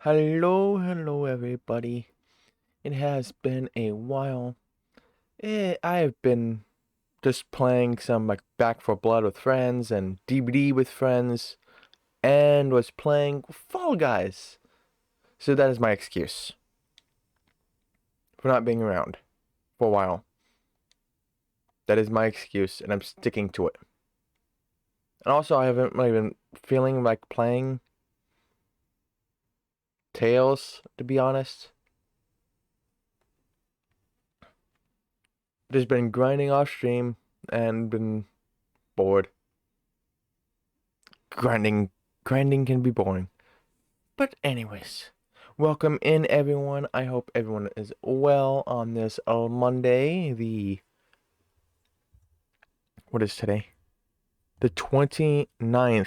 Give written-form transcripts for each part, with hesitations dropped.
Hello, everybody. It has been a while. I have been just playing some like Back for Blood with friends and DBD with friends, and was playing Fall Guys. So that is my excuse for not being around for a while. That is my excuse, and I'm sticking to it. And also, I haven't really been feeling like playing Tales, to be honest. Just been grinding off stream and been bored. Grinding, grinding can be boring. But anyways, welcome in everyone. I hope everyone is well on this Monday. What is today? The 29th.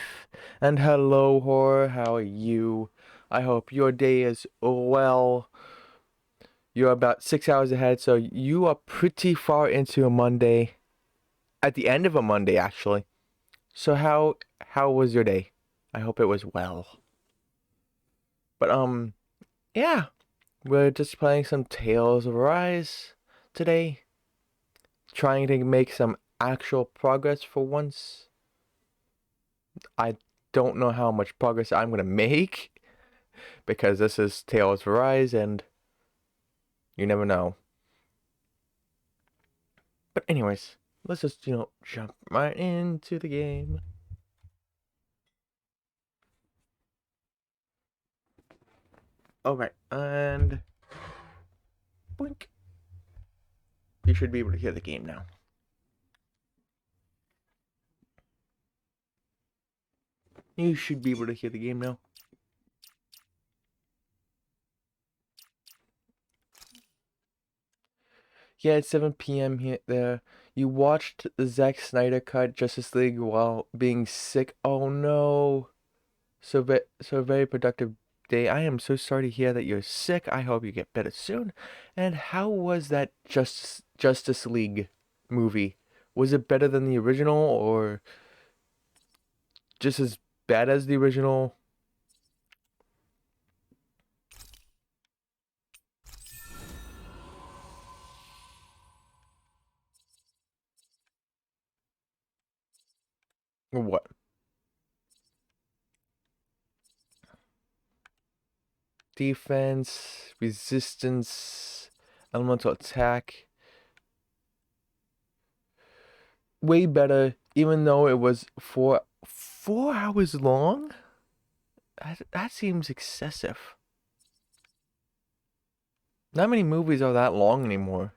And hello, Horror. How are you? I hope your day is well. You're about 6 hours ahead, so you are pretty far into a Monday. At the end of a Monday, actually. So how was your day? I hope it was well. But yeah. We're just playing some Tales of Arise today. Trying to make some actual progress for once. I don't know how much progress I'm going to make because this is Tales of Arise and you never know. But anyways, let's just, jump right into the game. Alright, and blink. You should be able to hear the game now. You should be able to hear the game now. Yeah, it's 7 p.m. here there. You watched the Zack Snyder cut Justice League while being sick. Oh no. So very productive day. I am so sorry to hear that you're sick. I hope you get better soon. And how was that Justice League movie? Was it better than the original or just as bad as the original? Or what? Defense, resistance, elemental attack. Way better, even though it was 4 hours long. That seems excessive. Not many movies are that long anymore.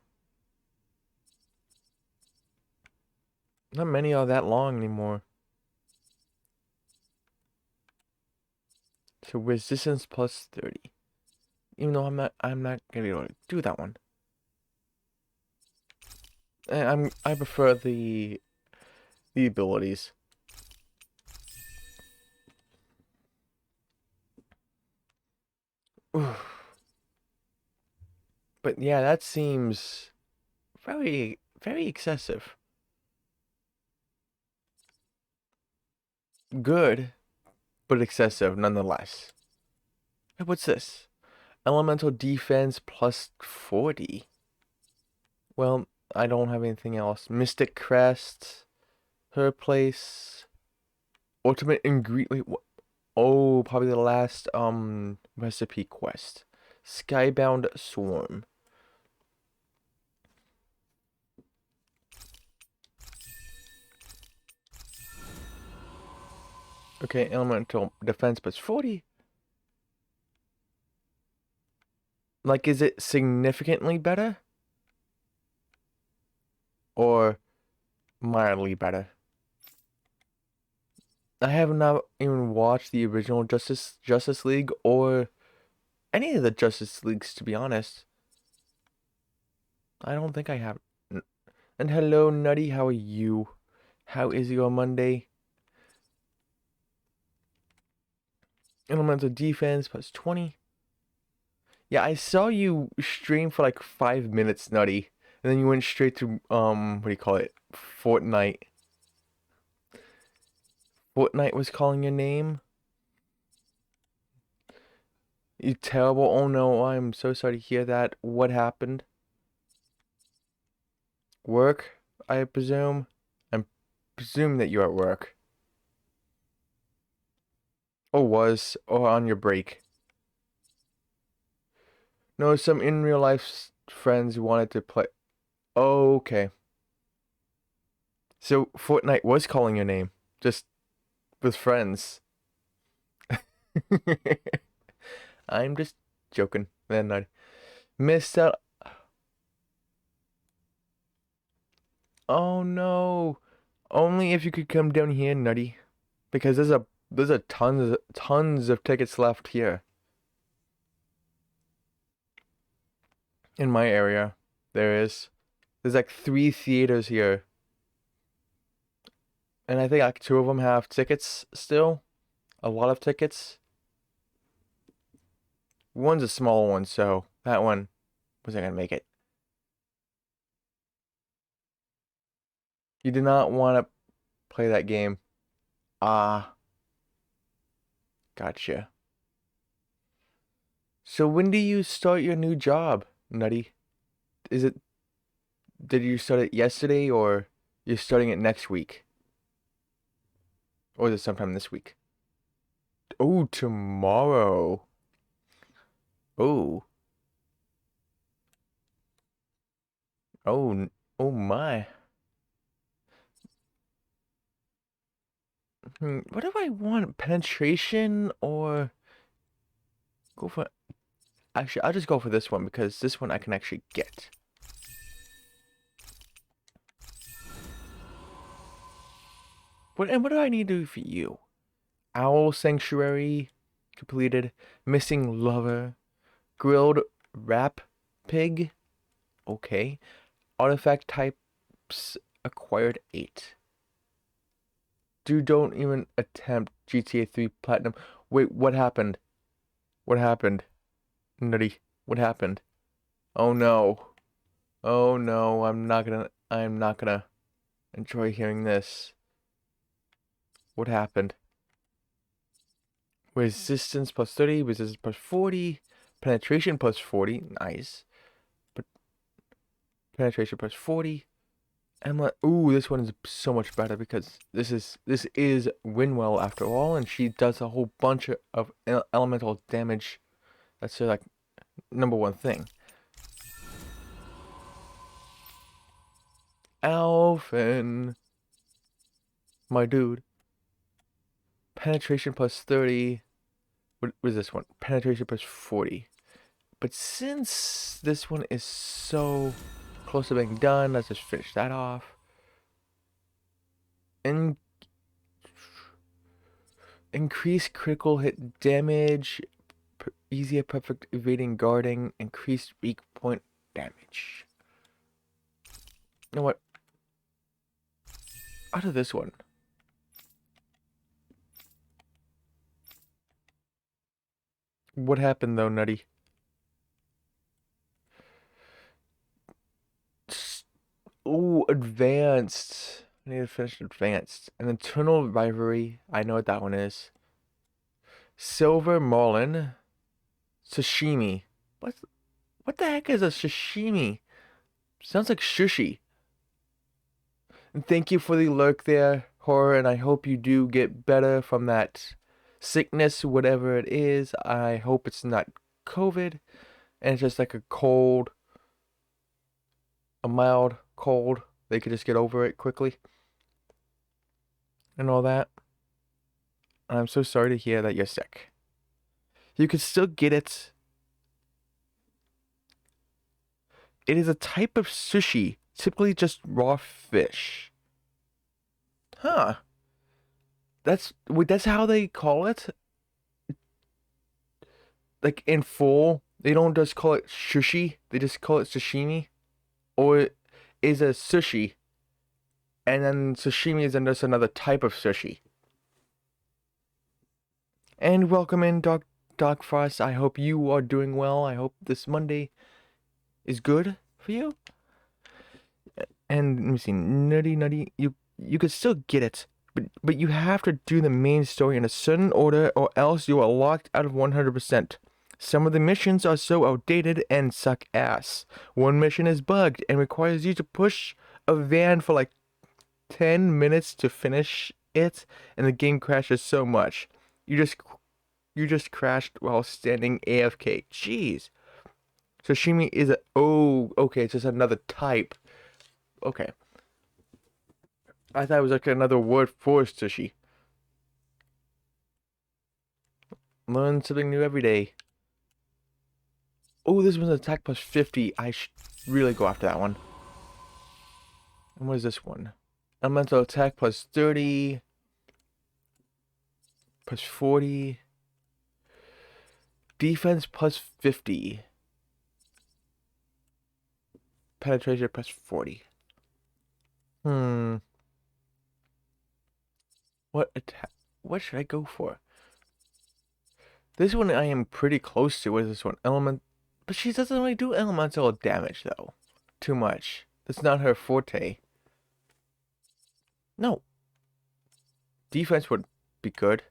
Not many are that long anymore. So resistance plus 30. Even though I'm not gonna be able to do that one. I prefer the abilities. But yeah, that seems very excessive. Good, but excessive nonetheless. Hey, what's this? Elemental defense plus 40. Well, I don't have anything else. Mystic Crest, her place, ultimate ingredient. Wait, what? Oh, probably the last recipe quest. Skybound Swarm. Okay, elemental defense plus 40. Like, is it significantly better? Or mildly better? I have not even watched the original Justice League or any of the Justice Leagues, to be honest. I don't think I have. And hello, Nutty, how are you? How is your Monday? Elemental defense plus 20. Yeah, I saw you stream for like 5 minutes, Nutty. And then you went straight to, what do you call it? Fortnite. Fortnite was calling your name? You terrible. Oh no, I'm so sorry to hear that. What happened? Work, I presume? I presume that you're at work. Or on your break. No, some in real life friends wanted to play. Oh, okay. So Fortnite was calling your name, just with friends. I'm just joking. Then I missed out. Oh no. Only if you could come down here, Nutty. Because there's a tons of tickets left here in my area. There's like 3 theaters here. And I think like 2 of them have tickets still. A lot of tickets. One's a small one, so that one wasn't gonna make it. You did not want to play that game. Ah, gotcha. So when do you start your new job, Nutty? Is it Did you start it yesterday or you're starting it next week? Or is it sometime this week? Oh, tomorrow. Oh. Oh my. What do I want? Penetration or go for Actually, I'll just go for this one because this one I can actually get. What do I need to do for you? Owl Sanctuary completed. Missing Lover. Grilled Rap Pig. Okay. Artifact types acquired 8. Don't even attempt GTA 3 Platinum. Wait, what happened? What happened? Nutty, what happened? Oh no. Oh no, I'm not gonna enjoy hearing this. What happened? Resistance plus 30, resistance plus 40, penetration plus 40, nice. But penetration plus 40. Ooh, this one is so much better because this is Winwell after all, and she does a whole bunch of elemental damage. That's her like number one thing. Alphen, my dude. Penetration plus 30. What was this one? Penetration plus 40. But since this one is so close to being done, let's just finish that off. And increase critical hit damage, easier perfect evading guarding, increased weak point damage. You know what? Out of this one. What happened though, Nutty? Ooh, advanced. I need to finish advanced. An eternal rivalry. I know what that one is. Silver Marlin. Sashimi. What the heck is a sashimi? Sounds like sushi. And thank you for the lurk there, Horror, and I hope you do get better from that sickness, whatever it is. I hope it's not COVID and it's just like a cold, a mild cold. They could just get over it quickly and all that. And I'm so sorry to hear that you're sick. You could still get it. It is a type of sushi, typically just raw fish. Huh. That's how they call it? Like in full, they don't just call it sushi, they just call it sashimi? Or is a sushi and then sashimi is just another type of sushi? And welcome in, Doc Frost. I hope you are doing well. I hope this Monday is good for you. And let me see, Nutty, you could still get it, but you have to do the main story in a certain order, or else you are locked out of 100%. Some of the missions are so outdated and suck ass. One mission is bugged and requires you to push a van for like 10 minutes to finish it, and the game crashes so much. You just crashed while standing AFK. Jeez. Sashimi is a oh, okay, it's just another type. Okay. I thought it was like another word for sushi. Learn something new every day. Oh, this one's attack plus 50. I should really go after that one. And what is this one? Elemental attack plus 30. Plus 40. Defense plus 50. Penetration plus 40. What attack? What should I go for? This one I am pretty close to. What is this one? Element. But she doesn't really do elemental damage, though. Too much. That's not her forte. No. Defense would be good.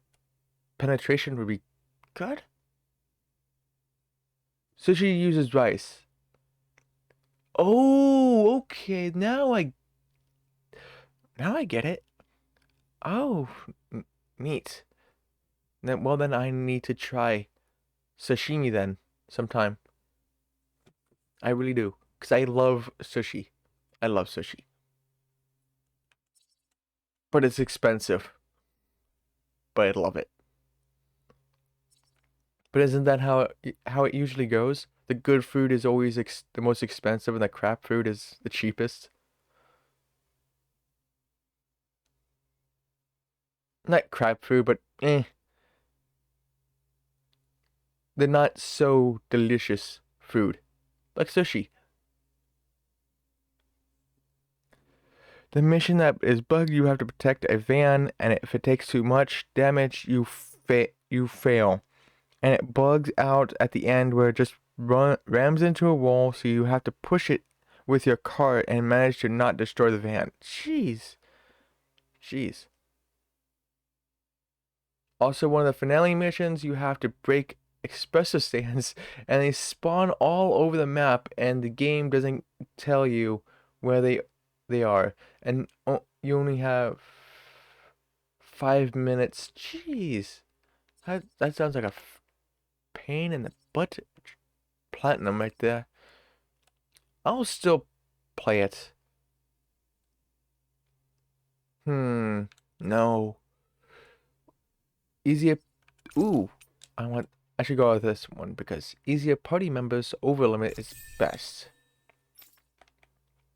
Penetration would be good. So she uses rice. Oh, okay. Now I get it. Oh, neat. Well, then I need to try sashimi then sometime. I really do, because I love sushi. I love sushi. But it's expensive. But I love it. But isn't that how it usually goes? The good food is always the most expensive, and the crap food is the cheapest. Not crap food, but eh. They're not so delicious food. Like sushi. The mission that is bugged, you have to protect a van, and if it takes too much damage, you fail. And it bugs out at the end where it just rams into a wall, so you have to push it with your cart and manage to not destroy the van. Jeez. Jeez. Also, one of the finale missions, you have to break espresso stands, and they spawn all over the map, and the game doesn't tell you where they are, and you only have 5 minutes. Jeez, that sounds like a pain in the butt. Platinum right there. I'll still play it. No. Easier. Ooh, I should go with this one because easier party members over limit is best.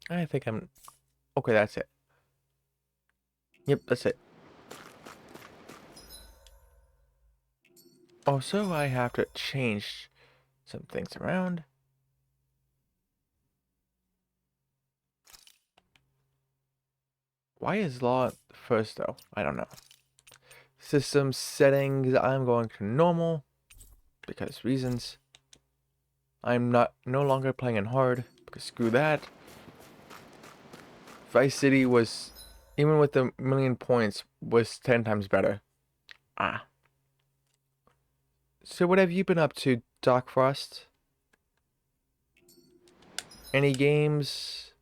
I think I'm okay. That's it. Yep, that's it. Also, I have to change some things around. Why is law first though? I don't know. System settings, I'm going to normal because reasons. I'm no longer playing in hard because screw that. Vice City was, even with the 1,000,000 points, was 10 times better. Ah. So what have you been up to, Doc Frost? Any games?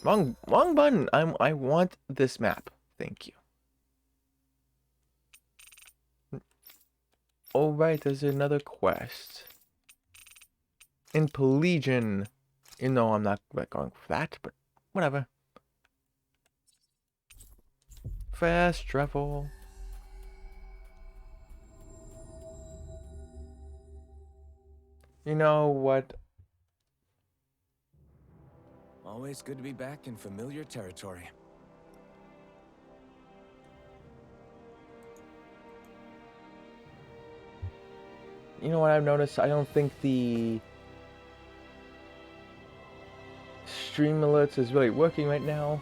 Wrong button. I want this map. Thank you. Oh right, there's another quest. In Pelagian. You know I'm not going for that, but whatever. Fast travel. You know what? Always good to be back in familiar territory. You know what I've noticed? I don't think the stream alerts is really working right now.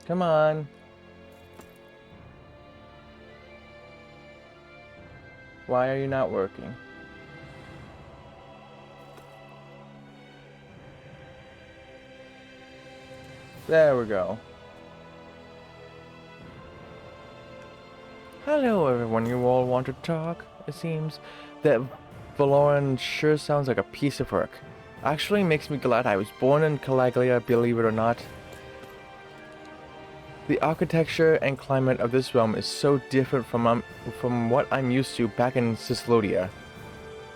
Come on. Why are you not working? There we go. Hello everyone, you all want to talk? It seems that Valoran sure sounds like a piece of work. Actually makes me glad I was born in Calaglia, believe it or not. The architecture and climate of this realm is so different from what I'm used to back in Cyslodia.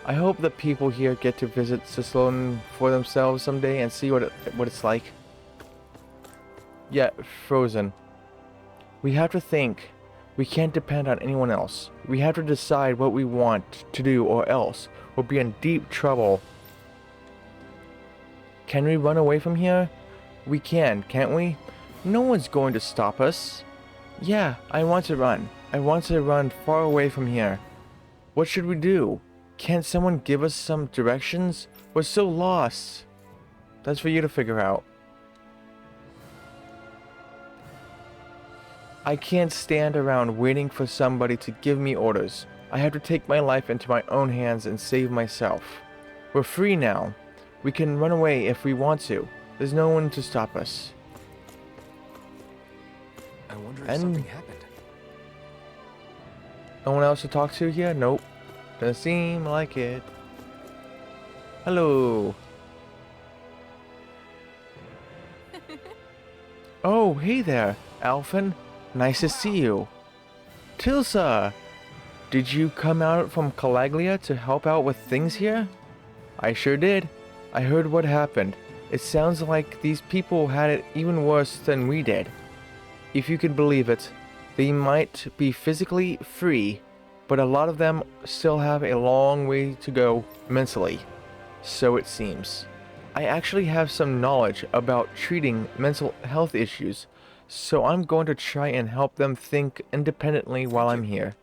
I hope the people here get to visit Cyslon for themselves someday and see what it's like. Yeah, Frozen. We have to think. We can't depend on anyone else. We have to decide what we want to do or else we'll be in deep trouble. Can we run away from here? We can, can't we? No one's going to stop us. Yeah, I want to run. I want to run far away from here. What should we do? Can't someone give us some directions? We're so lost. That's for you to figure out. I can't stand around waiting for somebody to give me orders. I have to take my life into my own hands and save myself. We're free now. We can run away if we want to. There's no one to stop us. I wonder if something happened. No one else to talk to here? Nope. Doesn't seem like it. Hello. Oh, hey there, Alphen. Nice to see you. Tilsa! Did you come out from Calaglia to help out with things here? I sure did. I heard what happened. It sounds like these people had it even worse than we did. If you can believe it, they might be physically free, but a lot of them still have a long way to go mentally. So it seems. I actually have some knowledge about treating mental health issues, so I'm going to try and help them think independently while I'm here.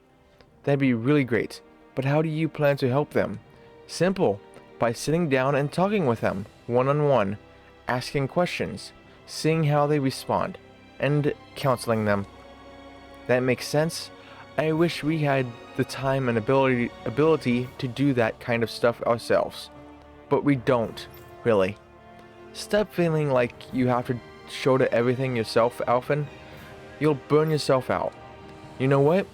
That'd be really great, but how do you plan to help them? Simple, by sitting down and talking with them, one-on-one, asking questions, seeing how they respond, and counseling them. That makes sense? I wish we had the time and ability to do that kind of stuff ourselves. But we don't, really. Stop feeling like you have to shoulder everything yourself, Alphen. You'll burn yourself out. You know what?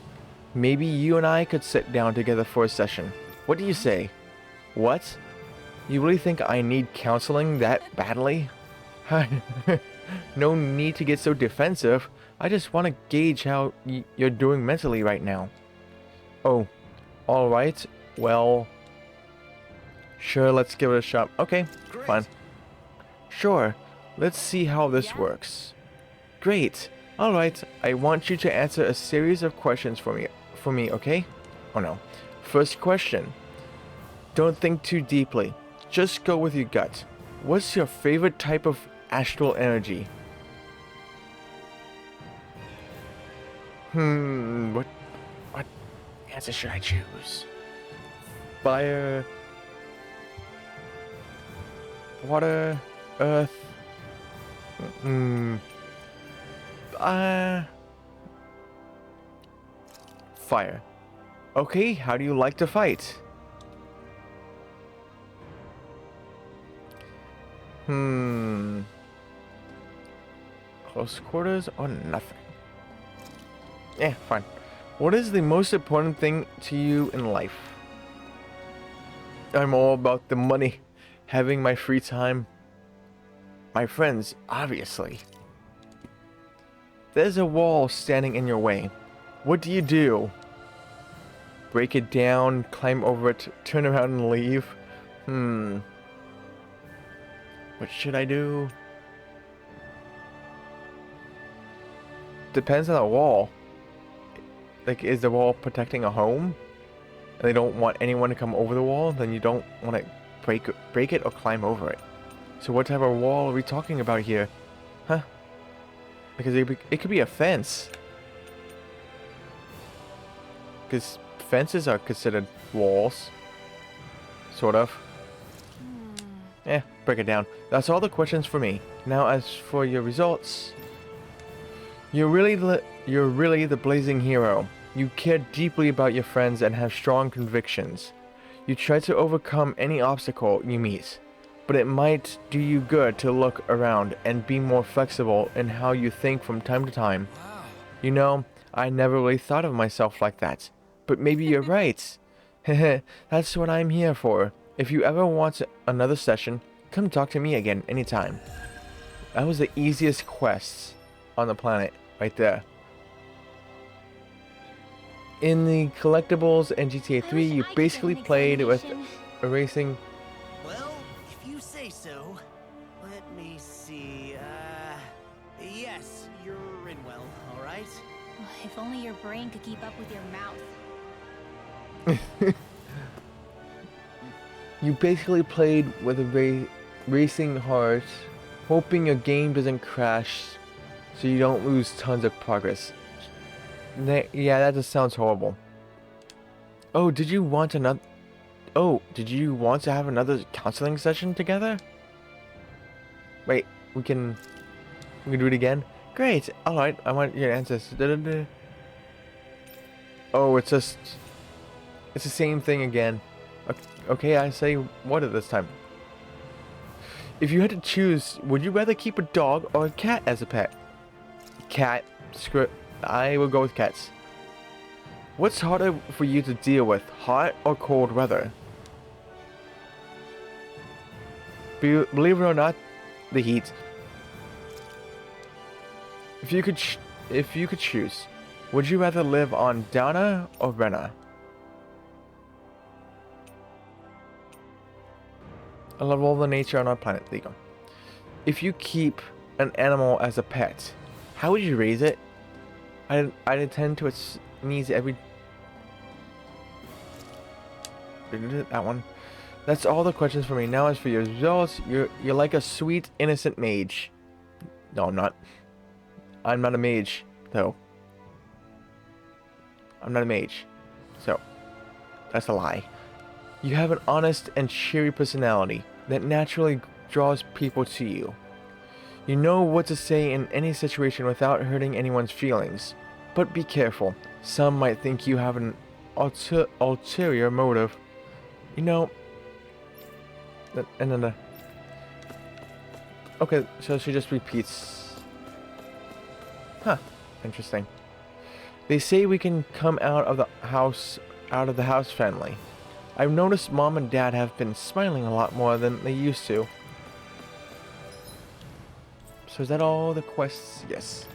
Maybe you and I could sit down together for a session. What do you say? What? You really think I need counseling that badly? No need to get so defensive. I just want to gauge how you're doing mentally right now. Oh, alright. Well, sure, let's give it a shot. Okay, Great. fine. Sure, let's see how this works. Great. Alright, I want you to answer a series of questions for me, okay? Oh no. First question. Don't think too deeply. Just go with your gut. What's your favorite type of astral energy? What answer should I choose? Fire, water, earth. Fire. Okay, how do you like to fight? Close quarters or nothing? Yeah, fine. What is the most important thing to you in life? I'm all about the money, having my free time, my friends, obviously. There's a wall standing in your way. What do you do? Break it down, climb over it, turn around and leave? What should I do? Depends on the wall. Like, is the wall protecting a home? And they don't want anyone to come over the wall? Then you don't want to break it or climb over it. So what type of wall are we talking about here? Huh? Because it could be a fence. Because fences are considered walls. Sort of. Break it down. That's all the questions for me. Now as for your results... You're really the blazing hero. You care deeply about your friends and have strong convictions. You try to overcome any obstacle you meet, but it might do you good to look around and be more flexible in how you think from time to time. Wow. You know, I never really thought of myself like that, but maybe you're right. Heh, that's what I'm here for. If you ever want another session, come talk to me again anytime. That was the easiest quest on the planet, right there. In the collectibles in GTA 3, you basically played with a racing. Well, if you say so. Let me see. Yes, you're in well, all right? If only your brain could keep up with your mouth. You basically played with a racing heart, hoping your game doesn't crash so you don't lose tons of progress. Yeah, that just sounds horrible. Oh, did you want another... Oh, did you want to have another counseling session together? Wait, we can do it again? Great, alright, I want your answers. Da-da-da. Oh, it's the same thing again. Okay, I say what at this time. If you had to choose, would you rather keep a dog or a cat as a pet? Cat. I will go with cats. What's harder for you to deal with, hot or cold weather? Believe it or not, the heat. If you could choose, would you rather live on Downa or Rena? I love all the nature on our planet. There you go. If you keep an animal as a pet, how would you raise it? I'd attend to its needs every... That one. That's all the questions for me. Now as for your results, you're like a sweet, innocent mage. No, I'm not. I'm not a mage, though. I'm not a mage. So, that's a lie. You have an honest and cheery personality that naturally draws people to you. You know what to say in any situation without hurting anyone's feelings. But be careful. Some might think you have an ulterior motive. You know... Okay, so she just repeats. Huh. Interesting. They say we can come out of the house family. I've noticed Mom and Dad have been smiling a lot more than they used to. So is that all the quests? Yes.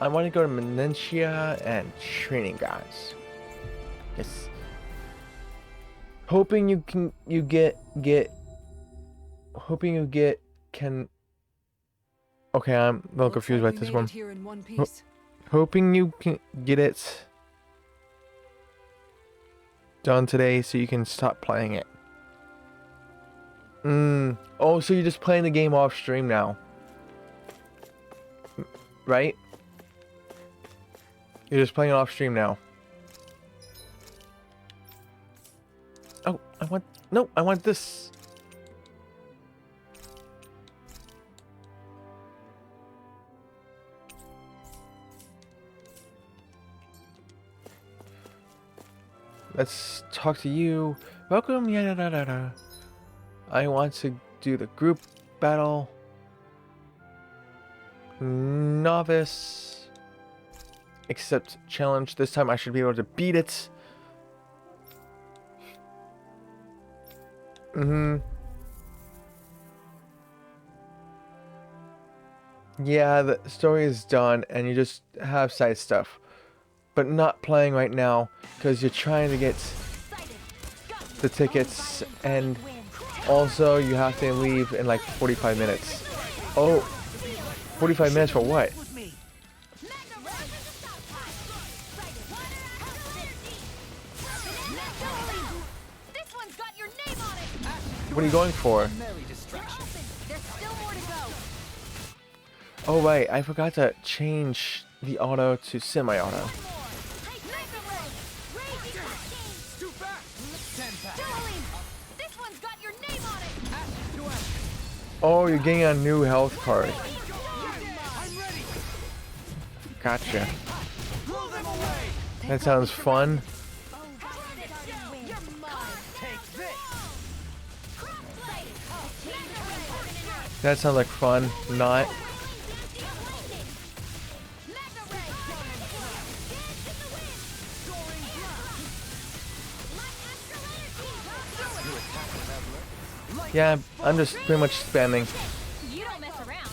I want to go to Menencia and Training Grounds. Yes. Hoping you can Okay, I'm a little confused about this one. Hoping you can get it done today so you can stop playing it. Oh, so you're just playing the game off stream now. Right? You're just playing it off stream now. Oh, I want this. Let's talk to you. Welcome, yada. I want to do the group battle. Novice. Accept challenge. This time I should be able to beat it. Yeah, the story is done and you just have side stuff. But not playing right now because you're trying to get the tickets and also you have to leave in like 45 minutes. Oh, 45 minutes for what? What are you going for? Oh right, I forgot to change the auto to semi-auto. Oh, you're getting a new health card. Gotcha. Blow them away. That sounds fun. Take this. That sounds like fun. Not. Yeah, I'm just pretty much spamming. You don't mess around.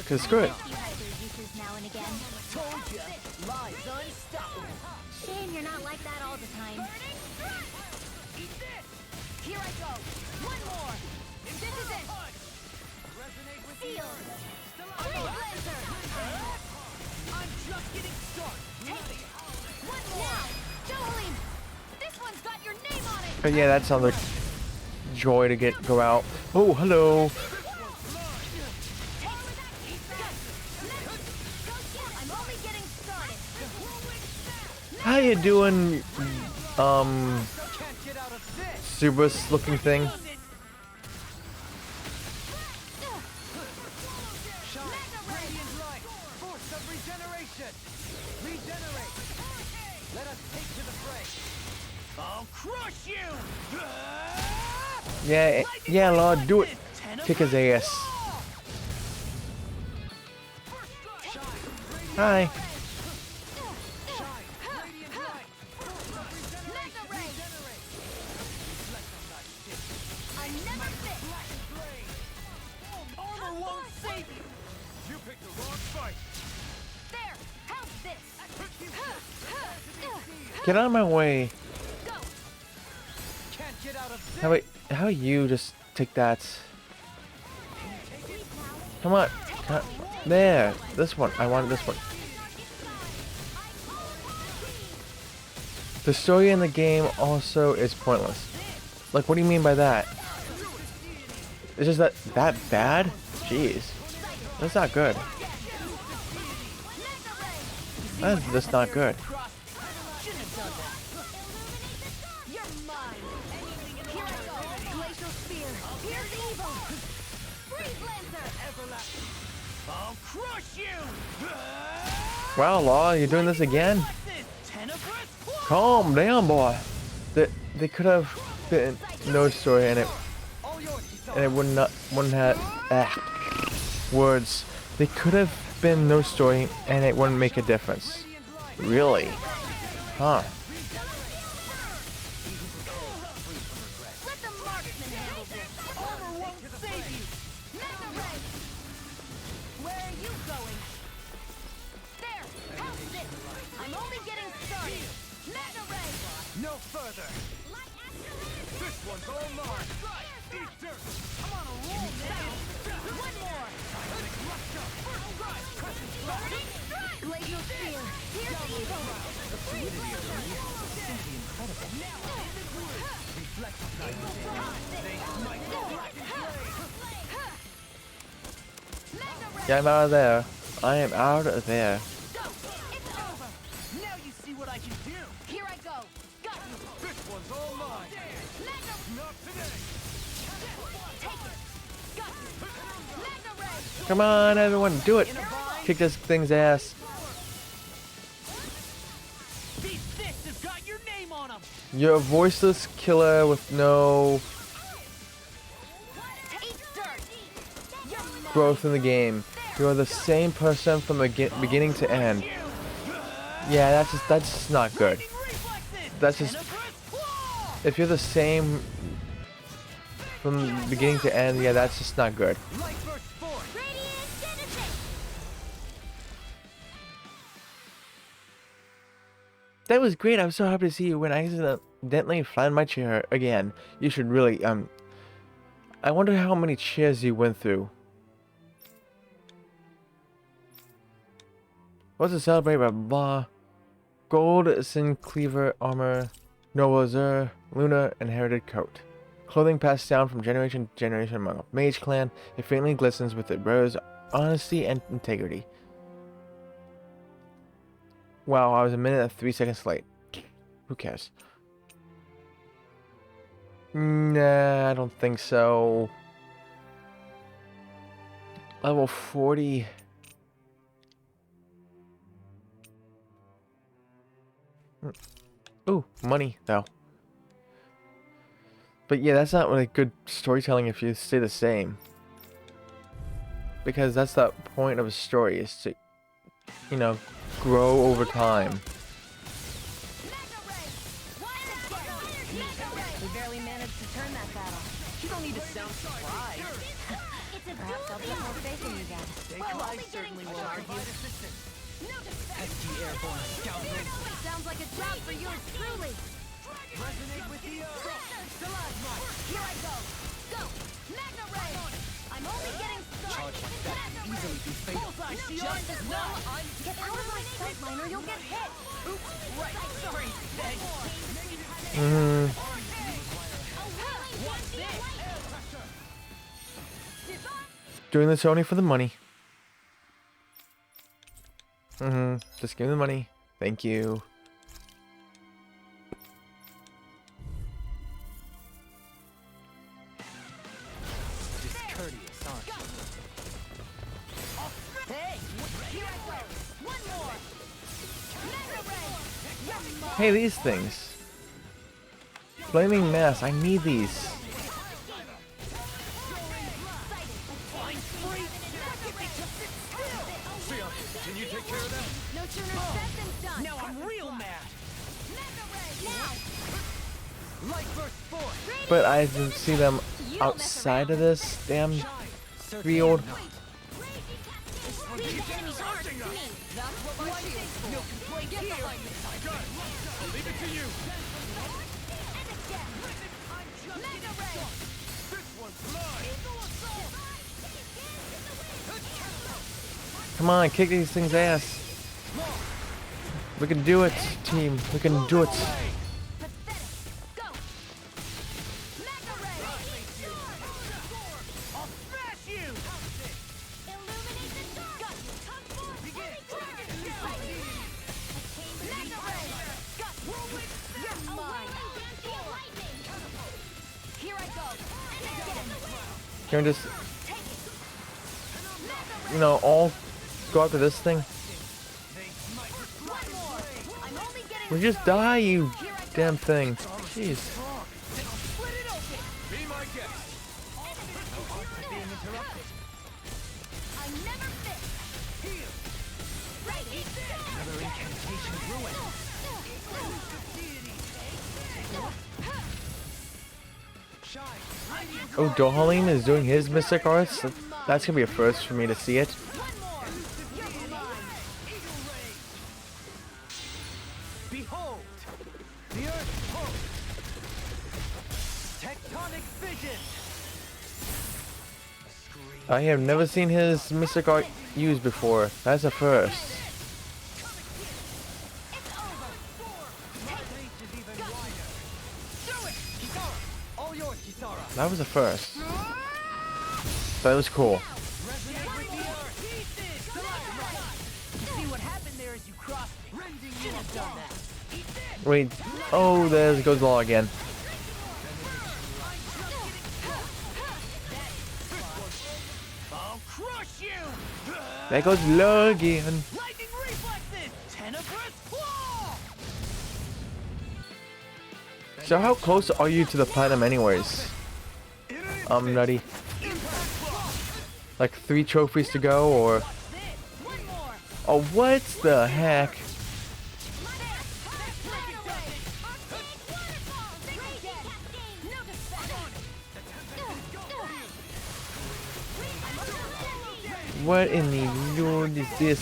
Cause screw it. You have your uses now and again. Told ya. Lies unstoppable. Shame you're not like that all the time. Eat this. Here I go. One more. This is it. Resonate with Seal. I'm Blazer. just getting started. Take it. One more. Now, Jolene. This one's got your name on it. But yeah, that sounds like joy to go out. Oh, hello. I'm only getting started. How you doing? Can't get out of this. Subus looking thing. Shine. Radiant light. Force of regeneration. Regenerate. Let us take to the fray. I'll crush you. Yeah, yeah, Lord, do it. Kick his ass. Hi. Armor won't save you. You picked the wrong fight. There. How's this? Get out of my way. Can't get out of this. How you just take that? Come on. There. This one. I wanted this one. The story in the game also is pointless. Like, what do you mean by that? It's just that bad? Jeez. That's not good. That's just not good. You're mine. Here I go. Glacial spear. Here's evil. Freeze Lancer. I'll crush you. Wow, Law, you're doing this again? Tenebrous. Calm down, boy. They could have been no story and it All yours. wouldn't have words. They could have been no story and it wouldn't make a difference. Really? Huh. Let the marksman handle this. Armor won't save you. Mega Ray. Where are you going? There. How's this? I'm only getting started. Mega Ray. No further. This one's all mine. Eat dirt. I'm on a roll now. One more. Glacial spear. Here's evil. Freeze Yeah, I'm out of there. I am out of there. Go. It's over. Now you see what I can do. Here I go. Got you. This one's all mine. Mega. Not today. Take it. Got you. Mega Ray. Come on, everyone, do it. Kick this thing's ass. These fists have got your name on them. You're a voiceless killer with no Eat dirt. You're mine. growth in the game. You're the same person from the beginning to end. Yeah, that's just not good. That's just, if you're the same from beginning to end, yeah, that's just not good. Light burst forth. Radiant Genesis. That was great. I'm so happy to see you when I accidentally flattened my chair again. You should really, I wonder how many chairs you went through. What's to celebrate? Blah, blah. Gold, Sin Cleaver, armor, Noble Azure, Luna, inherited coat. Clothing passed down from generation to generation among a mage clan. It faintly glistens with the bearer's honesty and integrity. Wow, I was a minute and 3 seconds late. Who cares? Nah, I don't think so. Level 40. Ooh, money though. But yeah, that's not really good storytelling if you stay the same. Because that's the point of a story, is to, you know, grow over time. We barely managed to turn that battle. You don't need to sound surprised. Perhaps I'll put more faith in you then. I certainly will argue. ST Airborne scoundrel. Sounds like a job for yours truly. Resonate with the earth. Here I go. Go. Magna Ray. I'm only getting started. Easily be fatal. Just as well. Get out of my sight line or you'll get hit. Right. Sorry, Stay. Doing this only for the money. Just give me the money. Thank you. Discourteous, aren't you? Hey, here I go. One more. Magna Ray. Hey, these things. Flaming mass. I need these. Can you take care of them? No sooner said than done. Now I'm real mad. Magna Ray. Now. Light burst forth. But I didn't see them outside of this damn field. These enemies aren't to me. That's what my shield's for. No complaint Get here. behind me. Leave it to you. And again. Magna Ray. This one's mine. Come on, kick these things' ass. We can do it, team. We can do it. Pathetic. Go. Magna Ray. I'll smash you. Illuminate the dark. Got you. Come forth. Begin. Magna Ray. Got you. You're mine. Feel lightning. Here I go. And again. Can we just, Take it. you know, all go after this thing? One more. I'm only getting We just die, you damn thing. Jeez. Split it open. Be my guest. Being interrupted. I never fit. Here. Ready. Another incantation ruined. Shine. Oh, Dohalim is doing his Mystic Arts? That's gonna be a first for me to see it. One more. You're mine. Eagle ray. Behold, the earth pulse. Tectonic vision. Scream. I have never seen his Mystic Art used before. That's a first. It's over. Reach is even wider. Do it, Kisara. All yours, Kisara. That was a first. That was cool. Resonate with the earth. Pieces. See what happened there as you crossed it. Rending you have done that. Eat this. Wait. Oh, there goes Law again. I'll crush you. There goes Law again. Lightning reflexes. Tenebrous claw. So how close are you to the platinum anyways? Nutty. Like 3 trophies to go, or... One more. Oh, what the heck? What in the Lord is this?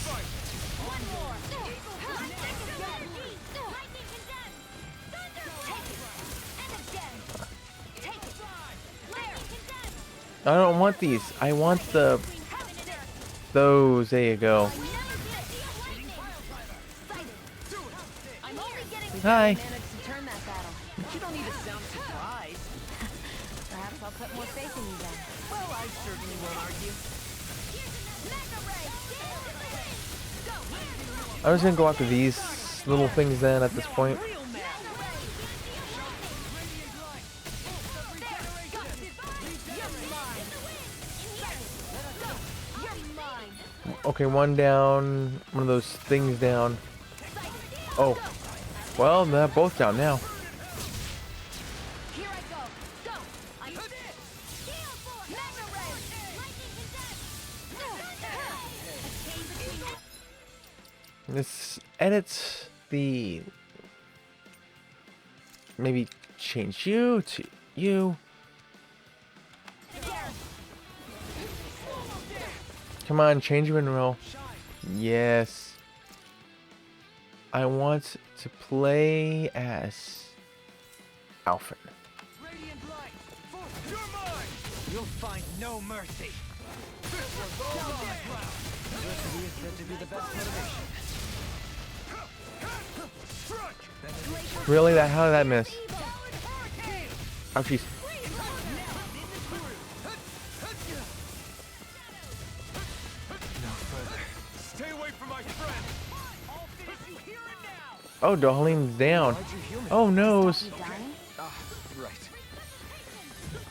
I don't want these. I want those. There you go. Hi. Managed to turn that battle. You don't need to sound surprised. Perhaps I'll put more faith in you then. Well, I certainly won't argue. I'm just gonna go after these little things then at this point. Real man. Okay, one down. One of those things down. Oh, Well, they're both down now. Here I go. Go. I'm Steel Force. Mega Ray. Lightning Condensed. This edits the. Maybe change you to you. Come on, change you in roll. Yes. I want to play as Alfred. Radiant light. Force. You're mine. You'll find no mercy. This one's all mine. Adversity is said to be the best motivation. Strike. Really? How did that miss? Oh, jeez. No further. Stay away from my friend. I'll finish you here and now. Oh, Darlene's down. Why'd you heal me? Oh, nose. You dying? Ah, right.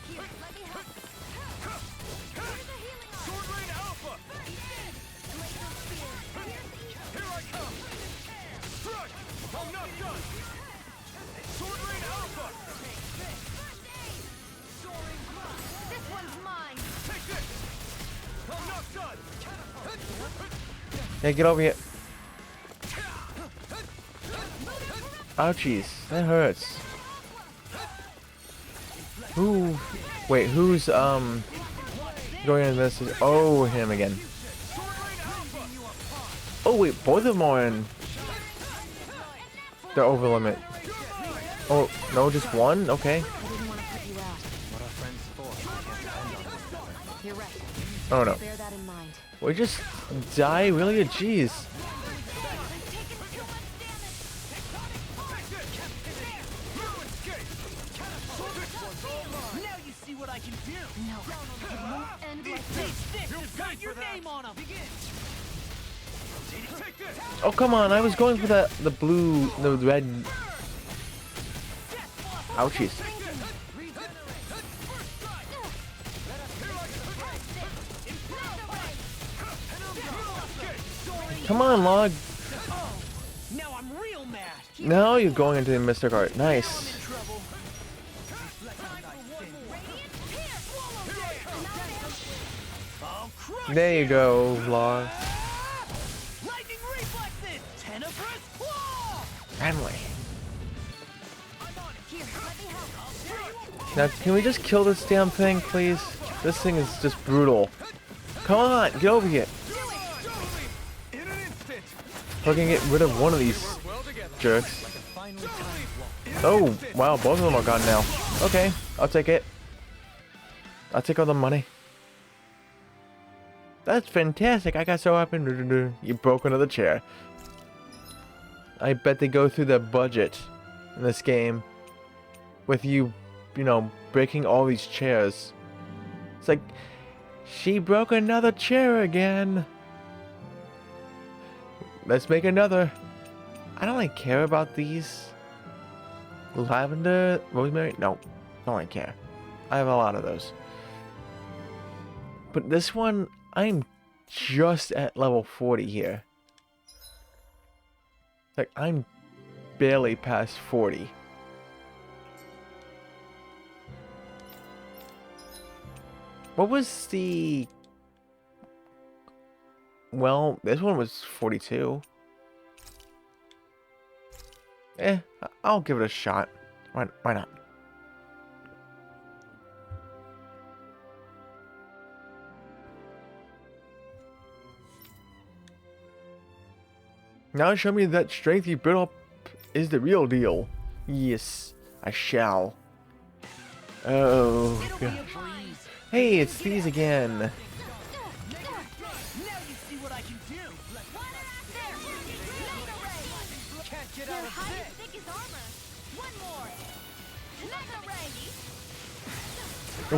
Here, let me help. Sword Rain Alpha. Here I come. Strike. I'm not done. Sword Rain Alpha. This one's mine. Take this. I'm not done. Yeah, get over here. Ouchies, that hurts. Who? Wait, who's going into this? Oh, him again. Oh wait, both of them are in. They're over limit. Oh no, just one. Okay. I didn't want to put you out. What are friends for? Can't depend on them. You're right. Oh no. Bear that in mind. We just die, really? Jeez. Now you see what I can do. No, it won't end like this. This has got your name on him. Begin. Take this. Oh come on! I was going for the blue, the red. Ouchies. Come on, Log. Now I'm real mad. Now you're going into the Mystic Art. Nice. Trouble. I'll crush There you go, Log. lightning reflexes. Tenebrous claw. Family. I'm on it. Here, let me help. Now, can we just kill this damn thing, please? This thing is just brutal. Come on, get over here. In an instant. We're gonna get rid of one of these Well together. jerks. Finally time. Oh, wow, both of them are gone now. Okay, I'll take it. I'll take all the money. That's fantastic. I got so happy. You broke another chair. I bet they go through the budget in this game with you know, breaking all these chairs. It's like, she broke another chair again. Let's make another. I don't really care about these. Lavender, rosemary, no, don't really care. I have a lot of those. But this one, I'm just at level 40 here. Like, I'm barely past 40. What was the... Well, this one was 42. I'll give it a shot. Why not? Now show me that strength you built up is the real deal. Yes, I shall. Oh, It'll be a gosh. breeze. Hey, it's these again. Now you see what I can do. Can't get out Your of hide this. as thick as armor. One more. Mega Ray.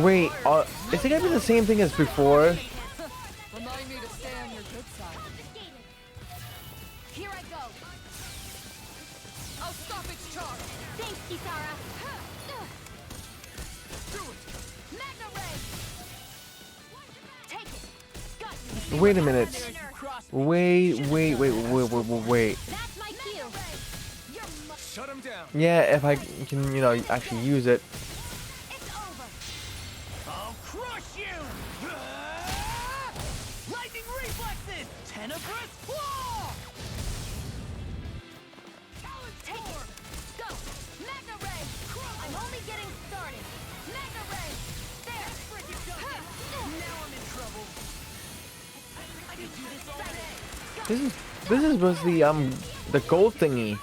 Wait, is it gonna be the same thing as before? Remind me to stay on your good side. Here I go. I'll stop its charge. Thanks, Kisara. Mega Ray. Take it. Got you. Wait a minute. Cross Wait. That's my cue. Shut him down. Yeah, if I can, you know, actually use it. It's over. I'll crush you! Lightning reflexes! Tenebrous claw! Take it. Go. Magna Ray. I'm only getting started. Magna Ray. There. Now I'm in trouble. I could do this all day. This is supposed to be the gold thingy.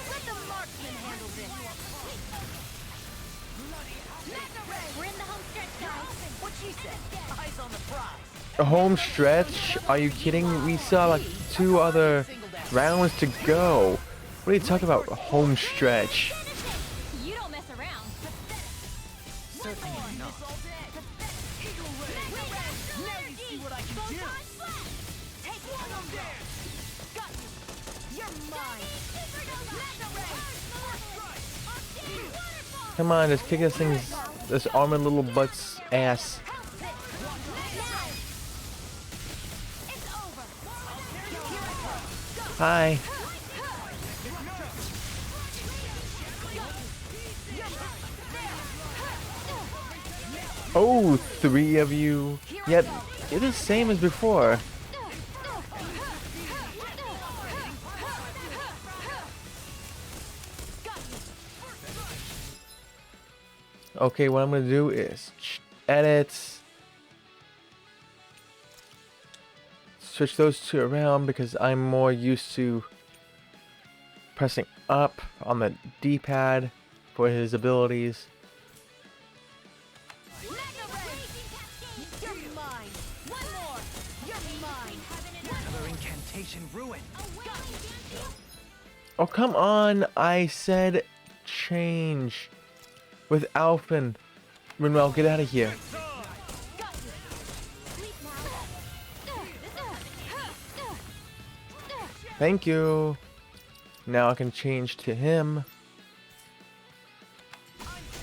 Let the marksman handle this. Magna Ray. We're in the home stretch, guys. What she said. Eyes on the prize. A home stretch? Are you kidding? We still have like 2 other rounds to go. What are you talking about? A home stretch. You don't mess around. Certainly not. Now you see what I can do. Take one of them. Got you. You're mine. Come on, just kick this armored little butt's ass. It's over. Hi. Oh, 3 of you. Yep, it's the same as before. Okay, what I'm gonna do is edit, switch those 2 around because I'm more used to pressing up on the D-pad for his abilities. You're mine. One more. You're mine. Another incantation ruin. Oh, come on! I said change with Alphen. Manuel, get out of here. Thank you. Now I can change to him.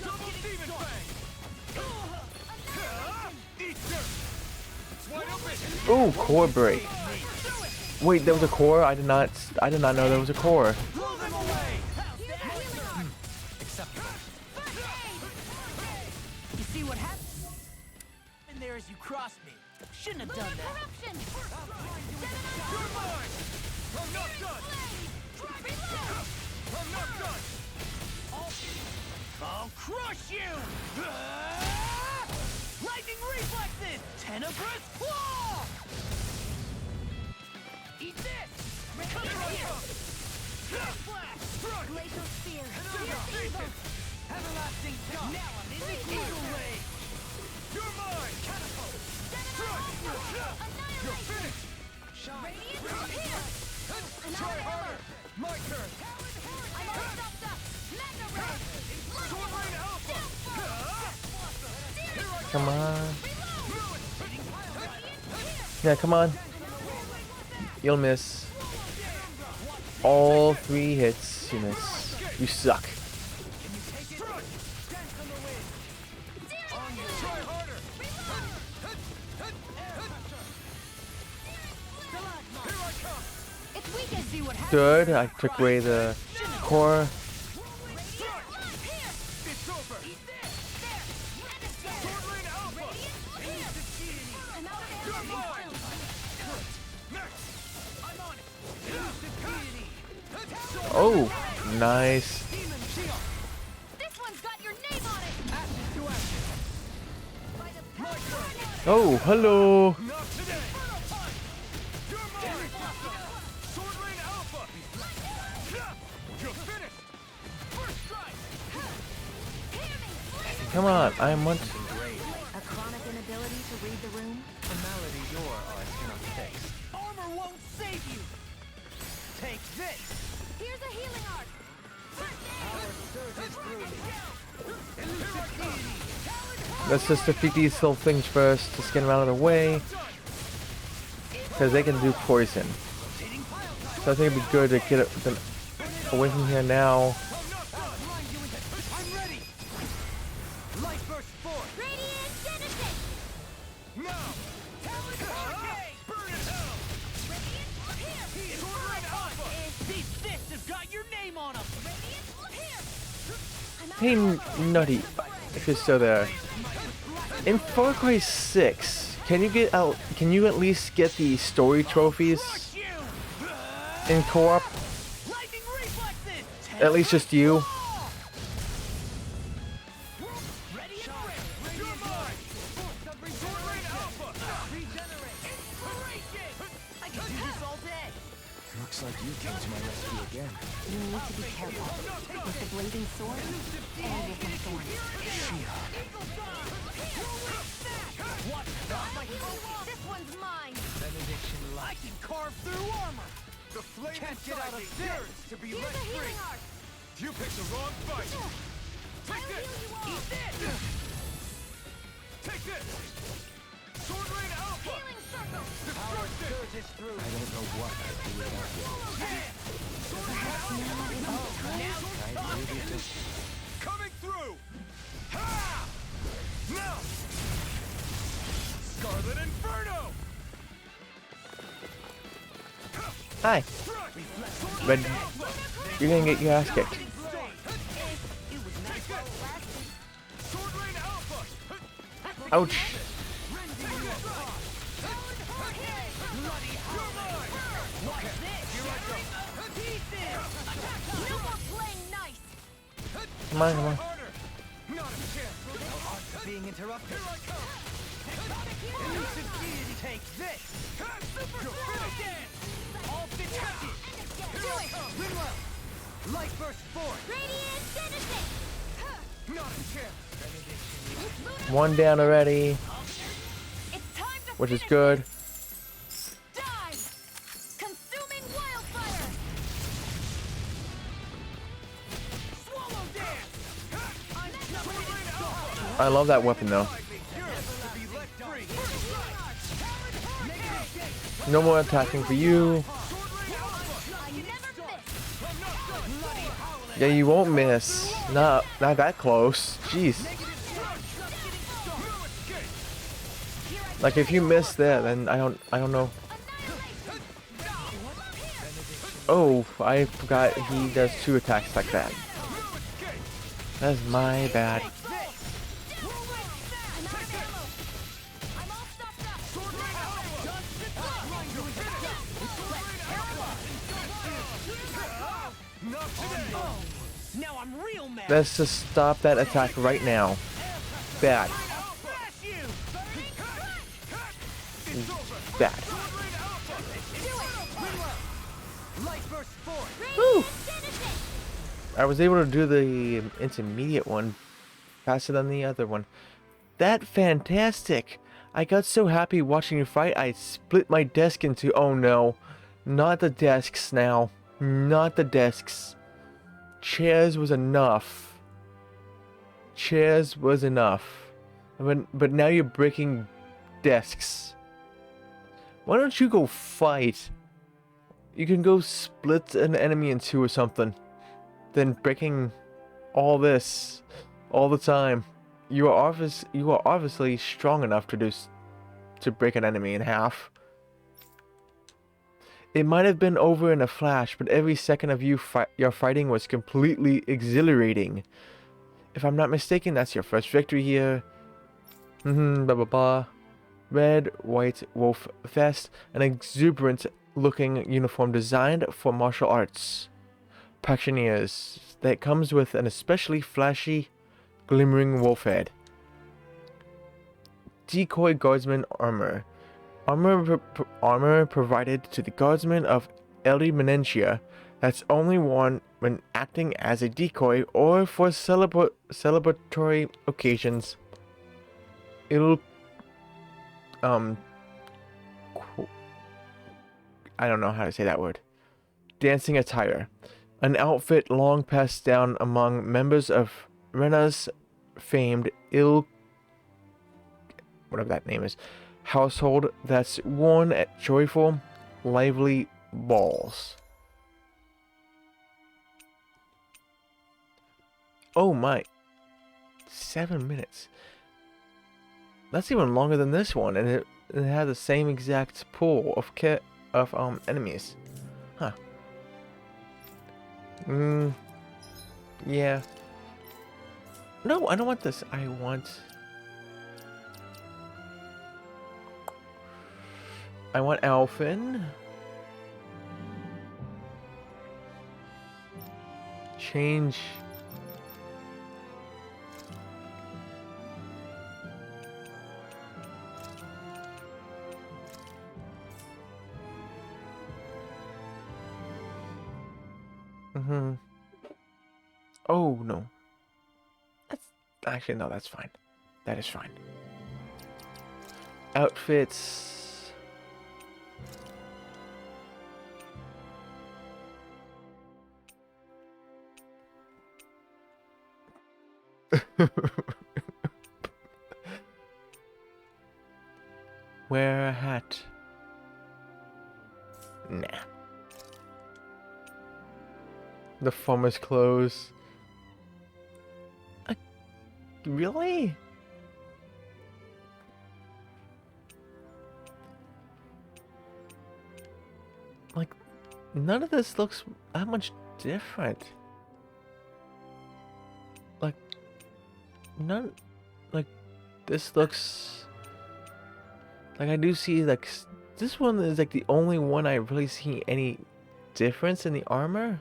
Double demon fang. Eat dirt. It's wide open. Ooh, core break. Wait, there was a core? I did not know there was a core. Blow them away. Acceptable. You see what happened? In there as you crossed me. Shouldn't have done that. Corruption. You're mine. I'm not done. I'm not done. I'll crush you! Lightning reflexes! Tenebrous claw! Eat this! Come here! Flash! Glacial spear. Everlasting dot! Now I'm in the eagle ray! You're mine. Catapult. You're finished. Radiant here. Try harder. My turn. I'm all stopped up. Magna Ray. Sword Rain Alpha. Come on. Yeah, come on. You'll miss. All 3 hits, you miss. You suck. Try harder. Here I come. It's weekend. See what happens? Good, I took away the core. It's over. Sword Rain Alpha. I'm out of You're ammo. mine. Next. I'm on it! Elusive deity! Oh, nice. Demon shield! This one's got your name on it. Action to action! By the power of Oh, hello. Not today. You're mine. Sword Rain Alpha. You're finished. First strike. Hear me. Come on, I want. A chronic inability to read the room? A malady your art cannot fix. Armor won't save you! Take this! Here's a healing art. Let's just defeat these little things first. Just get them out of the way. Because they can do poison. So I think it'd be good to get them away from here now. I'm ready! Light burst forth! Radiant Genesis. Now. Talent Hurricane! Burn in hell. Radiant here. Sword Rain Alpha! These fists have got your name on on 'em. Hey, Nutty, if you're still there. In Far Cry 6, can you get out? Can you at least get the story trophies Crush you. in co-op? Lightning reflexes. At least just you. Ready and ready. You're mine. Force of regenerate alpha. Regenerate. Inspiration. I can do this all day. Looks like you came to my rescue again. You need to be careful. With the blazing sword and with my thorns. What? This one's mine. Benediction light. I can carve through armor. The flame Can't get out of inside me this. yearns to be Here's let a free. healing art. You picked the wrong fight. I'll heal you all. Eat this. Take this. Sword Rain Alpha. Healing circle. Destruction. Surges through. I don't know what I'd do without you. I really just coming through. Ha! Now. Scarlet Inferno. Hi. Red, you're gonna get your ass kicked. Sword Rain Alpha. Ouch. No more playing nice. Come on, come on. Harder. Not a chance. Being interrupted. Elusive deity, take this. Super again. All fit touches. Do it. Rinwell. Light burst forth. Radiant finish it. Not a chance. One down already, It's time to which is finish good. this. Die. Consuming wildfire. Swallow dance. I love that weapon though. To be let free. No more attacking for you. I never miss. Yeah, you won't miss. Not that close. Jeez. Like if you miss there, then I don't know. Oh, I forgot he does 2 attacks like that. That's my bad. I'm all stocked up. Now I'm real mad. Let's just stop that attack right now. Bad. Blast you. Bad. Light burst forth. Woo! Finish it. I was able to do the intermediate one faster than the other one. That fantastic! I got so happy watching you fight, I split my desk into— oh no. Not the desks now. Not the desks. Chairs was enough. Chairs was enough. But now you're breaking desks. Why don't you go fight? You can go split an enemy in 2 or something. Then breaking all this all the time. You are obviously strong enough to break an enemy in half. It might have been over in a flash, but every second of your fighting was completely exhilarating. If I'm not mistaken, that's your first victory here. Blah blah blah. Red, white, wolf vest, an exuberant looking uniform designed for martial arts practitioners that comes with an especially flashy, glimmering wolf head. Decoy guardsman armor. Armor provided to the guardsmen of Eldimentia that's only worn when acting as a decoy or for celebratory occasions. It'll I don't know how to say that word. Dancing attire. An outfit long passed down among members of Rena's famed whatever that name is, household that's worn at joyful, lively balls. Oh my. 7 minutes. That's even longer than this one, and it had the same exact pool of enemies. Huh. Yeah. No, I don't want this. I want Alphen. Change. Oh, no. That's actually, no, that's fine. That is fine. Outfits. Wear a hat. Nah. The farmer's clothes. Really? Like, none of this looks that much different. Like, none. Like, this looks. Like, I do see, like, this one is, like, the only one I really see any difference in the armor.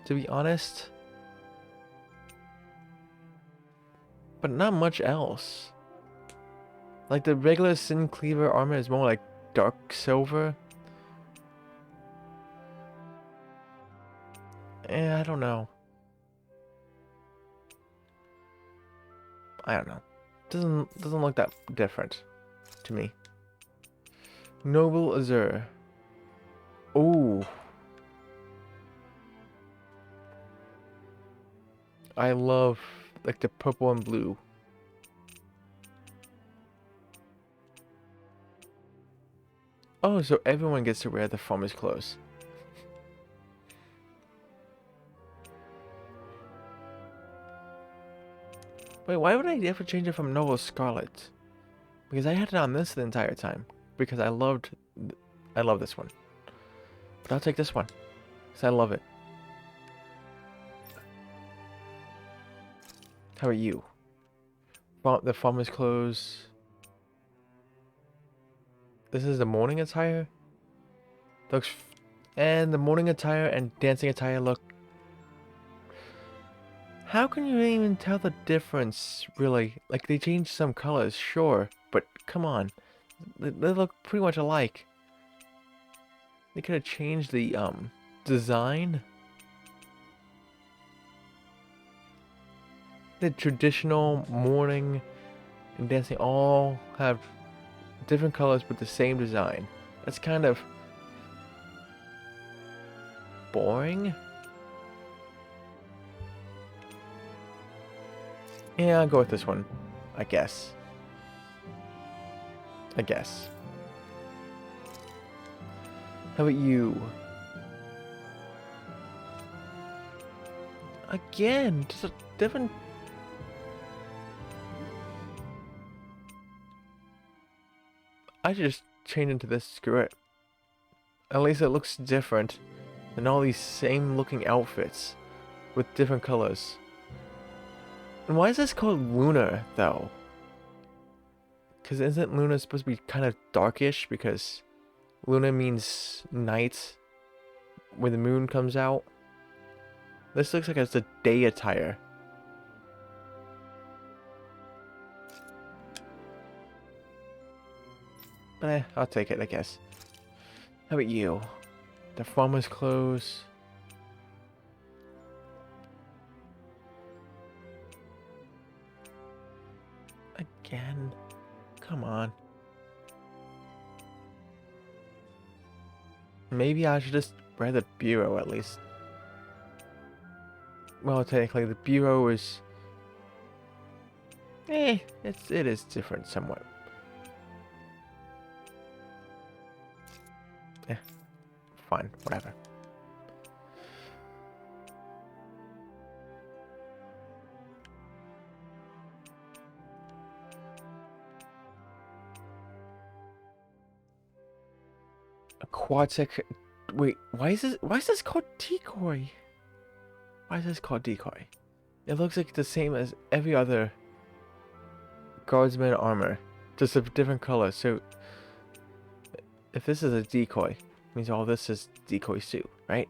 To be honest. But not much else. Like, the regular Sin Cleaver armor is more like dark silver. I don't know. I don't know. Doesn't look that different to me. Noble Azure. Oh. I love like the purple and blue. Oh, so everyone gets to wear the farmer's clothes. Wait, why would I ever change it from Noble Scarlet? Because I had it on this the entire time. Because I love this one. But I'll take this one. Because I love it. How are you? The farmer's clothes. This is the morning attire. And the morning attire and dancing attire look. How can you even tell the difference, really? Like, they changed some colors, sure, but come on. They look pretty much alike. They could have changed the, design. The traditional morning and dancing all have different colors but the same design. That's kind of boring. Yeah, I'll go with this one, I guess. How about you? Again, just a different. I should just change into this, screw it. At least it looks different than all these same looking outfits with different colors. And why is this called Lunar, though? Because isn't Luna supposed to be kind of darkish? Because Luna means night when the moon comes out. This looks like it's a day attire. But I'll take it, I guess. How about you? The farmer's clothes. Again? Come on. Maybe I should just wear the bureau at least. Well, technically the bureau is... it is different somewhat. Fine, whatever. Aquatic Wait, why is this called decoy? Why is this called decoy? It looks like the same as every other guardsman armor, just a different color. So if this is a decoy, it means all this is decoys too, right?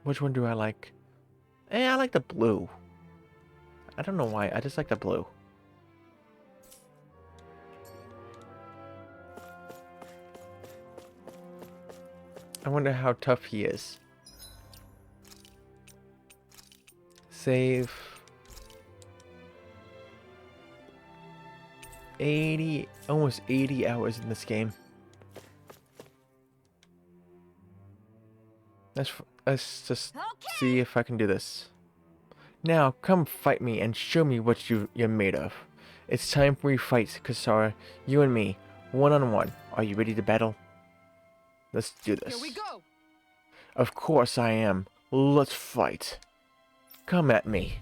Which one do I like? I like the blue. I don't know why, I just like the blue. I wonder how tough he is. Save 80, almost 80 hours in this game. Let's just see if I can do this. Now, come fight me and show me what you're made of. It's time for we fight, Kasara. You and me, one-on-one. Are you ready to battle? Let's do this. Here we go. Of course I am. Let's fight. Come at me.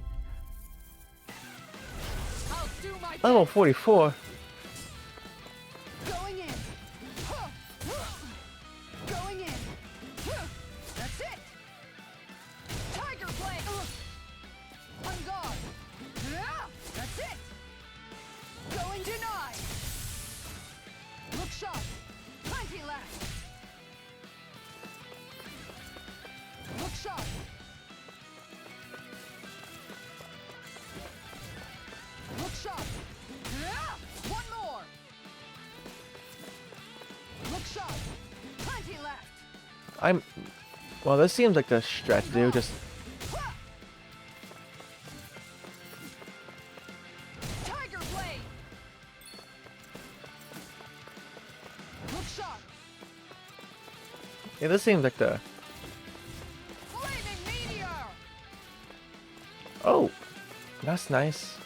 I'll do my Level best. 44? Going in. Huh. Going in. Huh. That's it. Tiger blade. On guard. Yeah. That's it. Going denied. Look sharp. Plenty left. Look sharp. Look sharp. Yeah. One more. Look sharp. Plenty left. Well, this seems like the strat to do. Just Tiger blade. Look sharp. yeah, this seems like the. Flaming meteor. Oh, that's nice.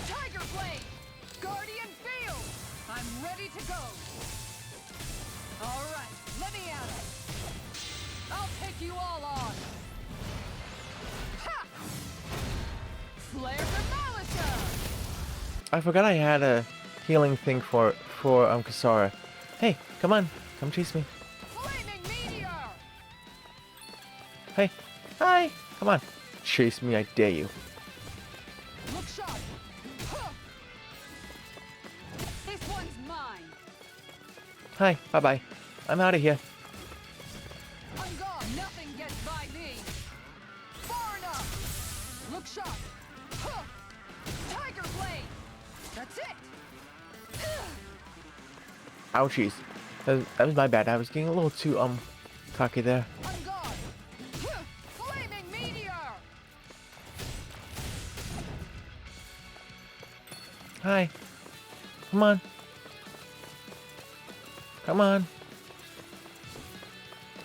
Tiger blade. Guardian field. I'm ready to go. All right, let me at it. I'll take you all on. Ha! Flare Demolisher. I forgot I had a healing thing for Kasara. Hey, come on, come chase me. Flaming meteor. Hey, hi, come on, chase me, I dare you. Look sharp. Huh. This one's mine. Hi, bye bye. I'm out of here. I'm gone. Nothing gets by me. Far enough. Look sharp. Huh. Tiger blade. That's it. Ouchies. That was my bad. I was getting a little too cocky there. I'm gone. Huh. Flaming meteor. Hi. Come on. Come on.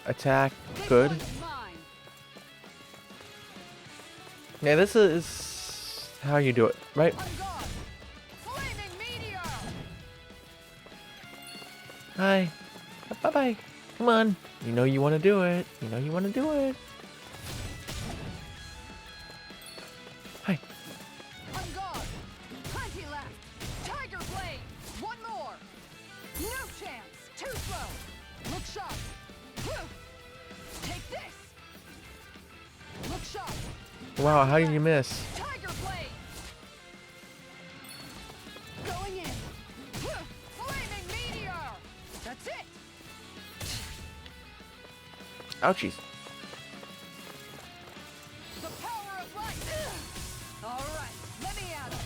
Attack. This Good. one's mine. Yeah, this is how you do it, right? I'm gone. Flaming meteor. Hi. Bye bye. Come on. You know you want to do it. You know you want to do it. Hi. I'm gone. Plenty left. Tiger blade. One more. No chance. Too slow. Look sharp. Huh. Take this. Look sharp. Wow, how did you miss? Tiger blade. Going in. Huh. Flaming meteor. That's it. Ouchies. The power of light. All right, let me at it.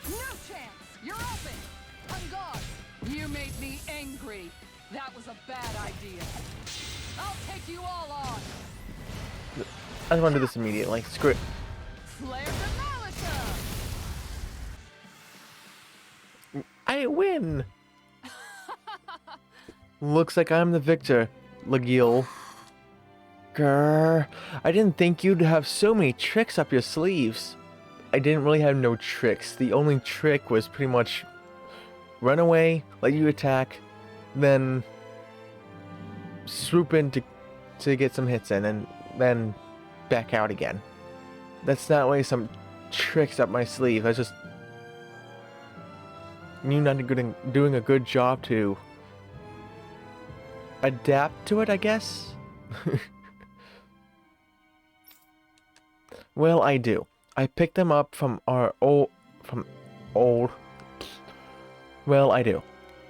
No chance. You're open. I'm gone. You made me angry. That was a bad idea. I'll take you all on. I just want to do this immediately. Screw it. Flare Demolisher. I win! Looks like I'm the victor, Legil. Grr. I didn't think you'd have so many tricks up your sleeves. I didn't really have no tricks. The only trick was pretty much run away, let you attack, then swoop in to get some hits in, and then back out again. That's not really some tricks up my sleeve. I just you not doing a good job to adapt to it, I guess. Well, I do. I picked them up from old. Well, I do.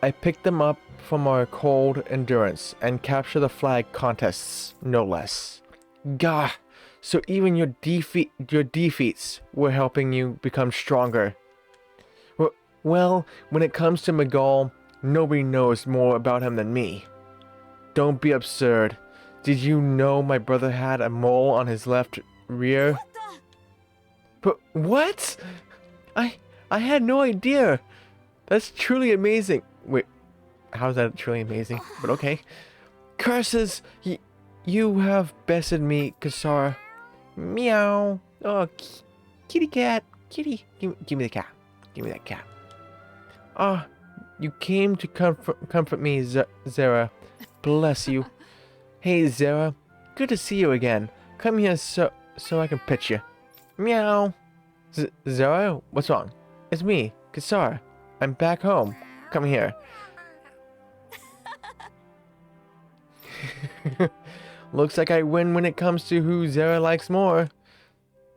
I picked them up from our cold endurance and capture the flag contests, no less. Gah! So even your defeats were helping you become stronger. Well, when it comes to Miguel, nobody knows more about him than me. Don't be absurd. Did you know my brother had a mole on his left rear? But what? I had no idea. That's truly amazing. Wait, how's that truly amazing? But okay. Curses! You have bested me, Kasara. Meow. Oh, kitty cat. Kitty. Give me the cat. Give me that cat. Ah, you came to comfort me, Zera. Bless you. Hey, Zera. Good to see you again. Come here so I can pet you. Meow. Zera, what's wrong? It's me, Kasara. I'm back home. Come here. Looks like I win when it comes to who Zera likes more.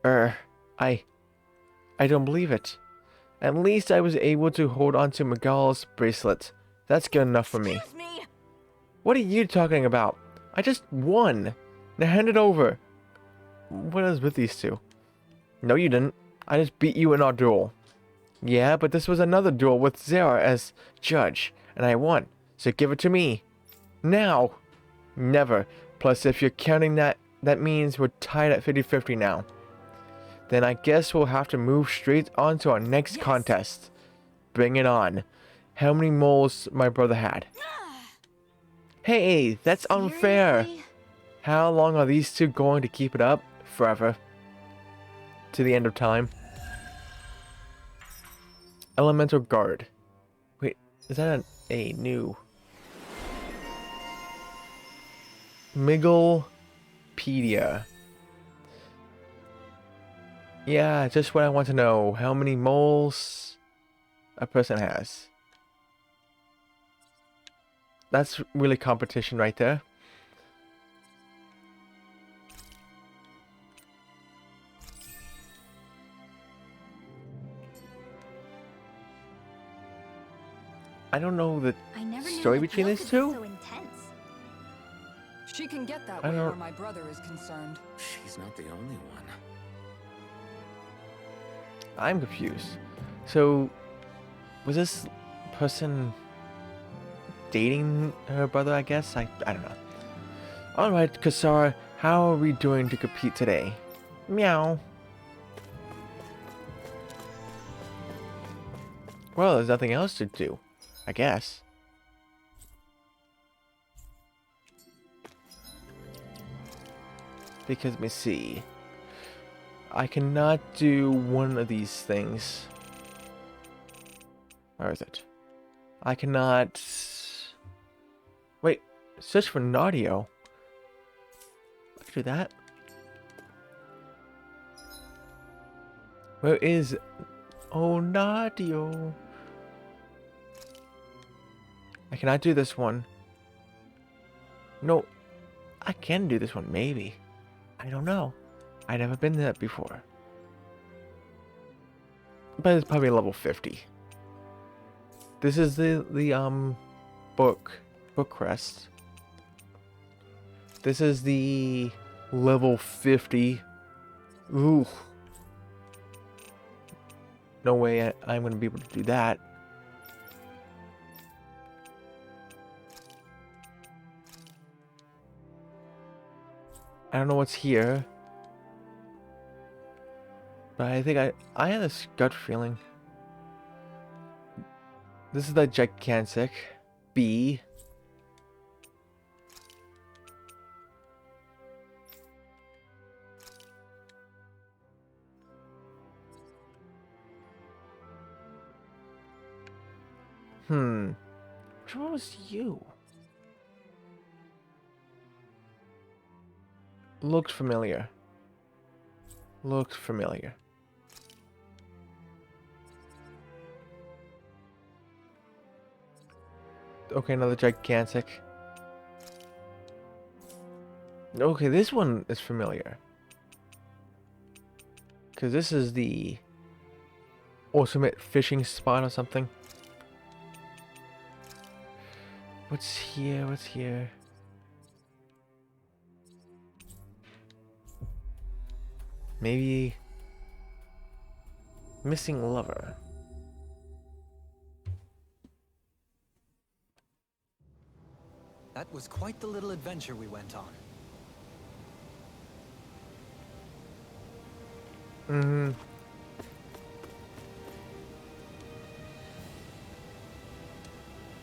I don't believe it. At least I was able to hold on to Miguel's bracelet. That's good enough for me. Excuse me. What are you talking about? I just won. Now hand it over. What is with these two? No, you didn't. I just beat you in our duel. Yeah, but this was another duel with Zera as judge, and I won. So give it to me. Now. Never. Plus, if you're counting that, that means we're tied at 50-50 now. Then I guess we'll have to move straight on to our next contest. Bring it on. How many moles my brother had? Hey, that's unfair. Seriously? How long are these two going to keep it up? Forever. To the end of time. Elemental Guard. Wait, is that a new... Miguelpedia. Yeah, just what I want to know. How many moles a person has. That's really competition right there. I don't know the I never knew story that between Bill these could be two. so intense. She can get that I way don't- where my brother is concerned. She's not the only one. I'm confused. So, was this person dating her brother, I guess? I don't know. Alright, Kasara, how are we doing to compete today? Meow. Well, there's nothing else to do, I guess. Because, let me see. I cannot do one of these things. Where is it? I cannot... Wait, search for Naudio. I can do that. Where is... Oh, Naudio. I cannot do this one. No, I can do this one, maybe. I don't know. I've never been there before. But it's probably level 50. This is the book crest. This is the level 50. Ooh. No way I'm going to be able to do that. I don't know what's here. But I think I had this gut feeling. This is the gigantic bee. Which one was you? Looked familiar. Looked familiar. Okay, another gigantic. Okay, this one is familiar. Because this is the ultimate fishing spot or something. What's here? What's here? Maybe missing lover. That was quite the little adventure we went on. Mm-hmm.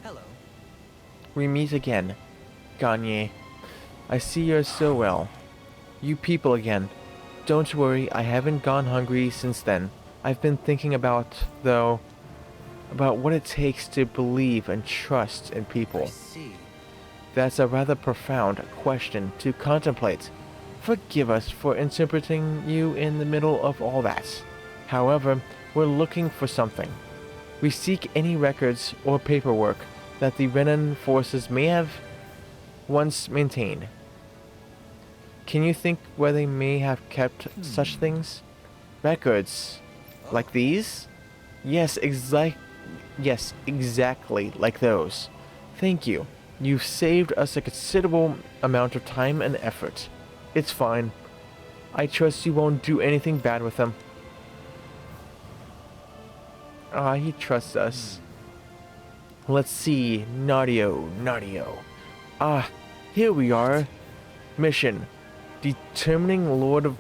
Hello. We meet again, Gagne. I see you're so well. You people again. Don't worry, I haven't gone hungry since then. I've been thinking about what it takes to believe and trust in I people. see. That's a rather profound question to contemplate. Forgive us for interpreting you in the middle of all that. However, we're looking for something. We seek any records or paperwork that the Renan forces may have once maintained. Can you think where they may have kept such things? Records like these? Yes, exactly like those. Thank you. You've saved us a considerable amount of time and effort. It's fine. I trust you won't do anything bad with them. Ah, he trusts us. Let's see. Nadio. Ah, here we are. Mission. Determining Lord of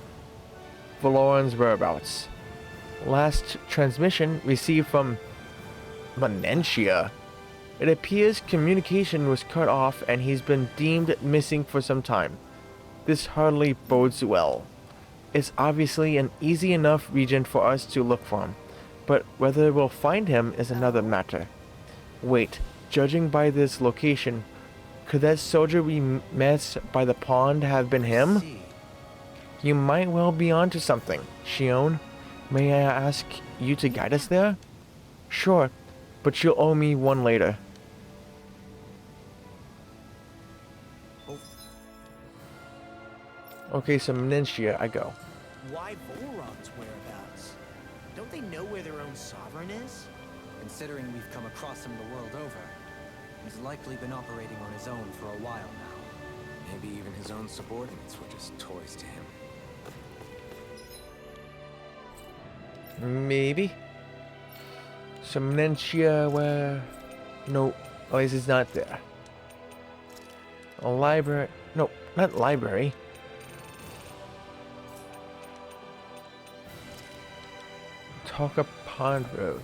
Valoran's whereabouts. Last transmission received from Menencia. It appears communication was cut off and he's been deemed missing for some time. This hardly bodes well. It's obviously an easy enough region for us to look for him, but whether we'll find him is another matter. Wait, judging by this location, could that soldier we met by the pond have been him? See. You might well be onto something, Shion. May I ask you to guide us there? Sure, but you'll owe me one later. Okay, so Menencia, I go. Why Valoran's whereabouts? Don't they know where their own sovereign is? Considering we've come across him the world over, he's likely been operating on his own for a while now. Maybe even his own subordinates were just toys to him. Maybe. So Menencia, where? No, at least it's not there. A library? No, not library. Talka Pond Road.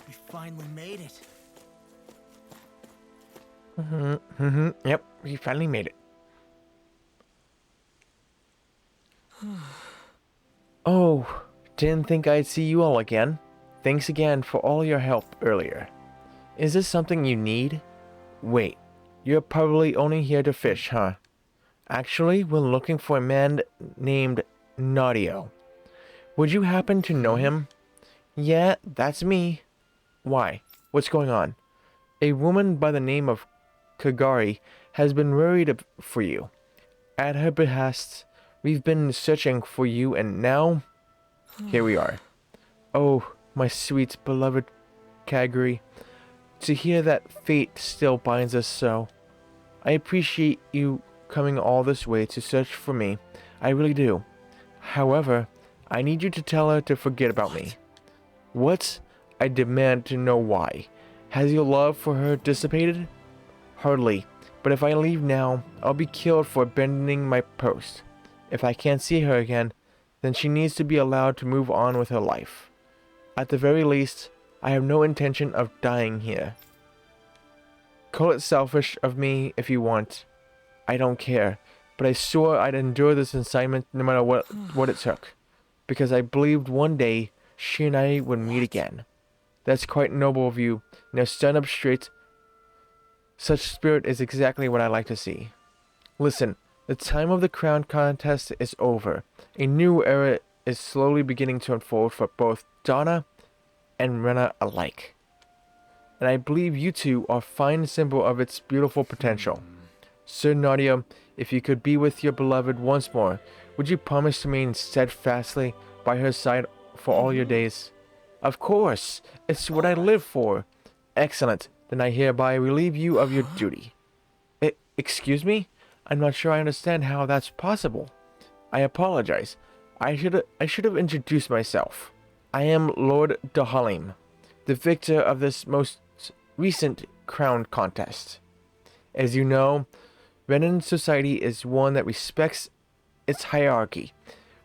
We finally made it. Yep, we finally made it. Oh, didn't think I'd see you all again. Thanks again for all your help earlier. Is this something you need? Wait, you're probably only here to fish, huh? Actually, we're looking for a man named Nadio. Would you happen to know him? Yeah, that's me. Why? What's going on? A woman by the name of Kagari has been worried for you. At her behest, we've been searching for you and now, here we are. Oh, my sweet beloved Kagari, to hear that fate still binds us so. I appreciate you coming all this way to search for me. I really do. However, I need you to tell her to forget about me. What? I demand to know why. Has your love for her dissipated? Hardly. But if I leave now, I'll be killed for abandoning my post. If I can't see her again, then she needs to be allowed to move on with her life. At the very least, I have no intention of dying here. Call it selfish of me if you want. I don't care, but I swore I'd endure this assignment no matter what it took. Because I believed one day she and I would meet again. That's quite noble of you. Now stand up straight Such spirit is exactly what I like to see. Listen, the time of the crown contest is over. A new era is slowly beginning to unfold for both Donna and Rena alike. And I believe you two are a fine symbol of its beautiful potential. Sir Nadia, if you could be with your beloved once more, would you promise to remain steadfastly by her side for all your days? Of course, it's what I live for. Excellent, then I hereby relieve you of your duty. Excuse me? I'm not sure I understand how that's possible. I apologize. I should have introduced myself. I am Lord Dahalim, the victor of this most recent crown contest. As you know, Renan society is one that respects its hierarchy.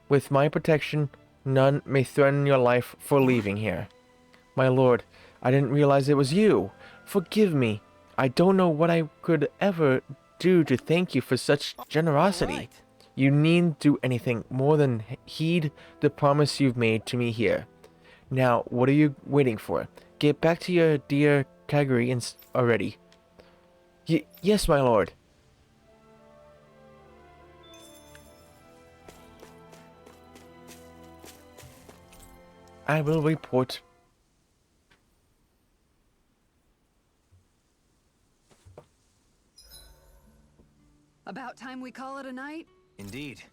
With my protection, none may threaten your life for leaving here. My lord, I didn't realize it was you. Forgive me. I don't know what I could ever do to thank you for such generosity. All right. You needn't do anything more than heed the promise you've made to me here. Now, what are you waiting for? Get back to your dear Kaguri already. Yes, my lord. I will report. About time we call it a night? Indeed.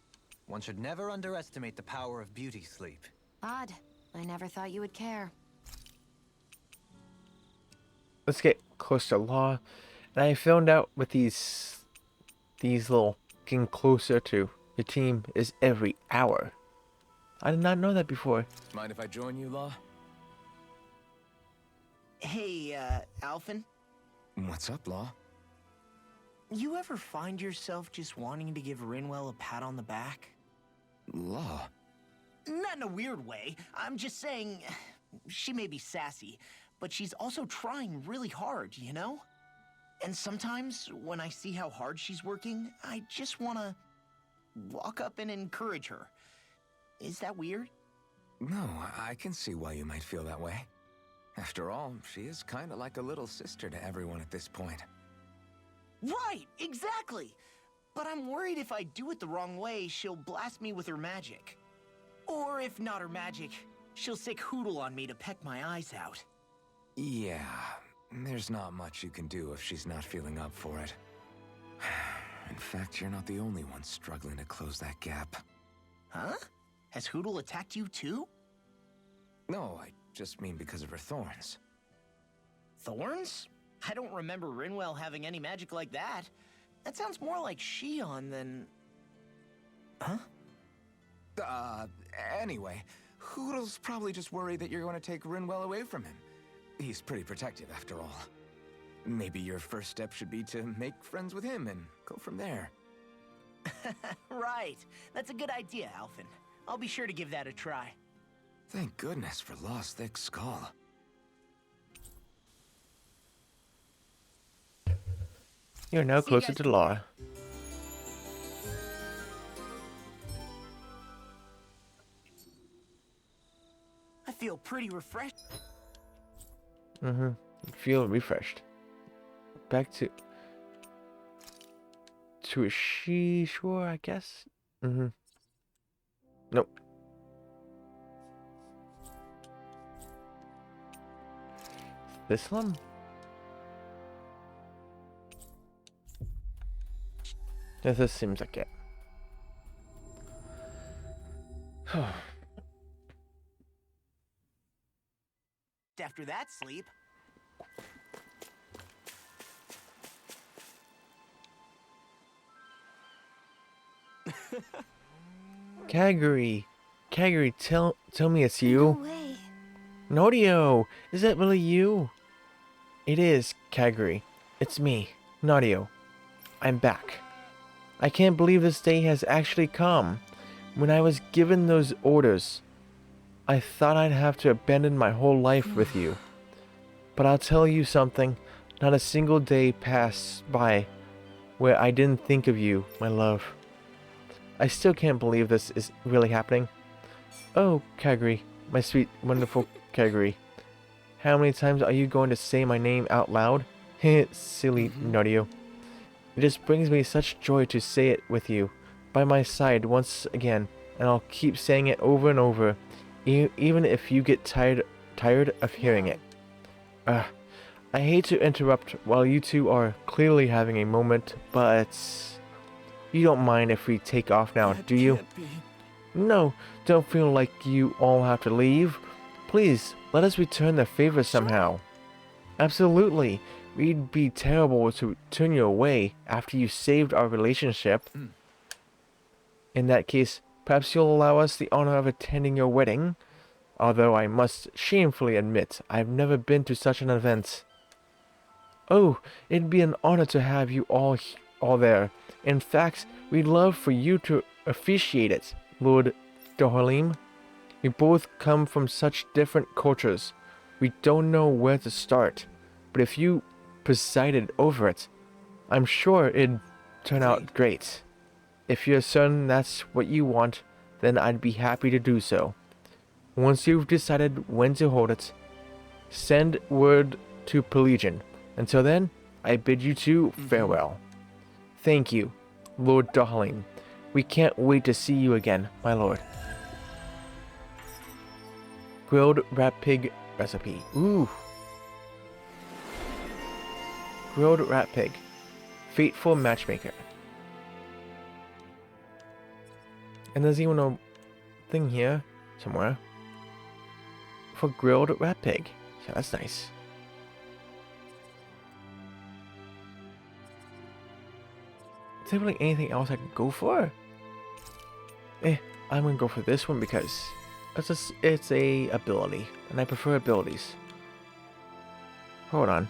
One should never underestimate the power of beauty sleep. Odd. I never thought you would care. Let's get close to Law. And I found out with these little getting closer to your team is every hour. I did not know that before. Mind if I join you, Law? Hey, Alphen, What's up, Law? you ever find yourself just wanting to give Rinwell a pat on the back? Law? Not in a weird way. I'm just saying, she may be sassy, but she's also trying really hard, you know? And sometimes, when I see how hard she's working, I just want to walk up and encourage her. Is that weird? No, I can see why you might feel that way. After all, she is kind of like a little sister to everyone at this point. Right, exactly! But I'm worried if I do it the wrong way, she'll blast me with her magic. Or if not her magic, she'll sick Hootle on me to peck my eyes out. Yeah, there's not much you can do if she's not feeling up for it. In fact, you're not the only one struggling to close that gap. Huh? Has Hootle attacked you too? No, I just mean because of her thorns. Thorns? I don't remember Rinwell having any magic like that. That sounds more like Shion than... Huh? Anyway, Hoodle's probably just worried that you're going to take Rinwell away from him. He's pretty protective after all. Maybe your first step should be to make friends with him and go from there. Right. That's a good idea, Alphen. I'll be sure to give that a try. Thank goodness for Law's thick skull. You're now See you closer guys to Law. I feel pretty refreshed. Feel refreshed. Back to a shore, I guess. Nope. This one? Yeah, this seems like it. After that sleep, Kaguri, tell me it's No you. way. Nodio, is that really you? It is, Kaguri. It's me, Nodio. I'm back. I can't believe this day has actually come. When I was given those orders, I thought I'd have to abandon my whole life with you. But I'll tell you something, not a single day passed by where I didn't think of you, my love. I still can't believe this is really happening. Oh, Kaguri, my sweet, wonderful Kaguri. How many times are you going to say my name out loud? Heh, silly Norio. It just brings me such joy to say it with you by my side once again, and I'll keep saying it over and over, even if you get tired of hearing it. I hate to interrupt while you two are clearly having a moment, but you don't mind if we take off now, That do you? can't be. No, don't feel like you all have to leave. Please, let us return the favor somehow. Absolutely. We'd be terrible to turn you away after you saved our relationship. In that case, perhaps you'll allow us the honor of attending your wedding? Although I must shamefully admit, I've never been to such an event. Oh, it'd be an honor to have you all there. In fact, we'd love for you to officiate it, Lord Dohalim. We both come from such different cultures. We don't know where to start. But if you presided over it, I'm sure it'd turn out great. If you're certain that's what you want, then I'd be happy to do so. Once you've decided when to hold it, send word to Pelagian. Until then, I bid you two farewell. Thank you, Lord Dohalim. We can't wait to see you again, my lord. Grilled rat pig recipe. Ooh. Grilled rat pig. Fateful matchmaker. And there's even a thing here somewhere for grilled rat pig. So that's nice. Is there really anything else I can go for? I'm gonna go for this one because it's a ability, and I prefer abilities. Hold on.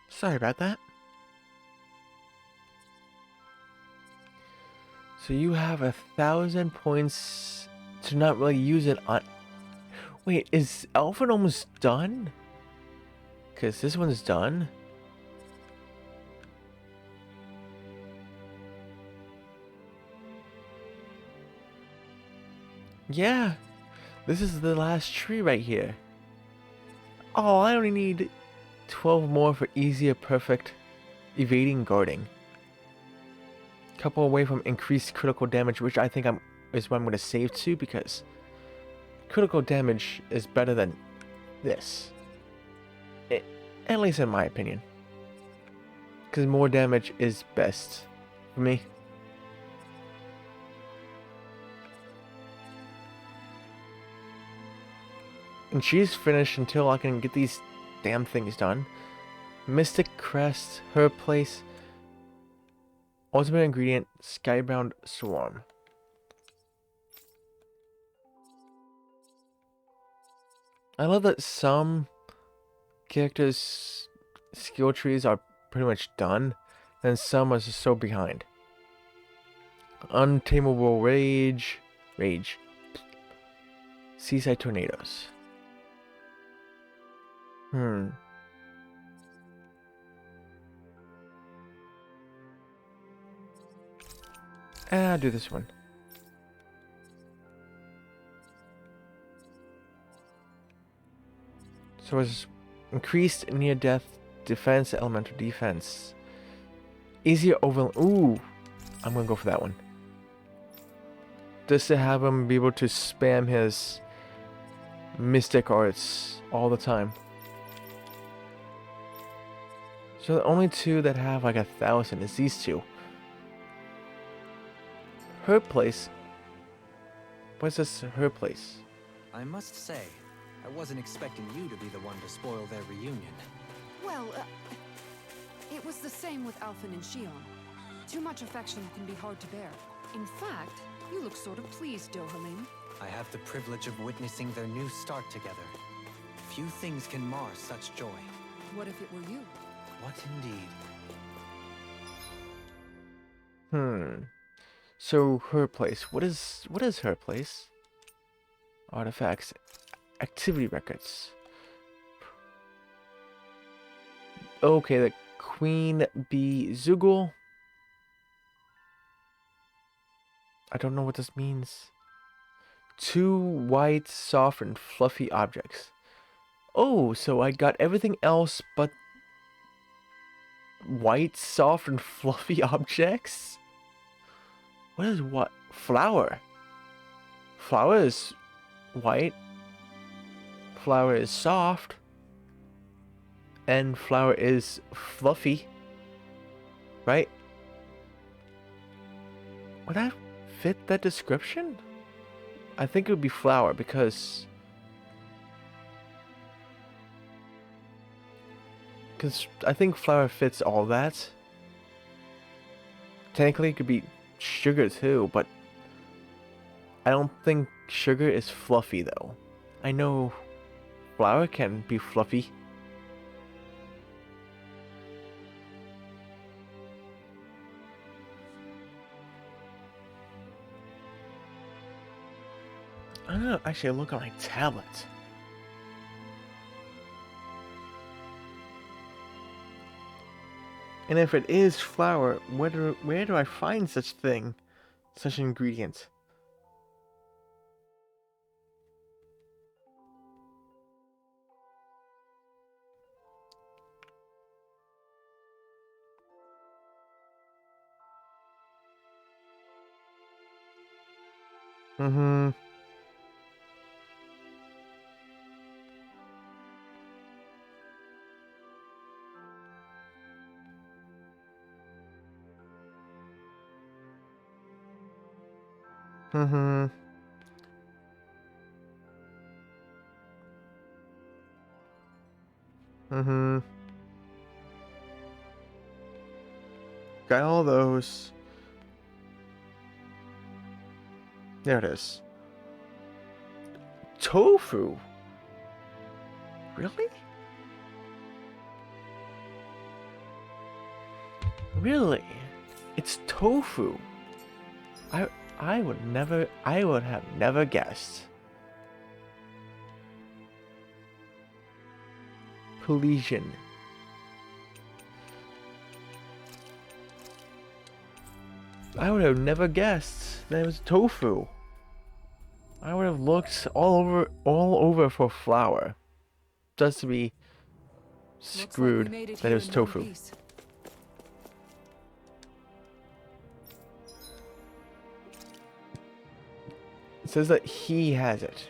Sorry about that. So you have 1,000 points to not really use it on... Wait, is Alpha almost done? Because this one's done. Yeah, this is the last tree right here. Oh, I only need 12 more for easier perfect evading guarding. Couple away from increased critical damage, which I think is what I'm going to save to, because critical damage is better than this. At least in my opinion. Because more damage is best for me. And she's finished until I can get these damn things done. Mystic Crest, her place. Ultimate ingredient, Skybound Swarm. I love that some characters' skill trees are pretty much done, and some are just so behind. Untamable Rage. Seaside Tornadoes. I'll do this one. So it's increased near-death defense, elemental defense. Easier over... Ooh! I'm gonna go for that one. Just to have him be able to spam his mystic arts all the time. So the only two that have like 1,000 is these two. Her place. What's this? Her place. I must say, I wasn't expecting you to be the one to spoil their reunion. Well, it was the same with Alphen and Shion. Too much affection can be hard to bear. In fact, you look sort of pleased, Dohalim. I have the privilege of witnessing their new start together. Few things can mar such joy. What if it were you? What indeed? So her place. What is her place? Artifacts, activity records. Okay, the Queen Bee Zugul. I don't know what this means. 2 white, soft, and fluffy objects. Oh, so I got everything else but white, soft, and fluffy objects? What is what? Flower. Flower is white. Flower is soft. And flower is fluffy. Right? Would that fit that description? I think it would be flower because I think flower fits all that. Technically it could be sugar too, but I don't think sugar is fluffy though. I know flour can be fluffy. I don't know, actually look on my tablet. And if it is flour, where do I find such thing? Such ingredient? Mm-hmm. Mm-hmm. Mm-hmm. Got all those. There it is. Tofu? Really? Really? It's tofu. I would have never guessed. Polynesian. I would have never guessed that it was tofu. I would have looked all over for flour, just to be screwed that it was tofu. It says that he has it.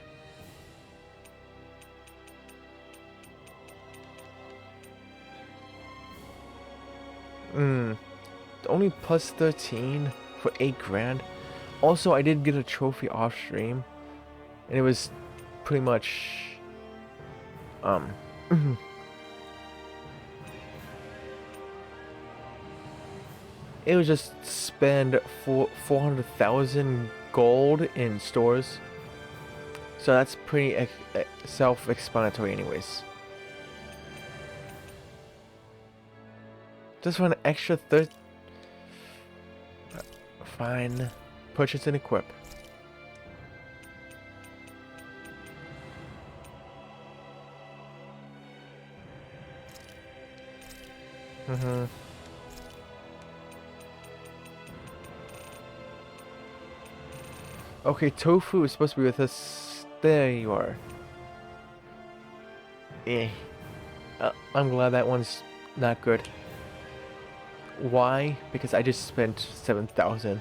Only plus 13 for 8 grand. Also, I did get a trophy off stream, and it was pretty much it was just spend 400,000 gold in stores. So that's pretty self-explanatory anyways. Just for an extra fine. Purchase and equip. Okay, tofu is supposed to be with us. There you are. I'm glad that one's not good. Why? Because I just spent 7,000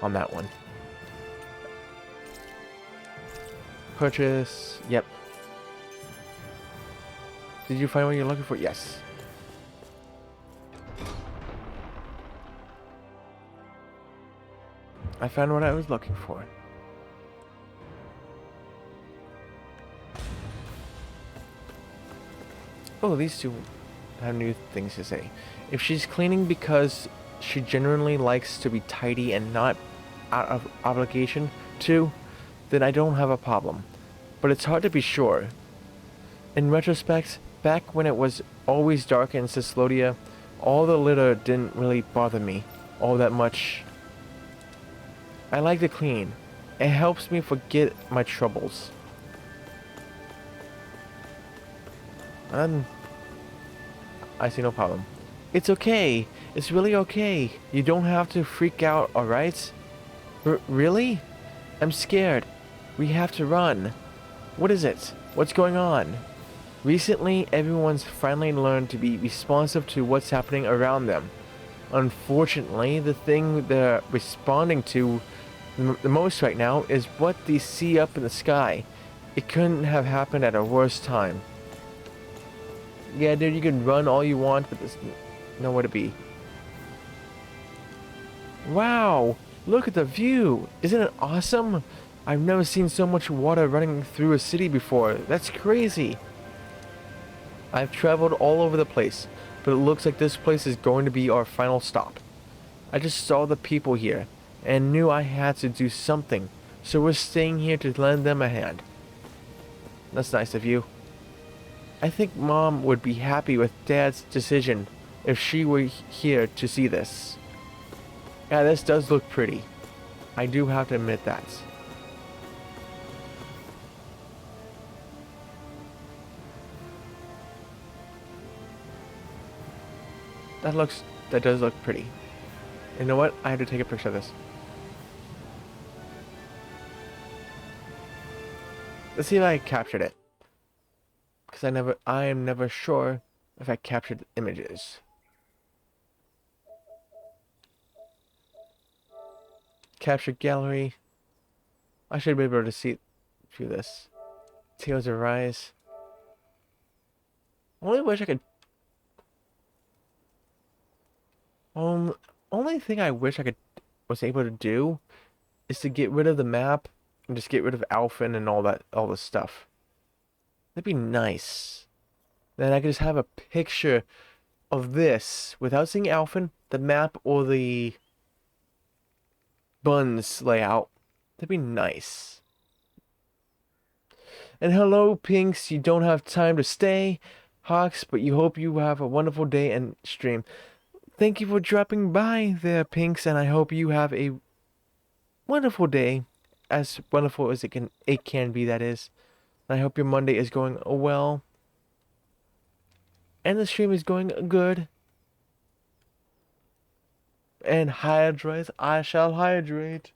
on that one. Purchase. Yep. Did you find what you're looking for? Yes. I found what I was looking for. Oh, these two have new things to say. If she's cleaning because she genuinely likes to be tidy and not out of obligation to, then I don't have a problem. But it's hard to be sure. In retrospect, back when it was always dark in Cyslodia, all the litter didn't really bother me all that much. I like to clean. It helps me forget my troubles. And I see no problem. It's okay. It's really okay. You don't have to freak out, alright? Really? I'm scared. We have to run. What is it? What's going on? Recently, everyone's finally learned to be responsive to what's happening around them. Unfortunately, the thing they're responding to the most right now is what they see up in the sky. It couldn't have happened at a worse time. Yeah, dude, you can run all you want, but there's nowhere to be. Wow! Look at the view! Isn't it awesome? I've never seen so much water running through a city before. That's crazy! I've traveled all over the place, but it looks like this place is going to be our final stop. I just saw the people here, and knew I had to do something, so we're staying here to lend them a hand. That's nice of you. I think Mom would be happy with Dad's decision if she were here to see this. Yeah, this does look pretty. I do have to admit that. That does look pretty. You know what? I have to take a picture of this. Let's see if I captured it. Because I am never sure if I captured images. Capture gallery. I should be able to see through this. Tales arise. Only wish I could. Only thing I wish I was able to do is to get rid of the map and just get rid of Alphen and all the stuff. That'd be nice. Then I could just have a picture of this without seeing Alphen, the map, or the buns layout. That'd be nice. And hello, Pinks. You don't have time to stay, Hawks, but you hope you have a wonderful day and stream. Thank you for dropping by there, Pinks, and I hope you have a wonderful day. As wonderful as it can be, that is. I hope your Monday is going well. And the stream is going good. And hydrate. I shall hydrate.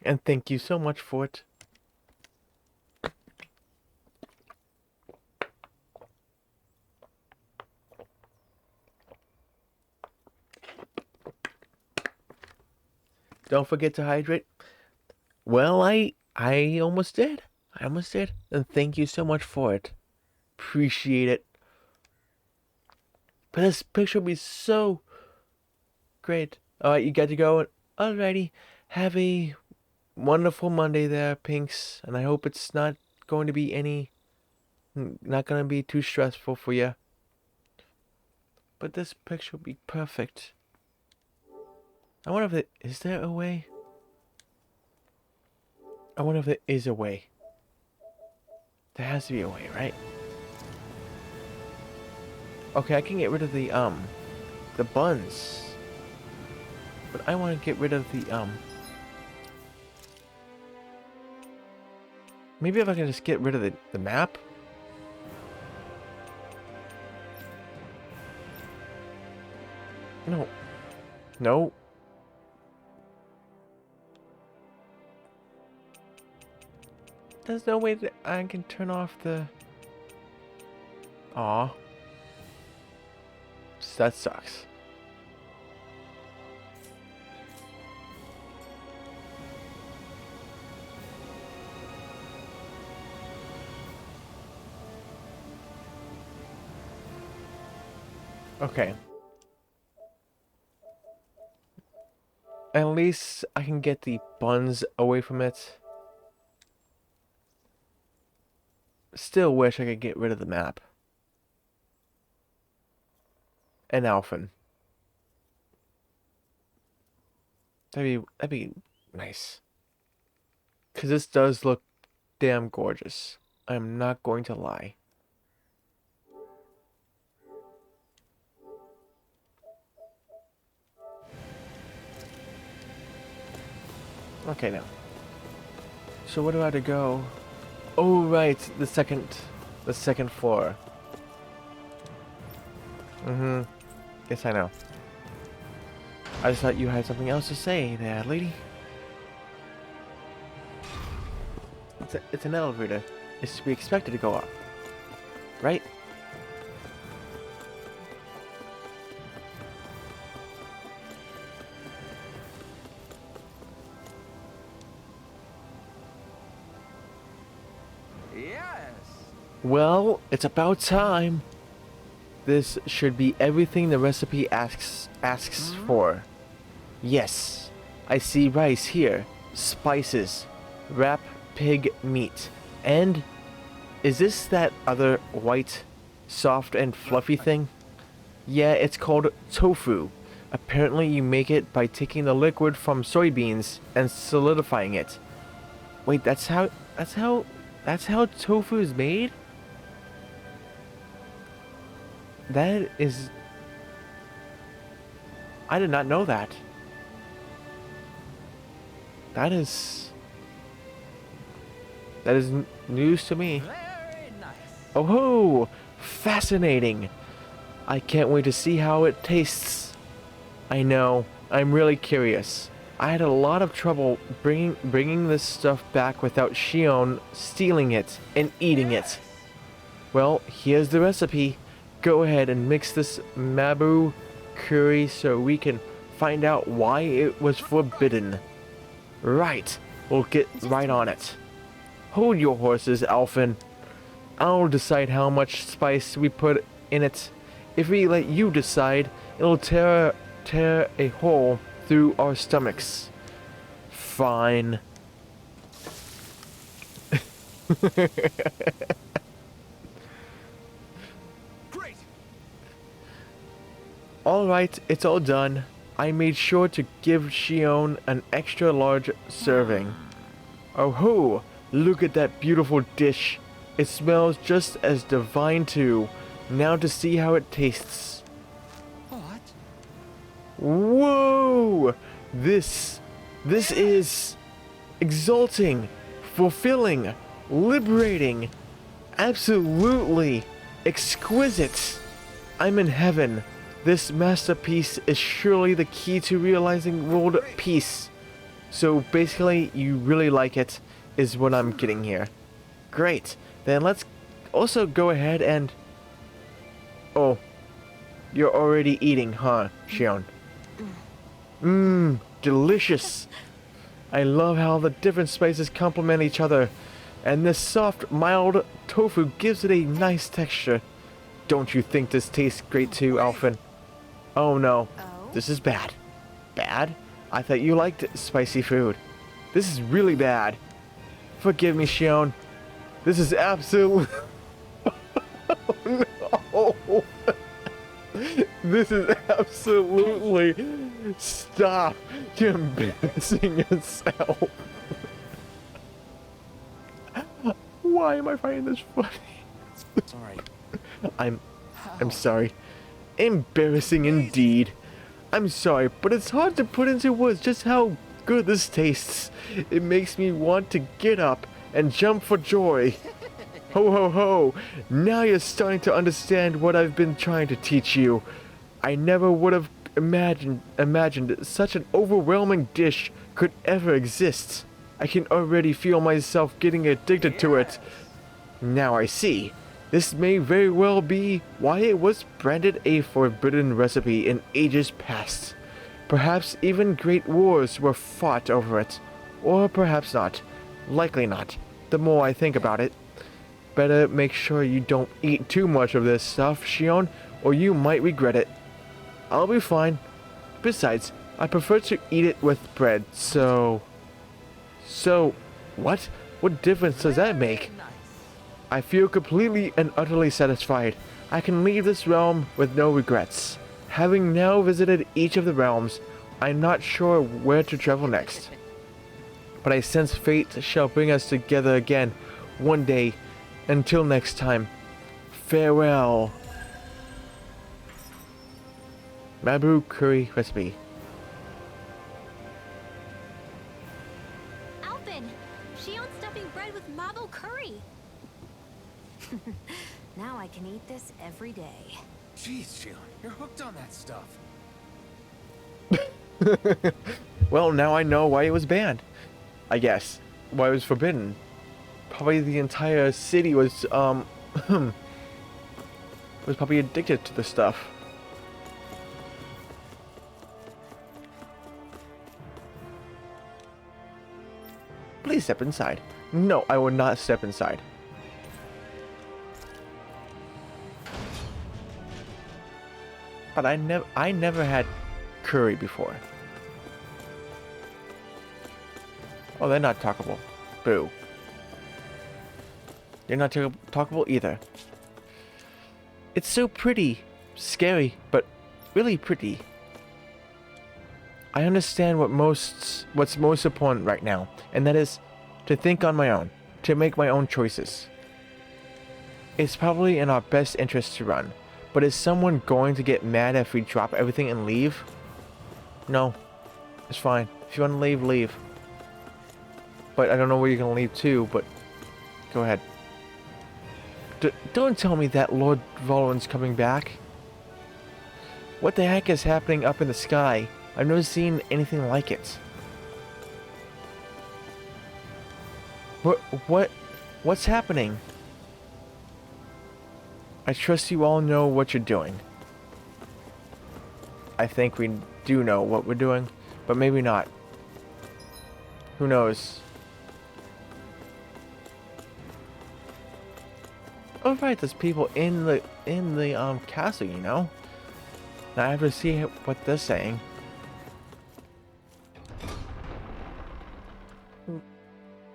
And thank you so much for it. Don't forget to hydrate. Well, I almost did. I almost did. And thank you so much for it. Appreciate it. But this picture will be so great. Alright, you got to go. Alrighty. Have a wonderful Monday there, Pinks. And I hope it's not going to be not going to be too stressful for you. But this picture will be perfect. I wonder if is there a way? I wonder if there is a way. There has to be a way, right? Okay, I can get rid of the buns. But I want to get rid of the maybe if I can just get rid of the map? No. No. There's no way that I can turn off the... Aw. That sucks. Okay. At least I can get the buns away from it. Still wish I could get rid of the map. And Alphen. That'd be nice. Cause this does look damn gorgeous. I'm not going to lie. Okay, now. So where do I have to go? Oh, right, the second floor. Mm-hmm. Yes, I know. I just thought you had something else to say there, lady. It's an elevator. It's to be expected to go up. Right? Yes. Well, it's about time. This should be everything the recipe asks for. Yes, I see rice here, spices, wrap pig meat, and is this that other white, soft and fluffy thing? Yeah, it's called tofu. Apparently you make it by taking the liquid from soybeans and solidifying it. Wait, that's how tofu is made? That is... I did not know that. That is news to me. Very nice. Oh ho! Fascinating! I can't wait to see how it tastes. I know, I'm really curious. I had a lot of trouble bringing this stuff back without Shion stealing it and eating it. Well, here's the recipe. Go ahead and mix this Mabu curry so we can find out why it was forbidden. Right, we'll get right on it. Hold your horses, Alphen. I'll decide how much spice we put in it. If we let you decide, it'll tear a hole through our stomachs. Fine. Great. Alright, it's all done. I made sure to give Shion an extra large serving. Oh ho! Look at that beautiful dish. It smells just as divine too. Now to see how it tastes. What? Whoa! This is exalting, fulfilling, liberating, absolutely exquisite. I'm in heaven. This masterpiece is surely the key to realizing world peace. So basically, you really like it, is what I'm getting here. Great. Then let's also go ahead and... Oh, you're already eating, huh, Shion? Mmm, delicious. I love how the different spices complement each other. And this soft, mild tofu gives it a nice texture. Don't you think this tastes great too, Alphen? Oh no, this is bad. Bad? I thought you liked spicy food. This is really bad. Forgive me, Shion. This is absolute... Oh no! This is absolutely... Stop! You're embarrassing yourself. Why am I finding this funny? Sorry. I'm sorry. Embarrassing indeed. I'm sorry, but it's hard to put into words just how good this tastes. It makes me want to get up and jump for joy. Ho ho ho! Now you're starting to understand what I've been trying to teach you. I never would have imagined such an overwhelming dish could ever exist. I can already feel myself getting addicted to it. Now I see. This may very well be why it was branded a forbidden recipe in ages past. Perhaps even great wars were fought over it. Or perhaps not. Likely not, the more I think about it. Better make sure you don't eat too much of this stuff, Shion, or you might regret it. I'll be fine. Besides, I prefer to eat it with bread, so... So, what? What difference does that make? I feel completely and utterly satisfied. I can leave this realm with no regrets. Having now visited each of the realms, I'm not sure where to travel next. But I sense fate shall bring us together again one day. Until next time, farewell. Mabu curry recipe. I can eat this every day. Jeez, Sheila, you're hooked on that stuff. Well, now I know why it was banned. I guess. Why it was forbidden. Probably the entire city was, was probably addicted to the stuff. Please step inside. No, I will not step inside. But I never had curry before. Oh, they're not talkable. Boo. They're not talkable either. It's so pretty. Scary, but really pretty. I understand what's most important right now, and that is to think on my own, to make my own choices. It's probably in our best interest to run, but is someone going to get mad if we drop everything and leave? No. It's fine. If you want to leave, leave. But I don't know where you're going to leave to, but go ahead. Don't tell me that Lord Volan's coming back. What the heck is happening up in the sky? I've never seen anything like it. What's happening? I trust you all know what you're doing. I think we do know what we're doing, but maybe not. Who knows? Oh right, there's people in the castle, you know. Now I have to see what they're saying.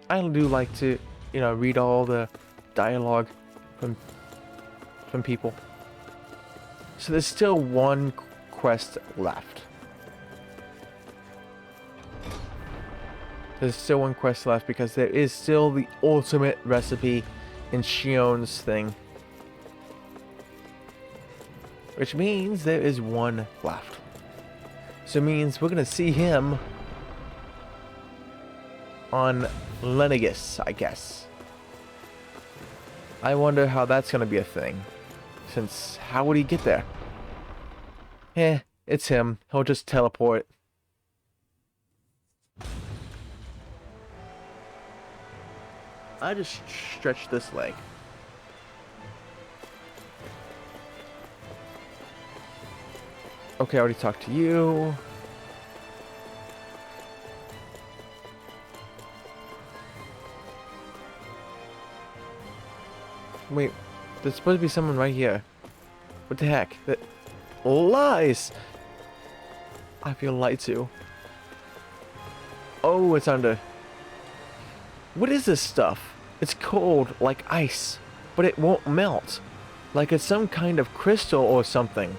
I do like to, you know, read all the dialogue from people. So there's still one quest left. There's still one quest left because there is still the ultimate recipe in Shionne's thing. Which means there is one left. So it means we're gonna see him on Lenegis, I guess. I wonder how that's gonna be a thing. Since, how would he get there? It's him. He'll just teleport. I just stretch this leg. Okay, I already talked to you. Wait, there's supposed to be someone right here. What the heck? That lies! I feel lied to. Oh, it's under. What is this stuff? It's cold, like ice, but it won't melt. Like it's some kind of crystal or something.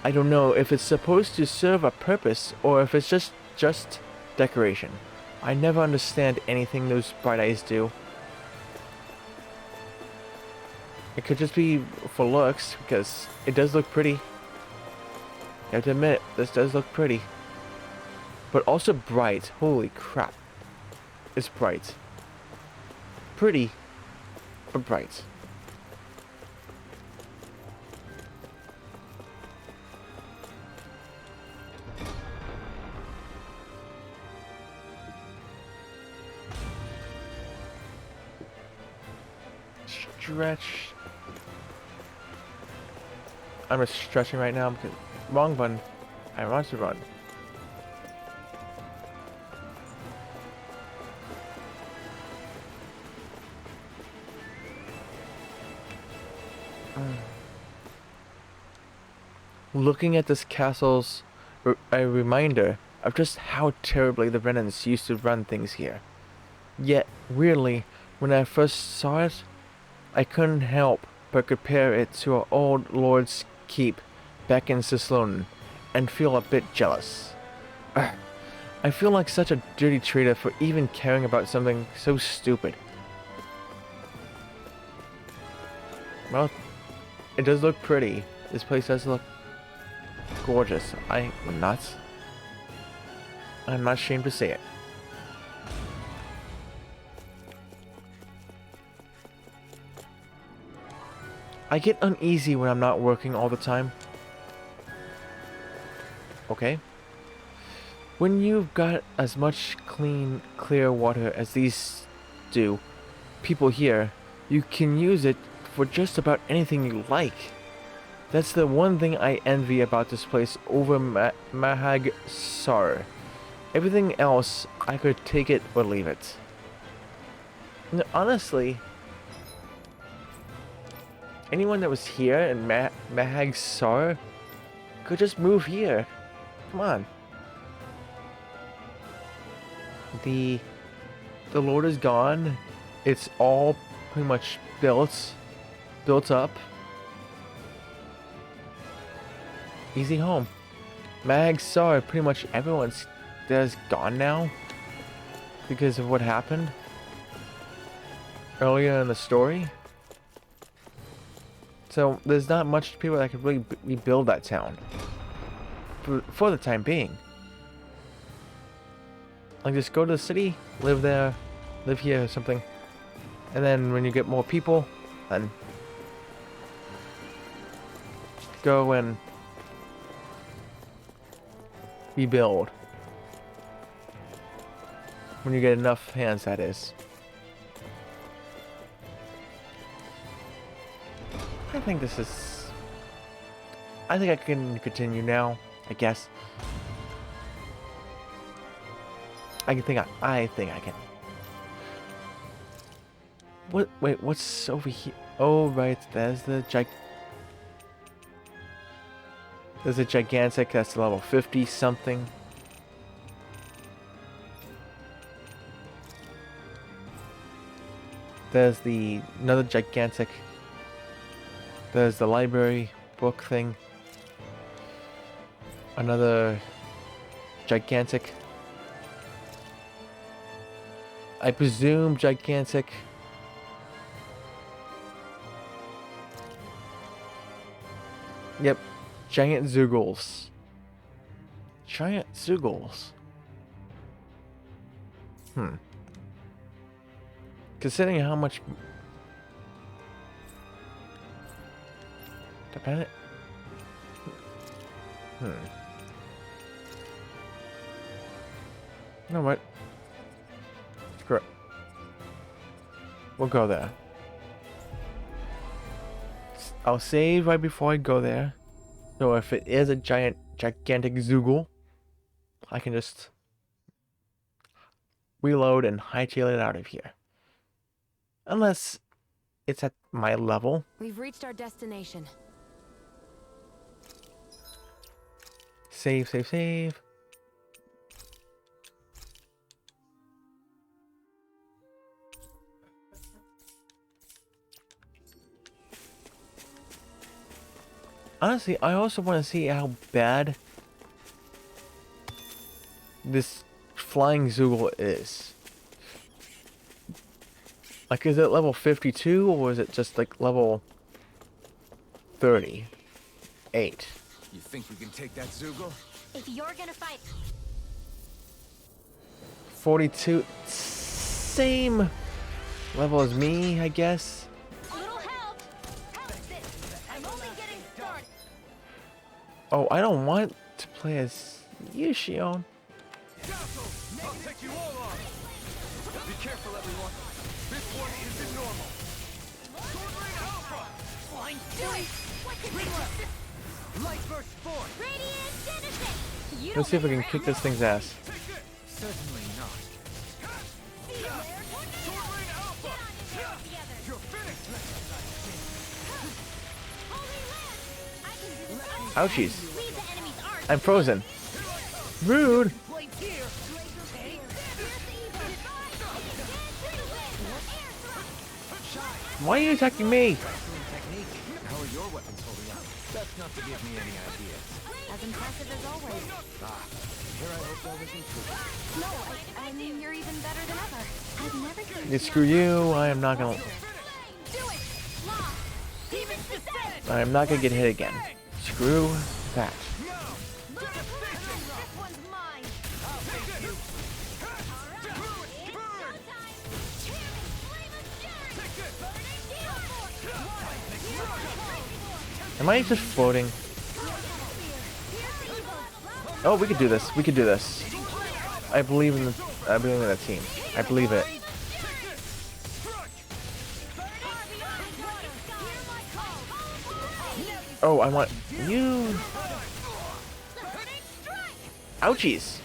I don't know if it's supposed to serve a purpose or if it's just decoration. I never understand anything those bright eyes do. It could just be for looks, because it does look pretty. I have to admit, this does look pretty. But also bright. Holy crap. It's bright. Pretty, but bright. Stretch. I'm just stretching right now because wrong button. I want to run. Looking at this castle's a reminder of just how terribly the Renans used to run things here. Yet, weirdly, when I first saw it, I couldn't help but compare it to our old lord's keep back in Sislonen and feel a bit jealous. I feel like such a dirty traitor for even caring about something so stupid. Well, it does look pretty. This place does look gorgeous. I'm not ashamed to say it. I get uneasy when I'm not working all the time. Okay? When you've got as much clean, clear water as these do, people here, you can use it for just about anything you like. That's the one thing I envy about this place over Mahag Sar. Everything else, I could take it or leave it. And honestly, anyone that was here in Mahag Sar could just move here. Come on. The Lord is gone. It's all pretty much built up. Easy home. Mahag Sar, pretty much everyone's there's gone now because of what happened earlier in the story. So there's not much people that could really rebuild that town for the time being. Like, just go to the city, live there, live here or something, and then when you get more people, then go and rebuild. When you get enough hands, that is. I think this is... I think I can continue now, I guess. I think I can. What? Wait, what's over here? Oh, right, there's the There's a gigantic that's level 50 something. There's another gigantic. There's the library book thing. Another gigantic. I presume gigantic. Yep. Giant Zoogles. Giant Zoogles. Considering how much... Dependent... You know what? Screw it. We'll go there. I'll save right before I go there. So if it is a gigantic Zoogle, I can just reload and hightail it out of here. Unless it's at my level. We've reached our destination. Save, save, save. Honestly, I also want to see how bad this flying Zoogle is. Like, is it level 52 or is it just like level 38? You think we can take that Zoogle? If you're gonna fight, 42, same level as me, I guess. a little help. How's this? I'm only getting started. Oh, I don't want to play as you, Shion. I'll take you all on. Be careful, everyone. This one isn't normal. Sword Rain Alpha! Fine, do it. What can we do? Light burst forth! Radiant Genesis. You Let's see if we can kick this thing's ass. Take it! Certainly not. See you there. Sword Rain Alpha! Together. You're finished! Holy Land. I can do this. Ouchies. Lead the enemy's arch. I'm frozen. Rude. Blades here. Take Why are you attacking me? Technique. How are your weapons holding up? Best not to give me any ideas. As impressive as always. Here I hope that wasn't true. No, I mean, you're even better than ever. I've never seen Yeah, screw you. I am not gonna. Do it. Law. Demons descend. I am not gonna get hit again. Screw that. This one's mine. Flame of Fury. Burning Steel Force. Am I just floating? Oh, we could do this. We could do this. I believe in the team. I believe it. Oh, I want you. Ouchies.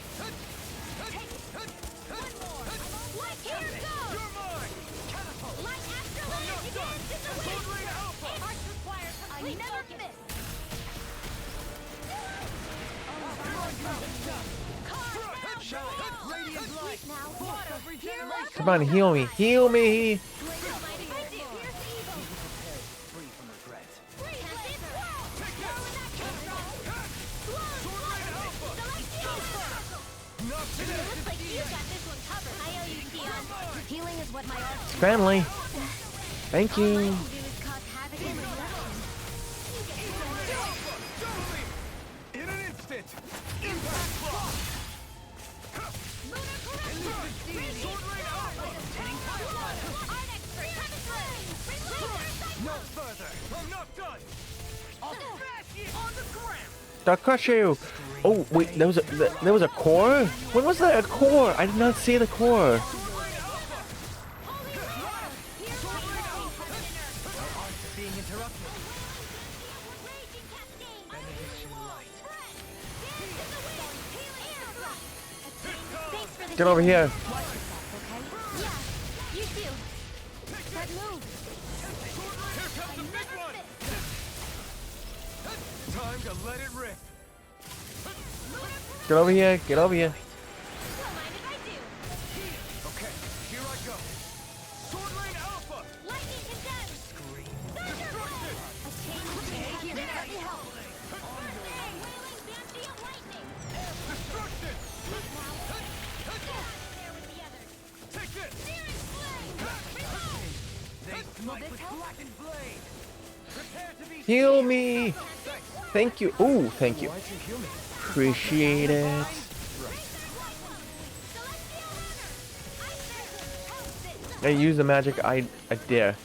Come on, heal me. Heal me. Free from regret. Looks like you got this one covered. I owe you, Keon. Healing is what my art It's family. Thank All I you. can do is cause havoc in return. In an instant! Impact block! No further! I'm not done! I'll smash you on the ground! Dark Crush you. Oh wait, there was a core. When was that a core? I did not see the core. Being interrupted. Benediction light. Thanks for the Get over here. Yeah, you too. That move. Here comes the big one! Time to let it rip! Get over here. Get over here. Don't mind if I do. Okay, here I go! Sword Lane Alpha! Lightning condensed. Thunderbolt. A chain here. Let me help. Hey, wailing banshee of lightning. Destruction! There with the others. Take this! Searing flame. Reload. They smite with blackened blade. Prepare to be Heal me. Thank you. Ooh, thank you. Why'd you heal me? Appreciate it. I use the magic. I dare.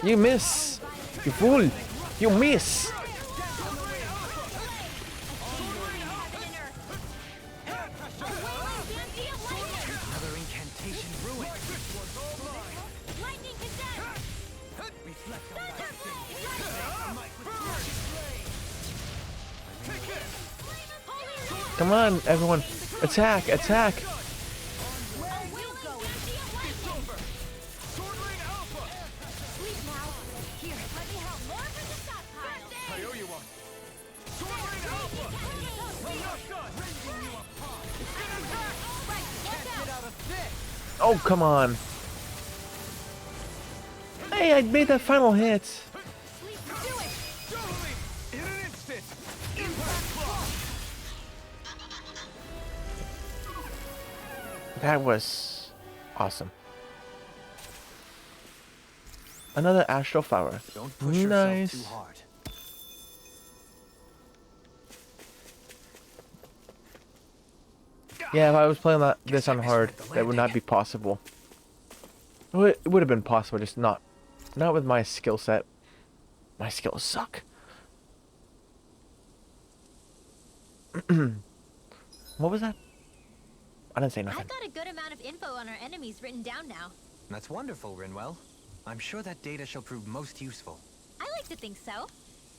You miss. You fool. You miss. Another incantation ruined. Lightning condensed. Reflect on that. Come on, everyone. Attack. Attack. Where are you going? Sword Lane Alpha! Sleep now. Here, let me help. More for the stockpile. I owe you one! Sword Lane Alpha! I'm not done! Right, look out. Oh, come on. Hey, I made that final hit. Sleep, do it. Totally! In an instant! Impact block! That was awesome. Another astral flower. Don't push yourself Nice. too hard. Yeah, if I was playing this on hard, that would not be possible. It would have been possible, just not with my skill set. My skills suck. What was that? I didn't say nothing. I've got a good amount of info on our enemies written down now. That's wonderful, Rinwell. I'm sure that data shall prove most useful. I like to think so.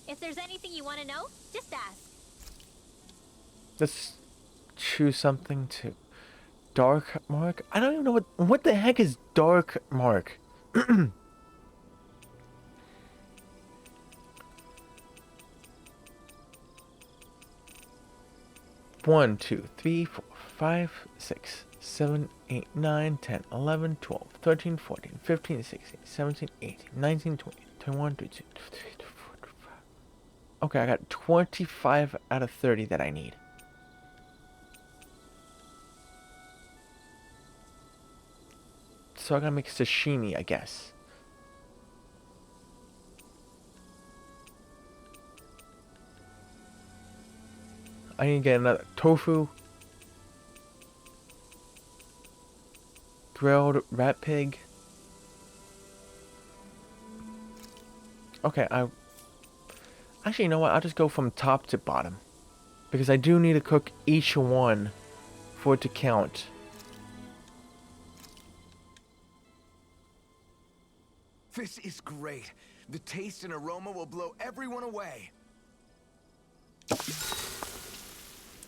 If there's anything you want to know, just ask. Let's choose something to Dark Mark. I don't even know what the heck is Dark Mark. 1, 2, 3, 4, 5, 6, 7, 8, 9, 10, 11, 12, 13, 14, 15, 16, 17, 18, 19, 20, 21, 22, 23, 24, 25. Okay, I got 25 out of 30 that I need. So I gotta make sashimi, I guess. I need to get another tofu. Grilled rat pig. Okay, Actually, you know what? I'll just go from top to bottom. Because I do need to cook each one for it to count. This is great. The taste and aroma will blow everyone away.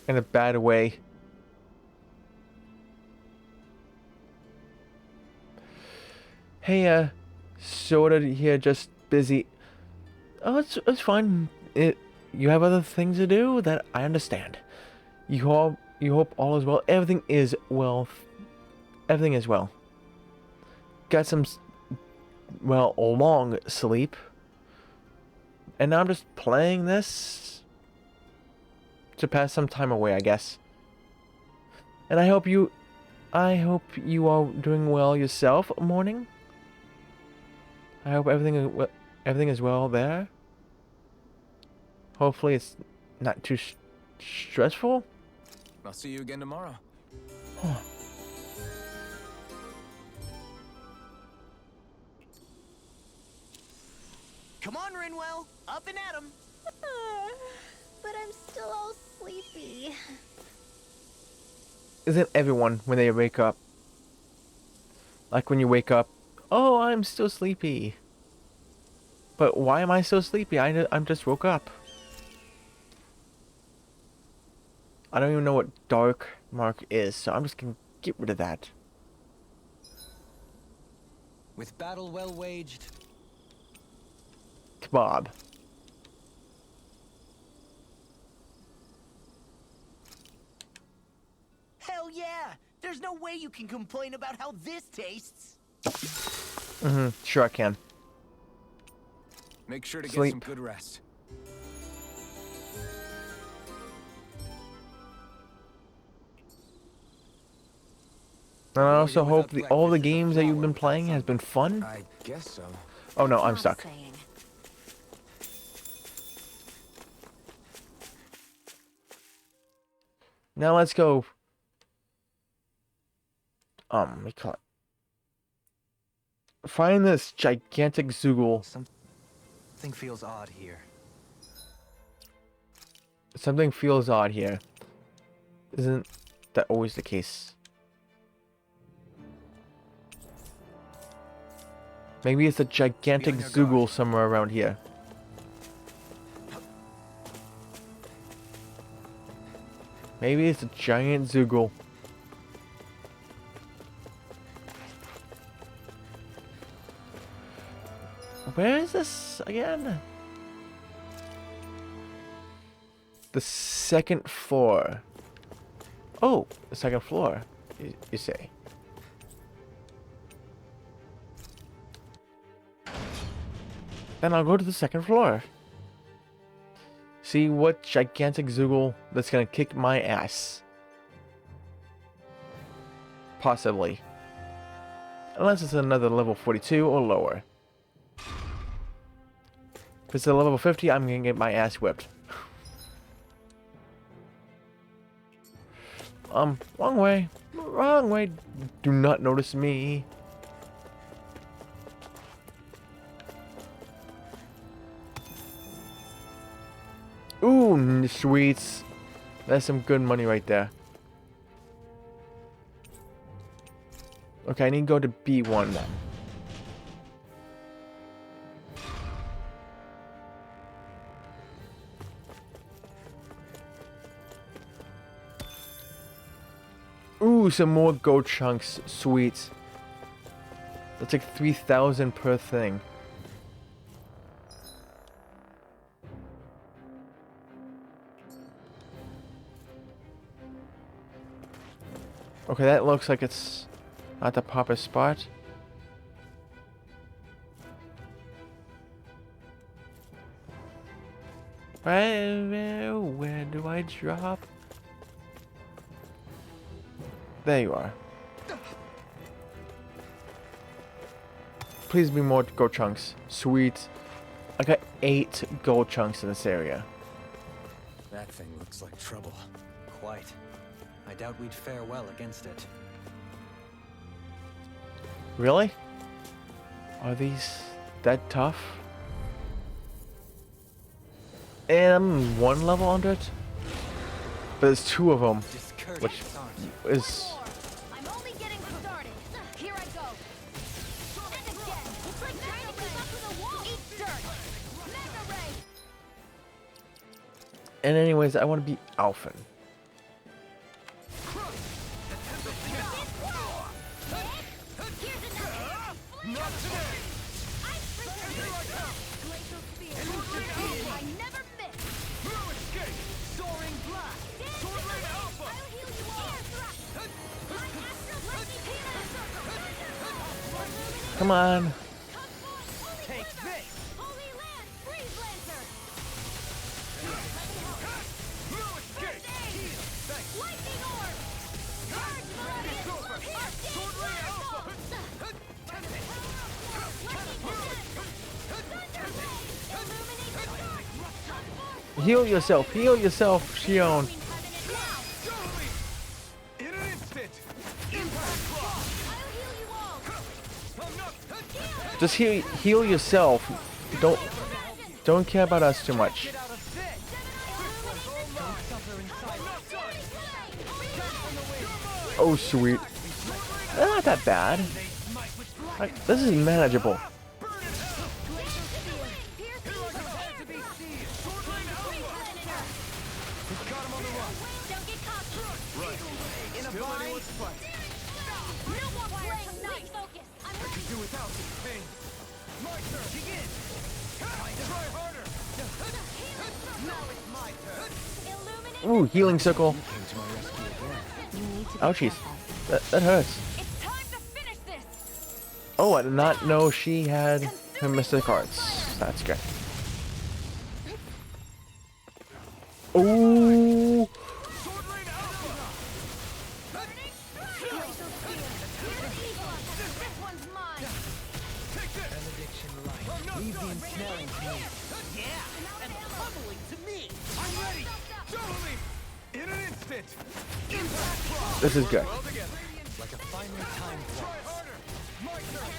In a bad way. Hey, sorta here, just busy. Oh, it's fine. You have other things to do. That I understand. You hope all is well. Everything is well. Everything is well. Got some, well, long sleep. And now I'm just playing this to pass some time away, I guess. And I hope you are doing well yourself, morning. I hope everything is well there. Hopefully it's not too stressful. I'll see you again tomorrow. Come on, Rinwell. Up and at 'em. But I'm still all sleepy. Isn't everyone when they wake up? Like when you wake up, oh, I'm still sleepy. But why am I so sleepy? I'm just woke up. I don't even know what dark mark is, so I'm just gonna get rid of that. With battle well waged, Kebab. Hell yeah! There's no way you can complain about how this tastes. Sure I can. Make sure to get Sleep. some good rest. And I also you're hope without all the breakfast is a games that you've been flower playing without has been fun. I guess so. Oh no, I'm Not a stuck. saying. Now let's go. We call it. Find this gigantic Zoogle. something feels odd here. Something feels odd here. Isn't that always the case? Maybe it's a gigantic Be on your guard. Zoogle somewhere around here. Maybe it's a giant Zoogle. Where is this again? The second floor. Oh, the second floor, you say. Then I'll go to the second floor. See what gigantic Zoogle that's gonna kick my ass. Possibly. Unless it's another level 42 or lower. If it's a level 50, I'm gonna get my ass whipped. Wrong way. Wrong way. Do not notice me. Ooh, sweets. That's some good money right there. Okay, I need to go to B1 then. Ooh, some more gold chunks. Sweet. That's like 3,000 per thing. Okay, that looks like it's not the proper spot. Where do I drop? There you are. Please be more gold chunks. Sweet. I got 8 gold chunks in this area. That thing looks like trouble. Quite. I doubt we'd fare well against it. Really? Are these that tough? And I'm one level under it. But there's two of them, which Discourteous, aren't you? is... I'm only getting started. Here I go. And again. It's like trying to keep up with a wall. Eat dirt. Mega ray. And anyways, I want to be Alphen. Come on. Take this! Holy Land, Freeze Lancer! Lightning Orb! Charge Melodious! Sword Ray Alpha! Lightning Thunder Ray! Illuminate the dark! Heal yourself. Heal yourself, Shion. In an instant! I'll heal you all! Just heal yourself. Don't care about us too much. Get out of this! Don't suffer in silence. Oh sweet. They're not that bad. Like, this is manageable. Don't get caught. In a bind! No more playing nice. Focus. I'm ready. Do without this pain. My turn! Begin! Try harder! Now it's my turn! Illuminate. Ooh, healing circle. You need to be Ouchies. careful. That hurts. It's time to finish this. Oh, I did not know she had her mystic arts. That's good. Ooh. Sword Rain Alpha! This one's mine. Take this! Benediction light. Leave the ensnaring to me. Yeah! And pummeling to me! I'm ready! Totally! In an instant! This is good. Well together. Like a finely timed Try waltz. harder! My turn!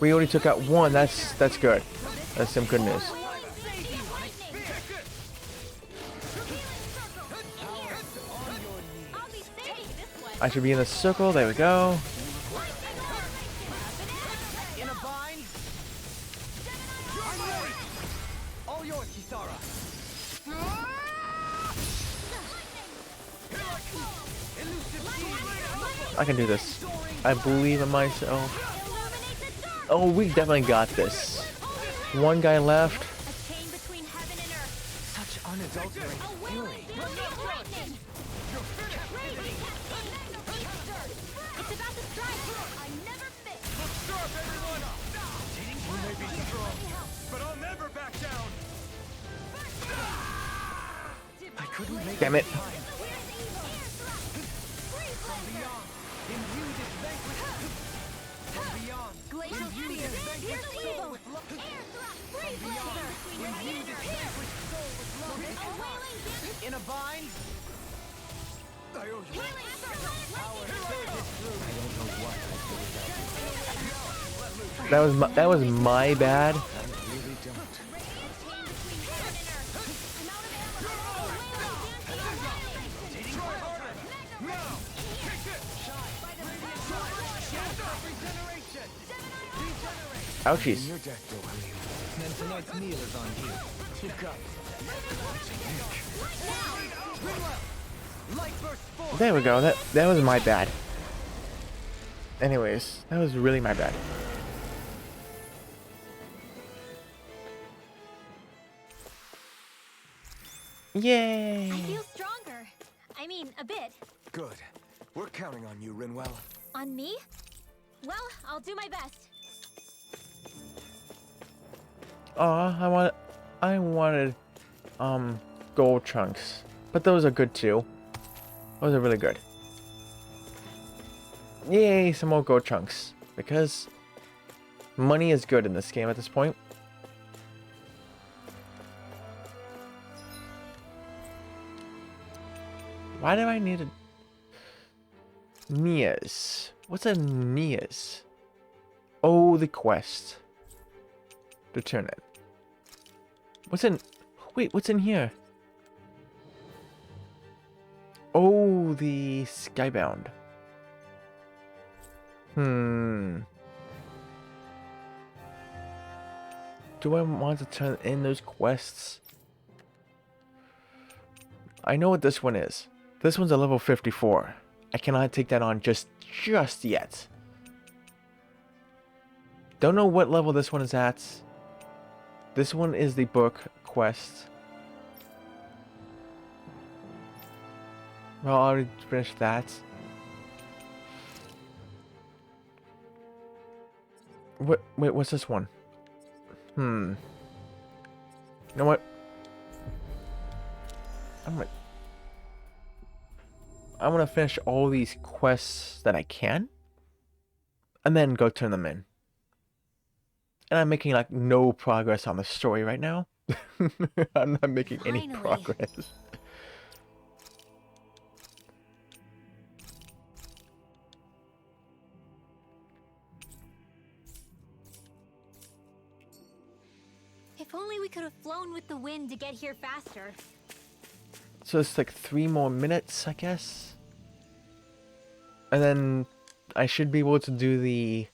We already took out one. That's good. That's some good news. I should be in the circle. There we go. In a bind! I'm ready! All yours, Kisara! Elusive shield! I can do this. I believe in myself. Oh, we definitely got this. One guy left. A chain between heaven and earth. Such unadulterated A fury! wailing lightning. It's about to strike. I never miss. Sharp, everyone! You may be strong, but I'll never back down! I couldn't make Damn it. time. Imbue this banquet from beyond. Glacial spear. Pierce evil. Air thrust. Freeze laser. Imbue this banquet soul with love and A wailing gift. in a bind. I owe you. Healing circle. That was my bad. Really don't. Chain between heaven and earth. I'm out of ammo. A wailing dancing annihilation. Now! Take this! Regeneration. Ouchies. Your death, Dohalim. Then tonight's meal is on you. You got it. Light burst forth. There we go. That was my bad. Anyways, that was really my bad. Yay! I feel stronger. I mean, a bit. Good. We're counting on you, Rinwell. On me? Well, I'll do my best. Oh, I wanted gold chunks, but those are good too. Those are really good. Yay, some more gold chunks because money is good in this game at this point. Why do I need a Nias? What's a Nias? Oh, the quest. Return it. What's in... Wait, what's in here? Oh, the Skybound. Do I want to turn in those quests? I know what this one is. This one's a level 54. I cannot take that on just yet. Don't know what level this one is at. This one is the book quest. Well, I already finished that. What? Wait, what's this one? You know what? I'm gonna finish all these quests that I can, and then go turn them in. And I'm making like no progress on the story right now. I'm not making any Finally. progress. If only we could have flown with the wind to get here faster. So it's like 3 more minutes, I guess. And then I should be able to do the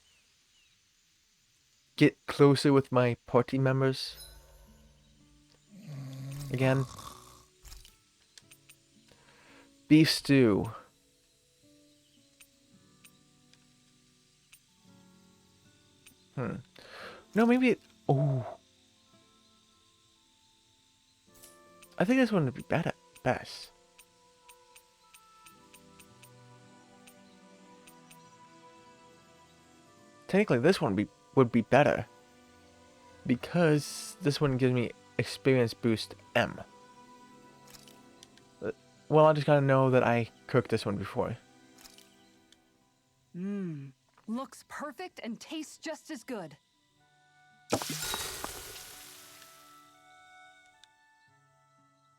get closer with my party members again. Beef stew. No, maybe oh. I think this one would be better. Best. Technically, this one would be better because this one gives me experience boost M. Well, I just gotta know that I cooked this one before. Looks perfect and tastes just as good.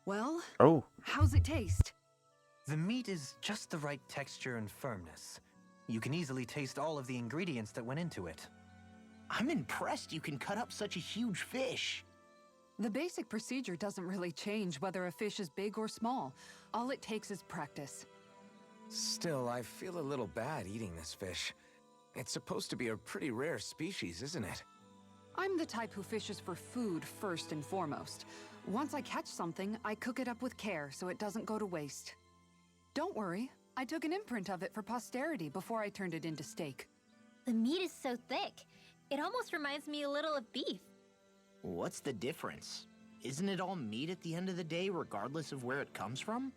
Well, Oh, how's it taste? The meat is just the right texture and firmness. You can easily taste all of the ingredients that went into it. I'm impressed you can cut up such a huge fish. The basic procedure doesn't really change whether a fish is big or small. All it takes is practice. Still, I feel a little bad eating this fish. It's supposed to be a pretty rare species, isn't it? I'm the type who fishes for food first and foremost. Once I catch something, I cook it up with care so it doesn't go to waste. Don't worry, I took an imprint of it for posterity before I turned it into steak. The meat is so thick. It almost reminds me a little of beef. What's the difference? Isn't it all meat at the end of the day, regardless of where it comes from?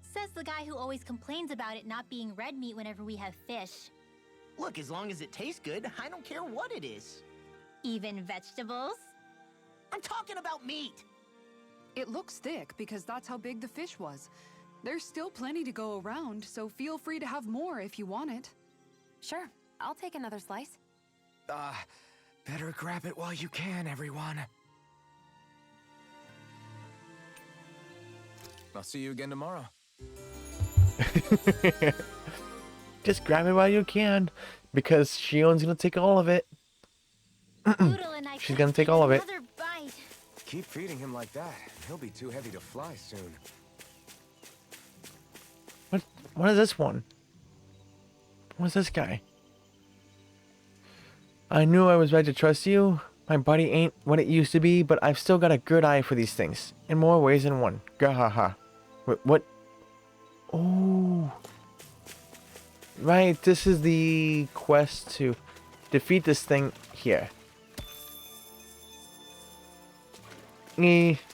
Says the guy who always complains about it not being red meat whenever we have fish. Look, as long as it tastes good, I don't care what it is. Even vegetables? I'm talking about meat! It looks thick because that's how big the fish was. There's still plenty to go around, so feel free to have more if you want it. Sure, I'll take another slice. Better grab it while you can, everyone. I'll see you again tomorrow. just grab it while you can, because Shion's gonna take all of it. Noodle and I She's can't gonna take all of it. another bite. Keep feeding him like that, and he'll be too heavy to fly soon. What is this one? What's this guy? I knew I was right to trust you. My body ain't what it used to be, but I've still got a good eye for these things. In more ways than one. Gahaha. What? Oh. Right, this is the quest to defeat this thing here.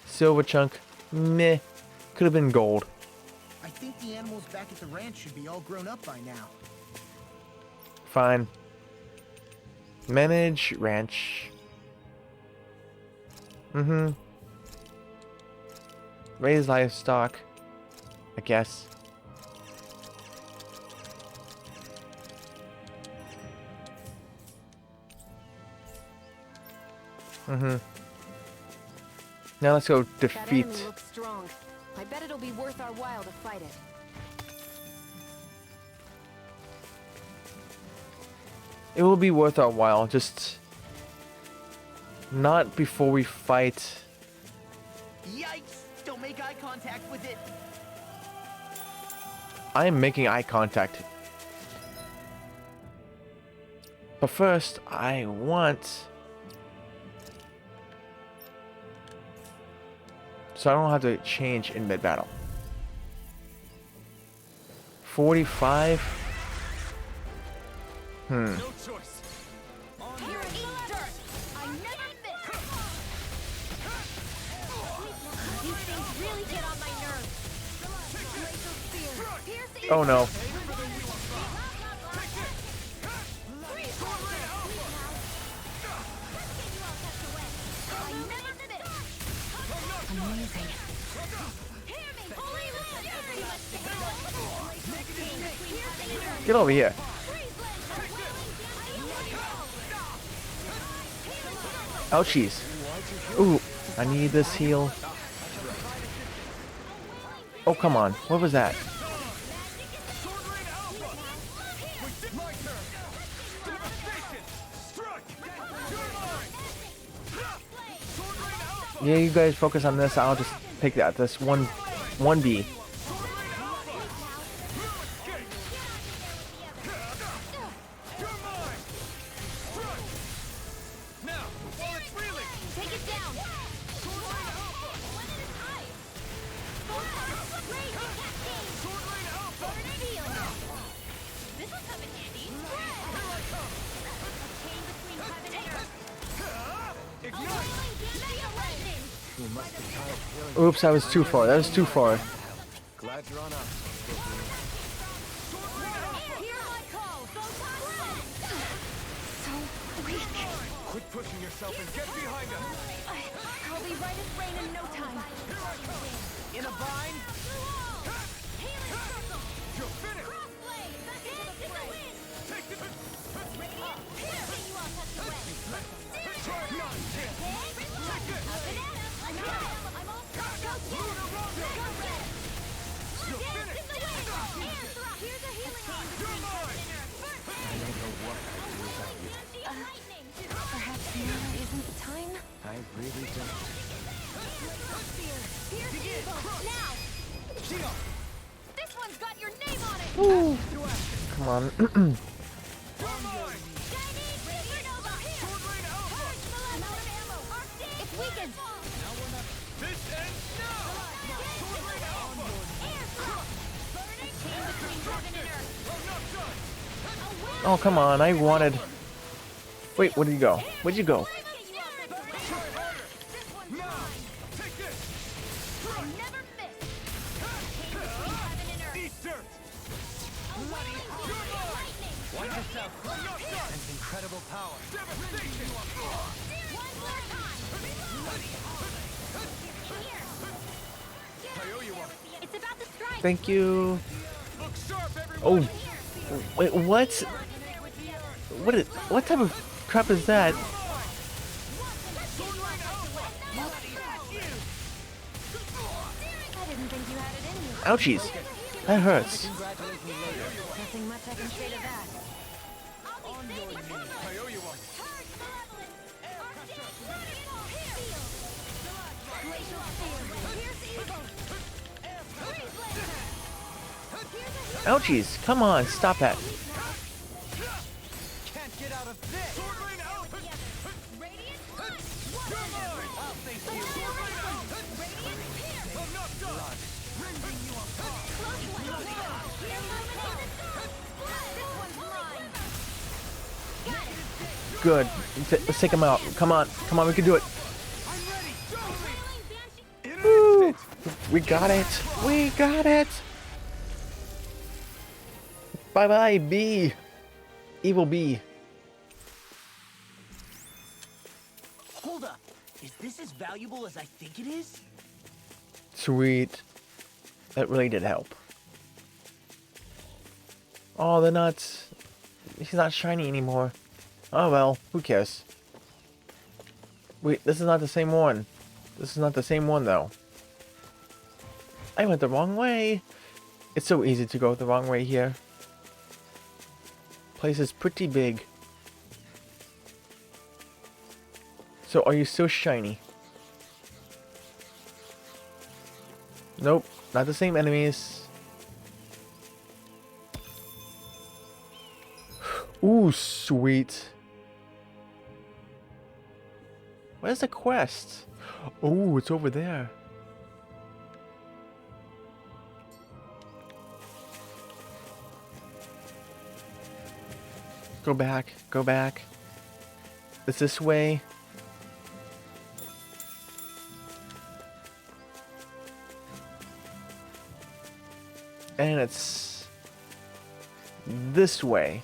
Silver chunk. Meh. Could have been gold. I think the animals back at the ranch should be all grown up by now. Fine. Manage ranch. Raise livestock. I guess. Now let's go That defeat. enemy looks strong. I bet it'll be worth our while to fight it. It will be worth our while. Just not before we fight. Yikes! Don't make eye contact with it. I am making eye contact. But first, I want... So I don't have to change in mid-battle. 45? No choice. Here it eats dirt. I never miss. These things really get on my nerves. Laser spear. Pierce the Oh no. I never miss. Amazing. Hear me. Holy Get over here. Ouchies. Ooh, I need this heal. Oh, come on. What was that? Yeah, you guys focus on this. I'll just take that. This 1B. Take it down. This will come in handy. Oops, that was too far. That was too far. Glad you're on us. Quit pushing yourself and get behind us. I'll be right as rain in no time. In a bind? You're finished. Perhaps now isn't the time? I really don't. Now! This one's got your name on it! Come on. It's weakened! This ends now. Oh, come on. I wanted... Wait, where did you go? Where'd you go? Eat dirt. Wipe this out. And incredible power. I owe you one. It's about to strike! Thank you. Look sharp, everyone. Oh. Wait, what? What type of crap is that? I didn't think you had it in you. Ouchies. That hurts. Nothing much I can say to that. I owe you one. Ouchies. Come on, stop that. Can't get out of this. Good. Let's take him out. Come on. Come on, we can do it. Woo. We got it. We got it. Bye-bye, B. Evil B. Hold up. Is this as valuable as I think it is? Sweet. That really did help. Oh, they're not... He's not shiny anymore. Oh well, who cares? Wait, this is not the same one. This is not the same one, though. I went the wrong way. It's so easy to go the wrong way here. Place is pretty big. So are you so shiny? Nope, not the same enemies. Ooh, sweet. Where's the quest? Oh, it's over there. Go back, go back. It's this way. And it's this way.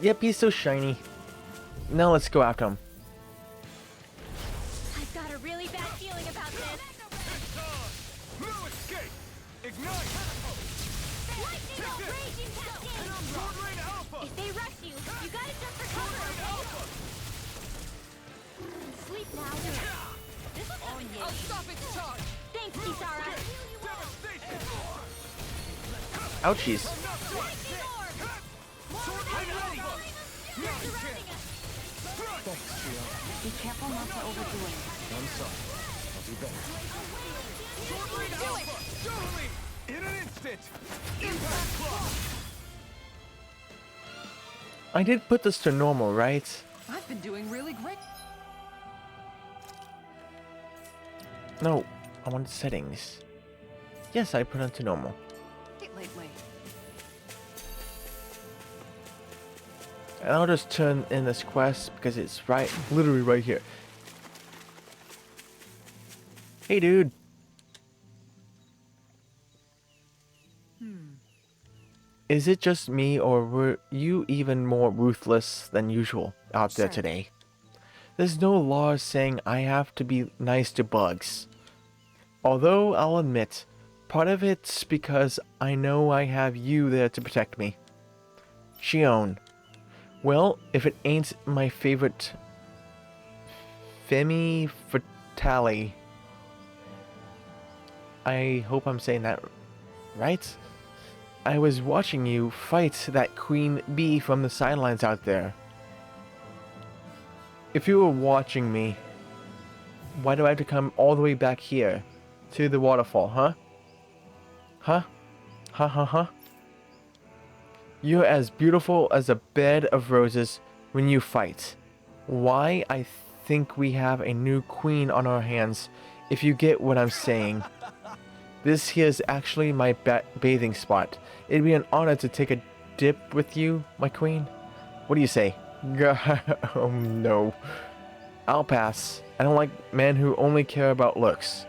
Yep, he's so shiny. Now let's go after him. I've got a really bad feeling about this. No escape! Ignite! Lightning bolt raging cascade! If they rush you, you gotta jump for cover, okay? Sleep now. This is nothing new. I'll stop its charge. Thanks, Kisara. Ouchies. Lightning orb! More lightning orb! They're surrounding us! Thanks, Trio. Be careful not to overdo it. I'm sorry. I'll do better. Do it! Totally! In an instant! Impact Claw! I did put this to normal, right? I've been doing really great. No, I want settings. Yes, I put it to normal. Lately. And I'll just turn in this quest because it's literally right here. Hey, dude. Is it just me, or were you even more ruthless than usual out there today? There's no law saying I have to be nice to bugs. Although I'll admit, part of it's because I know I have you there to protect me. Shion. Well, if it ain't my favorite Femme Fatale. I hope I'm saying that right. I was watching you fight that queen bee from the sidelines out there. If you were watching me, why do I have to come all the way back here to the waterfall, huh? Huh? Huh, huh, huh? You're as beautiful as a bed of roses when you fight. Why, I think we have a new queen on our hands, if you get what I'm saying. This here is actually my bathing spot. It'd be an honor to take a dip with you, my queen. What do you say? Oh no. I'll pass. I don't like men who only care about looks.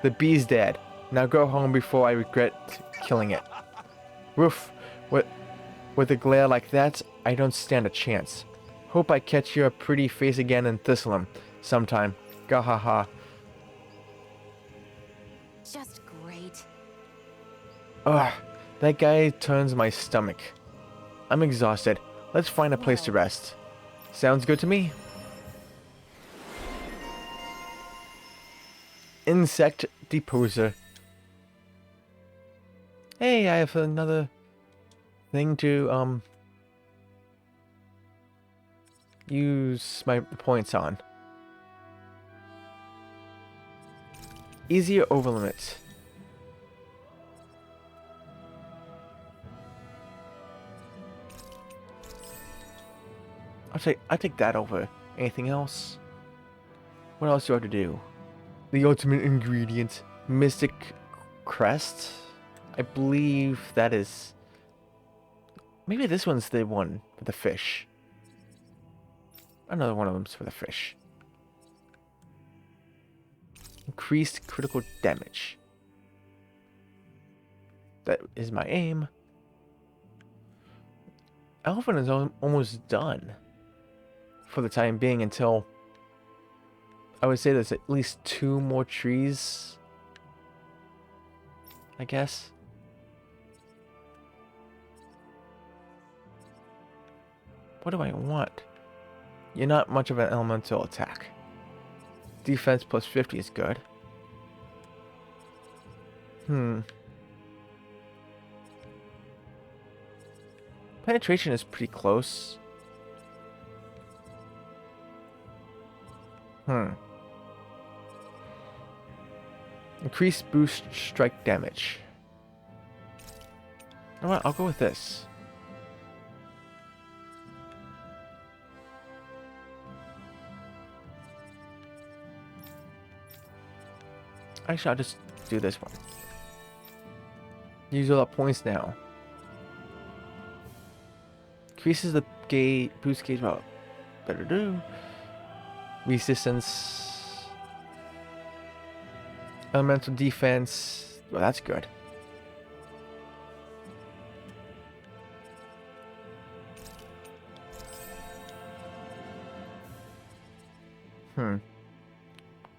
The bee's dead. Now go home before I regret killing it. Woof. With a glare like that, I don't stand a chance. Hope I catch your pretty face again in Thistleum sometime. Gahaha. Just great. Ugh, that guy turns my stomach. I'm exhausted. Let's find a place to rest. Sounds good to me. Insect Deposer. Hey, I have another thing to use my points on. Easier overlimit. I take that over anything else. What else do I have to do? The ultimate ingredient, Mystic Crest. I believe that is. Maybe this one's the one for the fish. Another one of them's for the fish. Increased critical damage. That is my aim. Elephant is almost done. For the time being, until I would say there's at least 2 more trees, I guess. What do I want? You're not much of an elemental attack. Defense plus 50 is good. Penetration is pretty close. Hmm. Increase boost strike damage. You know what? I'll go with this. Actually, I'll just do this one. Use all the points now. Increases the boost gauge. Well, better do. Resistance. Elemental defense. Well, that's good.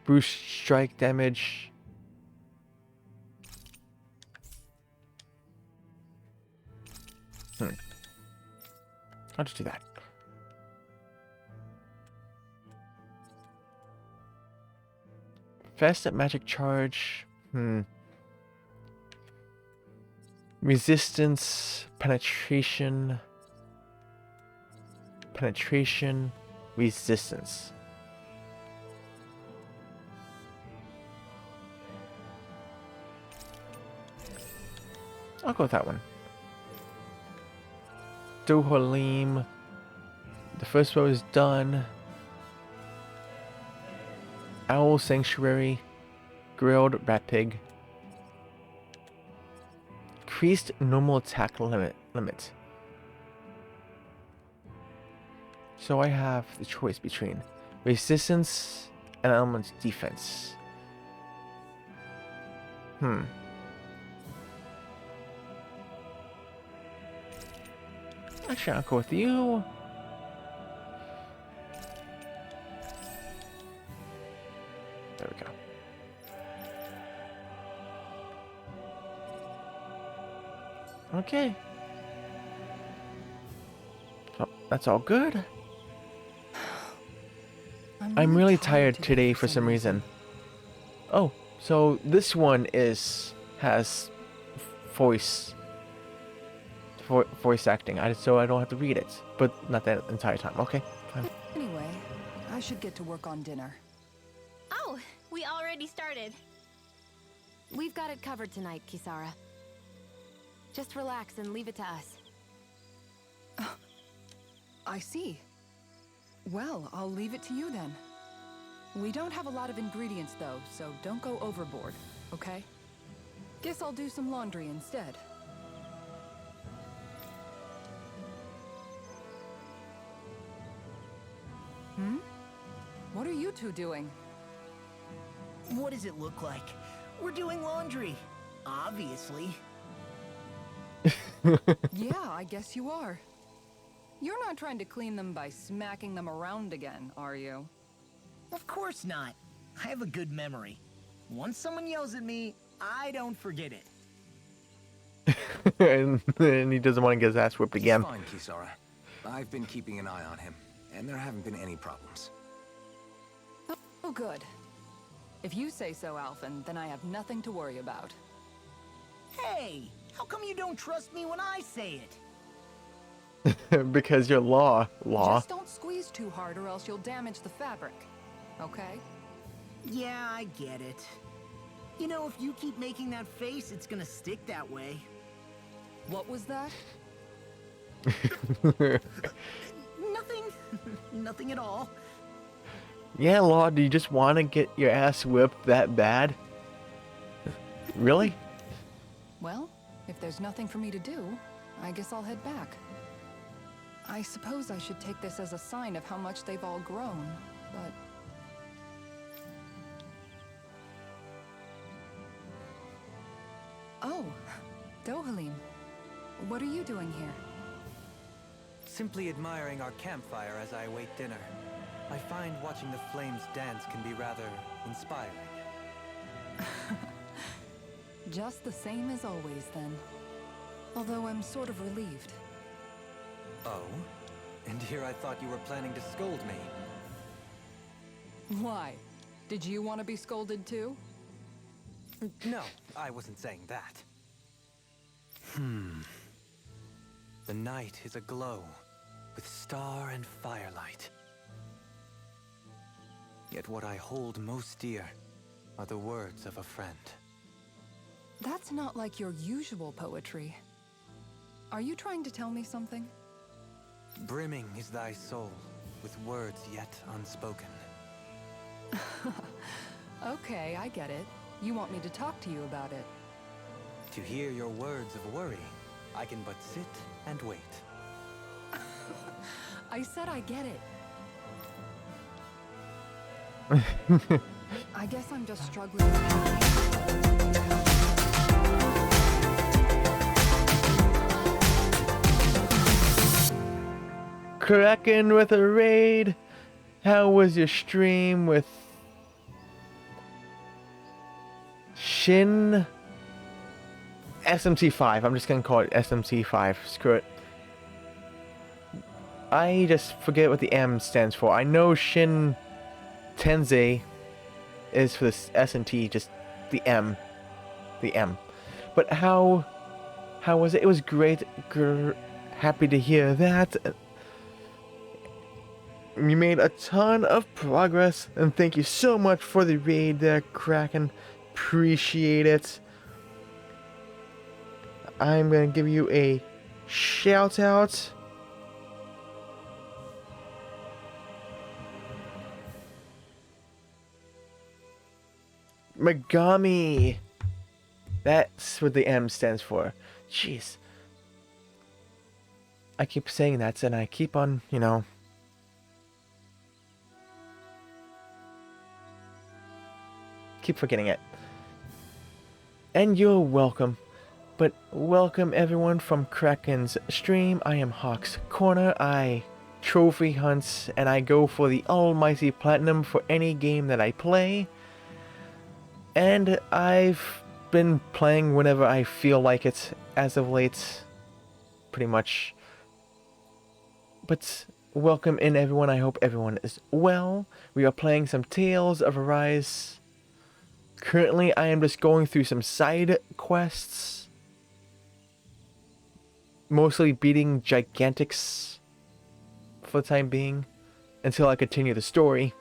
Boost strike damage. I'll just do that. Fast at magic charge. Resistance, penetration, resistance. I'll go with that one. Dohalim. The first row is done. Owl Sanctuary. Grilled Rat Pig. Increased normal attack limit. So I have the choice between resistance and element defense. Actually, I'll go with you. There we go. Okay. So that's all good. I'm really tired today for some reason. Oh, so this one has voice acting, so I don't have to read it, but not that entire time. Okay, fine. Anyway, I should get to work on dinner. Oh, we already started. We've got it covered tonight, Kisara. Just relax and leave it to us. I see. Well, I'll leave it to you then. We don't have a lot of ingredients though, so don't go overboard, okay? Guess I'll do some laundry instead. What are you two doing? What does it look like? We're doing laundry. Obviously. Yeah, I guess you are. You're not trying to clean them by smacking them around again, are you? Of course not. I have a good memory. Once someone yells at me, I don't forget it. And then he doesn't want to get his ass whipped again. He's fine, Kisara. I've been keeping an eye on him, and there haven't been any problems. Oh, good. If you say so, Alphen, then I have nothing to worry about. Hey, how come you don't trust me when I say it? Because you're law. Just don't squeeze too hard or else you'll damage the fabric. Okay? Yeah, I get it. You know, if you keep making that face, it's gonna stick that way. What was that? Nothing. Nothing at all. Yeah, Law, do you just want to get your ass whipped that bad? Really? Well, if there's nothing for me to do, I guess I'll head back. I suppose I should take this as a sign of how much they've all grown, but... Oh, Dohalim. What are you doing here? Simply admiring our campfire as I await dinner. I find watching the flames dance can be rather inspiring. Just the same as always, then. Although I'm sort of relieved. Oh? And here I thought you were planning to scold me. Why? Did you want to be scolded too? No, I wasn't saying that. The night is aglow with star and firelight. Yet what I hold most dear are the words of a friend. That's not like your usual poetry. Are you trying to tell me something? Brimming is thy soul with words yet unspoken. Okay, I get it. You want me to talk to you about it. To hear your words of worry, I can but sit and wait. I said I get it. I guess I'm just struggling with Cracking with a raid. How was your stream with Shin SMT5? I'm just gonna call it SMT5. Screw it. I just forget what the M stands for. I know Shin Tensei is for the S and T, just the M. The M. But how was it? It was great. Happy to hear that. You made a ton of progress, and thank you so much for the raid there, Kraken. Appreciate it. I'm gonna give you a shout out. Megami. That's what the M stands for. Jeez. I keep saying that, and I keep on, you know. Keep forgetting it. And you're welcome. But welcome everyone from Kraken's stream. I am Hawk's Corner. I trophy hunts and I go for the almighty platinum for any game that I play. And I've been playing whenever I feel like it as of late. Pretty much. But welcome in everyone. I hope everyone is well. We are playing some Tales of Arise. Currently, I am just going through some side quests. Mostly beating Gigantics for the time being. Until I continue the story.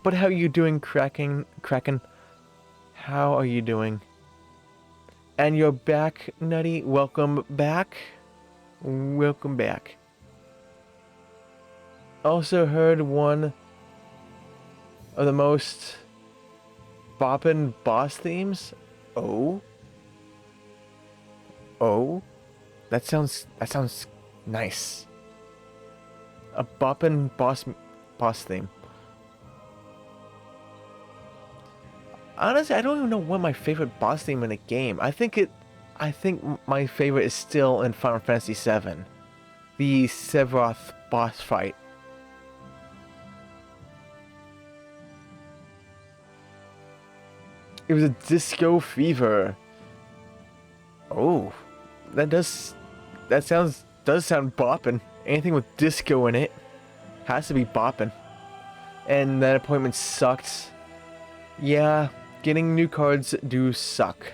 But how are you doing, Kraken? How are you doing? And you're back, Nutty. Welcome back. Welcome back. Also heard one of the most boppin' boss themes. Oh, that sounds nice. A boppin' boss theme. Honestly, I don't even know what my favorite boss theme in a game. I think my favorite is still in Final Fantasy VII, the Sephiroth boss fight. It was a Disco Fever. Oh, does sound boppin'. Anything with disco in it has to be boppin'. And that appointment sucked. Yeah, getting new cards do suck.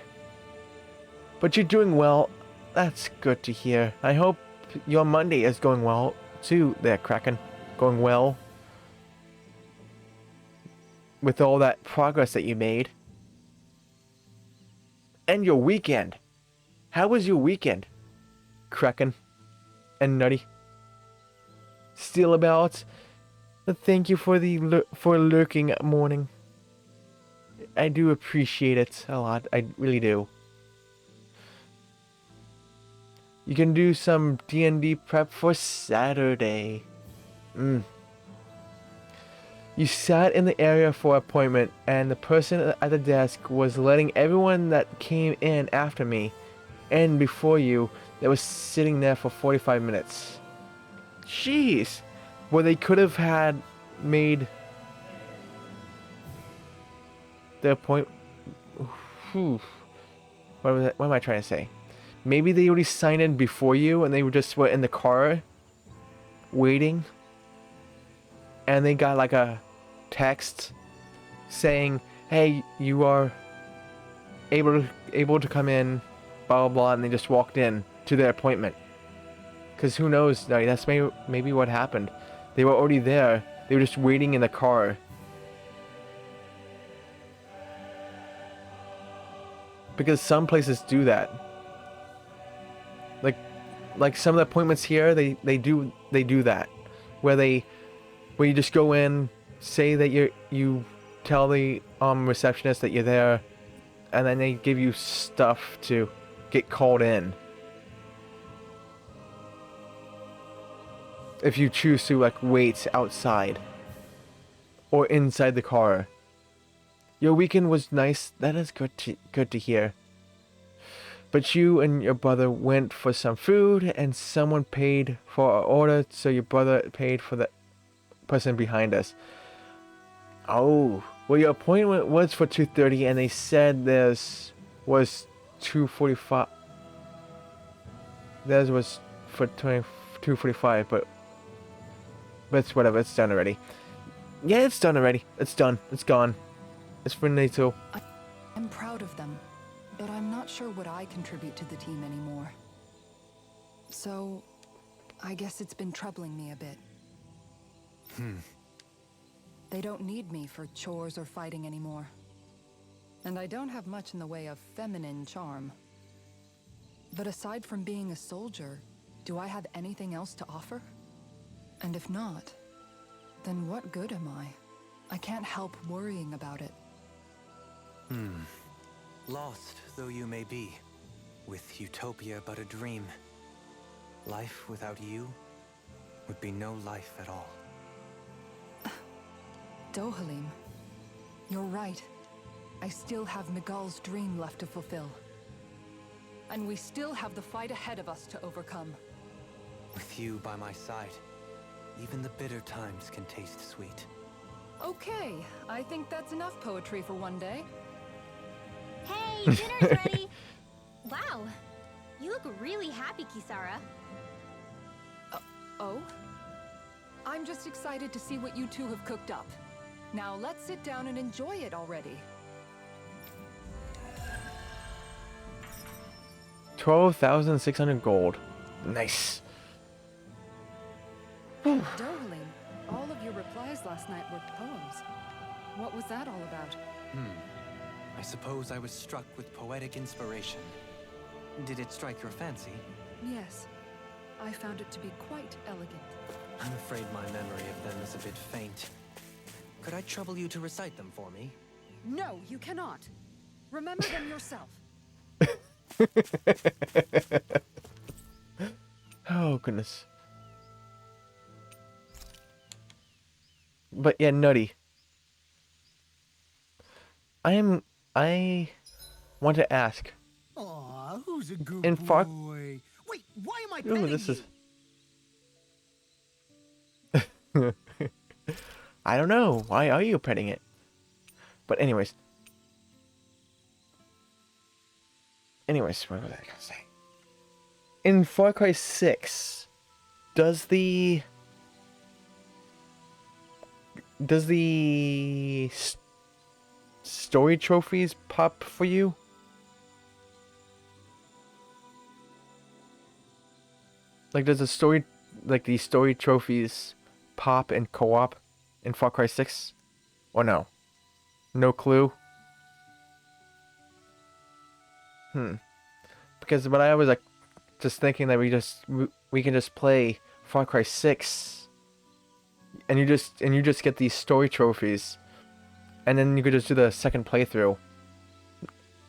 But you're doing well. That's good to hear. I hope your Monday is going well too there, Kraken. Going well. With all that progress that you made. And your weekend. How was your weekend, Kraken and Nutty? Still about. Thank you for the lurking morning. I do appreciate it a lot. I really do. You can do some D&D prep for Saturday. You sat in the area for appointment, and the person at the desk was letting everyone that came in after me and before you that was sitting there for 45 minutes. Jeez. Well, they could have had made the appointment. What am I trying to say? Maybe they already signed in before you and they were just in the car waiting, and they got like a text saying, hey, you are able to come in, blah blah blah, and they just walked in to their appointment. Because who knows, that's maybe what happened. They were already there They were just waiting in the car. Because some places do that. Like some of the appointments here, they do that, where you just go in, say that you tell the receptionist that you're there, and then they give you stuff to get called in. If you choose to like wait outside or inside the car. Your weekend was nice. That is good to hear. But you and your brother went for some food, and someone paid for our order, so your brother paid for the person behind us. Oh, well, your appointment was for 2:30, and they said theirs was 2:45. Theirs was for 2:45, but it's whatever. It's done already. Yeah, it's done already. It's done. It's gone. It's for Nato. I'm proud of them, but I'm not sure what I contribute to the team anymore. So, I guess it's been troubling me a bit. They don't need me for chores or fighting anymore. And I don't have much in the way of feminine charm. But aside from being a soldier, do I have anything else to offer? And if not, then what good am I? I can't help worrying about it. Lost though you may be, with utopia but a dream, life without you would be no life at all. Dohalim, you're right. I still have Miguel's dream left to fulfill. And we still have the fight ahead of us to overcome. With you by my side, even the bitter times can taste sweet. Okay, I think that's enough poetry for one day. Hey, dinner's ready! Wow, you look really happy, Kisara. Oh? I'm just excited to see what you two have cooked up. Now let's sit down and enjoy it already. 12,600 gold. Nice. Dohalim, all of your replies last night were poems. What was that all about? I suppose I was struck with poetic inspiration. Did it strike your fancy? Yes, I found it to be quite elegant. I'm afraid my memory of them is a bit faint. Could I trouble you to recite them for me? No, you cannot. Remember them yourself. Oh, goodness. But yeah, Nutty. I want to ask. Aw, who's a good In Far- boy? Wait, why am I Ooh, petting this you? is. I don't know. Why are you petting it? But anyways. What was I gonna say? In Far Cry 6, does the story trophies pop for you? Like, does the story, like the story trophies pop in co-op in Far Cry 6? Or no? No clue? Because when I was like just thinking that we can just play Far Cry 6 and you just get these story trophies and then you could just do the second playthrough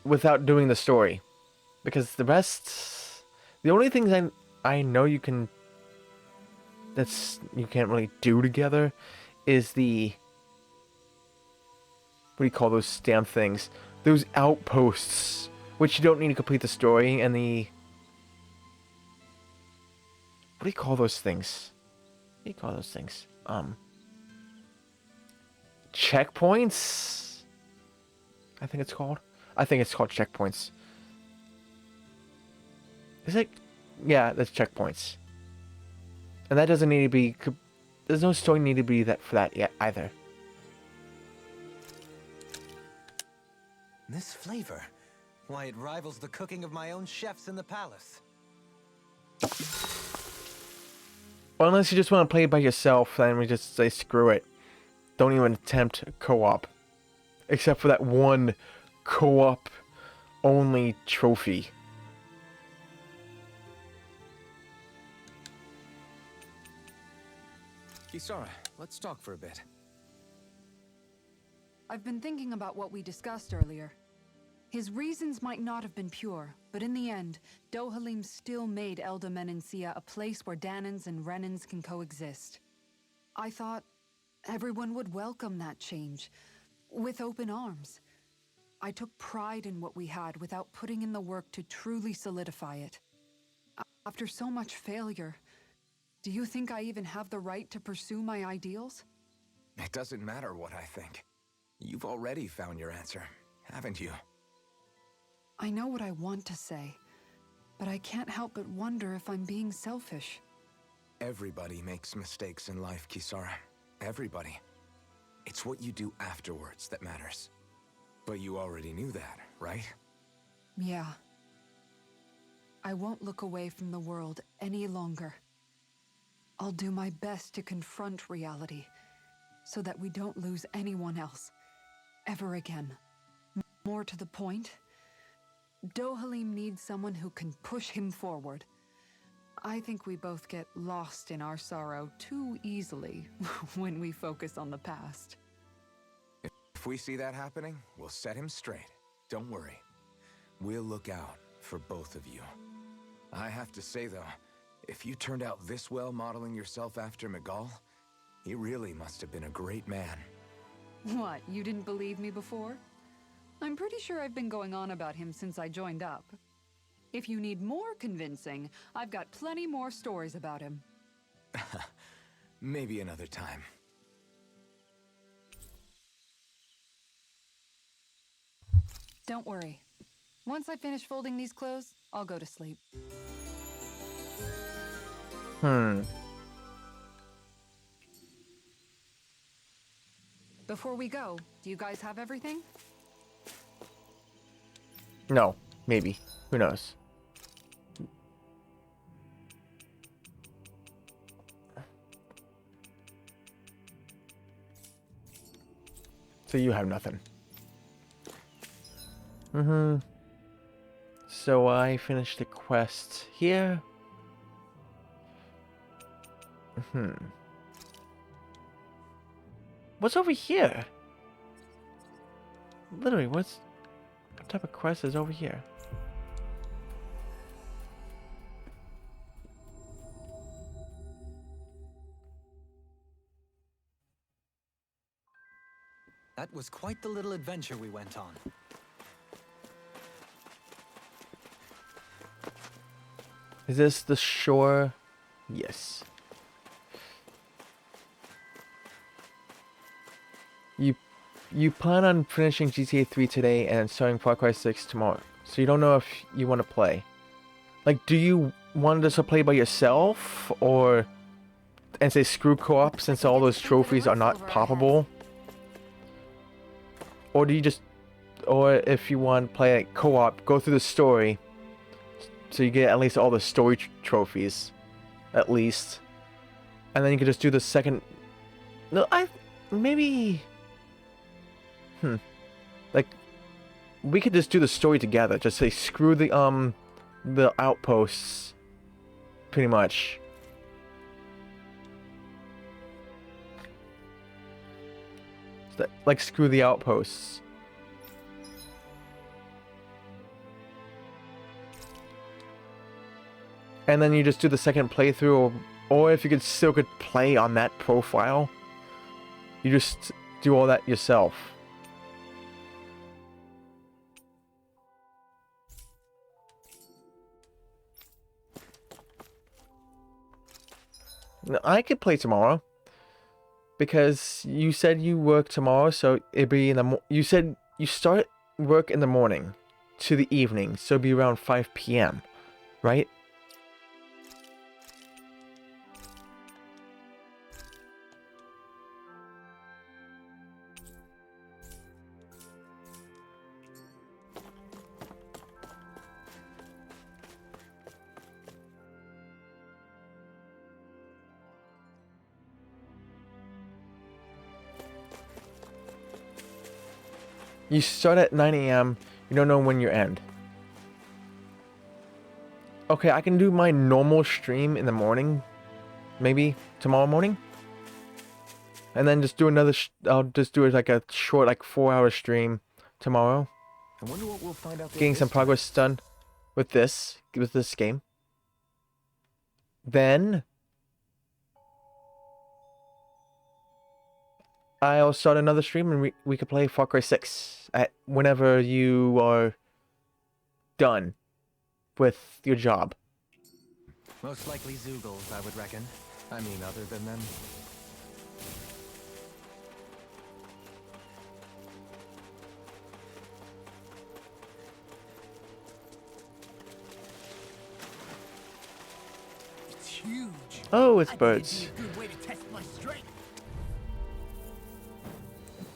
without doing the story. Because the only things I know you can't really do together is the, what do you call those damn things? Those outposts, which you don't need to complete the story, and the, what do you call those things? Checkpoints? I think it's called checkpoints. Is it? Yeah, that's checkpoints. And that doesn't need to be, there's no story need to be for that yet either. This flavor, why, it rivals the cooking of my own chefs in the palace. Well, unless you just want to play it by yourself, then we just say screw it. don't even attempt co-op. Except for that one co-op only trophy. Kisara, let's talk for a bit. I've been thinking about what we discussed earlier. His reasons might not have been pure, but in the end, Dohalim still made Elda Menancia a place where Dahnans and Renans can coexist. I thought everyone would welcome that change, with open arms. I took pride in what we had without putting in the work to truly solidify it. After so much failure, do you think I even have the right to pursue my ideals? It doesn't matter what I think. You've already found your answer, haven't you? I know what I want to say, but I can't help but wonder if I'm being selfish. Everybody makes mistakes in life, Kisara. Everybody. It's what you do afterwards that matters. But you already knew that, right? Yeah. I won't look away from the world any longer. I'll do my best to confront reality, so that we don't lose anyone else, ever again. More to the point, Dohalim needs someone who can push him forward. I think we both get lost in our sorrow too easily when we focus on the past. If we see that happening, we'll set him straight. Don't worry. We'll look out for both of you. I have to say, though, if you turned out this well modeling yourself after Miguel, he really must have been a great man. What, you didn't believe me before? I'm pretty sure I've been going on about him since I joined up. If you need more convincing, I've got plenty more stories about him. Maybe another time. Don't worry. Once I finish folding these clothes, I'll go to sleep. Before we go, do you guys have everything? No, maybe. Who knows? So you have nothing. So I finished the quest here. What's over here? Literally, what type of quest is over here? That was quite the little adventure we went on. Is this the shore? Yes. You plan on finishing GTA 3 today and starting Far Cry 6 tomorrow. So you don't know if you want to play. Like, do you want us to play by yourself? Or... and say screw co-op since all those trophies are not poppable? Or do you just... or if you want to play like co-op, go through the story. So you get at least all the story trophies. At least. And then you can just do the second... no, maybe... Like, we could just do the story together. Just say screw the outposts. Pretty much. Like, screw the outposts. And then you just do the second playthrough, or if you could play on that profile, you just do all that yourself. I could play tomorrow. Because you said you work tomorrow, so it'd be in the you said you start work in the morning to the evening, so it'd be around 5 p.m., right? You start at 9 a.m. You don't know when you end. Okay, I can do my normal stream in the morning. Maybe tomorrow morning. And then just do another, I'll just do it like a short, like 4-hour stream tomorrow. I wonder what we'll find out. Getting some progress done with this game. Then I'll start another stream and we could play Far Cry 6 at whenever you are done with your job. Most likely Zoogles, I would reckon. I mean, other than them. It's huge. Oh, it's I think birds. it'd be a good way to test my strength.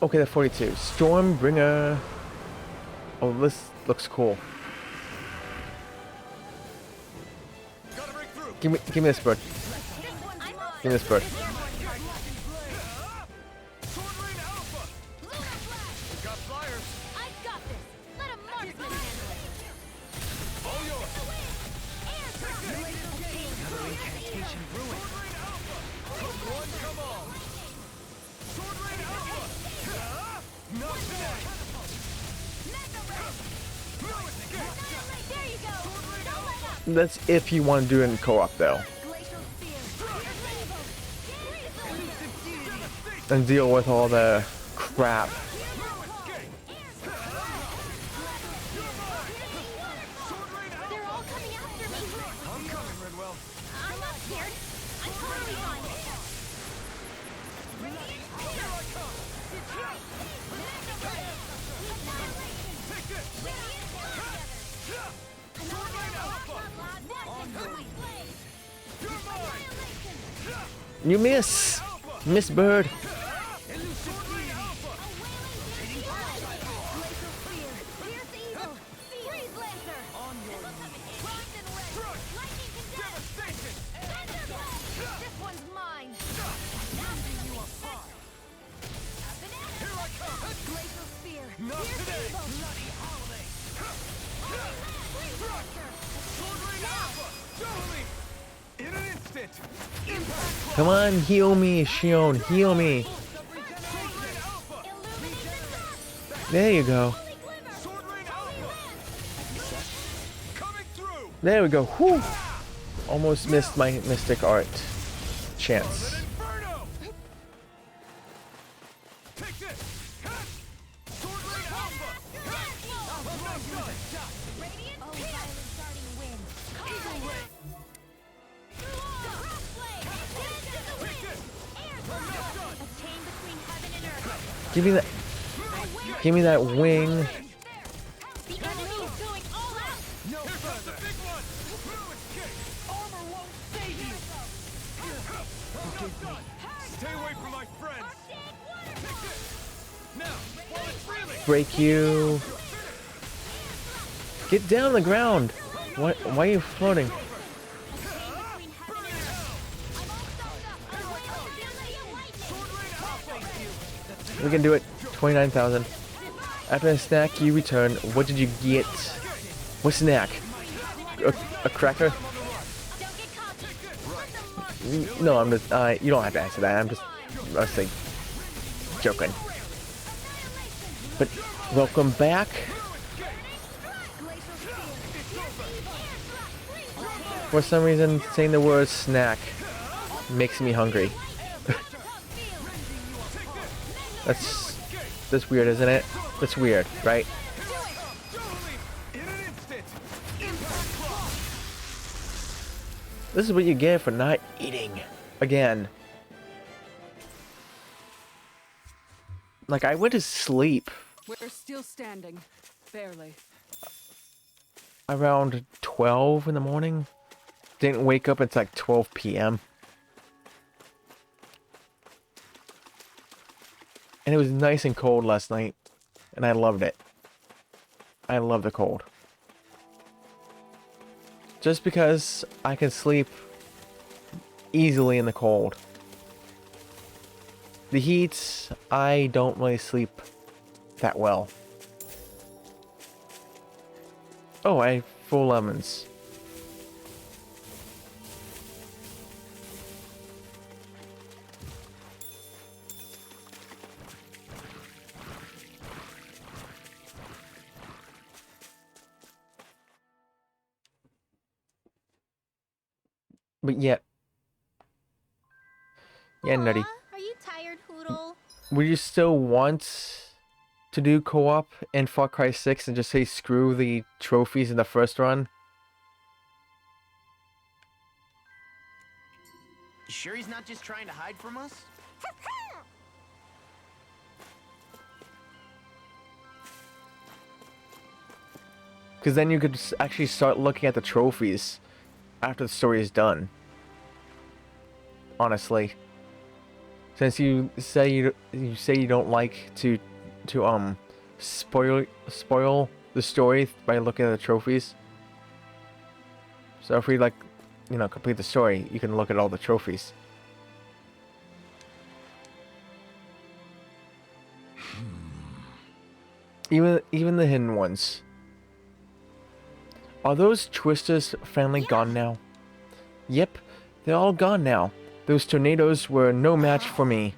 Okay, the 42. Stormbringer. Oh, this looks cool. Give me this bird. Give me this bird. I've got this. Let a marksman handle it. Another incantation ruined. There you go. Don't let up. That's if you want to do it in co-op though. Glacial spear. And deal with all the crap. They're all coming after me. I'm coming, Redwell. I'm not scared. I'm totally fine. You miss! Miss Bird! In an instant. Come on, heal me, Shion, heal me. There you go. Coming through. There we go. Whew. Almost missed my Mystic Art chance. Inferno. Take this. Sword Rain Alpha. Give me that. Give me that wing. The enemy is going all out. No further. The big one. No escape. Armor won't save you. Stay away from my friends. Take this. Now, while it's reeling. Break you. Get down on the ground. Why are you floating? We can do it. 29,000. After a snack, you return. What did you get? What snack? A cracker? No, I'm just. You don't have to answer that. I was like joking. But welcome back. For some reason, saying the word snack makes me hungry. That's weird, isn't it? That's weird, right? This is what you get for not eating again. Like, I went to sleep We're still standing. Barely. around 12 in the morning. Didn't wake up until like 12 p.m. And it was nice and cold last night. And I loved it. I love the cold. Just because I can sleep easily in the cold. The heat, I don't really sleep that well. Oh, I have full lemons. But yeah. Yeah, Nutty. Aw, are you tired, Hoodle? Would you still want to do co-op in Far Cry 6 and just say screw the trophies in the first run? You sure he's not just trying to hide from us? Because then you could actually start looking at the trophies after the story is done. Honestly, since you say you don't like to spoil the story by looking at the trophies. So if we complete the story, you can look at all the trophies. Even the hidden ones. Are those Twisters finally gone now? Yep, they're all gone now. Those tornadoes were no match for me.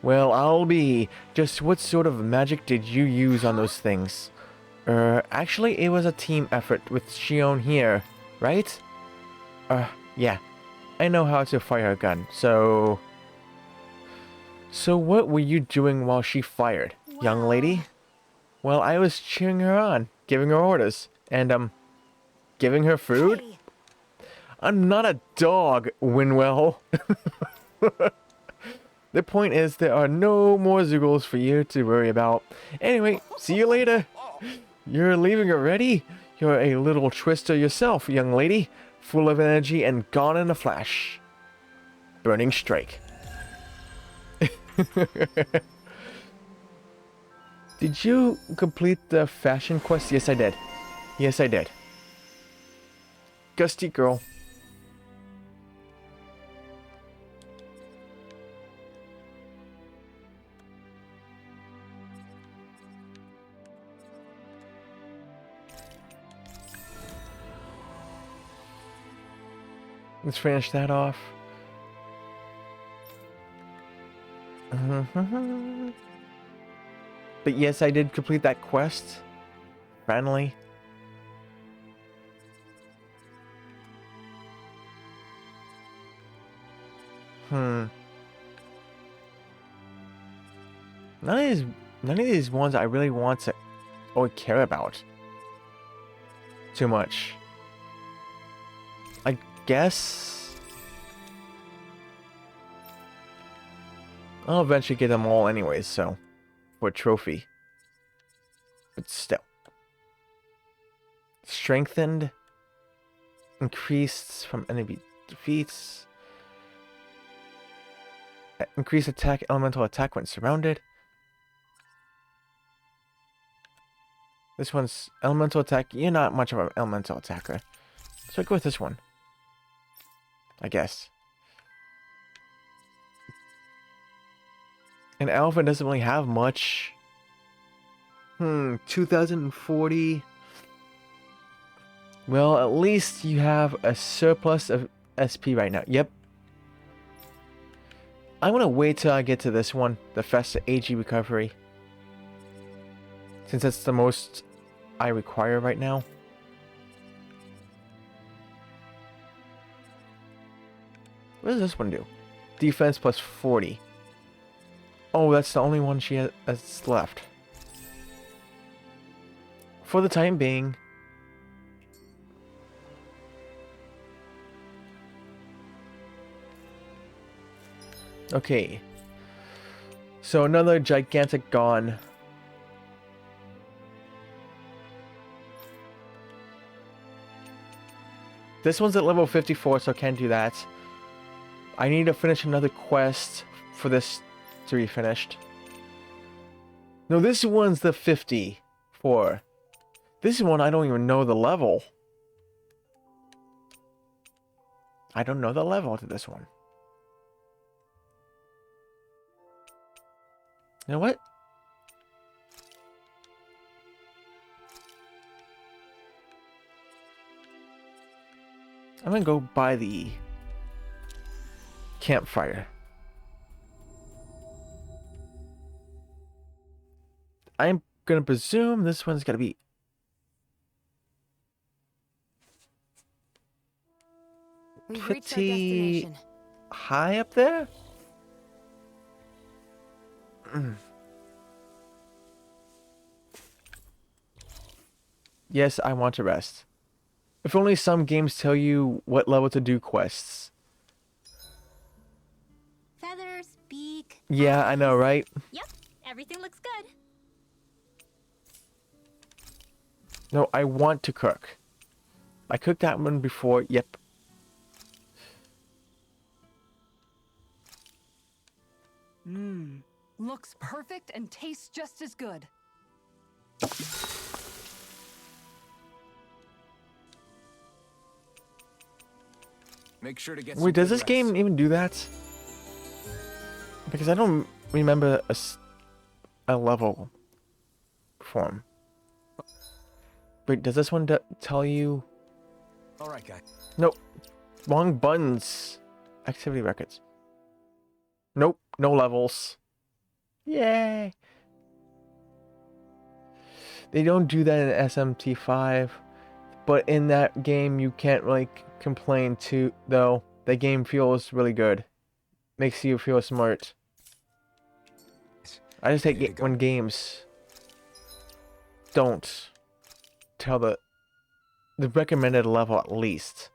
Well, I'll be. Just what sort of magic did you use on those things? Actually, it was a team effort with Shion here, right? Yeah. I know how to fire a gun, so... So what were you doing while she fired, young lady? Well, I was cheering her on, giving her orders, and, giving her food? Hey, I'm not a dog, Winwell. The point is, there are no more Zoogles for you to worry about. Anyway, see you later. You're leaving already? You're a little twister yourself, young lady. Full of energy and gone in a flash. Burning Strike. Did you complete the fashion quest? Yes, I did. Yes, I did. Gusty girl. Let's finish that off. But yes, I did complete that quest. Finally. None of these ones I really want to or care about too much. I guess I'll eventually get them all anyways, so for a trophy. But still. Strengthened. Increased from enemy defeats. Increased attack, elemental attack when surrounded. This one's elemental attack. You're not much of an elemental attacker. So I go with this one. I guess. And Alpha doesn't really have much. 2040. Well, at least you have a surplus of SP right now. Yep. I'm gonna wait till I get to this one, the Festa AG recovery. Since that's the most I require right now. What does this one do? Defense plus 40. Oh, that's the only one she has that's left. For the time being. Okay. So another gigantic gone. This one's at level 54, so I can't do that. I need to finish another quest for this to be finished. No, this one's the 54. This one, I don't even know the level. I don't know the level to this one. You know what? I'm gonna go by the campfire. I'm gonna presume this one's gotta be We've reached our pretty destination. high up there. Yes, I want to rest. If only some games tell you what level to do quests. Feathers, beak. Yeah, I know, right? Yep, everything looks good. No, I want to cook. I cooked that one before. Yep. Looks perfect and tastes just as good. Make sure to get some Wait, does good this rest. game even do that? Because I don't remember a level form. Wait, does this one tell you? All right, guy. Nope. Wrong buttons. Activity records. Nope. No levels. Yay. They don't do that in SMT5. But in that game, you can't really complain too, though. The game feels really good. Makes you feel smart. I just hate Ready to go? when games don't tell the recommended level at least.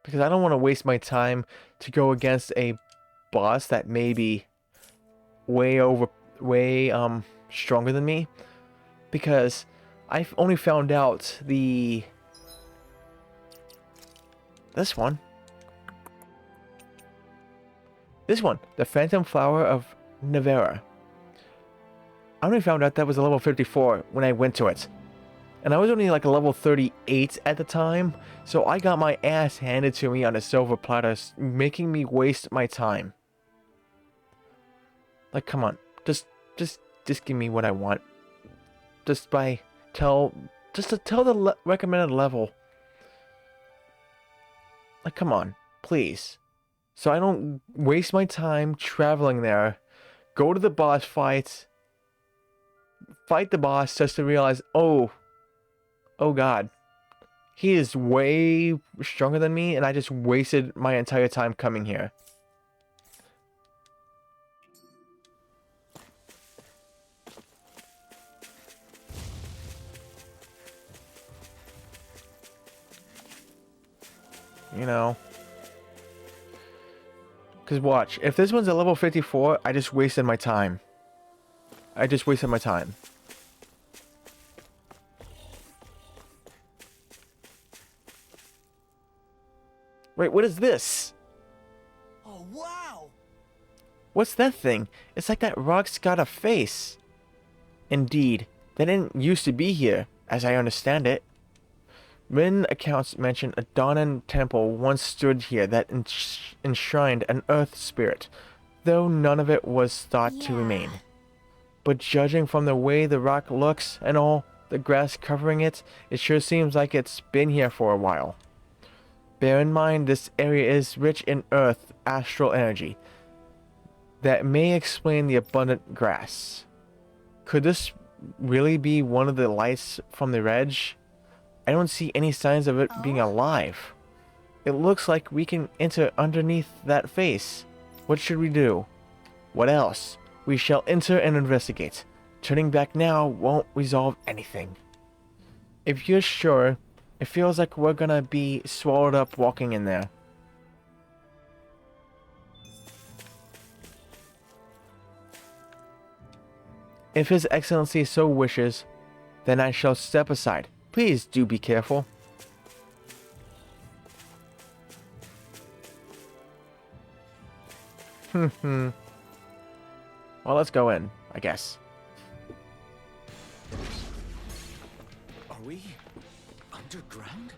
Because I don't want to waste my time to go against a boss that may be way stronger than me. Because I've only found out this one, the Phantom Flower of Nevera. I only found out that was a level 54 when I went to it. And I was only like a level 38 at the time, so I got my ass handed to me on a silver platter, making me waste my time. Like, come on, just give me what I want. Just to tell the recommended level. Like, come on, please. So I don't waste my time traveling there, go to the boss fight the boss just to realize, oh god, he is way stronger than me, and I just wasted my entire time coming here. You know. Because watch, if this one's a level 54, I just wasted my time. Wait, what is this? Oh, wow! What's that thing? It's like that rock's got a face. Indeed, they didn't used to be here, as I understand it. Written accounts mention a Dahnan temple once stood here that enshrined an earth spirit, though none of it was thought to remain. But judging from the way the rock looks and all the grass covering it, it sure seems like it's been here for a while. Bear in mind this area is rich in earth astral energy. That may explain the abundant grass. Could this really be one of the lights from the Reg? I don't see any signs of it being alive. It looks like we can enter underneath that face. What should we do? What else? We shall enter and investigate. Turning back now won't resolve anything. If you're sure, it feels like we're gonna be swallowed up walking in there. If His Excellency so wishes, then I shall step aside. Please do be careful. Well, let's go in, I guess. Are we underground?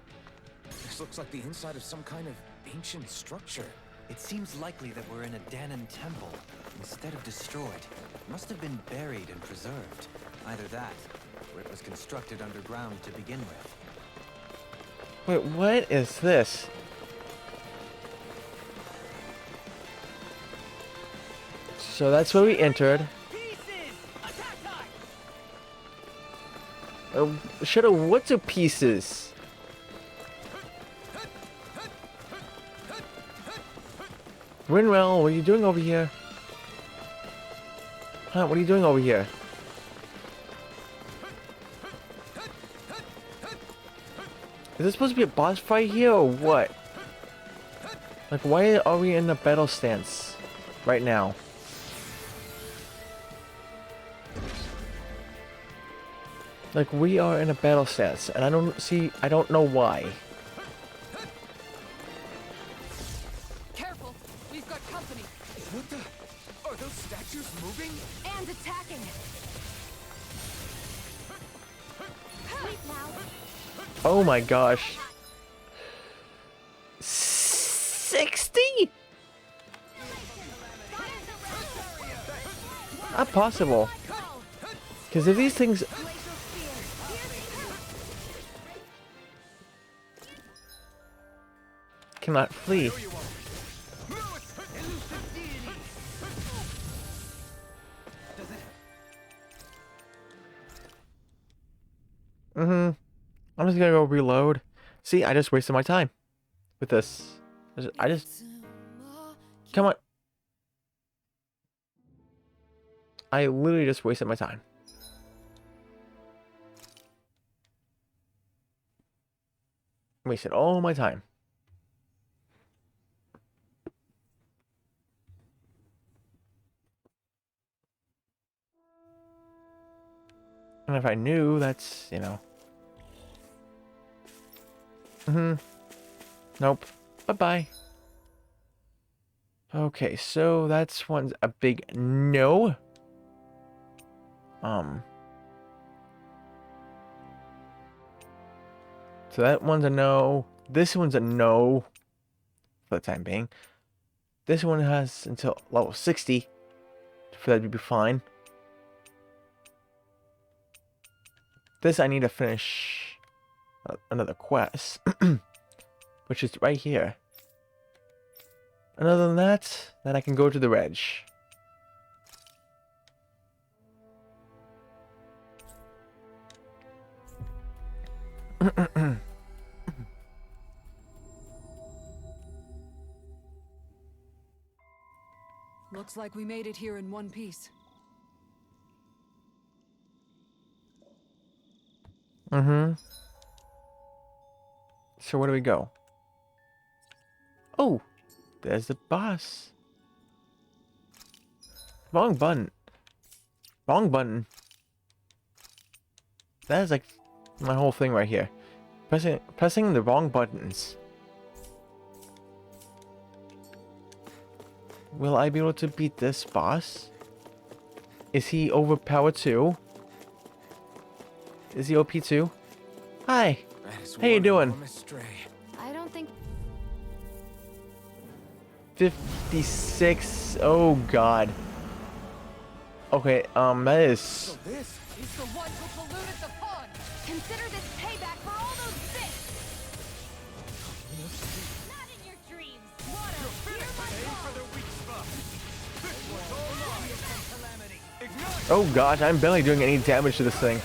This looks like the inside of some kind of ancient structure. It seems likely that we're in a Dahnan temple, instead of destroyed. Must have been buried and preserved. Either that, for it was constructed underground to begin with. Wait, what is this? So that's where we entered. Shadow, what to pieces? Rinwell, what are you doing over here? Huh, what are you doing over here? Is this supposed to be a boss fight here or what? Like, why are we in a battle stance right now? Like, we are in a battle stance, and I don't know why. Careful, we've got company. What the? Are those statues moving? And attacking. Wait now. Oh my gosh. 60? Not possible. Because if these things... cannot flee. I'm just gonna go reload. See, I just wasted my time with this. I just... Come on. I literally just wasted my time. Wasted all my time. And if I knew, that's, you know. Nope. Bye-bye. Okay, so that's one's a big no. So that one's a no. This one's a no. For the time being. This one has until level 60. For that to be fine. This I need to finish another quest, which is right here. And other than that, then I can go to the Reg. Looks like we made it here in one piece. So where do we go? Oh, there's the boss. Wrong button. Wrong button. That is like my whole thing right here. Pressing the wrong buttons. Will I be able to beat this boss? Is he overpowered too? Is he OP too? Hi. How you doing? I don't think 56. Oh god. Okay, that is... So this is the one who polluted the pond. Consider this payback for all those fish! Not in your dreams! Water, hear my call! Oh gosh, I'm barely doing any damage to this thing.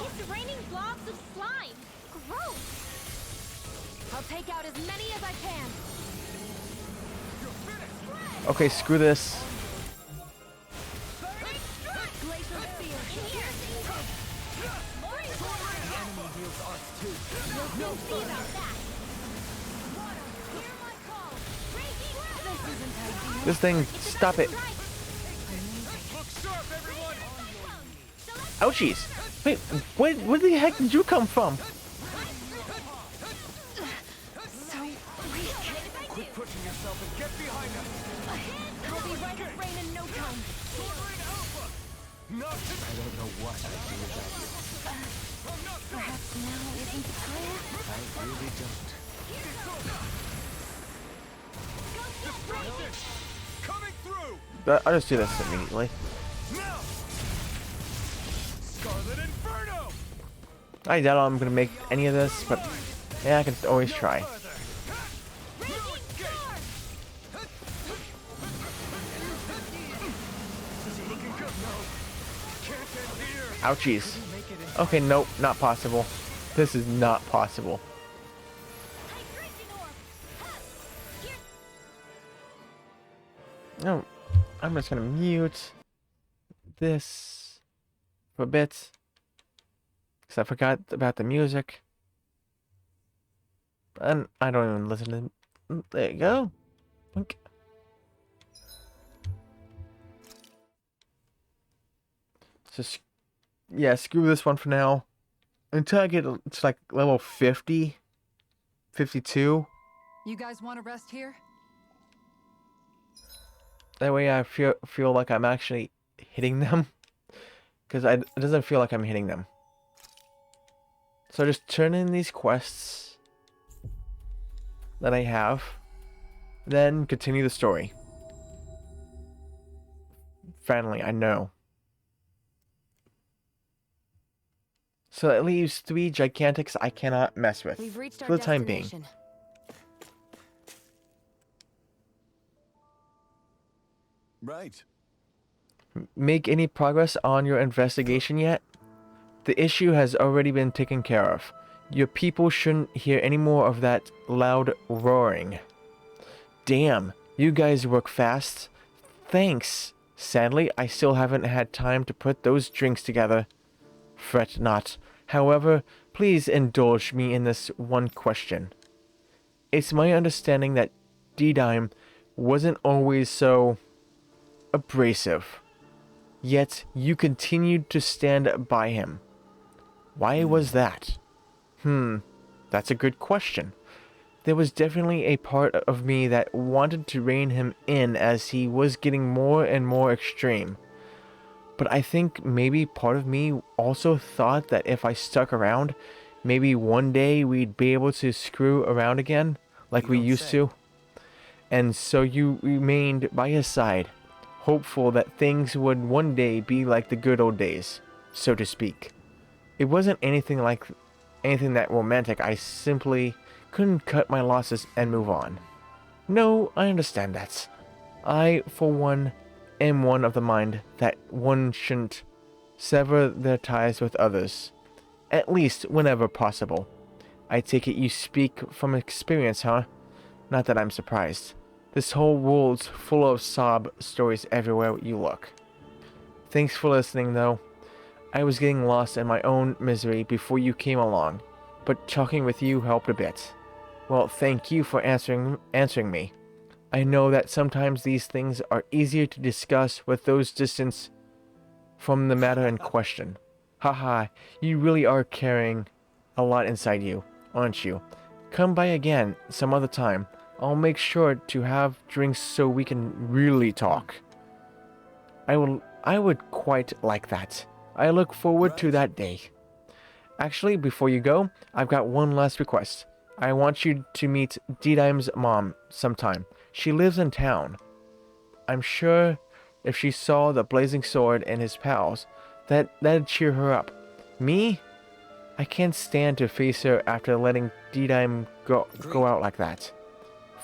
It's raining blobs of slime! Gross! I'll take out as many as I can. Okay, screw this. Glacial spear! You'll see about that! Water, hear my call! Raging this isn't ideal. This thing, stop it. Ouchies. Wait, where the heck did you come from? So weak. Quit pushing yourself and get behind us. I'll be right as rain in no time. I don't know what I'd do without you. Perhaps now isn't the time? I really don't. Go Coming through. But I'll just do this immediately. Now. Scarlet Inferno. I doubt I'm gonna make any of this, but yeah, I can always try. Ouchies. Okay, nope, not possible. This is not possible. No, I'm just gonna mute this for a bit. Because I forgot about the music. And I don't even listen to... There you go. Okay. So, yeah, screw this one for now. Until I get to like level 50, 52. You guys want to rest here? That way I feel like I'm actually hitting them. Because it doesn't feel like I'm hitting them. So just turn in these quests that I have. Then continue the story. Finally, I know. So that leaves 3 Gigantics I cannot mess with. We've reached our For the time being. destination. Right. Make any progress on your investigation yet? The issue has already been taken care of. Your people shouldn't hear any more of that loud roaring. Damn, you guys work fast. Thanks. Sadly, I still haven't had time to put those drinks together. Fret not. However, please indulge me in this one question. It's my understanding that D-Dime wasn't always so abrasive. Yet you continued to stand by him. Why was that? That's a good question. There was definitely a part of me that wanted to rein him in as he was getting more and more extreme. But I think maybe part of me also thought that if I stuck around, maybe one day we'd be able to screw around again, like we used to. And so you remained by his side, hopeful that things would one day be like the good old days, so to speak. It wasn't anything that romantic. I simply couldn't cut my losses and move on. No, I understand that. I, for one, am one of the mind that one shouldn't sever their ties with others, at least whenever possible. I take it you speak from experience, huh? Not that I'm surprised. This whole world's full of sob stories everywhere you look. Thanks for listening, though. I was getting lost in my own misery before you came along, but talking with you helped a bit. Well, thank you for answering me. I know that sometimes these things are easier to discuss with those distant from the matter in question. Haha, you really are carrying a lot inside you, aren't you? Come by again some other time. I'll make sure to have drinks so we can really talk. I would quite like that. I look forward to that day. Actually, before you go, I've got one last request. I want you to meet D-Dime's mom sometime. She lives in town. I'm sure if she saw the blazing sword and his pals, that'd cheer her up. Me? I can't stand to face her after letting D-Dime go out like that.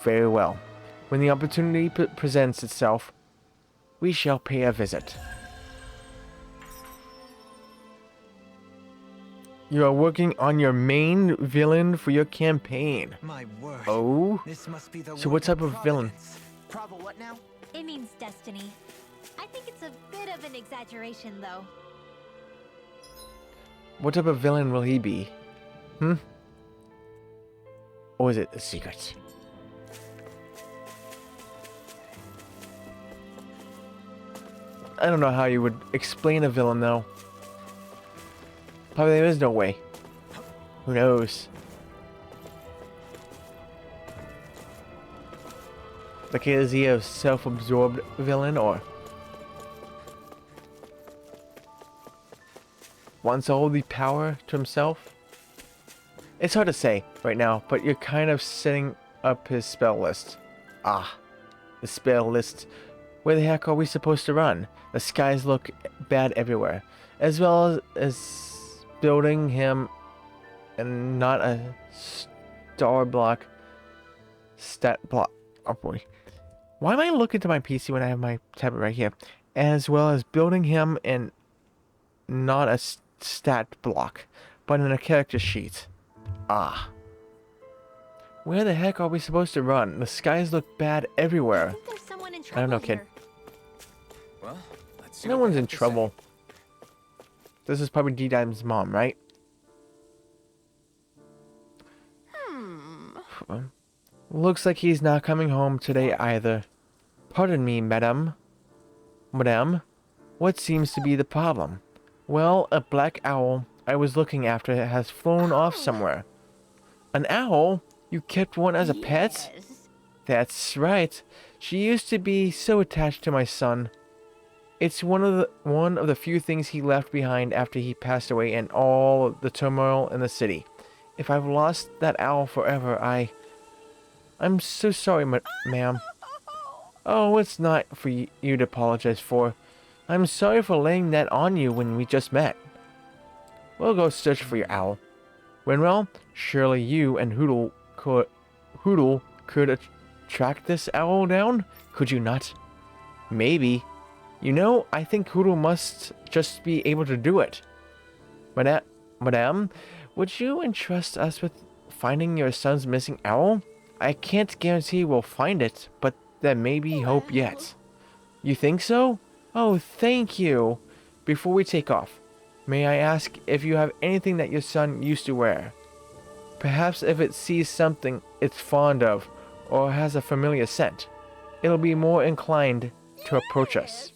Very well. When the opportunity presents itself, we shall pay a visit. You are working on your main villain for your campaign. My word. Oh? This must be the So what type of villain? Prava, what now? It means destiny. I think it's a bit of an exaggeration, though. What type of villain will he be? Or is it a secret? I don't know how you would explain a villain, though. Probably there is no way. Who knows? Like, is he a self-absorbed villain, or wants all the power to himself? It's hard to say right now, but you're kind of setting up his spell list. Ah, the spell list. Where the heck are we supposed to run? The skies look bad everywhere. As well as building him and not a star block. Stat block. Oh boy. Why am I looking to my PC when I have my tablet right here? As well as building him in not a stat block, but in a character sheet. Ah. Where the heck are we supposed to run? The skies look bad I everywhere. think there's someone in I trouble don't know, kid. here. Well, let's see No what they one's in have to say. trouble. This is probably D-Dime's mom, right? Looks like he's not coming home today either. Pardon me, madame. Madame, what seems to be the problem? Well, a black owl I was looking after has flown off somewhere. An owl? You kept one as a pet? Yes. That's right. She used to be so attached to my son. It's one of the few things he left behind after he passed away and all the turmoil in the city. If I've lost that owl forever, I'm so sorry, ma'am. Oh, it's not for you to apologize for. I'm sorry for laying that on you when we just met. We'll go search for your owl. Winrell, surely you and Hootle could track this owl down? Could you not? Maybe. You know, I think Hootle must just be able to do it. Madame, would you entrust us with finding your son's missing owl? I can't guarantee we'll find it, but there may be hope yet. You think so? Oh, thank you. Before we take off, may I ask if you have anything that your son used to wear? Perhaps if it sees something it's fond of, or has a familiar scent, it'll be more inclined to approach us.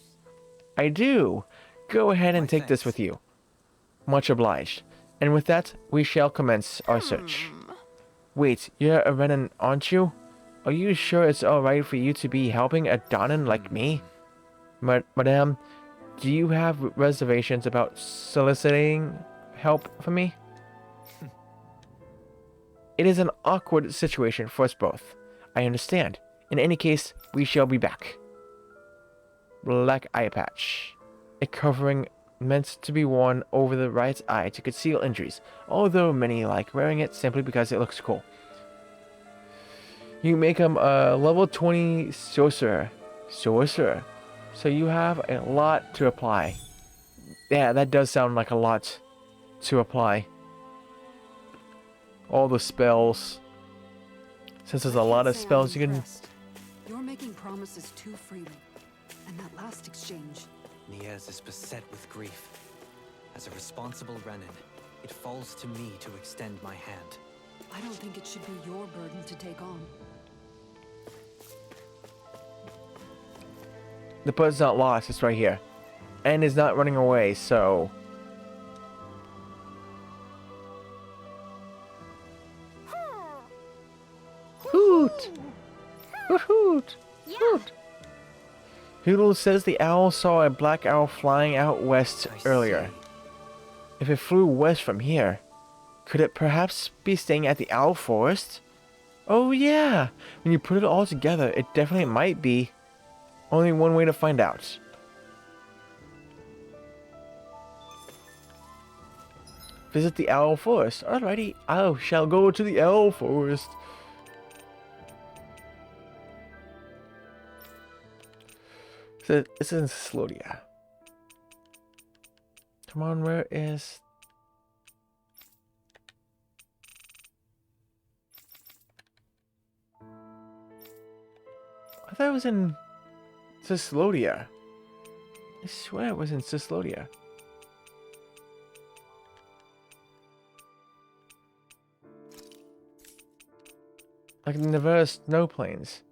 I do. Go ahead and Why, take this thanks. with you. Much obliged. And with that, we shall commence our search. Wait, you're a Renan, aren't you? Are you sure it's alright for you to be helping a Donan like me? Madame, do you have reservations about soliciting help from me? It is an awkward situation for us both. I understand. In any case, we shall be back. Black eye patch. A covering meant to be worn over the right eye to conceal injuries, although many like wearing it simply because it looks cool. You make him a level 20 sorcerer. So you have a lot to apply. Yeah, that does sound like a lot to apply. All the spells. Since there's a lot of spells you can... You're making promises too freely. And that last exchange. Niaz is beset with grief. As a responsible Renan, it falls to me to extend my hand. I don't think it should be your burden to take on. The bird's not lost, it's right here. And is not running away, so... Hoot! Hoot hoot! Hoot! Hootle says the owl saw a black owl flying out west I earlier. see. If it flew west from here, could it perhaps be staying at the Owl Forest? Oh yeah! When you put it all together, it definitely might be. Only one way to find out. Visit the Owl Forest. Alrighty, I shall go to the Owl Forest. So this is in Slodia. Come on, where is... I thought it was in Cyslodia. I swear it was in Cyslodia. Like in the Nevada snow plains.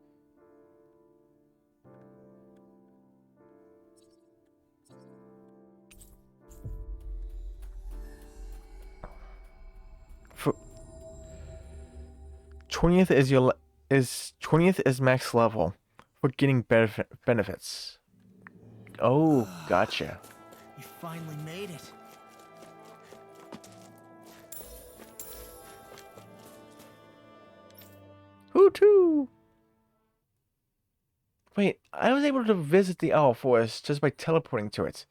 For 20th is your 20th is max level for getting benefits. Oh, gotcha. You finally made it. Hootoo! Wait, I was able to visit the owl forest just by teleporting to it.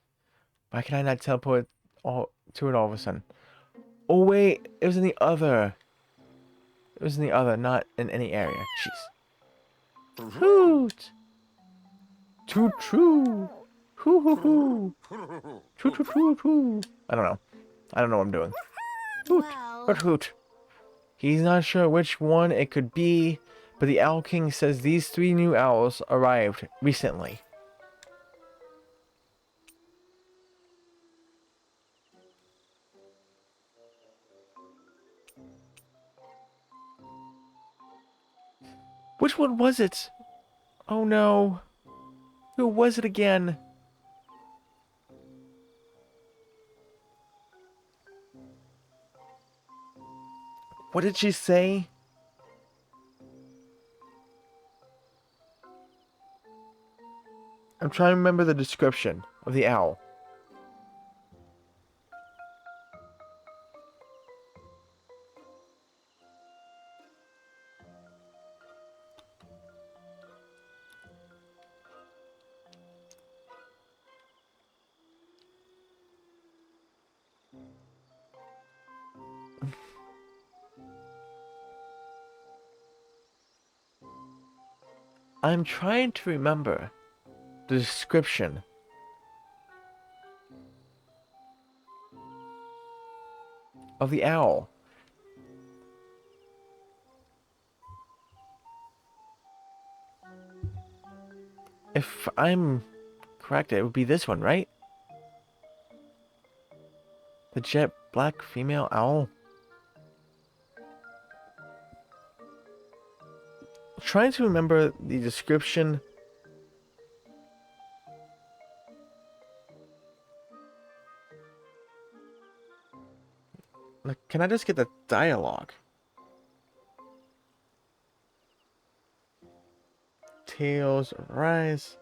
Why can I not teleport to it all of a sudden? Oh wait, it was in the other. It was in the other, not in any area. Jeez. Hoot! Too true. Hoo hoo hoo. True true true true. I don't know. I don't know what I'm doing. Hoot. Well, Hoot hoot. He's not sure which one it could be, but the Owl King says these 3 new owls arrived recently. Which one was it? Oh no. Who was it again? What did she say? I'm trying to remember the description of the owl. I'm trying to remember the description. Of the owl. If I'm correct, it would be this one, right? The jet black female owl. Trying to remember the description. Like, can I just get the dialogue? Tales arise.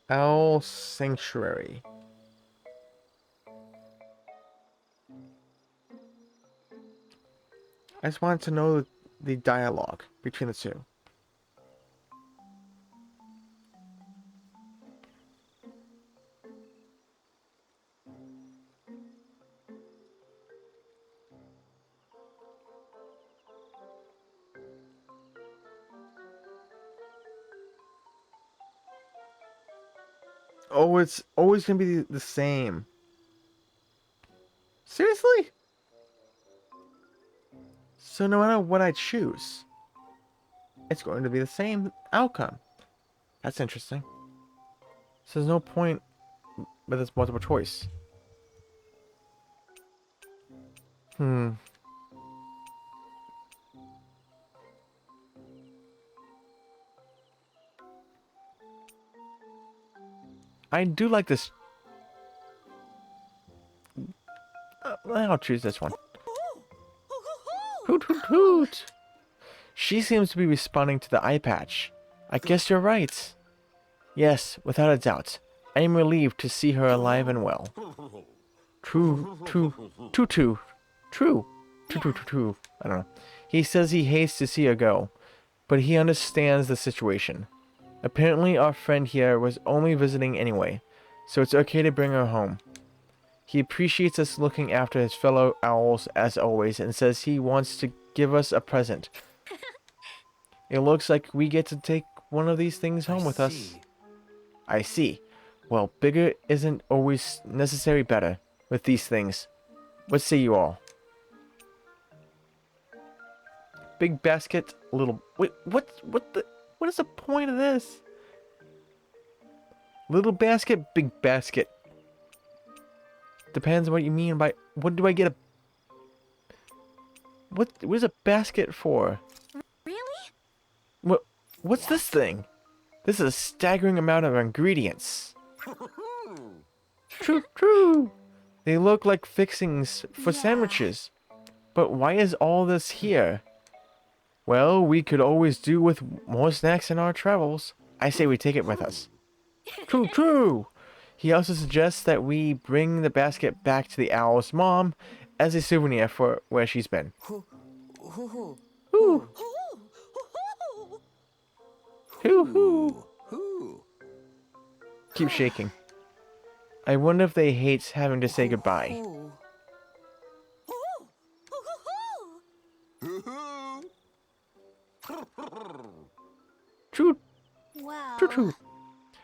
Owl Sanctuary. I just wanted to know the dialogue between the two. Oh, it's always gonna be the same. Seriously? So no matter what I choose, it's going to be the same outcome. That's interesting. So there's no point with this multiple choice. I do like this. I'll choose this one. Hoot hoot hoot! She seems to be responding to the eye patch. I guess you're right. Yes, without a doubt. I am relieved to see her alive and well. True. I don't know. He says he hates to see her go, but he understands the situation. Apparently our friend here was only visiting anyway, so it's okay to bring her home. He appreciates us looking after his fellow owls as always and says he wants to give us a present. It looks like we get to take one of these things home with us. I see. Well, bigger isn't always necessarily better with these things. What say you all? Big basket, little... Wait, what is the point of this? Little basket, big basket. Depends on what you mean by... What do I get a... What is a basket for? really? What's this thing? This is a staggering amount of ingredients. True. They look like fixings for sandwiches. But why is all this here? Well, we could always do with more snacks in our travels. I say we take it with us. True. He also suggests that we bring the basket back to the owl's mom as a souvenir for where she's been. Hoo. Hoo hoo. Who? Keep shaking. I wonder if they hate having to say goodbye. True, Well, true, true.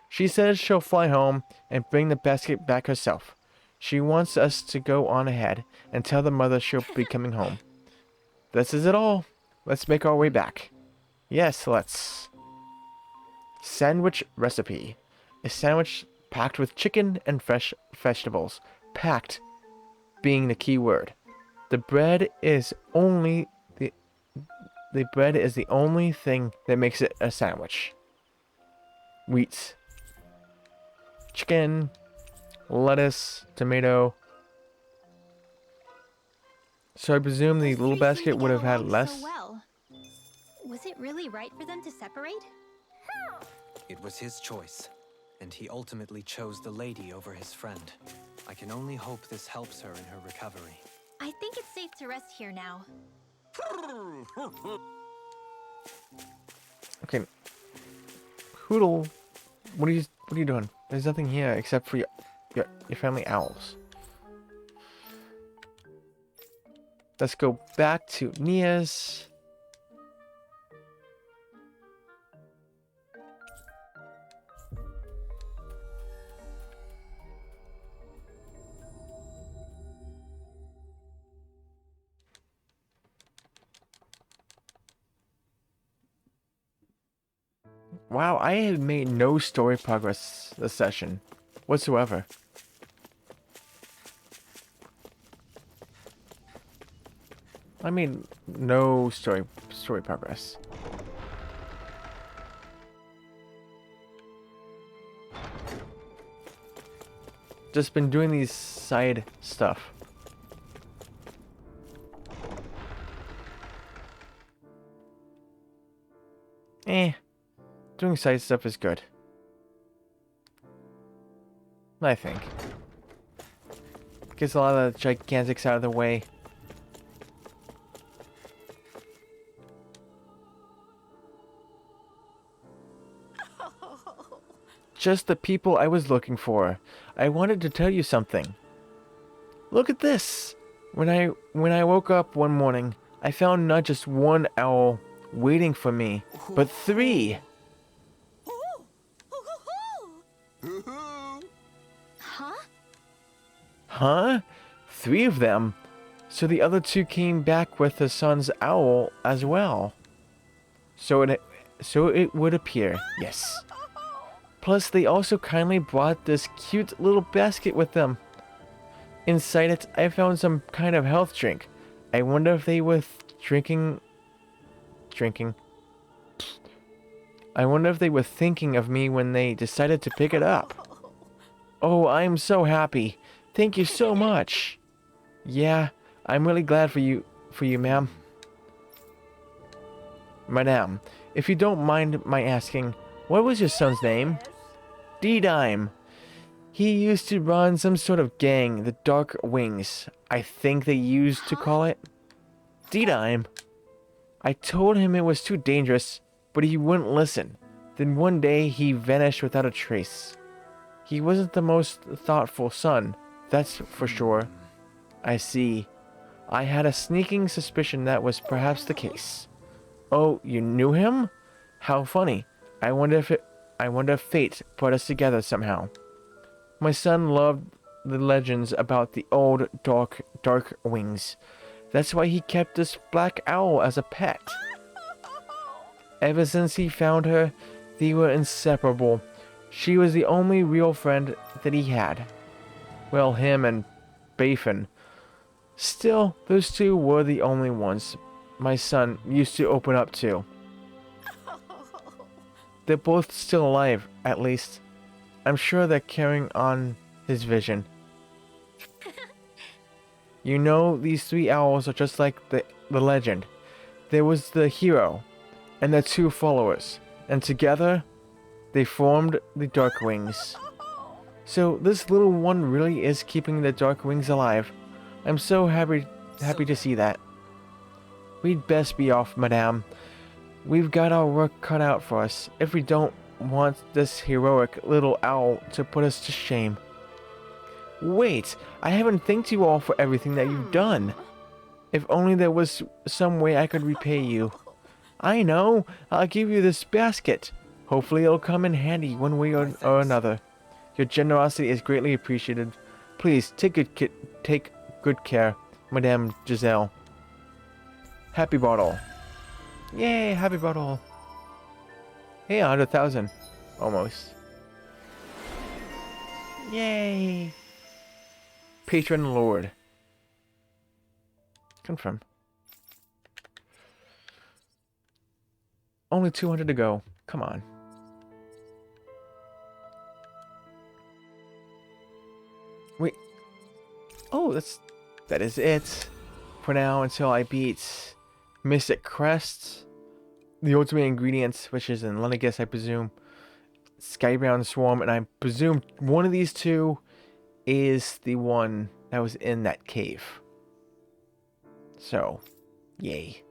She says she'll fly home and bring the basket back herself. She wants us to go on ahead and tell the mother she'll be coming home. This is it all. Let's make our way back. Yes, let's. Sandwich recipe. A sandwich packed with chicken and fresh vegetables. Packed being the key word. The bread is the only thing that makes it a sandwich. Wheat, chicken, lettuce, tomato. So I presume the those little three seem to basket would get have had along less. So well. Was it really right for them to separate? It was his choice, and he ultimately chose the lady over his friend. I can only hope this helps her in her recovery. I think it's safe to rest here now. Okay. Hoodle, what are you doing? There's nothing here except for your family owls. Let's go back to Nia's. Wow, I have made no story progress this session whatsoever. I made no story progress. Just been doing these side stuff. Doing side stuff is good. I think. Gets a lot of the gigantics out of the way. Just the people I was looking for. I wanted to tell you something. Look at this! When I woke up one morning, I found not just one owl waiting for me, but 3. Huh? Huh? 3 of them? So the other 2 came back with the sun's owl as well. So it would appear, yes. Plus, they also kindly brought this cute little basket with them. Inside it, I found some kind of health drink. I wonder if they were drinking. I wonder if they were thinking of me when they decided to pick it up. Oh, I'm so happy. Thank you so much. Yeah, I'm really glad for you, ma'am. Madame, if you don't mind my asking, what was your son's name? D-Dime. He used to run some sort of gang, the Dark Wings, I think they used to call it. D-Dime. I told him it was too dangerous, but he wouldn't listen. Then one day he vanished without a trace. He wasn't the most thoughtful son, that's for sure. I see. I had a sneaking suspicion that was perhaps the case. Oh, you knew him? How funny. I wonder if fate put us together somehow. My son loved the legends about the old dark wings. That's why he kept this black owl as a pet. Ever since he found her, they were inseparable. She was the only real friend that he had. Well, him and Bafin. Still, those 2 were the only ones my son used to open up to. They're both still alive, at least. I'm sure they're carrying on his vision. You know, these 3 owls are just like the legend. There was the hero, and the 2 followers, and together, they formed the Dark Wings. So this little one really is keeping the Dark Wings alive. I'm so happy to see that. We'd best be off, madame. We've got our work cut out for us if we don't want this heroic little owl to put us to shame. Wait, I haven't thanked you all for everything that you've done. If only there was some way I could repay you. I know, I'll give you this basket. Hopefully it'll come in handy one way or another. Your generosity is greatly appreciated. Please, take good care, Madame Giselle. Happy bottle. Yay, happy bottle. Hey, 100,000. Almost. Yay. Patron Lord. Confirm. Only 200 to go. Come on. Wait. Oh, that is it. For now, until I beat Mystic Crest, the ultimate ingredients, which is in Lenegis, I presume, Skybound Swarm, and I presume one of these two is the one that was in that cave. So, yay.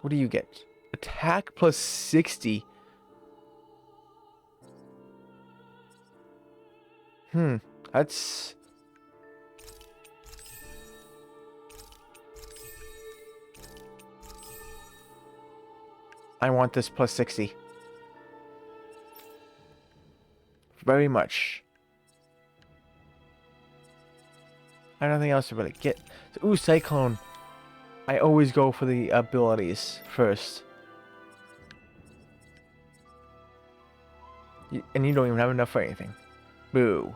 What do you get? Attack plus 60. That's... I want this plus 60. Very much. I have nothing else to really get. Ooh, Cyclone. I always go for the abilities first. And you don't even have enough for anything. Boo.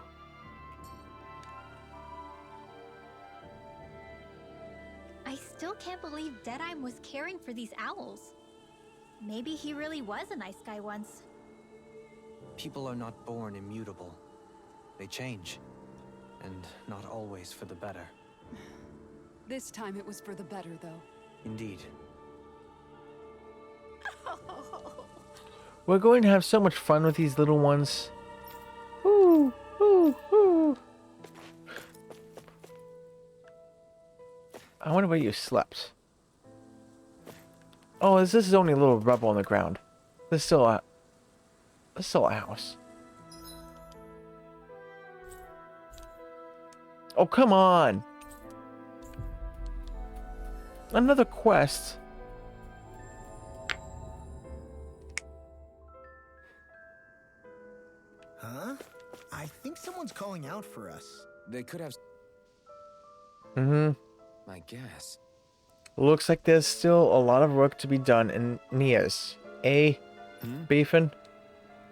I still can't believe Deadeye was caring for these owls. Maybe he really was a nice guy once. People are not born immutable. They change. And not always for the better. This time it was for the better, though. Indeed. We're going to have so much fun with these little ones. Woo, woo, woo. I wonder where you slept. Oh, this is only a little rubble on the ground. There's still a house. Oh, come on. Another quest. Huh? I think someone's calling out for us. They could have... I guess. Looks like there's still a lot of work to be done in Nias. Beefin?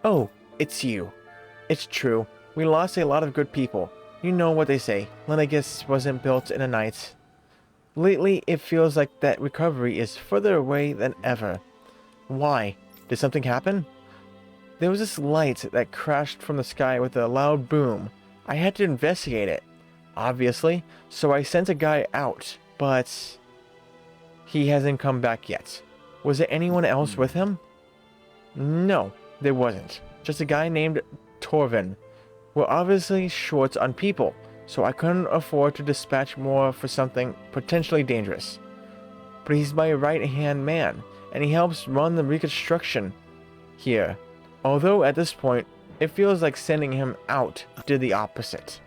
Oh, it's you. It's true. We lost a lot of good people. You know what they say. Lenegis wasn't built in a night. Lately, it feels like that recovery is further away than ever. Why? Did something happen? There was this light that crashed from the sky with a loud boom. I had to investigate it, obviously, so I sent a guy out, but he hasn't come back yet. Was there anyone else with him? No, there wasn't. Just a guy named Torvin. We're obviously short on people, so I couldn't afford to dispatch more for something potentially dangerous. But he's my right-hand man, and he helps run the reconstruction here. Although at this point, it feels like sending him out did the opposite.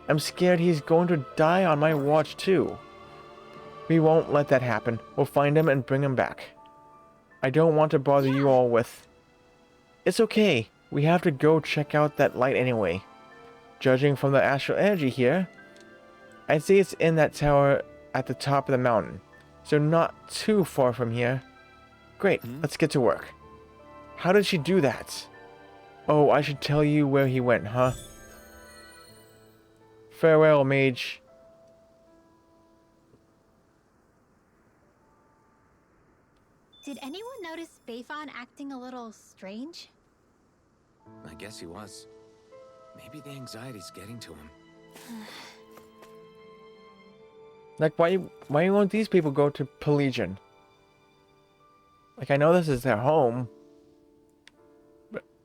I'm scared he's going to die on my watch too. We won't let that happen. We'll find him and bring him back. I don't want to bother you all with... It's okay. We have to go check out that light anyway. Judging from the astral energy here, I'd say it's in that tower at the top of the mountain. So not too far from here. Great, let's get to work. How did she do that? Oh, I should tell you where he went, huh? Farewell, mage. Did anyone notice Beifan acting a little strange? I guess he was. Maybe the anxiety's getting to him. Like, why won't these people go to Pelagian? Like, I know this is their home,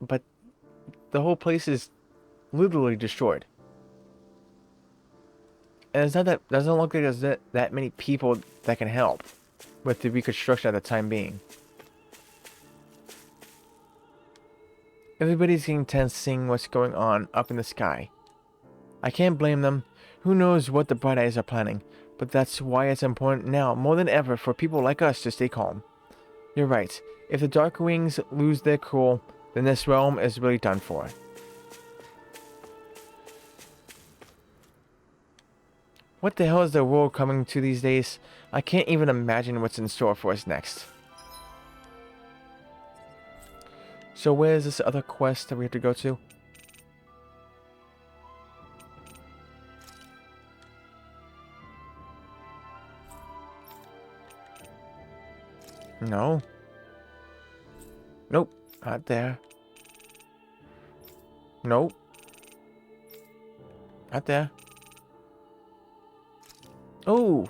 but the whole place is literally destroyed. And it's not that, doesn't look like there's that many people that can help with the reconstruction at the time being. Everybody's getting tense seeing what's going on up in the sky. I can't blame them. Who knows what the Bright Eyes are planning, but that's why it's important now, more than ever, for people like us to stay calm. You're right. If the Dark Wings lose their cool, then this realm is really done for. What the hell is the world coming to these days? I can't even imagine what's in store for us next. So where is this other quest that we have to go to? No. Nope. Not there. Nope. Not there. Oh!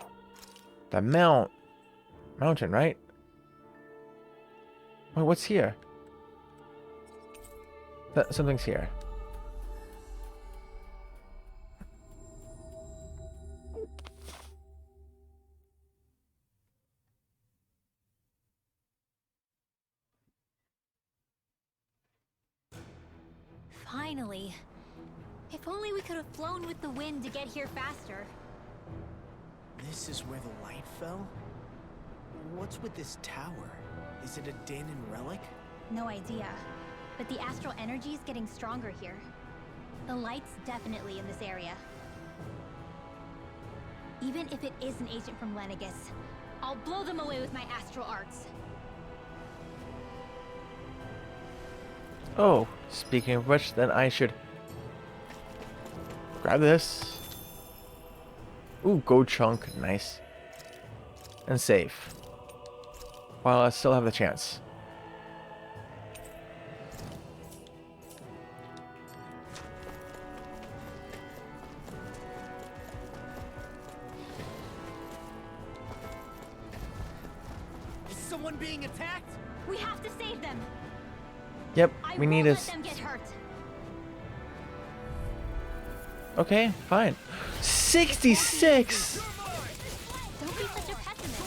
The mountain, right? Wait, what's here? Something's here. Finally. If only we could have flown with the wind to get here faster. This is where the light fell? What's with this tower? Is it a Danon relic? No idea. But the astral energy is getting stronger here. The light's definitely in this area. Even if it is an agent from Lenegus, I'll blow them away with my astral arts. Oh, speaking of which, then I should grab this. Ooh, gold chunk, nice. And save. While I still have the chance. Is someone being attacked? We have to save them. Yep, we need to a... let them get hurt. Okay, fine. 66! Don't be such a pessimist.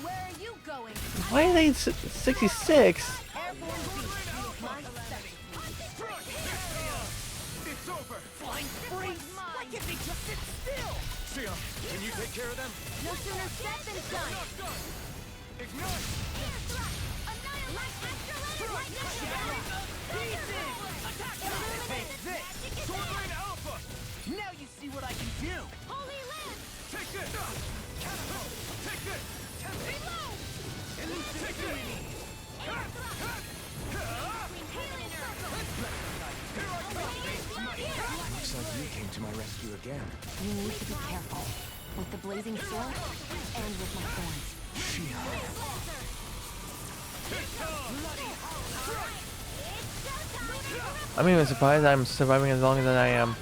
Where are you going? Why are they 66? Airborne beast. My It's over! Flying freeze! Why can't they just sit still? Sion, can you take care of them? No sooner said than done. Ignite! Take this! Swordblade Alpha! Now you see what I can do! Holy Land! Take this! Catapult! Take this! Reload! Elucidity! Looks like you came to my rescue again. You need to be careful. With the blazing sword and with my thorns. I'm even surprised I'm surviving as long as I am.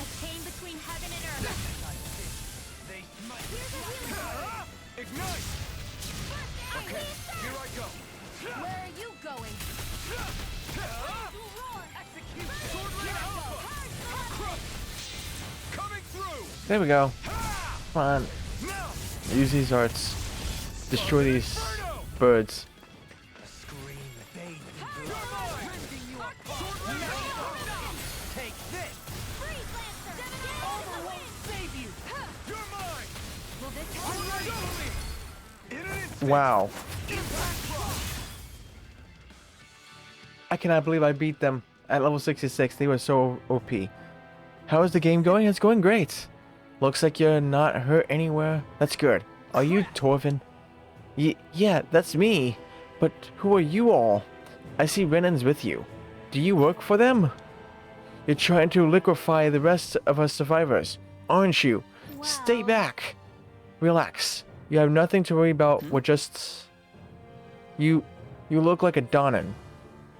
A chain between heaven and earth. Ignite! Okay, here I go. Where are you going? Coming through! There we go. Come on. Now! Use these arts. Destroy these birds. A scream bathed in blood. Rending you apart. Take this! Armor won't save you! You're mine! Will this help? Show me! In an instant! Wow. Impact rock! I cannot believe I beat them at level 66. They were so OP. How is the game going? It's going great. Looks like you're not hurt anywhere. That's good. Are you Torvin? Yeah, that's me. But who are you all? I see Renan's with you. Do you work for them? You're trying to liquefy the rest of us survivors, aren't you? Stay Well- back. Relax. You have nothing to worry about. We're just... You look like a Danon,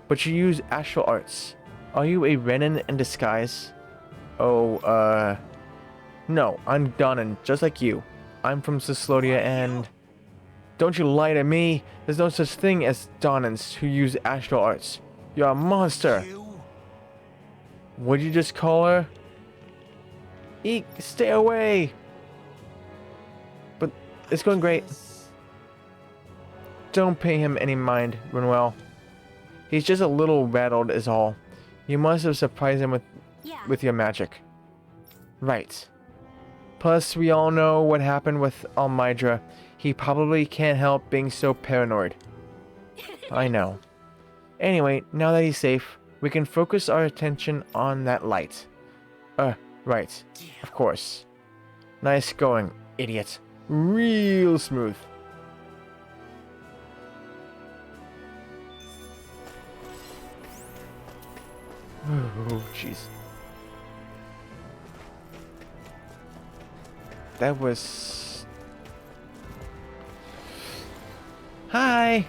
but you use astral arts. Are you a Renin in disguise? Oh, no, I'm Donan, just like you. I'm from Cyslodia and... Don't you lie to me! There's no such thing as Donans who use astral arts. You're a monster! What'd you just call her? Eek, stay away! But it's going great. Don't pay him any mind, Rinwell. He's just a little rattled is all. You must have surprised him with your magic. Right. Plus, we all know what happened with Almydra. He probably can't help being so paranoid. I know. Anyway, now that he's safe, we can focus our attention on that light. Right. Of course. Nice going, idiot. Real smooth. Oh, jeez. That was... Hi!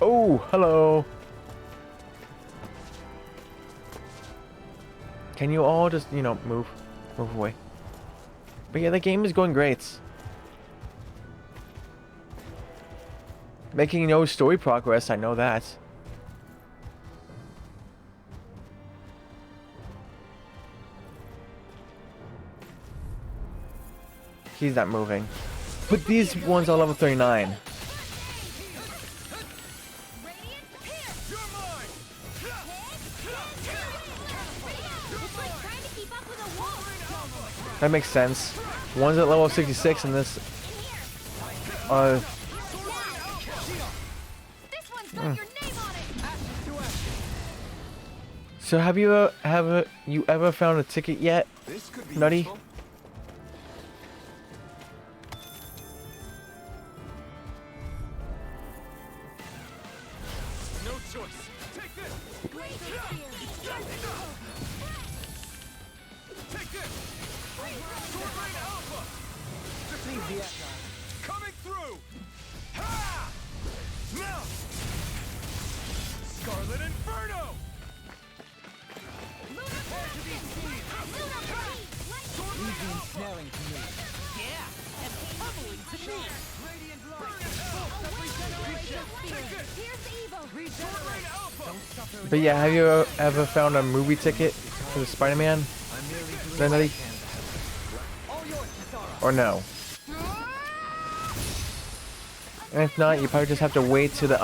Oh, hello! Can you all just, you know, move away? But yeah, the game is going great. Making no story progress, I know that. He's not moving. But these ones are level 39. That makes sense. One's at level 66 and this... So have you ever found a ticket yet, Nutty? No choice. Take this. Take this. Sword Rain Alpha. Leave the Coming through. Ha! Now. Scarlet Inferno. ensnaring to me. Yeah, and pummeling to me. Radiant light. Here's evil. But yeah, have you ever found a movie ticket for the Spider-Man? Nutty? Or no? And if not, you probably just have to wait to the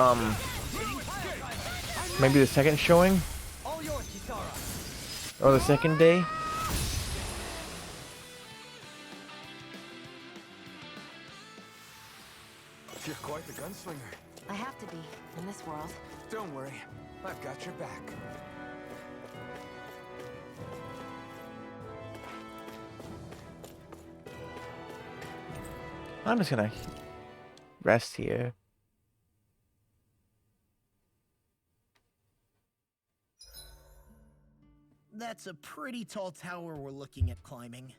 maybe the second showing? Or the second day? You're quite the gunslinger. I have to be, in this world. Don't worry, I've got your back. I'm just gonna rest here. That's a pretty tall tower we're looking at climbing.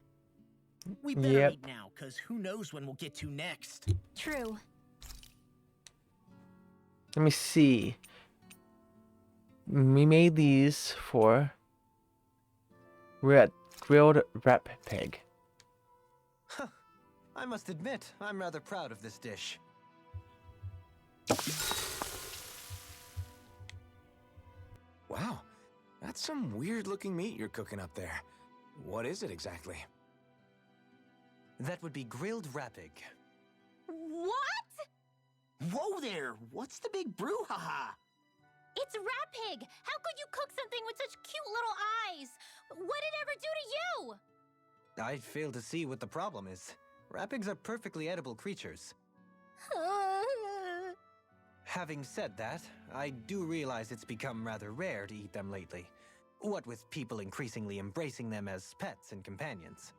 We better Yep. eat now, because who knows when we'll get to next. True. Let me see. We made these for... We're at Grilled Rap Pig. I must admit, I'm rather proud of this dish. Wow, that's some weird-looking meat you're cooking up there. What is it exactly? That would be grilled rapig. What? Whoa there! What's the big brouhaha? It's Rapig! How could you cook something with such cute little eyes? What did it ever do to you? I fail to see what the problem is. Rapigs are perfectly edible creatures. Having said that, I do realize it's become rather rare to eat them lately. What with people increasingly embracing them as pets and companions.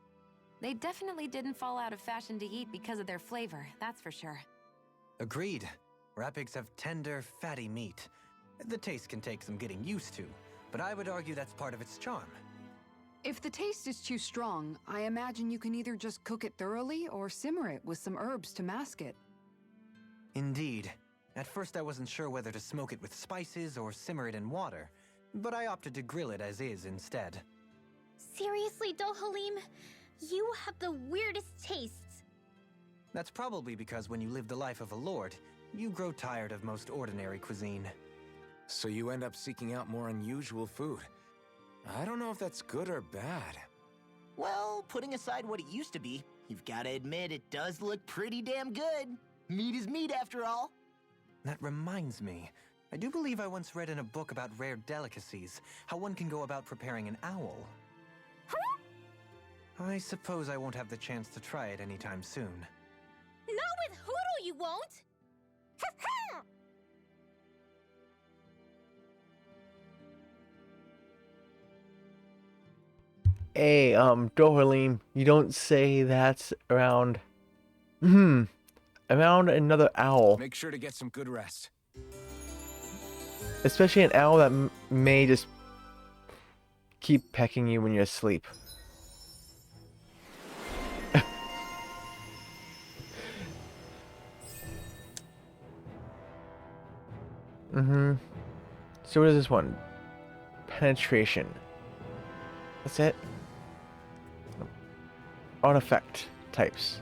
They definitely didn't fall out of fashion to eat because of their flavor, that's for sure. Agreed. Rapigs have tender, fatty meat. The taste can take some getting used to, but I would argue that's part of its charm. If the taste is too strong, I imagine you can either just cook it thoroughly or simmer it with some herbs to mask it. Indeed. At first I wasn't sure whether to smoke it with spices or simmer it in water, but I opted to grill it as is instead. Seriously, Dohalim? You have the weirdest tastes. That's probably because when you live the life of a lord, you grow tired of most ordinary cuisine. So you end up seeking out more unusual food. I don't know if that's good or bad. Well, putting aside what it used to be, you've got to admit it does look pretty damn good. Meat is meat after all. That reminds me, I do believe I once read in a book about rare delicacies, how one can go about preparing an owl. I suppose I won't have the chance to try it anytime soon. Not with Hoodle, you won't! Hey, Dohalim, you don't say that's around... around another owl. Make sure to get some good rest. Especially an owl that may just keep pecking you when you're asleep. So what is this one? Penetration. That's it? Artifact types.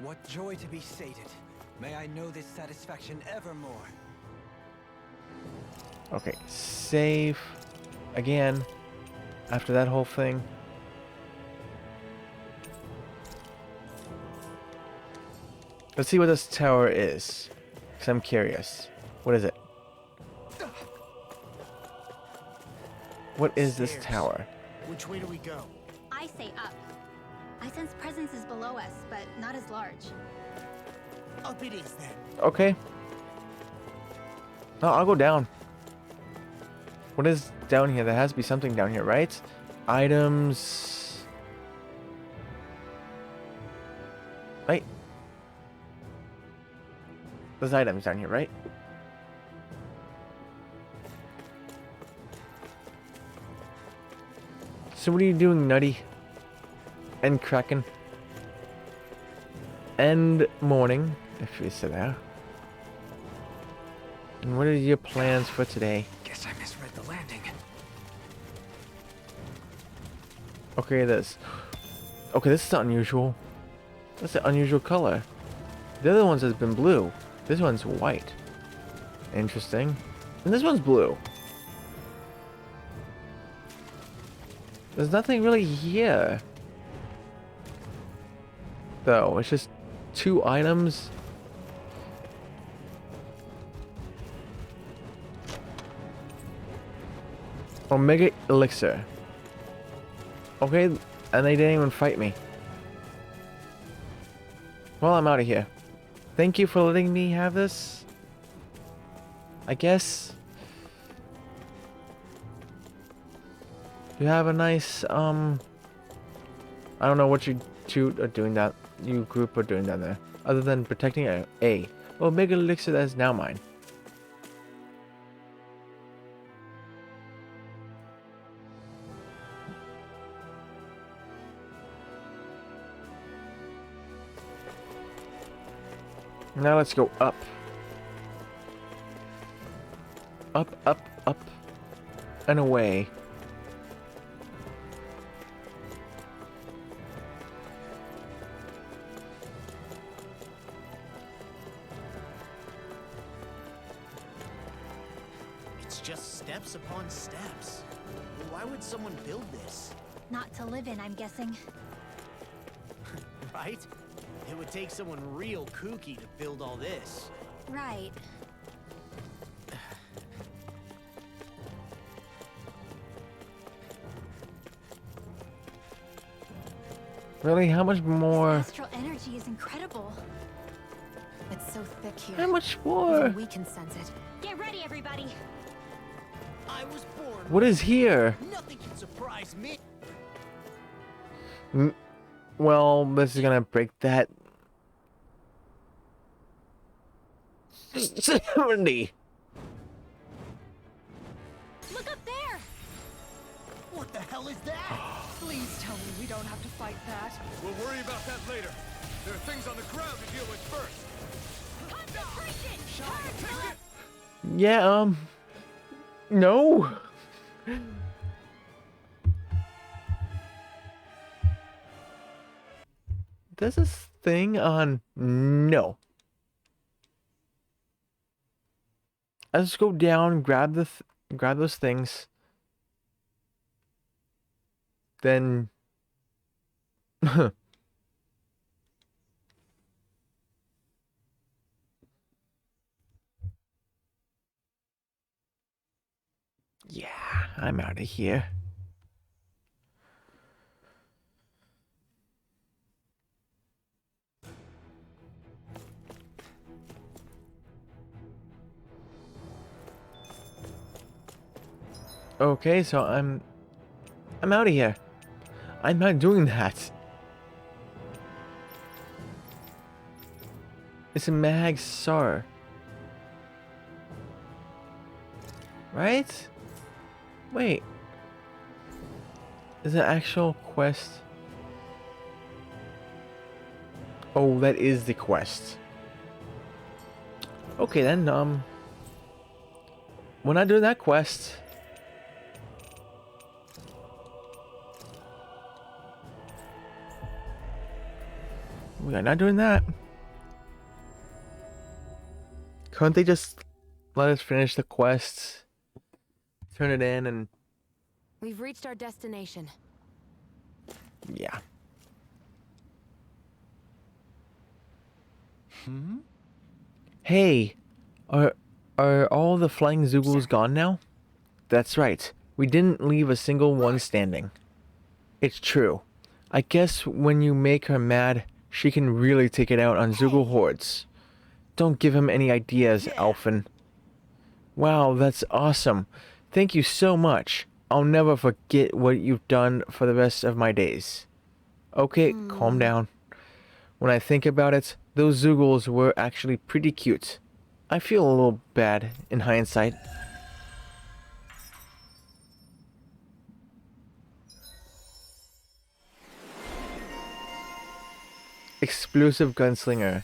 What joy to be sated. May I know this satisfaction evermore. Okay, save again after that whole thing. Let's see what this tower is, because I'm curious. What is it? What is this Stairs. tower? Which way do we go? I say up. I sense presence is below us, but not as large. Up it is then. Okay. No, I'll go down. What is down here? There has to be something down here, right? Items. Right? There's items down here, right? So what are you doing, Nutty? And Kraken? And Morning, if you sit there. And what are your plans for today? Guess I misread the landing. Okay, this is unusual. That's an unusual color. The other ones has been blue. This one's white. Interesting. And this one's blue. There's nothing really here. Though, it's just 2 items. Omega Elixir. Okay, and they didn't even fight me. Well, I'm out of here. Thank you for letting me have this. I guess. You have a nice, I don't know what you two are doing that, you group are doing down there. Other than protecting A. Omega Elixir that is now mine. Now let's go up. Up, up, up, and away. It's just steps upon steps. Why would someone build this? Not to live in, I'm guessing. Right? It would take someone real kooky to build all this. Right. Really? How much more? Astral energy is incredible. It's so thick here. How much more? Even we can sense it. Get ready, everybody. I was born. What is here? Nothing can surprise me. Well, this is gonna break that. 70. Look up there. What the hell is that? Please tell me we don't have to fight that. We'll worry about that later. There are things on the ground to deal with first. Yeah, no. There's this thing on no. Let's go down, grab grab those things. Then yeah, I'm out of here. Okay, so I'm out of here. I'm not doing that. It's a Mag Sar. Right? Wait. Is it an actual quest? Oh, that is the quest. Okay then, we're not doing that quest. We are not doing that. Couldn't they just let us finish the quest, turn it in, and We've reached our destination. yeah. Hey, are all the flying Zoogles gone now? That's right. We didn't leave a single one standing. It's true. I guess when you make her mad, she can really take it out on Zoogle hordes. Don't give him any ideas, Alphen. Wow, that's awesome. Thank you so much. I'll never forget what you've done for the rest of my days. Okay, calm down. When I think about it, those Zoogles were actually pretty cute. I feel a little bad in hindsight. Explosive Gunslinger.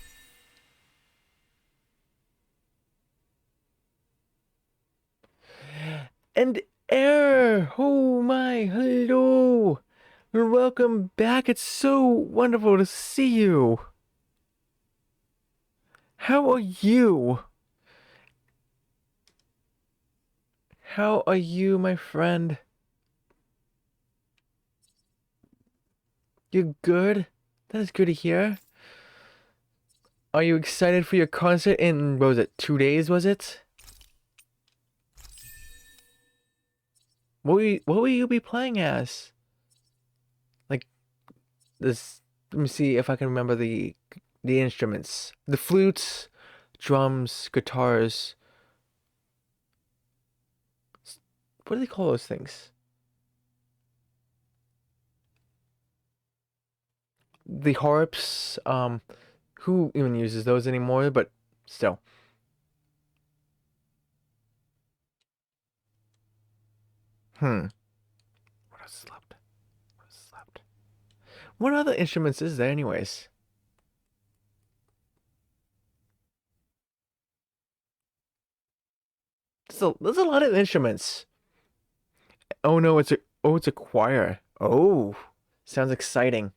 And Air! Oh my, hello! Welcome back, it's so wonderful to see you! How are you? How are you, my friend? You good? That is good to hear. Are you excited for your concert in, what was it, 2 days, was it? What will you be playing as? Like, this, let me see if I can remember the instruments. The flutes, drums, guitars. What do they call those things? The harps, who even uses those anymore, but still. What else slept? What other instruments is there anyways? There's a lot of instruments. Oh no, it's a choir. Oh, sounds exciting.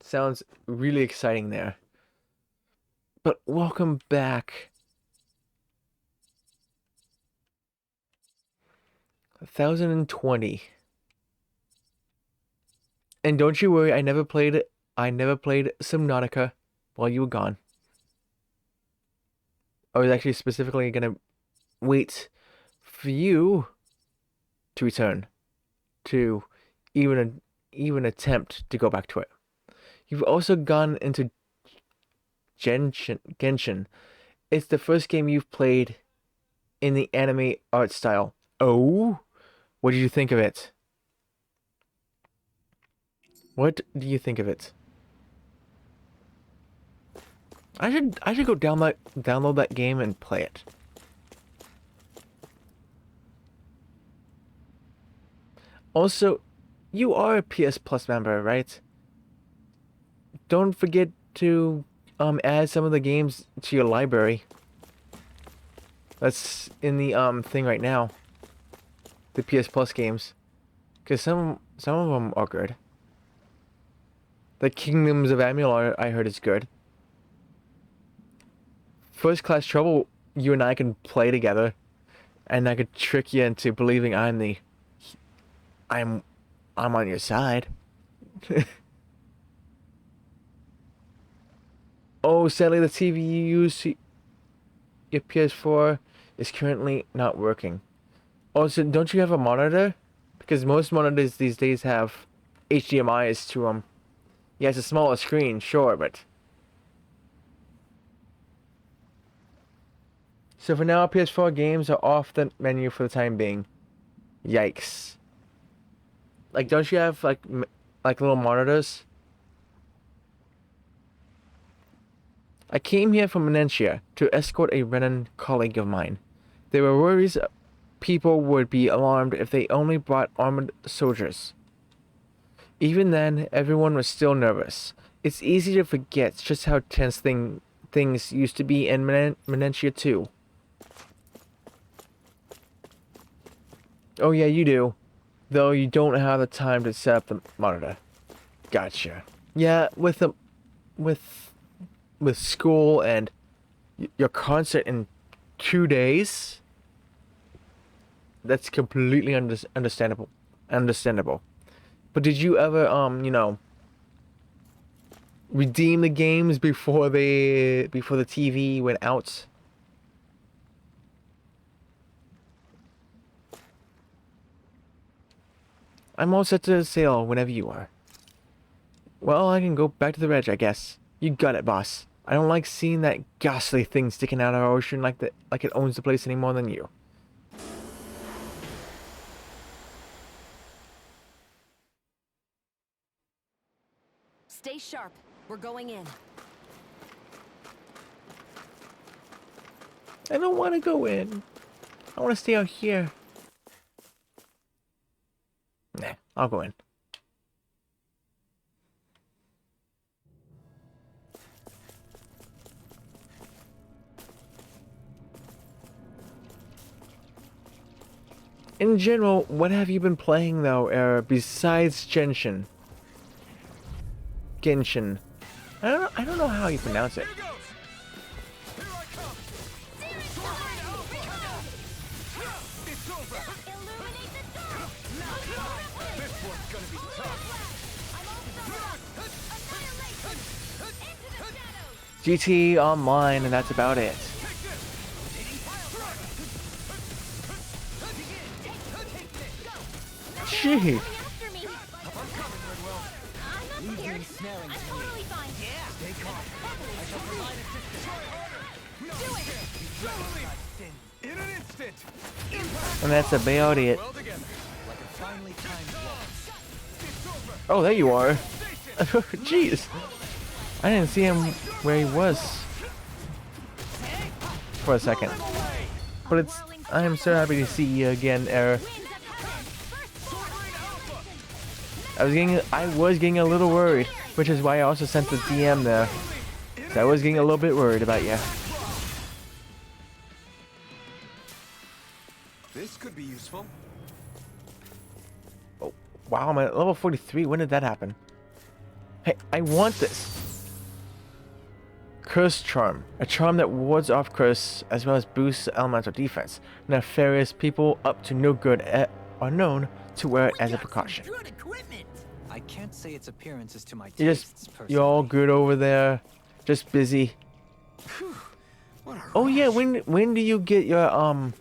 Sounds really exciting there. But welcome back. 1020. And don't you worry, I never played Subnautica while you were gone. I was actually specifically gonna wait for you to return to even attempt to go back to it. You've also gone into Genshin. It's the first game you've played in the anime art style. Oh, what did you think of it? What do you think of it? I should go download that game and play it. Also, you are a PS Plus member, right? Don't forget to add some of the games to your library. That's in the thing right now. The PS Plus games, because some of them are good. The Kingdoms of Amalur, I heard, is good. First Class Trouble, you and I can play together, and I could trick you into believing I'm on your side. Oh, sadly, the TV you use, your PS4, is currently not working. Also, don't you have a monitor? Because most monitors these days have HDMIs to them. Yeah, it's a smaller screen, sure, but... So for now, PS4 games are off the menu for the time being. Yikes. Like, don't you have, like little monitors? I came here from Menencia to escort a Renan colleague of mine. There were worries people would be alarmed if they only brought armored soldiers. Even then, everyone was still nervous. It's easy to forget just how tense things used to be in Menencia too. Oh yeah, you do. Though you don't have the time to set up the monitor. Gotcha. Yeah, with school and your concert in 2 days, that's completely understandable. But did you ever, redeem the games before the TV went out? I'm all set to sail whenever you are. Well, I can go back to the Reg, I guess. You got it, boss. I don't like seeing that ghastly thing sticking out of our ocean like it owns the place any more than you. Stay sharp. We're going in. I don't want to go in. I want to stay out here. Nah, I'll go in. In general, what have you been playing though, besides Genshin? Genshin. I don't know how you pronounce it. GT Online, and that's about it. Gee. And that's about it. Oh, there you are. Jeez. I didn't see him where he was for a second. But I am so happy to see you again, Era. I was getting a little worried, which is why I also sent the DM there. So I was getting a little bit worried about you. This could be useful. Oh, wow, I'm at level 43. When did that happen? Hey, I want this. Curse Charm. A charm that wards off curse as well as boosts elemental defense. Nefarious people up to no good are known to wear it as a precaution. I can't say its appearance is to my tastes, You're all good over there. Just busy. Oh yeah, when do you get your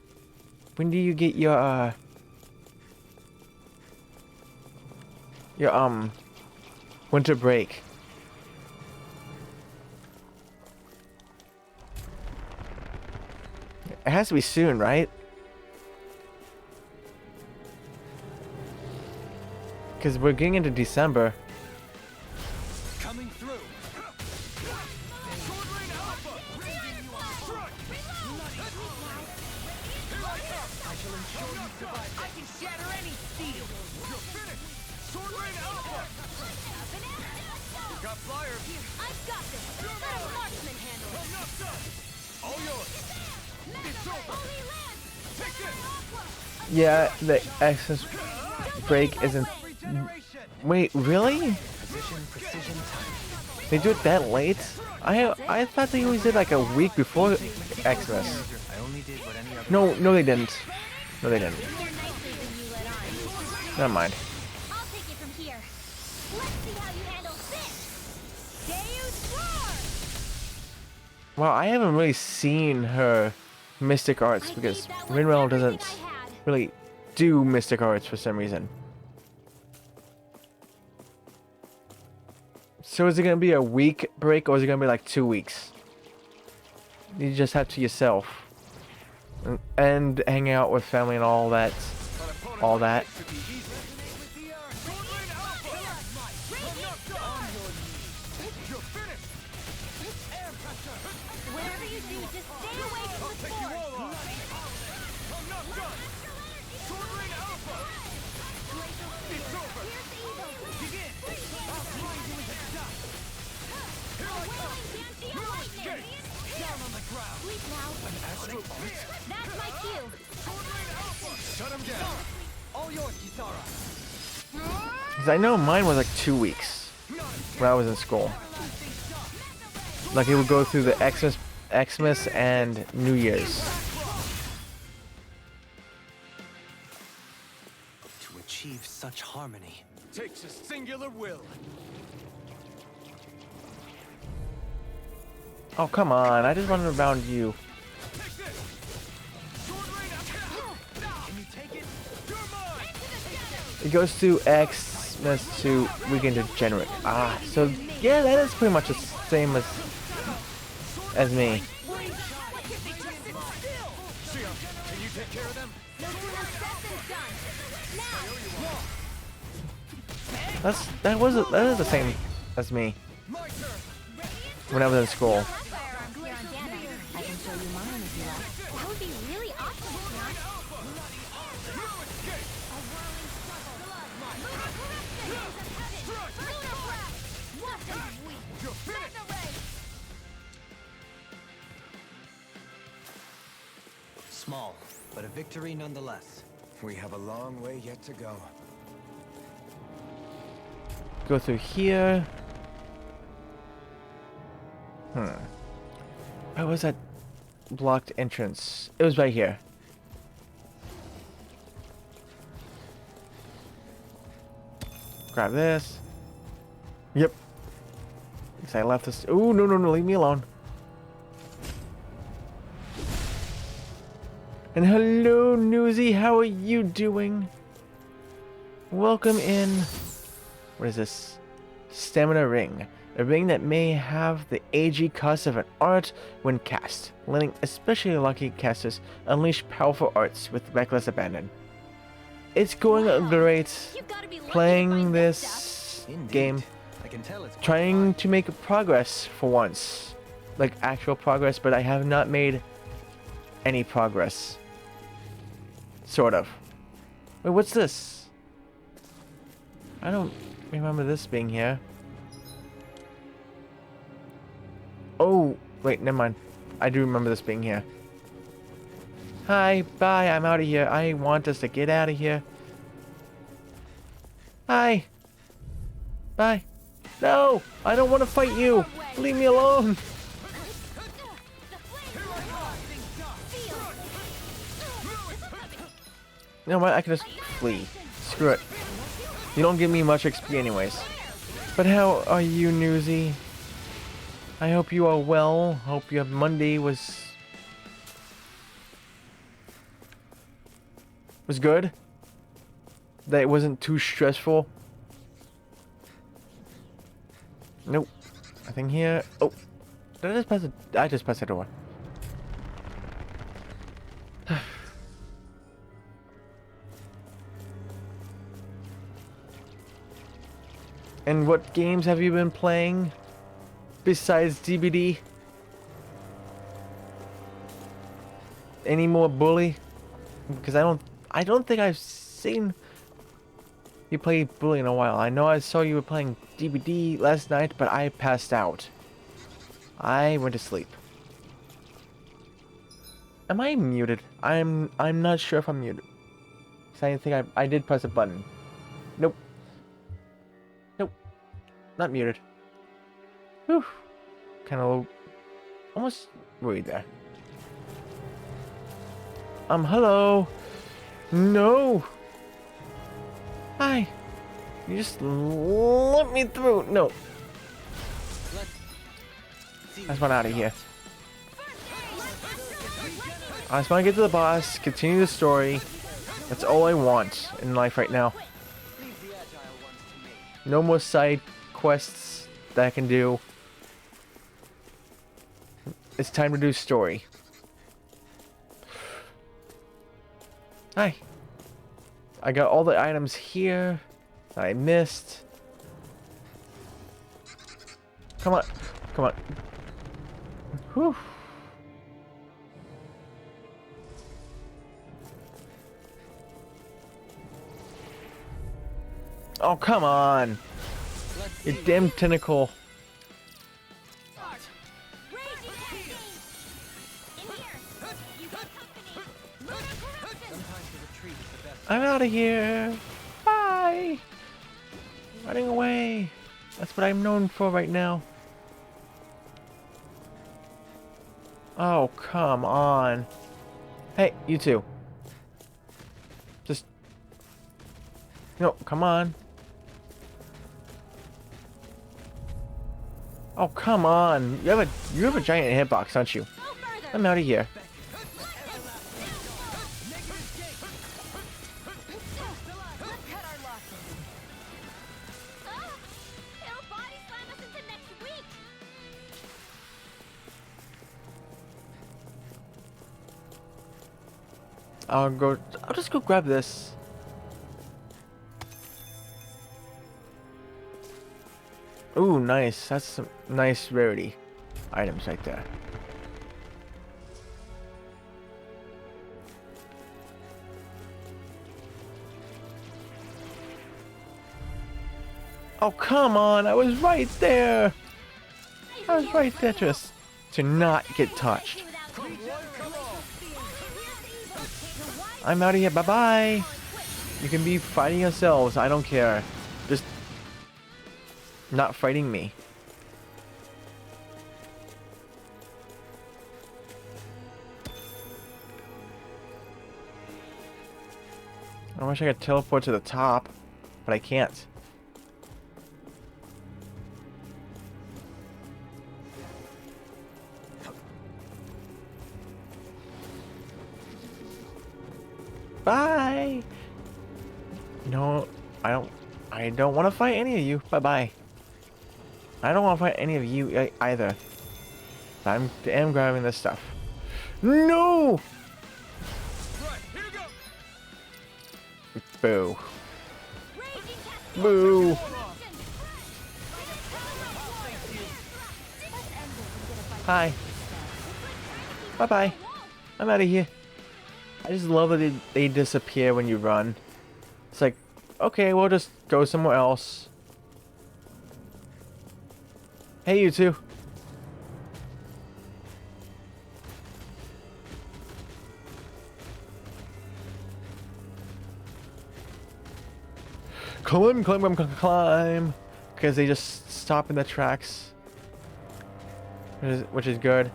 winter break? It has to be soon, right? Because we're getting into December. Coming through. I can shatter any steel. You're finished. Sword Rain Alpha. Got flyers. I've got this. Yeah, the Xmas break isn't. Wait, really? Precision, time. They do it that late? I thought they always did like a week before Xmas. I only did what any other. No, they didn't. No, they didn't. Never mind. I'll take it from here. Let's see how you handle this. Deus Roar! Well, I haven't really seen her mystic arts because Rinwell doesn't really do mystic arts for some reason. So is it gonna be a week break or is it gonna be like 2 weeks? You just have to yourself and hang out with family and all that. All that. Whatever you do, just stay away from the sword. That's my cue. Shut him down. All yours, Kisara. Because I know mine was like 2 weeks when I was in school. Like it would go through the Xmas and New Year's. To achieve such harmony. Takes a singular will. Oh, come on. I just wanted around you. It goes to Xmas to Weekend Degenerate. Ah, so yeah, that is pretty much the same as me. Can you take care of them? That is the same as me when I was in school. Firearms here on Danos. I can show you mine if you like. That would be really awesome, Leon. Small, but a victory nonetheless. We have a long way yet to go. Go through here. Where was that blocked entrance? It was right here. Grab this. Yep. Guess I left this. Ooh, no, leave me alone. And hello, Newsy, how are you doing? Welcome in. What is this? Stamina Ring. A ring that may have the AG cost of an art when cast, letting especially lucky casters unleash powerful arts with reckless abandon. It's going great You've gotta be lucky to playing find this this Indeed. game, I can tell it's quite trying fun. to make progress for once. Like actual progress, but I have not made any progress. Sort of. Wait, what's this? I don't remember this being here. Oh, wait, never mind. I do remember this being here. Hi, bye, I'm out of here. I want us to get out of here. Hi. Bye. No, I don't want to fight you. Leave me alone. You know what? I can just flee. Screw it. You don't give me much XP anyways. But how are you, Newsy? I hope you are well. Hope your Monday was good. That it wasn't too stressful. Nope. Nothing here. Oh. Did I just pass it? I just passed the door. And what games have you been playing besides DBD? Any more Bully? Because I don't think I've seen you play Bully in a while. I know I saw you were playing DBD last night, but I passed out. I went to sleep. Am I muted? I'm not sure if I'm muted. So I think I did press a button. Nope. Nope. Not muted. Whew. Kind of almost worried there. Hello. No. Hi. You just let me through. No. I just want out of here. I just want to get to the boss, continue the story. That's all I want in life right now. No more side quests that I can do. It's time to do story. Hi. I got all the items here that I missed. Come on. Come on. Whew. Oh, come on. You damn tentacle. I'm out of here. Bye. Running away. That's what I'm known for right now. Oh, come on. Hey, you two. Just... No, come on. Oh, come on. You have a giant hitbox, don't you? I'm out of here. I'll just go grab this. Ooh, nice. That's some nice rarity items right there. Oh, come on. I was right there. I was right there just to not get touched. I'm out of here. Bye-bye. You can be fighting yourselves. I don't care. Just not fighting me. I wish I could teleport to the top, but I can't. Bye. No, I don't want to fight any of you. Bye-bye. I don't want to fight any of you either. I am grabbing this stuff. No! Boo. Boo. Hi. Bye-bye. I'm out of here. I just love that they disappear when you run. It's like, okay, we'll just go somewhere else. Hey, you two. Climb, climb, climb, climb, climb. Because they just stop in the tracks. Which is good.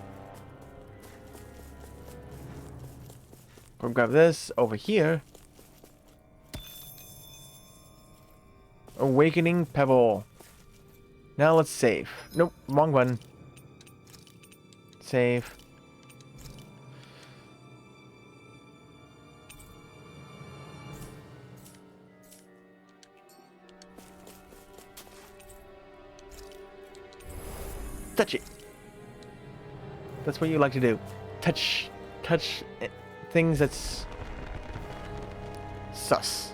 Go grab this over here. Awakening Pebble. Now let's save. Nope, wrong button. Save. Touch it. That's what you like to do. Touch things that's sus.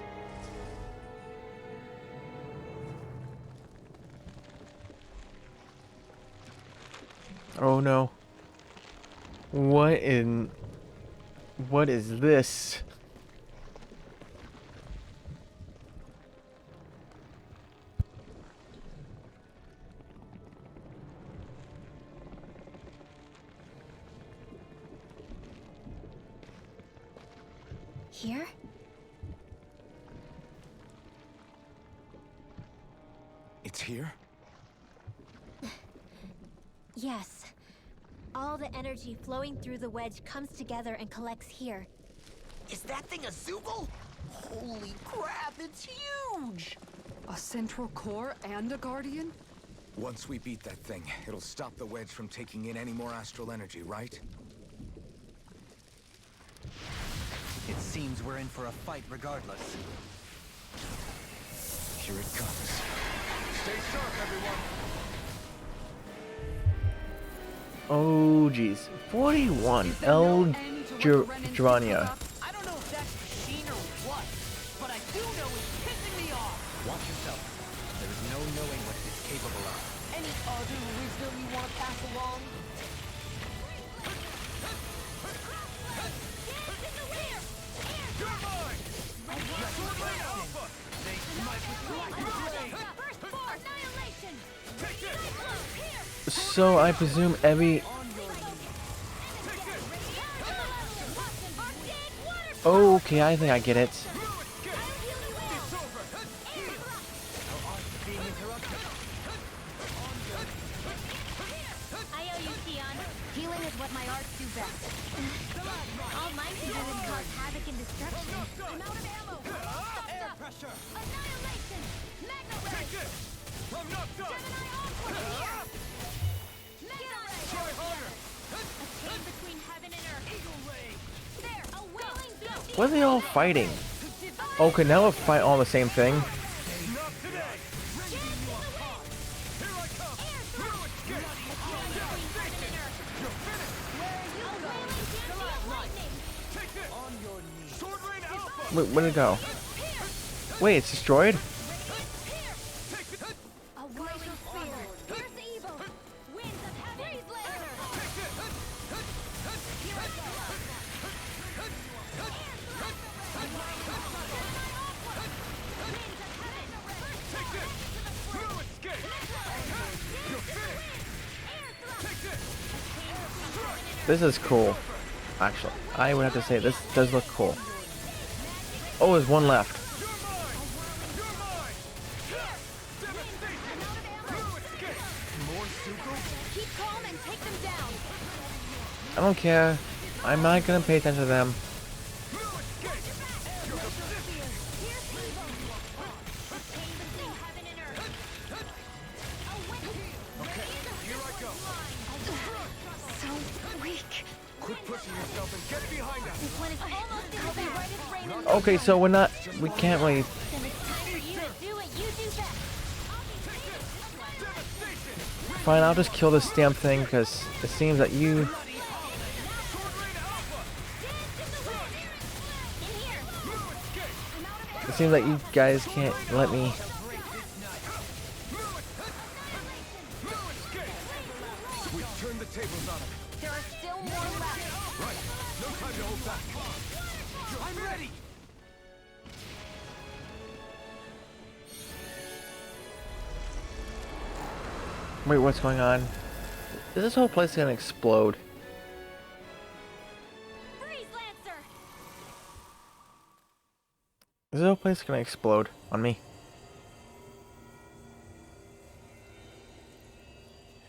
Oh no. What is this? Here? It's here? Yes. All the energy flowing through the wedge comes together and collects here. Is that thing a Zoogle? Holy crap, it's huge! A central core and a guardian? Once we beat that thing, it'll stop the wedge from taking in any more astral energy, right? It seems we're in for a fight regardless. Here it comes. Stay sharp, everyone! Oh, jeez. 41. El Gerania. I don't know if that's machine or what, but I do know it's pissing me off! Watch yourself. There is no knowing what it is capable of. Any other wisdom you want to pass along? So I presume every... Okay, I think I get it. I owe you, Tion. Healing is what my arts do best. All mine can do is cause havoc and destruction. I'm out of ammo. Air pressure. Annihilation. Magna Ray. Take it. I'm knocked up. Gemini Onward here. Magna Ray. Try harder. A chain between heaven and earth. Eagle Ray. There. A willing beast. What are they all fighting? Okay, now we'll fight all the same thing. Not today! Here I come! Take this! On your knees. Sword Rain Alpha! Wait, where'd it go? Wait, it's destroyed? A glacial spear. Curse evil. Winds of heaven. Lancer. Here I go. This is cool. Actually, I would have to say this does look cool. Oh, there's one left. Keep calm and take them down. I don't care. I'm not gonna pay attention to them. So weak. Quit pushing yourself and get behind us! This one is almost in the right as rain and Okay, so we're not... We can't really... then it's time for you to do what you do best. Fine, I'll just kill this damn thing, because it seems that you... It seems like you guys can't let me... We've turned the tables on him. There are still more left. Right, no time to hold back. I'm ready! Wait, what's going on? Is this whole place gonna explode? Freeze, Lancer! Is this whole place gonna explode on me?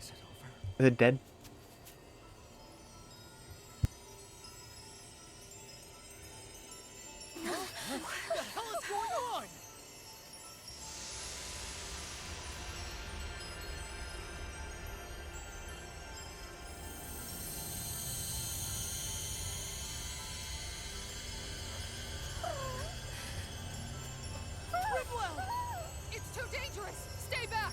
Is it over? Is it dead? What the hell is going on? Ridwell! It's too dangerous! Stay back!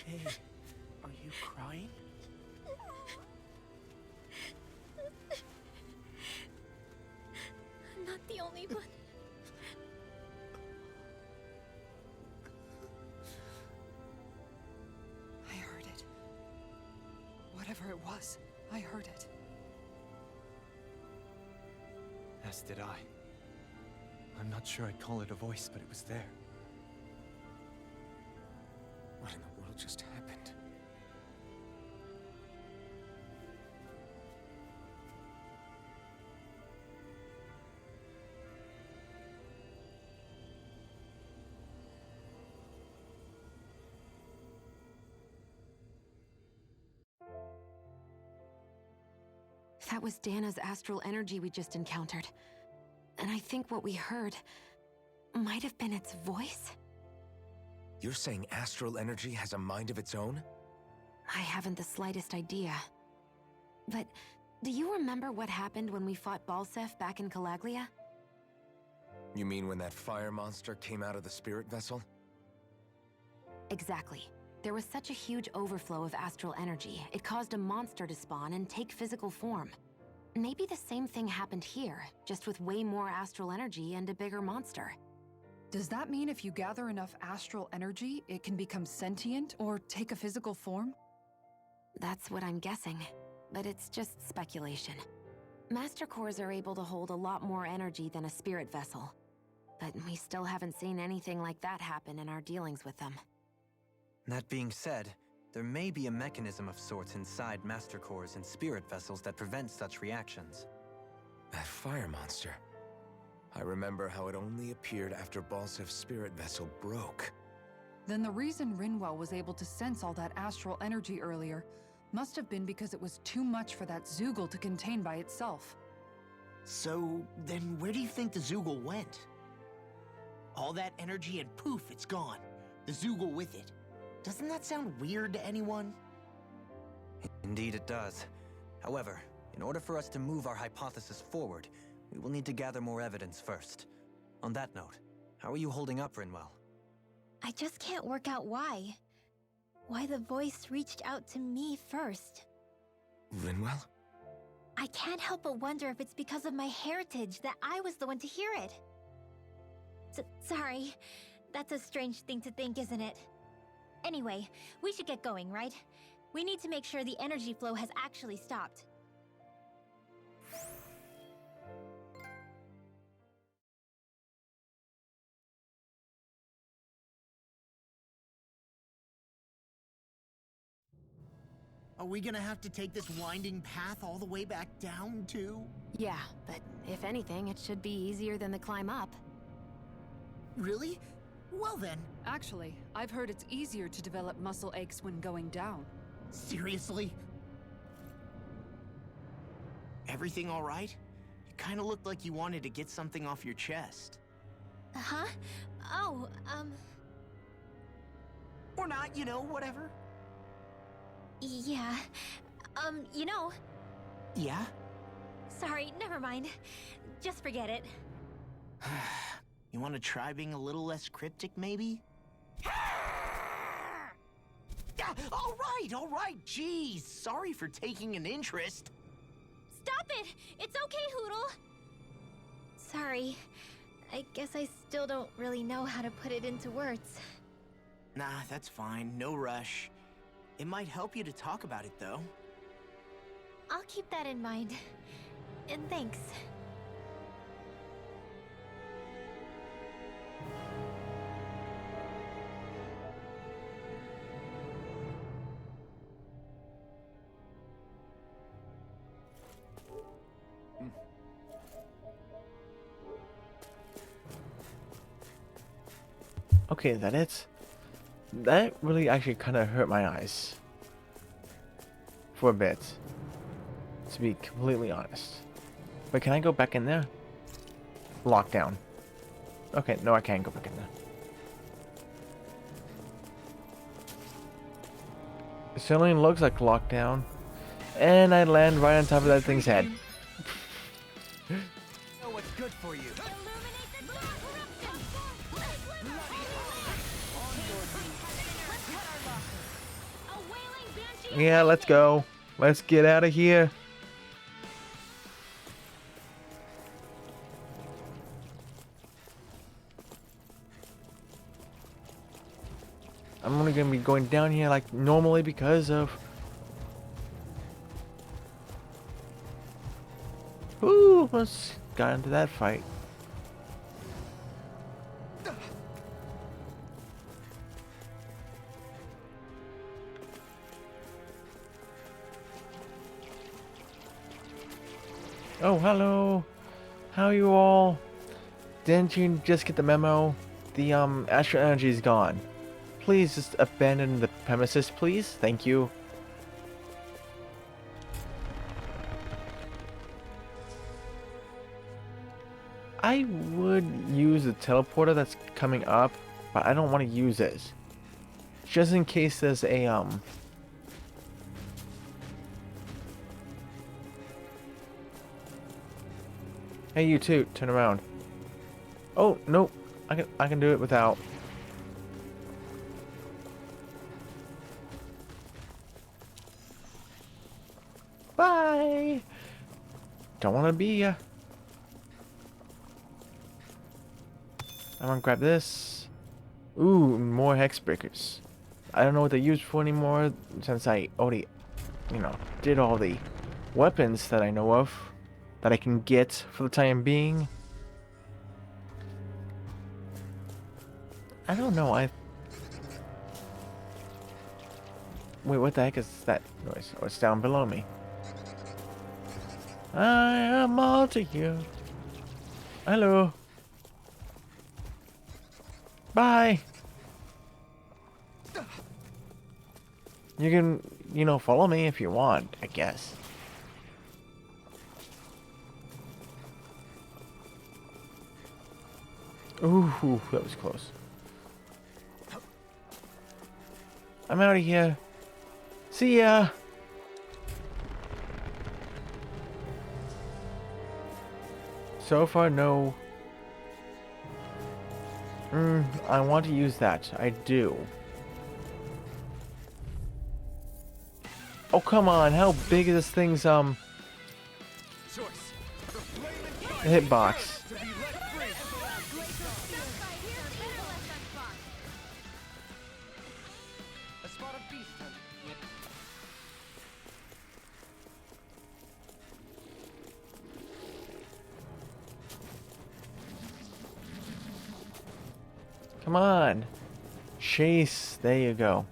Hey, are you crying? I'm not the only one. I heard it. Whatever it was, I heard it. As did I. I'm not sure I'd call it a voice, but it was there. What in the world just happened? That was Dana's astral energy we just encountered. And I think what we heard might have been its voice? You're saying astral energy has a mind of its own? I haven't the slightest idea. But do you remember what happened when we fought Balseph back in Calaglia? You mean when that fire monster came out of the spirit vessel? Exactly. There was such a huge overflow of astral energy, it caused a monster to spawn and take physical form. Maybe the same thing happened here, just with way more astral energy and a bigger monster. Does that mean if you gather enough astral energy, it can become sentient or take a physical form? That's what I'm guessing, but it's just speculation. Master Cores are able to hold a lot more energy than a spirit vessel, but we still haven't seen anything like that happen in our dealings with them. That being said, there may be a mechanism of sorts inside Master Cores and spirit vessels that prevents such reactions. That fire monster. I remember how it only appeared after Balsef's spirit vessel broke. Then the reason Rinwell was able to sense all that astral energy earlier must have been because it was too much for that Zoogle to contain by itself. So, then where do you think the Zoogle went? All that energy and poof, it's gone. The Zoogle with it. Doesn't that sound weird to anyone? Indeed it does. However, in order for us to move our hypothesis forward, we will need to gather more evidence first. On that note, how are you holding up, Rinwell? I just can't work out why. Why the voice reached out to me first. Rinwell? I can't help but wonder if it's because of my heritage that I was the one to hear it. Sorry. That's a strange thing to think, isn't it? Anyway, we should get going, right? We need to make sure the energy flow has actually stopped. Are we gonna have to take this winding path all the way back down, too? Yeah, but if anything, it should be easier than the climb up. Really? Well then. Actually, I've heard it's easier to develop muscle aches when going down. Seriously? Everything all right? You kinda looked like you wanted to get something off your chest. Huh? Oh, Or not, you know, whatever. yeah. You know... Yeah? Sorry, never mind. Just forget it. You want to try being a little less cryptic, maybe? All right, jeez. Sorry for taking an interest. Stop it! It's okay, Hootle! Sorry. I guess I still don't really know how to put it into words. Nah, that's fine. No rush. It might help you to talk about it, though. I'll keep that in mind. And thanks. Okay, is that it? That really actually kind of hurt my eyes. For a bit. To be completely honest. But can I go back in there? Lockdown. Okay, no, I can't go back in there. It certainly looks like lockdown. And I land right on top of that thing's head. Know what's good for you. Yeah, let's go. Let's get out of here. I'm only gonna be going down here like normally because of... Ooh, almost got into that fight. Oh, hello. How are you all? Didn't you just get the memo? The, astral energy is gone. Please just abandon the premises, please. Thank you. I would use the teleporter that's coming up, but I don't want to use it. Just in case there's a, Hey, you too. Turn around. Oh, nope. I can do it without. Bye. Don't want to be ya. I'm gonna grab this. Ooh, more hex breakers. I don't know what they're used for anymore since I already, you know, did all the weapons that I know of that I can get for the time being. I don't know. Wait, what the heck is that noise? Oh, it's down below me. I am all to you. Hello. Bye. You can, you know, follow me if you want, I guess. Ooh, that was close. I'm out of here. See ya. So far, no. I want to use that. I do. Oh, come on. How big is this thing's, hitbox? Come on. Chase. There you go.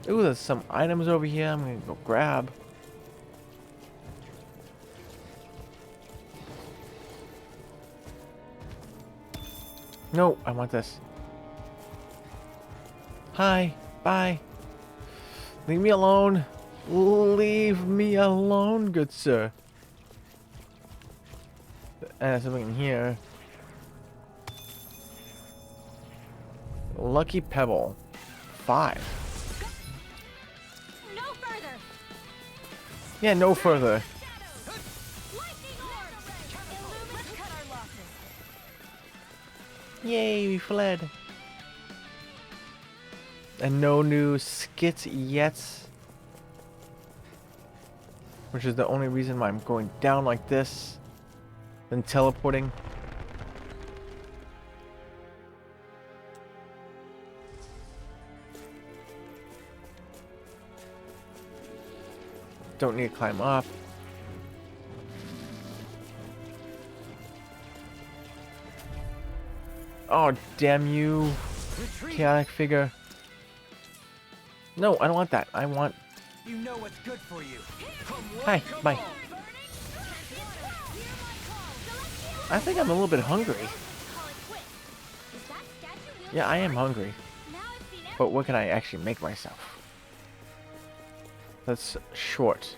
Ooh, there's some items over here I'm gonna go grab. No, I want this. Hi. Bye. Leave me alone. Leave me alone, good sir. And there's something in here. Lucky Pebble. 5. No further. Yeah, no further. Yay, we fled. And no new skits yet. Which is the only reason why I'm going down like this. Then teleporting. Don't need to climb up. Oh, damn you. Chaotic figure. No, I don't want that. I want... You know what's good for you. Hi, bye. I think I'm a little bit hungry. Yeah, I am hungry. But what can I actually make myself? That's short.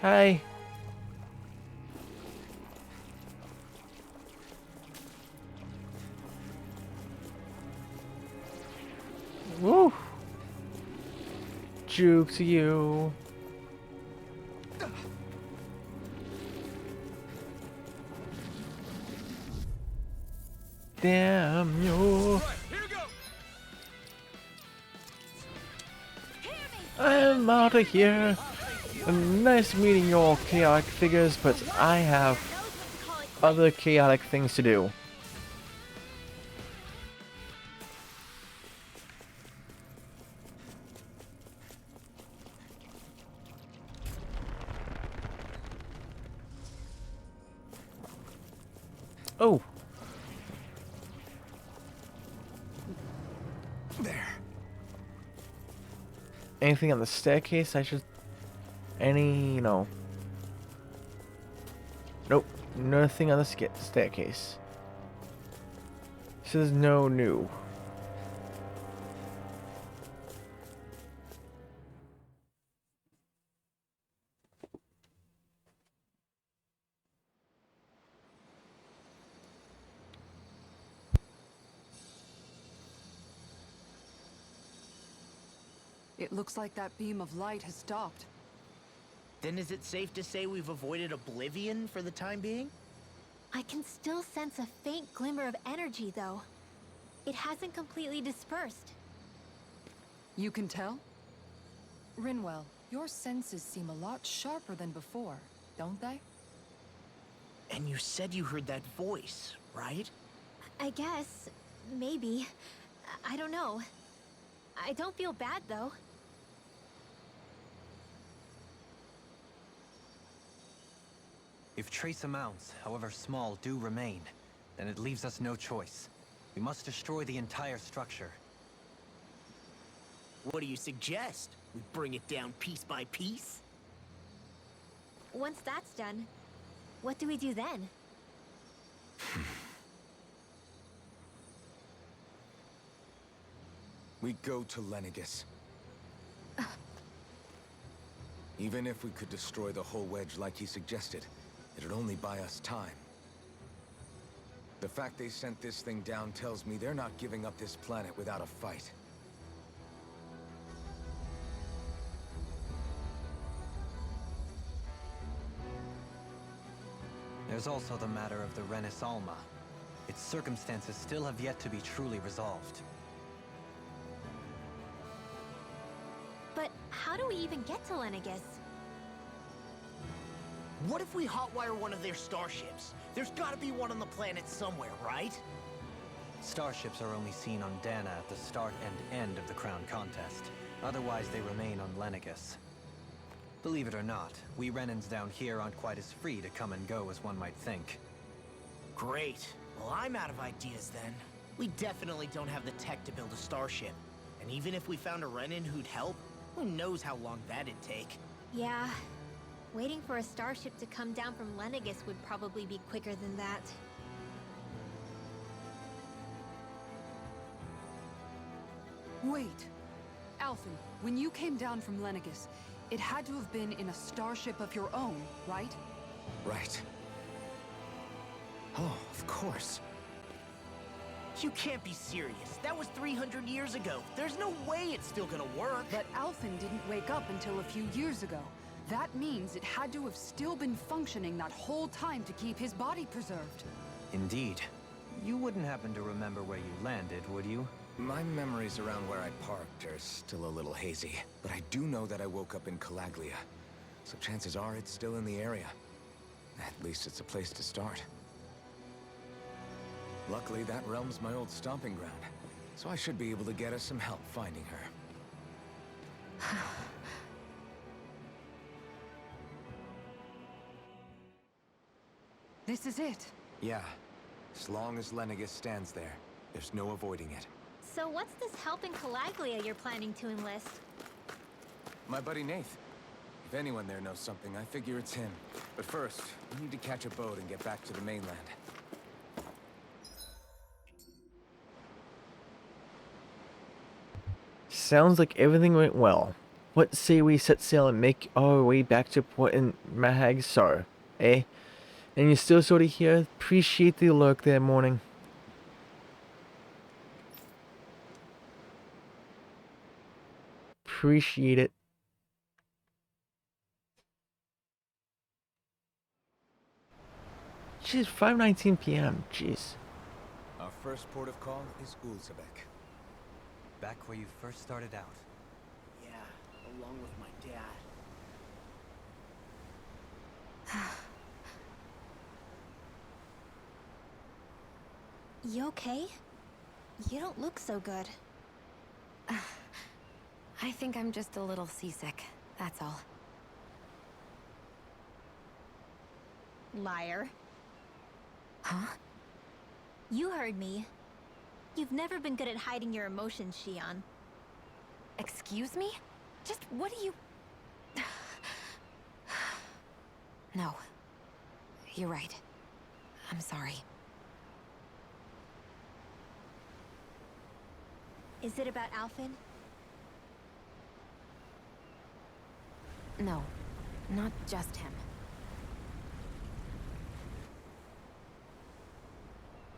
Hi. Woo. Juke to you. damn you. I'm out of here. Nice meeting you all chaotic figures, but I have other chaotic things to do. Oh. There. Anything on the staircase? I should... Any... no. Nope. Nothing on the staircase. So there's no new. It looks like that beam of light has stopped. Then is it safe to say we've avoided oblivion for the time being? I can still sense a faint glimmer of energy, though. It hasn't completely dispersed. You can tell? Rinwell, your senses seem a lot sharper than before, don't they? And you said you heard that voice, right? I guess. Maybe. I don't know. I don't feel bad, though. If trace amounts, however small, do remain, then it leaves us no choice. We must destroy the entire structure. What do you suggest? We bring it down piece by piece? Once that's done, what do we do then? We go to Lenegis. Even if we could destroy the whole wedge like he suggested, it'd only buy us time. The fact they sent this thing down tells me they're not giving up this planet without a fight. There's also the matter of the Renis Alma. Its circumstances still have yet to be truly resolved. But how do we even get to Lenegis? What if we hotwire one of their starships? There's gotta be one on the planet somewhere, right? Starships are only seen on Dana at the start and end of the Crown Contest. Otherwise, they remain on Lenegis. Believe it or not, we Renans down here aren't quite as free to come and go as one might think. Great. Well, I'm out of ideas then. We definitely don't have the tech to build a starship. And even if we found a Renan who'd help, who knows how long that'd take. Yeah. Waiting for a starship to come down from Lenegis would probably be quicker than that. Wait. Alphen, when you came down from Lenegis, it had to have been in a starship of your own, right? Right. Oh, of course. You can't be serious. That was 300 years ago. There's no way it's still gonna work. But Alphen didn't wake up until a few years ago. That means it had to have still been functioning that whole time to keep his body preserved. Indeed. You wouldn't happen to remember where you landed, would you? My memories around where I parked are still a little hazy, but I do know that I woke up in Calaglia, so chances are it's still in the area. At least it's a place to start. Luckily, that realm's my old stomping ground, so I should be able to get us some help finding her. This is it. Yeah, as long as Lenegis stands there, there's no avoiding it. So what's this help in Calaglia you're planning to enlist? My buddy Nath. If anyone there knows something, I figure it's him. But first, we need to catch a boat and get back to the mainland. Sounds like everything went well. What say we set sail and make our way back to port in Mahagsar, eh? And you're still sort of here? Appreciate the lurk there, morning. Appreciate it. Jeez, 5:19 p.m. Jeez. Our first port of call is Ulzebek. Back where you first started out. Yeah, along with my dad. You okay? You don't look so good. I think I'm just a little seasick, that's all. Liar. Huh? You heard me. You've never been good at hiding your emotions, Shion. Excuse me? Just what do you... No. You're right. I'm sorry. Is it about Alphen? No. Not just him.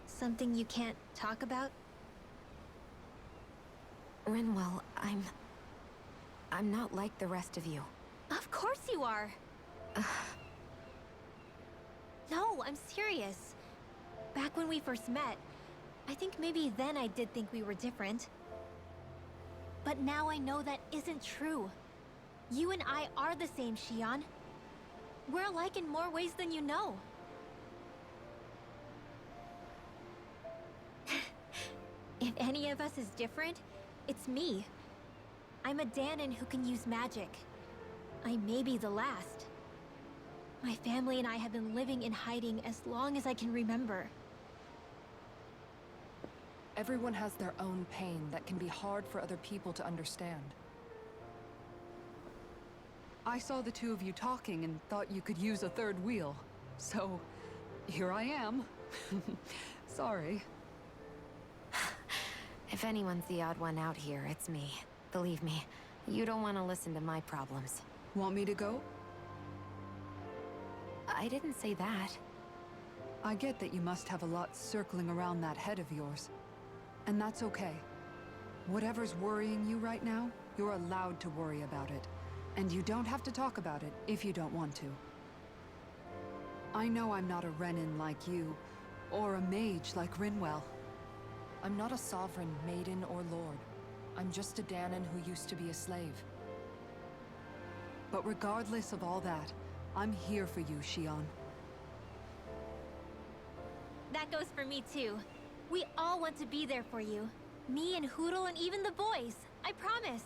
Something you can't talk about? Rinwell, I'm not like the rest of you. Of course you are! No, I'm serious. Back when we first met, I think maybe then I did think we were different. But now I know that isn't true. You and I are the same, Shion. We're alike in more ways than you know. If any of us is different, it's me. I'm a Danon who can use magic. I may be the last. My family and I have been living in hiding as long as I can remember. Everyone has their own pain that can be hard for other people to understand. I saw the two of you talking and thought you could use a third wheel. So, here I am. Sorry. If anyone's the odd one out here, it's me. Believe me, you don't want to listen to my problems. Want me to go? I didn't say that. I get that you must have a lot circling around that head of yours. And that's okay. Whatever's worrying you right now, you're allowed to worry about it. And you don't have to talk about it if you don't want to. I know I'm not a Renin like you, or a mage like Rinwell. I'm not a sovereign, maiden, or lord. I'm just a Danon who used to be a slave. But regardless of all that, I'm here for you, Shion. That goes for me too. We all want to be there for you. Me and Hootle and even the boys. I promise.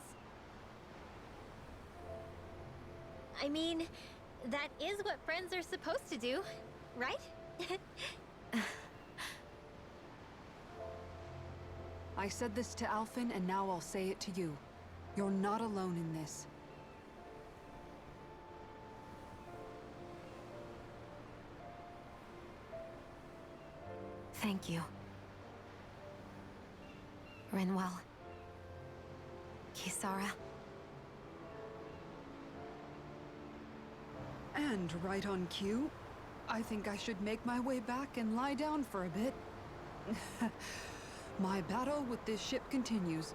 I mean, that is what friends are supposed to do, right? I said this to Alphen, and now I'll say it to you. You're not alone in this. Thank you. Rinwell. Kisara. And right on cue, I think I should make my way back and lie down for a bit. My battle with this ship continues.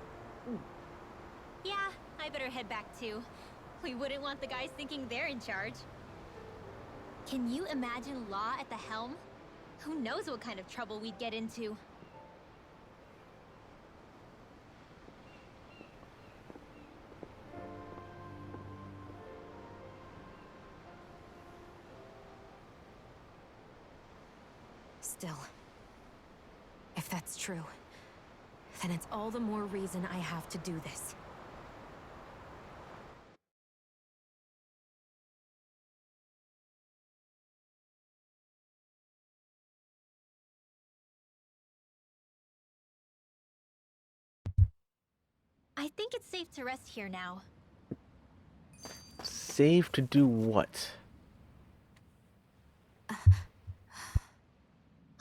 Yeah, I better head back too. We wouldn't want the guys thinking they're in charge. Can you imagine Law at the helm? Who knows what kind of trouble we'd get into? Still, if that's true, then it's all the more reason I have to do this. I think it's safe to rest here now. Save to do what?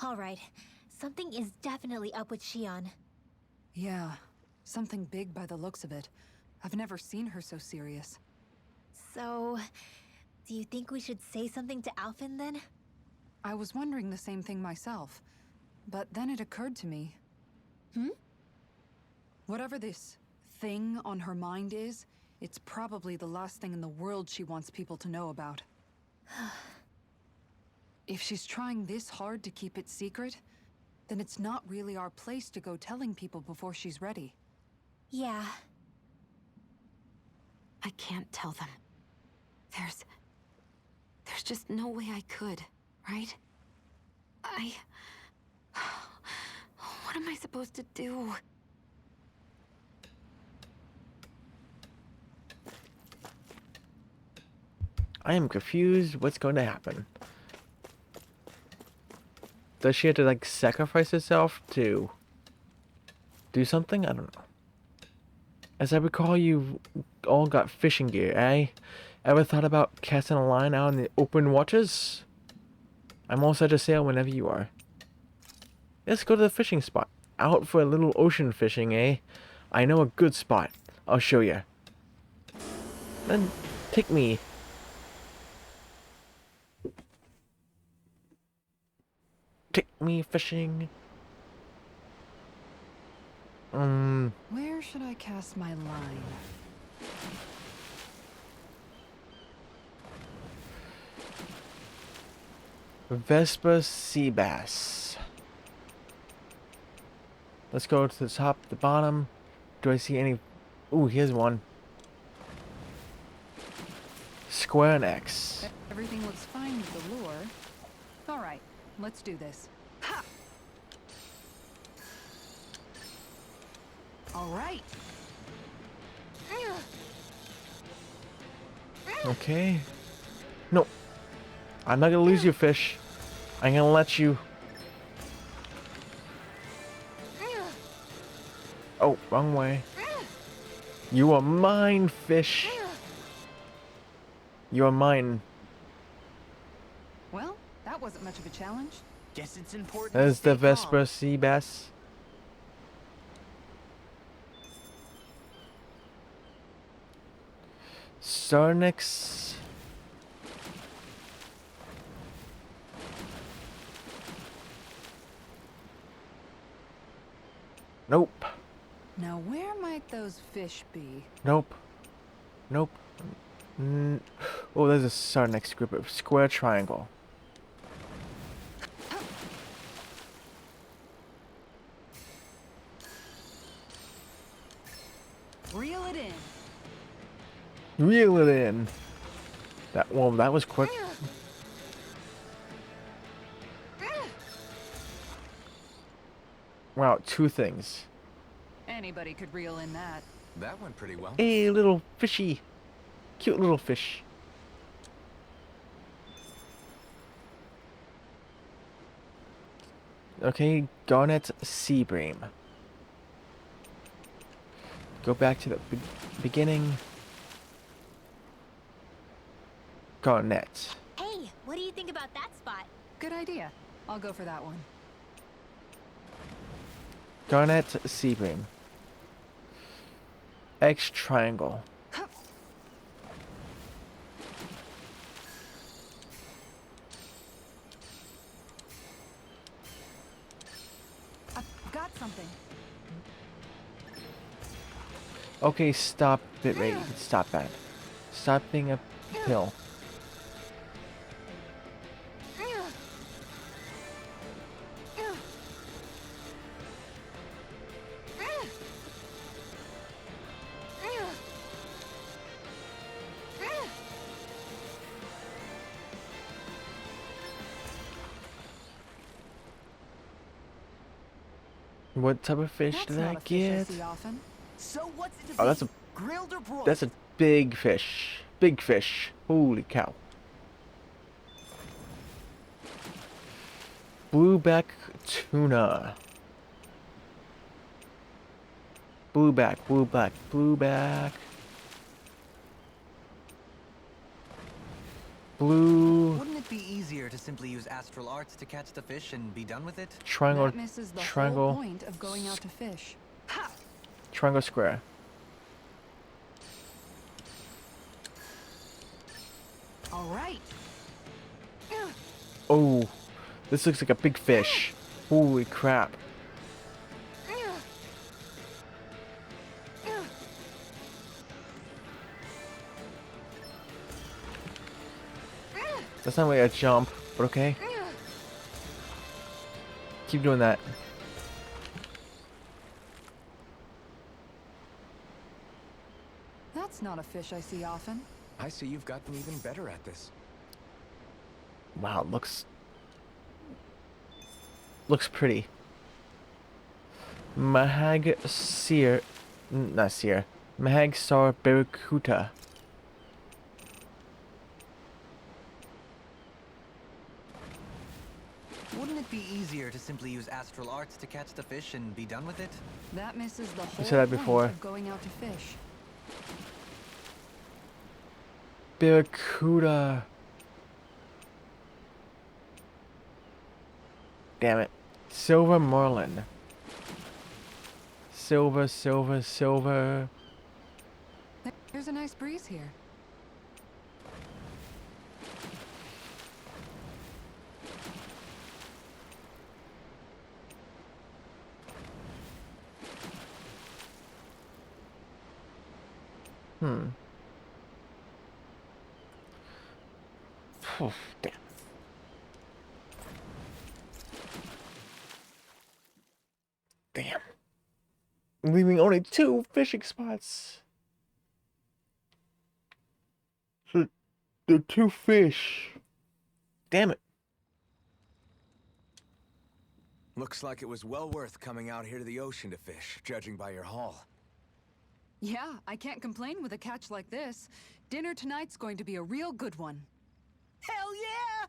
All right, something is definitely up with Shion. Yeah, something big by the looks of it. I've never seen her so serious. So, do you think we should say something to Alphen then? I was wondering the same thing myself, but then it occurred to me. Whatever this thing on her mind is, it's probably the last thing in the world she wants people to know about. If she's trying this hard to keep it secret, Then it's not really our place to go telling people before she's ready. Yeah. I can't tell them. There's just no way I could, right? What am I supposed to do? I am confused. What's going to happen? Does she have to, like, sacrifice herself to do something? I don't know. As I recall, you all got fishing gear, eh? Ever thought about casting a line out in the open waters? I'm all set to sail whenever you are. Let's go to the fishing spot. Out for a little ocean fishing, eh? I know a good spot. I'll show you. Then take me. Take me fishing. Where should I cast my line? Vespa sea bass. Let's go to the top, the bottom. Do I see any? Ooh, here's one. Square and X. Everything looks fine with the lure. All right, let's do this. Ha! All right. Okay. No. I'm not gonna lose your fish. I'm gonna let you. Oh, wrong way. You are mine, fish. You are mine. Well, that wasn't much of a challenge. Guess it's important. That to is the stay calm. Vespa sea bass. Sarnix. Nope. Now, where might those fish be? Nope. Nope. Oh, there's a Sarnix group of square triangle. Reel it in. Reel it in. That was quick. Wow, two things. Anybody could reel in that. That went pretty well. Hey, little fishy. Cute little fish. Okay, Garnet Sea Bream. Go back to the beginning. Garnet. Hey, what do you think about that spot? Good idea. I'll go for that one. Garnet Sea Bream. X triangle. I've got something. Okay, stop bitrate. Stop that. Stop being a pill. What type of fish That's did not I a fish I get? see often. So what's it to Oh, be? that's a Grilled or broiled? That's a big fish. Big fish. Holy cow. Blueback tuna. Blueback, blueback, blueback. Blue Wouldn't it be easier to simply use astral arts to catch the fish and be done with it? triangle, That misses the triangle, whole point of going out to fish. Ha! triangle square. All right. Oh, this looks like a big fish. Holy crap. That's not really a jump, but okay. Keep doing that. That's not a fish I see often. I see you've gotten even better at this. Wow, it looks pretty. Mahag Seer, not Seer. Mahag Sar Barracuda. Wouldn't it be easier to simply use astral arts to catch the fish and be done with it? That misses the whole said that point before. of going out to fish. Barracuda. Damn it. Silver Marlin. Silver, silver, silver. There's a nice breeze here. Oh, damn. Damn. Leaving only 2 fishing spots. So, the 2 fish. Damn it. Looks like it was well worth coming out here to the ocean to fish, judging by your haul. Yeah, I can't complain with a catch like this. Dinner tonight's going to be a real good one. Hell yeah!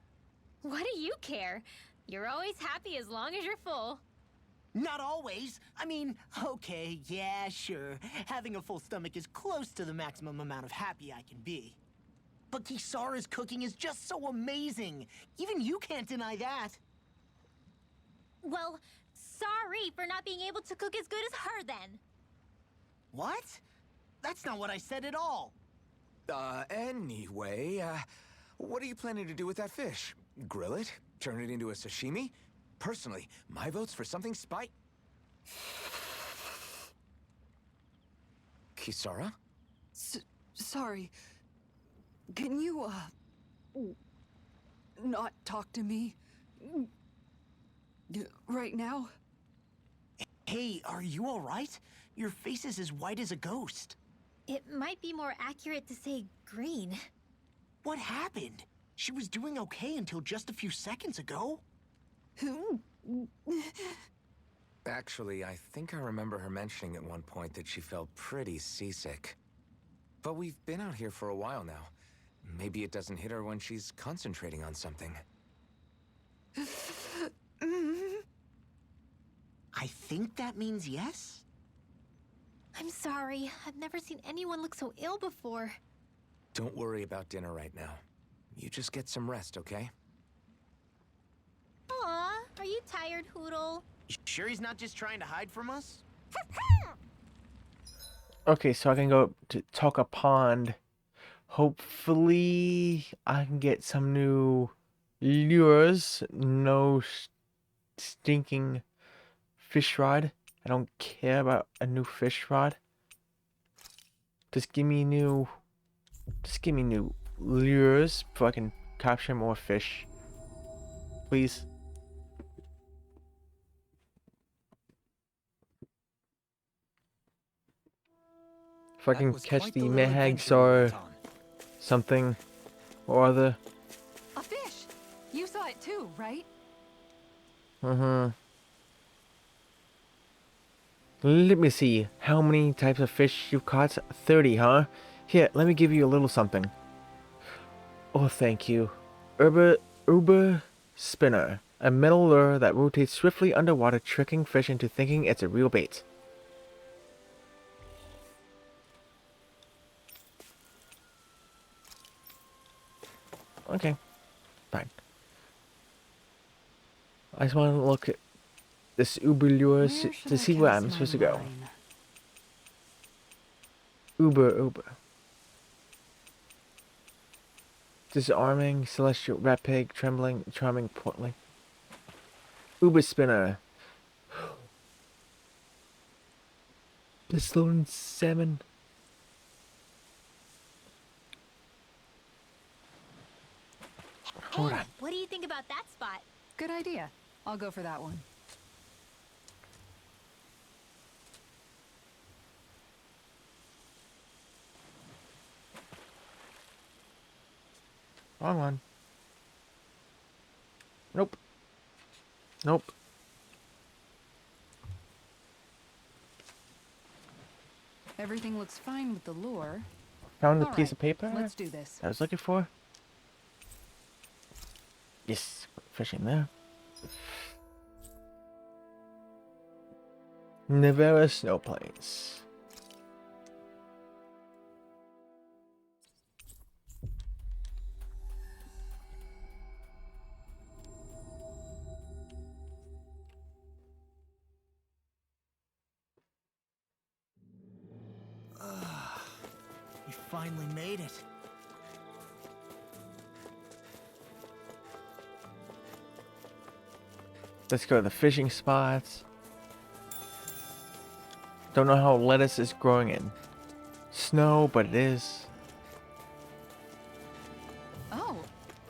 What do you care? You're always happy as long as you're full. Not always. I mean, okay, yeah, sure. Having a full stomach is close to the maximum amount of happy I can be. But Kisara's cooking is just so amazing. Even you can't deny that. Well, sorry for not being able to cook as good as her then. What? That's not what I said at all. Anyway, what are you planning to do with that fish? Grill it? Turn it into a sashimi? Personally, my vote's for something Kisara? Sorry. Can you, not talk to me? Right now? Hey, are you all right? Your face is as white as a ghost. It might be more accurate to say green. What happened? She was doing okay until just a few seconds ago. Actually, I think I remember her mentioning at one point that she felt pretty seasick. But we've been out here for a while now. Maybe it doesn't hit her when she's concentrating on something. I think that means yes? I'm sorry. I've never seen anyone look so ill before. Don't worry about dinner right now. You just get some rest, okay? Aw, are you tired, Hoodle? You sure he's not just trying to hide from us? Okay, so I can go to Toka Pond. Hopefully, I can get some new lures. No stinking fish rod. I don't care about a new fish rod. Just give me new lures so I can capture more fish. Please. If I That can was catch quite the little adventure Mahags you or went on. something or other. A fish! You saw it too, right? Let me see. How many types of fish you've caught? 30, huh? Here, let me give you a little something. Oh, thank you. Uber Spinner. A metal lure that rotates swiftly underwater, tricking fish into thinking it's a real bait. Okay. Fine. I just want to look at this Uber lure to see where I'm supposed to go. Uber. Disarming, celestial, rat pig, trembling, charming, portly. Uber spinner. Pistol salmon. Hold Hey, on. what do you think about that spot? Good idea. I'll go for that one. Wrong one. Nope. Nope. Everything looks fine with the lure. Found the All piece right, of paper let's do this. I was looking for. Yes, fishing there. Nevera Snow Plains. We finally made it. Let's go to the fishing spots. Don't know how lettuce is growing in snow, but it is. Oh,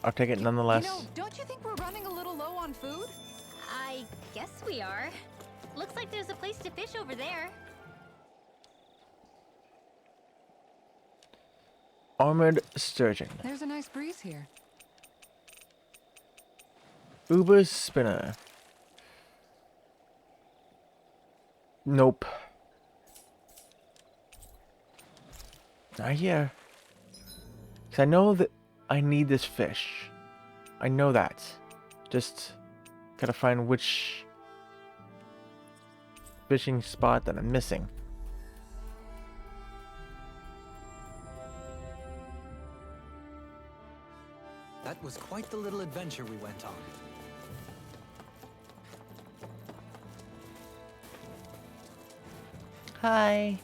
I'll take it nonetheless. you know, don't you think we're running a little low on food? I guess we are. Looks like there's a place to fish over there. Armored sturgeon. There's a nice breeze here. Uber's spinner. Nope. Not here. 'Cause I know that I need this fish. I know that. Just gotta find which fishing spot that I'm missing. That was quite the little adventure we went on. Hi.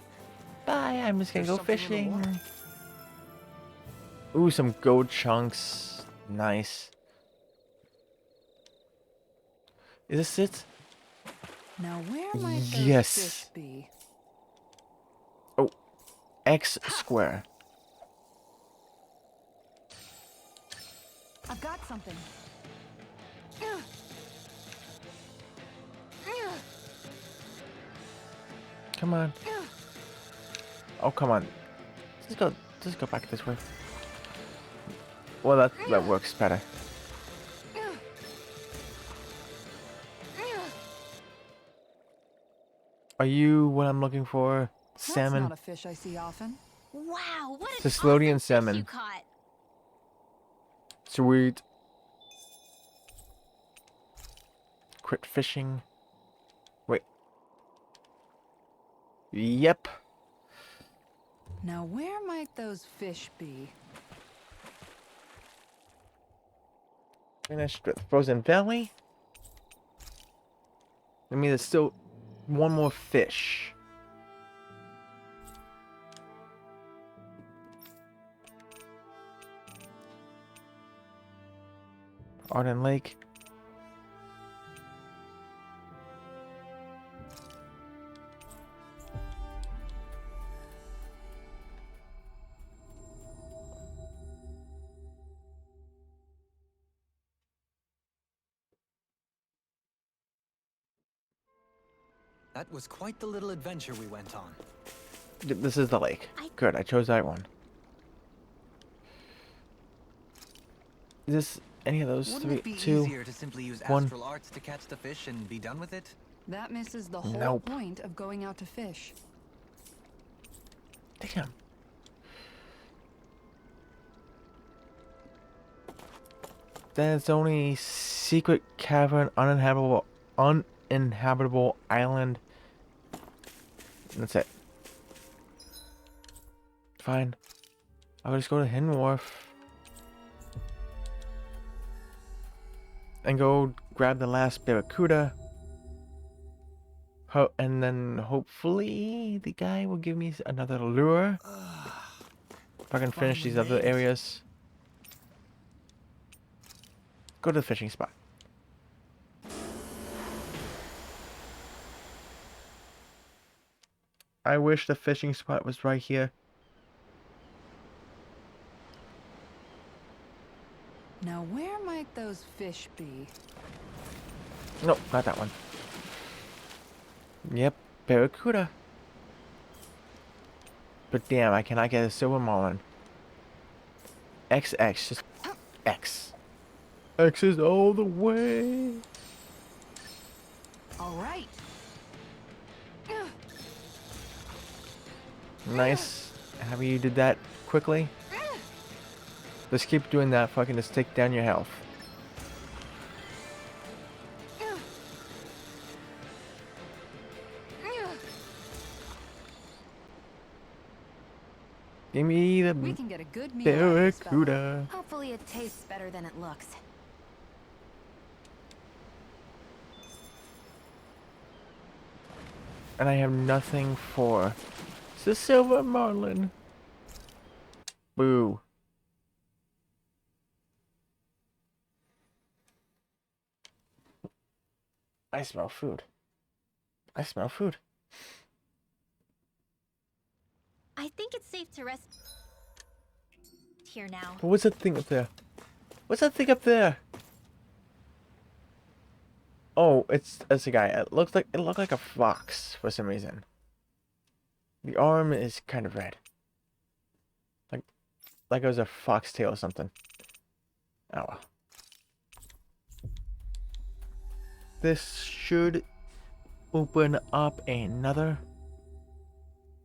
Bye. I'm just gonna There's go something in the water. fishing. Ooh, some gold chunks. Nice. Is this it? Now where might those Yes. fish be? X square. I've got something. Come on. Oh, come on. Just go back this way. Well, that works better. Are you what I'm looking for? That's Salmon. not a fish I see often. Wow, what an Thessalonian awesome fish salmon. you caught. Sweet. Crit fishing. Wait. Yep. Now where might those fish be? Finished with Frozen Valley. I mean, there's still one more fish. Arden Lake. That was quite the little adventure we went on. This is the lake. Good, I chose that one. Is this any of those Wouldn't three? it be Two? easier to simply use one. astral arts to catch the fish and be done with it? That misses the whole Nope. point of going out to fish. Damn. There's only secret cavern, uninhabitable island. That's it. Fine. I'll just go to Hidden Wharf. And go grab the last Barracuda. And then hopefully the guy will give me another lure. If I can finish these other areas. Go to the fishing spot. I wish the fishing spot was right here. Now where might those fish be? Nope, not that one. Yep, Barracuda. But damn, I cannot get a silver marlin. XX, just X. X is all the way. All right. Nice. How you did that quickly? Just keep doing that. Fucking just take down your health. Give me the We can get a good meal out of this fella. Barracuda. Hopefully it tastes better than it looks. And I have nothing for the silver marlin. Boo. I smell food. I smell food. I think it's safe to rest here now. What's that thing up there? What's that thing up there? Oh, it's a guy. It looked like a fox for some reason. The arm is kind of red. Like it was a foxtail or something. Oh well. This should open up another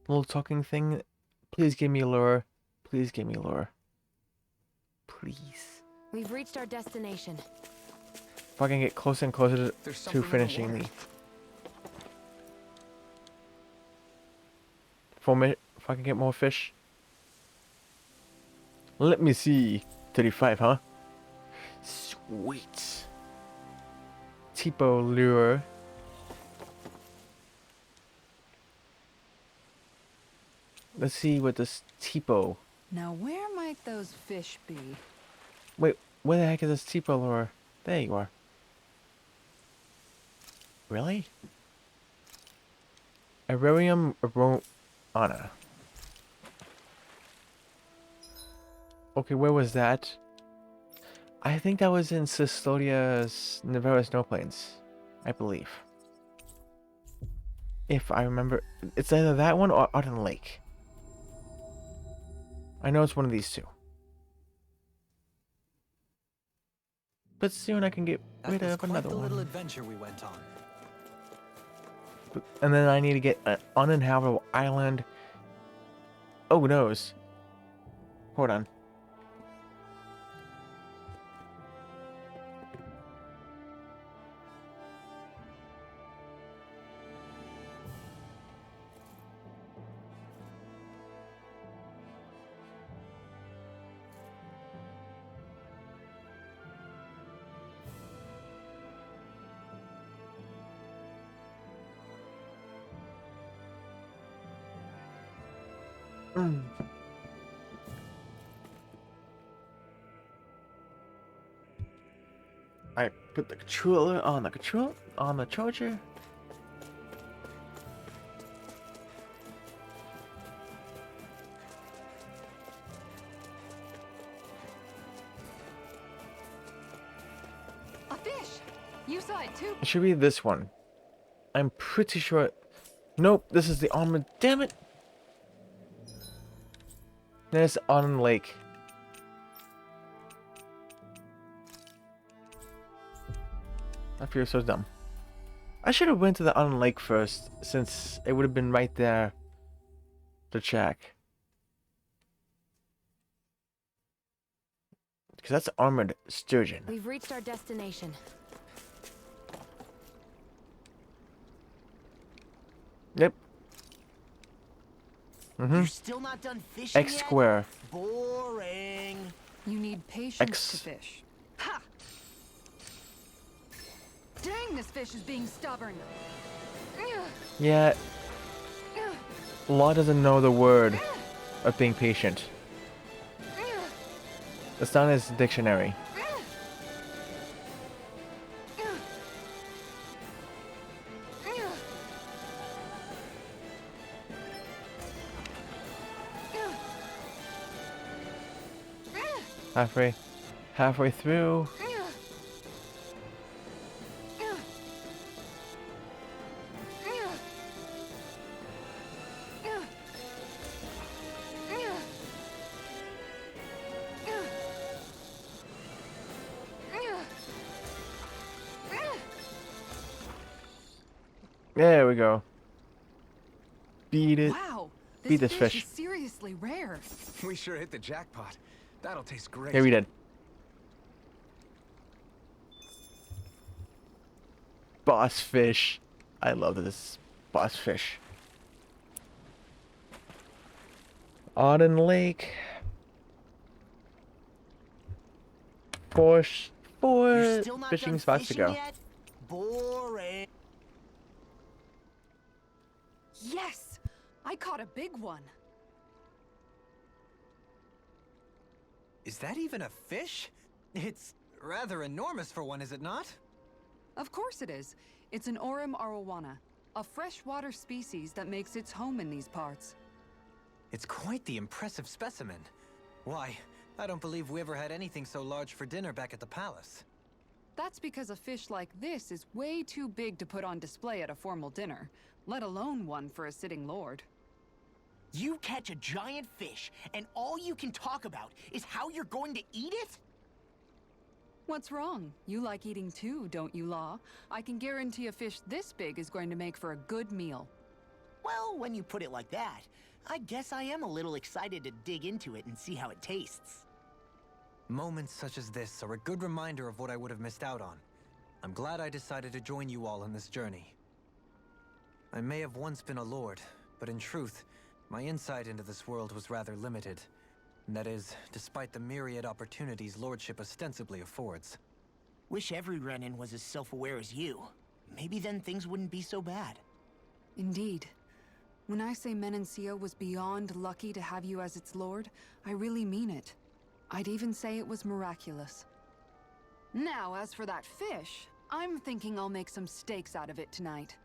little talking thing. Please give me lure. Please give me lure. Please. We've reached our destination. If I can get closer and closer There's to something in the finishing water. if I can get more fish. Let me see. 35, huh? Sweet. Tipo lure. Let's see what this tipo. Now, where might those fish be? Wait, where the heck is this tipo lure? There you are. Really? Aurelium Arona. Okay, where was that? I think that was in Custodia's Nevera Snow Plains, I believe. If I remember, it's either that one or Arden Lake. I know it's one of these two. But soon I can get rid That was of quite another the little one. adventure we went on. And then I need to get an uninhabitable island. Oh, knows. Hold on. I put the controller on the charger. A fish! You saw it too. It should be this one. I'm pretty sure. Nope, this is the armor. Damn it! There's on lake. I feel so dumb. I should have went to the on lake first, since it would have been right there to check. Because that's armored sturgeon. We've reached our destination. Yep. Mm-hmm. You're still not done fishing X yet? square. Boring. You need patience X. to fish. Ha! Dang, this fish is being stubborn. Yeah. Law doesn't know the word of being patient. It's not in his dictionary. Halfway through. There we go. Beat it. Wow, Beat this this fish fish. is seriously rare. We sure hit the jackpot. That'll taste great. Yeah, we did. Boss fish. I love this boss fish. Auden Lake. Four You're still not fishing done spots to fishing go. yet? Boring. Yes, I caught a big one. Is that even a fish? It's rather enormous for one, is it not? Of course it is. It's an Orem arowana, a freshwater species that makes its home in these parts. It's quite the impressive specimen. Why, I don't believe we ever had anything so large for dinner back at the palace. That's because a fish like this is way too big to put on display at a formal dinner, let alone one for a sitting lord. You catch a giant fish, and all you can talk about is how you're going to eat it? What's wrong? You like eating too, don't you, Law? I can guarantee a fish this big is going to make for a good meal. Well, when you put it like that, I guess I am a little excited to dig into it and see how it tastes. Moments such as this are a good reminder of what I would have missed out on. I'm glad I decided to join you all on this journey. I may have once been a lord, but in truth, my insight into this world was rather limited. And that is, despite the myriad opportunities lordship ostensibly affords. Wish every Renin was as self-aware as you. Maybe then things wouldn't be so bad. Indeed. When I say Menancia was beyond lucky to have you as its lord, I really mean it. I'd even say it was miraculous. Now, as for that fish, I'm thinking I'll make some steaks out of it tonight.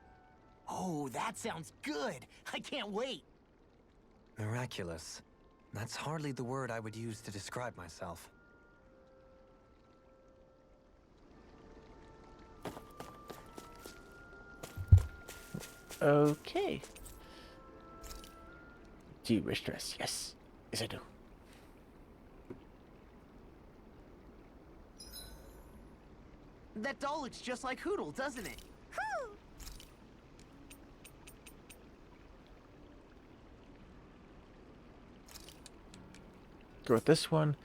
Oh, that sounds good! I can't wait! Miraculous. That's hardly the word I would use to describe myself. Okay. Do you wish to rest? Yes. Yes, I do. That doll looks just like Hootle, doesn't it? Go with this one.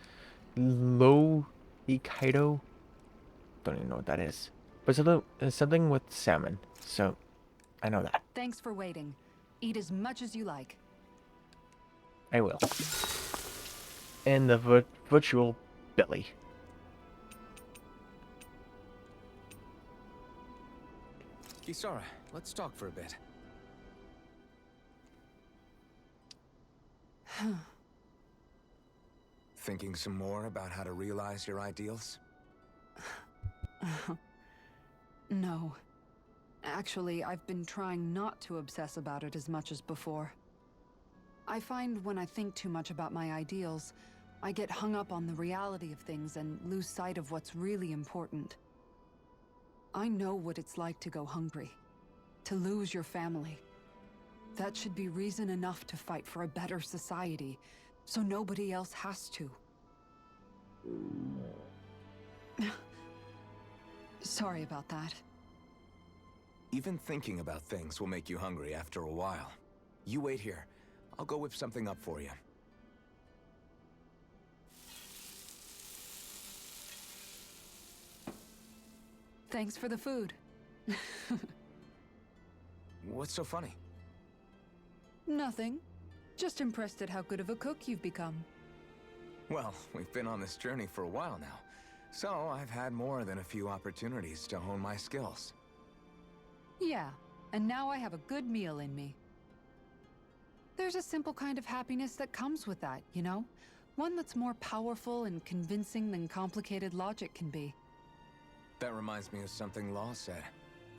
Low Ikaido. Don't even know what that is. But it's something with salmon. So, I know that. Thanks for waiting. Eat as much as you like. I will. And the virtual belly. Kisara, let's talk for a bit. Thinking some more about how to realize your ideals? No. Actually, I've been trying not to obsess about it as much as before. I find when I think too much about my ideals, I get hung up on the reality of things and lose sight of what's really important. I know what it's like to go hungry, to lose your family. That should be reason enough to fight for a better society, so nobody else has to. Sorry about that. Even thinking about things will make you hungry after a while. You wait here. I'll go whip something up for you. Thanks for the food. What's so funny? Nothing. Just impressed at how good of a cook you've become. Well, we've been on this journey for a while now, so I've had more than a few opportunities to hone my skills. Yeah, and now I have a good meal in me. There's a simple kind of happiness that comes with that, you know? One that's more powerful and convincing than complicated logic can be. That reminds me of something Law said,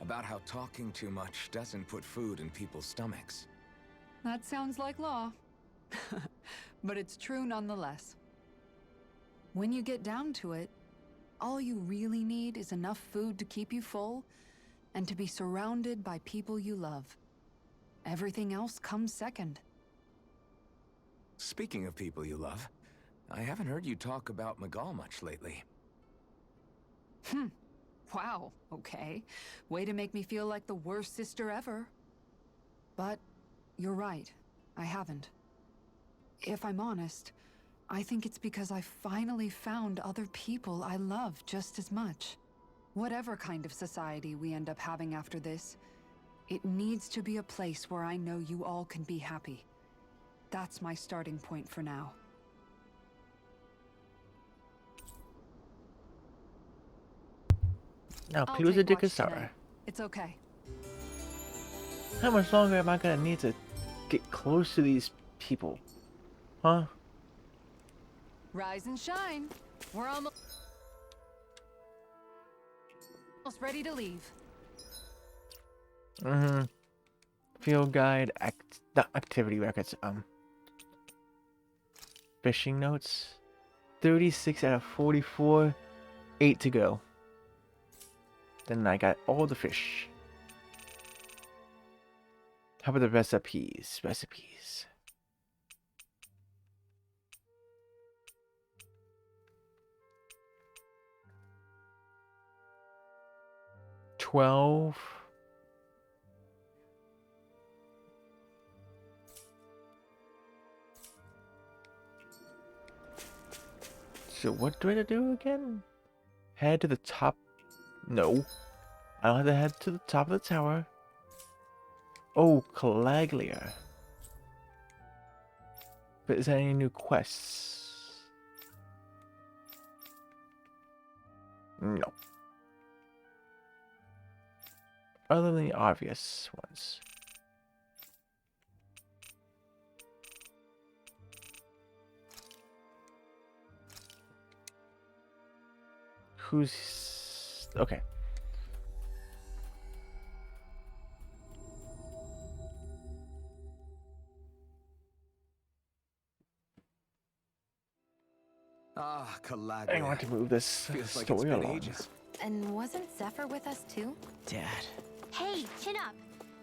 about how talking too much doesn't put food in people's stomachs. That sounds like Law. But it's true nonetheless. When you get down to it, all you really need is enough food to keep you full and to be surrounded by people you love. Everything else comes second. Speaking of people you love, I haven't heard you talk about Miguel much lately. Wow, okay. Way to make me feel like the worst sister ever. But you're right. I haven't. If I'm honest, I think it's because I finally found other people I love just as much. Whatever kind of society we end up having after this, it needs to be a place where I know you all can be happy. That's my starting point for now. Now, I'll Cluza take de watch Kasara. tonight. It's okay. How much longer am I gonna need to get close to these people? Huh? Rise and shine. We're almost ready to leave. Mm-hmm. Field guide, not activity records, fishing notes. 36 out of 44. 8 to go. Then I got all the fish. How about the recipes? Recipes. $12. So what do I do again? Head to the top. No. I don't have to head to the top of the tower. Oh, Calaglia. But is there any new quests? No. Other than the obvious ones. Who's... okay. Ah, Calaglia. I want to move this Feels like it's story been along. ages. And wasn't Zephyr with us too? Dad. Hey, chin up.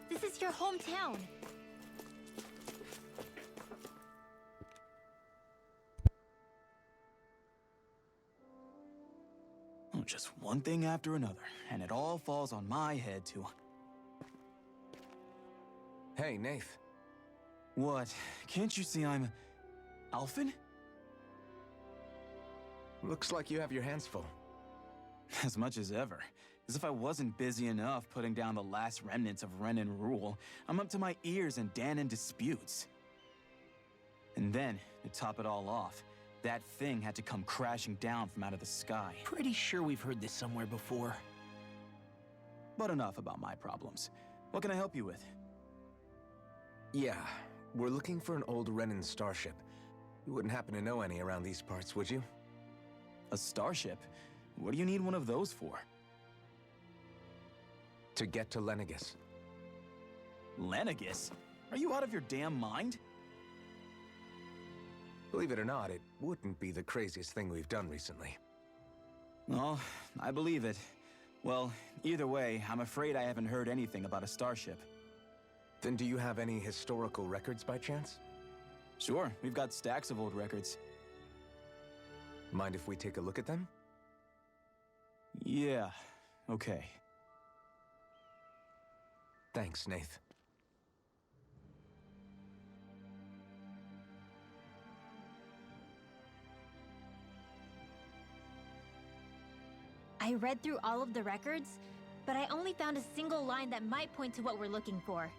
This is your hometown. Oh, just one thing after another, and it all falls on my head to... Hey, Nath. What? Can't you see I'm... Alphen? Looks like you have your hands full. As much as ever. As if I wasn't busy enough putting down the last remnants of Renan rule, I'm up to my ears in Dahnan disputes. And then, to top it all off, that thing had to come crashing down from out of the sky. Pretty sure we've heard this somewhere before. But enough about my problems. What can I help you with? Yeah, we're looking for an old Renan starship. You wouldn't happen to know any around these parts, would you? A starship? What do you need one of those for? To get to Lenegis. Lenegis? Are you out of your damn mind? Believe it or not, it wouldn't be the craziest thing we've done recently. Oh, I believe it. Well, either way, I'm afraid I haven't heard anything about a starship. Then do you have any historical records by chance? Sure, we've got stacks of old records. Mind if we take a look at them? Yeah, okay. Thanks, Nath. I read through all of the records, but I only found a single line that might point to what we're looking for.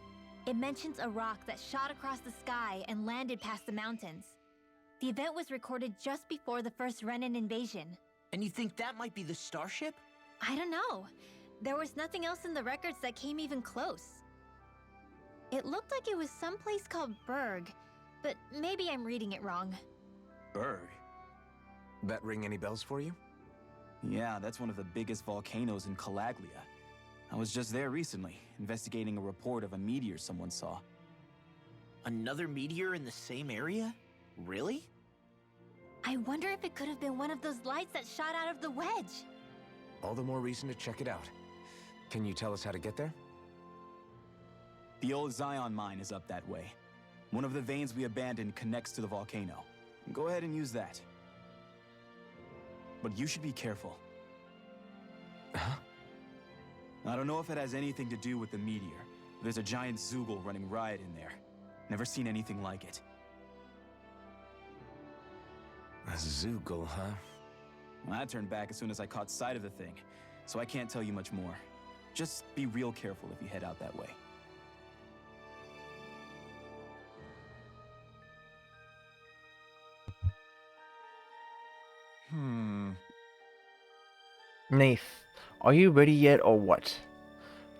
It mentions a rock that shot across the sky and landed past the mountains. The event was recorded just before the first Renan invasion. And you think that might be the starship? I don't know. There was nothing else in the records that came even close. It looked like it was someplace called Berg, but maybe I'm reading it wrong. Berg? That ring any bells for you? Yeah, that's one of the biggest volcanoes in Calaglia. I was just there recently, investigating a report of a meteor someone saw. Another meteor in the same area? Really? I wonder if it could have been one of those lights that shot out of the wedge. All the more reason to check it out. Can you tell us how to get there? The old Zion mine is up that way. One of the veins we abandoned connects to the volcano. Go ahead and use that. But you should be careful. Huh? I don't know if it has anything to do with the meteor. There's a giant Zoogle running riot in there. Never seen anything like it. A Zoogle, huh? Well, I turned back as soon as I caught sight of the thing, so I can't tell you much more. Just be real careful if you head out that way. Nath, are you ready yet or what?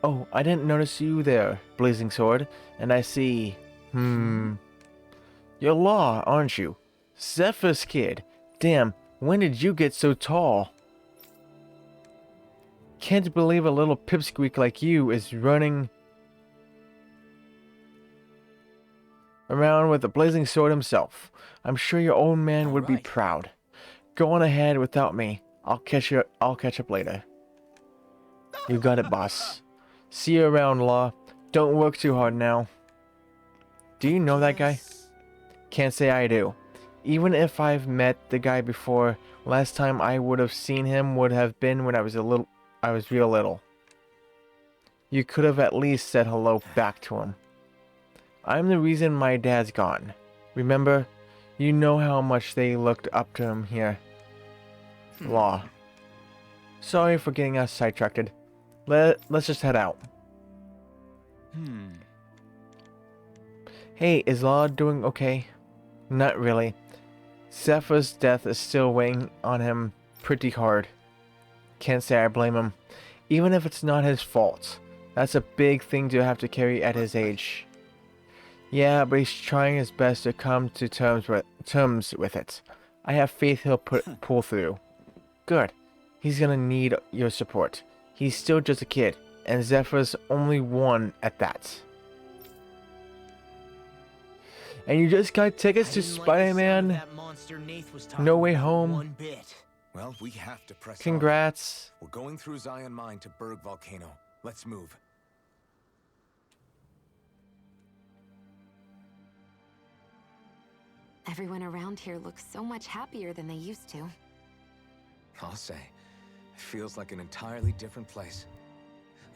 Oh, I didn't notice you there, Blazing Sword, and I see... You're Law, aren't you? Zephyr's kid. Damn, when did you get so tall? Can't believe a little pipsqueak like you is running around with the Blazing Sword himself. I'm sure your old man would be proud. Go on ahead without me. I'll catch up later. You got it, boss. See you around, Law. Don't work too hard now. Do you know that guy? Can't say I do. Even if I've met the guy before, last time I would have seen him would have been when I was real little. You could have at least said hello back to him. I'm the reason my dad's gone. Remember? You know how much they looked up to him here. Law. Sorry for getting us sidetracked. Let's just head out. Hey, is Law doing okay? Not really. Zephyr's death is still weighing on him pretty hard. Can't say I blame him. Even if it's not his fault. That's a big thing to have to carry at his age. Yeah, but he's trying his best to come to terms with it. I have faith he'll pull through. Good. He's gonna need your support. He's still just a kid, and Zephyr's only one at that. And you just got tickets to Spider-Man No Way Home. Well, we have to press on. Congrats. We're going through Zion Mine to Berg Volcano. Let's move. Everyone around here looks so much happier than they used to. I'll say, it feels like an entirely different place.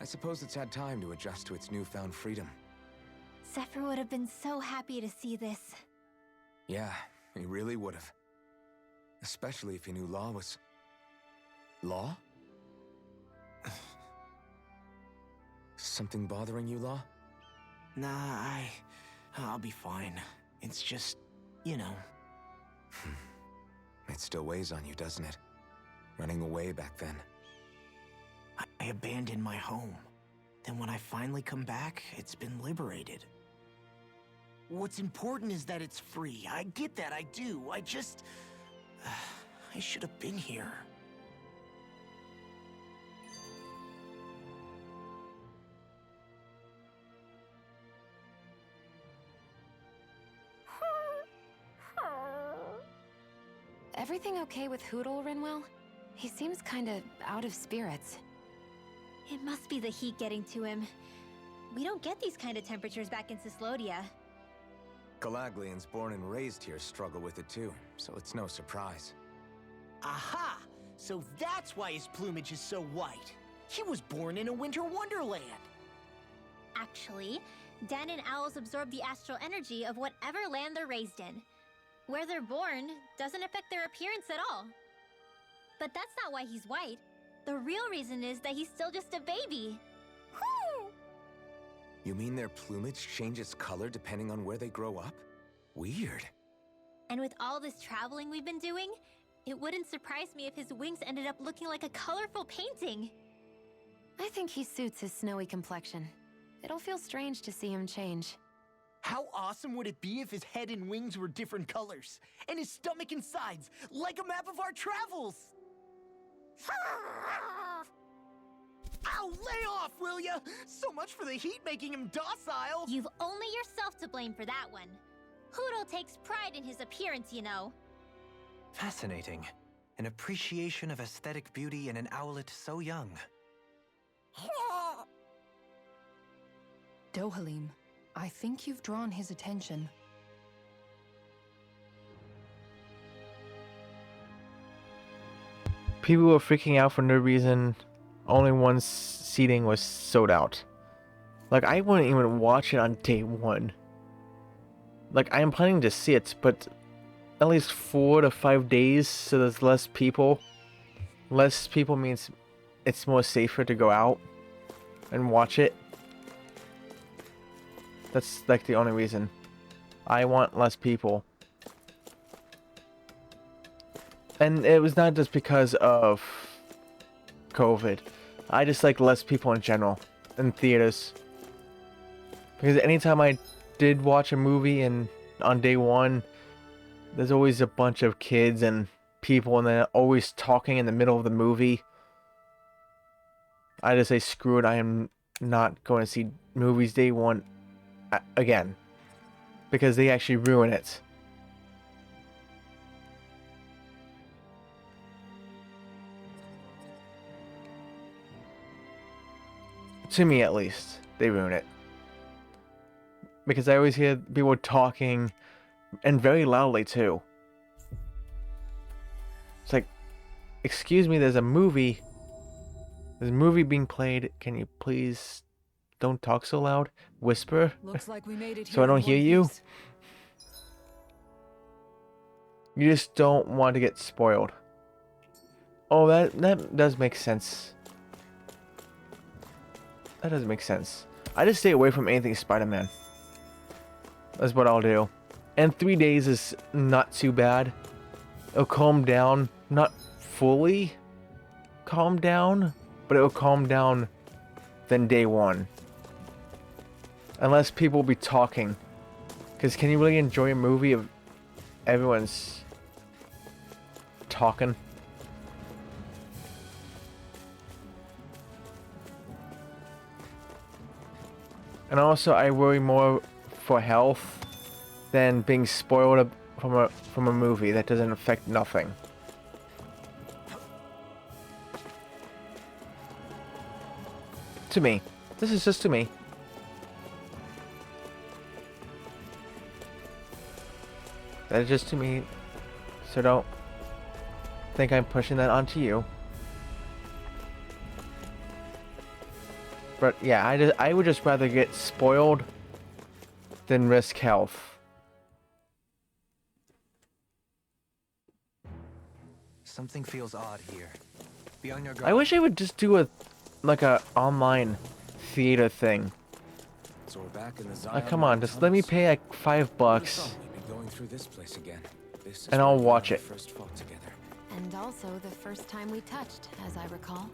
I suppose it's had time to adjust to its newfound freedom. Zephyr would have been so happy to see this. Yeah, he really would have. Especially if he knew Law was... Law? Something bothering you, Law? Nah, I'll be fine. It's just, you know. It still weighs on you, doesn't it? Running away back then. I abandoned my home. Then when I finally come back, it's been liberated. What's important is that it's free. I get that, I do. I just... I should have been here. Everything okay with Hootle, Rinwell? He seems kinda out of spirits. It must be the heat getting to him. We don't get these kind of temperatures back in Cyslodia. Galaglians born and raised here struggle with it too, so it's no surprise. Aha! So that's why his plumage is so white. He was born in a winter wonderland. Actually, Dan and owls absorb the astral energy of whatever land they're raised in. Where they're born doesn't affect their appearance at all. But that's not why he's white. The real reason is that he's still just a baby. Whew! You mean their plumage changes color depending on where they grow up? Weird. And with all this traveling we've been doing, it wouldn't surprise me if his wings ended up looking like a colorful painting. I think he suits his snowy complexion. It'll feel strange to see him change. How awesome would it be if his head and wings were different colors? And his stomach and sides, like a map of our travels! Ow, lay off, will ya? So much for the heat making him docile! You've only yourself to blame for that one. Hootle takes pride in his appearance, you know. Fascinating. An appreciation of aesthetic beauty in an owlet so young. Dohalim, I think you've drawn his attention. People were freaking out for no reason only one seating was sold out. Like, I wouldn't even watch it on day one. Like, I am planning to see it, but at least 4 to 5 days, so there's less people. Less people means it's more safer to go out and watch it. That's like the only reason. I want less people. And it was not just because of COVID. I just like less people in general in theaters. Because anytime I did watch a movie and on day one, there's always a bunch of kids and people and they're always talking in the middle of the movie. I just say screw it, I am not going to see movies day one again. Because they actually ruin it. To me at least, they ruin it. Because I always hear people talking, and very loudly too. It's like, excuse me, there's a movie. There's a movie being played. Can you please don't talk so loud? Whisper. Looks like we made it So I don't hear you. You just don't want to get spoiled. Oh, that does make sense. That does make sense. I just stay away from anything Spider-Man. That's what I'll do. And 3 days is not too bad. It'll calm down. Not fully calm down, but it'll calm down than day one. Unless people will be talking. Because can you really enjoy a movie if everyone's talking? And also, I worry more for health than being spoiled from a movie that doesn't affect nothing. To me. This is just to me. That is just to me. So don't think I'm pushing that onto you. But yeah, I would just rather get spoiled than risk health. Something feels odd here. Be on your guard. I wish I would just do a online theater thing. So we're back in the Like, come on, just let me pay like $5 We'd be going through this place again. This is and I'll where we watch it. First fought together. And also the first time we touched, as I recall.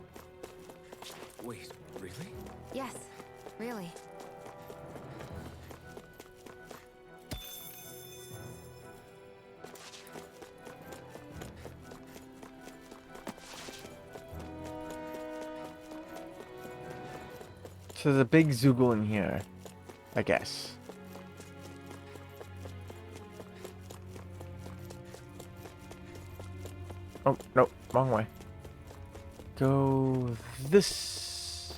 Wait, really? Yes, really. So there's a big Zoogle in here, I guess. Oh, no, wrong way. Go this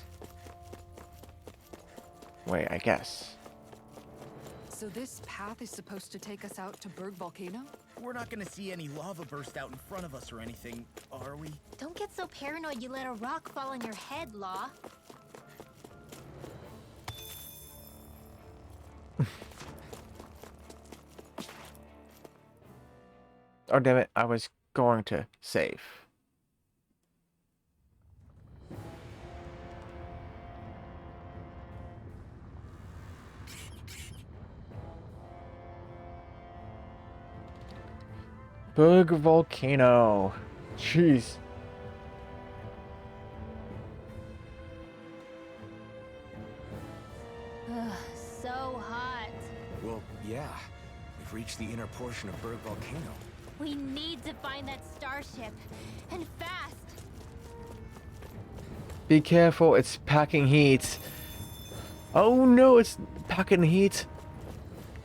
way, I guess. So this path is supposed to take us out to Berg Volcano? We're not gonna see any lava burst out in front of us or anything, are we? Don't get so paranoid you let a rock fall on your head, Law. Oh, damn it, I was going to save. Berg Volcano. Jeez. Ugh, so hot. Well, yeah. We've reached the inner portion of Berg Volcano. We need to find that starship. And fast. Be careful, it's packing heat. Oh no, it's packing heat.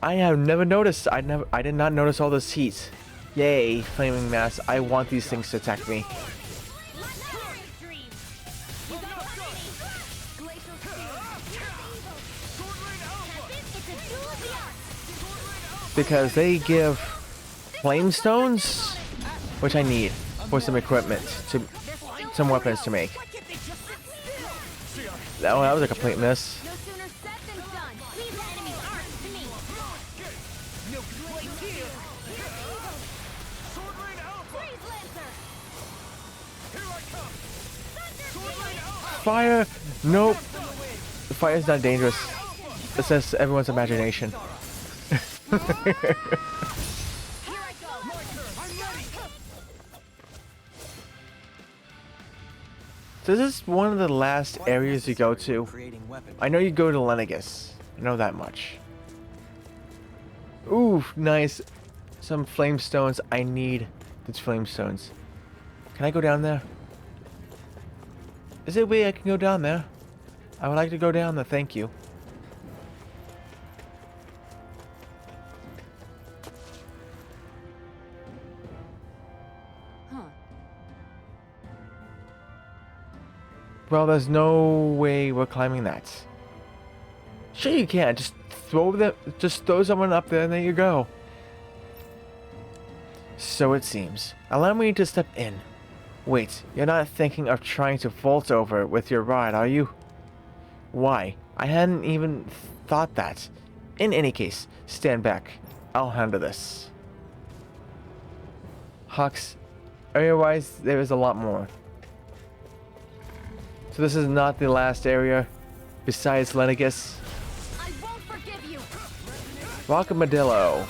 I have never noticed. I did not notice all this heat. Yay, flaming mass. I want these things to attack me. Because they give flame stones, which I need for some equipment, some weapons to make. Oh, that was a complete miss. No sooner said than done. Leave the enemy's arms to me. No complaints here. Freeze Lancer. Fire! Nope. The fire is not dangerous. It's just everyone's imagination. Here I go. So this is one of the last areas you go to. Creating weapons. I know you go to Lenegus. I know that much. Ooh, nice. Some flame stones. I need these flame stones. Can I go down there? Is there a way I can go down there? I would like to go down there, thank you. Huh. Well, there's no way we're climbing that. Sure you can. Just throw someone up there and there you go. So it seems. Allow me to step in. Wait, you're not thinking of trying to vault over with your rod, are you? Why? I hadn't even thought that. In any case, stand back. I'll handle this. Hux, area-wise, there is a lot more. So this is not the last area, besides Lenegus. I won't forgive you. Rockamadillo.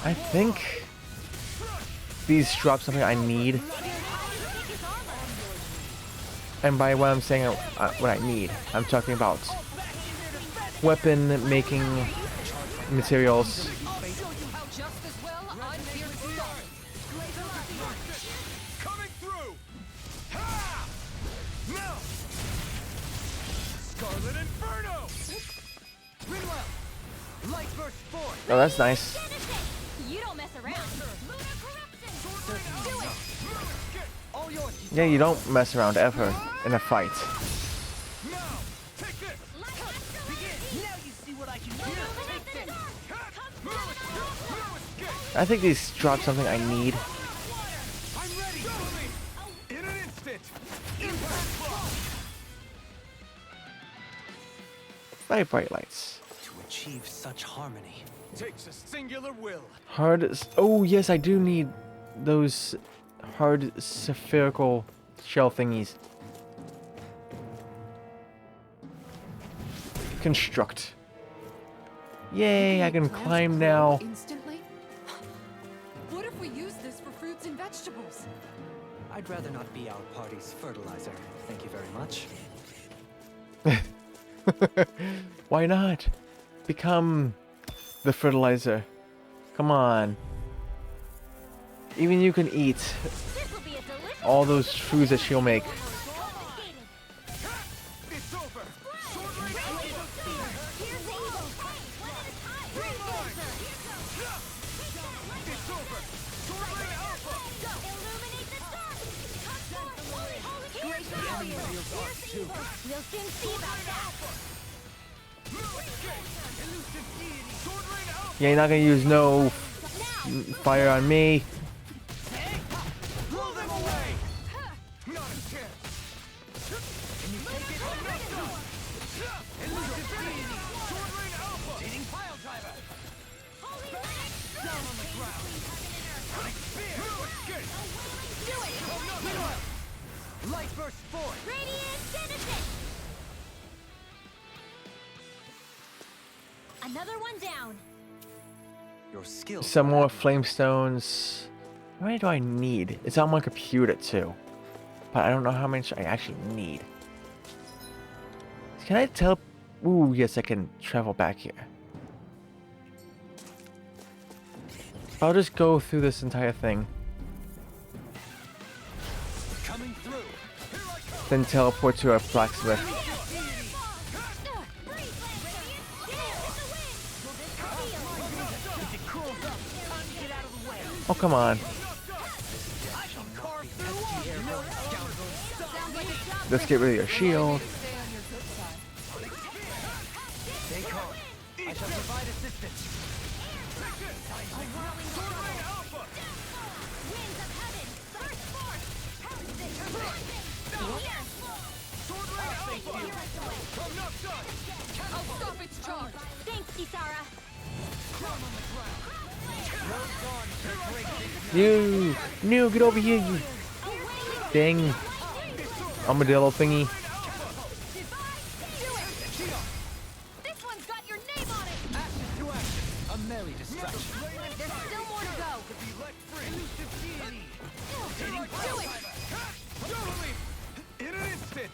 I think these drop something I need. And by what I'm saying, what I need, I'm talking about weapon making materials. I'll show you how just as well I'm here to stop. Coming through! Ha! Now! Scarlet Inferno! Rinwell! Light burst forth! Oh, that's nice. You don't mess around. Lunar corruption. Do it. All yours. Yeah, you don't mess around ever in a fight. Now! Take this! Now you see what I can do. Take this. I think these drop something I need. I'm ready! In an instant! Impact! Very bright lights. To achieve such harmony. Takes a singular will. Oh yes, I do need those hard spherical shell thingies. Construct. Yay, I can climb now. Instantly? What if we use this for fruits and vegetables? I'd rather not be our party's fertilizer. Thank you very much. Why not? Become the fertilizer. Come on. Even you can eat This will be a delicious. all those foods that she'll make. It's over! Here's the evil. One at a time. Freeze Lancer. It's over! Swordblade Alpha! Illuminate the dark. Come forth. Here's the warrior. Here's the evil. We'll soon see about that. Yeah, you're not gonna use no fire on me. Blow them away! Not a chance! Can you take it? Elusive Deity! Swordblade Alpha! Eating pile driver! Down on the ground! Sonic Spear! No escape! Do it. Light burst forth! Radiant Citizen. Another one down. Your skills. Some more flame stones. How many do I need? It's on my computer too. But I don't know how much I actually need. Can I tell? Ooh, yes, I can travel back here. I'll just go through this entire thing. Coming through! Then teleport to a blacksmith. If it curls up, time to get out of the way! Oh, come on. I shall carve through you scoundrels! Let's get rid of your shield. Stay on your good side. Stay calm. I shall provide assistance. Winds of heaven, burst forth! I'll stop its charge. Thanks, Kisara. You, no, get over here, you thing, armadillo thingy. This one's got your name on it. A merry distraction. There's still more to go. Do it. In an instant!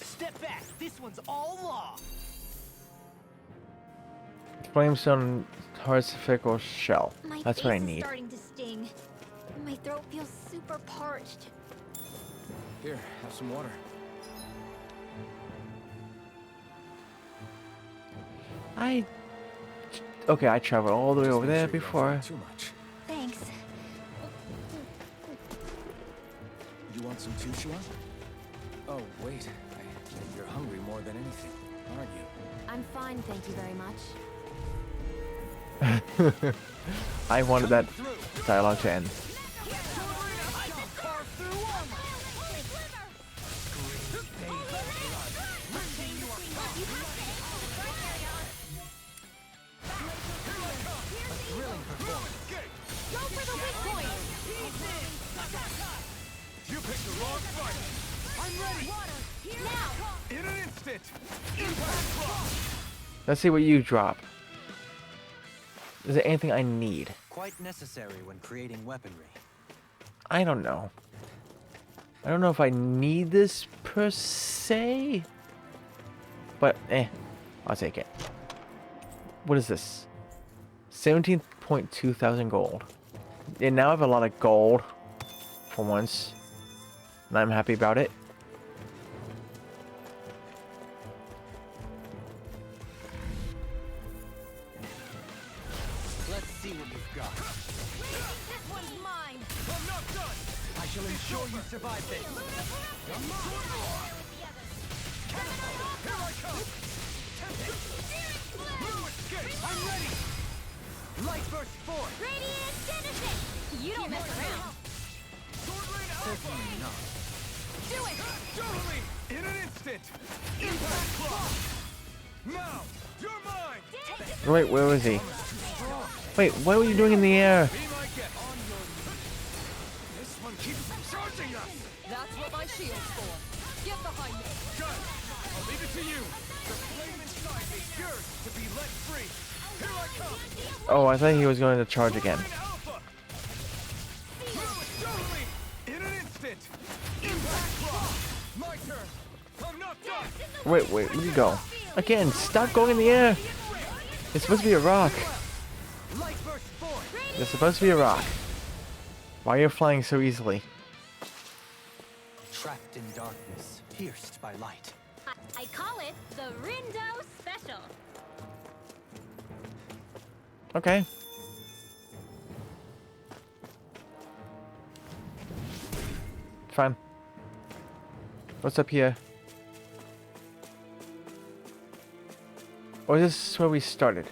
Step back. This one's all law. Flamestone Harsifical Shell. My That's what I face is need. starting to sting. My throat feels super parched. Here, have some water. Okay, I traveled all the way Just over make there sure you don't before. drink too much. Thanks. You want some too, Shua? Oh, wait. You're hungry more than anything, aren't you? I'm fine, thank you very much. I wanted that dialogue to end. Go for the weak point. You picked the wrong fight! I'm ready. Now. In an instant! Impact block! Let's see what you drop. Is there anything I need? Quite necessary when creating weaponry. I don't know. I don't know if I need this per se. But, I'll take it. What is this? 17.2 thousand gold. And now I have a lot of gold. For once. And I'm happy about it. Let's see what you've got. This one's mine. I'm not done! I shall ensure you survive this. Here I come! Blue escape! I'm ready. Light burst forth. Radiant Genesis. You don't mess around. Sword Lane Alpha! Certainly not. Do it. Totally! In an instant! Impact block! Now! You're mine! Wait, where was he? Wait, what were you doing in the air? Be my guest! This one keeps charging us! That's what my shield's for. Get behind me. Got it! I'll leave it to you! The flame inside me yearns to be let free! Here I come! Oh, I thought he was going to charge again. Sword Lane Alpha! Totally! In an instant! Impact block! My turn! I'm not done! Wait, where'd you go? Again, stop going in the air! It's supposed to be a rock. Light burst forth. It's supposed to be a rock. Why are you flying so easily? Trapped in darkness, pierced by light. I call it the Rindo Special. Okay. Fine. What's up here? Or is this where we started?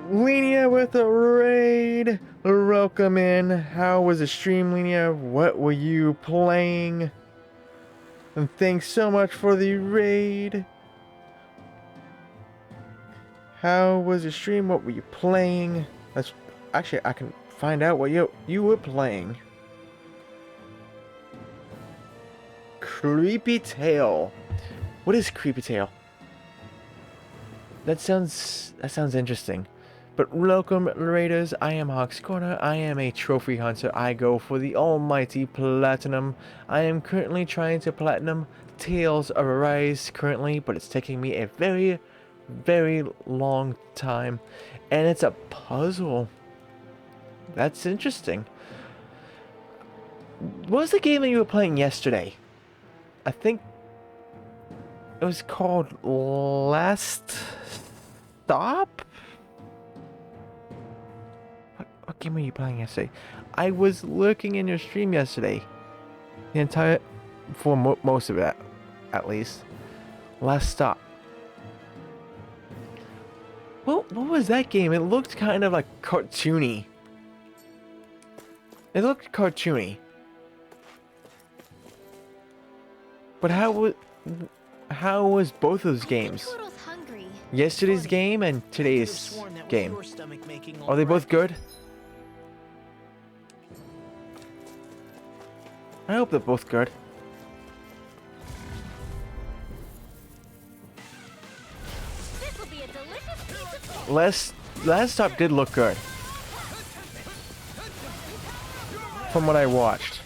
Linia with a raid. Welcome in. How was the stream, Linia? What were you playing? And thanks so much for the raid. How was your stream? What were you playing? That's actually, I can find out what you were playing. Creepy Tale. What is Creepy Tale? That sounds interesting. But welcome, raiders. I am Hawk's Corner. I am a trophy hunter. I go for the almighty platinum. I am currently trying to platinum Tales of Arise currently, but it's taking me a very, very long time. And it's a puzzle. That's interesting. What was the game that you were playing yesterday? I think it was called Last Stop? What game were you playing yesterday? I was lurking in your stream yesterday. The entire... For most of it, at least. Last Stop. What was that game? It looked kind of like cartoony. It looked cartoony. But how was both of those games? Toodle's hungry. Yesterday's game and today's game. Are they both good? I hope they're both good. This will be a delicious piece of Last Stop did look good. From what I watched.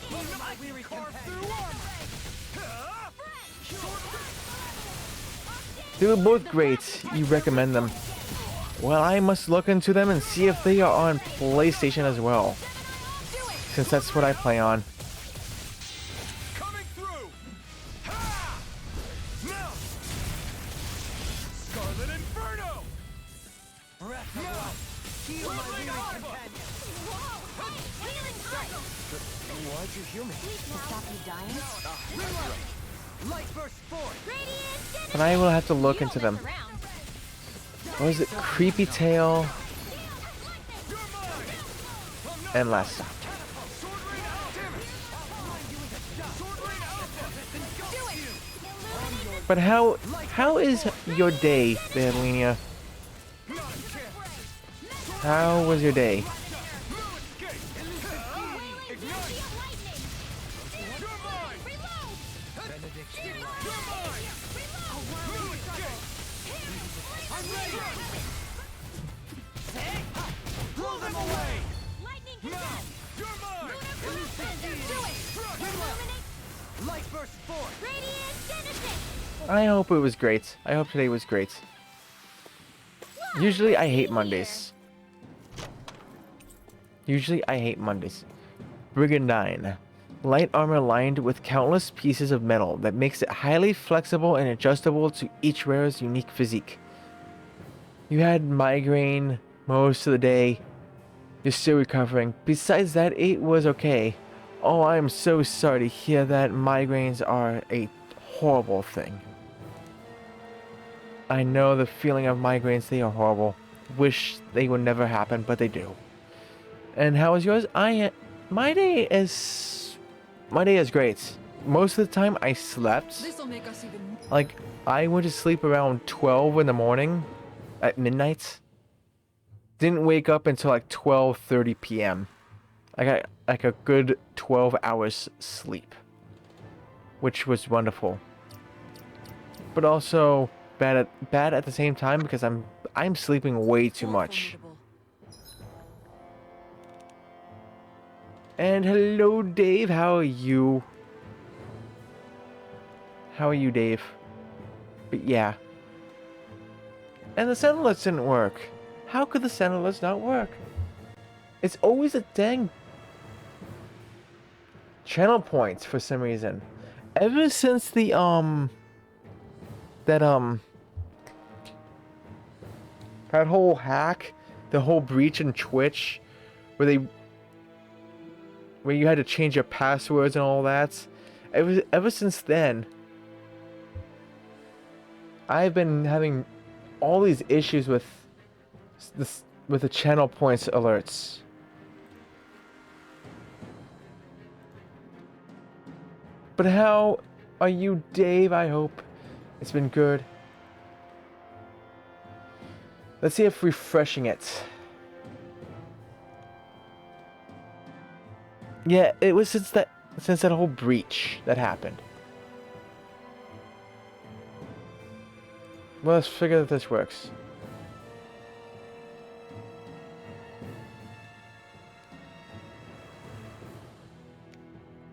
They were both great. You recommend them. Well, I must look into them and see if they are on PlayStation as well. Since that's what I play on. Coming through! Ha! Now! Scarlet Inferno! Breath of life. Heal my weary companion. Why'd you heal me? To stop you dying? Light burst forth. But I will have to look into them. What was it? Creepy Tail and Last Stop. But how is your day, Badlinia? How was your day? I hope it was great. I hope today was great. Usually I hate Mondays. Brigandine. Light armor lined with countless pieces of metal that makes it highly flexible and adjustable to each wearer's unique physique. You had migraine most of the day. You're still recovering. Besides that, it was okay. Oh, I'm so sorry to hear that. Migraines are a horrible thing. I know the feeling of migraines, they are horrible. Wish they would never happen, but they do. And how was yours? My day is great. Most of the time I slept. This'll make us even. Like, I went to sleep around 12 in the morning at midnight. Didn't wake up until like 12:30 p.m. I got like a good 12 hours sleep, which was wonderful. But also bad at the same time because I'm sleeping way too much. And hello, Dave. How are you? How are you, Dave? But yeah. And the Sentinels didn't work. How could the Sentinels not work? It's always a dang channel points for some reason. Ever since the that whole hack, the whole breach in Twitch, where you had to change your passwords and all that. Ever since then, I've been having all these issues with the channel points alerts. But how are you, Dave? I hope it's been good. Let's see if refreshing it. Yeah, it was since that whole breach that happened. Well, let's figure that this works.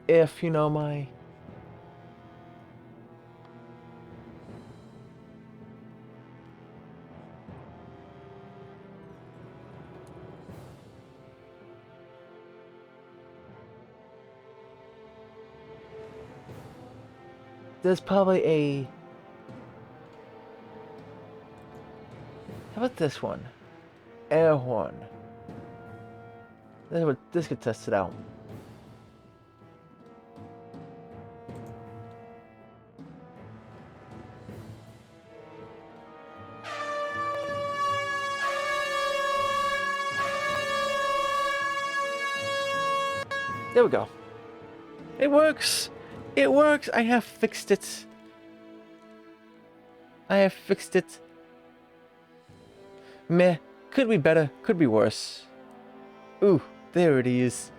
If you know my... There's probably a... How about this one? Air horn. This could test it out. There we go. It works! It works! I have fixed it. I have fixed it. Meh. Could be better. Could be worse. Ooh, there it is.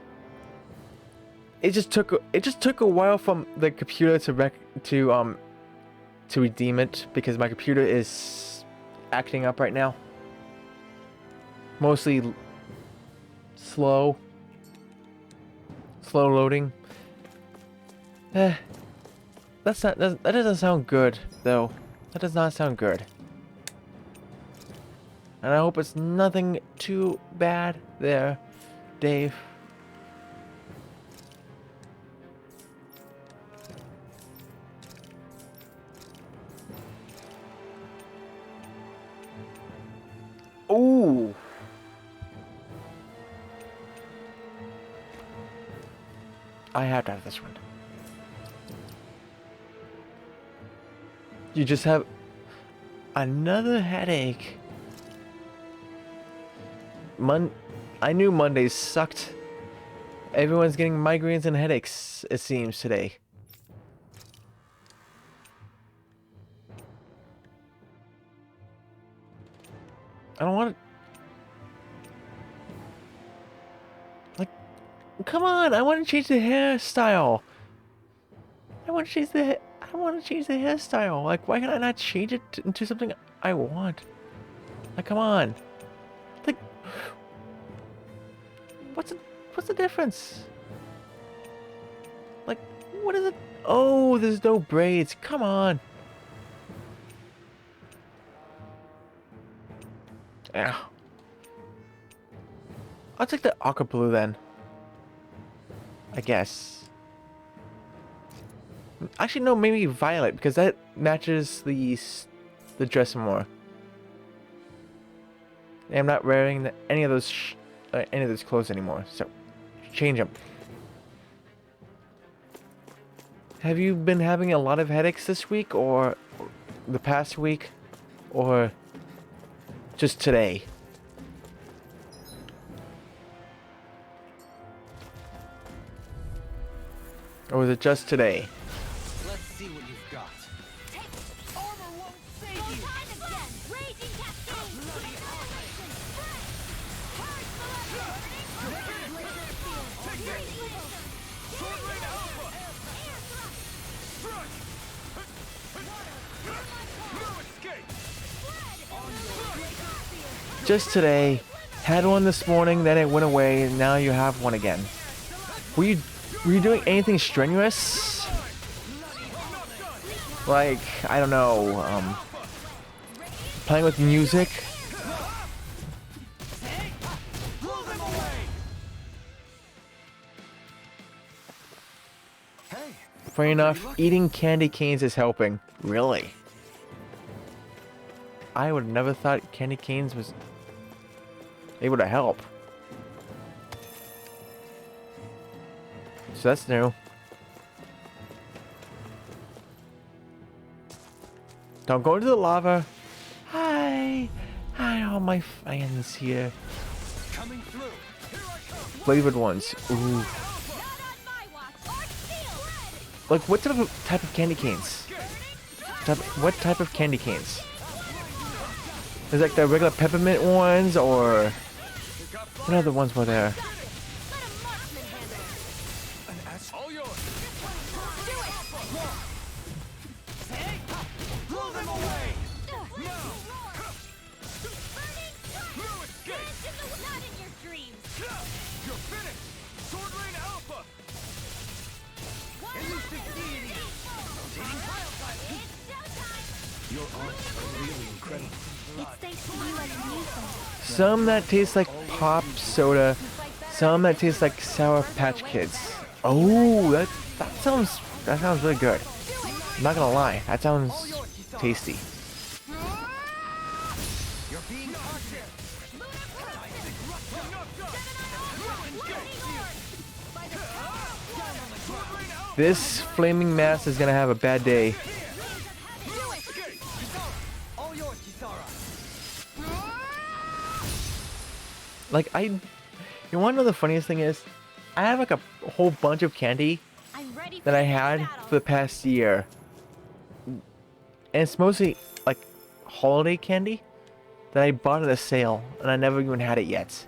It just took a while from the computer to redeem it because my computer is acting up right now. Mostly slow loading. That doesn't sound good though. That does not sound good. And I hope it's nothing too bad there, Dave. Ooh. I have to have this one. You just have another headache. I knew Mondays sucked. Everyone's getting migraines and headaches, it seems, today. I don't want to... Like, come on! I want to change the hairstyle! I want to change the hairstyle! Like, why can I not change it into something I want? Like, come on! Like... What's the difference? Like, what is it? Oh, there's no braids. Come on. Yeah. I'll take the aqua blue then. I guess. Actually, no, maybe violet because that matches the dress more. And I'm not wearing any of those clothes anymore, so change them. Have you been having a lot of headaches this week, or the past week, or just today? Or was it just today? Let's see what you've got. Armor won't save you. Time again. Raging cascade. Annihilation. Hard selection. Laser field. Fury laser. Sword rain alpha. Air thrust. Just today. Had one this morning, then it went away, and now you have one again. Were you doing anything strenuous? Like, I don't know, playing with music? Funny enough, eating candy canes is helping. Really? I would have never thought candy canes was able to help. So that's new. Don't go into the lava. Hi, all my fans here. Coming through. Here I come. Flavored ones. Ooh. Like what type of candy canes? What type of candy canes? Is it like the regular peppermint ones, or what other ones were there? Some that taste like pop soda, some that taste like Sour Patch Kids. Oh, that sounds really good. I'm not gonna lie, that sounds tasty. This flaming mass is gonna have a bad day. All yours, Kisara. Like, you wanna know the funniest thing is? I have like a whole bunch of candy I'm ready for that I this had battle. for the past year. And it's mostly like holiday candy that I bought at a sale and I never even had it yet.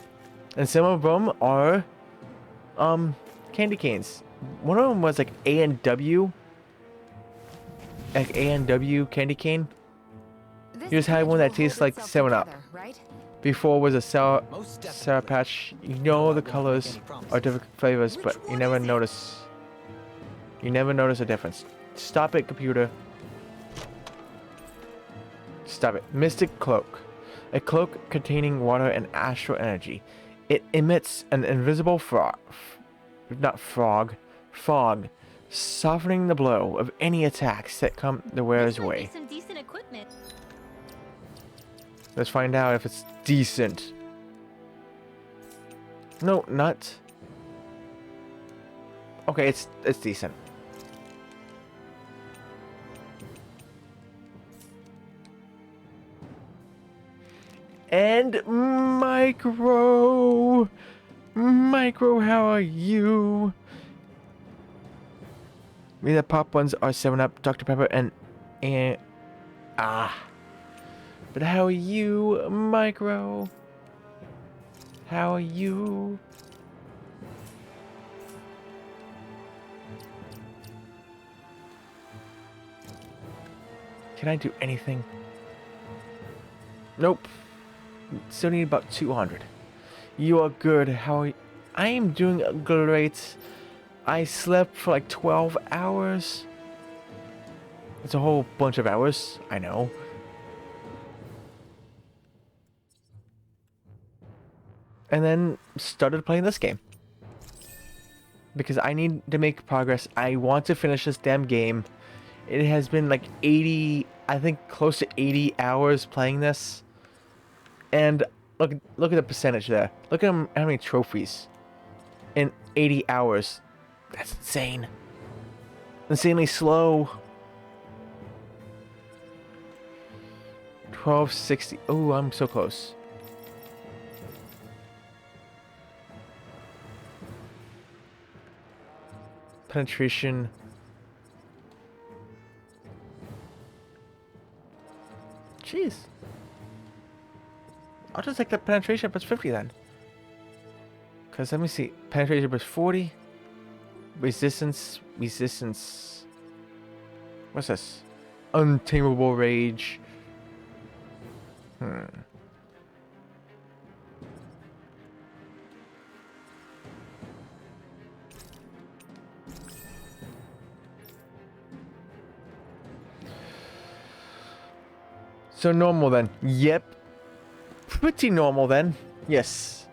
And some of them are candy canes. One of them was like A&W. Like A&W candy cane. This You just had bridge one that will tastes hold like itself 7-Up. together, right? Before was a sour Most definitely. Sour Patch. You know the colors are different flavors, but you never notice. You never notice a difference. Stop it, computer. Stop it. Mystic Cloak. A cloak containing water and astral energy. It emits an invisible fog, softening the blow of any attacks that come the wearer's This might be way. some decent equipment. Let's find out if it's decent. No, not. Okay, it's decent. And Micro, how are you? Me, the pop ones are 7-Up, Dr. Pepper, and But how are you, Micro? How are you? Can I do anything? Nope. Still need about 200. You are good. How are you? I am doing great. I slept for like 12 hours. It's a whole bunch of hours, I know. And then started playing this game. Because I need to make progress. I want to finish this damn game. It has been like 80, I think close to 80 hours playing this. And look at the percentage there. Look at how many trophies in 80 hours. That's insane. Insanely slow. 1260. Oh, I'm so close. Penetration. Jeez. I'll just take the penetration plus 50 then. Because let me see. Penetration plus 40. Resistance. What's this? Untamable rage. So normal then. Yep. Pretty normal then. Yes.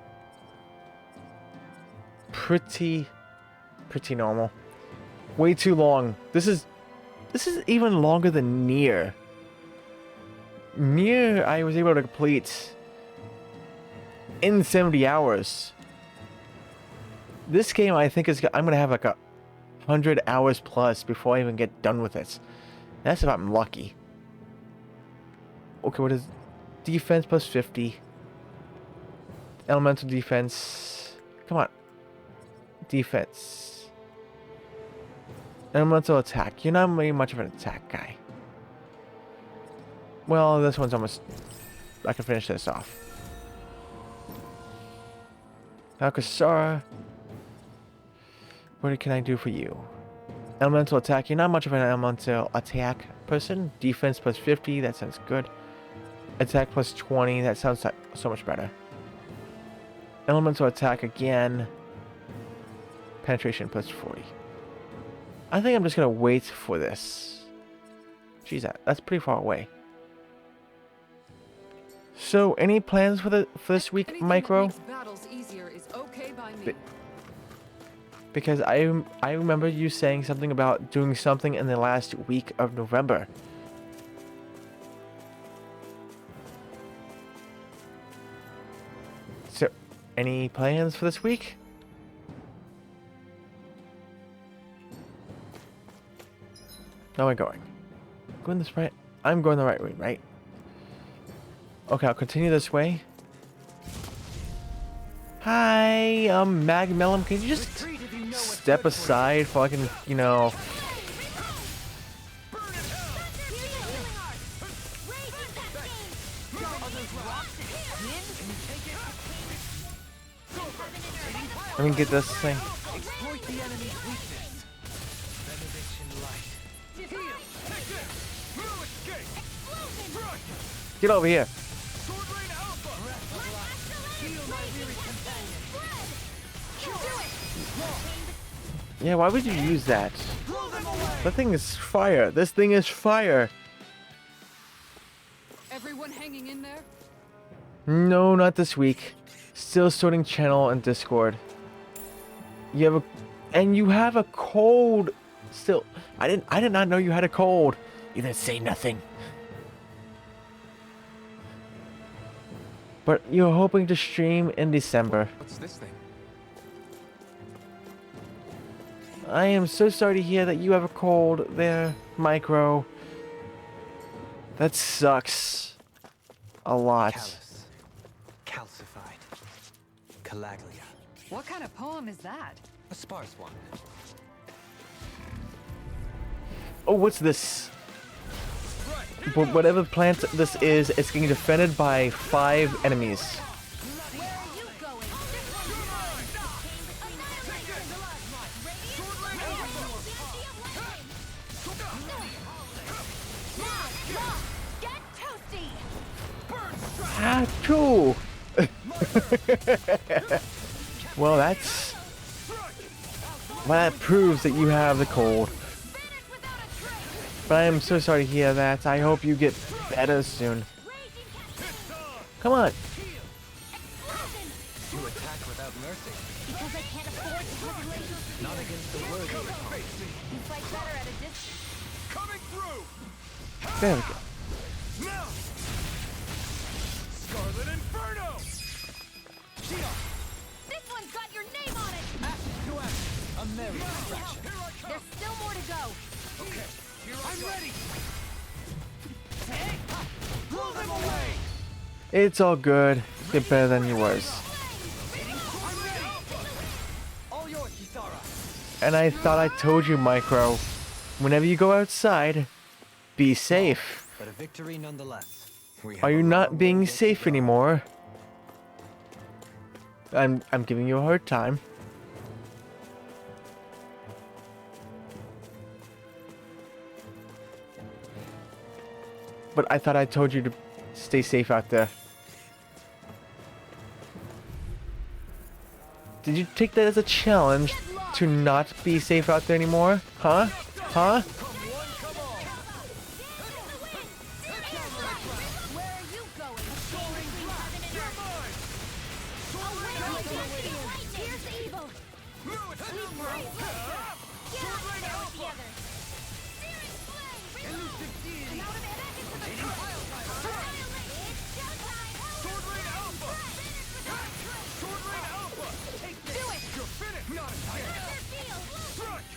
Pretty normal. Way too long. This is even longer than Nier. Nier I was able to complete in 70 hours. This game I think I'm gonna have like 100 hours plus before I even get done with it. That's if I'm lucky. Okay, what is defense plus 50? Elemental defense. Come on. Defense. Elemental attack. You're not really much of an attack guy. Well, this one's almost... I can finish this off. Now, Kisara. What can I do for you? Elemental attack. You're not much of an elemental attack person. Defense plus 50. That sounds good. Attack plus 20. That sounds like so much better. Elemental attack again. Penetration plus 40. I think I'm just gonna wait for this. Jeez, that's pretty far away. So, any plans for this week, Anything Micro? that makes battles easier is okay by me. Because I remember you saying something about doing something in the last week of November. So, Any plans for this week? How am I going? Going this right? I'm going the right way, right? Okay, I'll continue this way. Hi, Magmelum, can you just step aside so I can, you know... Let me get this thing. Exploit the enemy's weakness. Benediction light. Get over here. Yeah, why would you use that? That thing is fire. This thing is fire. Everyone hanging in there? No, not this week. Still sorting channel and Discord. You have you have a cold. Still, I did not know you had a cold. You didn't say nothing. But you're hoping to stream in December. What's this thing? I am so sorry to hear that you have a cold there, Micro. That sucks. A lot. Callous. Calcified. Calaglia. What kind of poem is that? A sparse one. Oh, what's this? Whatever plant this is, it's getting defended by 5 enemies. Where are you going? Achoo! Well, that's... Well, that proves that you have the cold. But I am so sorry to hear that. I hope you get better soon. Come on. You attack without mercy. Because I can't afford to hesitate. Not against the worthy. You fight better at a distance. Coming through! There we go. Now! Scarlet Inferno! This one's got your name on it! To action. A merry distraction. There's still more to go. Okay, here I'm ready. Blow them away! It's all good. Get better than you was. I'm ready. All yours, Kisara. And I thought I told you, Micro. Whenever you go outside, be safe. But a victory nonetheless. Are you not being safe anymore? I'm giving you a hard time. But I thought I told you to stay safe out there. Did you take that as a challenge to not be safe out there anymore? Huh? Huh? Where are you going? Here's the evil. Get out there together. Searing flame. Elusive deity. Out of it. Back into the it's showtime. Sword Rain Alpha! Sword Rain Alpha! Do it. You're finished! Not Their field. Strike!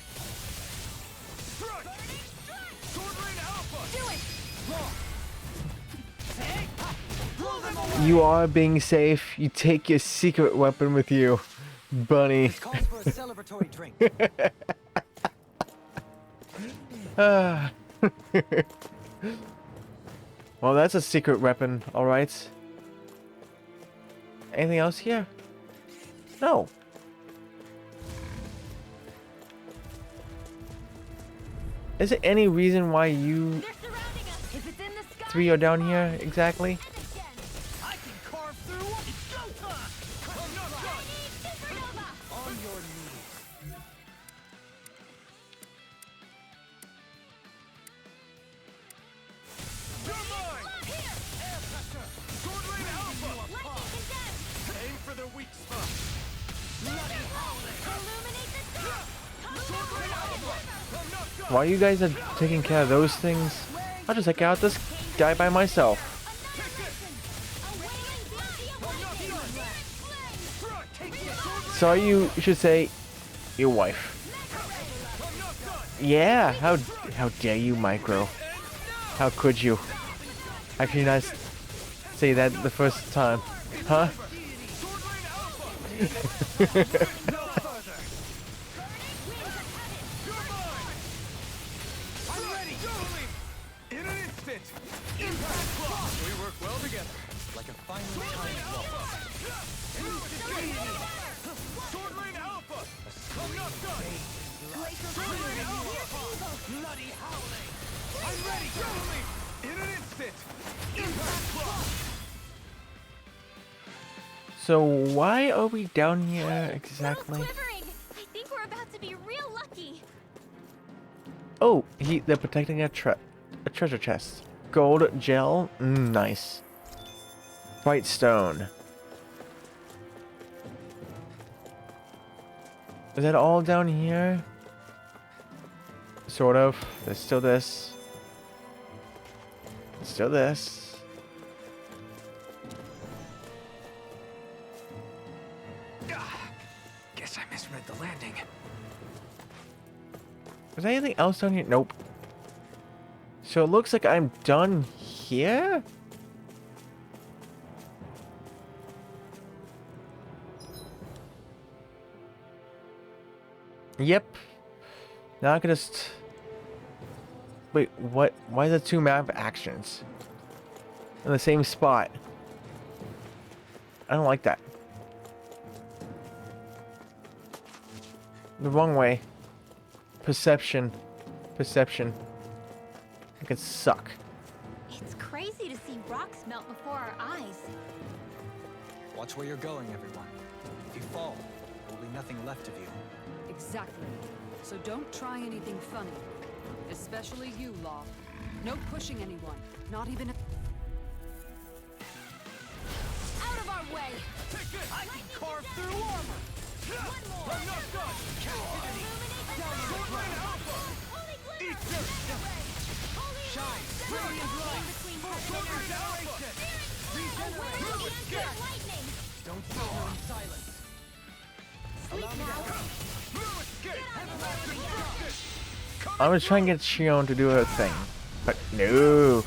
Strike! Sword Rain Alpha! Do it. Blow them away! You are being safe. You take your secret weapon with you, Bunny. Calls for a celebratory drink. Ah. Well, that's a secret weapon, alright. Anything else here? No. Is there any reason why you They're surrounding us. If it's in the sky, 3 are down here exactly? I can carve through! It's showtime! I'm not done! Supernova. On your knees. You're mine! Here. Air pressure! Sword Rain Alpha! Lightning condensed. Aim for their weak spot! Illuminate the sky. Sword Rain Alpha! I'm not done! While you guys are taking care of those things, I'll just take out this guy by myself. Annihilation. A wailing body of lightning. Flame. Sorry, you should say your wife. Yeah, how dare you, Micro? How could you? Actually, not say that the first time, huh? So why are we down here exactly? I think we're about to be real lucky. Oh, they're protecting a treasure chest. Gold gel, nice. White stone. Is that all down here? Sort of. There's still this. Still this. Guess I misread the landing. Is there anything else down here? Nope. So it looks like I'm done here? Yep. Now I can just... Wait, what? Why is there two map actions? In the same spot. I don't like that. The wrong way. Perception. Perception. It can suck. It's crazy to see rocks melt before our eyes. Watch where you're going, everyone. If you fall, there will be nothing left of you. Exactly. So don't try anything funny. Especially you, Law. No pushing anyone. Not even a... Out of our way! I can carve through armor! One more! I'm not done! Illuminate the Holy glimmer! Holy Shine! light! Radiant light! Between Regeneration! lightning! Don't suffer in silence! Sleep now! I was trying to get Shion to do her thing. But no.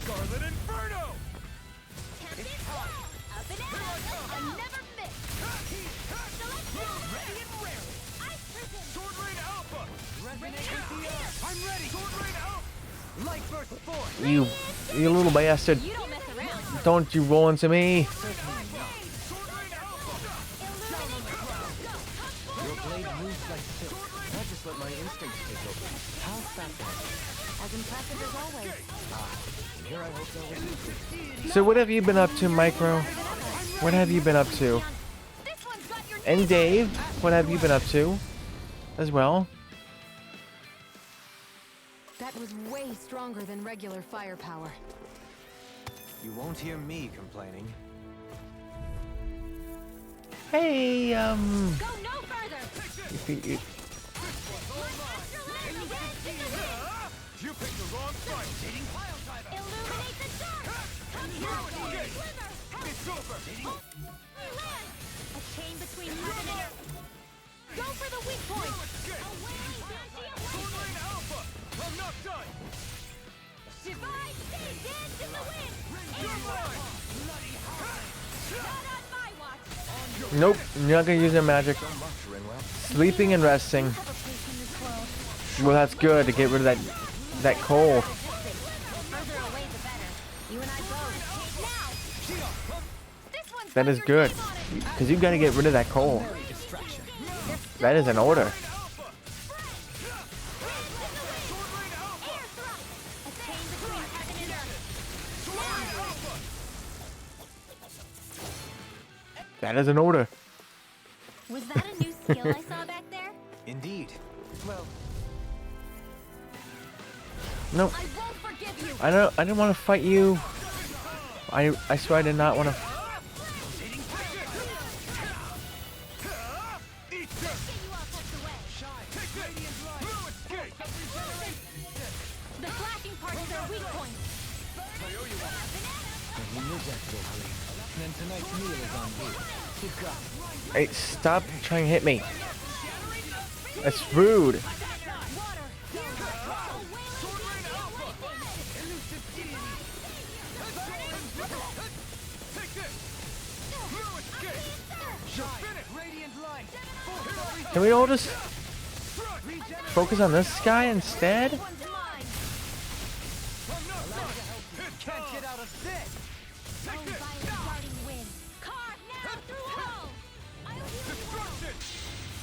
Scarlet Inferno! Tempest! Up and out! I never miss! Celestial! Ready and rare! Ice prison! Sword Rain Alpha! Resonate with the earth! I'm ready! Sword Rain Alpha! Light Burst Force! You little bastard. You don't mess around! Don't you roll into me. Sword Rain Alpha! Your blade moves like silk. I'll just let my instincts take over. How fascinating. As impressive as always. And here I hope they'll lead. So what have you been up to, Micro? What have you been up to? This one's got your And Dave, what have you been up to? As well. That was way stronger than regular firepower. You won't hear me complaining. Hey, Go no further! You picked the wrong fight! Illuminate the dark! Holy glimmer! It's over! Land! A chain between heaven and earth! Go for the weak point! Sword Rain Alpha! I'm not done! Divide sea dance in the wind! You're mine! Not on my watch! nope, you're not gonna use your magic. Sleeping and resting. Have a place in this world. Well, that's good to get rid of that coal. The further away the better. You and I both. Now! This one's That got is your good, name on it. because you gotta get rid of that coal. That is an order. Air thrust! A chain between heaven and earth! That is an order. Was that a new skill I saw back there? Indeed. Well, Nope. I won't forgive you! I didn't want to fight you. I swear I did not want to. Get you all tucked away! The flashing part is our weak point! when your death will bleed, then tonight's meal is on you. Hey, stop trying to hit me. That's rude. Can we all just focus on this guy instead? Can't get out of this!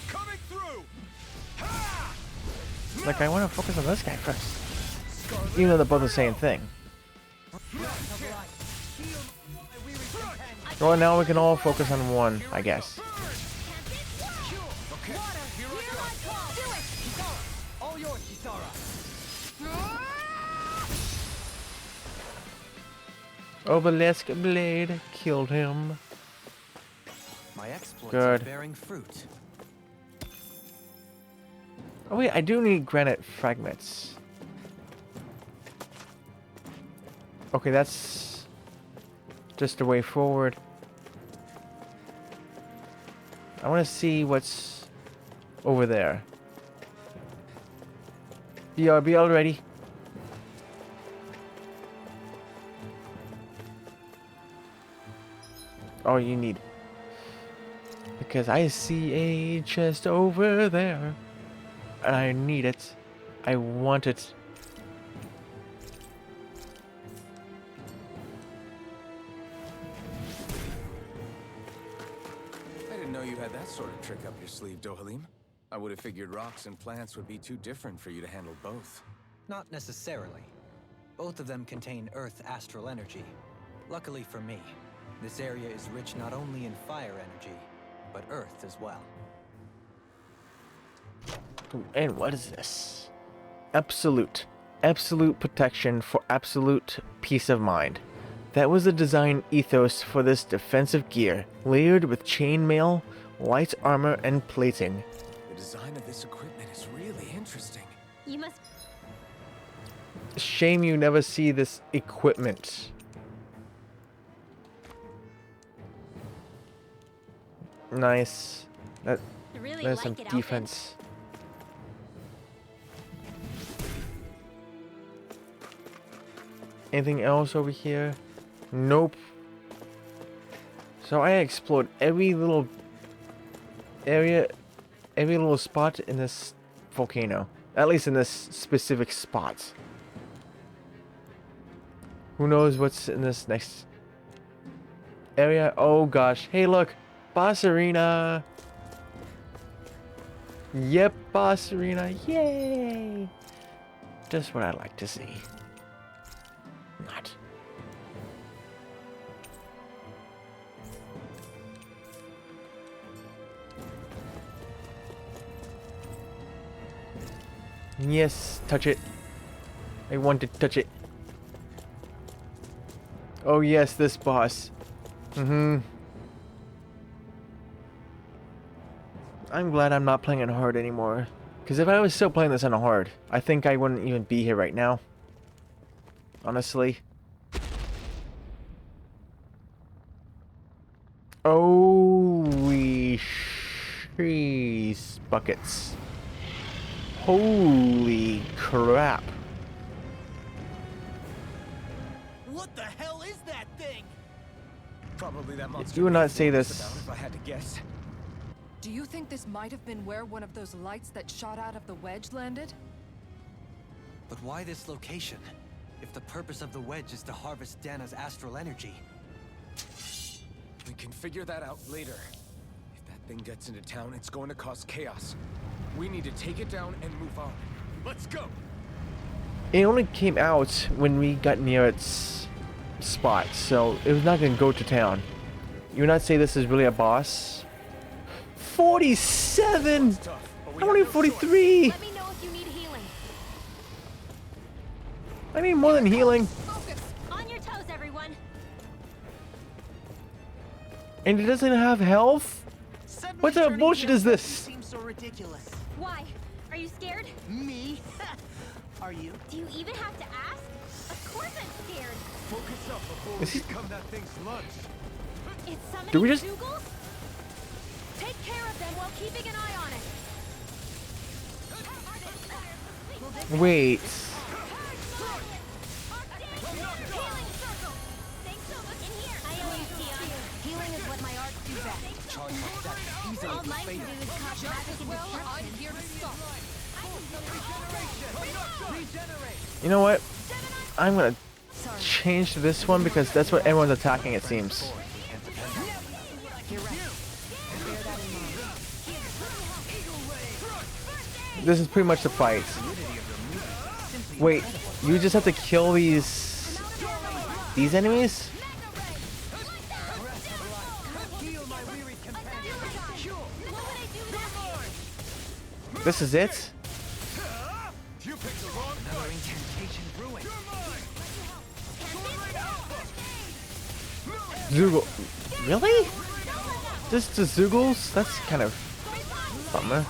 Coming through! Like, I want to focus on this guy first. Even though they're both the same thing. Well, now we can all focus on one, I guess. All yours, Kisara. Obelisk Blade killed him. My exploits Good. are bearing fruit. Oh wait, I do need granite fragments. Okay, that's just the way forward. I want to see what's over there. BRB ready. Oh, you need. Because I see a chest over there. And I need it. I want it. I didn't know you had that sort of trick up your sleeve, Dohalim. I would have figured rocks and plants would be too different for you to handle both. Not necessarily. Both of them contain Earth astral energy. Luckily for me, this area is rich not only in fire energy, but Earth as well. And what is this? Absolute. Absolute protection for absolute peace of mind. That was the design ethos for this defensive gear, layered with chainmail, light armor, and plating. The design of this equipment is really interesting. You must. Shame you never see this equipment. Nice. That, Really there's like some it, defense. Anything else over here? Nope. So I explored every little area, every little spot in this volcano. At least in this specific spot. Who knows what's in this next area? Oh gosh. Hey look! Boss Arena! Yep, Boss Arena. Yay! Just what I like to see. Not. Yes, touch it. I want to touch it. Oh yes, this boss. I'm glad I'm not playing on hard anymore. Because if I was still playing this on hard, I think I wouldn't even be here right now. Honestly. Holy cheese buckets. Holy crap. What the hell is that thing? Probably that monster. You would not say was this. about, if I had to guess. Do you think this might have been where one of those lights that shot out of the wedge landed? But why this location? If the purpose of the wedge is to harvest Dana's astral energy. We can figure that out later. If that thing gets into town, it's going to cause chaos. We need to take it down and move on. Let's go! It only came out when we got near its spot, so it was not going to go to town. You would not say this is really a boss? 47! I'm only 43! Let me know if you need healing. I need more than healing. Focus! On your toes, everyone. And it doesn't have health? Suddenly What type of turning bullshit is Kira this? Seems so ridiculous. Why? Are you scared? Me? Are you? Do you even have to ask? Of course I'm scared. Focus up before Is he- we become that thing's lunch. It's summoning Do we just- Dougal? Take care of them while keeping an eye on it. Wait. Healing is what my arts do best. Charge like that is easily All mine can do defeated. is cause havoc and Well, I'm destruction. here to stop. You know what? I'm gonna change this one because that's what everyone's attacking, it seems. This is pretty much the fight. Wait, you just have to kill these enemies? This is it? Another incantation ruined. Zoogle. Really? Just the Zoogles? That's kind of bummer.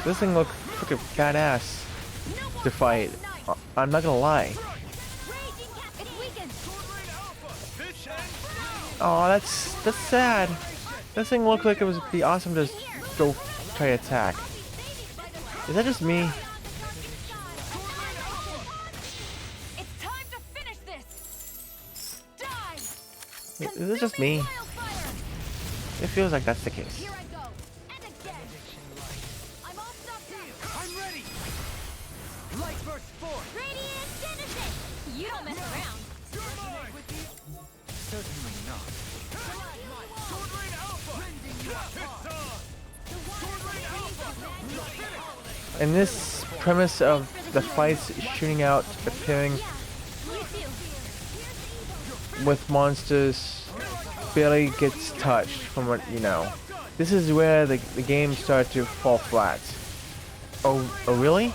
This thing looks freaking badass to fight. I'm not gonna lie. Oh, that's sad. This thing looked like it would be awesome to just go try to attack. Is that just me? It's time to finish this. Die. Is it just me? It feels like that's the case. Here I go. And again. I'm all stopped up. I'm ready. Light burst forth. Radiant Genesis. You don't mess around. Certainly not. And this premise of the fights shooting out, appearing with monsters barely gets touched from what you know. This is where the game started to fall flat. Oh really?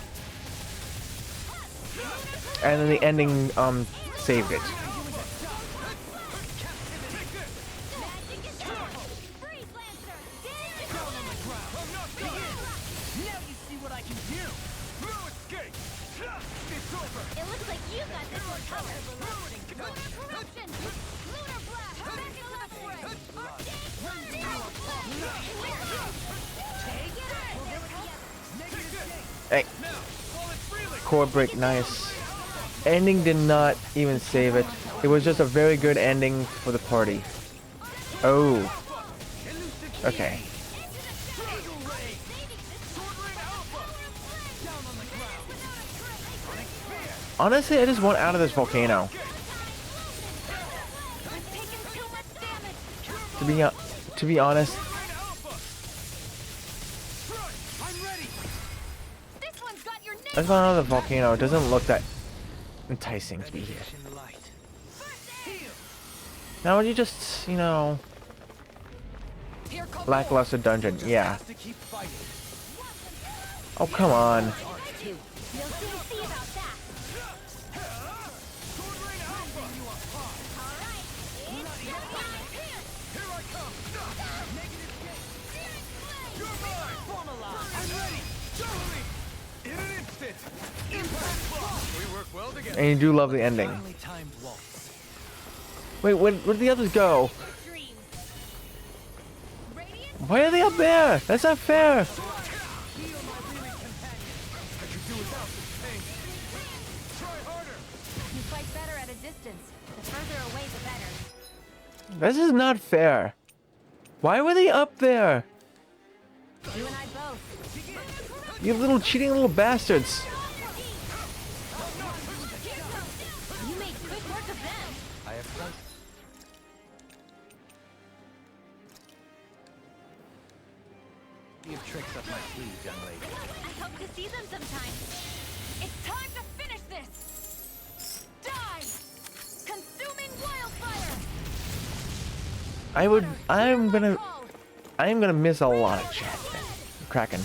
And then the ending saved it. It looks like you got this one covered. Lunar corruption. Lunar blast. Back into the fray. Hey. Core break, nice. Ending did not even save it. It was just a very good ending for the party. Oh. Okay. Honestly, I just want out of this volcano. To be honest, I just want out of the volcano. It doesn't look that enticing to be here. Now would you just, you know, lackluster dungeon? Yeah. Oh come on. And you do love the ending. Wait, where'd the others go? Why are they up there? That's not fair. You fight better at a distance. The further away, the better. This is not fair. Why were they up there? You and I both. You little cheating little bastards. You made quick work of them. I have done. You have tricks up my sleeve, young lady. I hope to see them sometime. It's time to finish this. Die! Consuming wildfire. I'm gonna miss a lot of chat. Kraken.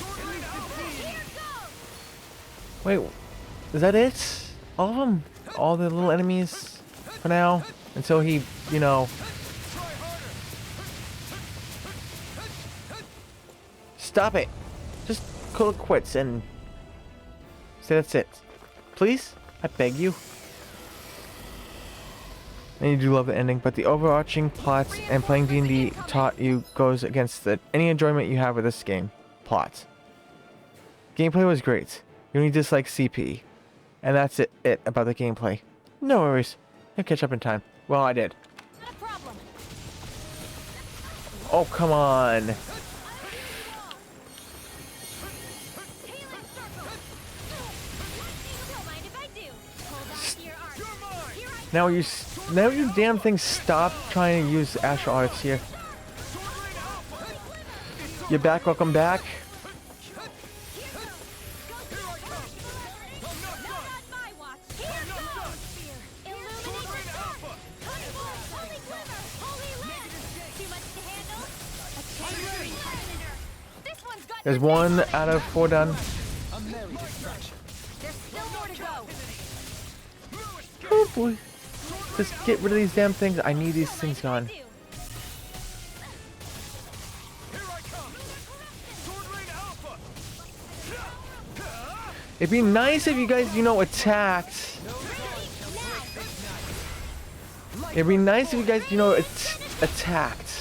Wait, is that it? All of them? All the little enemies for now? Until he, you know... Stop it! Just call it quits and... say that's it. Please? I beg you. And you do love the ending, but the overarching plots and playing D&D taught you goes against any enjoyment you have with this game. Plot. Gameplay was great. You only dislike CP. And that's it about the gameplay. No worries. You'll catch up in time. Well, I did. Not a problem. Oh, come on. Healing circle. Don't mind if I do. Hold on to your arc. Here I Now you damn thing stop trying to use Astral Arts here. You're back, welcome back. There's 1 out of 4 done. There's still more to go. Oh boy. Just get rid of these damn things. I need these things gone. It'd be nice if you guys, attacked. It'd be nice if you guys, attacked.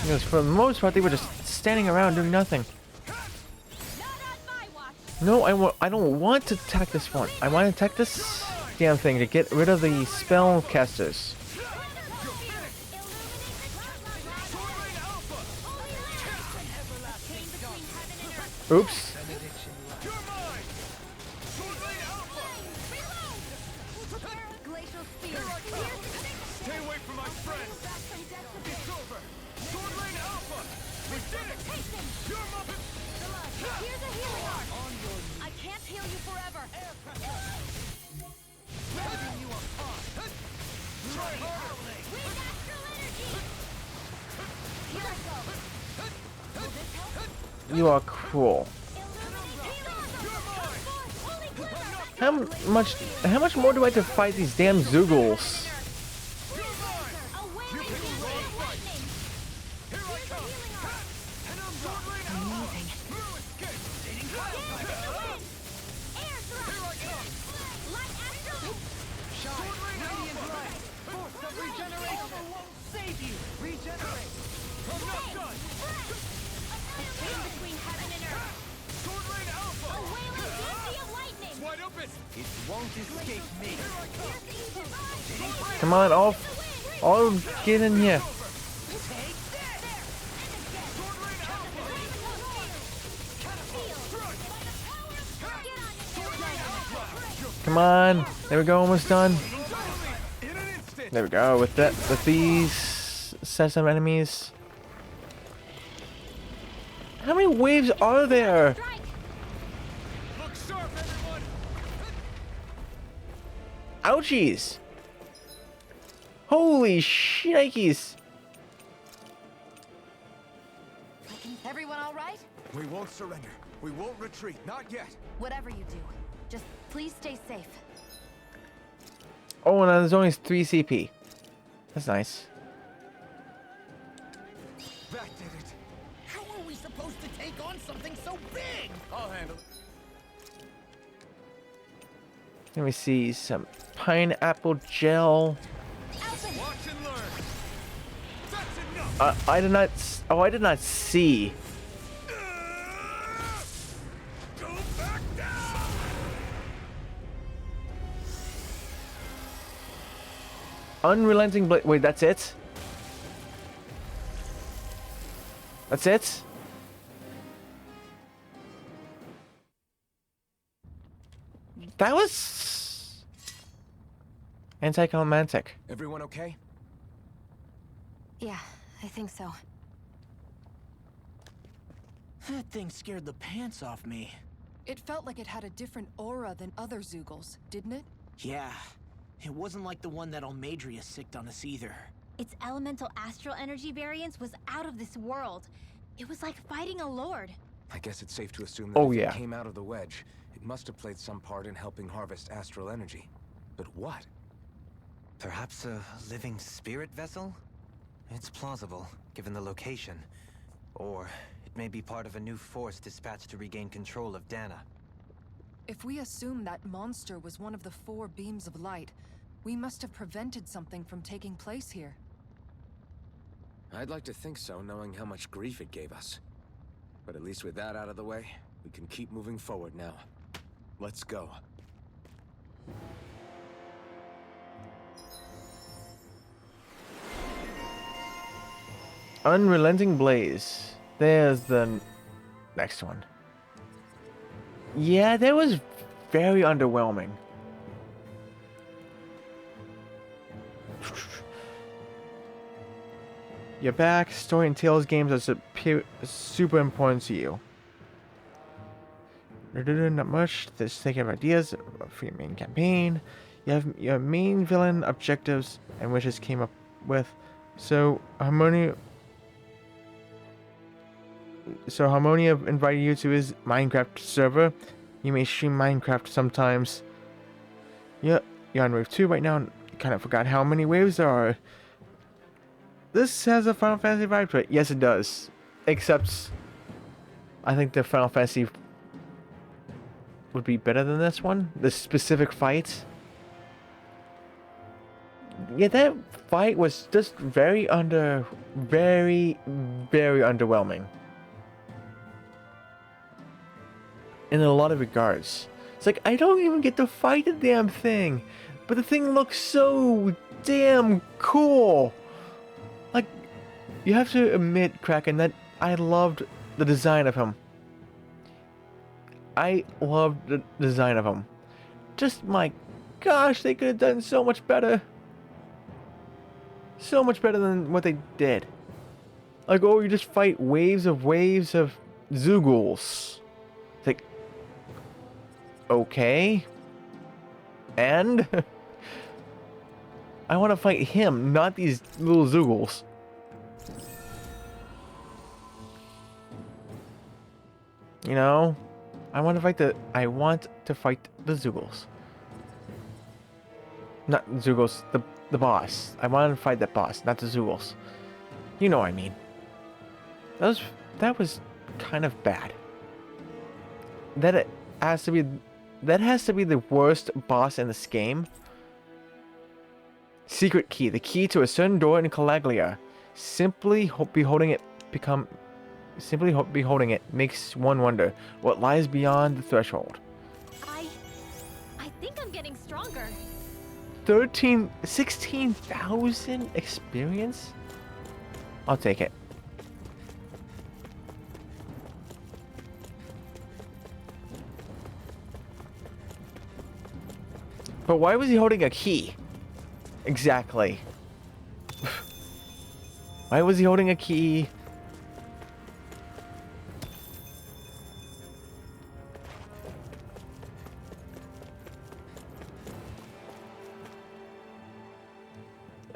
Because for the most part, they were just standing around doing nothing. No, I don't want to attack this one. I want to attack this damn thing to get rid of the spellcasters. Oops. Stay away from my friends! It's over! Swordlane Alpha! We did it! Here's a healing arc. I can't heal you forever. Try harder! With astral energy. Here I go. Will this help? You are cruel. How much more do I have to fight these damn Zoogles? Come on, all get in here. Come on, there we go, almost done. There we go, with these sets of enemies. How many waves are there? Look sharp, everyone! Ouchies! Holy shnikes! Everyone all right? We won't surrender. We won't retreat. Not yet. Whatever you do, just please stay safe. Oh, and there's only 3 CP. That's nice. That did it. How are we supposed to take on something so big? I'll handle it. Let me see, some pineapple gel. Watch and learn. That's enough. I did not. Oh, I did not see. Go back down. Unrelenting blade. Wait, that's it? That's it? That was anticlimactic. Everyone okay? Yeah, I think so. That thing scared the pants off me. It felt like it had a different aura than other Zoogles, didn't it? Yeah, it wasn't like the one that Almadria sicked on us either. Its elemental astral energy variance was out of this world. It was like fighting a lord. I guess it's safe to assume that Oh, if yeah. it came out of the wedge, it must have played some part in helping harvest astral energy. But what? Perhaps a living spirit vessel? It's plausible, given the location. Or it may be part of a new force dispatched to regain control of Dana. If we assume that monster was one of the 4 beams of light, we must have prevented something from taking place here. I'd like to think so, knowing how much grief it gave us. But at least with that out of the way, we can keep moving forward now. Let's go. Unrelenting Blaze. There's the next one. Yeah, that was very underwhelming. You're back. Story and Tales games are super important to you. Not much. Just thinking of ideas for your main campaign. You have your main villain objectives and wishes came up with. So Harmonia invited you to his Minecraft server. You may stream Minecraft sometimes. Yeah, you're on wave 2 right now. Kind of forgot how many waves there are. This has a Final Fantasy vibe to it. Yes, it does. Except, I think the Final Fantasy would be better than this one. The specific fight. Yeah, that fight was just very underwhelming. In a lot of regards. It's like, I don't even get to fight the damn thing. But the thing looks so damn cool. Like, you have to admit, Kraken, that I loved the design of him. I loved the design of him. Just, my gosh, they could have done so much better. So much better than what they did. Like, oh, you just fight waves of Zooguls. It's like, okay. And? I want to fight him, not these little Zooguls. You know? I want to fight the Zooguls. Not Zooguls, the boss. I want to fight the boss, not the Zooguls. You know what I mean. That was kind of bad. That has to be the worst boss in this game. Secret key, the key to a certain door in Calaglia. Simply beholding it makes one wonder what lies beyond the threshold. I think I'm getting stronger. 16,000 experience? I'll take it. But why was he holding a key? Exactly. Why was he holding a key?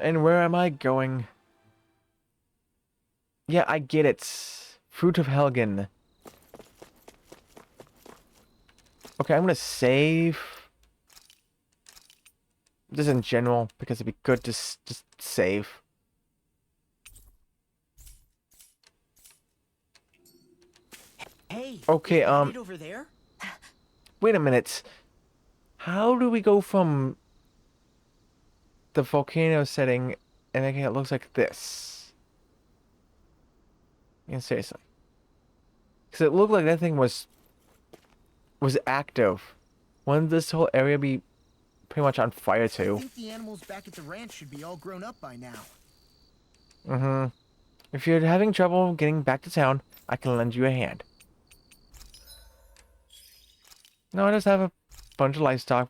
And where am I going? Yeah, I get it. Fruit of Helgen. Okay, I'm gonna save. Just in general, because it'd be good to just save. Hey. Okay, right over there? wait a minute. How do we go from the volcano setting and making it look like this? Yeah, seriously. Because it looked like that thing was active. Wouldn't this whole area be pretty much on fire I too? think the animals back at the ranch should be all grown up by now. Mm-hmm. If you're having trouble getting back to town, I can lend you a hand. No, I just have a bunch of livestock.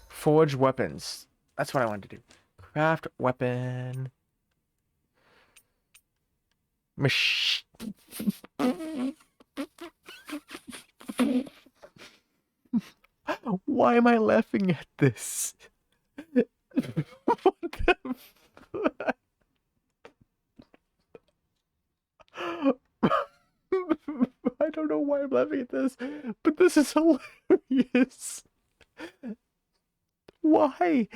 Forge weapons. That's what I wanted to do. Craft weapon. Why am I laughing at this? What the fuck? don't know why I'm laughing at this, but this is hilarious. Why?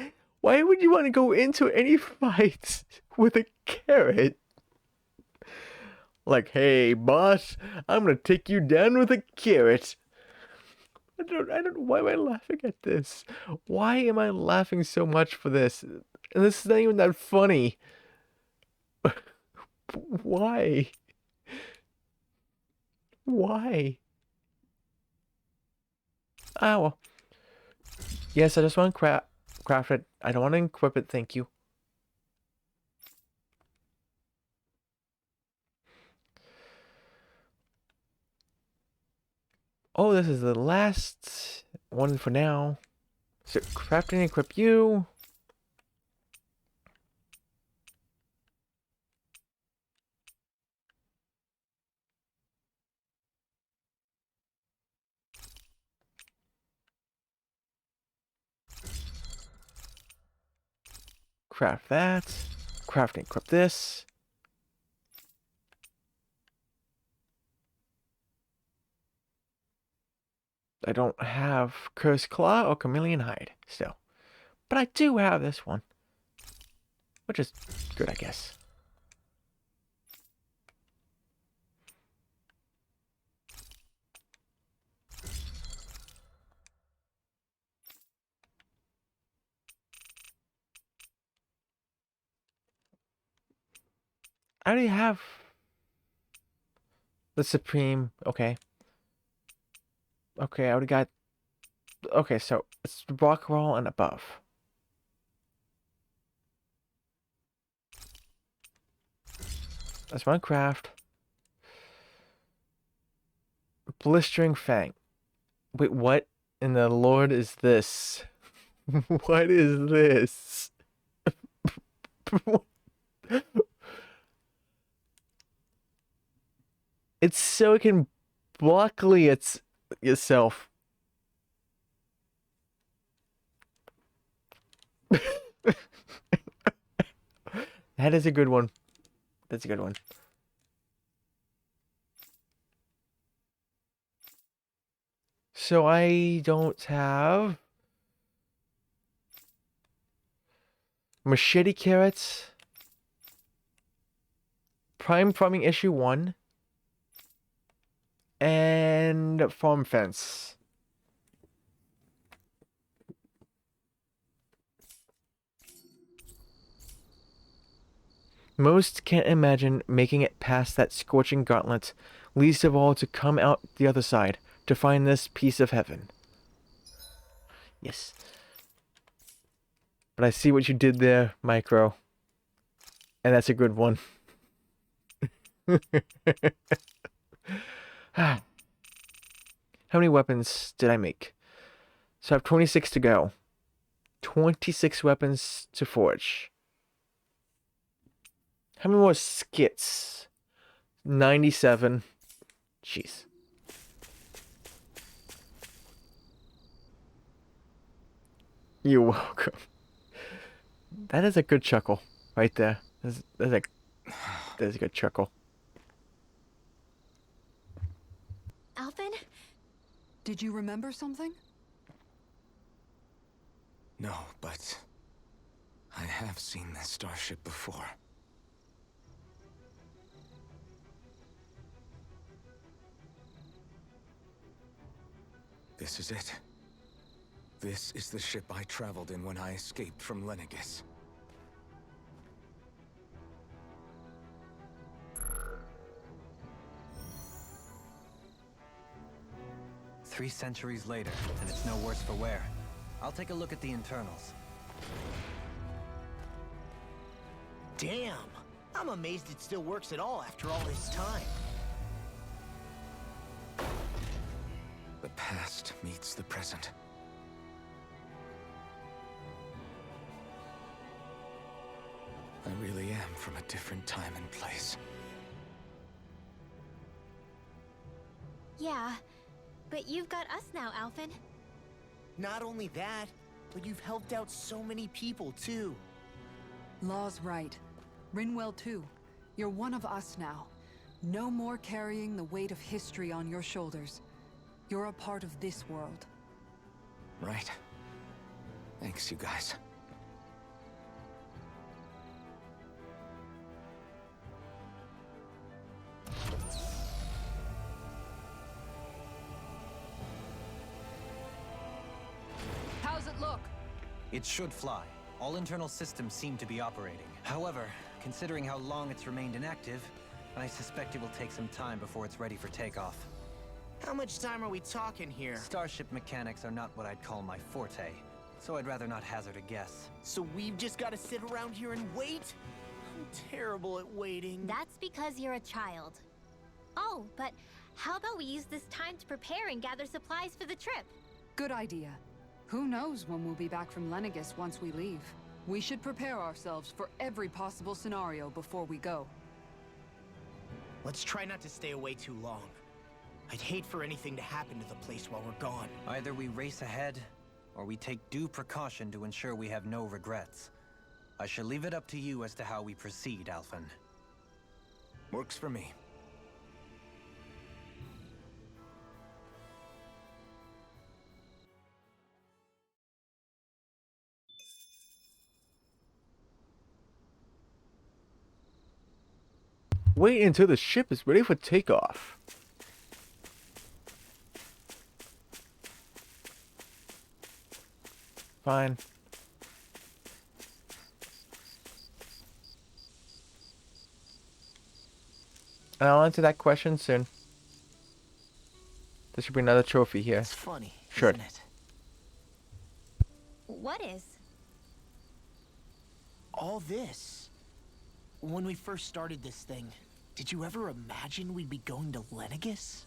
Why would you want to go into any fight with a carrot? Like, hey, boss, I'm gonna take you down with a carrot. I don't, why am I laughing at this? Why am I laughing so much for this? And this is not even that funny. Why? Why? Ah, well. Yes, I just want to craft it. I don't want to equip it, thank you. Oh, this is the last one for now. So, craft and equip you. Craft that. Craft and equip this. I don't have Cursed Claw or Chameleon Hide still. But I do have this one. Which is good, I guess. I already have the Supreme. Okay. Okay, I already got... Okay, so it's rock roll and above. That's one craft. Blistering Fang. Wait, what in the Lord is this? What is this? It's so it can blockly itself. That is a good one. That's a good one. So I don't have Machete Carrots, Prime Farming Issue 1, and Farm Fence. Most can't imagine making it past that scorching gauntlet, least of all to come out the other side, to find this piece of heaven. Yes. But I see what you did there, Micro. And that's a good one. How many weapons did I make? So I have 26 to go. 26 weapons to forge. How many more skits? 97. Jeez. You're welcome. That is a good chuckle right there. That's a good chuckle. Alphen? Did you remember something? No, but I have seen this starship before. This is it. This is the ship I traveled in when I escaped from Lenegis. "3 centuries later, and it's no worse for wear. I'll take a look at the internals." Damn! I'm amazed it still works at all after all this time. The past meets the present. I really am from a different time and place. Yeah, but you've got us now, Alphen. Not only that, but you've helped out so many people, too. Law's right. Rinwell too. You're one of us now. No more carrying the weight of history on your shoulders. You're a part of this world. Right. Thanks, you guys. How's it look? It should fly. All internal systems seem to be operating. However, considering how long it's remained inactive, I suspect it will take some time before it's ready for takeoff. How much time are we talking here? Starship mechanics are not what I'd call my forte, so I'd rather not hazard a guess. So we've just got to sit around here and wait? I'm terrible at waiting. That's because you're a child. Oh, but how about we use this time to prepare and gather supplies for the trip? Good idea. Who knows when we'll be back from Lenegis once we leave? We should prepare ourselves for every possible scenario before we go. Let's try not to stay away too long. I'd hate for anything to happen to the place while we're gone. Either we race ahead, or we take due precaution to ensure we have no regrets. I shall leave it up to you as to how we proceed, Alphen. Works for me. Wait until the ship is ready for takeoff. Fine. And I'll answer that question soon. There should be another trophy here. It's funny, Sure. isn't it? What is? All this. When we first started this thing, did you ever imagine we'd be going to Lenegis?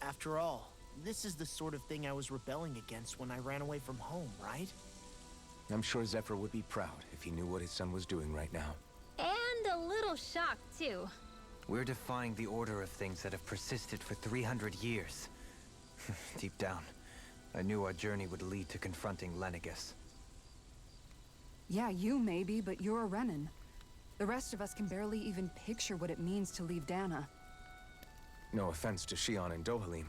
After all, this is the sort of thing I was rebelling against when I ran away from home, right? I'm sure Zephyr would be proud if he knew what his son was doing right now. And a little shocked, too. We're defying the order of things that have persisted for 300 years. Deep down, I knew our journey would lead to confronting Lenegis. Yeah, you maybe, but you're a Renan. The rest of us can barely even picture what it means to leave Dana. No offense to Shion and Dohalim,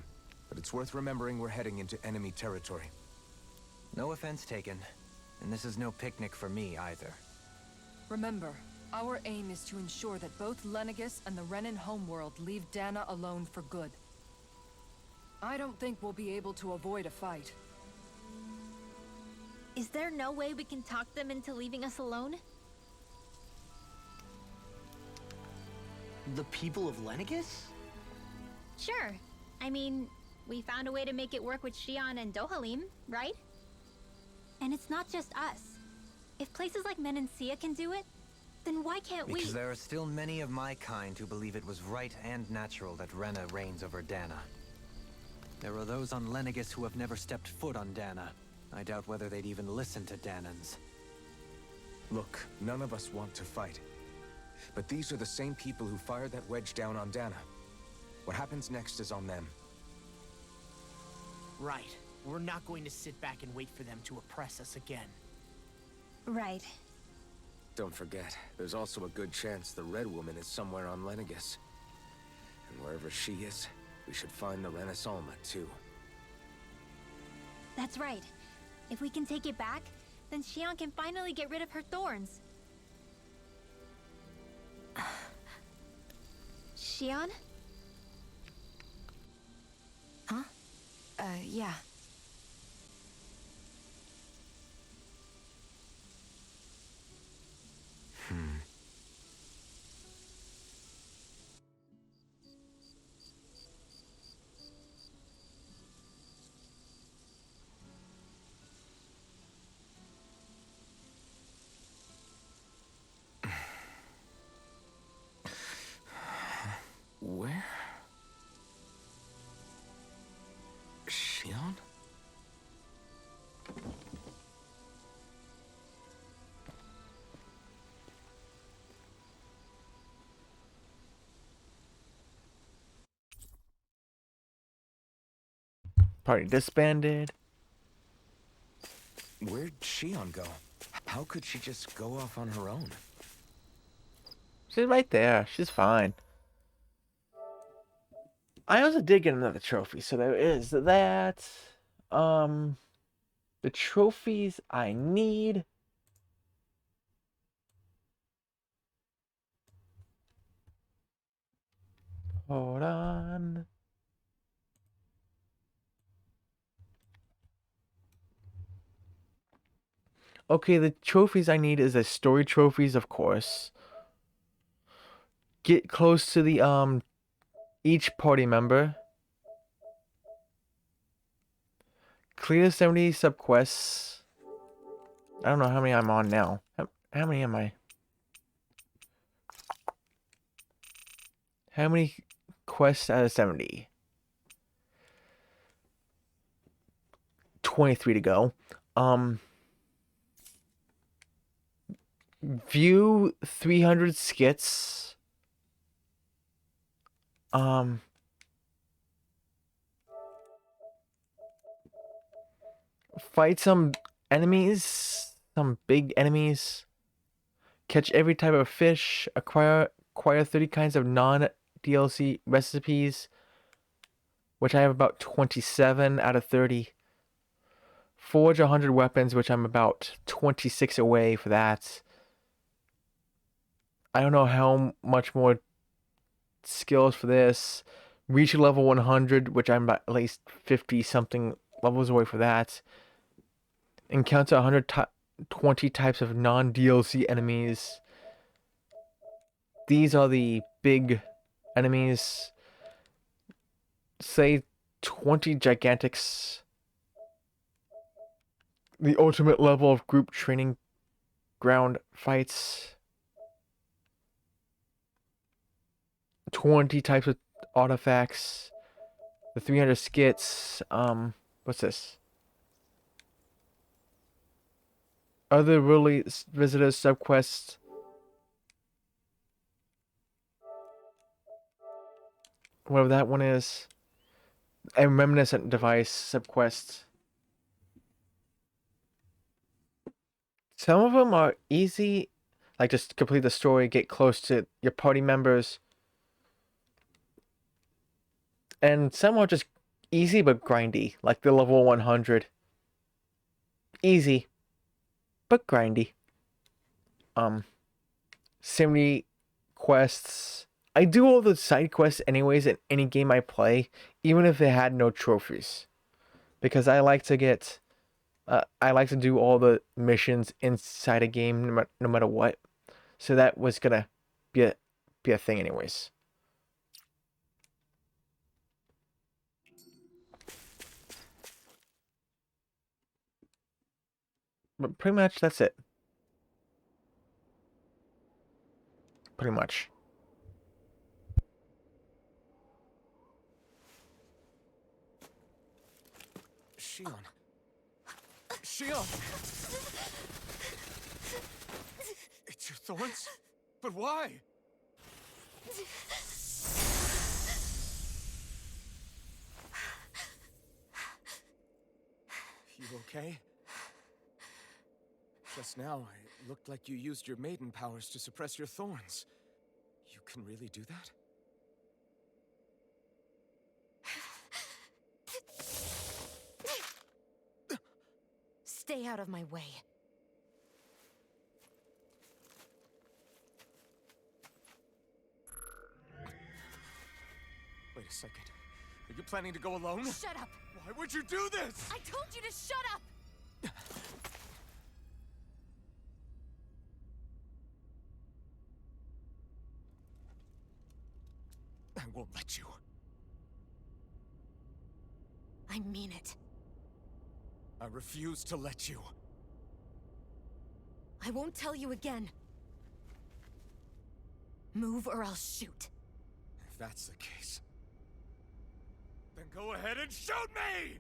but it's worth remembering we're heading into enemy territory. No offense taken, and this is no picnic for me either. Remember, our aim is to ensure that both Lenegis and the Renan homeworld leave Dana alone for good. I don't think we'll be able to avoid a fight. Is there no way we can talk them into leaving us alone? The people of Lenegis? Sure. I mean, we found a way to make it work with Shion and Dohalim, right? And it's not just us. If places like Menancia can do it, then why can't we? Because there are still many of my kind who believe it was right and natural that Rena reigns over Dana. There are those on Lenegis who have never stepped foot on Dana. I doubt whether they'd even listen to Danans. Look, none of us want to fight. But these are the same people who fired that wedge down on Dana. What happens next is on them. Right. We're not going to sit back and wait for them to oppress us again. Right. Don't forget, there's also a good chance the Red Woman is somewhere on Lenegis. And wherever she is, we should find the Renaissance too. That's right. If we can take it back, then Shion can finally get rid of her thorns. Shion? Huh? Yeah. Where? Shion? Party disbanded. Where'd Shion go? How could she just go off on her own? She's right there. She's fine. I also did get another trophy, so there is that. The trophies I need. Hold on. Okay, the trophies I need is the story trophies, of course. Get close to the each party member. Clear 70 subquests. I don't know how many I'm on now. How many am I? How many quests out of 70? 23 to go. View 300 skits. Fight some enemies, some big enemies. Catch every type of fish. Acquire 30 kinds of non-DLC recipes, which I have about 27 out of 30. Forge 100 weapons, which I'm about 26 away for that. I don't know how much more skills for this. Reach level 100, which I'm about at least 50 something levels away for that. Encounter 120 types of non-DLC enemies. These are the big enemies. Say 20 gigantics. The ultimate level of group training ground fights. 20 types of artifacts. The 300 skits. What's this? Other really visitors subquests. Whatever that one is. A reminiscent device subquest. Some of them are easy, like just complete the story, get close to your party members. And some are just easy but grindy, like the level 100. Easy, but grindy. 70 quests. I do all the side quests anyways in any game I play, even if it had no trophies. Because I like to get... I like to do all the missions inside a game, no matter what. So that was gonna be a thing anyways. But pretty much that's it. Pretty much. Shion. Shion! It's your thorns? But why? You okay? Just now, it looked like you used your maiden powers to suppress your thorns. You can really do that? Stay out of my way. Wait a second. Are you planning to go alone? Shut up! Why would you do this? I told you to shut up! I won't let you. I mean it. I refuse to let you. I won't tell you again. Move or I'll shoot. If that's the case, then go ahead and shoot me!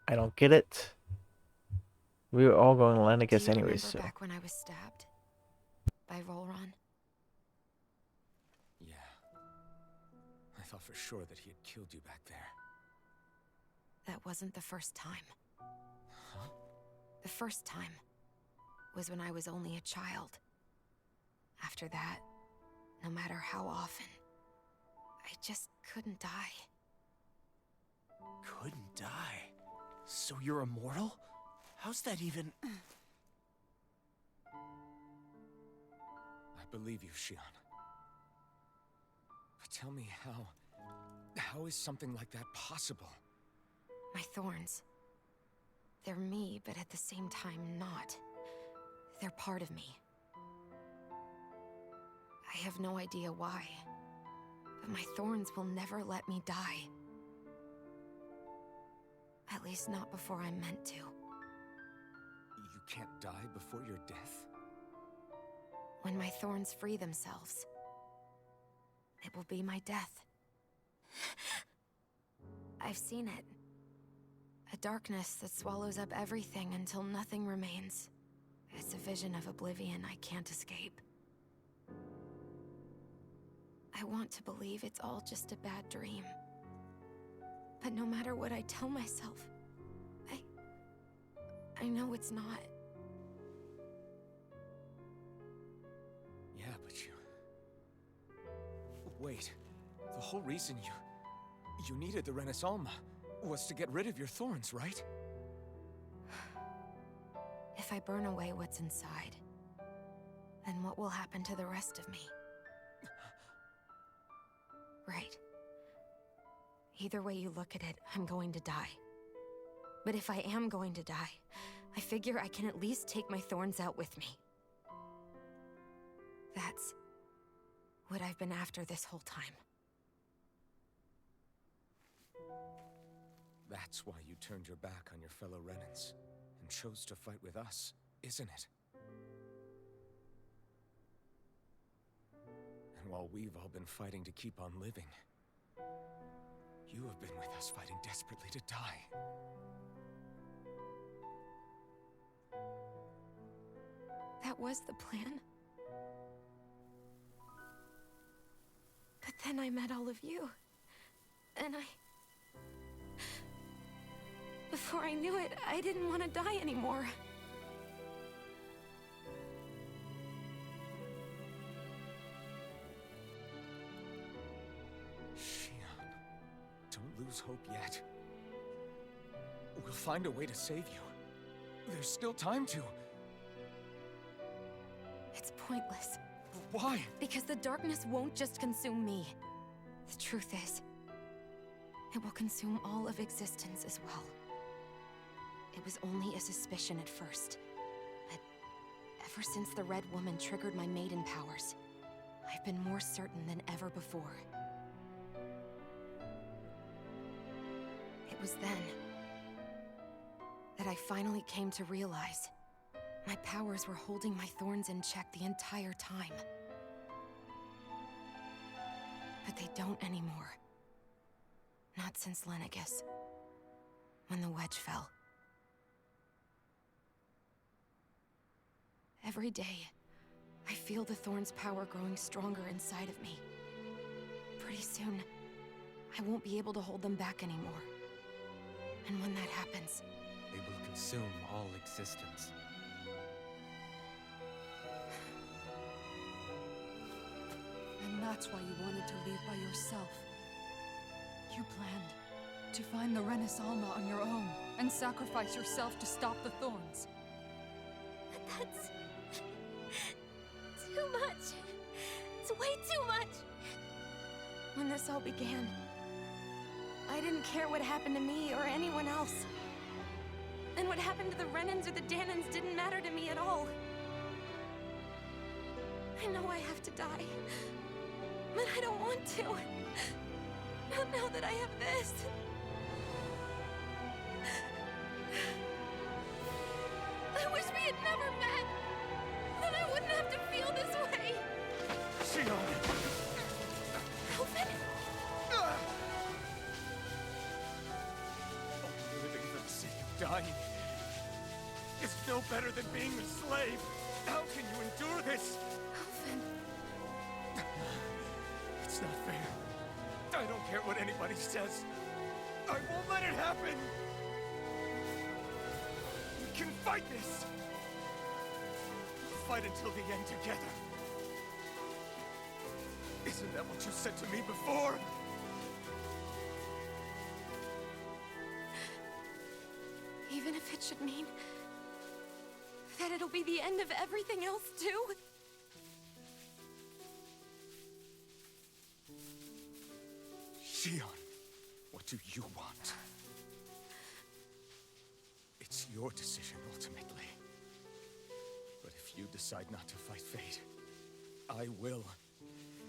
I don't get it. We were all going to Lennicus Do you anyways, remember so. back when I was stabbed by Volron? Yeah. I thought for sure that he had killed you back there. That wasn't the first time. Huh? The first time was when I was only a child. After that, no matter how often, I just couldn't die. Couldn't die? So you're immortal? How's that even... I believe you, Shion. But tell me how is something like that possible? My thorns. They're me, but at the same time not. They're part of me. I have no idea why, but my thorns will never let me die. At least not before I'm meant to. You can't die before your death? When my thorns free themselves, it will be my death. I've seen it. A darkness that swallows up everything until nothing remains. It's a vision of oblivion I can't escape. I want to believe it's all just a bad dream. But no matter what I tell myself, I know it's not. Yeah, but you... Wait. The whole reason you needed the Renaissance was to get rid of your thorns, right? If I burn away what's inside, then what will happen to the rest of me? Right. Either way you look at it, I'm going to die. But if I am going to die, I figure I can at least take my thorns out with me. That's what I've been after this whole time. That's why you turned your back on your fellow Renans and chose to fight with us, isn't it? And while we've all been fighting to keep on living, you have been with us fighting desperately to die. That was the plan. But then I met all of you. And before I knew it, I didn't want to die anymore. Shion, don't lose hope yet. We'll find a way to save you. There's still time to. It's pointless. Why? Because the darkness won't just consume me. The truth is, it will consume all of existence as well. It was only a suspicion at first, but ever since the Red Woman triggered my maiden powers, I've been more certain than ever before. It was then that I finally came to realize my powers were holding my thorns in check the entire time. But they don't anymore. Not since Lennicus, when the wedge fell. Every day, I feel the thorn's power growing stronger inside of me. Pretty soon, I won't be able to hold them back anymore. And when that happens, They will consume all existence. And that's why you wanted to leave by yourself. You planned to find the Renaissance on your own and sacrifice yourself to stop the thorns. But that's... too much. It's way too much. when this all began, I didn't care what happened to me or anyone else. And what happened to the Renans or the Dahnans didn't matter to me at all. I know I have to die, but I don't want to. Not now that I have this. I wish we had never met. Then I wouldn't have to feel this way. Shion! Alvin! Only living for the sake Dying is no better than being a slave. How can you endure this? Alvin. It's not fair. I don't care what anybody says. I won't let it happen. We can fight this. We'll fight until the end together. Isn't that what you said to me before? Even if it should mean that it'll be the end of everything else, too? Shion, what do you want? It's your decision, ultimately. But if you decide not to fight fate, I will.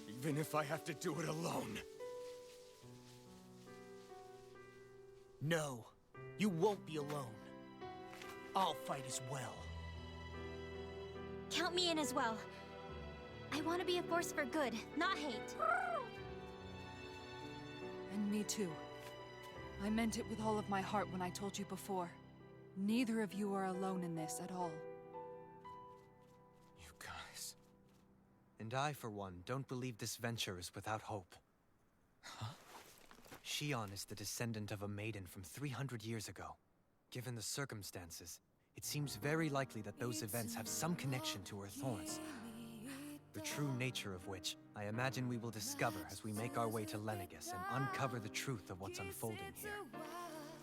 Even if I have to do it alone. No, you won't be alone. I'll fight as well. Count me in as well. I want to be a force for good, not hate. And me too. I meant it with all of my heart when I told you before. Neither of you are alone in this at all. You guys... And I, for one, don't believe this venture is without hope. Huh? Shion is the descendant of a maiden from 300 years ago. Given the circumstances, it seems very likely that those events have some connection to her thorns. The true nature of which, I imagine we will discover as we make our way to Lenegis and uncover the truth of what's unfolding here.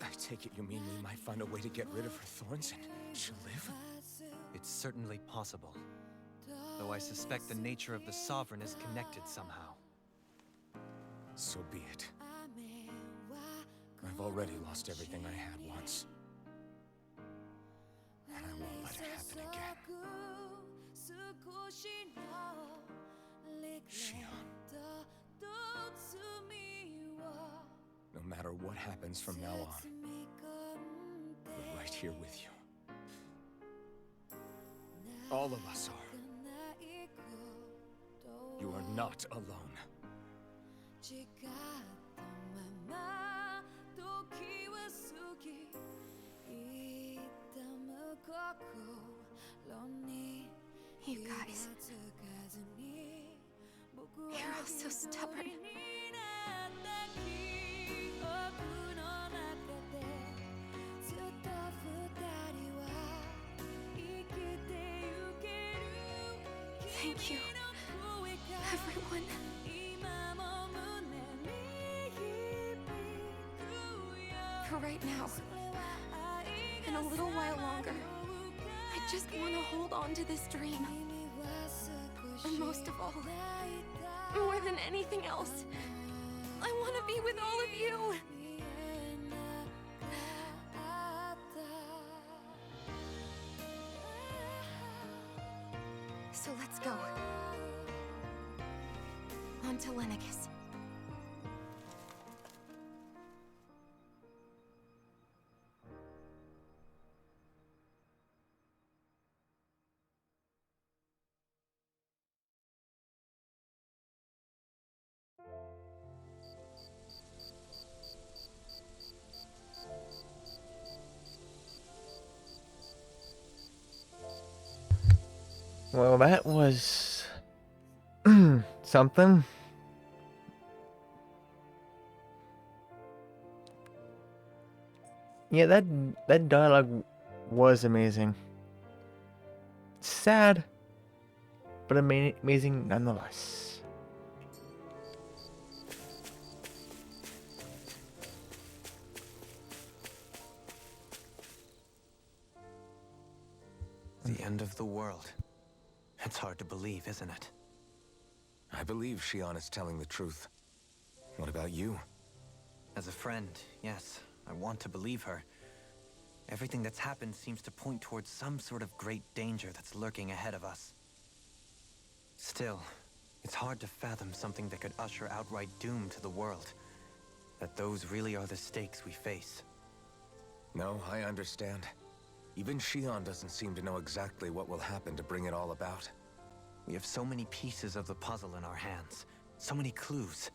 I take it you mean we might find a way to get rid of her thorns and she'll live? It's certainly possible. Though I suspect the nature of the Sovereign is connected somehow. So be it. I've already lost everything I had once. And I won't let it happen again. Shion. No matter what happens from now on, we're right here with you. All of us are. You are not alone. You guys... You're all so stubborn. Thank you, everyone. For right now, and a little while longer, I just want to hold on to this dream. And most of all, more than anything else, I want to be with all of you. So let's go. On to Lenegis. Well, that was something. Yeah, that dialogue was amazing. Sad, but amazing nonetheless. The end of the world. It's hard to believe, isn't it? I believe Shion is telling the truth. What about you? As a friend, yes, I want to believe her. Everything that's happened seems to point towards some sort of great danger that's lurking ahead of us. Still, it's hard to fathom something that could usher outright doom to the world. That those really are the stakes we face. No, I understand. Even Shion doesn't seem to know exactly what will happen to bring it all about. We have so many pieces of the puzzle in our hands, so many clues,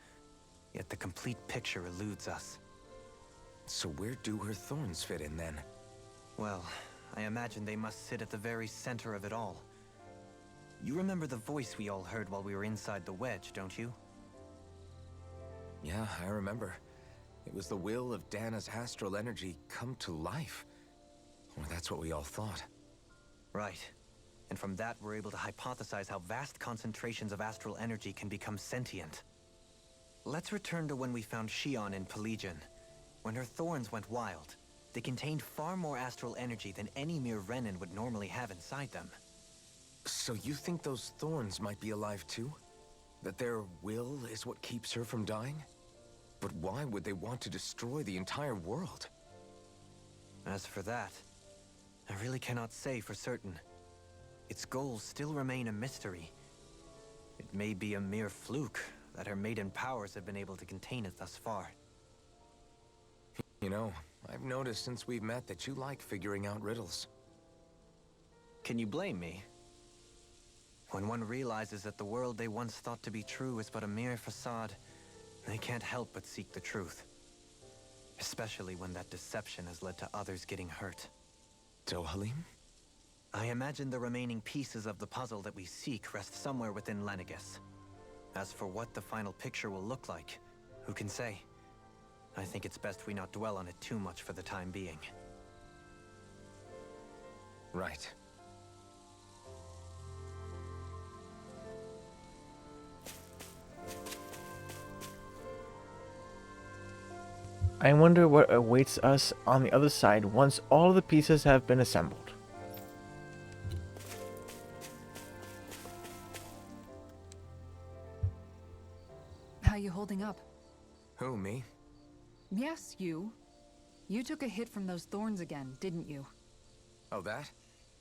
yet the complete picture eludes us. So where do her thorns fit in then? Well, I imagine they must sit at the very center of it all. You remember the voice we all heard while we were inside the wedge, don't you? Yeah, I remember. It was the will of Dana's astral energy come to life. Or that's what we all thought. Right. And from that, we're able to hypothesize how vast concentrations of astral energy can become sentient. Let's return to when we found Shion in Pelegion. When her thorns went wild, they contained far more astral energy than any mere Renin would normally have inside them. So you think those thorns might be alive too? That their will is what keeps her from dying? But why would they want to destroy the entire world? As for that, I really cannot say for certain. Its goals still remain a mystery. It may be a mere fluke that her maiden powers have been able to contain it thus far. You know, I've noticed since we've met that you like figuring out riddles. Can you blame me? When one realizes that the world they once thought to be true is but a mere facade, they can't help but seek the truth. Especially when that deception has led to others getting hurt. Dohalim? I imagine the remaining pieces of the puzzle that we seek rest somewhere within Lenegis. As for what the final picture will look like, who can say? I think it's best we not dwell on it too much for the time being. Right. I wonder what awaits us on the other side once all the pieces have been assembled. How you holding up? Who, me? Yes, you. You took a hit from those thorns again, didn't you? Oh, that?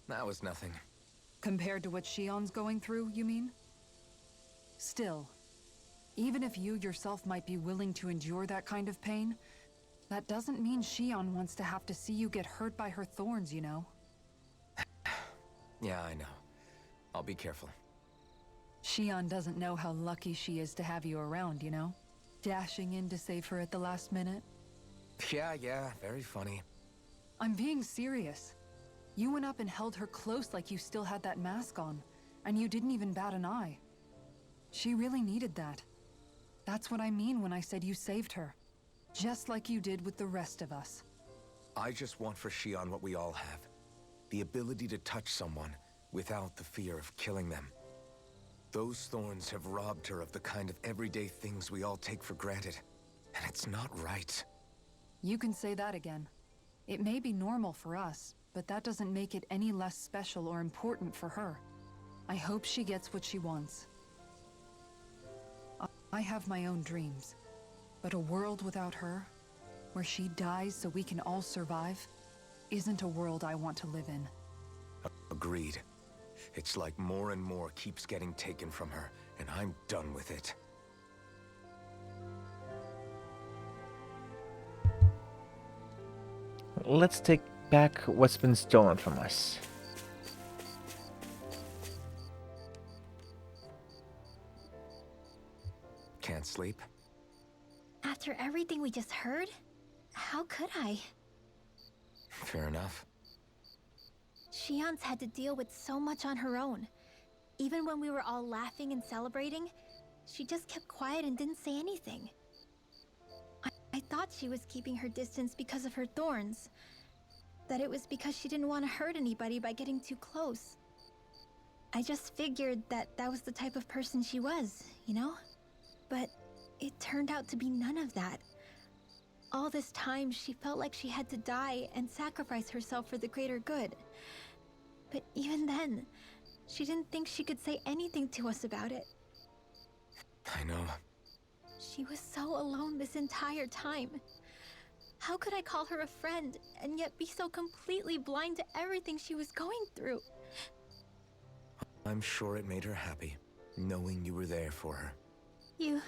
That was nothing. Compared to what Shion's going through, you mean? Still, even if you yourself might be willing to endure that kind of pain, that doesn't mean Shion wants to have to see you get hurt by her thorns, you know? Yeah, I know. I'll be careful. Shion doesn't know how lucky she is to have you around, you know? Dashing in to save her at the last minute. Yeah, very funny. I'm being serious. You went up and held her close like you still had that mask on, and you didn't even bat an eye. She really needed that. That's what I mean when I said you saved her. Just like you did with the rest of us. I just want for Shion what we all have. The ability to touch someone without the fear of killing them. Those thorns have robbed her of the kind of everyday things we all take for granted. And it's not right. You can say that again. It may be normal for us, but that doesn't make it any less special or important for her. I hope she gets what she wants. I have my own dreams, but a world without her, where she dies so we can all survive, isn't a world I want to live in. Agreed. It's like more and more keeps getting taken from her, and I'm done with it. Let's take back what's been stolen from us. Can't sleep? After everything we just heard, how could I? Fair enough. Shion's had to deal with so much on her own. Even when we were all laughing and celebrating, she just kept quiet and didn't say anything. I thought she was keeping her distance because of her thorns. That it was because she didn't want to hurt anybody by getting too close. I just figured that that was the type of person she was, you know? But it turned out to be none of that. All this time, she felt like she had to die and sacrifice herself for the greater good. But even then, she didn't think she could say anything to us about it. I know. She was so alone this entire time. How could I call her a friend and yet be so completely blind to everything she was going through? I'm sure it made her happy, knowing you were there for her. You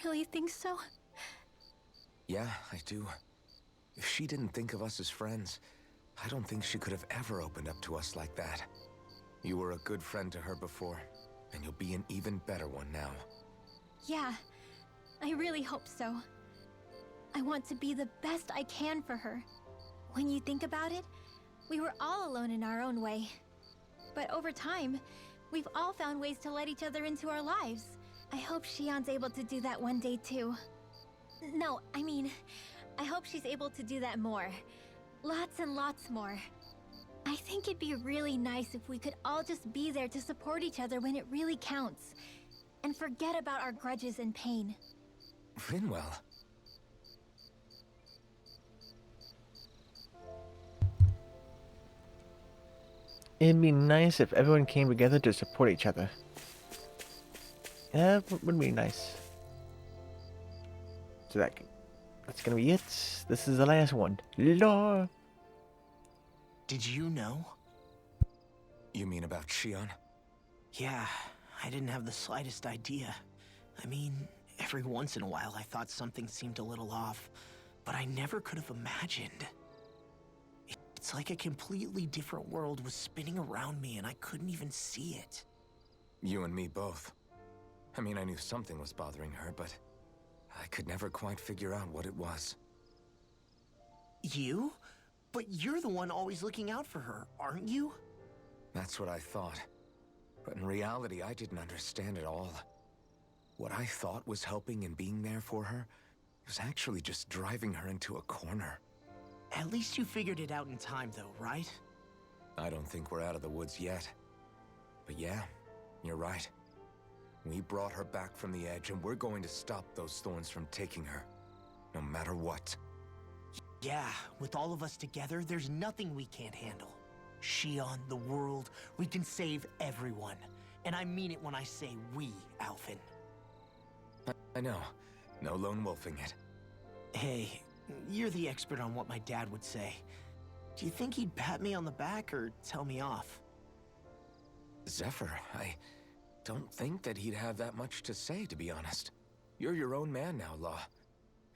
really think so? Yeah, I do. If she didn't think of us as friends, I don't think she could have ever opened up to us like that. You were a good friend to her before, and you'll be an even better one now. Yeah, I really hope so. I want to be the best I can for her. When you think about it, we were all alone in our own way. But over time, we've all found ways to let each other into our lives. I hope Shion's able to do that one day too. No, I mean, I hope she's able to do that more. Lots and lots more. I think it'd be really nice if we could all just be there to support each other when it really counts. And forget about our grudges and pain. Rinwell. It'd be nice if everyone came together to support each other. Yeah, would be nice. So that's gonna be it. This is the last one. Lore. Did you know? You mean about Shion? Yeah, I didn't have the slightest idea. I mean, every once in a while I thought something seemed a little off, but I never could have imagined. It's like a completely different world was spinning around me and I couldn't even see it. You and me both. I mean, I knew something was bothering her, but I could never quite figure out what it was. You? But you're the one always looking out for her, aren't you? That's what I thought. But in reality, I didn't understand it all. What I thought was helping and being there for her was actually just driving her into a corner. At least you figured it out in time, though, right? I don't think we're out of the woods yet. But yeah, you're right. We brought her back from the edge, and we're going to stop those thorns from taking her, no matter what. Yeah, with all of us together, there's nothing we can't handle. Shion, the world, we can save everyone. And I mean it when I say we, Alphen. I know. No lone wolfing it. Hey, you're the expert on what my dad would say. Do you think he'd pat me on the back or tell me off? Zephyr, I don't think that he'd have that much to say, to be honest. You're your own man now, Law.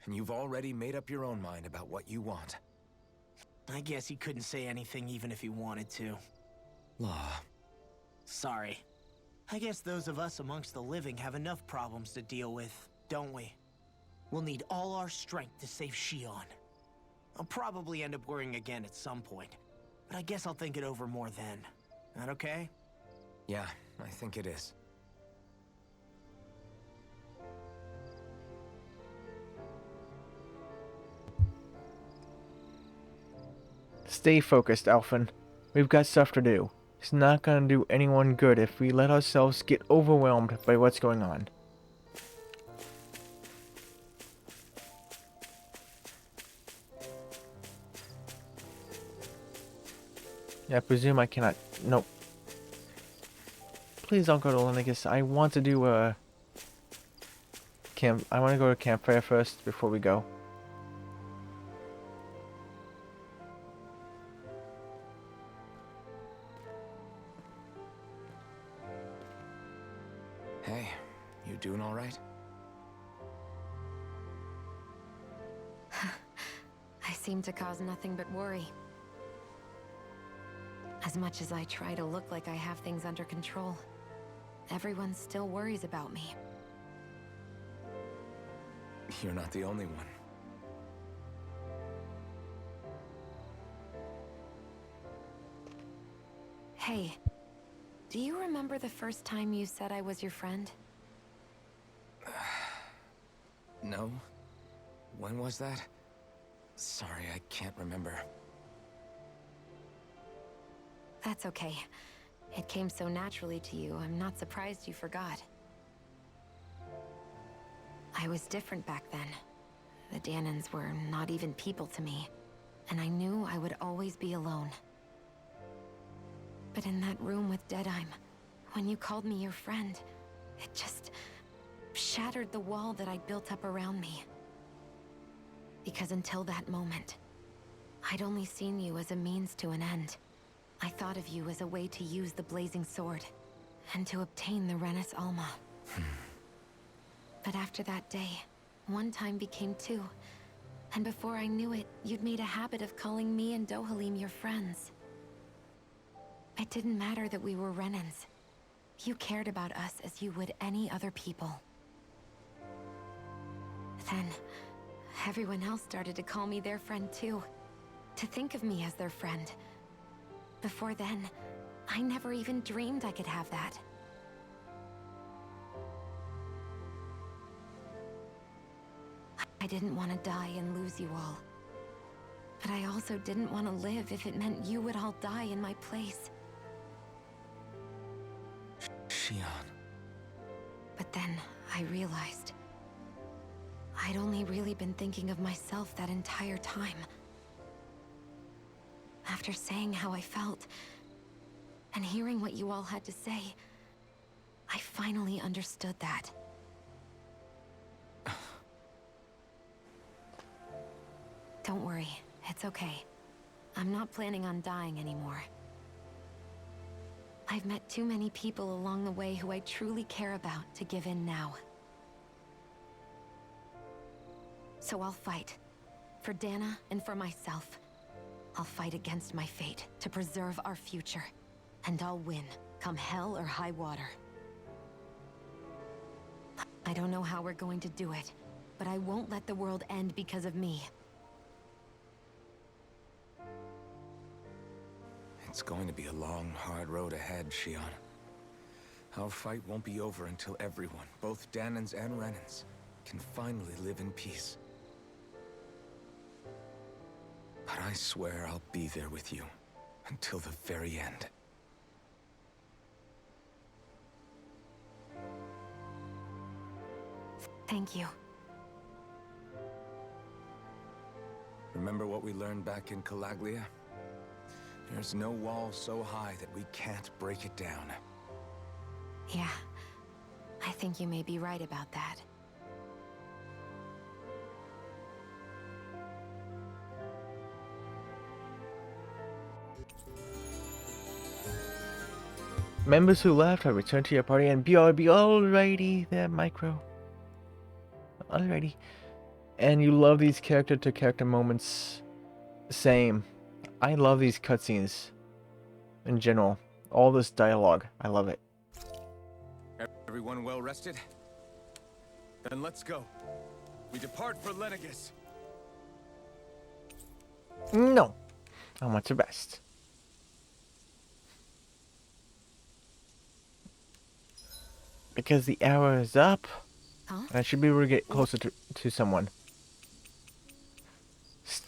And you've already made up your own mind about what you want. I guess he couldn't say anything even if he wanted to. Law. Sorry. I guess those of us amongst the living have enough problems to deal with, don't we? We'll need all our strength to save Shion. I'll probably end up worrying again at some point, but I guess I'll think it over more then. That okay? Yeah, I think it is. Stay focused, Alphen. We've got stuff to do. It's not gonna do anyone good if we let ourselves get overwhelmed by what's going on. Yeah, I presume I cannot. Nope. Please don't go to Lenegis. I want to do a camp. I want to go to campfire first before we go. Hey, you doing all right? I seem to cause nothing but worry. As much as I try to look like I have things under control, everyone still worries about me. You're not the only one. Hey, do you remember the first time you said I was your friend? No? When was that? Sorry, I can't remember. That's okay. It came so naturally to you, I'm not surprised you forgot. I was different back then. The Dahnans were not even people to me, and I knew I would always be alone. But in that room with Deadheim, when you called me your friend, it just shattered the wall that I'd built up around me. Because until that moment, I'd only seen you as a means to an end. I thought of you as a way to use the Blazing Sword, and to obtain the Renis Alma. But after that day, one time became two, and before I knew it, you'd made a habit of calling me and Dohalim your friends. It didn't matter that we were Renans. You cared about us as you would any other people. Then, everyone else started to call me their friend too. To think of me as their friend. before then, I never even dreamed I could have that. I didn't want to die and lose you all. But I also didn't want to live if it meant you would all die in my place. Shionne. But then I realized I'd only really been thinking of myself that entire time. After saying how I felt, and hearing what you all had to say, I finally understood that. Don't worry, it's okay. I'm not planning on dying anymore. I've met too many people along the way who I truly care about to give in now. So I'll fight. For Dana and for myself. I'll fight against my fate to preserve our future. And I'll win, come hell or high water. I don't know how we're going to do it, but I won't let the world end because of me. It's going to be a long, hard road ahead, Shionne. Our fight won't be over until everyone, both Dahnans and Renans, can finally live in peace. But I swear I'll be there with you until the very end. Thank you. Remember what we learned back in Calaglia? There's no wall so high that we can't break it down. Yeah, I think you may be right about that. Members who left have returned to your party and BRB. Alrighty there, Micro. Alrighty. And you love these character-to-character moments. Same. I love these cutscenes. In general. All this dialogue. I love it. Everyone well rested? Then let's go. We depart for Lenegis. No. I want to rest. Because the hour is up. Huh? I should be able to get closer to someone.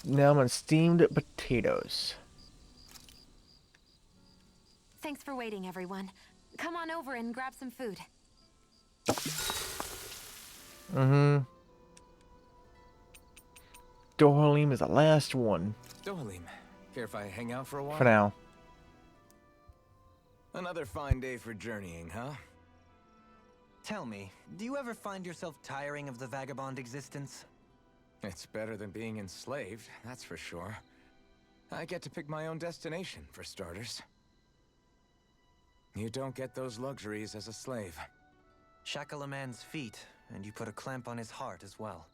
Now I'm on steamed potatoes. Thanks for waiting, everyone. Come on over and grab some food. Dohalim is the last one. Dohalim, care if I hang out for a while? For now. Another fine day for journeying, huh? Tell me, do you ever find yourself tiring of the vagabond existence? It's better than being enslaved, that's for sure. I get to pick my own destination, for starters. You don't get those luxuries as a slave. Shackle a man's feet, and you put a clamp on his heart as well.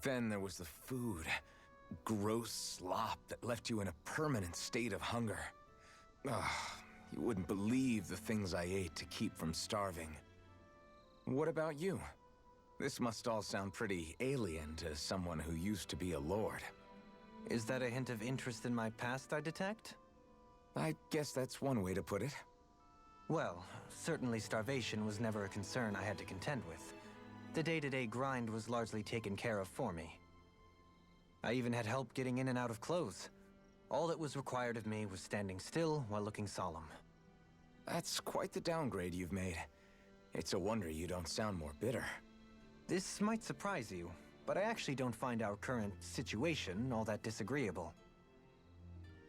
Then there was the food. Gross slop that left you in a permanent state of hunger. Ugh, you wouldn't believe the things I ate to keep from starving. What about you? This must all sound pretty alien to someone who used to be a lord. Is that a hint of interest in my past I detect? I guess that's one way to put it. Well, certainly starvation was never a concern I had to contend with. The day-to-day grind was largely taken care of for me. I even had help getting in and out of clothes. All that was required of me was standing still while looking solemn. That's quite the downgrade you've made. It's a wonder you don't sound more bitter. This might surprise you, but I actually don't find our current situation all that disagreeable.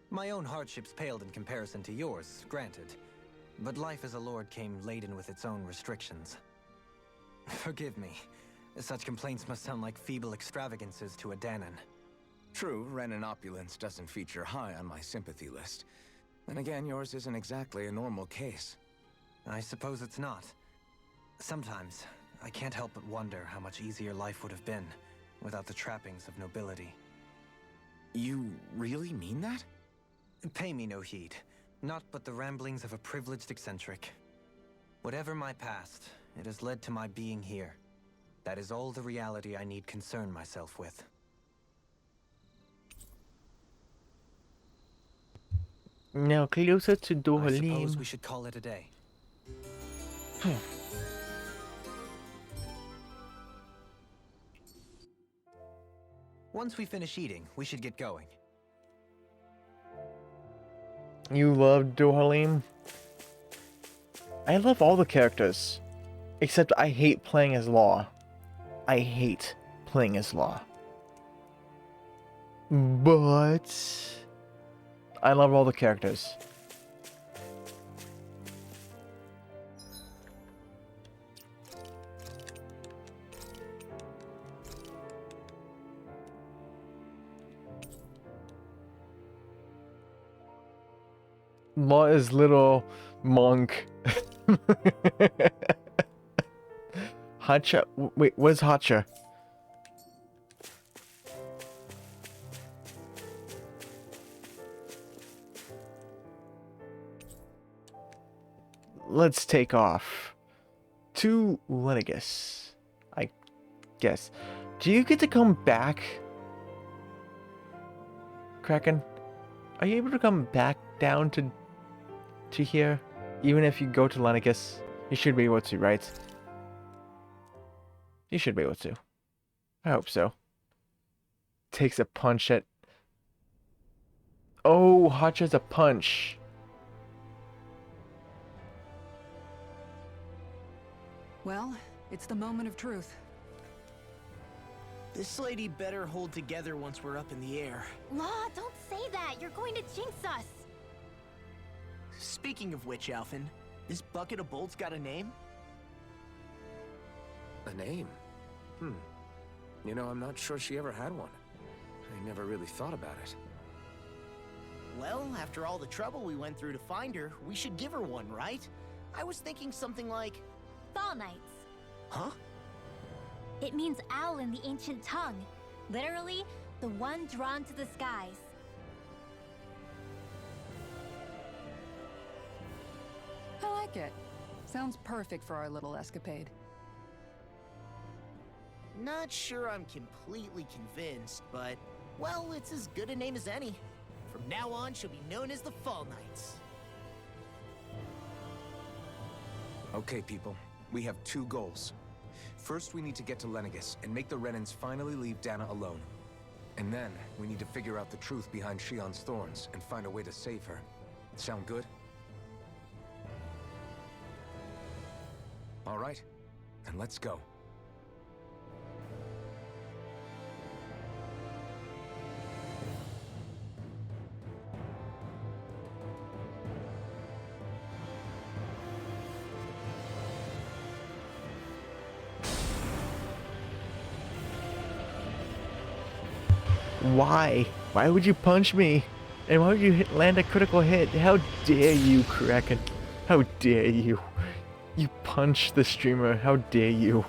My own hardships paled in comparison to yours, granted. But life as a lord came laden with its own restrictions. Forgive me. Such complaints must sound like feeble extravagances to a Dahnan. True, Renan opulence doesn't feature high on my sympathy list. Then again, yours isn't exactly a normal case. I suppose it's not. Sometimes, I can't help but wonder how much easier life would have been without the trappings of nobility. You really mean that? Pay me no heed. Not but the ramblings of a privileged eccentric. Whatever my past, it has led to my being here. That is all the reality I need concern myself with. Now closer to I suppose Dohalim. we should call it a day. Once we finish eating, we should get going. You love Dohalim? I love all the characters. Except I hate playing as Law. I hate playing as Law. But I love all the characters. Law is little monk. Hacha. Wait, what's Hacha? Let's take off to Lenegis, I guess. Do you get to come back, Kraken? Are you able to come back down to here, even if you go to Lenegis? You should be able to, right? You should be able to. I hope so. Takes a punch at... Oh, Hacha's a punch. Well, it's the moment of truth. This lady better hold together once we're up in the air. Law, don't say that. You're going to jinx us. Speaking of which, Alphen, this bucket of bolts got a name? A name? You know, I'm not sure she ever had one. I never really thought about it. Well, after all the trouble we went through to find her, we should give her one, right? I was thinking something like... Fall Knights. Huh? It means owl in the ancient tongue. Literally, the one drawn to the skies. I like it. Sounds perfect for our little escapade. Not sure I'm completely convinced, but... Well, it's as good a name as any. From now on, she'll be known as the Fall Knights. Okay, people. We have two goals. First, we need to get to Lenegis and make the Renans finally leave Dana alone. And then, we need to figure out the truth behind Shion's thorns and find a way to save her. Sound good? All right, then let's go. Why? Why would you punch me? And why would you land a critical hit? How dare you, Kraken? How dare you? You punched the streamer. How dare you?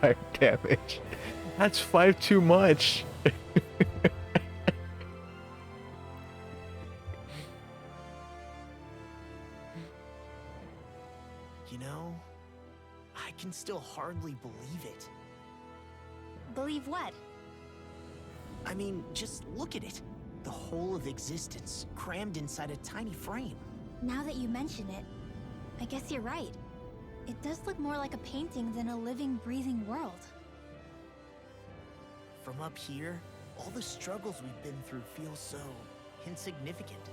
5 damage. That's 5 too much. You know, I can still hardly believe it. Believe what? I mean, just look at it. The whole of existence, crammed inside a tiny frame. Now that you mention it, I guess you're right. It does look more like a painting than a living, breathing world. From up here, all the struggles we've been through feel so insignificant.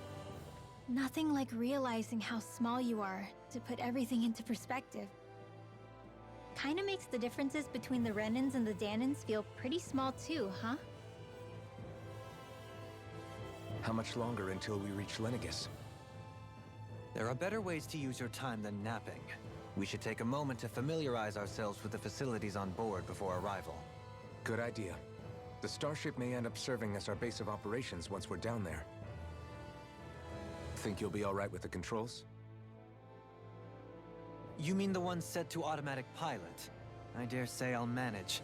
Nothing like realizing how small you are to put everything into perspective. Kinda makes the differences between the Renans and the Danans feel pretty small too, huh? How much longer until we reach Lenegis? There are better ways to use your time than napping. We should take a moment to familiarize ourselves with the facilities on board before arrival. Good idea. The starship may end up serving as our base of operations once we're down there. Think you'll be all right with the controls? You mean the one set to automatic pilot? I dare say I'll manage.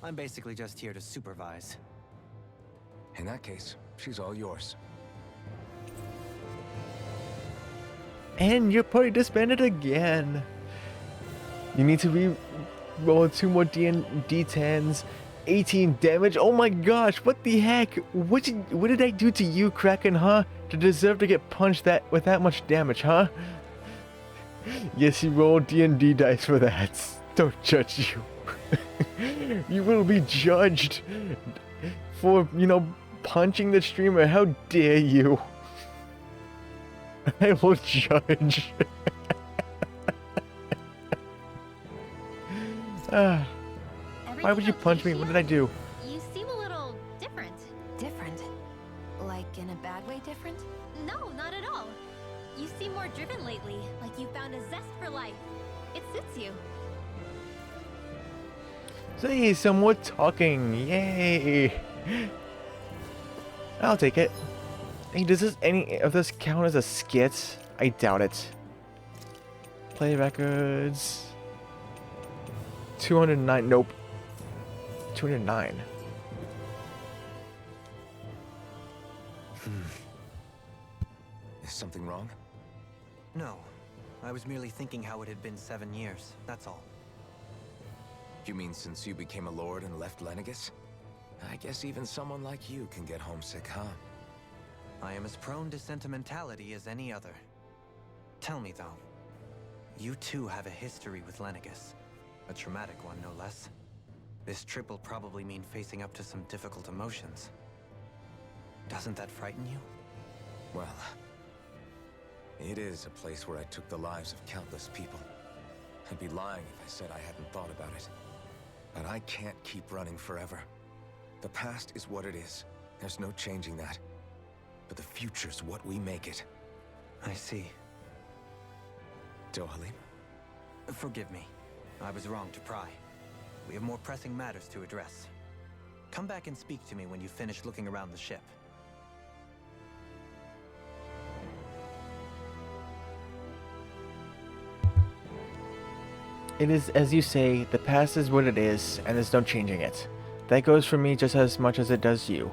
I'm basically just here to supervise. In that case, she's all yours. And your party disbanded again. You need to be rolling 2 more D10s 18 damage. Oh my gosh, what the heck? What did I do to you, Kraken, huh? To deserve to get punched with that much damage, huh? Yes, you rolled D&D dice for that. Don't judge you. You will be judged for, punching the streamer. How dare you? I will judge. Why would you punch me? What did I do? You seem a little different. Different? Like in a bad way different? No, not at all. You seem more driven lately, like you found a zest for life. It suits you. Say some more talking. Yay. I'll take it. Hey, does any of this count as a skit? I doubt it. Play records. 209. Nope. 209. Is something wrong? No. I was merely thinking how it had been 7 years, that's all. You mean since you became a lord and left Lenegis? I guess even someone like you can get homesick, huh? I am as prone to sentimentality as any other. Tell me, though. You too have a history with Lenegis. A traumatic one, no less. This trip will probably mean facing up to some difficult emotions. Doesn't that frighten you? Well, it is a place where I took the lives of countless people. I'd be lying if I said I hadn't thought about it. But I can't keep running forever. The past is what it is. There's no changing that. But the future's what we make it. I see. Dohalim? Forgive me. I was wrong to pry. We have more pressing matters to address. Come back and speak to me when you finish looking around the ship. It is, as you say, the past is what it is, and there's no changing it. That goes for me just as much as it does you.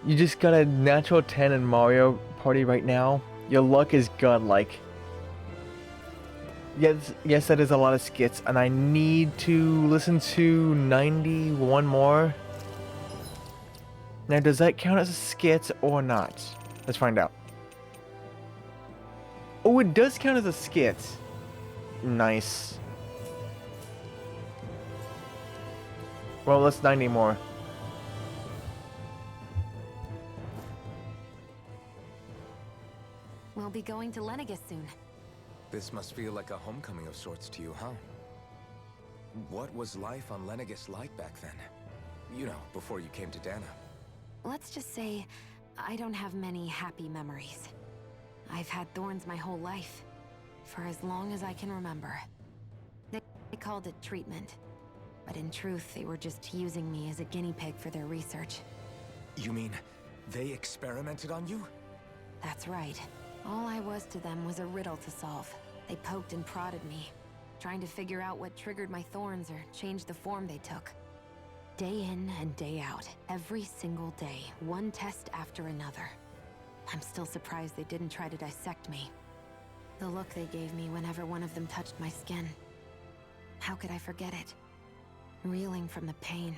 You just got a natural 10 in Mario Party right now. Your luck is godlike. Yes, that is a lot of skits, and I need to listen to 91 more. Now, does that count as a skit or not? Let's find out. Oh, it does count as a skit. Nice. Well, let's 90 more. We'll be going to Lenegis soon. This must feel like a homecoming of sorts to you, huh? What was life on Lenegis like back then? You know, before you came to Dana. Let's just say, I don't have many happy memories. I've had thorns my whole life. For as long as I can remember. They called it treatment. But in truth, they were just using me as a guinea pig for their research. You mean, they experimented on you? That's right. All I was to them was a riddle to solve. They poked and prodded me, trying to figure out what triggered my thorns or changed the form they took. Day in and day out, every single day, one test after another. I'm still surprised they didn't try to dissect me. The look they gave me whenever one of them touched my skin. How could I forget it? Reeling from the pain,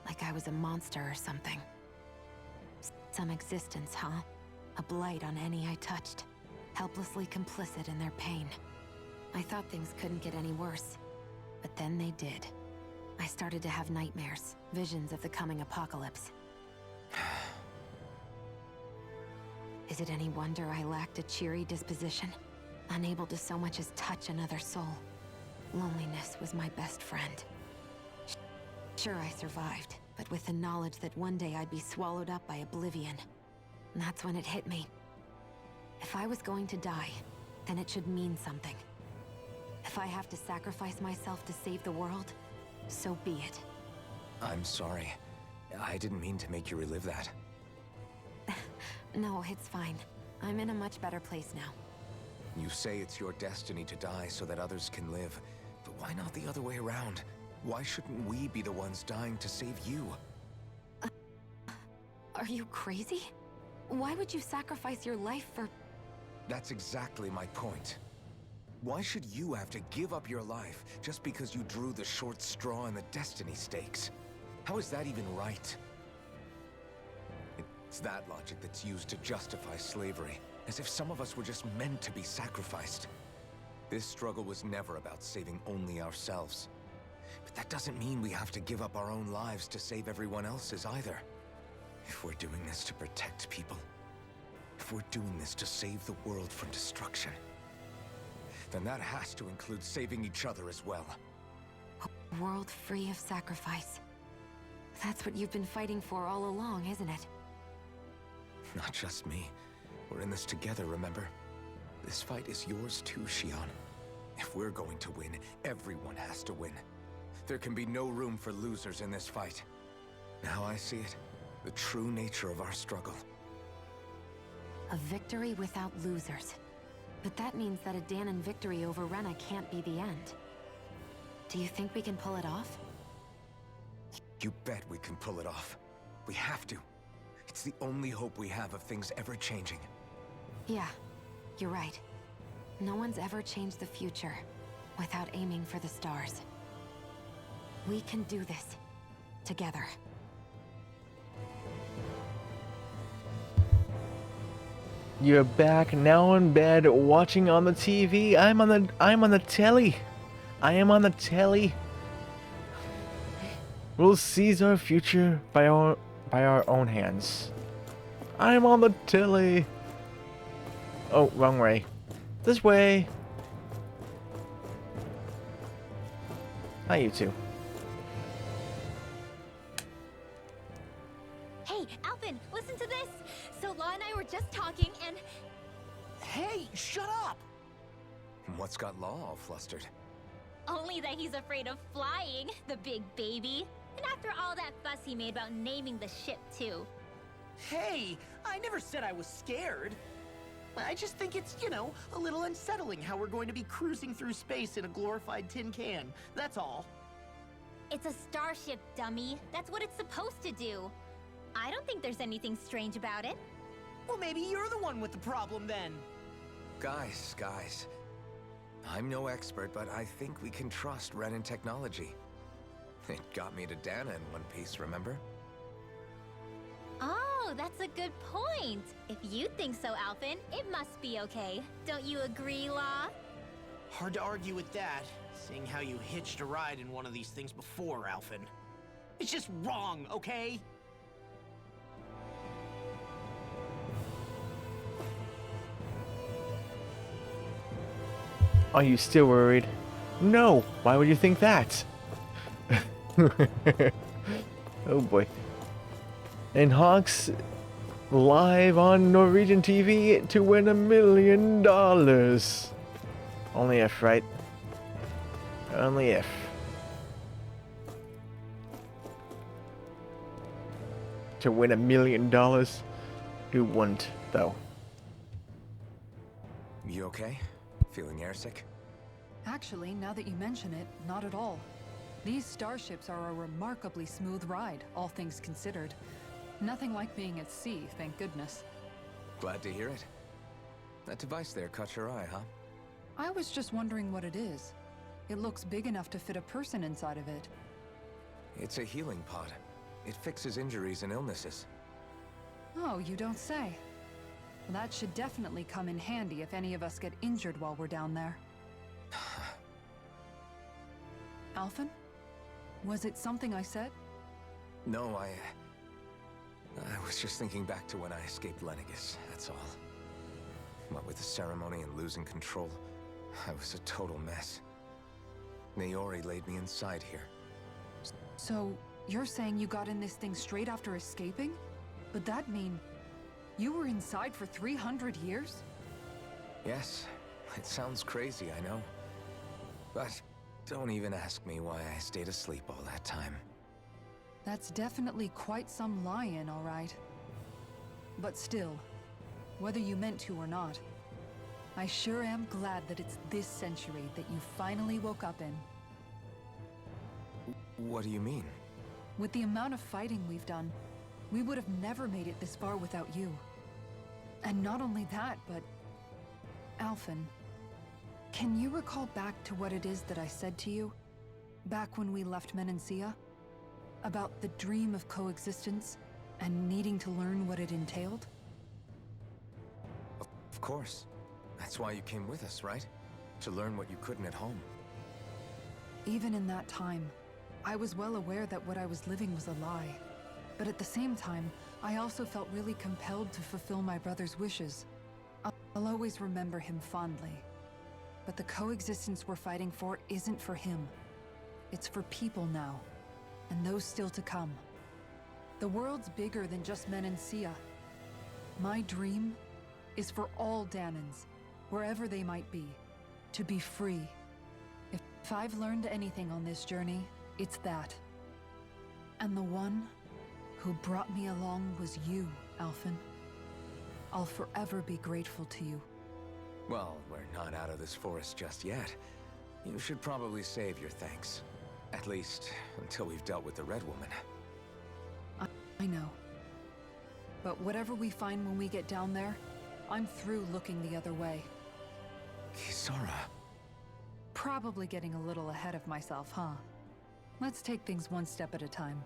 like I was a monster or something. Some existence, huh? A blight on any I touched, helplessly complicit in their pain. I thought things couldn't get any worse, but then they did. I started to have nightmares, visions of the coming apocalypse. Is it any wonder I lacked a cheery disposition? Unable to so much as touch another soul. Loneliness was my best friend. Sure, I survived, but with the knowledge that one day I'd be swallowed up by oblivion. And that's when it hit me. If I was going to die, then it should mean something. If I have to sacrifice myself to save the world, so be it. I'm sorry. I didn't mean to make you relive that. No, it's fine. I'm in a much better place now. You say it's your destiny to die so that others can live. But why not the other way around? Why shouldn't we be the ones dying to save you? Are you crazy? Why would you sacrifice your life for... That's exactly my point. Why should you have to give up your life just because you drew the short straw in the destiny stakes? How is that even right? It's that logic that's used to justify slavery, as if some of us were just meant to be sacrificed. This struggle was never about saving only ourselves. But that doesn't mean we have to give up our own lives to save everyone else's either. If we're doing this to protect people, if we're doing this to save the world from destruction, then that has to include saving each other as well. A world free of sacrifice. That's what you've been fighting for all along, isn't it? Not just me. We're in this together, remember? This fight is yours too, Xion. If we're going to win, everyone has to win. There can be no room for losers in this fight. Now I see it. The true nature of our struggle. A victory without losers. But that means that a Dahnan victory over Rena can't be the end. Do you think we can pull it off? You bet we can pull it off. We have to. It's the only hope we have of things ever changing. Yeah, you're right. No one's ever changed the future without aiming for the stars. We can do this. Together. You're back now in bed watching on the TV. I'm on the telly. I am on the telly. We'll seize our future by our own hands. I'm on the telly. Oh, wrong way. This way. Hi, you two. Hey, Alphen, listen to this! So Law and I were just talking and... Hey, shut up! What's got Law all flustered? Only that he's afraid of flying, the big baby. And after all that fuss he made about naming the ship, too. Hey, I never said I was scared. I just think it's, you know, a little unsettling how we're going to be cruising through space in a glorified tin can. That's all. It's a starship, dummy. That's what it's supposed to do. I don't think there's anything strange about it. Well, maybe you're the one with the problem then. Guys. I'm no expert, but I think we can trust Renan technology. It got me to Dahna in one piece, remember? Oh, that's a good point. If you think so, Alphen, it must be okay. Don't you agree, Law? Hard to argue with that, seeing how you hitched a ride in one of these things before, Alphen. It's just wrong, okay? Are you still worried? No. Why would you think that? Oh boy. And Hawks live on Norwegian TV to win $1 million. Only if, right? Only if. To win $1 million? Who wouldn't, though? You okay? Feeling airsick? Actually, now that you mention it, not at all. These starships are a remarkably smooth ride, all things considered. Nothing like being at sea, thank goodness. Glad to hear it. That device there caught your eye, huh? I was just wondering what it is. It looks big enough to fit a person inside of it. It's a healing pod. It fixes injuries and illnesses. Oh, you don't say. Well, that should definitely come in handy if any of us get injured while we're down there. Alphen? Was it something I said? No, I was just thinking back to when I escaped Lenegis, that's all. What with the ceremony and losing control, I was a total mess. Naori laid me inside here. So, you're saying you got in this thing straight after escaping? But that mean you were inside for 300 years? Yes, it sounds crazy, I know. But don't even ask me why I stayed asleep all that time. That's definitely quite some lie-in, all right. But still, whether you meant to or not, I sure am glad that it's this century that you finally woke up in. What do you mean? With the amount of fighting we've done, we would have never made it this far without you. And not only that, but... Alphen, Can you recall back to what it is that I said to you? Back when we left Menancia? About the dream of coexistence and needing to learn what it entailed? Of course. That's why you came with us, right? To learn what you couldn't at home. Even in that time, I was well aware that what I was living was a lie. But at the same time, I also felt really compelled to fulfill my brother's wishes. I'll always remember him fondly. But the coexistence we're fighting for isn't for him. It's for people now, and those still to come. The world's bigger than just Menancia. My dream is for all Dahnans, wherever they might be, to be free. If I've learned anything on this journey, it's that. And the one who brought me along was you, Alphen. I'll forever be grateful to you. Well, we're not out of this forest just yet. You should probably save your thanks. At least, until we've dealt with the Red Woman. I know. But whatever we find when we get down there, I'm through looking the other way. Kisara. Probably getting a little ahead of myself, huh? Let's take things one step at a time.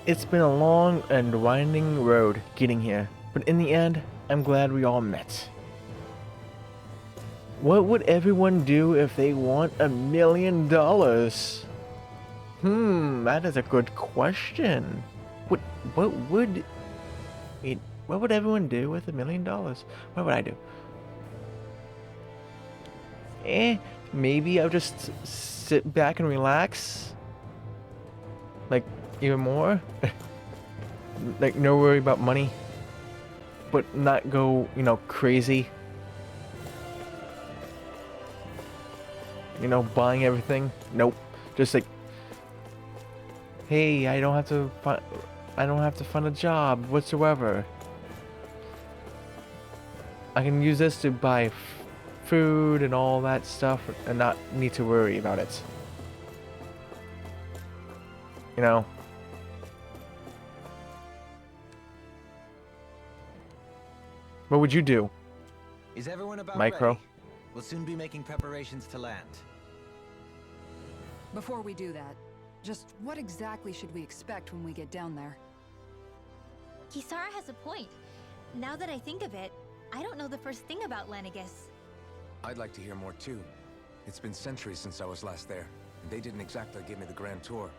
It's been a long and winding road getting here, but in the end, I'm glad we all met. What would everyone do if they want $1 million? That is a good question. What would everyone do with $1 million? What would I do? Maybe I'll just sit back and relax. Like, even more? Like, no worry about money. But not go, crazy. Buying everything. Nope. Just like, hey, I don't have to find a job whatsoever. I can use this to buy food and all that stuff and not need to worry about it. What would you do? Is everyone about Micro? ready? We'll soon be making preparations to land. Before we do that, just what exactly should we expect when we get down there? Kisara has a point. Now that I think of it, I don't know the first thing about Lenegis. I'd like to hear more too. It's been centuries since I was last there, and they didn't exactly give me the grand tour.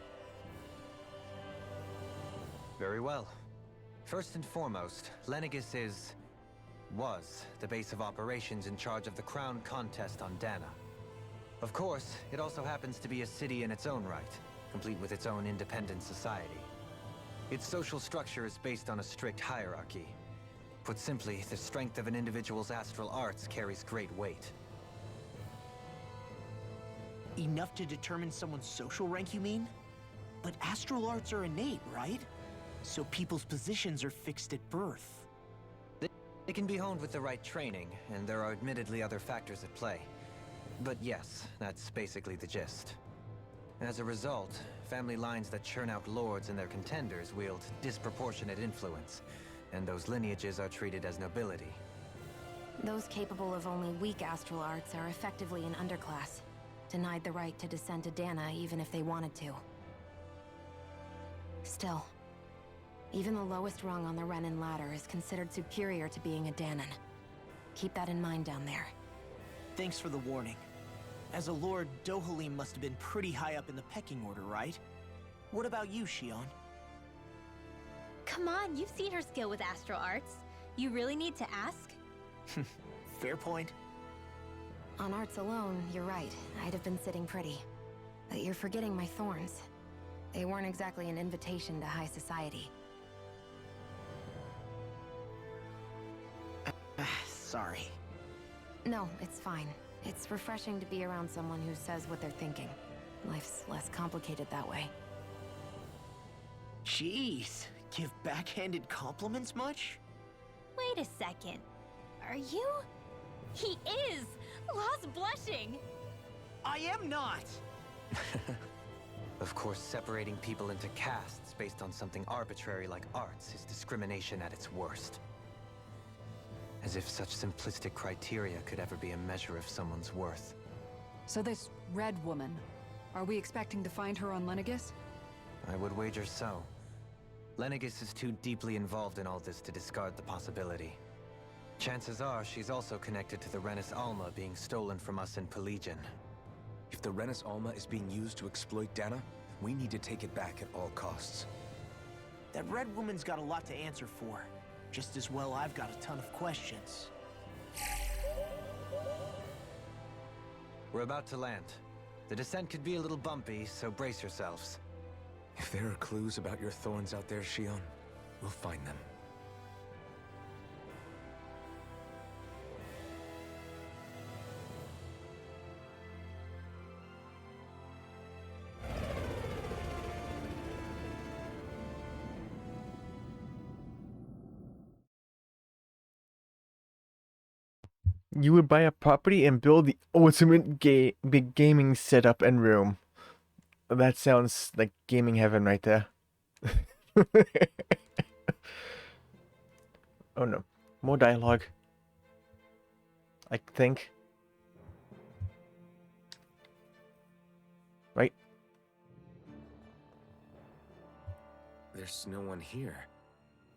Very well. First and foremost, Lenegis was the base of operations in charge of the crown contest on Dana. Of course, it also happens to be a city in its own right, complete with its own independent society. Its social structure is based on a strict hierarchy. Put simply, the strength of an individual's astral arts carries great weight. Enough to determine someone's social rank, you mean? But astral arts are innate, right? So people's positions are fixed at birth. They can be honed with the right training, and there are admittedly other factors at play. But yes, that's basically the gist. As a result, family lines that churn out lords and their contenders wield disproportionate influence, and those lineages are treated as nobility. Those capable of only weak astral arts are effectively an underclass, denied the right to descend to Dana even if they wanted to. Still, even the lowest rung on the Renin ladder is considered superior to being a Dahnan. Keep that in mind down there. Thanks for the warning. As a lord, Dohalim must have been pretty high up in the pecking order, right? What about you, Shion? Come on, you've seen her skill with astral arts. You really need to ask? Fair point. On arts alone, you're right. I'd have been sitting pretty. But you're forgetting my thorns. They weren't exactly an invitation to high society. Sorry. No, it's fine. It's refreshing to be around someone who says what they're thinking. Life's less complicated that way. Jeez, give backhanded compliments much? Wait a second. Are you? He is! Lost blushing! I am not! Of course, separating people into castes based on something arbitrary like arts is discrimination at its worst. As if such simplistic criteria could ever be a measure of someone's worth. So this Red Woman, are we expecting to find her on Lenegis? I would wager so. Lenegis is too deeply involved in all this to discard the possibility. Chances are she's also connected to the Renis Alma being stolen from us in Pelegion. If the Renis Alma is being used to exploit Dana, we need to take it back at all costs. That Red Woman's got a lot to answer for. Just as well I've got a ton of questions. We're about to land. The descent could be a little bumpy, so brace yourselves. If there are clues about your thorns out there, Shion, we'll find them. You would buy a property and build the ultimate big gaming setup and room. That sounds like gaming heaven right there. Oh no. More dialogue. I think. Right? There's no one here.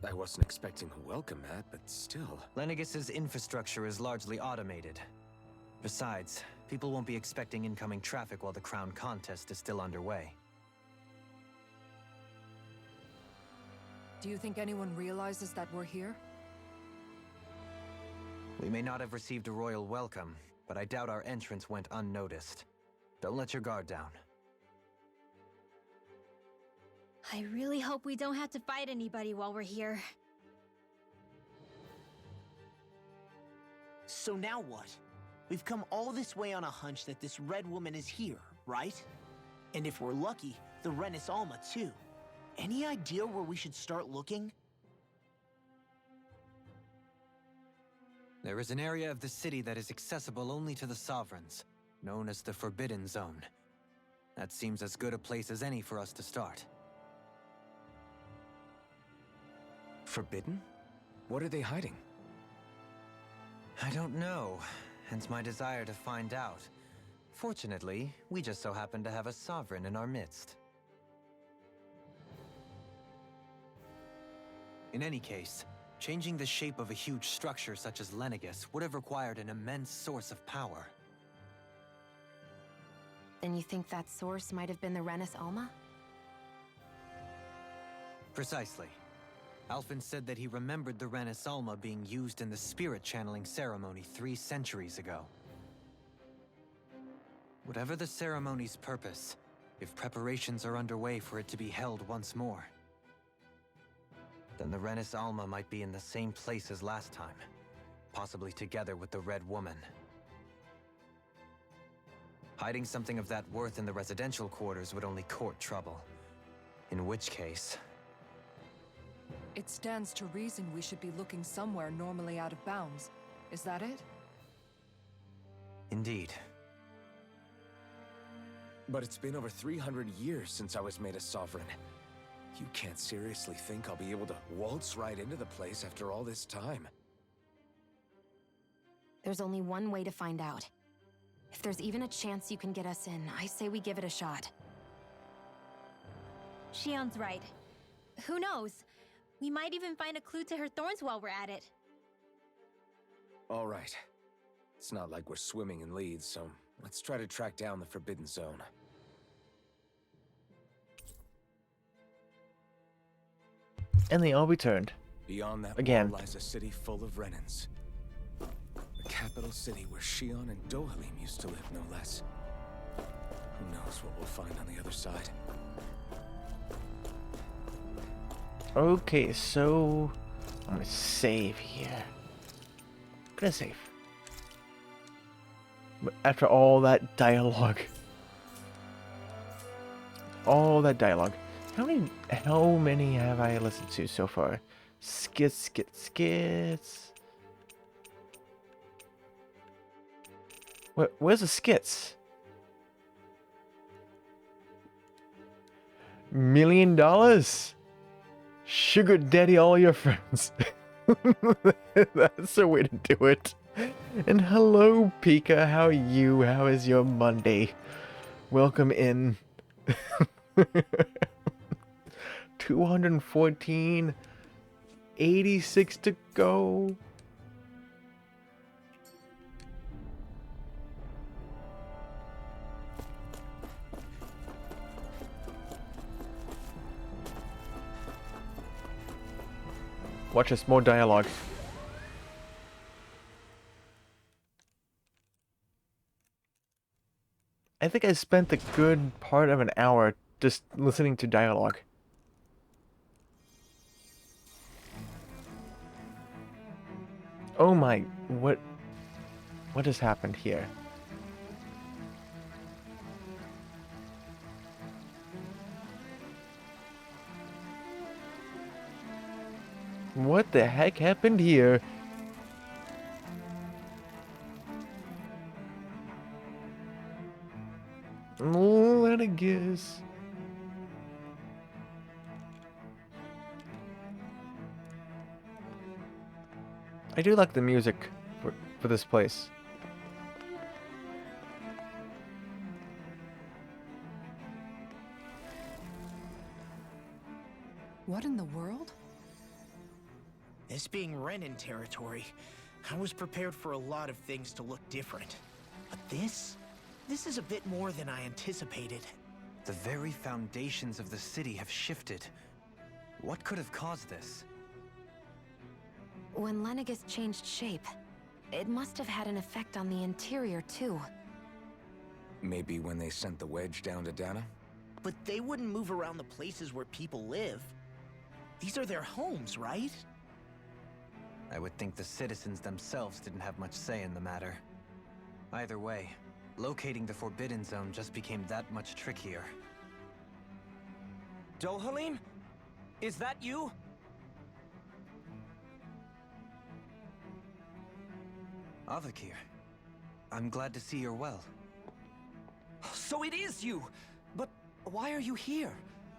I wasn't expecting a welcome mat, but still. Lenegis's infrastructure is largely automated. Besides, people won't be expecting incoming traffic while the crown contest is still underway. Do you think anyone realizes that we're here? We may not have received a royal welcome, but I doubt our entrance went unnoticed. Don't let your guard down. I really hope we don't have to fight anybody while we're here. So now what? We've come all this way on a hunch that this Red Woman is here, right? And if we're lucky, the Renis Alma too. Any idea where we should start looking? There is an area of the city that is accessible only to the Sovereigns, known as the Forbidden Zone. That seems as good a place as any for us to start. Forbidden? What are they hiding? I don't know, hence my desire to find out. Fortunately, we just so happen to have a Sovereign in our midst. In any case, changing the shape of a huge structure such as Lenegis would have required an immense source of power. Then you think that source might have been the Renis Alma? Precisely. Alphen said that he remembered the Renis Alma being used in the spirit channeling ceremony 3 centuries ago. Whatever the ceremony's purpose, if preparations are underway for it to be held once more, then the Renis Alma might be in the same place as last time, possibly together with the Red Woman. Hiding something of that worth in the residential quarters would only court trouble. In which case... It stands to reason we should be looking somewhere normally out of bounds. Is that it? Indeed. But it's been over 300 years since I was made a Sovereign. You can't seriously think I'll be able to waltz right into the place after all this time. There's only one way to find out. If there's even a chance you can get us in, I say we give it a shot. Shion's right. Who knows? We might even find a clue to her thorns while we're at it. All right. It's not like we're swimming in leads, so let's try to track down the Forbidden Zone. And they all returned. Beyond that Again. wall lies a city full of Renins. The capital city where Shion and Dohalim used to live, no less. Who knows what we'll find on the other side? Okay, so I'm gonna save here. Gonna save. But after all that dialogue, how many have I listened to so far? Skits. Where's the skits? $1,000,000? Sugar daddy all your friends. That's the way to do it. And hello, Pika. How are you? How is your Monday? Welcome in. 214. 86 to go. Watch us, more dialogue. I think I spent a good part of an hour just listening to dialogue. Oh my, what has happened here? What the heck happened here? Lenegis. I do like the music for this place. What in the world? This being Renan territory, I was prepared for a lot of things to look different. But this is a bit more than I anticipated. The very foundations of the city have shifted. What could have caused this? When Lenegis changed shape, it must have had an effect on the interior too. Maybe when they sent the wedge down to Dana? But they wouldn't move around the places where people live. These are their homes, right? I would think the citizens themselves didn't have much say in the matter. Either way, locating the Forbidden Zone just became that much trickier. Dohalim? Is that you? Avakir, I'm glad to see you're well. So it is you! But why are you here?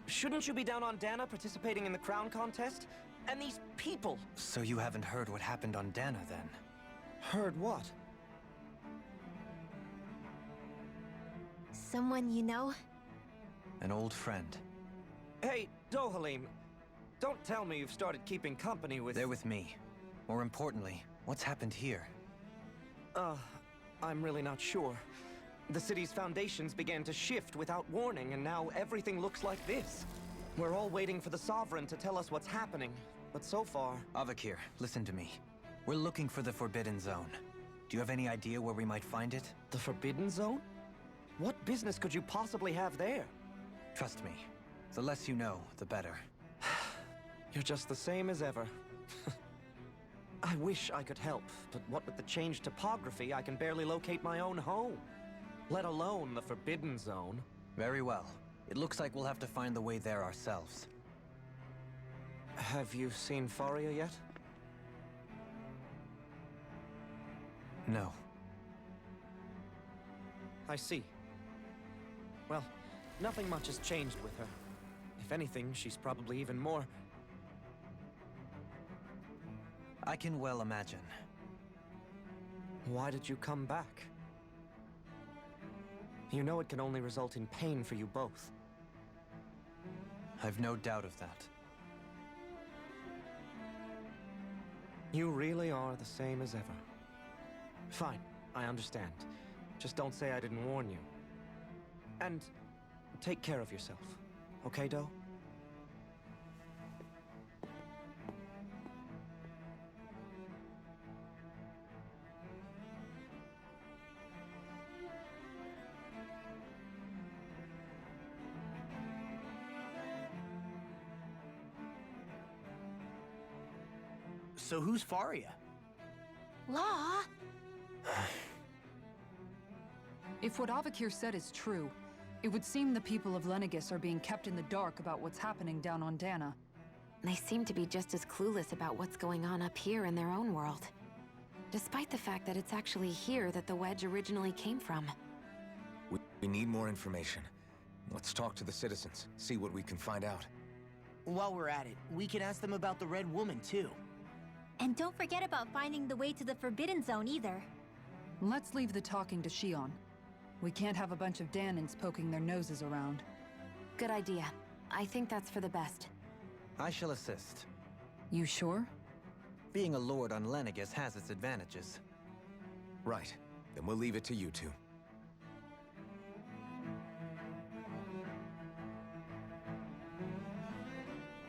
Shouldn't you be down on Dana participating in the crown contest? And these people! So you haven't heard what happened on Dana then? Heard what? Someone you know? An old friend. Hey, Dohalim, don't tell me you've started keeping company with... They're with me. More importantly, what's happened here? I'm really not sure. The city's foundations began to shift without warning, and now everything looks like this. We're all waiting for the Sovereign to tell us what's happening, but so far... Avakir, listen to me. We're looking for the Forbidden Zone. Do you have any idea where we might find it? The Forbidden Zone? What business could you possibly have there? Trust me. The less you know, the better. You're just the same as ever. I wish I could help, but what with the changed topography, I can barely locate my own home. Let alone the Forbidden Zone. Very well. It looks like we'll have to find the way there ourselves. Have you seen Faria yet? No. I see. Well, nothing much has changed with her. If anything, she's probably even more... I can well imagine. Why did you come back? You know it can only result in pain for you both. I've no doubt of that. You really are the same as ever. Fine, I understand. Just don't say I didn't warn you. And take care of yourself, okay, Do? So who's Faria? Law? If what Avakir said is true, it would seem the people of Lenegis are being kept in the dark about what's happening down on Dana. They seem to be just as clueless about what's going on up here in their own world. Despite the fact that it's actually here that the wedge originally came from. We need more information. Let's talk to the citizens, see what we can find out. While we're at it, we can ask them about the Red Woman, too. And don't forget about finding the way to the Forbidden Zone either. Let's leave the talking to Shion. We can't have a bunch of Danins poking their noses around. Good idea. I think that's for the best. I shall assist. You sure? Being a lord on Lenegis has its advantages. Right. Then we'll leave it to you two.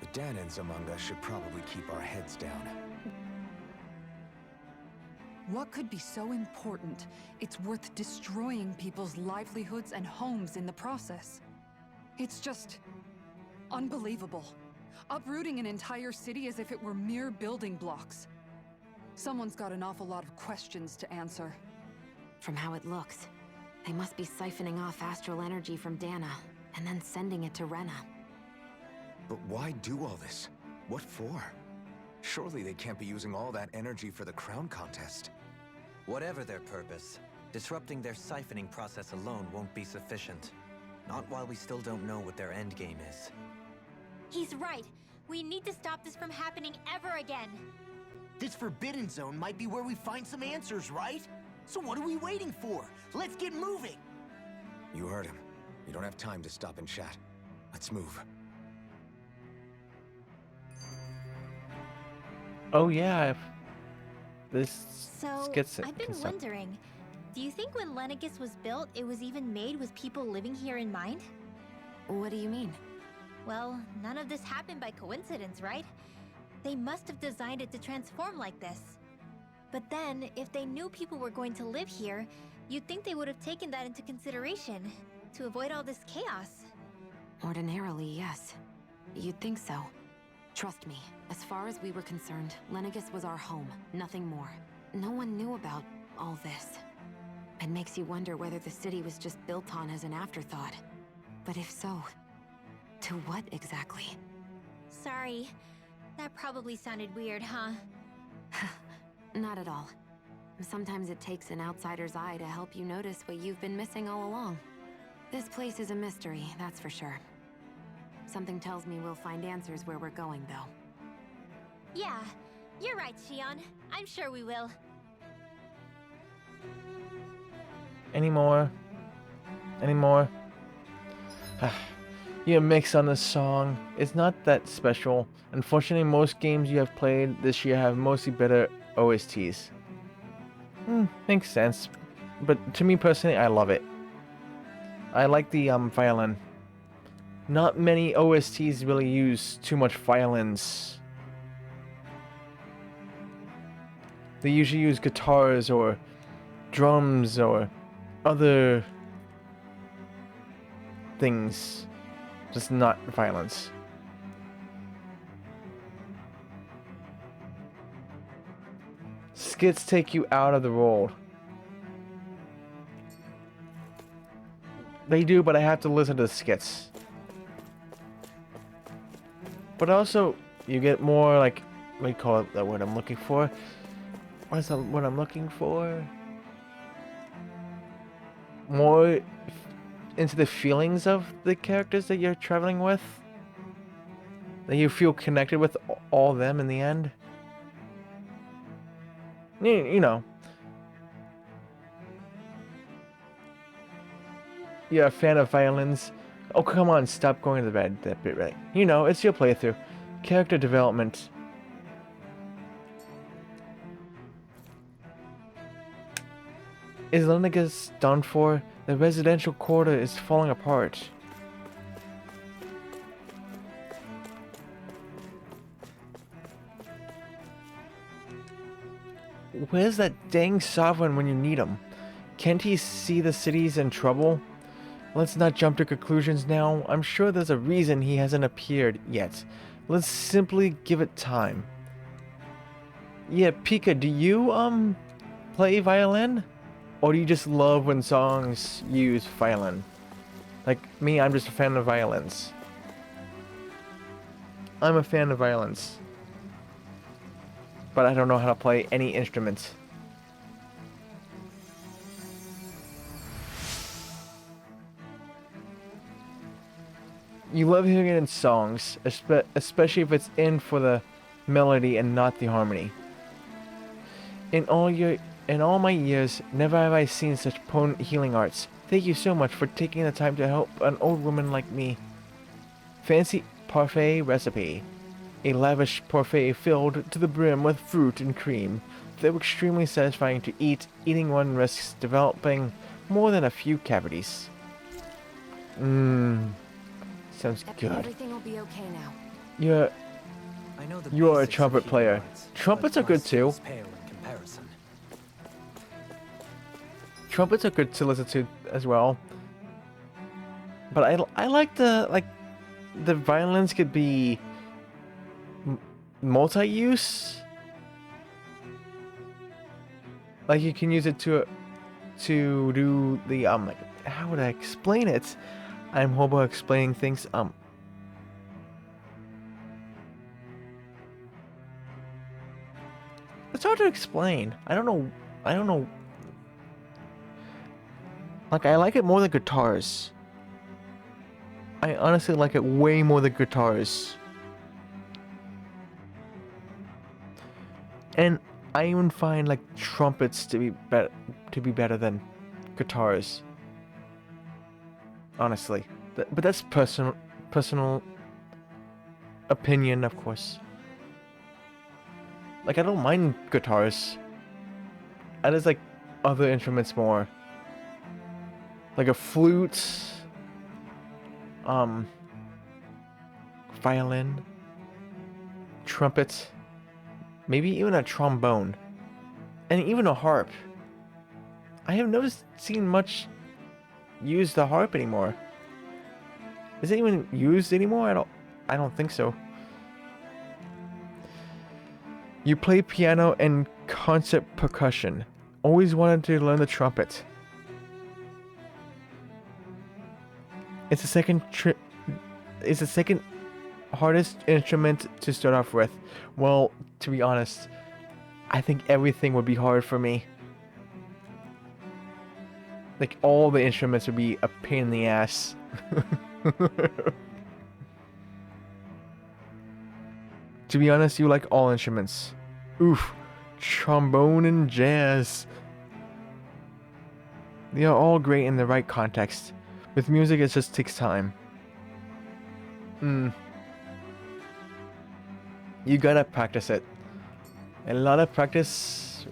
The Danins among us should probably keep our heads down. What could be so important? It's worth destroying people's livelihoods and homes in the process. It's just unbelievable. Uprooting an entire city as if it were mere building blocks. Someone's got an awful lot of questions to answer. From how it looks, they must be siphoning off astral energy from Dana, and then sending it to Rena. But why do all this? What for? Surely they can't be using all that energy for the crown contest. Whatever their purpose, disrupting their siphoning process alone won't be sufficient. Not while we still don't know what their endgame is. He's right. We need to stop this from happening ever again. This Forbidden Zone might be where we find some answers, right? So what are we waiting for? Let's get moving! You heard him. You don't have time to stop and chat. Let's move. Oh yeah, this So, gets it. I've been wondering, do you think when Lenegis was built, it was even made with people living here in mind? What do you mean? Well, none of this happened by coincidence, right? They must have designed it to transform like this. But then, if they knew people were going to live here, you'd think they would have taken that into consideration, to avoid all this chaos. Ordinarily, yes. You'd think so. Trust me, as far as we were concerned, Lenegis was our home, nothing more. No one knew about all this. It makes you wonder whether the city was just built on as an afterthought. But if so, to what exactly? Sorry. That probably sounded weird, huh? Not at all. Sometimes it takes an outsider's eye to help you notice what you've been missing all along. This place is a mystery, that's for sure. Something tells me we'll find answers where we're going, though. Yeah, you're right, Shion. I'm sure we will. Any more? You mix on this song. It's not that special. Unfortunately, most games you have played this year have mostly better OSTs. Makes sense. But to me personally, I love it. I like the violin. Not many OSTs really use too much violins. They usually use guitars or drums or other things, just not violence. Skits take you out of the role. They do, but I have to listen to the skits. But also, you get more like, what do you call it, that word I'm looking for? What is that what I'm looking for? More into the feelings of the characters that you're traveling with. That you feel connected with all them in the end. You know. You're a fan of violins. Oh, come on, stop going to bed that bit, right? You know, it's your playthrough. Character development. Is Lenegis done for? The residential quarter is falling apart. Where's that dang sovereign when you need him? Can't he see the city's in trouble? Let's not jump to conclusions now. I'm sure there's a reason he hasn't appeared yet. Let's simply give it time. Yeah, Pika, do you, play violin? Or do you just love when songs use violin? Like me, I'm just a fan of violins. I'm a fan of violins. But I don't know how to play any instruments. You love hearing it in songs, especially if it's in for the melody and not the harmony. In all my years, never have I seen such potent healing arts. Thank you so much for taking the time to help an old woman like me. Fancy parfait recipe. A lavish parfait filled to the brim with fruit and cream. They're extremely satisfying to eat. Eating one risks developing more than a few cavities. Sounds good. Everything will be okay now. You are a trumpet player. Trumpets are good too. Trumpets are good to listen to as well. But I like the violins could be multi-use. Like you can use it to do the how would I explain it? I'm horrible at explaining things. It's hard to explain. I don't know. Like, I like it more than guitars. I honestly like it way more than guitars. And I even find like trumpets to be better than guitars. Honestly, but that's personal opinion, of course. Like, I don't mind guitars. I just like other instruments more. Like a flute, violin, trumpet, maybe even a trombone, and even a harp. I have never seen much use the harp anymore. Is it even used anymore? I don't think so. You play piano and concert percussion. Always wanted to learn the trumpet. It's the second hardest instrument to start off with. Well, to be honest, I think everything would be hard for me. Like, all the instruments would be a pain in the ass. To be honest, you like all instruments. Oof, trombone and jazz. They are all great in the right context. With music, it just takes time. You gotta practice it. A lot of practice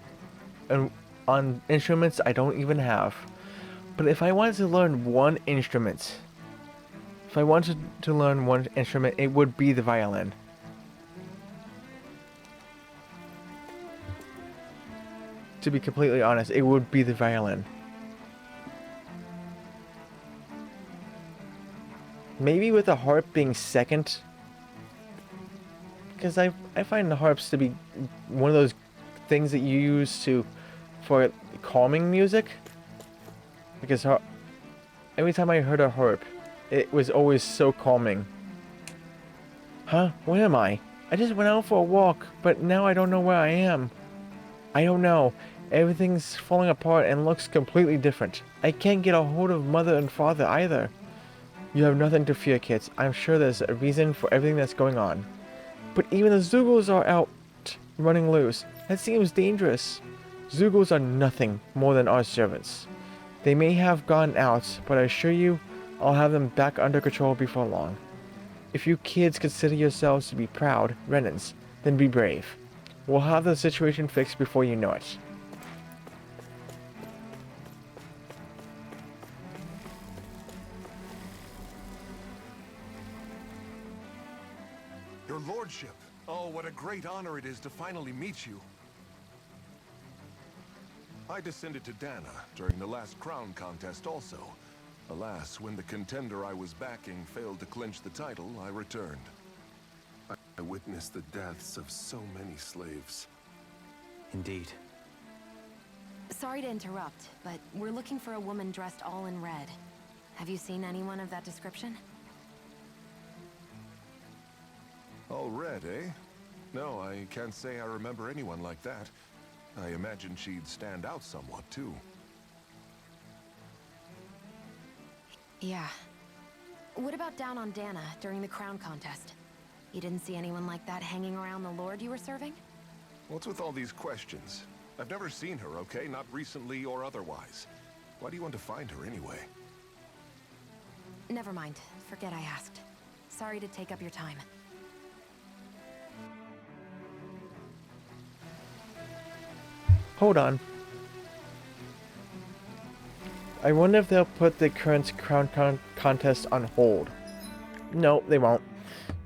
on instruments I don't even have. But if I wanted to learn one instrument, it would be the violin. To be completely honest, it would be the violin. Maybe with the harp being second. Because I find the harps to be one of those things that you use for calming music. Because every time I heard a harp, it was always so calming. Huh? Where am I? I just went out for a walk, but now I don't know where I am. I don't know. Everything's falling apart and looks completely different. I can't get a hold of Mother and Father either. You have nothing to fear, kids. I'm sure there's a reason for everything that's going on. But even the Zeugles are out running loose. That seems dangerous. Zeugles are nothing more than our servants. They may have gone out, but I assure you, I'll have them back under control before long. If you kids consider yourselves to be proud Renans, then be brave. We'll have the situation fixed before you know it. Your lordship. Oh, what a great honor it is to finally meet you. I descended to Dana during the last crown contest also. Alas, when the contender I was backing failed to clinch the title, I returned. I witnessed the deaths of so many slaves. Indeed. Sorry to interrupt, but we're looking for a woman dressed all in red. Have you seen anyone of that description? All red, eh? No, I can't say I remember anyone like that. I imagine she'd stand out somewhat, too. Yeah. What about down on Dana during the crown contest? You didn't see anyone like that hanging around the lord you were serving? What's with all these questions? I've never seen her, okay? Not recently or otherwise. Why do you want to find her anyway? Never mind. Forget I asked. Sorry to take up your time. Hold on. I wonder if they'll put the current crown contest on hold. No, they won't.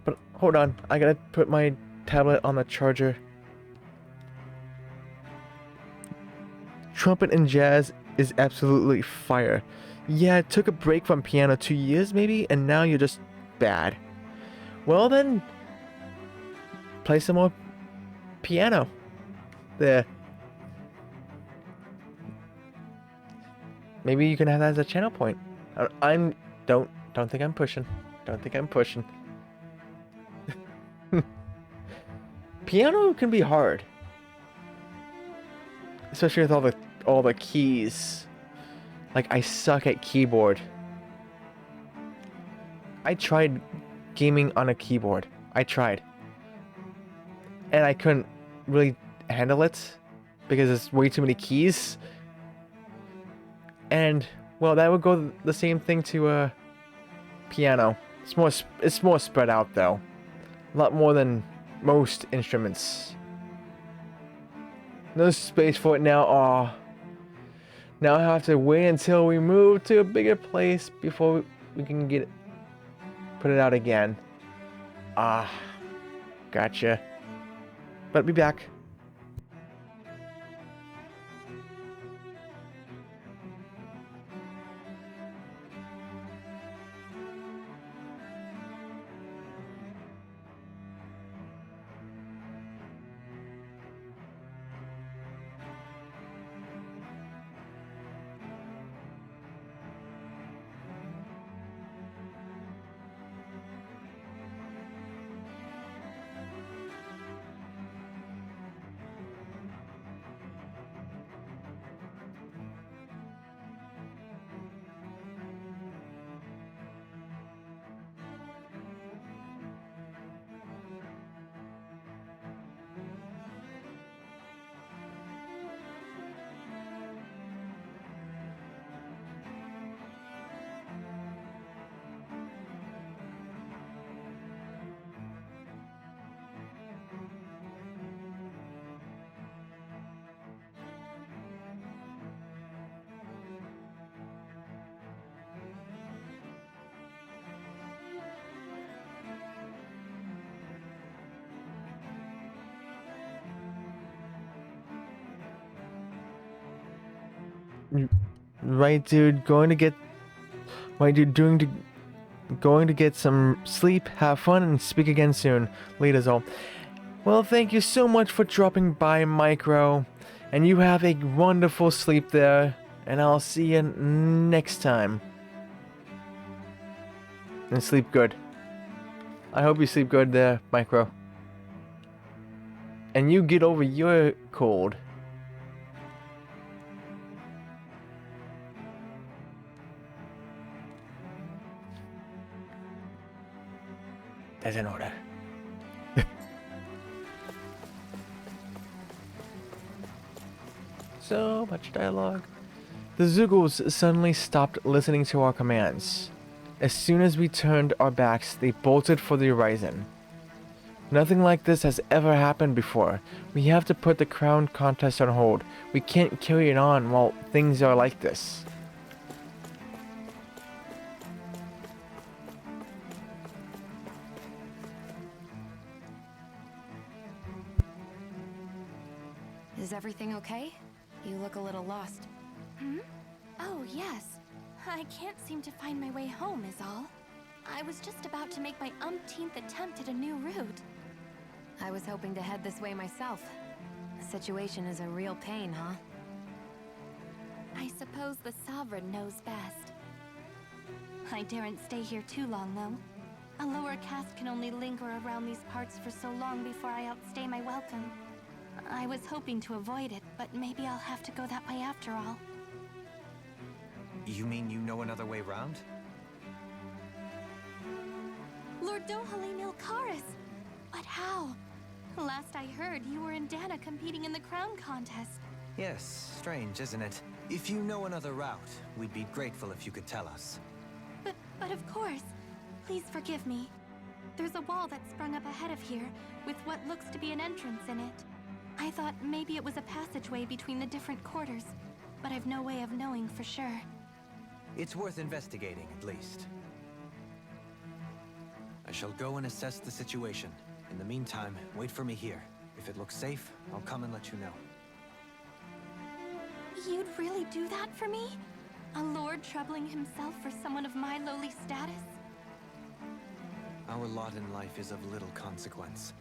But hold on, I gotta put my tablet on the charger. Trumpet and jazz is absolutely fire. Yeah, it took a break from piano 2 years maybe, and now you're just bad. Well then, play some more piano. There. Maybe you can have that as a channel point. Don't think I'm pushing. Don't think I'm pushing. Piano can be hard, especially with all the keys. Like, I suck at keyboard. I tried gaming on a keyboard. I tried, and I couldn't really handle it because there's way too many keys. And well, that would go the same thing to piano. It's more spread out though, a lot more than most instruments. No space for it now. Aw. Now I have to wait until we move to a bigger place before we can put it out again. Ah, gotcha. But be back. Right, dude. Going to get some sleep, have fun, and speak again soon. Later's all. Well, thank you so much for dropping by, Micro, and you have a wonderful sleep there, and I'll see you next time. And sleep good. I hope you sleep good there, Micro. And you get over your cold. There's an order. So much dialogue. The Zeugles suddenly stopped listening to our commands. As soon as we turned our backs, they bolted for the horizon. Nothing like this has ever happened before. We have to put the crown contest on hold. We can't carry it on while things are like this. Is everything okay? You look a little lost. Hmm? Oh, yes. I can't seem to find my way home is all. I was just about to make my umpteenth attempt at a new route. I was hoping to head this way myself. The situation is a real pain, huh? I suppose the Sovereign knows best. I daren't stay here too long, though. A lower caste can only linger around these parts for so long before I outstay my welcome. I was hoping to avoid it, but maybe I'll have to go that way after all. You mean you know another way round? Lord Dohalim Ilkaris! But how? Last I heard, you were in Dana competing in the crown contest. Yes, strange, isn't it? If you know another route, we'd be grateful if you could tell us. But of course. Please forgive me. There's a wall that sprung up ahead of here, with what looks to be an entrance in it. I thought maybe it was a passageway between the different quarters, but I've no way of knowing for sure. It's worth investigating, at least. I shall go and assess the situation. In the meantime, wait for me here. If it looks safe, I'll come and let you know. You'd really do that for me? A lord troubling himself for someone of my lowly status? Our lot in life is of little consequence.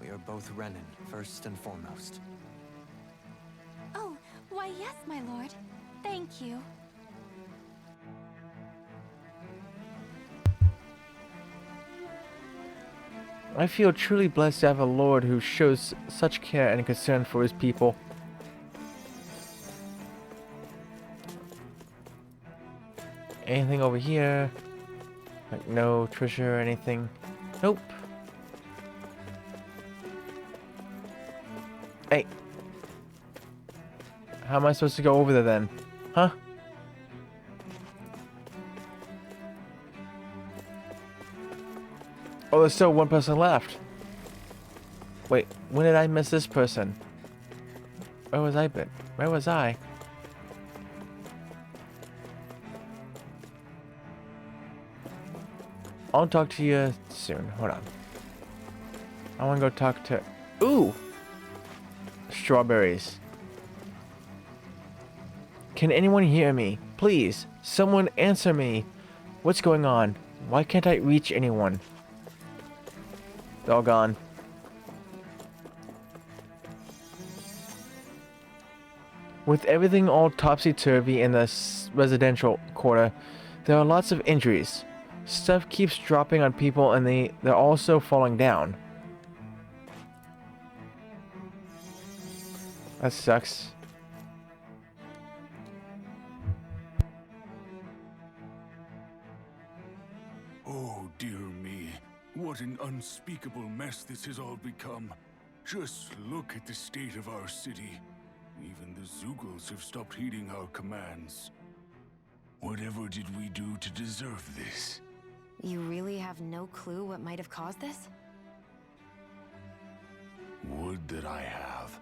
We are both Renin, first and foremost. Oh, why yes, my lord. Thank you. I feel truly blessed to have a lord who shows such care and concern for his people. Anything over here? Like no treasure or anything? Nope. Hey. How am I supposed to go over there then? Huh? Oh, there's still one person left. Wait, when did I miss this person? Where was I been? Where was I? I'll talk to you soon. Hold on. I want to go talk to... Ooh! Strawberries. Can anyone hear me? Please, someone answer me. What's going on? Why can't I reach anyone? They're all gone. With everything all topsy-turvy in the residential quarter, there are lots of injuries. Stuff keeps dropping on people and they're also falling down. That sucks. Oh, dear me. What an unspeakable mess this has all become. Just look at the state of our city. Even the Zeugles have stopped heeding our commands. Whatever did we do to deserve this? You really have no clue what might have caused this? Would that I have.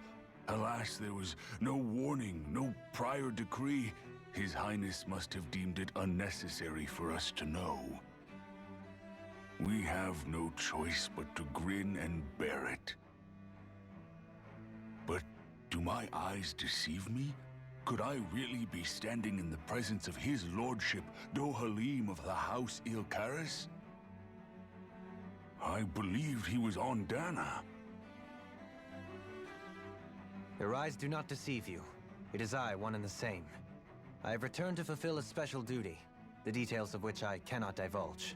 Alas, there was no warning, no prior decree. His Highness must have deemed it unnecessary for us to know. We have no choice but to grin and bear it. But do my eyes deceive me? Could I really be standing in the presence of his lordship, Dohalim of the House Ilkaris? I believed he was on Dana. Your eyes do not deceive you. It is I, one and the same. I have returned to fulfill a special duty, the details of which I cannot divulge.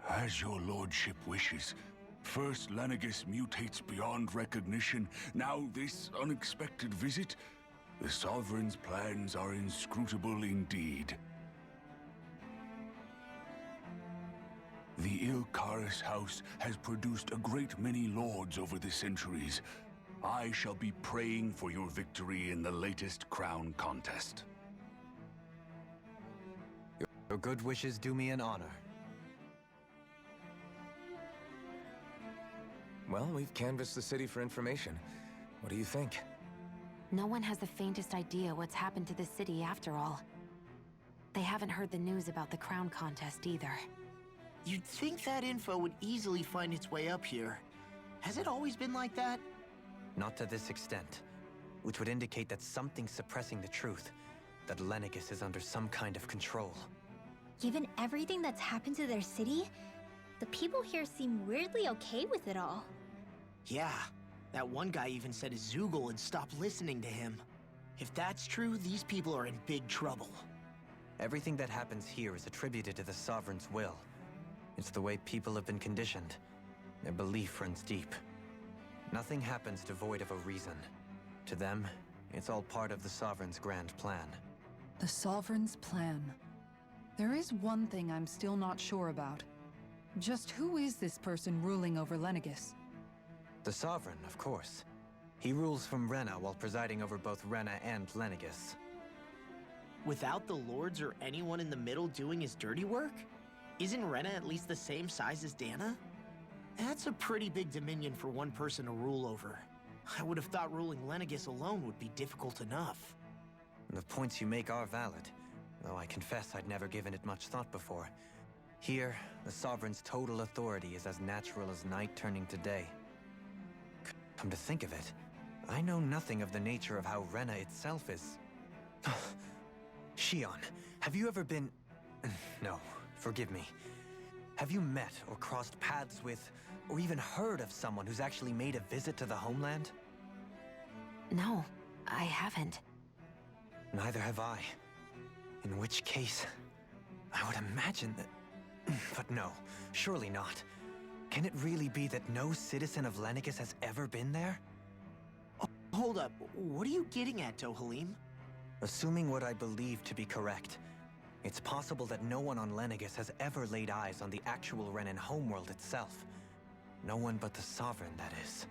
As your lordship wishes. First Lenegis mutates beyond recognition, now this unexpected visit. The Sovereign's plans are inscrutable indeed. The Ilkaris house has produced a great many lords over the centuries. I shall be praying for your victory in the latest crown contest. Your good wishes do me an honor. Well, we've canvassed the city for information. What do you think? No one has the faintest idea what's happened to the city after all. They haven't heard the news about the crown contest either. You'd think that info would easily find its way up here. Has it always been like that? Not to this extent, which would indicate that something's suppressing the truth, that Lenegis is under some kind of control. Given everything that's happened to their city, the people here seem weirdly okay with it all. Yeah, that one guy even said his Zeugle had stopped listening to him. If that's true, these people are in big trouble. Everything that happens here is attributed to the Sovereign's will. It's the way people have been conditioned. Their belief runs deep. Nothing happens devoid of a reason. To them, it's all part of the Sovereign's grand plan. The Sovereign's plan. There is one thing I'm still not sure about. Just who is this person ruling over Lenegis? The Sovereign, of course. He rules from Rena while presiding over both Rena and Lenegis. Without the lords or anyone in the middle doing his dirty work? Isn't Rena at least the same size as Dana? That's a pretty big dominion for one person to rule over. I would have thought ruling Lenegis alone would be difficult enough. The points you make are valid, though I confess I'd never given it much thought before. Here, the Sovereign's total authority is as natural as night turning to day. Come to think of it, I know nothing of the nature of how Rena itself is. Shion, have you ever been... No, forgive me. Have you met or crossed paths with, or even heard of someone who's actually made a visit to the homeland? No, I haven't. Neither have I. In which case, I would imagine that... But no, surely not. Can it really be that no citizen of Lenegis has ever been there? Hold up, what are you getting at, Dohalim? Assuming what I believe to be correct, it's possible that no one on Lenegis has ever laid eyes on the actual Renan homeworld itself. No one but the Sovereign, that is.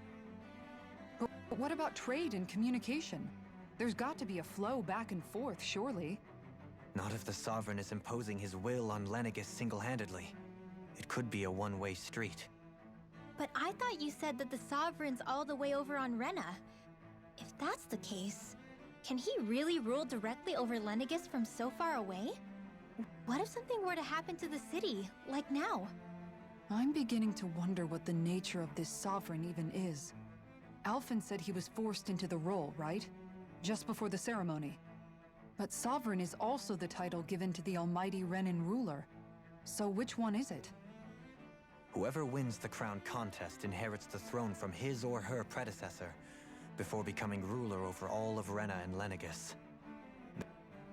But what about trade and communication? There's got to be a flow back and forth, surely. Not if the Sovereign is imposing his will on Lenegis single-handedly. It could be a one-way street. But I thought you said that the Sovereign's all the way over on Rena. If that's the case, can he really rule directly over Lenegis from so far away? What if something were to happen to the city, like now? I'm beginning to wonder what the nature of this Sovereign even is. Alphen said he was forced into the role, right? Just before the ceremony. But Sovereign is also the title given to the almighty Renan ruler. So which one is it? Whoever wins the crown contest inherits the throne from his or her predecessor, before becoming ruler over all of Rena and Lenegis.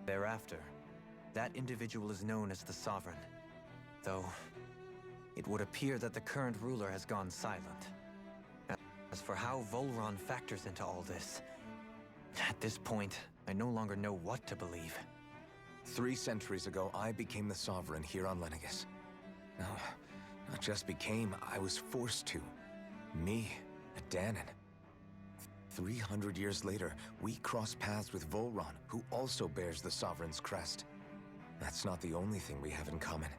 Thereafter, that individual is known as the Sovereign. Though, it would appear that the current ruler has gone silent. As for how Volron factors into all this, at this point, I no longer know what to believe. 3 centuries ago, I became the Sovereign here on Lenegis. No, not just became, I was forced to. Me, a Danon. 300 years later, we cross paths with Volron, who also bears the Sovereign's crest. That's not the only thing we have in common.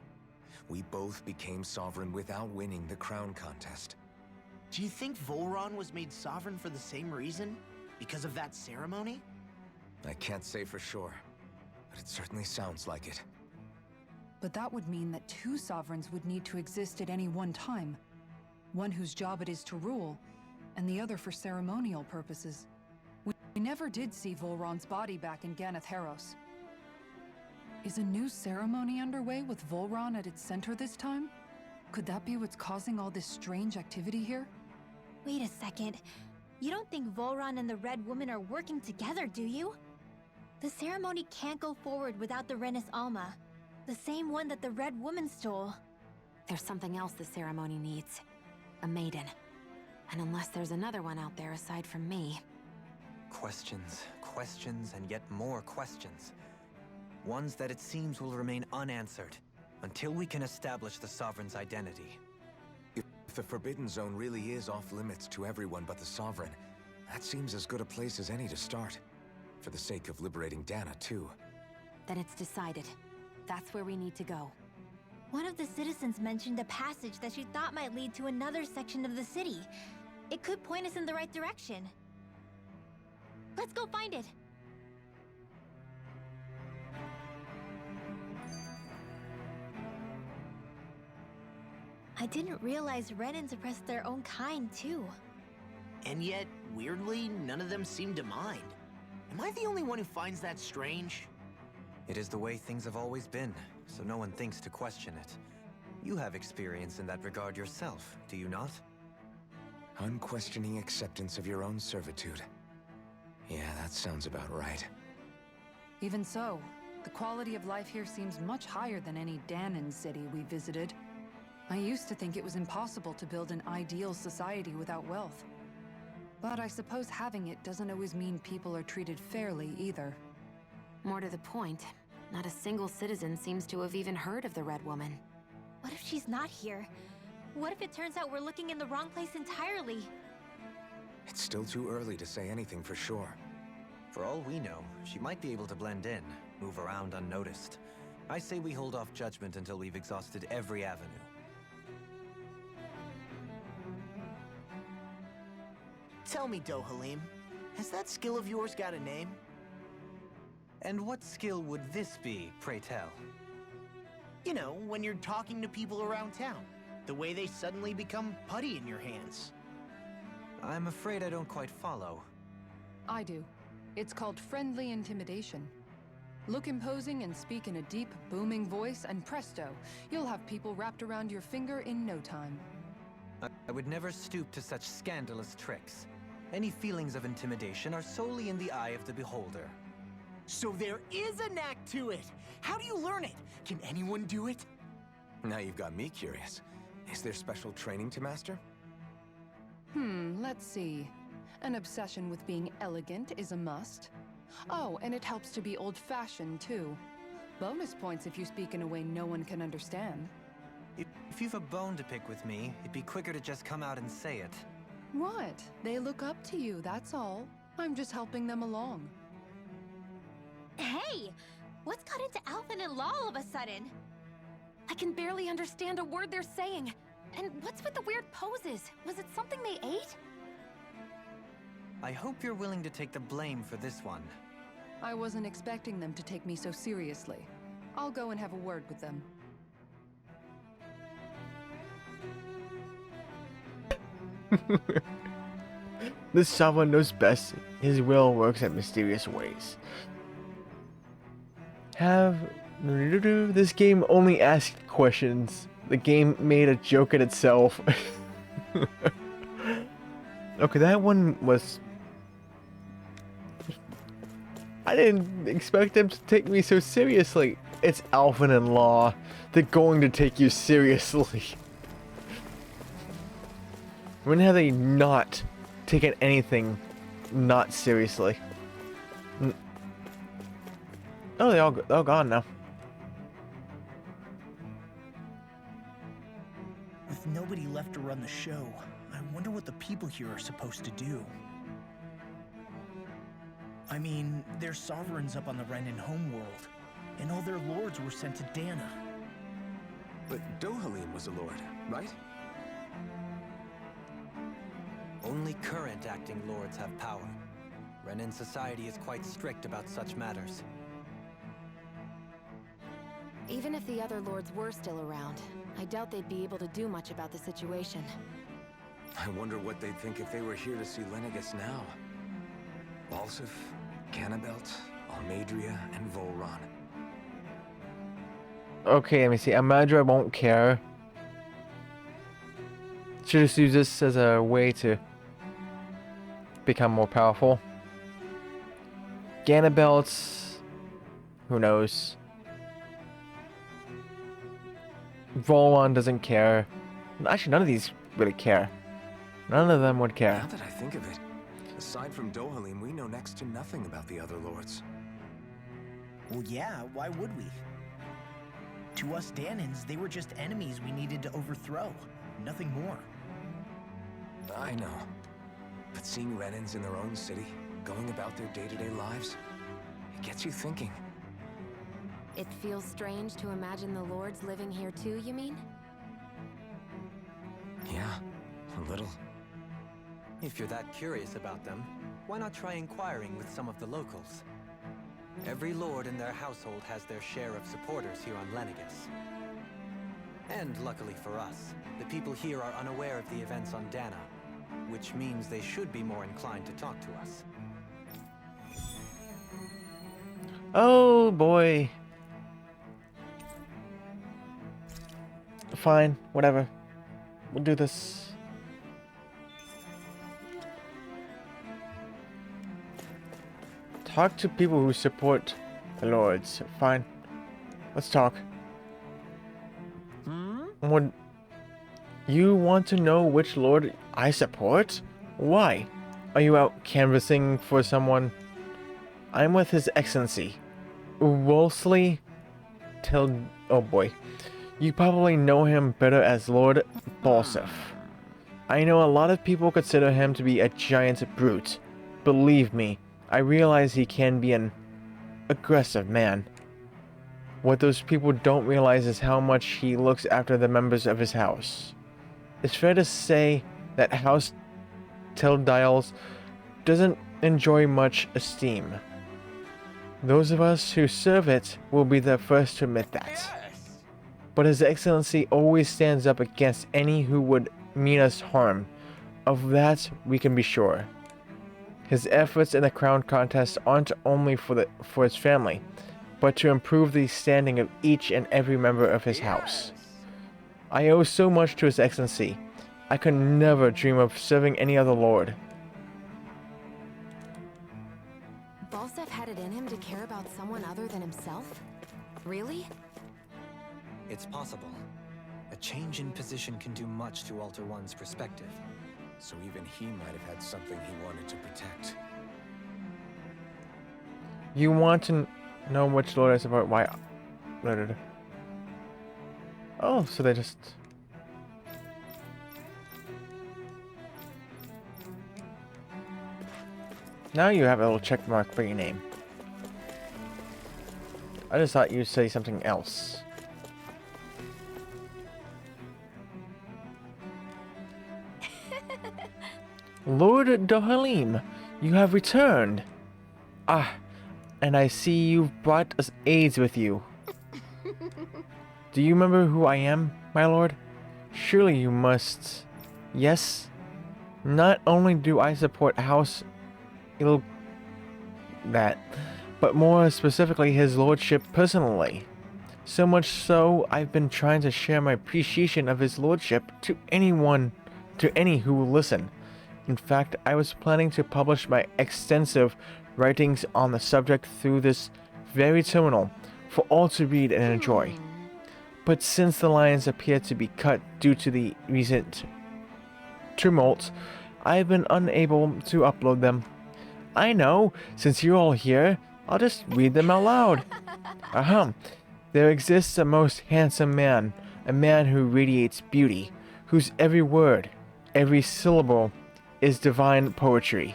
We both became Sovereign without winning the crown contest. Do you think Volron was made Sovereign for the same reason? Because of that ceremony? I can't say for sure, but it certainly sounds like it. But that would mean that 2 Sovereigns would need to exist at any one time. One whose job it is to rule, and the other for ceremonial purposes. We never did see Volron's body back in Ganath Haros. Is a new ceremony underway with Volron at its center this time? Could that be what's causing all this strange activity here? Wait a second. You don't think Volron and the Red Woman are working together, do you? The ceremony can't go forward without the Renis Alma, the same one that the Red Woman stole. There's something else the ceremony needs. A maiden. And unless there's another one out there aside from me... Questions, questions, and yet more questions. Ones that it seems will remain unanswered, until we can establish the Sovereign's identity. If the Forbidden Zone really is off-limits to everyone but the Sovereign, that seems as good a place as any to start. For the sake of liberating Dana, too. Then it's decided. That's where we need to go. One of the citizens mentioned a passage that she thought might lead to another section of the city. It could point us in the right direction. Let's go find it! I didn't realize Renans oppressed their own kind, too. And yet, weirdly, none of them seem to mind. Am I the only one who finds that strange? It is the way things have always been, so no one thinks to question it. You have experience in that regard yourself, do you not? Unquestioning acceptance of your own servitude. Yeah, that sounds about right. Even so, the quality of life here seems much higher than any Danon city we visited. I used to think it was impossible to build an ideal society without wealth. But I suppose having it doesn't always mean people are treated fairly either. More to the point, not a single citizen seems to have even heard of the Red Woman. What if she's not here? What if it turns out we're looking in the wrong place entirely? It's still too early to say anything for sure. For all we know, she might be able to blend in, move around unnoticed. I say we hold off judgment until we've exhausted every avenue. Tell me, Dohalim, has that skill of yours got a name? And what skill would this be, pray tell? You know, when you're talking to people around town. The way they suddenly become putty in your hands. I'm afraid I don't quite follow. I do. It's called friendly intimidation. Look imposing and speak in a deep, booming voice, and presto, you'll have people wrapped around your finger in no time. I would never stoop to such scandalous tricks. Any feelings of intimidation are solely in the eye of the beholder. So there is a knack to it! How do you learn it? Can anyone do it? Now you've got me curious. Is there special training to master? Let's see. An obsession with being elegant is a must. Oh, and it helps to be old-fashioned, too. Bonus points if you speak in a way no one can understand. If you've a bone to pick with me, it'd be quicker to just come out and say it. What? They look up to you, that's all. I'm just helping them along. Hey! What's got into Alphen and Law all of a sudden? I can barely understand a word they're saying. And what's with the weird poses? Was it something they ate? I hope you're willing to take the blame for this one. I wasn't expecting them to take me so seriously. I'll go and have a word with them. The sovereign knows best. His will works in mysterious ways. This game only asked questions. The game made a joke at itself. Okay, that one was... I didn't expect them to take me so seriously. It's Alphen and Law. They're going to take you seriously. When have they not taken anything not seriously? Oh, they're all gone now. With nobody left to run the show, I wonder what the people here are supposed to do. I mean, there's sovereigns up on the Renan homeworld, and all their lords were sent to Dana. But Dohalim was a lord, right? Only current acting lords have power. Renan society is quite strict about such matters. Even if the other lords were still around, I doubt they'd be able to do much about the situation. I wonder what they'd think if they were here to see Lenegis now. Balsif, Ganabelt, Almadria, and Volron. Okay, let me see. Almadria won't care. Should just use this as a way to become more powerful. Ganabelt, who knows? Volron doesn't care. Actually, none of these really care. None of them would care. Now that I think of it, aside from Dohalim, we know next to nothing about the other lords. Well, yeah, why would we? To us Danans, they were just enemies we needed to overthrow. Nothing more. I know. But seeing Renans in their own city, going about their day-to-day lives, it gets you thinking. It feels strange to imagine the lords living here too, you mean? Yeah, a little. If you're that curious about them, why not try inquiring with some of the locals? Every lord in their household has their share of supporters here on Lenegis. And luckily for us, the people here are unaware of the events on Dana, which means they should be more inclined to talk to us. Oh boy. Fine, whatever. We'll do this. Talk to people who support the lords. Fine. Let's talk. What? You want to know which lord I support? Why? Are you out canvassing for someone? I'm with His Excellency. Wolseley oh boy. You probably know him better as Lord Balseph. I know a lot of people consider him to be a giant brute. Believe me, I realize he can be an aggressive man. What those people don't realize is how much he looks after the members of his house. It's fair to say that House Teldiles doesn't enjoy much esteem. Those of us who serve it will be the first to admit that. But His Excellency always stands up against any who would mean us harm. Of that we can be sure. His efforts in the crown contest aren't only for his family, but to improve the standing of each and every member of his house. I owe so much to His Excellency. I could never dream of serving any other lord. Balseph had it in him to care about someone other than himself? Really? It's possible. A change in position can do much to alter one's perspective. So even he might have had something he wanted to protect. You want to know which lord I support? Why? Oh, so they just... Now you have a little check mark for your name. I just thought you'd say something else. Lord Dohalim, you have returned. Ah, and I see you've brought us aides with you. Do you remember who I am, my lord? Surely you must. Yes? Not only do I support House that, but more specifically his lordship personally. So much so, I've been trying to share my appreciation of his lordship to any who will listen. In fact, I was planning to publish my extensive writings on the subject through this very terminal for all to read and enjoy. But since the lines appear to be cut due to the recent tumult, I have been unable to upload them. I know, since you're all here, I'll just read them out loud. There exists a most handsome man, a man who radiates beauty, whose every word, every syllable is divine poetry.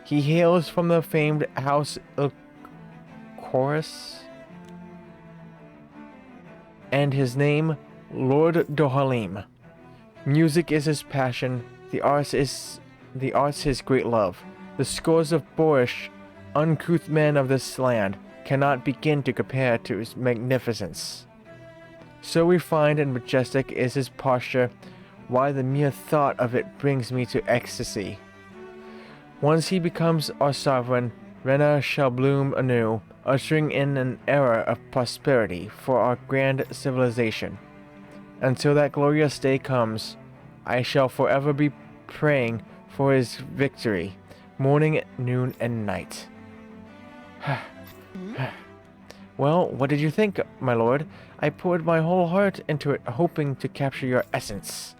He hails from the famed House Chorus, and his name, Lord Dohalim. Music is his passion, the arts his great love. The scores of boorish, uncouth men of this land cannot begin to compare to his magnificence. So refined and majestic is his posture, why the mere thought of it brings me to ecstasy. Once he becomes our sovereign, Rena shall bloom anew, ushering in an era of prosperity for our grand civilization. Until that glorious day comes, I shall forever be praying for his victory, morning, noon, and night. Well, what did you think, my lord? I poured my whole heart into it, hoping to capture your essence.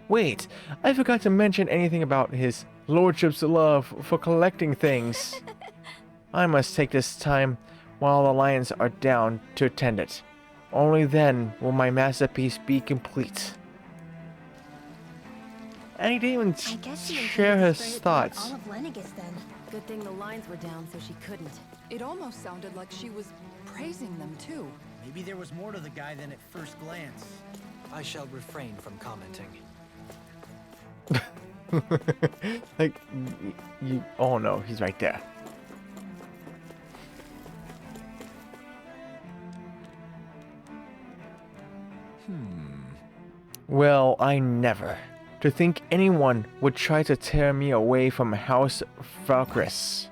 Wait, I forgot to mention anything about his lordship's love for collecting things. I must take this time while the lions are down to attend it. Only then will my masterpiece be complete. And he didn't even share his thoughts. All of Lenegis, then. Good thing the lines were down so she couldn't. It almost sounded like she was praising them too. Maybe there was more to the guy than at first glance. I shall refrain from commenting. Like, you... Oh no, he's right there. Well, I never. To think anyone would try to tear me away from House Falkris.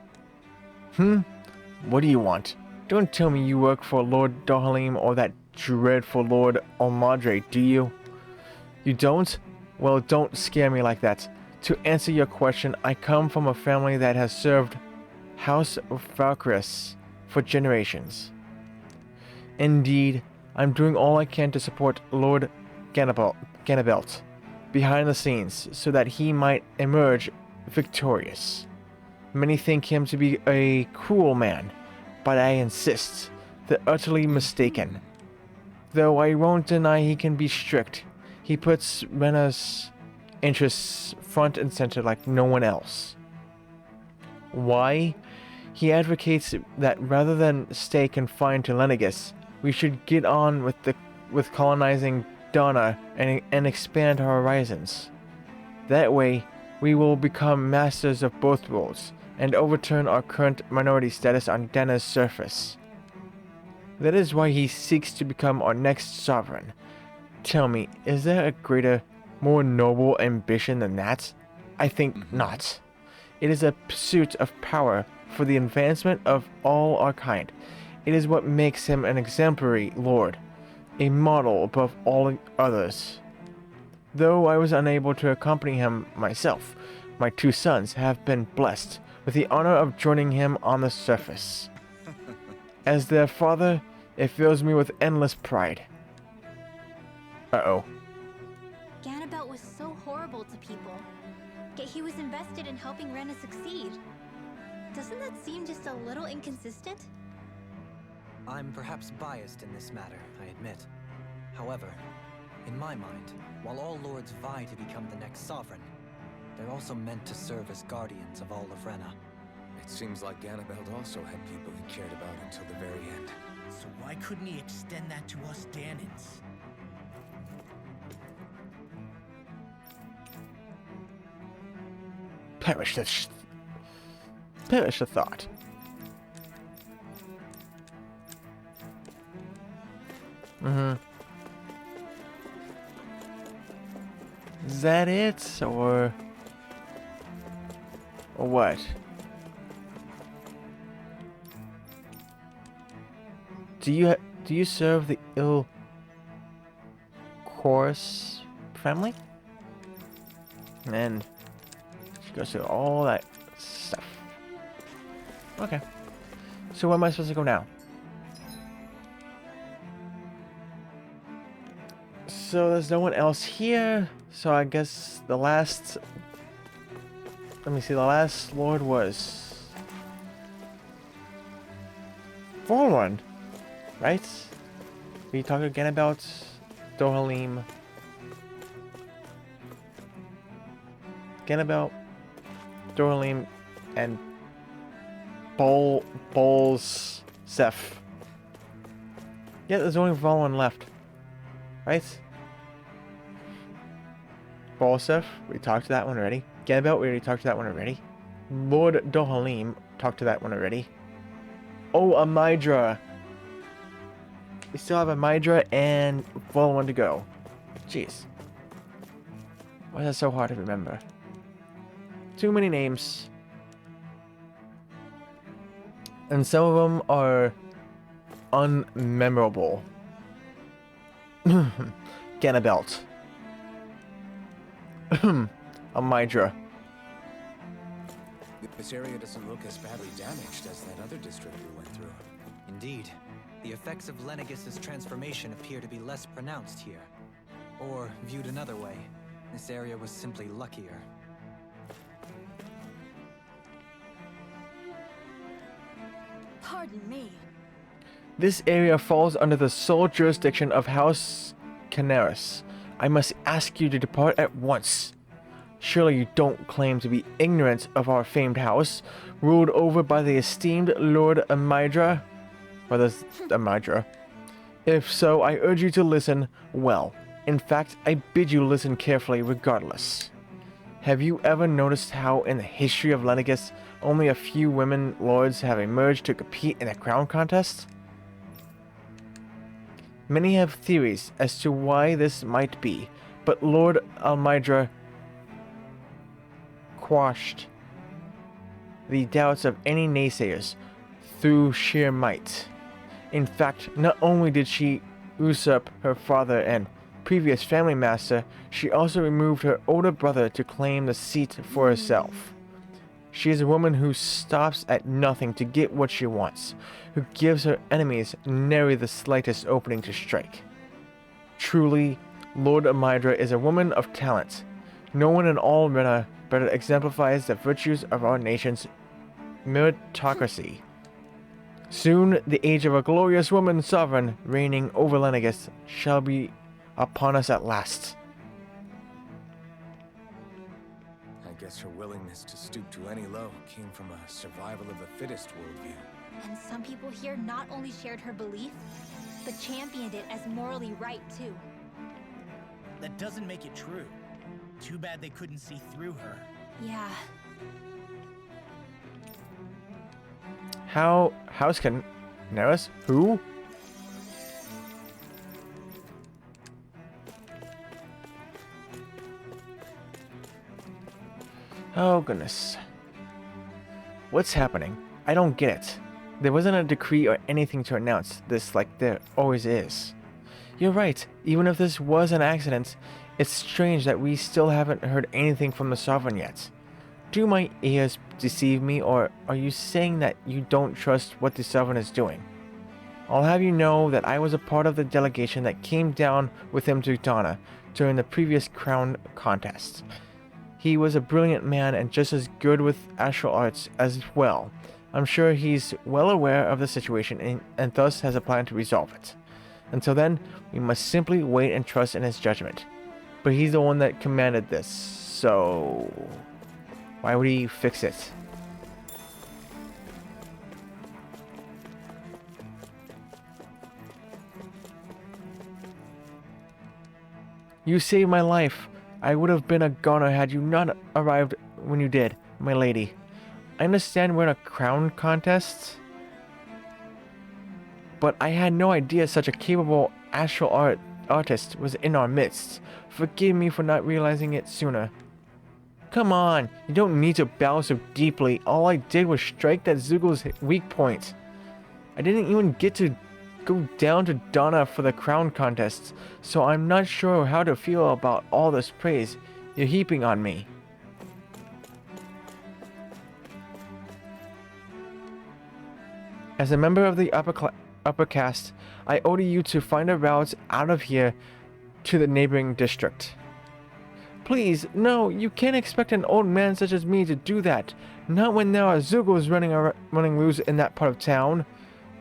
What do you want? Don't tell me you work for Lord Dohalim or that dreadful Lord Almadre, do you? You don't? Well, don't scare me like that. To answer your question, I come from a family that has served House Falkris for generations. Indeed, I'm doing all I can to support Lord Ganabelt behind the scenes so that he might emerge victorious. Many think him to be a cruel man, but I insist they're utterly mistaken. Though I won't deny he can be strict. He puts Rena's interests front and center like no one else. Why? He advocates that rather than stay confined to Lenegis, we should get on with colonizing Dana and expand our horizons. That way, we will become masters of both worlds and overturn our current minority status on Dana's surface. That is why he seeks to become our next sovereign. Tell me, is there a greater, more noble ambition than that? I think not. It is a pursuit of power for the advancement of all our kind. It is what makes him an exemplary lord, a model above all others. Though I was unable to accompany him myself, my 2 sons have been blessed with the honor of joining him on the surface. As their father, it fills me with endless pride. Uh-oh. Ganabelt was so horrible to people, yet he was invested in helping Rena succeed. Doesn't that seem just a little inconsistent? I'm perhaps biased in this matter, I admit. However, in my mind, while all lords vie to become the next sovereign, they're also meant to serve as guardians of all of Rena. It seems like Ganabelt also had people he cared about until the very end. So why couldn't he extend that to us Danans? Perish the thought. Is that it, or what? Do you serve the ill Chorus family? And she goes through all that stuff. Okay. So where am I supposed to go now? So there's no one else here. So I guess the last... Let me see, the last lord was... Vorlon, right? We talk again about Dohalim. Ganabelt, Dohalim, and Bowls Seth. Yeah, there's only Vorlon left. Right? Bolsef, we talked to that one already. Ganabelt, we already talked to that one already. Lord Dohalim, talked to that one already. Oh, Amydra. We still have Amydra and Volon to go. Jeez. Why is that so hard to remember? Too many names. And some of them are unmemorable. Ganabelt. Amydra. This area doesn't look as badly damaged as that other district we went through. Indeed. The effects of Lenegis' transformation appear to be less pronounced here. Or, viewed another way, this area was simply luckier. Pardon me. This area falls under the sole jurisdiction of House Canaris. I must ask you to depart at once. Surely you don't claim to be ignorant of our famed house, ruled over by the esteemed Lord Amydra? Or the Amydra. If so, I urge you to listen well. In fact, I bid you listen carefully regardless. Have you ever noticed how in the history of Lenegis, only a few women lords have emerged to compete in a crown contest? Many have theories as to why this might be, but Lord Amydra quashed the doubts of any naysayers through sheer might. In fact, not only did she usurp her father and previous family master, she also removed her older brother to claim the seat for herself. She is a woman who stops at nothing to get what she wants, who gives her enemies nary the slightest opening to strike. Truly, Lord Amydra is a woman of talent. No one in all Rena better exemplifies the virtues of our nation's meritocracy. Soon the age of a glorious woman sovereign reigning over Lenegis shall be upon us at last. I guess her willingness to stoop to any low came from a survival of the fittest worldview. And some people here not only shared her belief, but championed it as morally right, too. That doesn't make it true. Too bad they couldn't see through her. Yeah. House can Neris? Who? Oh goodness. What's happening? I don't get it. There wasn't a decree or anything to announce this like there always is. You're right, even if this was an accident, it's strange that we still haven't heard anything from the Sovereign yet. Do my ears deceive me, or are you saying that you don't trust what the Sovereign is doing? I'll have you know that I was a part of the delegation that came down with him to Dana during the previous crown contest. He was a brilliant man and just as good with astral arts as well. I'm sure he's well aware of the situation and thus has a plan to resolve it. Until then, we must simply wait and trust in his judgment. But he's the one that commanded this, so why would he fix it? You saved my life. I would have been a goner had you not arrived when you did, my lady. I understand we're in a crown contest, but I had no idea such a capable astral artist was in our midst. Forgive me for not realizing it sooner. Come on, you don't need to bow so deeply. All I did was strike that Zeugel's weak point. I didn't even get to go down to Dana for the crown contest, so I'm not sure how to feel about all this praise you're heaping on me. As a member of the upper caste, I order you to find a route out of here to the neighboring district. Please, no, you can't expect an old man such as me to do that. Not when there are Zeugles running loose in that part of town.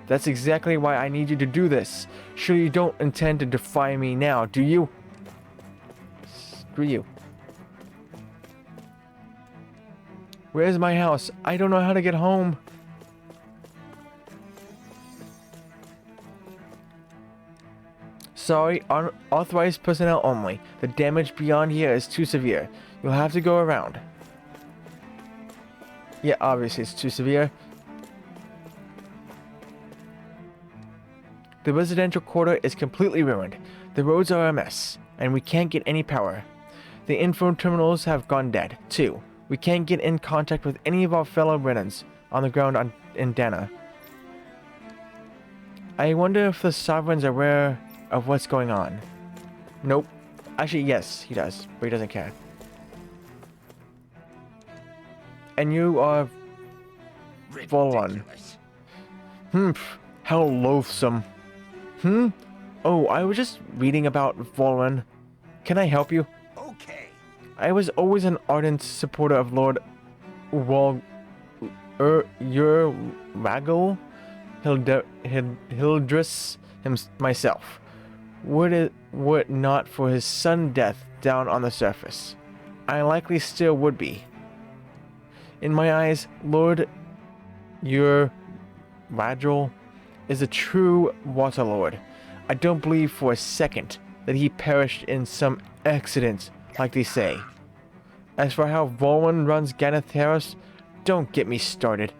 That's exactly why I need you to do this. Sure you don't intend to defy me now, do you? Screw you. Where's my house? I don't know how to get home. Sorry, authorized personnel only. The damage beyond here is too severe. You'll have to go around. Yeah, obviously it's too severe. The residential quarter is completely ruined. The roads are a mess, and we can't get any power. The info terminals have gone dead, too. We can't get in contact with any of our fellow Renans on the ground in Dana. I wonder if the Sovereign's aware of what's going on. Nope. Actually, yes, he does, but he doesn't care. And you are Volon. How loathsome. Oh, I was just reading about Volon. Can I help you? Okay. I was always an ardent supporter of Lord Ragel Hildris myself. Were it not for his sudden death down on the surface, I likely still would be. In my eyes, Lord Ragel is a true water lord. I don't believe for a second that he perished in some accident like they say. As for how Volon runs Ganatheros, don't get me started.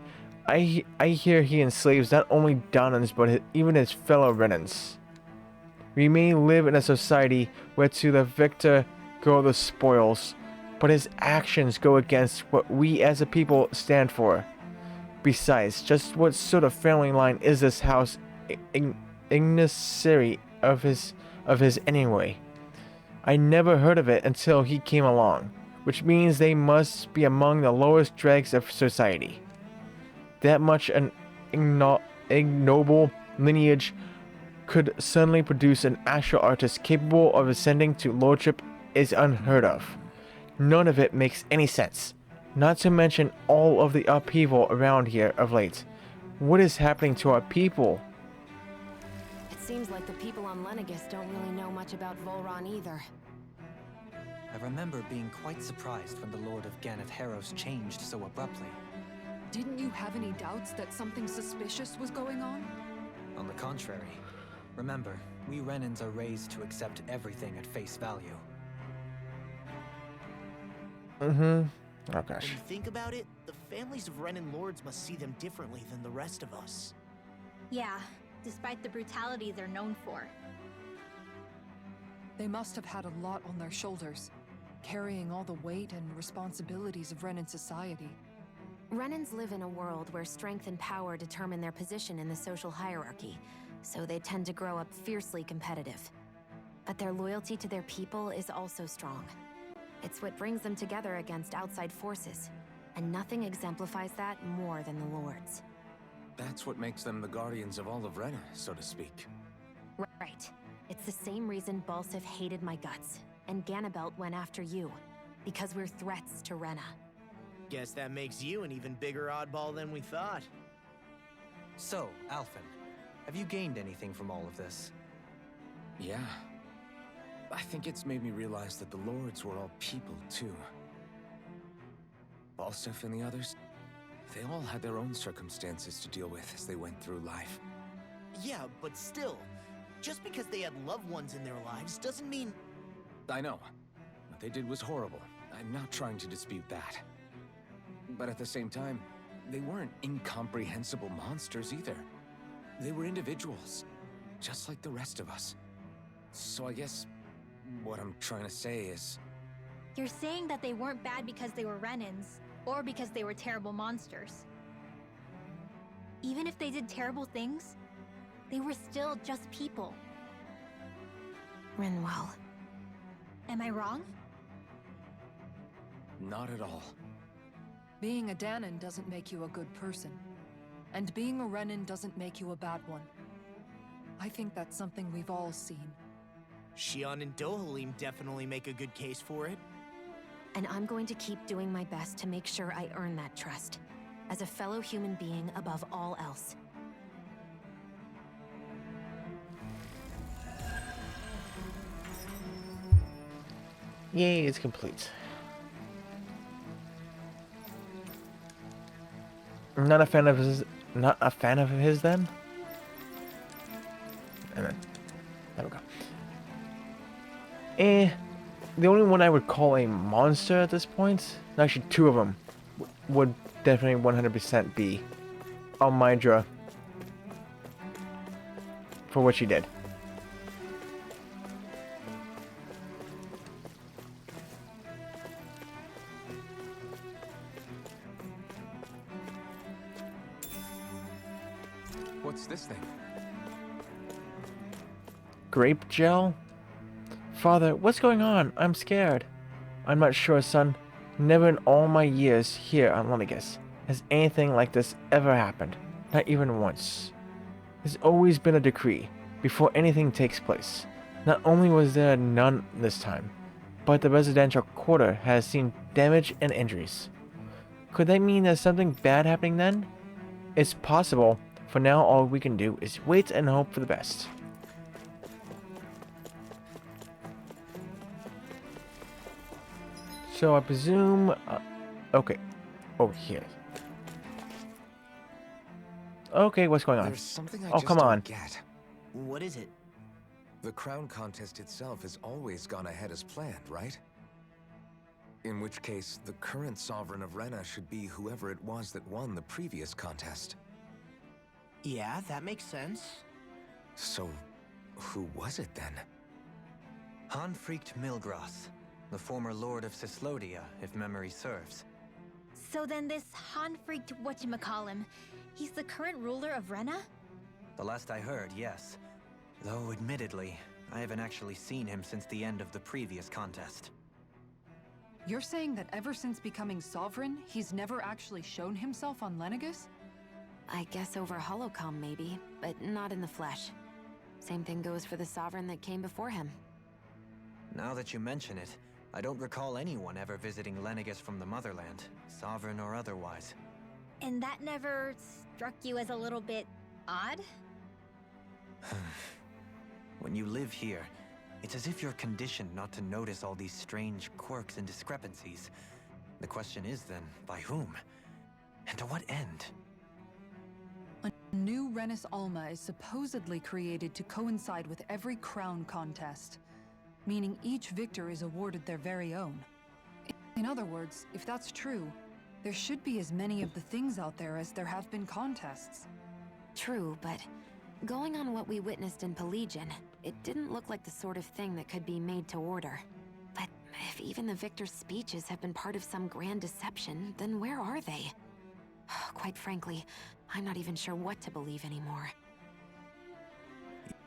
I hear he enslaves not only Donans but even his fellow Renans. We may live in a society where to the victor go the spoils, but his actions go against what we as a people stand for. Besides, just what sort of family line is this house Ignaceri of his anyway? I never heard of it until he came along, which means they must be among the lowest dregs of society. That much an ignoble lineage could suddenly produce an astral artist capable of ascending to lordship is unheard of. None of it makes any sense. Not to mention all of the upheaval around here of late. What is happening to our people? It seems like the people on Lenegis don't really know much about Volron either. I remember being quite surprised when the Lord of Ganeth Haros changed so abruptly. Didn't you have any doubts that something suspicious was going on? On the contrary. Remember, we Renans are raised to accept everything at face value. Oh When gosh. you think about it, the families of Renan lords must see them differently than the rest of us. Yeah, despite the brutality they're known for. They must have had a lot on their shoulders, carrying all the weight and responsibilities of Renan society. Renans live in a world where strength and power determine their position in the social hierarchy, so they tend to grow up fiercely competitive. But their loyalty to their people is also strong. It's what brings them together against outside forces, and nothing exemplifies that more than the Lords. That's what makes them the guardians of all of Rena, so to speak. Right. It's the same reason Balsif hated my guts, and Ganabelt went after you. Because we're threats to Rena. Guess that makes you an even bigger oddball than we thought. So, Alphen, have you gained anything from all of this? Yeah. I think it's made me realize that the Lords were all people, too. Balsif and the others, they all had their own circumstances to deal with as they went through life. Yeah, but still, just because they had loved ones in their lives doesn't mean... I know. What they did was horrible. I'm not trying to dispute that. But at the same time, they weren't incomprehensible monsters either. They were individuals, just like the rest of us. So I guess what I'm trying to say is... You're saying that they weren't bad because they were Renans, or because they were terrible monsters. Even if they did terrible things, they were still just people. Rinwell. Am I wrong? Not at all. Being a Danan doesn't make you a good person. And being a Renan doesn't make you a bad one. I think that's something we've all seen. Shion and Dohalim definitely make a good case for it. And I'm going to keep doing my best to make sure I earn that trust. As a fellow human being above all else. Yay, it's complete. Not a fan of his. Not a fan of his then. And then there we go. The only one I would call a monster at this point, actually two of them, would definitely 100% be Almydra for what she did. What's this thing? Grape gel? Father, what's going on? I'm scared. I'm not sure, son. Never in all my years here on Lenegis has anything like this ever happened. Not even once. There's always been a decree before anything takes place. Not only was there none this time, but the residential quarter has seen damage and injuries. Could that mean there's something bad happening then? It's possible. For now, all we can do is wait and hope for the best. So I presume... okay. Over here. Okay, what's going on? There's something I Oh, just come don't on. get. What is it? The crown contest itself has always gone ahead as planned, right? In which case, the current sovereign of Rena should be whoever it was that won the previous contest. Yeah, that makes sense. So, who was it then? Hanfricht Milgras, the former Lord of Cyslodia, if memory serves. So then this Hanfricht whatchamacallem, he's the current ruler of Rena? The last I heard, yes. Though, admittedly, I haven't actually seen him since the end of the previous contest. You're saying that ever since becoming sovereign, he's never actually shown himself on Lenegis? I guess over Holocom maybe, but not in the flesh. Same thing goes for the sovereign that came before him. Now that you mention it, I don't recall anyone ever visiting Lenegis from the motherland, sovereign or otherwise. And that never struck you as a little bit odd? When you live here, it's as if you're conditioned not to notice all these strange quirks and discrepancies. The question is then, by whom? And to what end? A new Renis Alma is supposedly created to coincide with every crown contest, meaning each victor is awarded their very own. In other words, if that's true, there should be as many of the things out there as there have been contests. True, but going on what we witnessed in Pelegion, it didn't look like the sort of thing that could be made to order. But if even the victor's speeches have been part of some grand deception, then where are they? Quite frankly, I'm not even sure what to believe anymore.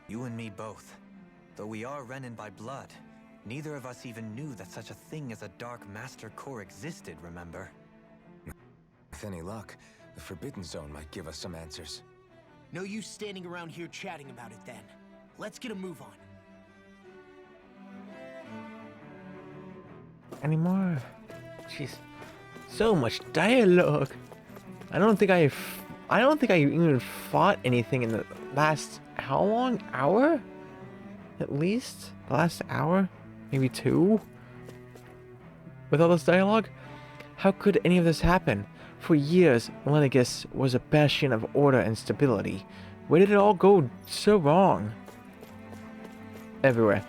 You and me both. Though we are Renin by blood, neither of us even knew that such a thing as a Dark Master Corps existed, remember? With any luck, the Forbidden Zone might give us some answers. No use standing around here chatting about it then. Let's get a move on. Anymore? Jeez, so much dialogue. I don't think I even fought anything in the last, how long? Hour? At least? The last hour? Maybe 2? With all this dialogue? How could any of this happen? For years, Lenegis was a bastion of order and stability. Where did it all go so wrong? Everywhere.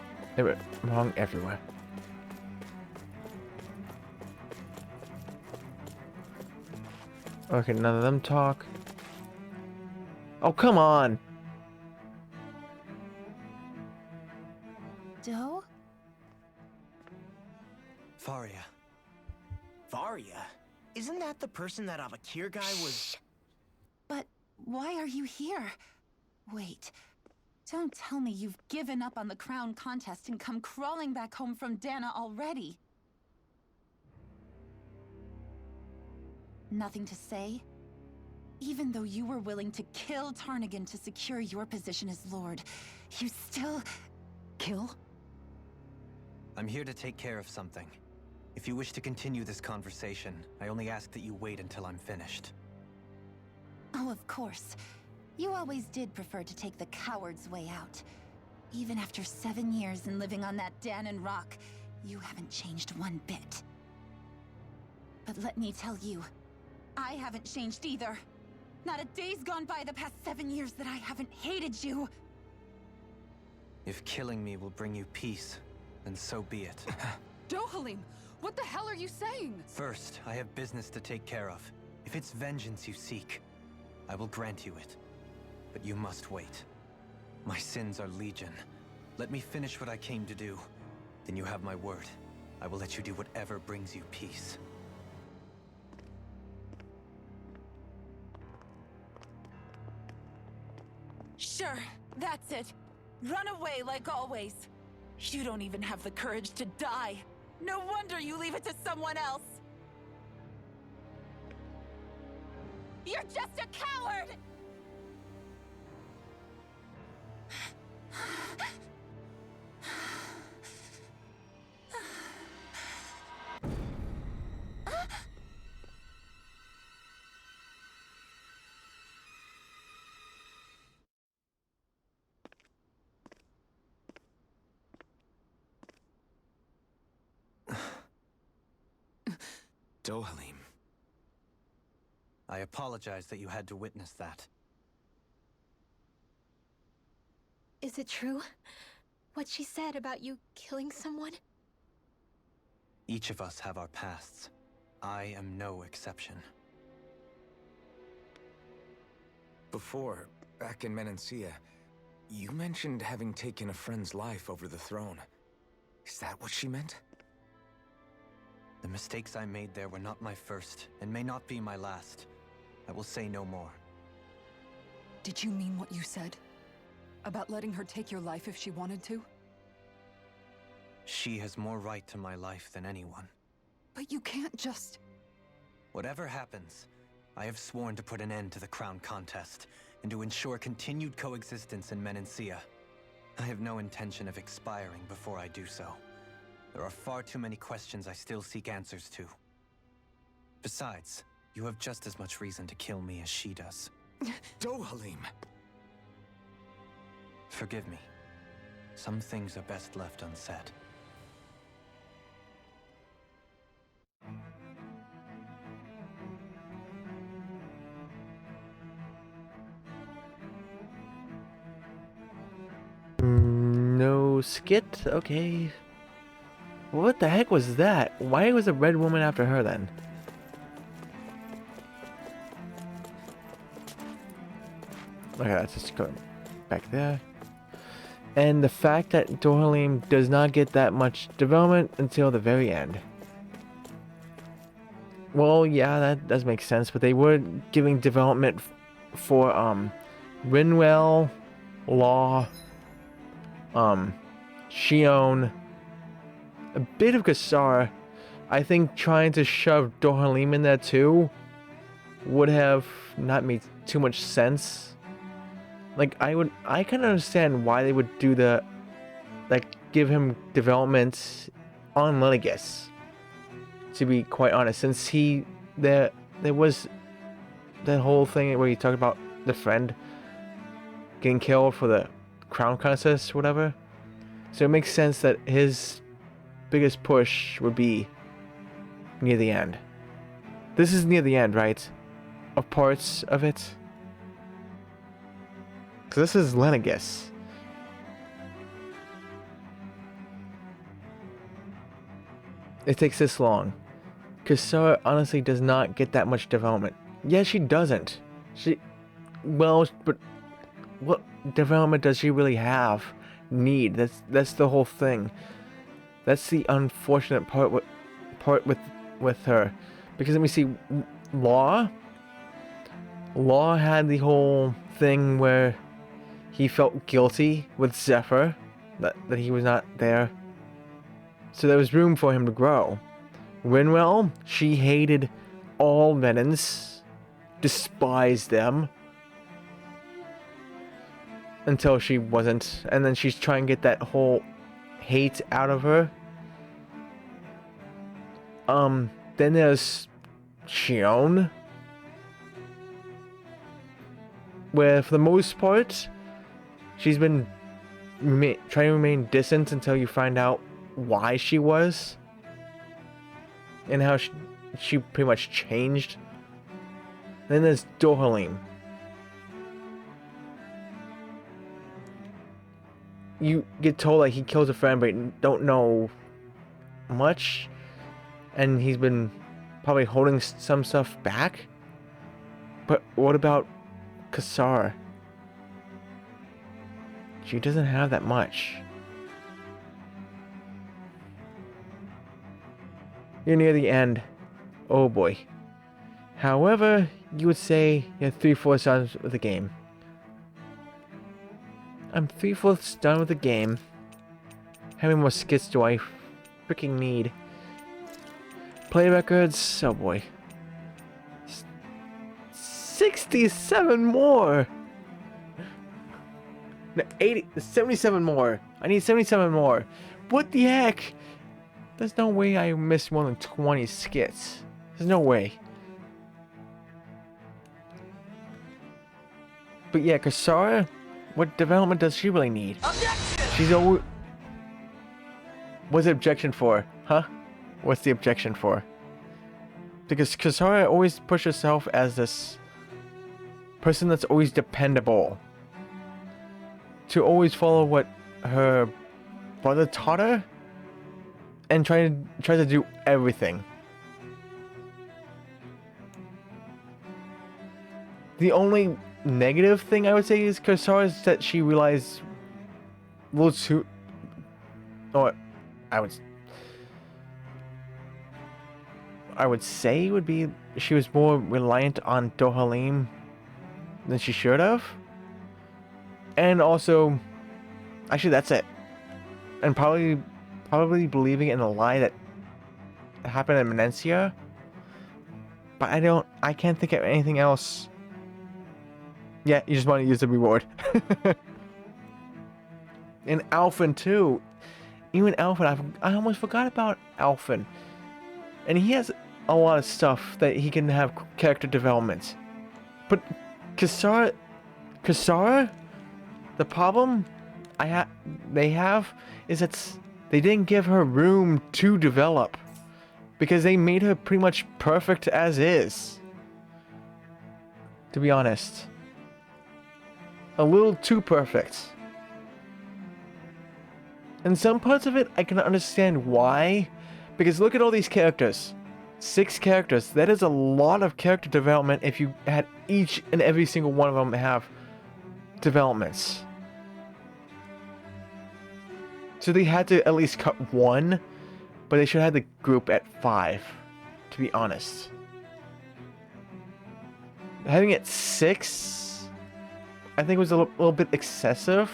Wrong everywhere. Okay, none of them talk. Oh, come on! Doe? Faria. Varia? Isn't that the person that Avakir guy was... But why are you here? Wait. Don't tell me you've given up on the crown contest and come crawling back home from Dana already. Nothing to say? Even though you were willing to kill Tarnigan to secure your position as Lord, you still... Kill? I'm here to take care of something. If you wish to continue this conversation, I only ask that you wait until I'm finished. Oh, of course. You always did prefer to take the coward's way out. Even after 7 years and living on that Danon rock, you haven't changed one bit. But let me tell you, I haven't changed either. Not a day's gone by the past 7 years that I haven't hated you. If killing me will bring you peace, then so be it. Dohalim, what the hell are you saying? First, I have business to take care of. If it's vengeance you seek, I will grant you it. But you must wait. My sins are legion. Let me finish what I came to do. Then you have my word. I will let you do whatever brings you peace. Sure, that's it. Run away like always. You don't even have the courage to die. No wonder you leave it to someone else. You're just a coward! Dohalim. I apologize that you had to witness that. Is it true? What she said about you killing someone? Each of us have our pasts. I am no exception. Before, back in Menancia, you mentioned having taken a friend's life over the throne. Is that what she meant? The mistakes I made there were not my first, and may not be my last. I will say no more. Did you mean what you said? About letting her take your life if she wanted to? She has more right to my life than anyone. But you can't just... Whatever happens, I have sworn to put an end to the crown contest, and to ensure continued coexistence in Menancia. I have no intention of expiring before I do so. There are far too many questions I still seek answers to. Besides, You have just as much reason to kill me as she does. Dohalim! Forgive me. Some things are best left unsaid. No skit? Okay. What the heck was that? Why was a red woman after her then? Okay, let's just go back there. And the fact that Dohalim does not get that much development until the very end. Well, yeah, that does make sense, but they were giving development for Rinwell, Law, Shion, a bit of Kasar. I think trying to shove Dohalim in there too would have not made too much sense. Like, I can understand why they would do the, like, give him development on Lenegis, to be quite honest, since there was that whole thing where he talked about the friend getting killed for the crown contest, whatever. So it makes sense that his biggest push would be near the end. This is near the end, right? Of parts of it. Because this is Lenegis. It takes this long. Kasar honestly does not get that much development. Yeah, she doesn't. Well, but what development does she really have? That's the whole thing. That's the unfortunate part with her. Because let me see, Law had the whole thing where he felt guilty with Zephyr that he was not there. So there was room for him to grow. Rinwell, she hated all Venons, despised them. Until she wasn't. And then she's trying to get that whole hate out of her. Then there's Shion, where for the most part she's been trying to remain distant until you find out why she was and how she pretty much changed. Then there's Dohalim. You get told like he kills a friend, but you don't know much, and he's been probably holding some stuff back. But what about Kasar? She doesn't have that much. You're near the end. Oh boy. However, you would say you're 3/4 done with the game. I'm 3/4 done with the game. How many more skits do I freaking need? Play records. Oh boy. 67 more! No, 77 more. I need 77 more. What the heck? There's no way I missed more than 20 skits. There's no way. But yeah, Kasara, what development does she really need? Objection! She's always... What's the objection for? Huh? What's the objection for? Because Kasara always pushes herself as this person that's always dependable. To always follow what her brother taught her. And try to do everything. The only negative thing I would say is Kasara is that she realized or I would say would be she was more reliant on Dohalim than she should have. And also, actually that's it. And probably believing in a lie that happened in Menencia. But I can't think of anything else. Yeah, you just want to use the reward. And Alphen too. Even Alphen, I almost forgot about Alphen. And he has a lot of stuff that he can have character development. But Kisara, the problem they have is that they didn't give her room to develop because they made her pretty much perfect as is. To be honest, a little too perfect. In some parts of it, I can understand why, because look at all these characters. 6 characters. That is a lot of character development if you had each and every single one of them have developments. So they had to at least cut 1, but they should have the group at 5, to be honest. Having it 6, I think was a little bit excessive.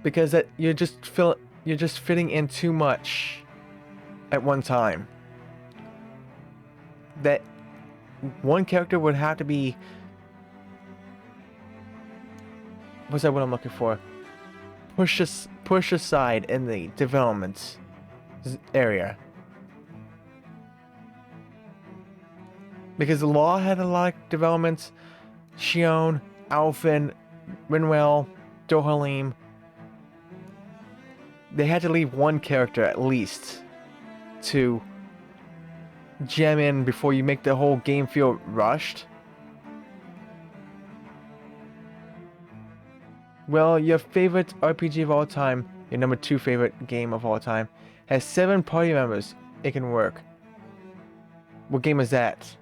Because that you're just fitting in too much at one time. That one character would have to be, what's that what I'm looking for? Push aside in the development area. Because the Law had a lot of developments. Xion, Alphen, Rinwell, Dohalim. They had to leave one character at least to jam in before you make the whole game feel rushed. Well, your favorite RPG of all time, your number 2 favorite game of all time, has 7 party members. It can work. What game is that?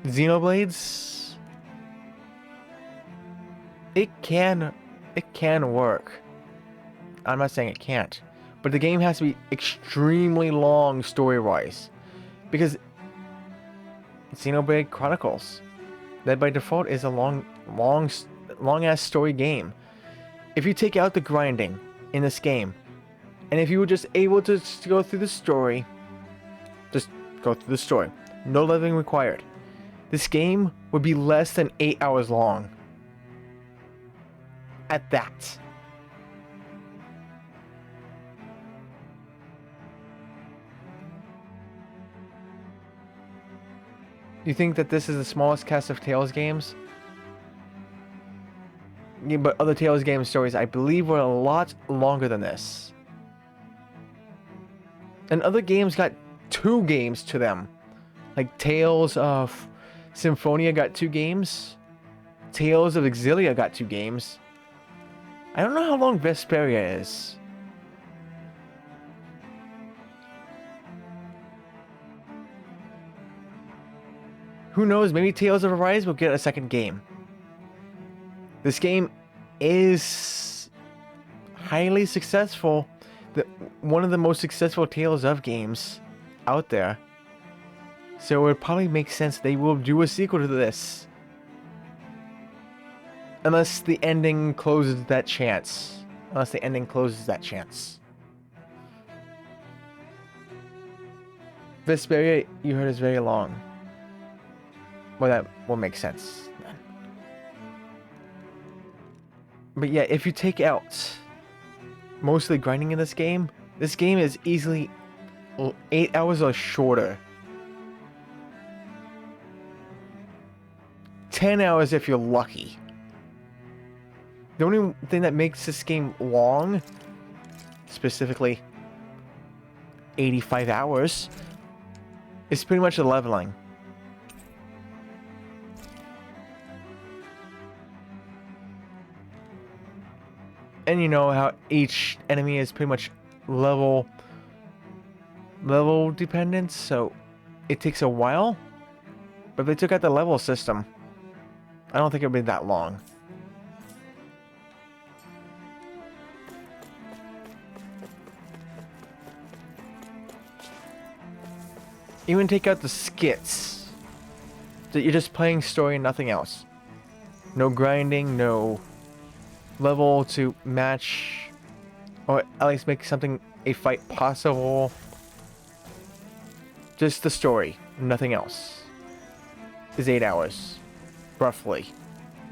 Xenoblades? It can work. I'm not saying it can't, but the game has to be extremely long story-wise, because Xenoblade Chronicles, that by default is a long-ass story game. If you take out the grinding in this game, and if you were just able to go through the story, just go through the story, no leveling required, this game would be less than 8 hours long. At that. You think that this is the smallest cast of Tales games? Yeah, but other Tales game stories, I believe, were a lot longer than this. And other games got 2 games to them. Like Tales of Symphonia got 2 games. Tales of Exilia got 2 games. I don't know how long Vesperia is. Who knows, maybe Tales of Arise will get a second game. This game is highly successful. One of the most successful Tales of games out there. So it would probably make sense they will do a sequel to this. Unless the ending closes that chance. Vesperia, you heard, is very long. Well, that will make sense then. But yeah, if you take out mostly grinding in this game is easily 8 hours or shorter. 10 hours if you're lucky. The only thing that makes this game long, specifically 85 hours, is pretty much the leveling. And you know how each enemy is pretty much level dependent, so it takes a while. But if they took out the level system, I don't think it would be that long. Even take out the skits. That you're just playing story and nothing else. No grinding, no level to match, or at least make something, a fight possible. Just the story, nothing else. Is 8 hours, roughly.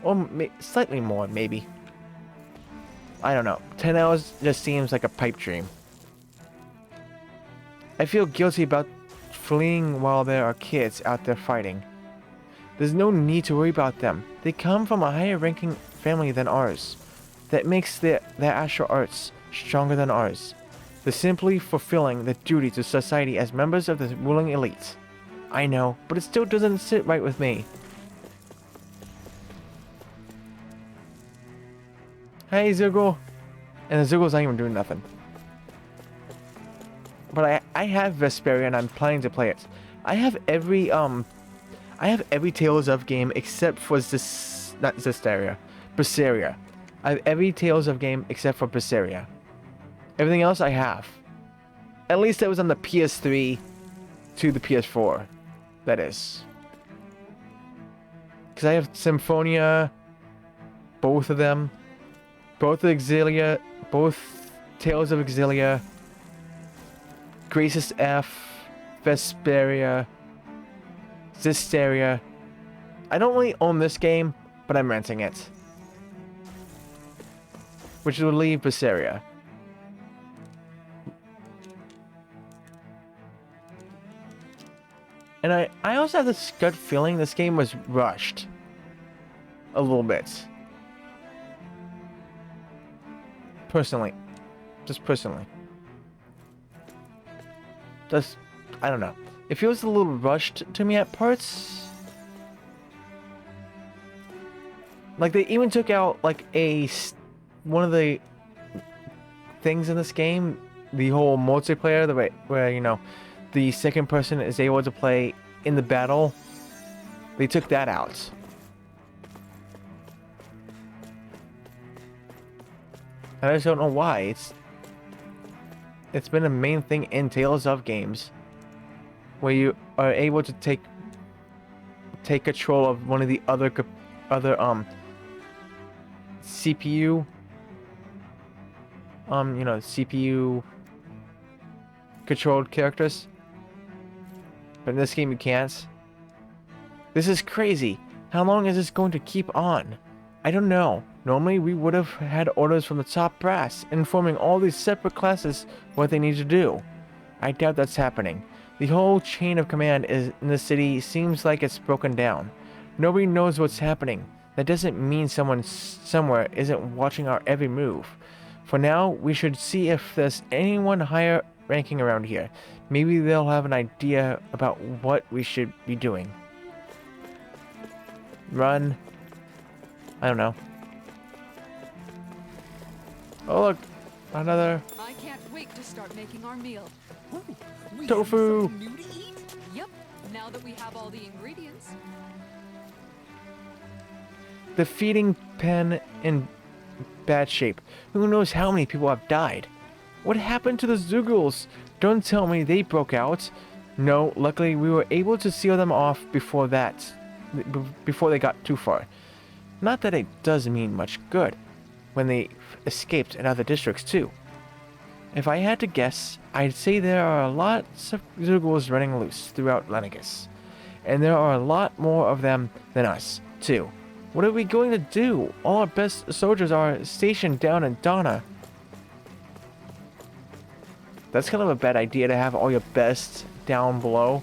Or slightly more, maybe. I don't know. 10 hours just seems like a pipe dream. I feel guilty about fleeing while there are kids out there fighting. There's no need to worry about them. They come from a higher ranking family than ours. That makes their astral arts stronger than ours. They're simply fulfilling their duty to society as members of the ruling elite. I know, but it still doesn't sit right with me. Hey, Zoogle. And the Zoogle's not even doing nothing. But I have Vesperia and I'm planning to play it. I have every Tales of game except for not Zestiria. Berseria. I have every Tales of game except for Berseria. Everything else I have. At least it was on the PS3 to the PS4. That is. Because I have Symphonia. Both of them. Both of Exilia. Both Tales of Exilia. Graces F. Vesperia. Zestiria. I don't really own this game, but I'm renting it. Which will leave Berseria. And I also have this gut feeling this game was rushed. A little bit. Personally. Just personally. Just, I don't know. It feels a little rushed to me at parts. Like they even took out like one of the things in this game, the whole multiplayer, the way where you know the second person is able to play in the battle. They took that out. I just don't know why. It's been a main thing in Tales of games where you are able to take control of one of the other CPU CPU controlled characters. But in this game you can't. This is crazy. How long is this going to keep on? I don't know. Normally we would have had orders from the top brass informing all these separate classes what they need to do. I doubt that's happening. The whole chain of command in the city seems like it's broken down. Nobody knows what's happening. That doesn't mean someone somewhere isn't watching our every move. For now, we should see if there's anyone higher ranking around here. Maybe they'll have an idea about what we should be doing. Run. I don't know. Oh look, another. I can't wait to start making our meal. Tofu. Yep, now that we have all the ingredients. The feeding pen in bad shape. Who knows how many people have died? What happened to the Zoogles? Don't tell me they broke out. No, luckily we were able to seal them off before they got too far. Not that it does mean much good when they escaped in other districts too. If I had to guess, I'd say there are lots of Zoogles running loose throughout Lenegis. And there are a lot more of them than us, too. What are we going to do? All our best soldiers are stationed down in Dana. That's kind of a bad idea to have all your best down below.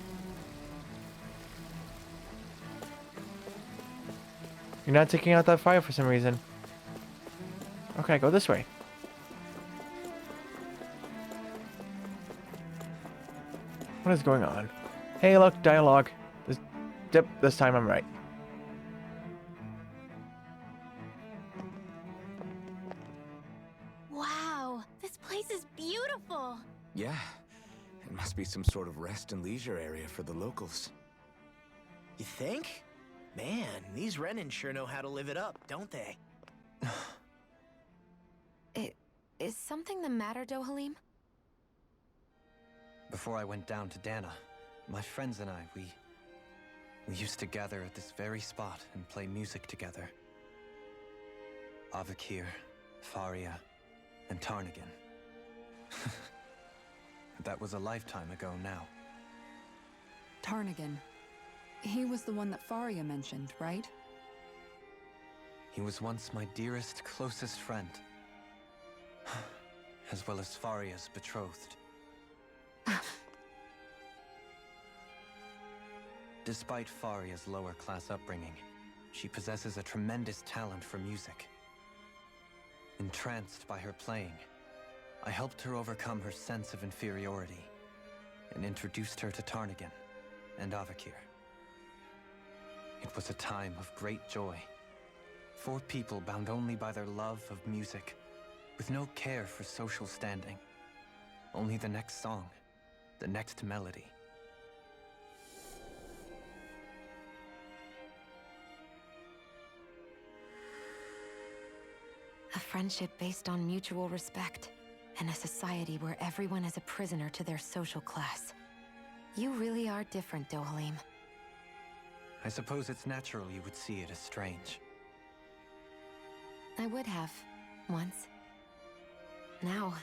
You're not taking out that fire for some reason. Okay, go this way. What is going on? Hey, look, dialogue. This time I'm right. Wow, this place is beautiful. Yeah, it must be some sort of rest and leisure area for the locals. You think? Man, these Renin sure know how to live it up, don't they? Is something the matter, Dohalim? Before I went down to Dana, my friends and I, we used to gather at this very spot and play music together. Avakir, Faria, and Tarnigan. That was a lifetime ago now. Tarnigan. He was the one that Faria mentioned, right? He was once my dearest, closest friend. As well as Faria's betrothed. Despite Faria's lower-class upbringing, she possesses a tremendous talent for music. Entranced by her playing, I helped her overcome her sense of inferiority and introduced her to Tarnagin and Avakir. It was a time of great joy. 4 people bound only by their love of music, with no care for social standing. Only the next song, the next melody. A friendship based on mutual respect, and a society where everyone is a prisoner to their social class. You really are different, Dohalim. I suppose it's natural you would see it as strange. I would have, once. Now,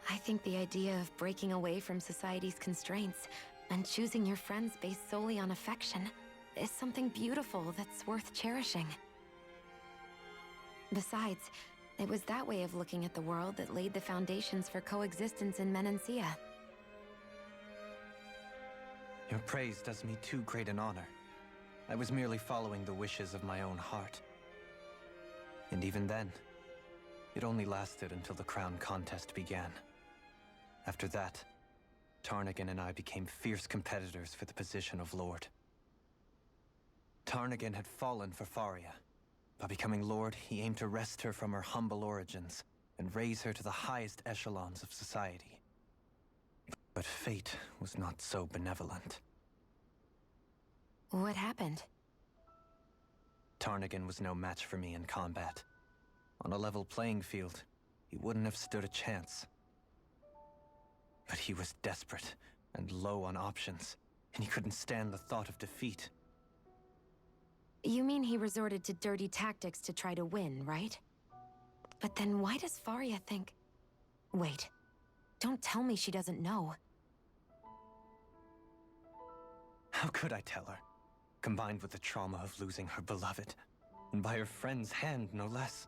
I think the idea of breaking away from society's constraints and choosing your friends based solely on affection is something beautiful that's worth cherishing. Besides, it was that way of looking at the world that laid the foundations for coexistence in Menancia. Your praise does me too great an honor. I was merely following the wishes of my own heart. And even then, it only lasted until the crown contest began. After that, Tarnagin and I became fierce competitors for the position of Lord. Tarnagin had fallen for Faria. By becoming Lord, he aimed to wrest her from her humble origins and raise her to the highest echelons of society. But fate was not so benevolent. What happened? Tarnagin was no match for me in combat. On a level playing field, he wouldn't have stood a chance. But he was desperate and low on options, and he couldn't stand the thought of defeat. You mean he resorted to dirty tactics to try to win, right? But then why does Faria think... Wait, don't tell me she doesn't know. How could I tell her? Combined with the trauma of losing her beloved, and by her friend's hand, no less,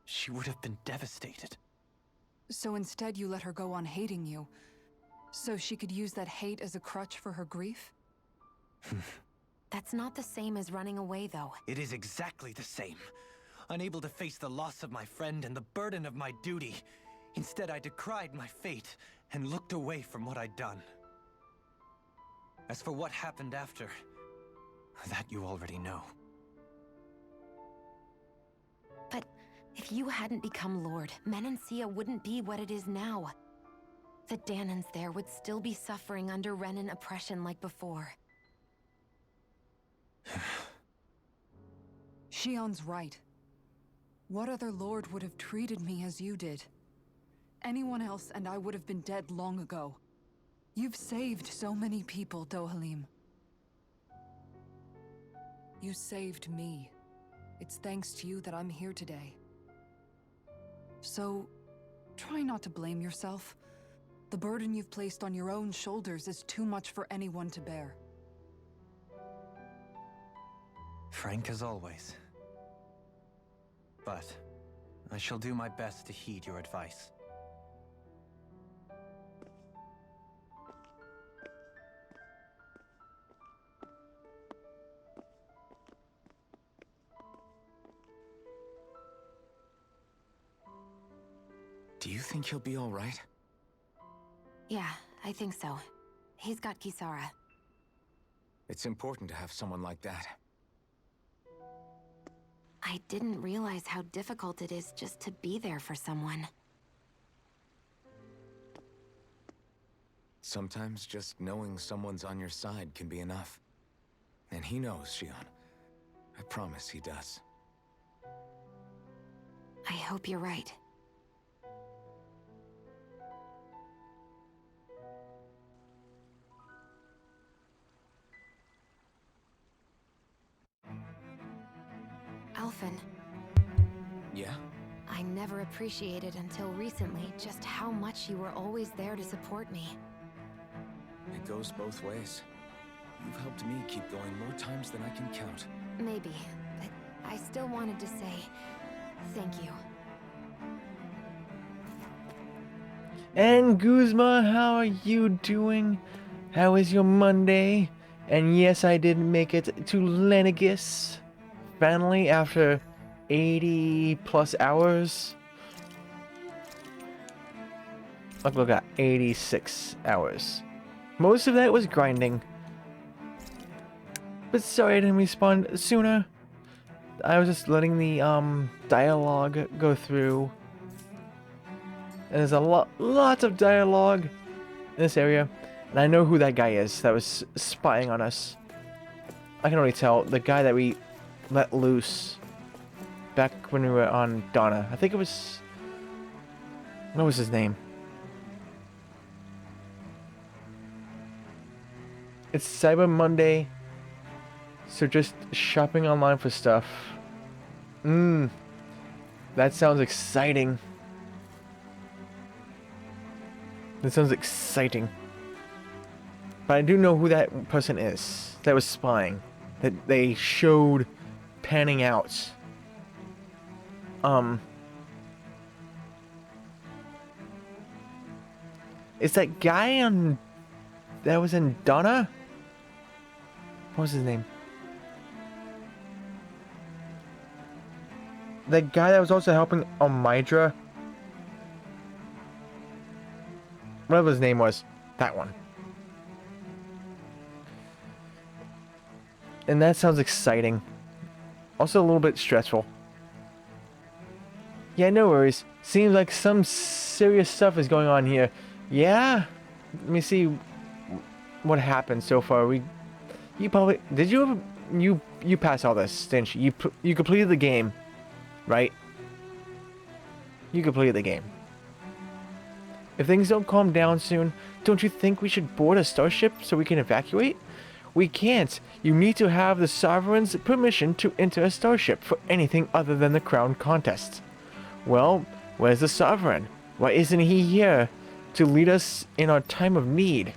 she would have been devastated. So instead you let her go on hating you, so she could use that hate as a crutch for her grief? That's not the same as running away, though. It is exactly the same. Unable to face the loss of my friend and the burden of my duty, instead I decried my fate and looked away from what I'd done. As for what happened after, that you already know. But if you hadn't become Lord, Menancia wouldn't be what it is now. The Dahnans there would still be suffering under Renan oppression like before. Shion's right. What other lord would have treated me as you did? Anyone else and I would have been dead long ago. You've saved so many people, Dohalim. You saved me. It's thanks to you that I'm here today. So, try not to blame yourself. The burden you've placed on your own shoulders is too much for anyone to bear. Frank as always. But I shall do my best to heed your advice. Do you think he'll be all right? Yeah, I think so. He's got Kisara. It's important to have someone like that. I didn't realize how difficult it is just to be there for someone. Sometimes just knowing someone's on your side can be enough. And he knows, Shion. I promise he does. I hope you're right. Alphen. Yeah? I never appreciated until recently just how much you were always there to support me. It goes both ways. You've helped me keep going more times than I can count. Maybe, but I still wanted to say thank you. And Guzma, how are you doing? How is your Monday? And yes, I did make it to Lenegis finally after 80 plus hours. Look at 86 hours. Most of that was grinding. But sorry I didn't respond sooner. I was just letting the dialogue go through. And there's a lots of dialogue in this area. And I know who that guy is that was spying on us. I can already tell. The guy that we let loose back when we were on Donna. I think it was... What was his name? It's Cyber Monday. So just shopping online for stuff. That sounds exciting. That sounds exciting. But I do know who that person is that was spying. That they showed panning out. Is that guy on... that was in Donna? What was his name? That guy that was also helping Omidra? Whatever his name was. That one. And that sounds exciting. Also a little bit stressful. Yeah, no worries. Seems like some serious stuff is going on here. Yeah? Let me see what happened so far. You probably... Did you ever... You passed all this, didn't you? You completed the game, right? You completed the game. If things don't calm down soon, don't you think we should board a starship so we can evacuate? We can't. You need to have the Sovereign's permission to enter a starship for anything other than the crown contest. Well, where's the Sovereign? Why isn't he here to lead us in our time of need?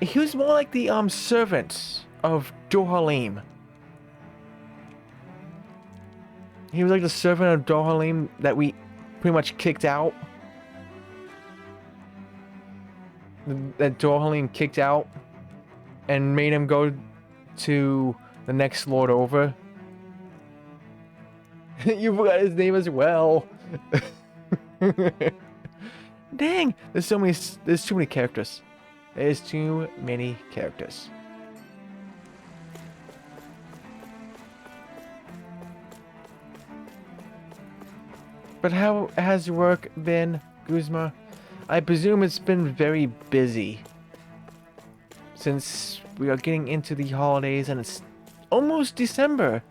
He was more like the servant of Dohalim. He was like the servant of Dohalim that we pretty much kicked out. That Dohalim kicked out and made him go to the next lord over. You forgot his name as well. Dang, there's too many characters. There's too many characters. But how has work been, Guzma? I presume it's been very busy. Since we are getting into the holidays and it's almost December.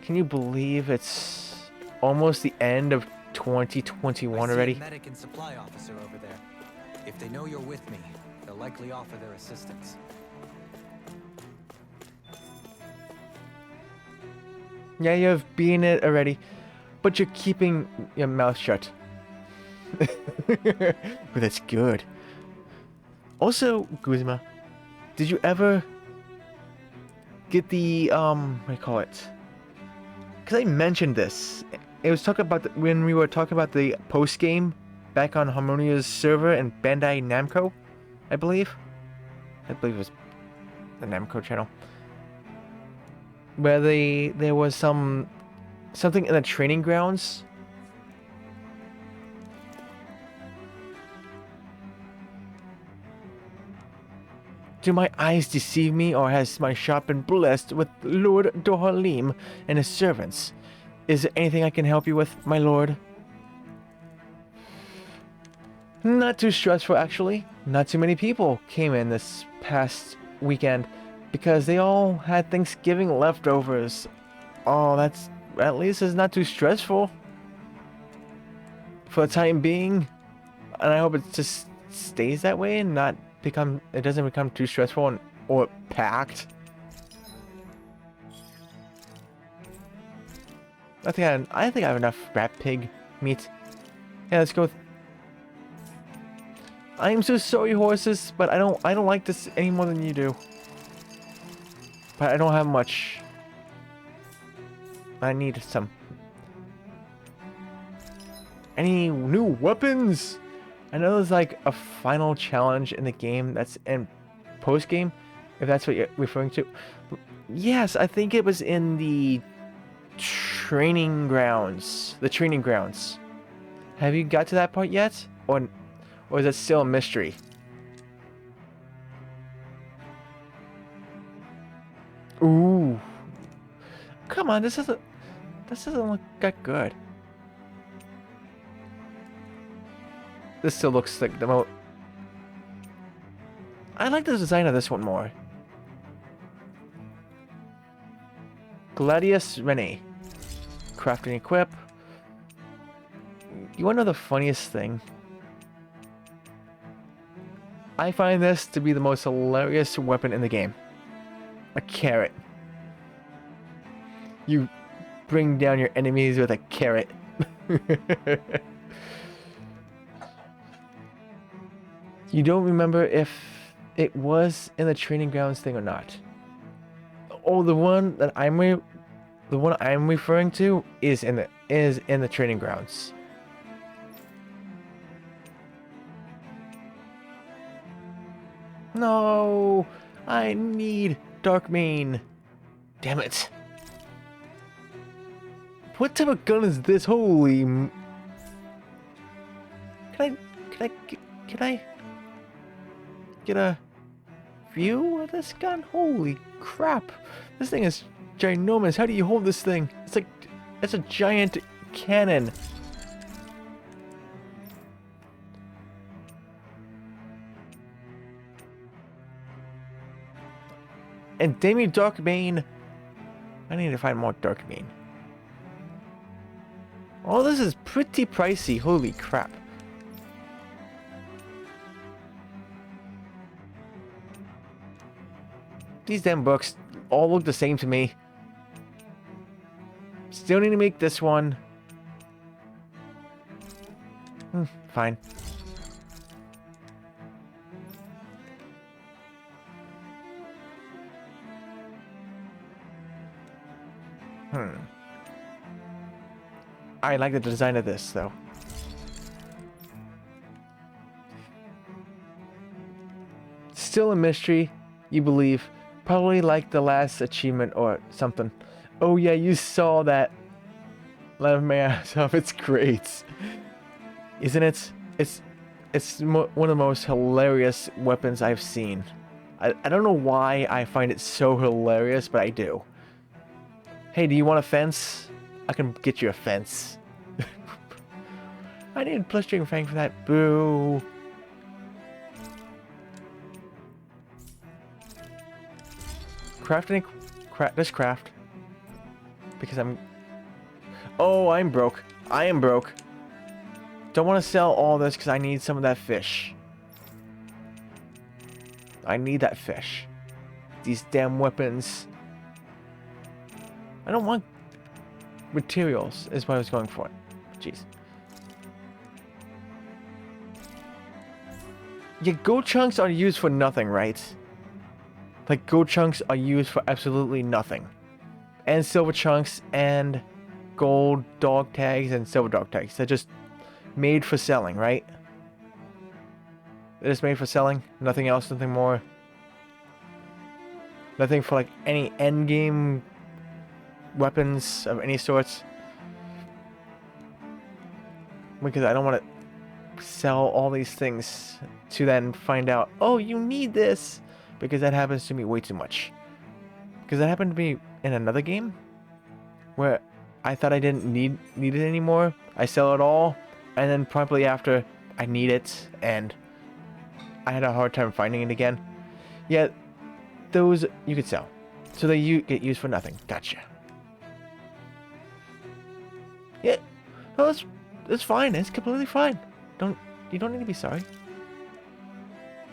Can you believe it's almost the end of 2021 already? I see a medic and supply officer over there. If they know you're with me, they'll likely offer their assistance. Yeah, you've been it already, but you're keeping your mouth shut. But that's good. Also, Guzma, did you ever get the what do you call it? Because I mentioned this. It was talking about when we were talking about the post game back on Harmonia's server and Bandai Namco, I believe. I believe it was the Namco channel, where there was something in the training grounds. Do my eyes deceive me, or has my shop been blessed with Lord Dohalim and his servants? Is there anything I can help you with, my lord? Not too stressful, actually. Not too many people came in this past weekend because they all had Thanksgiving leftovers. Oh, that's... at least it's not too stressful. For the time being. And I hope it just stays that way and not become... it doesn't become too stressful or packed. I think I have enough rat pig meat. Yeah, let's go with... I am so sorry, horses, but I don't like this any more than you do. But I don't have much. I need some. any new weapons? I know there's like a final challenge in the game that's in post game, if that's what you're referring to. Yes, I think it was in the training grounds. The training grounds. Have you got to that part yet? Or is it still a mystery? Ooh. Come on, this doesn't look that good. This still looks like the most... I like the design of this one more. Gladius Rene. Craft and equip. You wanna know the funniest thing? I find this to be the most hilarious weapon in the game. A carrot. You bring down your enemies with a carrot. You don't remember if it was in the training grounds thing or not? Oh, the one I'm referring to is in the training grounds. No, I need Darkmane. Damn it. What type of gun is this? Holy... Can I get a view of this gun? Holy crap. This thing is ginormous. How do you hold this thing? It's a giant cannon. And damn you, Darkmane. I need to find more Darkmane. Oh, this is pretty pricey. Holy crap. These damn books all look the same to me. Still need to make this one. Fine. I like the design of this, though. Still a mystery, you believe. Probably like the last achievement or something. Oh yeah, you saw that. Laugh my ass off. It's great, isn't it? It's one of the most hilarious weapons I've seen. I don't know why I find it so hilarious, but I do. Hey, do you want a fence? I can get you a fence. I need a blistering fang for that. Boo. Crafting, this craft. Because I'm... Oh, I'm broke. I am broke. Don't want to sell all this because I need some of that fish. I need that fish. These damn weapons. I don't want materials is what I was going for. Jeez. Yeah, gold chunks are used for nothing, right? Like, gold chunks are used for absolutely nothing. And silver chunks and gold dog tags and silver dog tags. They're just made for selling, right? They're just made for selling. Nothing else, nothing more. Nothing for, like, any endgame weapons of any sorts. Because I don't want to sell all these things to then find out, oh, you need this. Because that happens to me way too much. Because that happened to me in another game where I thought I didn't need it anymore. I sell it all, and then promptly after I need it, and I had a hard time finding it again. Yeah, those you could sell, so they get used for nothing. Gotcha. Yeah, no, it's fine. It's completely fine. You don't need to be sorry.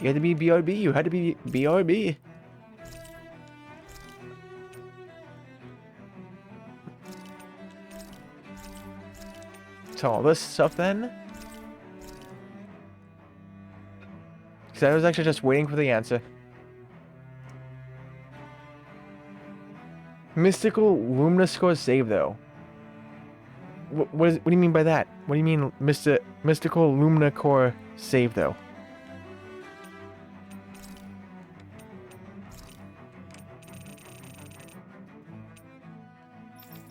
You had to be BRB. You had to be BRB. So all this stuff then. Because I was actually just waiting for the answer. Mystical Luminous Score save though. What do you mean by that? What do you mean, Mystical Lumina Core save though?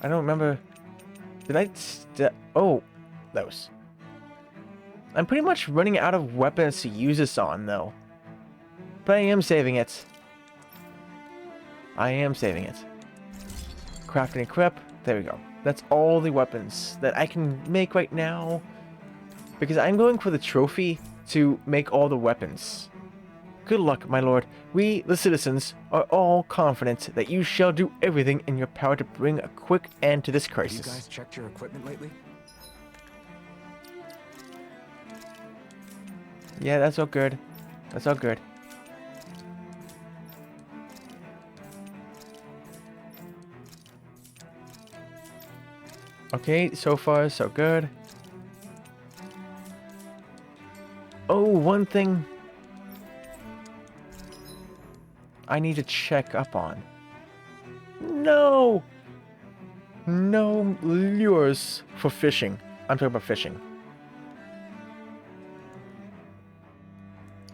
I don't remember. Did I oh, those. I'm pretty much running out of weapons to use this on though. But I am saving it. I am saving it. Craft and equip. There we go. That's all the weapons that I can make right now. Because I'm going for the trophy to make all the weapons. Good luck, my lord. We, the citizens, are all confident that you shall do everything in your power to bring a quick end to this crisis. Have you guys checked your equipment lately? Yeah, that's all good. That's all good. Okay, so far so good. Oh, one thing I need to check up on. No! No lures for fishing. I'm talking about fishing.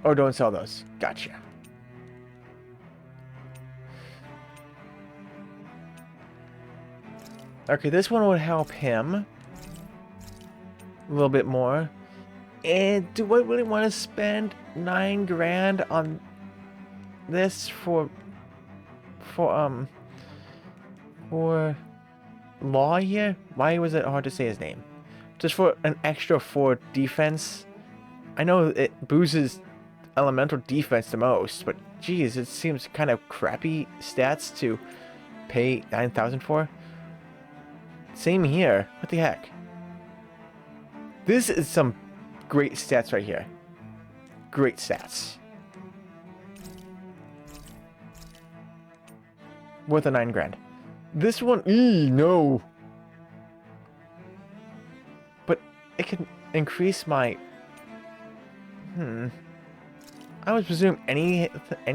Oh, don't sell those. Gotcha. Okay, this one would help him a little bit more. And do I really want to spend 9 grand on this for Law here? Why was it hard to say his name? Just for an extra 4 defense. I know it boosts elemental defense the most, but geez, it seems kind of crappy stats to pay 9,000 for. Same here. What the heck? This is some great stats right here. Great stats. Worth a 9 grand. This one, no. But it can increase my. I would presume any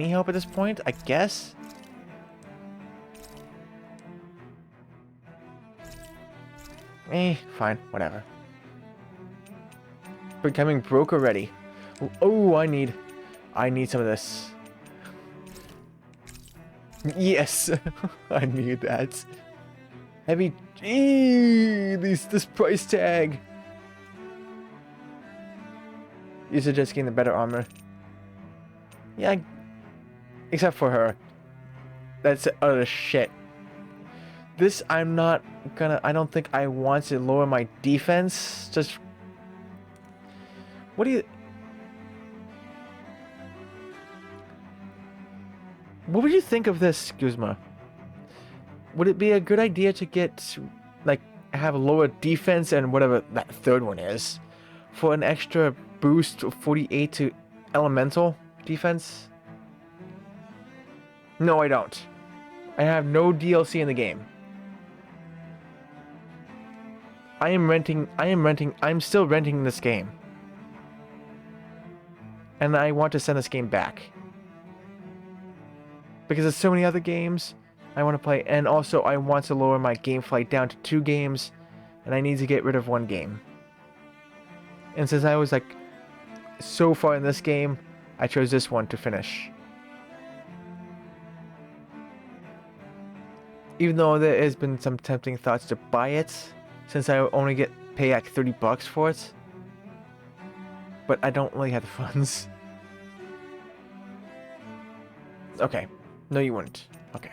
help at this point, I guess. Fine, whatever. Becoming broke already. Oh, I need some of this. Yes, I need that. Heavy. This price tag. You suggest getting the better armor. Yeah, except for her. That's utter shit. This I'm not gonna. I don't think I want to lower my defense. Just. What do you? What would you think of this, Guzma? Would it be a good idea to get, like, have a lower defense and whatever that third one is, for an extra boost of 48 to elemental defense? No, I don't. I have no DLC in the game. I'm still renting this game. And I want to send this game back. Because there's so many other games I want to play, and also I want to lower my game flight down to 2 games, and I need to get rid of 1 game. And since I was like so far in this game, I chose this one to finish. Even though there has been some tempting thoughts to buy it, since I only pay like $30 for it. But I don't really have the funds. Okay. No, you wouldn't. Okay.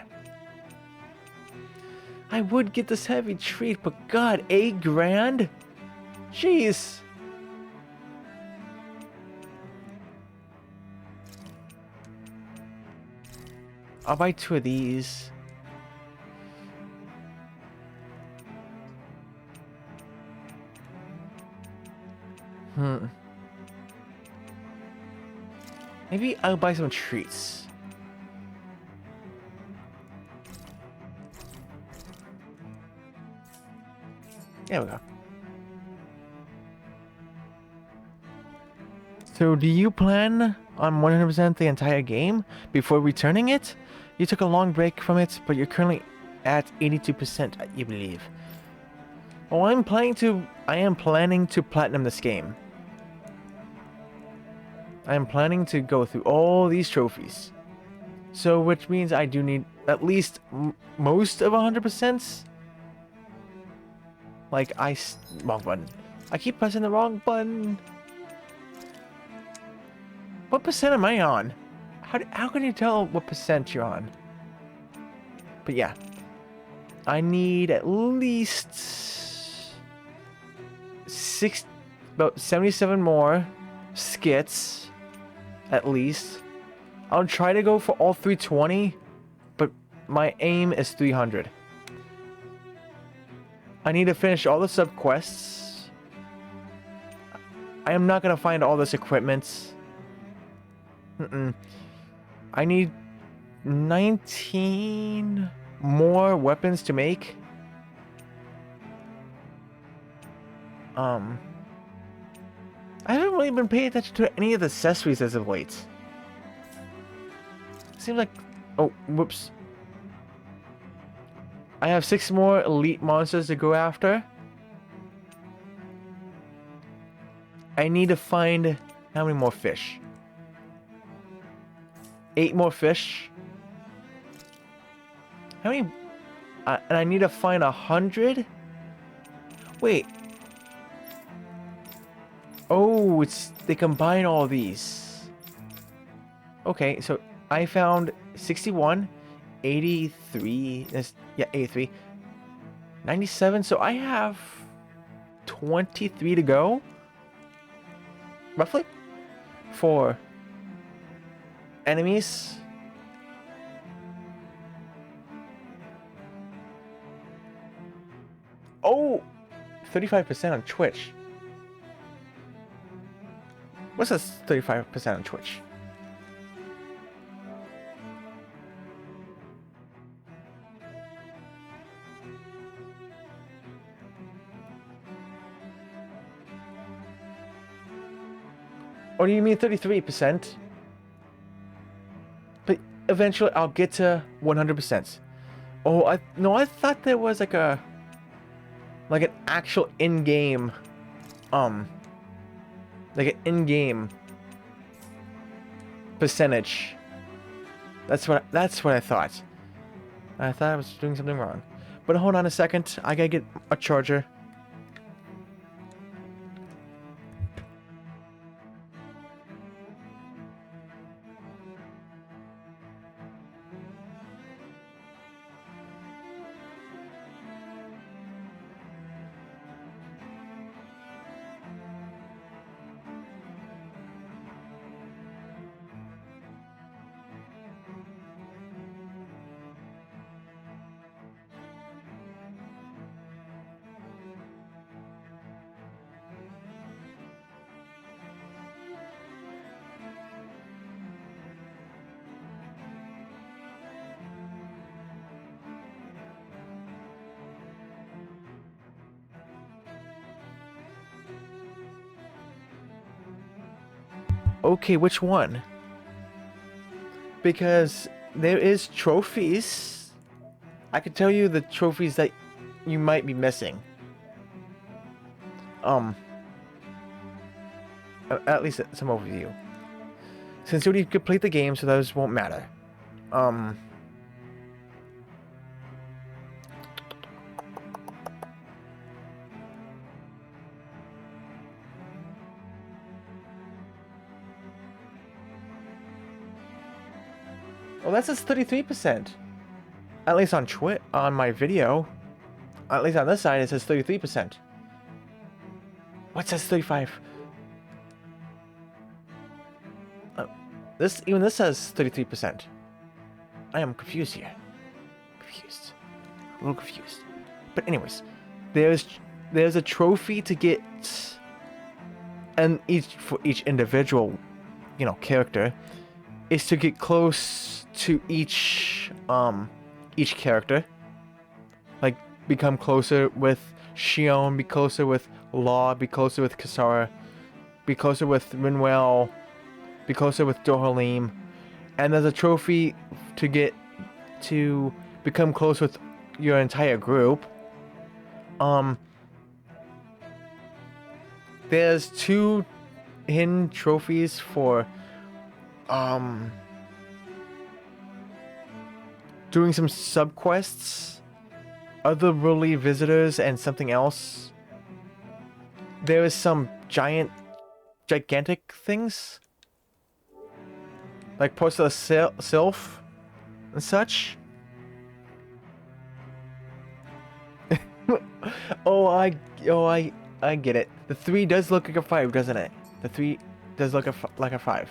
I would get this heavy treat, but God, 8 grand? Jeez. I'll buy 2 of these. Maybe I'll buy some treats. There we go. So, do you plan on 100% the entire game before returning it? You took a long break from it, but you're currently at 82%, you believe. Oh, I am planning to platinum this game. I am planning to go through all these trophies. So, which means I do need at least most of 100%. Like, wrong button. I keep pressing the wrong button. What percent am I on? How can you tell what percent you're on? But yeah. I need at least about 77 more skits. At least. I'll try to go for all 320, but my aim is 300. I need to finish all the sub-quests. I am not going to find all this equipment. I need 19 more weapons to make. I haven't really been paying attention to any of the accessories as of late. Seems like... Oh, whoops. I have 6 more elite monsters to go after. I need to find... How many more fish? 8 more fish. How many... and I need to find 100? Wait. Oh, they combine all these. Okay, so I found 61, 83, yeah, 83, 97, so I have 23 to go, roughly, for enemies. Oh, 35% on Twitch. What's this 35% on Twitch? Or do you mean 33%? But eventually I'll get to 100%. Oh, I thought there was like an actual in-game, like an in-game percentage. That's what I thought. I thought I was doing something wrong. But hold on a second, I gotta get a charger. Okay, which one? Because there is trophies. I can tell you the trophies that you might be missing. At least some overview. Since you already complete the game, so those won't matter. Well, that says 33%. At least on on my video. At least on this side, it says 33%. What says 35? Even this says 33%. I am confused here. Confused. A little confused. But anyways, there's a trophy to get, and for each individual, character, is to get close to each character. Like, become closer with Xion, be closer with Law, be closer with Kisara, be closer with Rinwell, be closer with Dohalim. And there's a trophy to become close with your entire group. there's 2 hidden trophies for doing some subquests, otherworldly visitors, and something else. There is some gigantic things, like Porcelain Sylph and such. I get it. The 3 does look like a 5, doesn't it? The 3 does look like a 5.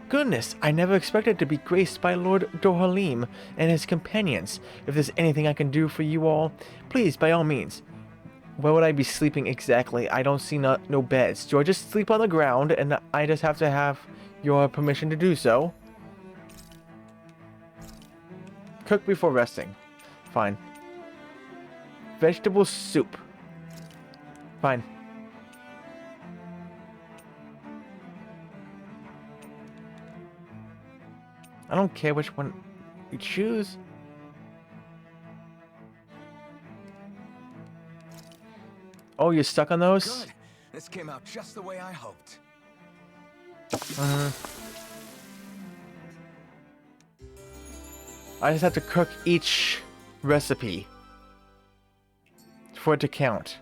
Goodness, I never expected to be graced by Lord Dohalim and his companions. If there's anything I can do for you all, please, by all means. Where would I be sleeping exactly? I don't see no beds. Do I just sleep on the ground and I just have to have your permission to do so? Cook before resting. Fine. Vegetable soup. Fine. I don't care which one you choose. Oh, you're stuck on those? Good. This came out just the way I hoped. I just have to cook each recipe for it to count.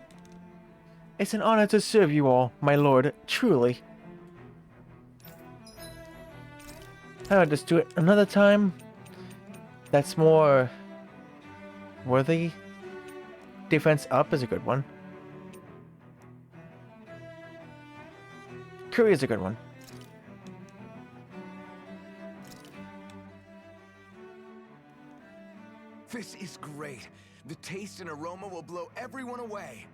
It's an honor to serve you all, my lord, truly. How about just do it another time? That's more worthy. Defense up is a good one. Curry is a good one. This is great. The taste and aroma will blow everyone away.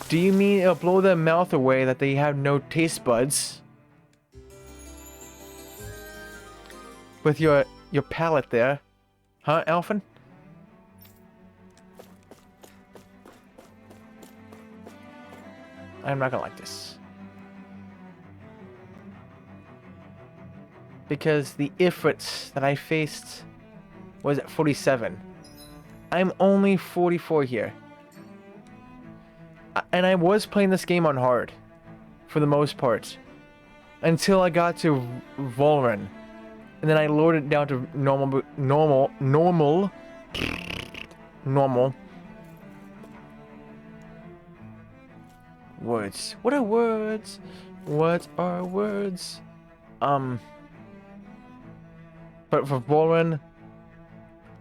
Do you mean it'll blow their mouth away that they have no taste buds? With your palate there. Huh, Alphen? I'm not gonna like this. Because the Ifrits that I faced was at 47. I'm only 44 here. And I was playing this game on hard, for the most part, until I got to Volren. And then I lowered it down to normal. Words. What are words? What are words? But for Volren,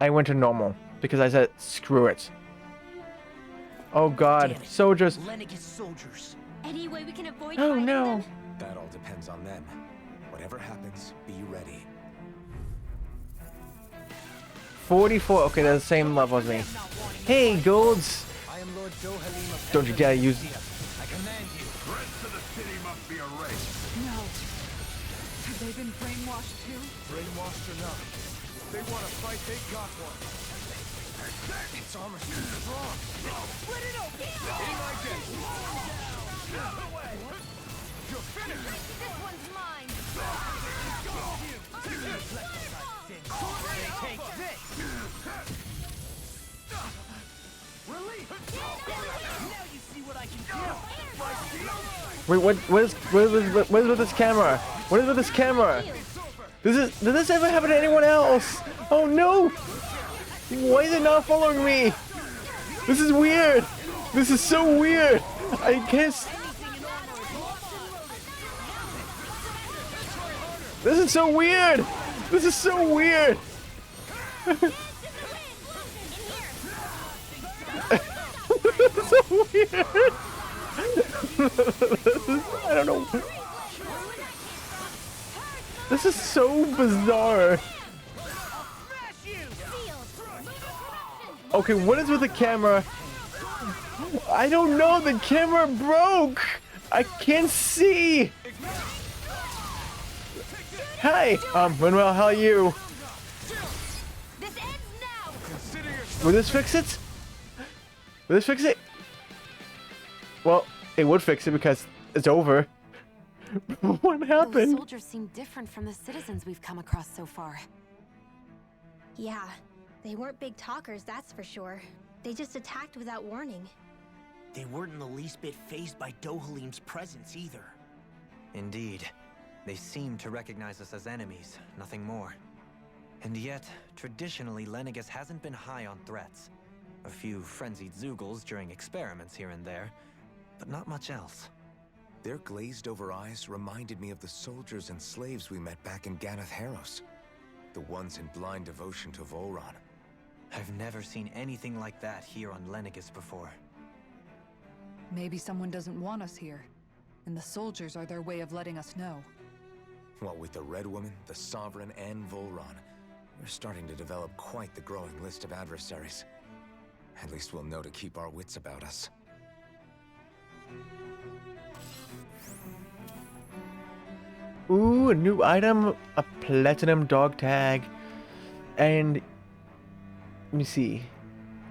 I went to normal because I said screw it. Oh god, soldiers. Lenegis soldiers. Any way we can avoid Oh fighting no. them? That all depends on them. Whatever happens, be ready. 44. Okay, they're the same level as me. Hey, Golds. I am Lord Dohalim of Don't you dare use. I command you. Rest of the city must be erased. No. Have they been brainwashed too? Brainwashed or not, if they want to fight, they got one. Its armor's too strong. Split it open! In my den. You're finished! This one's mine! Take this! Relief! Now you see what I can do! Wait, what is with this camera? What is with this camera? Did this ever happen to anyone else? Oh no! Why is it not following me? This is weird. This is so weird. I guess. This is so weird. This is so weird. This is so weird. I don't know. This is so bizarre. Okay, what is with the camera? I don't know. The camera broke. I can't see. Hi, Manuel. How are you? This ends now! Will this fix it? Will this fix it? Well, it would fix it because it's over. What Those happened? soldiers seem different from the citizens we've come across so far. Yeah, they weren't big talkers, that's for sure. They just attacked without warning. They weren't in the least bit fazed by Dohalim's presence either. Indeed. They seem to recognize us as enemies, nothing more. And yet, traditionally, Lenegis hasn't been high on threats. A few frenzied Zeugles during experiments here and there, but not much else. Their glazed-over eyes reminded me of the soldiers and slaves we met back in Ganath Haros. The ones in blind devotion to Volron. I've never seen anything like that here on Lenegis before. Maybe someone doesn't want us here, and the soldiers are their way of letting us know. What with the Red Woman, the Sovereign, and Volron, we're starting to develop quite the growing list of adversaries. At least we'll know to keep our wits about us. Ooh, a new item, a platinum dog tag, and let me see.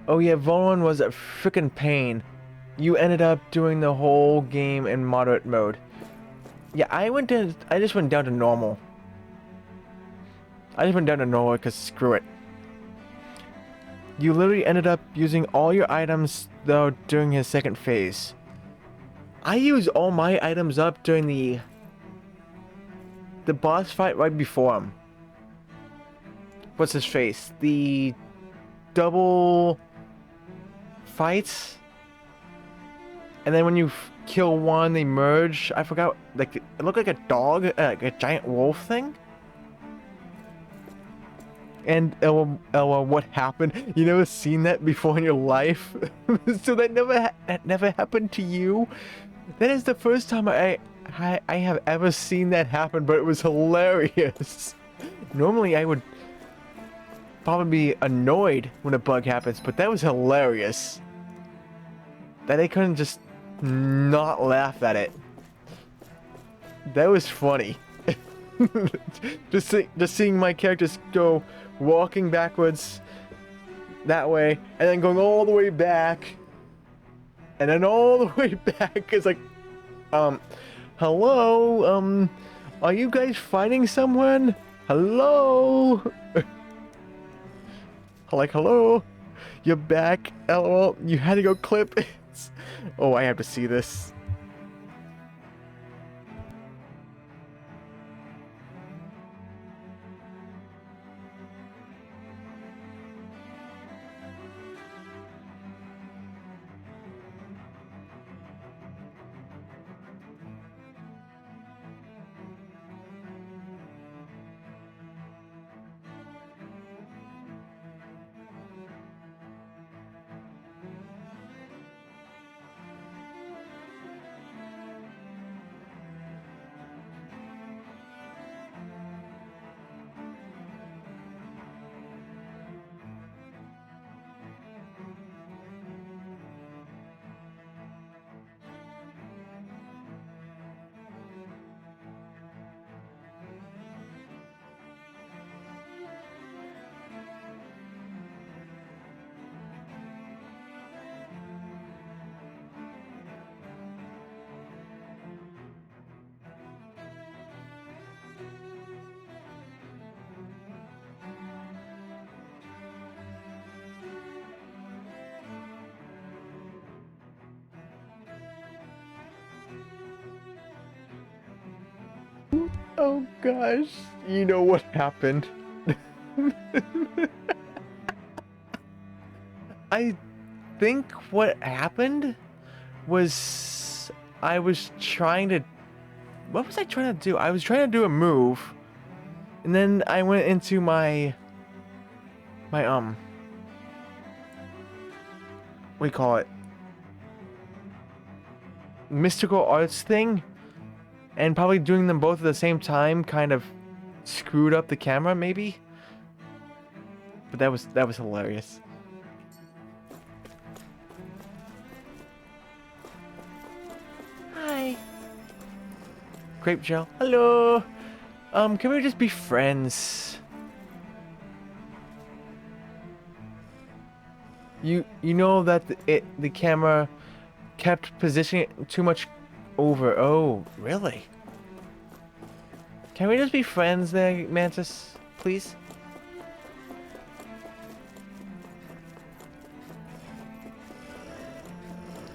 Oh yeah, Volron was a freaking pain. You ended up doing the whole game in moderate mode. Yeah, I just went down to normal. I just went down to normal because screw it. You literally ended up using all your items though during his second phase. I used all my items up during the boss fight right before him. What's his face? The double fights? And then when you kill one, they merge. I forgot, like, it looked like a dog, like a giant wolf thing. And, what happened? You never seen that before in your life? So that never happened to you? That is the first time I have ever seen that happen, but it was hilarious. Normally I would probably be annoyed when a bug happens, but that was hilarious. That I couldn't just not laugh at it. That was funny. just seeing my characters go walking backwards that way, and then going all the way back, and then all the way back is like, hello, are you guys fighting someone? Hello? Like, hello? You're back? LOL, you had to go clip. Oh, I have to see this. Oh gosh, you know what happened. I think what happened was I was trying to... What was I trying to do? I was trying to do a move, and then I went into my what do you call it? Mystical arts thing, and probably doing them both at the same time kind of screwed up the camera, maybe. But that was hilarious. Hi. Grape gel. Hello. Can we just be friends? You know that the camera kept positioning it too much over. Oh, really? Can we just be friends there, Mantis? Please?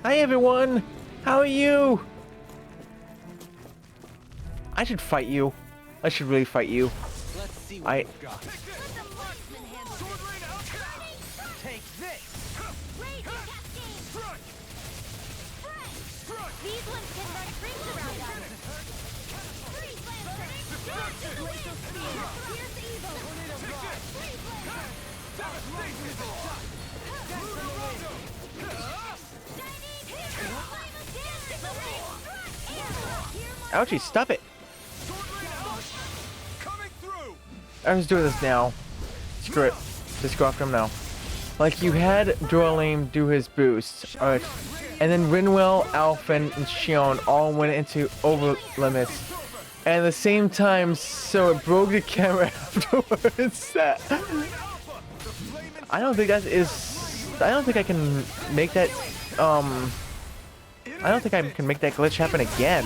Hi everyone! How are you? I should fight you. I should really fight you. Let's see what we've got. Take this! These ones can run rings around us. Freeze Lancer! Glacial Spear! Here's Evo! Freeze Lancer! Ouchie, stop it! I'm just doing this now. Screw it. Just go after him now. Like, you had Doralame do his boost, alright, and then Rinwell, Alphen, and Xion all went into over limits. And at the same time, so it broke the camera afterwards. I don't think that is... I don't think I can make that, I don't think I can make that glitch happen again.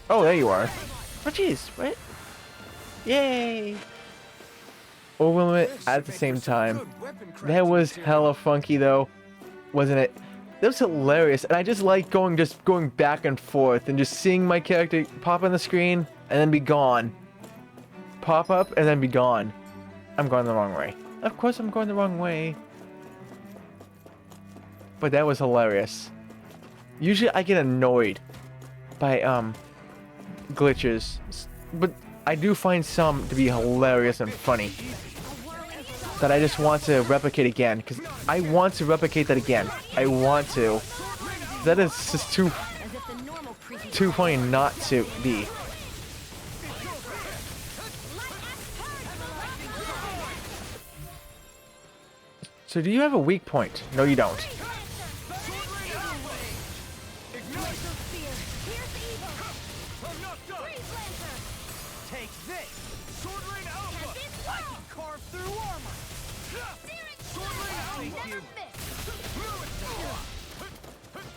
Oh, there you are. Oh, jeez, what? Yay! Over limit at the same time. That was hella funky, though, wasn't it? That was hilarious, and I just like going back and forth and just seeing my character pop on the screen and then be gone. Pop up and then be gone. I'm going the wrong way. Of course, I'm going the wrong way. But that was hilarious. Usually, I get annoyed by glitches, but I do find some to be hilarious and funny that I just want to replicate again, because I want to replicate that again. I want to. That is just too funny not to be. So do you have a weak point? No, you don't.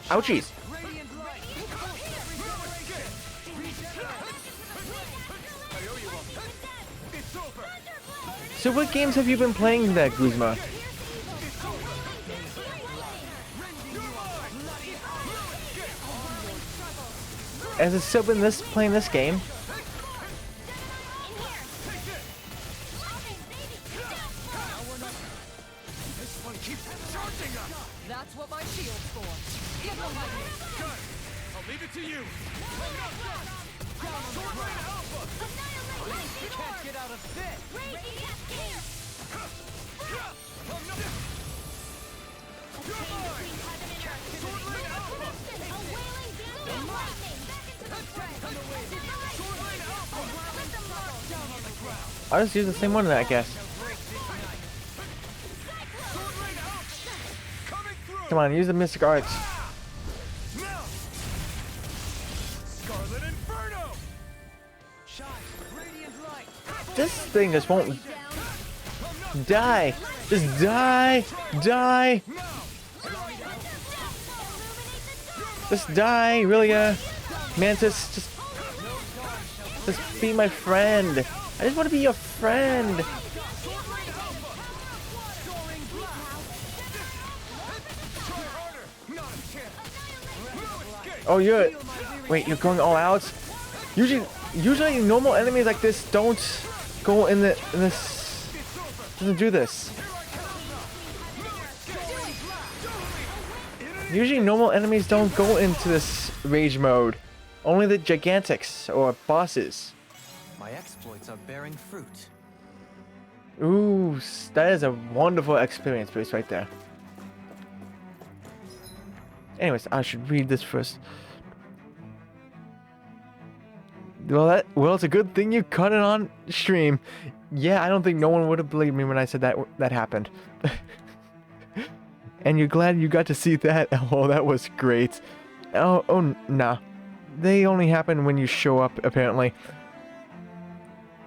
Ouchies! So what games have you been playing there, Guzma? As a sub in this playing this game? That's what my shield's for. Give them lightning. Good. I'll leave it to you. You can't get out of this! I'll just use the same one then, I guess. Come on, use the Mystic Arts. This thing just won't die. Just die. Die. Just die, really, Mantis, just be my friend. I just want to be your friend. Oh, wait, you're going all out? Usually normal enemies like this don't go in this, doesn't do this. Usually normal enemies don't go into this rage mode. Only the Gigantics or bosses. My exploits are bearing fruit. Ooh, that is a wonderful experience boost right there. Anyways, I should read this first. Well, it's a good thing you cut it on stream. Yeah, I don't think no one would have believed me when I said that happened. And you're glad you got to see that? Oh, that was great. Oh, nah. They only happen when you show up, apparently.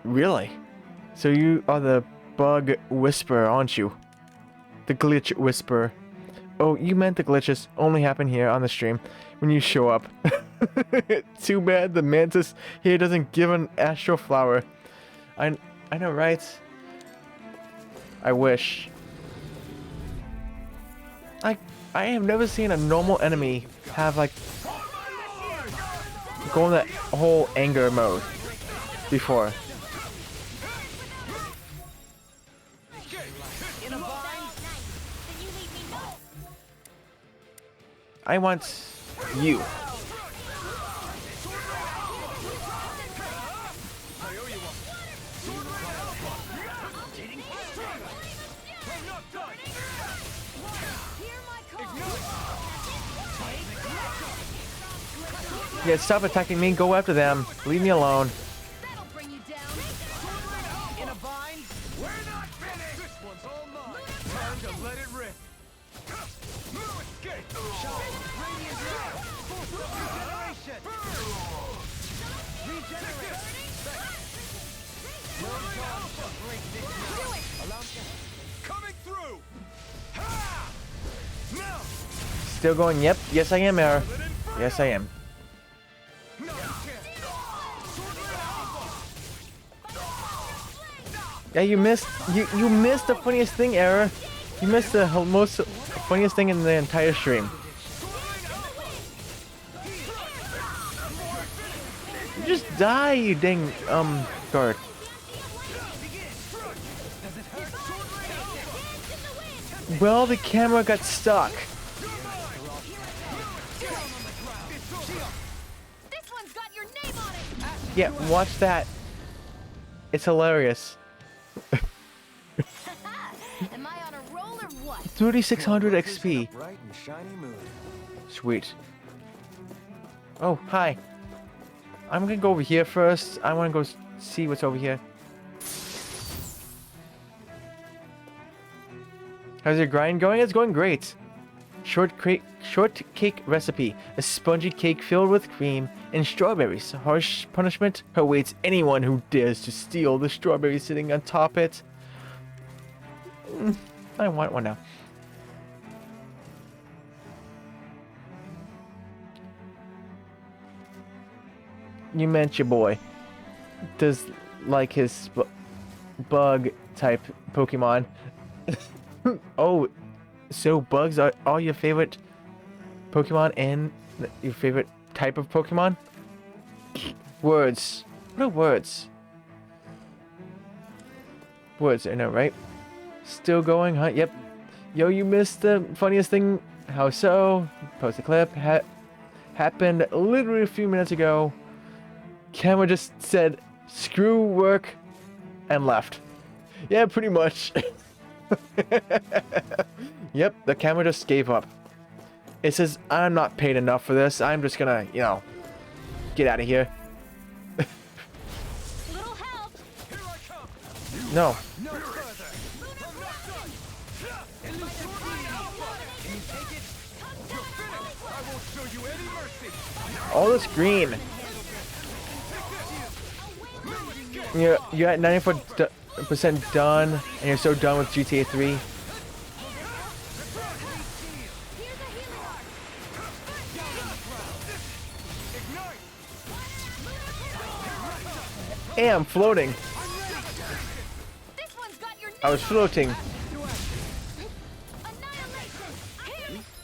Really? So you are the bug whisperer, aren't you? The glitch whisperer. Oh, you meant the glitches only happen here on the stream when you show up. Too bad the Mantis here doesn't give an Astral Flower. I know, right? I wish. I have never seen a normal enemy have like go in that whole anger mode before. I want you. Yeah, stop attacking me. Go after them. Leave me alone. Still going, yep. Yes, I am, Era. Yes, I am. Yeah, you missed the funniest thing, Era. You missed the most funniest thing in the entire stream. Just die, you dang guard. Well, the camera got stuck. Yeah, watch that. It's hilarious. Am I on a roll or what? 3600 XP. Sweet. Oh, hi. I'm gonna go over here first. I wanna go see what's over here. How's your grind going? It's going great. Shortcake recipe. A spongy cake filled with cream and strawberries. Harsh punishment awaits anyone who dares to steal the strawberries sitting atop it. I want one now. You meant your boy does like his bug type Pokemon. Oh, so bugs are all your favorite Pokemon and your favorite type of Pokemon? Words. What are words? Words, I know, right? Still going, huh? Yep. Yo, you missed the funniest thing. How so? Post a clip. Happened literally a few minutes ago. Camera just said, screw work, and left. Yeah, pretty much. Yep, the camera just gave up. It says, I'm not paid enough for this. I'm just gonna, you know, get out of here. Little help. Here I come. No. No further. I won't show you any mercy. All this green. You're at 94% done, and you're so done with GTA 3. Hey, I'm floating. I was floating.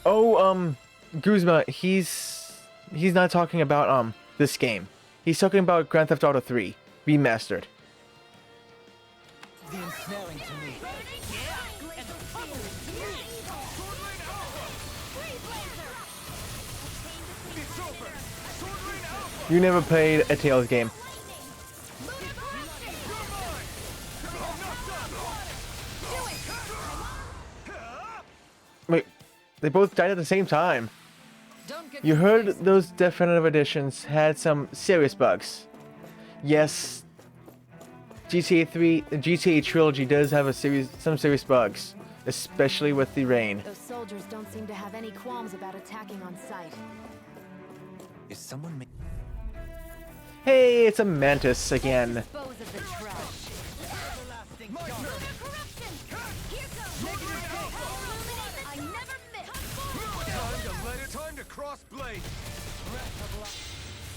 Oh, Guzma, he's not talking about this game. He's talking about Grand Theft Auto 3 Remastered. The ensnaring to me. You never played a Tales game. Wait, they both died at the same time. You heard those definitive editions had some serious bugs. Yes, GTA 3, the GTA trilogy does have some serious bugs, especially with the rain. Those soldiers don't seem to have any qualms about attacking on sight. Is someone Hey, it's a mantis again. Time to cross blade.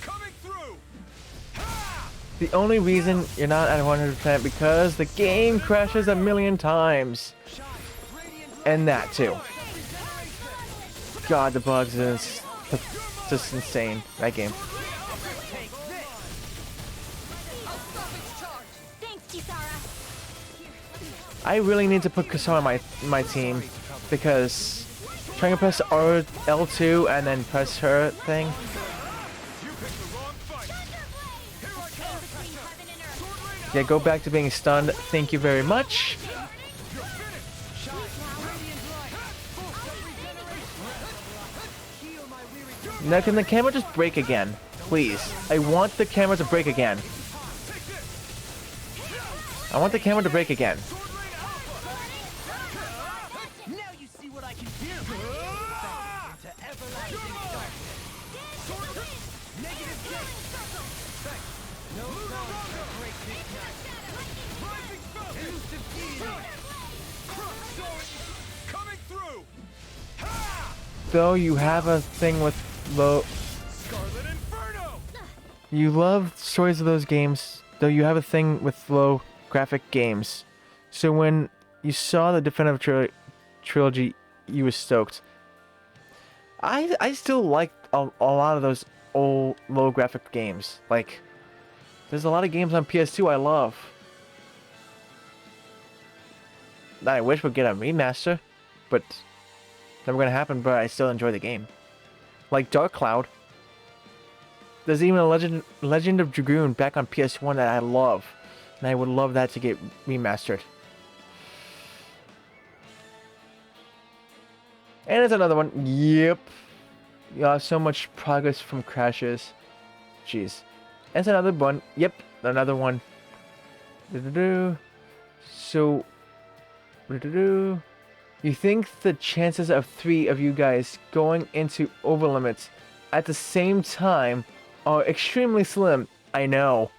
Coming through. The only reason you're not at 100% because the game crashes a million times. And that too. god, the bugs is just insane. That game. Thanks, Kisara. I really need to put Kisara on my team because trying to press L2 and then press her thing. Yeah, go back to being stunned. Thank you very much. Now can the camera just break again? Please. I want the camera to break again. I want the camera to break again. Now you see what I can do. Into everlasting darkness. Negative gate. No time to break this night. Elusive deity. Coming through. Though you have a thing with low. Scarlet Inferno. You love stories of those games, though you have a thing with low graphic games. So when you saw the definitive trilogy, you were stoked. I still like a lot of those old low graphic games. Like, there's a lot of games on PS2 I love that I wish would get a remaster, but never gonna happen. But I still enjoy the game. Like Dark Cloud. There's even a Legend of Dragoon back on PS1 that I love, and I would love that to get remastered. And there's another one. Yep. Yeah, so much progress from crashes. Jeez. And it's another one. Yep, another one. So, you think the chances of 3 of you guys going into overlimits at the same time are extremely slim? I know,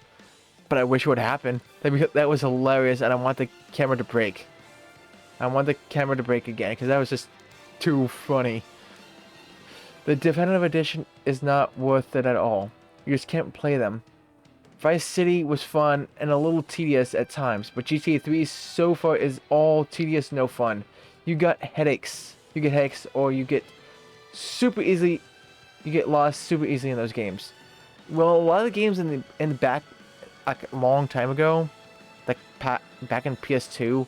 but I wish it would happen. That was hilarious, and I want the camera to break. I want the camera to break again, because that was just too funny. The definitive edition is not worth it at all. You just can't play them. Vice City was fun and a little tedious at times, but GTA 3 so far is all tedious, no fun. You got headaches. You get headaches, or you get super easily. You get lost super easily in those games. Well, a lot of the games in the back, like a long time ago, like back in PS2,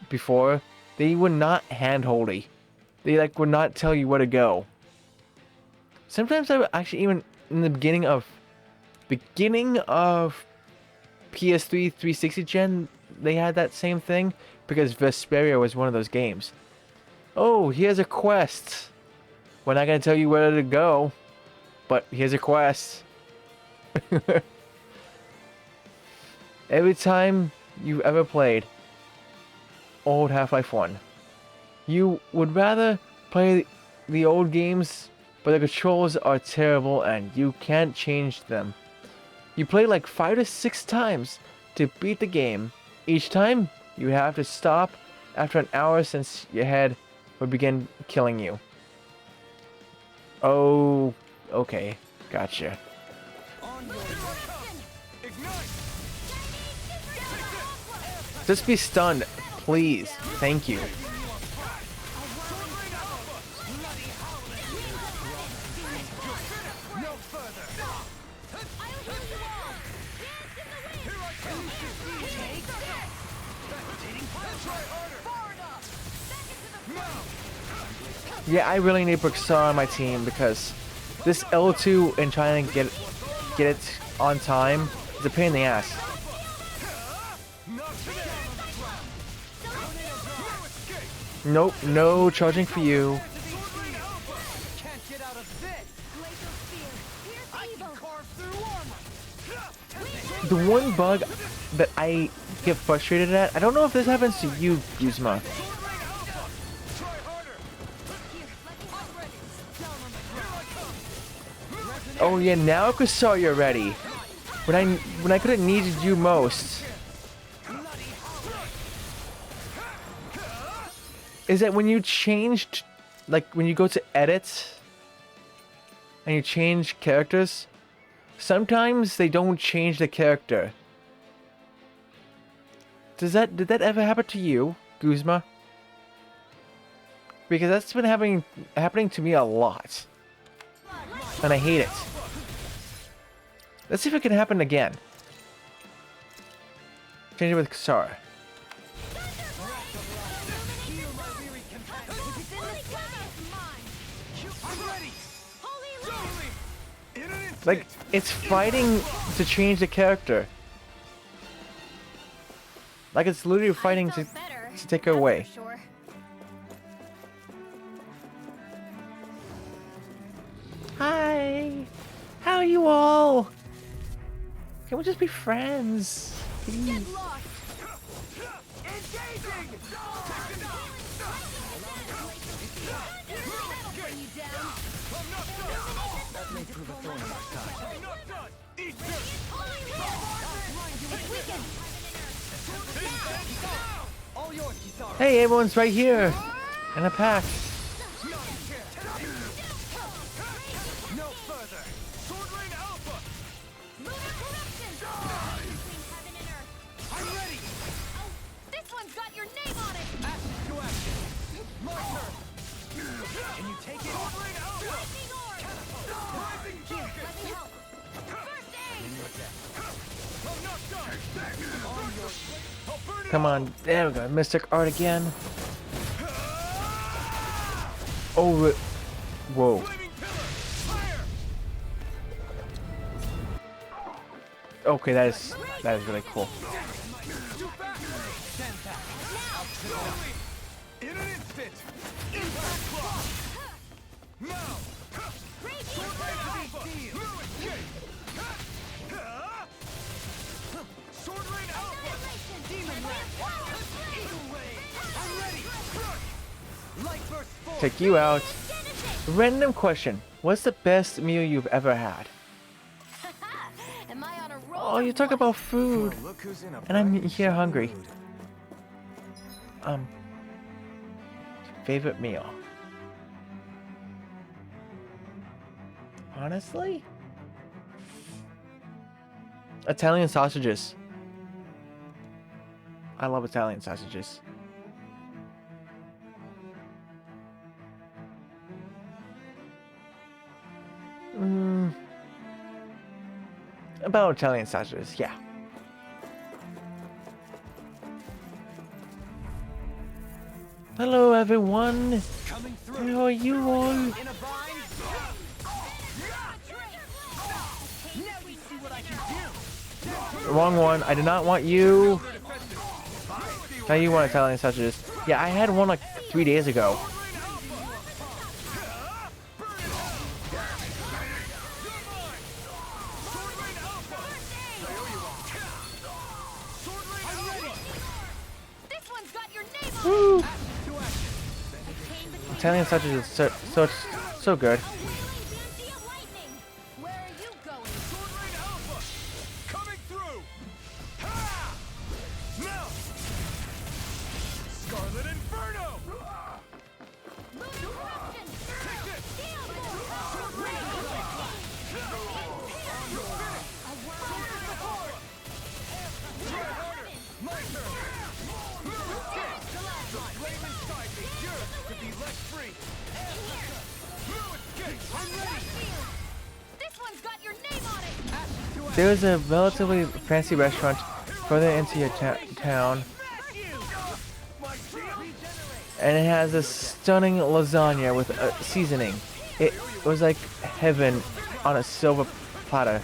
before, they were not handholdy. They like would not tell you where to go. Sometimes I would actually, even in the beginning of PS3 360 gen, they had that same thing, because Vesperia was one of those games. Oh, here's a quest. We're not gonna tell you where to go, but here's a quest. Every time you've ever played old Half-Life 1, you would rather play the old games, but the controls are terrible and you can't change them. You play like 5 to 6 times to beat the game. Each time, you have to stop after an hour since your head would begin killing you. Oh, okay. Gotcha. Just be stunned, please. Thank you. Yeah, I really need Brixar on my team, because this L2 and trying to get it on time is a pain in the ass. Nope, no charging for you. The one bug that I get frustrated at, I don't know if this happens to you, Guzma. Oh yeah, now I saw you're ready. When I could have needed you most. Is that when you changed, like when you go to edit and you change characters, sometimes they don't change the character. Did that ever happen to you, Guzma? Because that's been happening to me a lot. And I hate it. Let's see if it can happen again. Change it with Kasara. Like, it's fighting to change the character. Like, it's literally fighting to take her away. Hi! How are you all? Can we just be friends? Please. Hey, everyone's right here in a pack. This one's got your name on it. Can you take it? Come on, there we go. Mystic Art again. Oh, whoa. Okay, that is really cool. In an instant! Impact block! Now! Sword Rain Alpha! No escape! Sword Rain Alpha! Demon Ray! Eagle Ray! I'm ready! Light burst forward! Take you out. Random question. What's the best meal you've ever had? Am I on a roll? Oh, you talk about food. Well, look who's in a And I'm bright here and hungry. shiny mood. Favorite meal? Honestly? Italian sausages. I love Italian sausages. About Italian sausages, yeah. Hello everyone. How are you all? Wrong one. I did not want you. Now you want Italian sausages. Yeah, I had one like 3 days ago. Woo! Italian sausages is so good. Where are you going? Sword Rain Alpha! Coming through! Ha! Now! Scarlet Inferno! Lunar Corruption! Take this! Steel Sword Rain Try harder! My turn! Flame inside me yearns to be let free! No escape! I'm ready! This one's got your name on it! There is a relatively fancy restaurant further into your town, and it has a stunning lasagna with a seasoning. It was like heaven on a silver platter.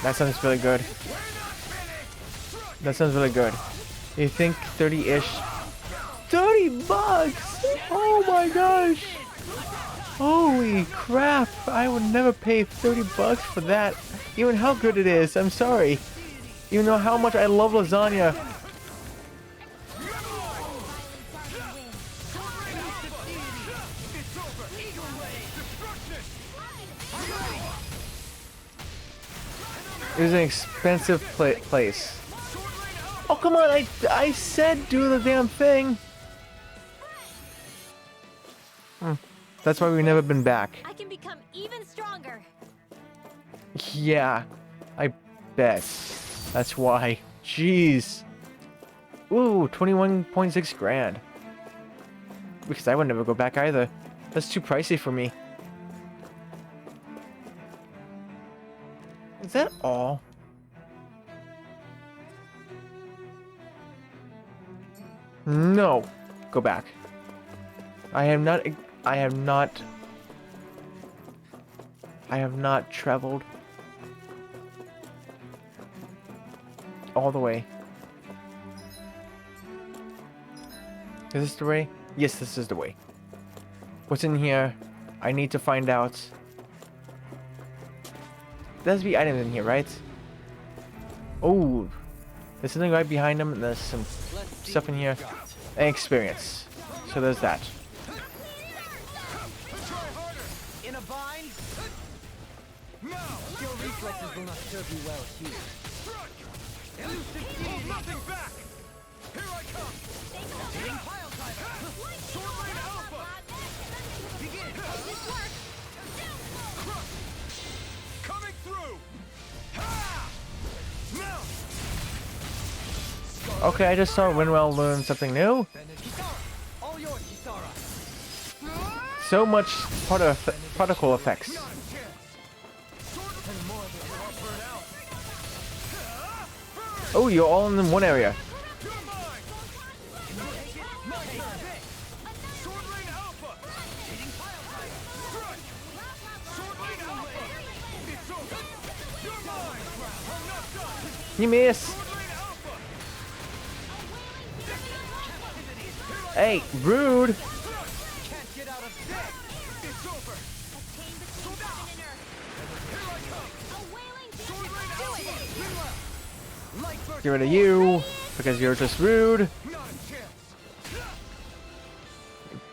That sounds really good. That sounds really good. You think 30-ish? 30 bucks! Oh my gosh! Holy crap! I would never pay 30 bucks for that. Even how good it is. I'm sorry. Even though how much I love lasagna. It was an expensive place. Oh, come on. I said do the damn thing. That's why we've never been back. I can become even stronger. Yeah, I bet. That's why. Jeez. Ooh, 21.6 grand. Because I would never go back either. That's too pricey for me. Is that all? No. Go back. I have not traveled all the way. Is this the way? Yes, this is the way. What's in here? I need to find out. There has to be items in here, right? Oh, there's something right behind them, and there's some stuff in here. And experience. So there's that. In a bind? No! Your reflexes will not serve you well here. Elusive hold nothing back! Here I come! Hitting pile driver! Sword Lane Alpha! Begin! Crush! Coming through! Ha! Now! Okay, I just saw Winwell learn something new. All yours, Kisara. So much particle effects. Oh, you're all in one area. You miss. Hey, rude. Get rid of you, because you're just rude.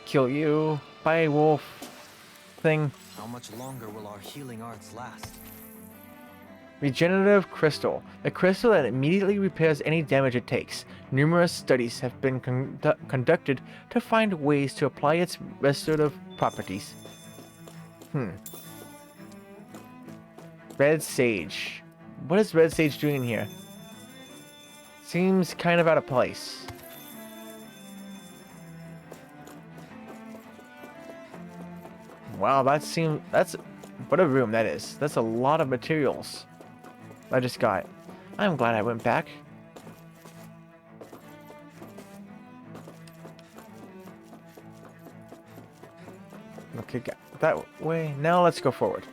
Kill you. Bye, wolf. Thing. How much longer will our healing arts last? Regenerative crystal. A crystal that immediately repairs any damage it takes. Numerous studies have been conducted to find ways to apply its restorative properties. Red Sage. What is Red Sage doing in here? Seems kind of out of place. Wow, that's what a room that is. That's a lot of materials I just got. I'm glad I went back. Okay, that way. Now let's go forward.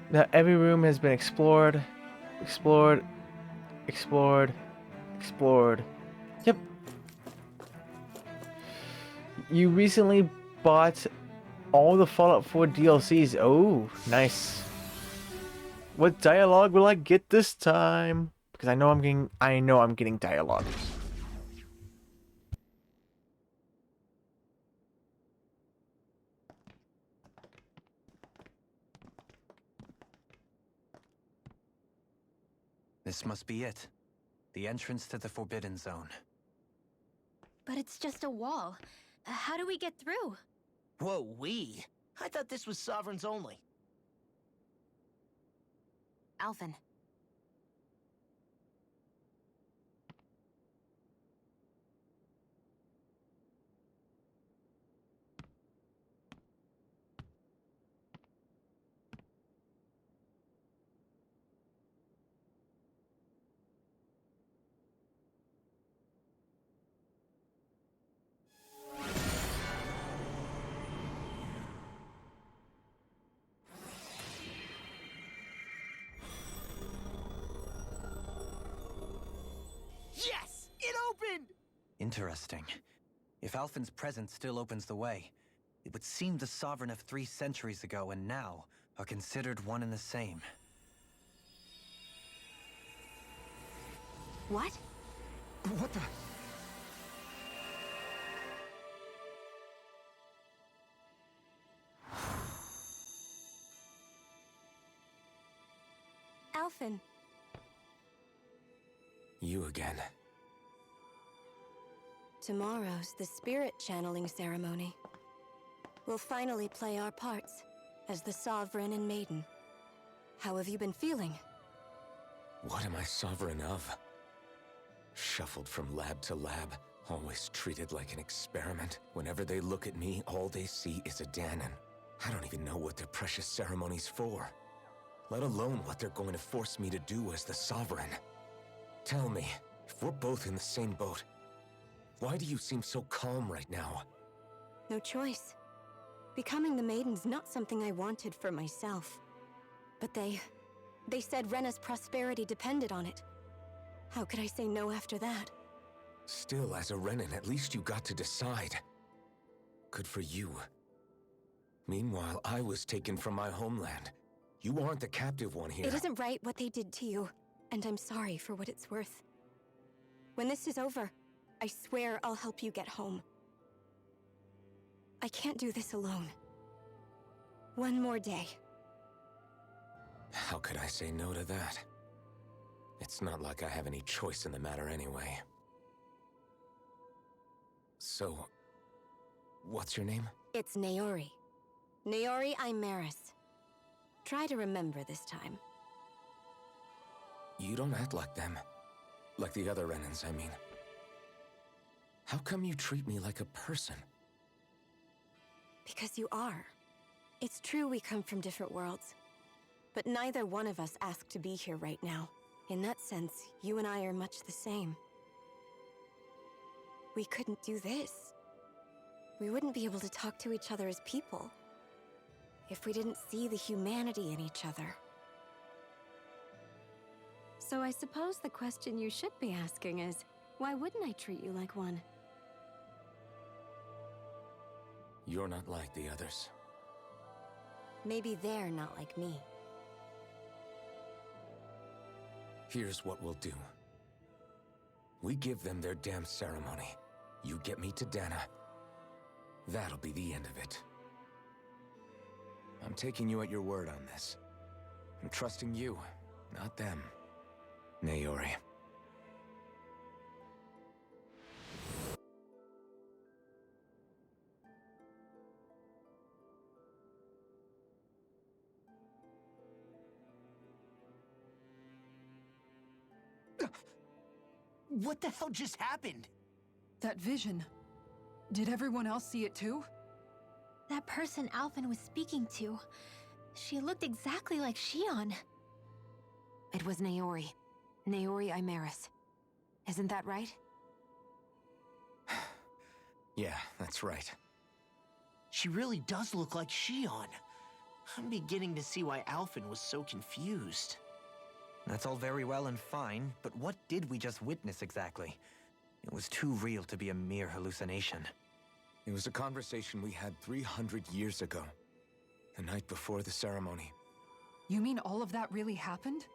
Now every room has been explored. Explored. Yep. You recently bought all the Fallout 4 DLCs. Oh, nice. What dialogue will I get this time? Because I know I'm getting dialogue. This must be it. The entrance to the Forbidden Zone. But it's just a wall. How do we get through? Whoa, we? I thought this was Sovereigns only. Alphen. Yes! It opened! Interesting. If Alphen's presence still opens the way, it would seem the Sovereign of 3 centuries ago and now are considered one and the same. What? What the? Alphen. You again. Tomorrow's the spirit channeling ceremony. We'll finally play our parts as the Sovereign and Maiden. How have you been feeling? What am I sovereign of? Shuffled from lab to lab, always treated like an experiment. Whenever they look at me, all they see is a Dahnan. I don't even know what their precious ceremony's for, let alone what they're going to force me to do as the Sovereign. Tell me, if we're both in the same boat, why do you seem so calm right now? No choice. Becoming the Maiden's not something I wanted for myself. But they said Rena's prosperity depended on it. How could I say no after that? Still, as a Renan, at least you got to decide. Good for you. Meanwhile, I was taken from my homeland. You aren't the captive one here. It isn't right what they did to you, and I'm sorry for what it's worth. When this is over, I swear I'll help you get home. I can't do this alone. One more day. How could I say no to that? It's not like I have any choice in the matter anyway. So, what's your name? It's Naori. Naori Imaris. Try to remember this time. You don't act like them. Like the other Renans, I mean. How come you treat me like a person? Because you are. It's true we come from different worlds. But neither one of us asked to be here right now. In that sense, you and I are much the same. We couldn't do this. We wouldn't be able to talk to each other as people if we didn't see the humanity in each other. So I suppose the question you should be asking is, why wouldn't I treat you like one? You're not like the others. Maybe they're not like me. Here's what we'll do. We give them their damn ceremony. You get me to Dana. That'll be the end of it. I'm taking you at your word on this. I'm trusting you, not them. Naori. What the hell just happened? That vision. Did everyone else see it too? That person Alphen was speaking to, she looked exactly like Shion. It was Naori. Naori Imaris. Isn't that right? Yeah, that's right. She really does look like Shion. I'm beginning to see why Alphen was so confused. That's all very well and fine, but what did we just witness exactly? It was too real to be a mere hallucination. It was a conversation we had 300 years ago. The night before the ceremony. You mean all of that really happened?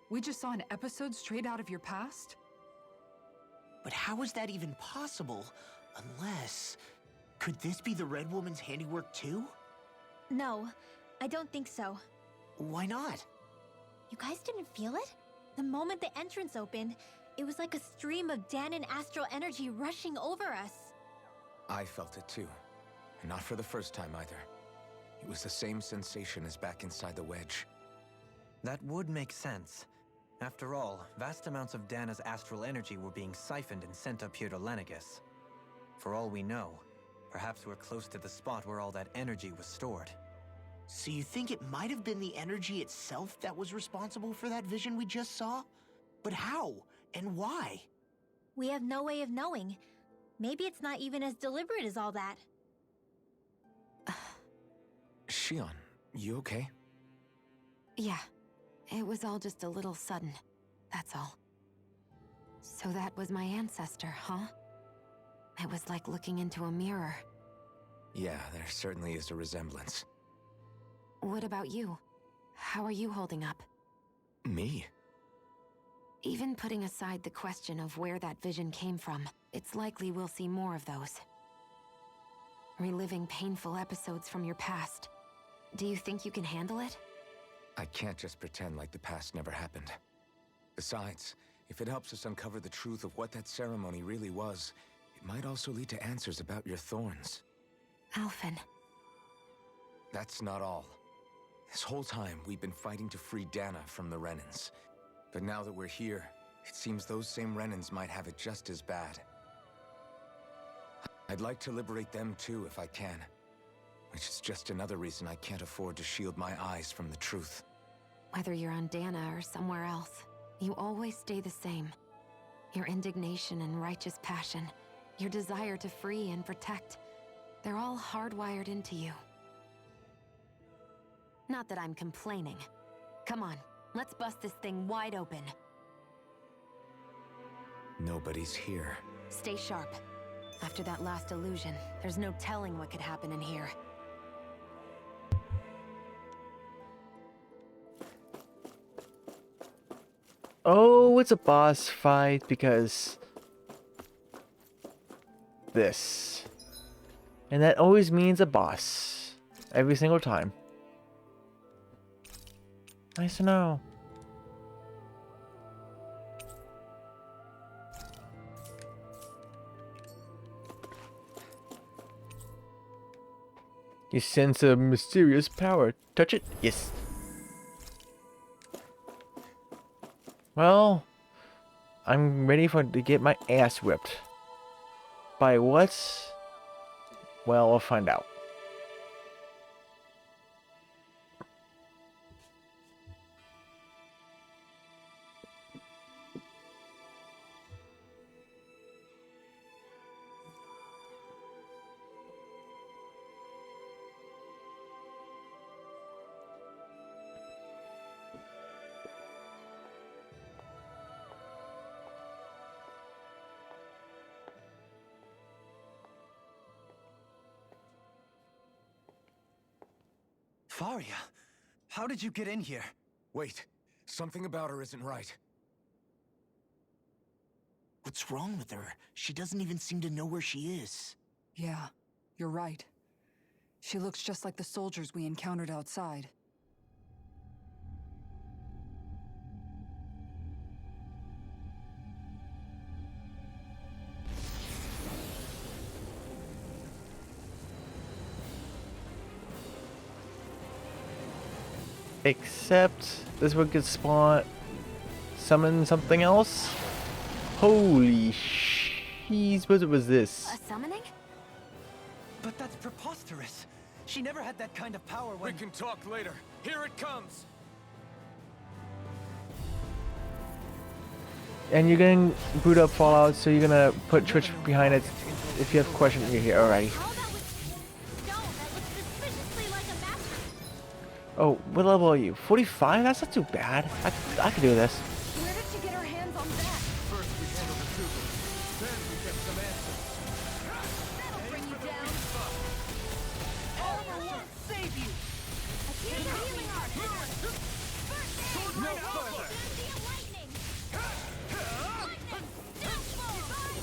We just saw an episode straight out of your past? But how is that even possible? Unless... Could this be the Red Woman's handiwork too? No, I don't think so. Why not? You guys didn't feel it? The moment the entrance opened, it was like a stream of Dahnan astral energy rushing over us. I felt it too. And not for the first time either. It was the same sensation as back inside the wedge. That would make sense. After all, vast amounts of Dana's astral energy were being siphoned and sent up here to Lenegis. For all we know, perhaps we're close to the spot where all that energy was stored. So you think it might have been the energy itself that was responsible for that vision we just saw? But how? And why? We have no way of knowing. Maybe it's not even as deliberate as all that. Shion, you okay? Yeah. It was all just a little sudden. That's all. So that was my ancestor, huh? It was like looking into a mirror. Yeah, there certainly is a resemblance. What about you? How are you holding up? Me? Even putting aside the question of where that vision came from, it's likely we'll see more of those. Reliving painful episodes from your past. Do you think you can handle it? I can't just pretend like the past never happened. Besides, if it helps us uncover the truth of what that ceremony really was, it might also lead to answers about your thorns. Alphen. That's not all. This whole time, we've been fighting to free Dana from the Renans. But now that we're here, it seems those same Renans might have it just as bad. I'd like to liberate them too if I can. Which is just another reason I can't afford to shield my eyes from the truth. Whether you're on Dana or somewhere else, you always stay the same. Your indignation and righteous passion, your desire to free and protect, they're all hardwired into you. Not that I'm complaining. Come on, let's bust this thing wide open. Nobody's here. Stay sharp. After that last illusion, there's no telling what could happen in here. Oh, it's a boss fight because this. And that always means a boss. Every single time. Nice to know. You sense a mysterious power. Touch it? Yes. Well, I'm ready to get my ass whipped. By what? Well, we'll find out. Faria, how did you get in here? Wait, something about her isn't right. What's wrong with her? She doesn't even seem to know where she is. Yeah, you're right. She looks just like the soldiers we encountered outside. Except this one could summon something else. Holy jeez, what was this? A summoning? But that's preposterous. She never had that kind of power when— We can talk later. Here it comes! And you're gonna boot up Fallout, so you're gonna put Twitch behind it. If you have questions, you're here already. Oh, what level are you? 45? That's not too bad. I could do this. Where did she get her hands on that? First we handle the Trooper, then we get some answers. That'll bring you down. Armor won't save you. Here's the healing art. No further!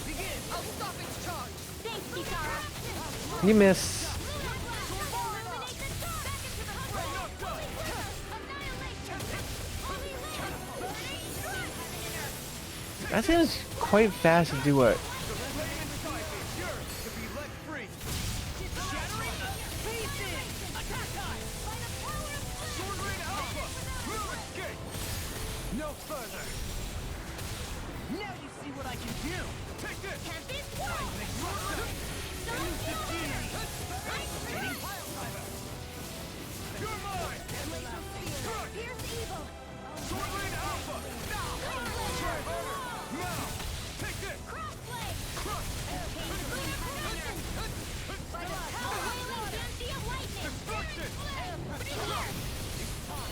Begin. I'll stop its charge. Thanks, Kisara. You miss. That seems quite fast to do it. No further. Now you see what I can do. Take this! Can't this work? You're mine! Here's evil. Swordblade Alpha! Now! Take this! Crossblade. By the power of Dynasty of Lightning. Destruction!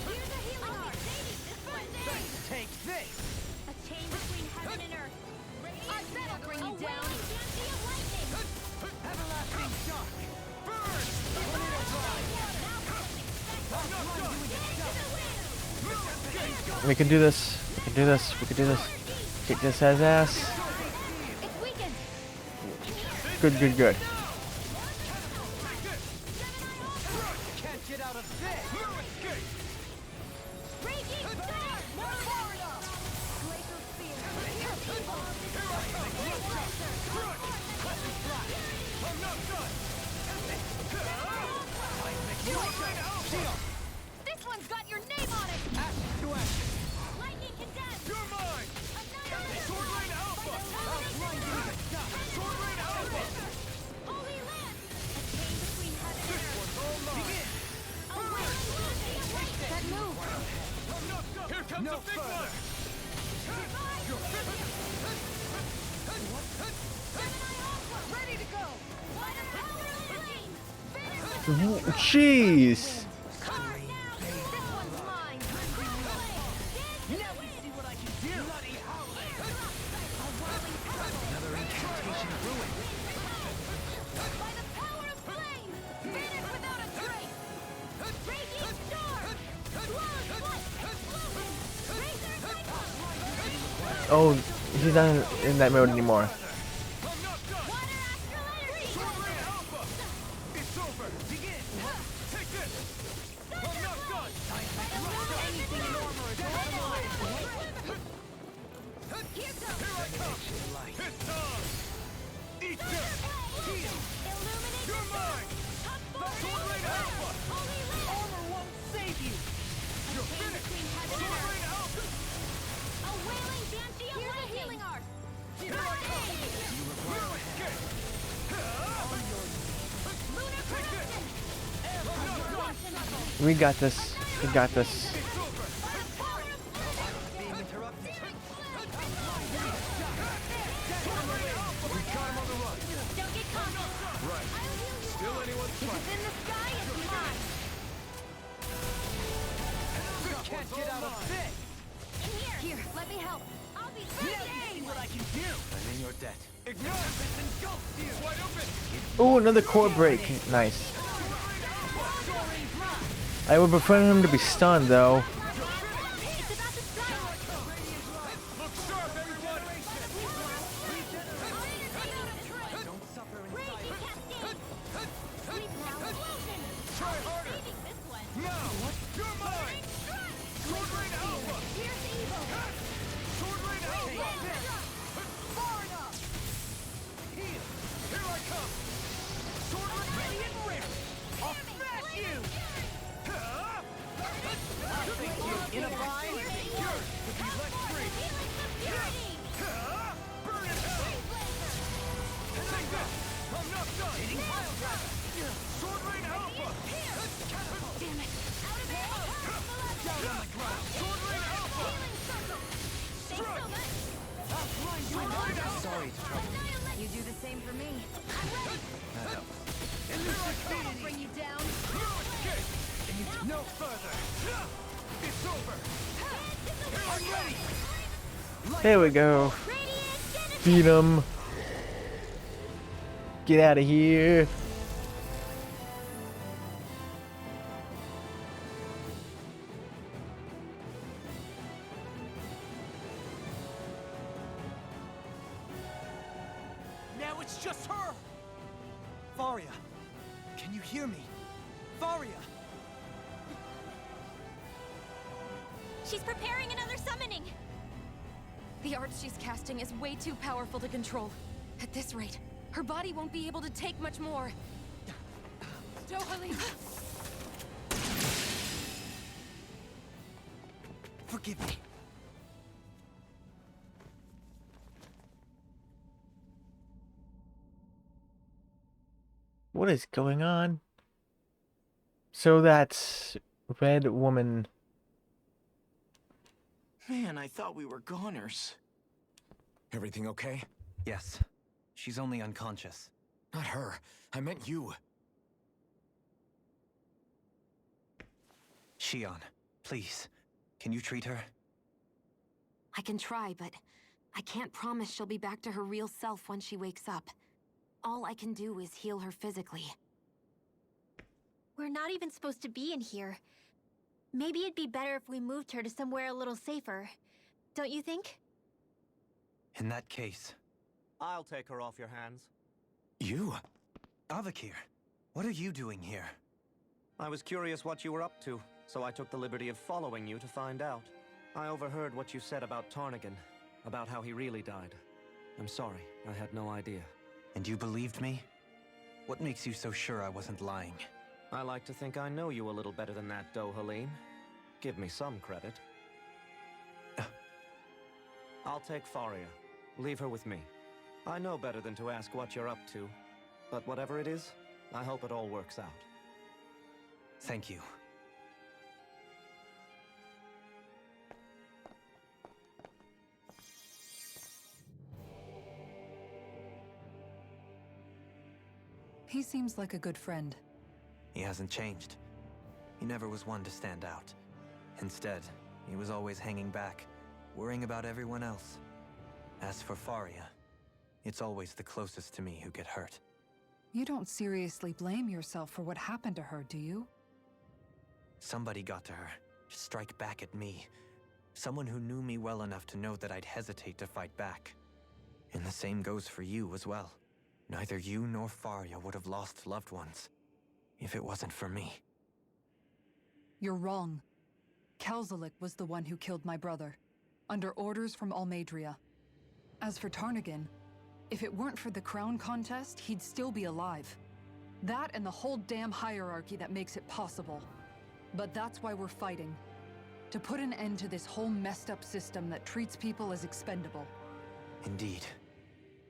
Here's a healing art. Take this. A chain between heaven and earth. I bet I'll bring you down. Dynasty of Lightning. Everlasting shock. Burn! We can do this. We can do this. We can do this. Kick this ass. It's weakened. Good, good, good. Can't get out of this. Raging Star. More power up. Glacial Spear. Here's evil. I'm not done! This one's got your name on it. Action to action. Lightning condemned. You're mine! Annihilation. comes a big one! Ready to go! Jeez. Now we see what I can do! Bloody howling! Another incantation ruined! By the power of flame! Finish without a trace! Raging storm! Flawless flight! Explosion! Razor cycle! Oh, he's not in that mode anymore. It's over! Begin! Take this! I'm not done! Anything in armor is Here I come! It's time! Eat this! Heal! You're mine! Sword Rain Alpha! Armor won't save you! You're finished! Sword Rain Alpha! A wailing Banshee awakening! Healing art! Here I come! No escape! Lunar corruption! We got this. We got this. Being interrupted. Don't get caught! Right. Still anyone's If it's in the sky, it's mine! Can't get out of this! In here! Here, let me help! I'll be Now ready you see what I can do! I'm in your debt. Ignite! Engulfed you! Wide open! Oh, another core break. Nice. I would prefer him to be stunned, though. It's about to strike! Look sharp, everyone! Don't suffer in Raging cascade! Sweep now! Explosion! Try harder! Saving this one! Now! You're mine! Sword Rain Alpha! Fierce evil! Sword Rain Alpha! far enough! Heal! Here I come! Sword Rain Ready and ready! I'll smash you! I'll take you in a bind! Yours to be let free! Burn in hell! Take that! I'm not done! Sword Rain Alpha! Damn it! Out of it! Down on the ground! Sword Rain Alpha! Thanks so much! Sword Rain Alpha! Sorry to trouble you. You do the same for me. I'm ready! That helps. I'll bring you down! No escape! No further! It's over! I'm ready! There we go. Beat him. Get out of here. Now it's just her! Varia! Can you hear me? Varia! She's preparing another summoning! The art she's casting is way too powerful to control. At this rate, her body won't be able to take much more. Dohalim! Forgive me. What is going on? So that's Red Woman. Man, I thought we were goners. Everything okay? Yes. She's only unconscious. Not her. I meant you. Shion, please. Can you treat her? I can try, but I can't promise she'll be back to her real self when she wakes up. All I can do is heal her physically. We're not even supposed to be in here. Maybe it'd be better if we moved her to somewhere a little safer. Don't you think? In that case, I'll take her off your hands. You? Avakir, what are you doing here? I was curious what you were up to, so I took the liberty of following you to find out. I overheard what you said about Tarnigan, about how he really died. I'm sorry, I had no idea. And you believed me? What makes you so sure I wasn't lying? I like to think I know you a little better than that, Dohalim. Give me some credit. I'll take Faria. Leave her with me. I know better than to ask what you're up to. But whatever it is, I hope it all works out. Thank you. He seems like a good friend. He hasn't changed. He never was one to stand out. Instead, he was always hanging back, worrying about everyone else. As for Faria, it's always the closest to me who get hurt. You don't seriously blame yourself for what happened to her, do you? Somebody got to her, to strike back at me. Someone who knew me well enough to know that I'd hesitate to fight back. And the same goes for you as well. Neither you nor Faria would have lost loved ones if it wasn't for me. You're wrong. Kelzalik was the one who killed my brother, under orders from Almeidria. As for Tarnagin, if it weren't for the crown contest, he'd still be alive. That and the whole damn hierarchy that makes it possible. But that's why we're fighting. To put an end to this whole messed up system that treats people as expendable. Indeed.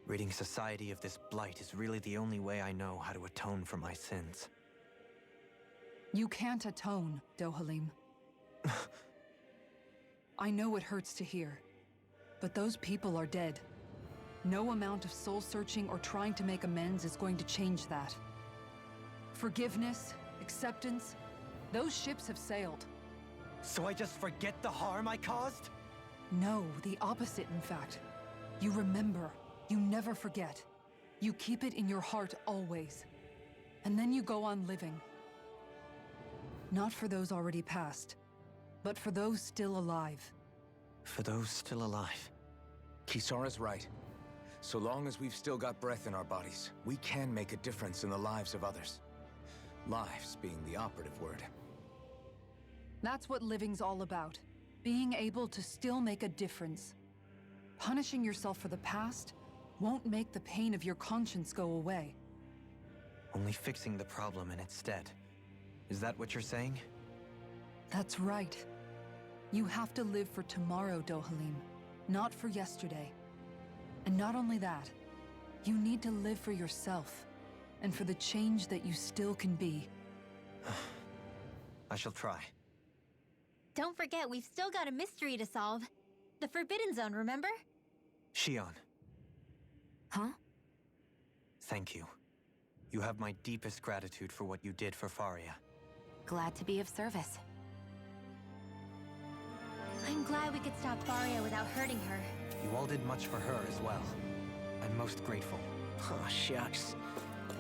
Ridding society of this blight is really the only way I know how to atone for my sins. You can't atone, Dohalim. I know it hurts to hear, but those people are dead. No amount of soul-searching or trying to make amends is going to change that. Forgiveness, acceptance, those ships have sailed. So I just forget the harm I caused? No, the opposite, in fact. You remember. You never forget. You keep it in your heart always. And then you go on living. Not for those already passed, but for those still alive. For those still alive. Kisara's right. So long as we've still got breath in our bodies, we can make a difference in the lives of others. Lives being the operative word. That's what living's all about. Being able to still make a difference. Punishing yourself for the past won't make the pain of your conscience go away. Only fixing the problem in its stead. Is that what you're saying? That's right. You have to live for tomorrow, Dohalim, not for yesterday. And not only that, you need to live for yourself, and for the change that you still can be. I shall try. Don't forget, we've still got a mystery to solve. The Forbidden Zone, remember? Shion. Huh? Thank you. You have my deepest gratitude for what you did for Faria. Glad to be of service. I'm glad we could stop Faria without hurting her. You all did much for her as well. I'm most grateful. Oh, shucks.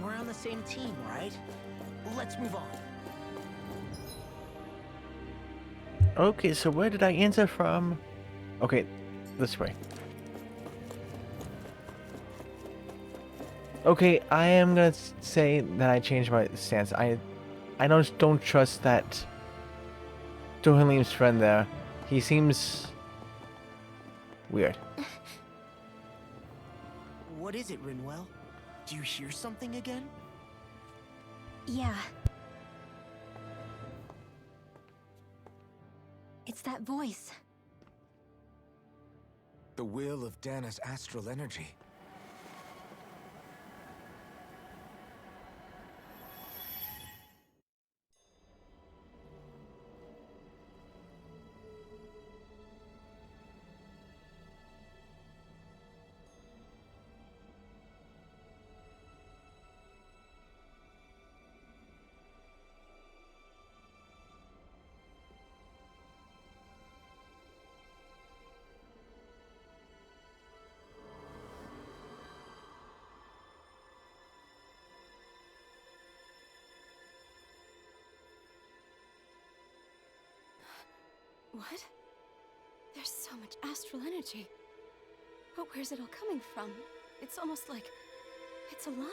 We're on the same team, right? Let's move on. Okay, so where did I answer from? Okay, this way. Okay, I am gonna say that I changed my stance. I don't trust that Dohalim's friend there. He seems weird. What is it, Rinwell? Do you hear something again? Yeah. It's that voice. The will of Dana's astral energy. What? There's so much astral energy. But where's it all coming from? It's almost like it's alive.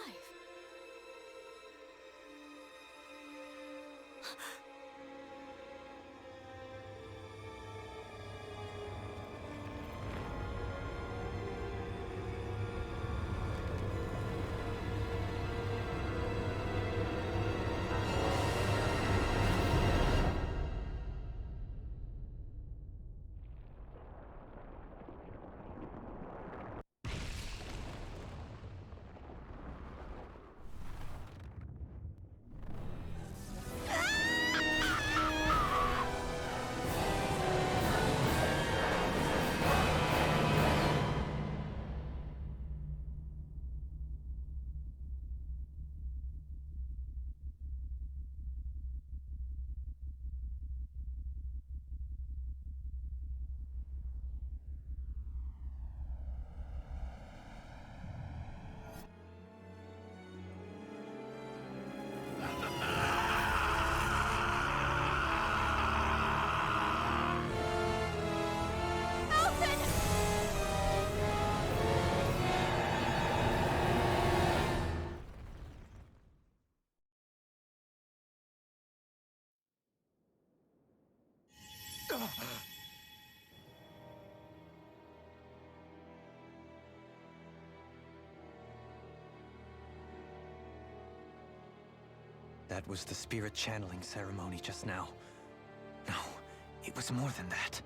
That was the spirit channeling ceremony just now. No, it was more than that.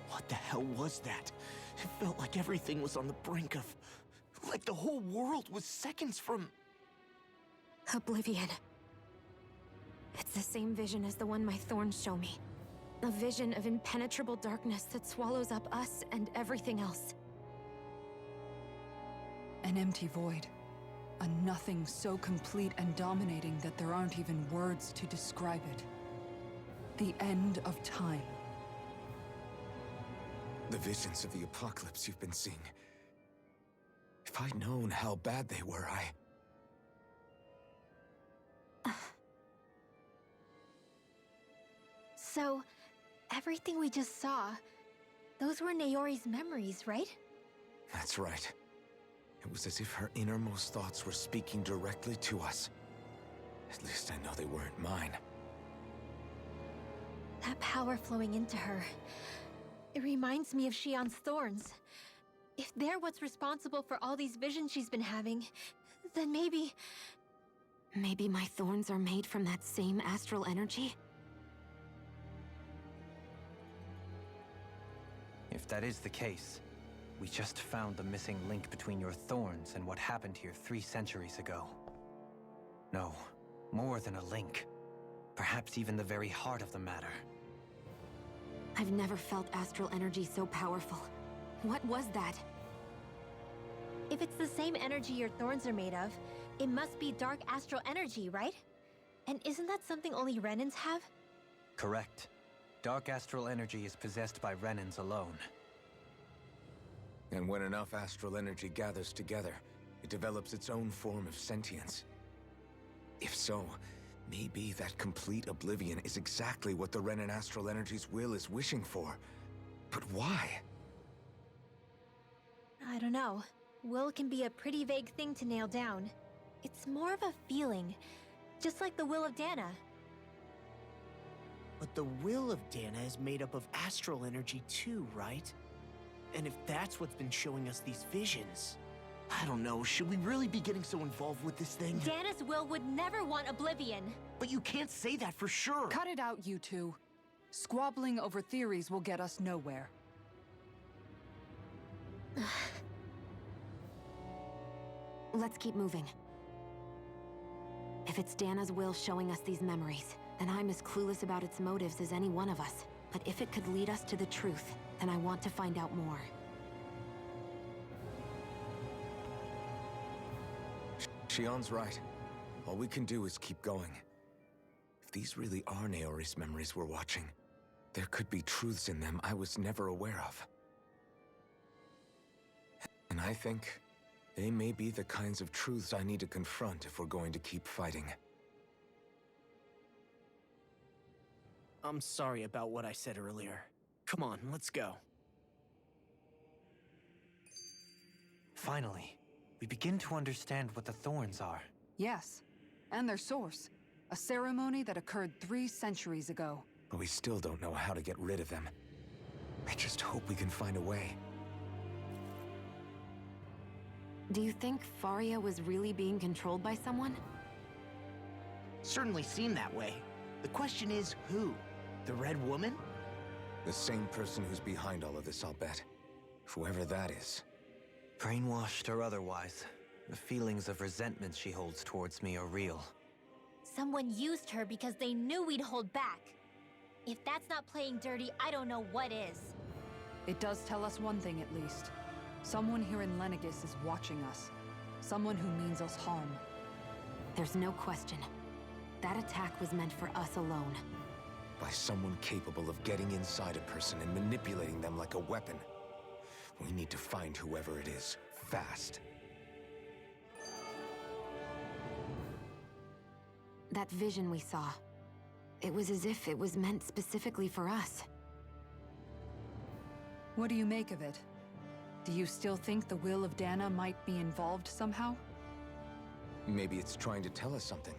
What the hell was that? It felt like everything was on the brink of... like the whole world was seconds from... Oblivion. It's the same vision as the one my thorns show me. A vision of impenetrable darkness that swallows up us and everything else. An empty void. A nothing so complete and dominating that there aren't even words to describe it. The end of time. The visions of the apocalypse you've been seeing. If I'd known how bad they were, So, everything we just saw, those were Naori's memories, right? That's right. It was as if her innermost thoughts were speaking directly to us. At least I know they weren't mine. That power flowing into her, it reminds me of Shionne's thorns. If they're what's responsible for all these visions she's been having, then maybe... Maybe my thorns are made from that same astral energy? If that is the case, we just found the missing link between your thorns and what happened here 3 centuries ago. No, more than a link. Perhaps even the very heart of the matter. I've never felt astral energy so powerful. What was that? If it's the same energy your thorns are made of, it must be dark astral energy, right? And isn't that something only Renans have? Correct. Dark astral energy is possessed by Renans alone. And when enough astral energy gathers together, it develops its own form of sentience. If so, maybe that complete oblivion is exactly what the Renan astral energy's will is wishing for. But why? I don't know. Will can be a pretty vague thing to nail down. It's more of a feeling, just like the will of Dana. But the will of Dana is made up of astral energy too, right? And if that's what's been showing us these visions... I don't know, should we really be getting so involved with this thing? Dana's will would never want oblivion. But you can't say that for sure! Cut it out, you two. Squabbling over theories will get us nowhere. Let's keep moving. If it's Dana's will showing us these memories, then I'm as clueless about its motives as any one of us. But if it could lead us to the truth, then I want to find out more. Shionne's right. All we can do is keep going. If these really are Naori's memories we're watching, there could be truths in them I was never aware of. And I think they may be the kinds of truths I need to confront if we're going to keep fighting. I'm sorry about what I said earlier. Come on, let's go. Finally, we begin to understand what the thorns are. Yes, and their source. A ceremony that occurred 3 centuries ago. But we still don't know how to get rid of them. I just hope we can find a way. Do you think Faria was really being controlled by someone? Certainly seemed that way. The question is, who? The Red Woman? The same person who's behind all of this, I'll bet. Whoever that is. Brainwashed or otherwise, the feelings of resentment she holds towards me are real. Someone used her because they knew we'd hold back. If that's not playing dirty, I don't know what is. It does tell us one thing at least. Someone here in Lenegis is watching us. Someone who means us harm. There's no question. That attack was meant for us alone. By someone capable of getting inside a person and manipulating them like a weapon. We need to find whoever it is, fast. That vision we saw. It was as if it was meant specifically for us. What do you make of it? Do you still think the will of Dana might be involved somehow? Maybe it's trying to tell us something.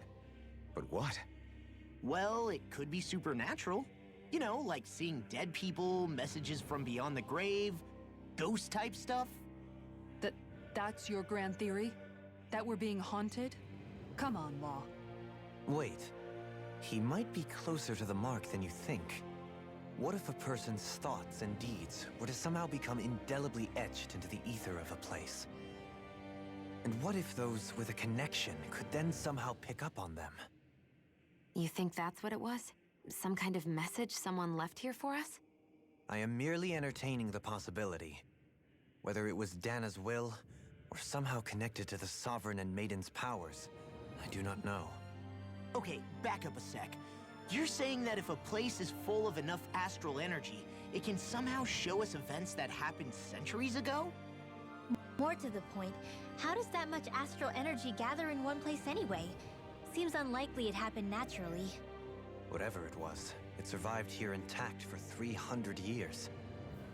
But what? Well, it could be supernatural. You know, like seeing dead people, messages from beyond the grave, ghost-type stuff. That's your grand theory? That we're being haunted? Come on, Law. Wait. He might be closer to the mark than you think. What if a person's thoughts and deeds were to somehow become indelibly etched into the ether of a place? And what if those with a connection could then somehow pick up on them? You think that's what it was? Some kind of message someone left here for us? I am merely entertaining the possibility. Whether it was Dana's will, or somehow connected to the Sovereign and Maiden's powers, I do not know. Okay, back up a sec. You're saying that if a place is full of enough astral energy, it can somehow show us events that happened centuries ago? More to the point, how does that much astral energy gather in one place anyway? Seems unlikely it happened naturally. Whatever it was, it survived here intact for 300 years.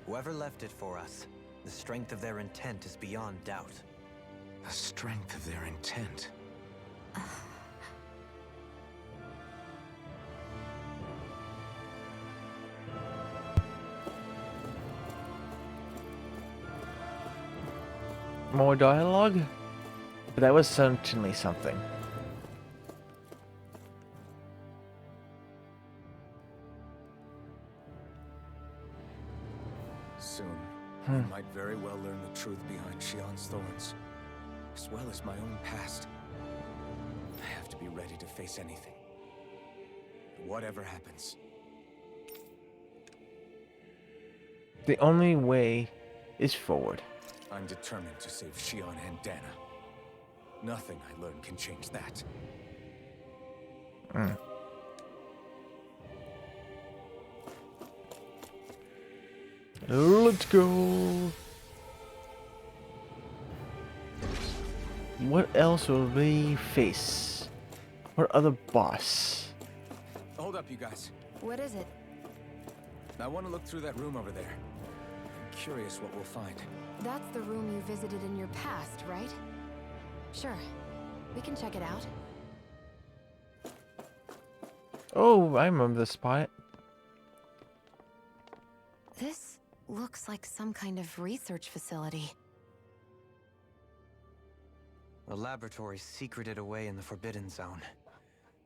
Whoever left it for us, the strength of their intent is beyond doubt. The strength of their intent. More dialogue? But that was certainly something. Soon, I might very well learn the truth behind Shion's thorns, as well as my own past. I have to be ready to face anything. Whatever happens. The only way is forward. I'm determined to save Shion and Dana. Nothing I learn can change that. Let's go. What else will we face? What other boss? Hold up, you guys. What is it? I want to look through that room over there. I'm curious what we'll find. That's the room you visited in your past, right? Sure. We can check it out. Oh, I remember this spot. This looks like some kind of research facility. A laboratory secreted away in the Forbidden Zone.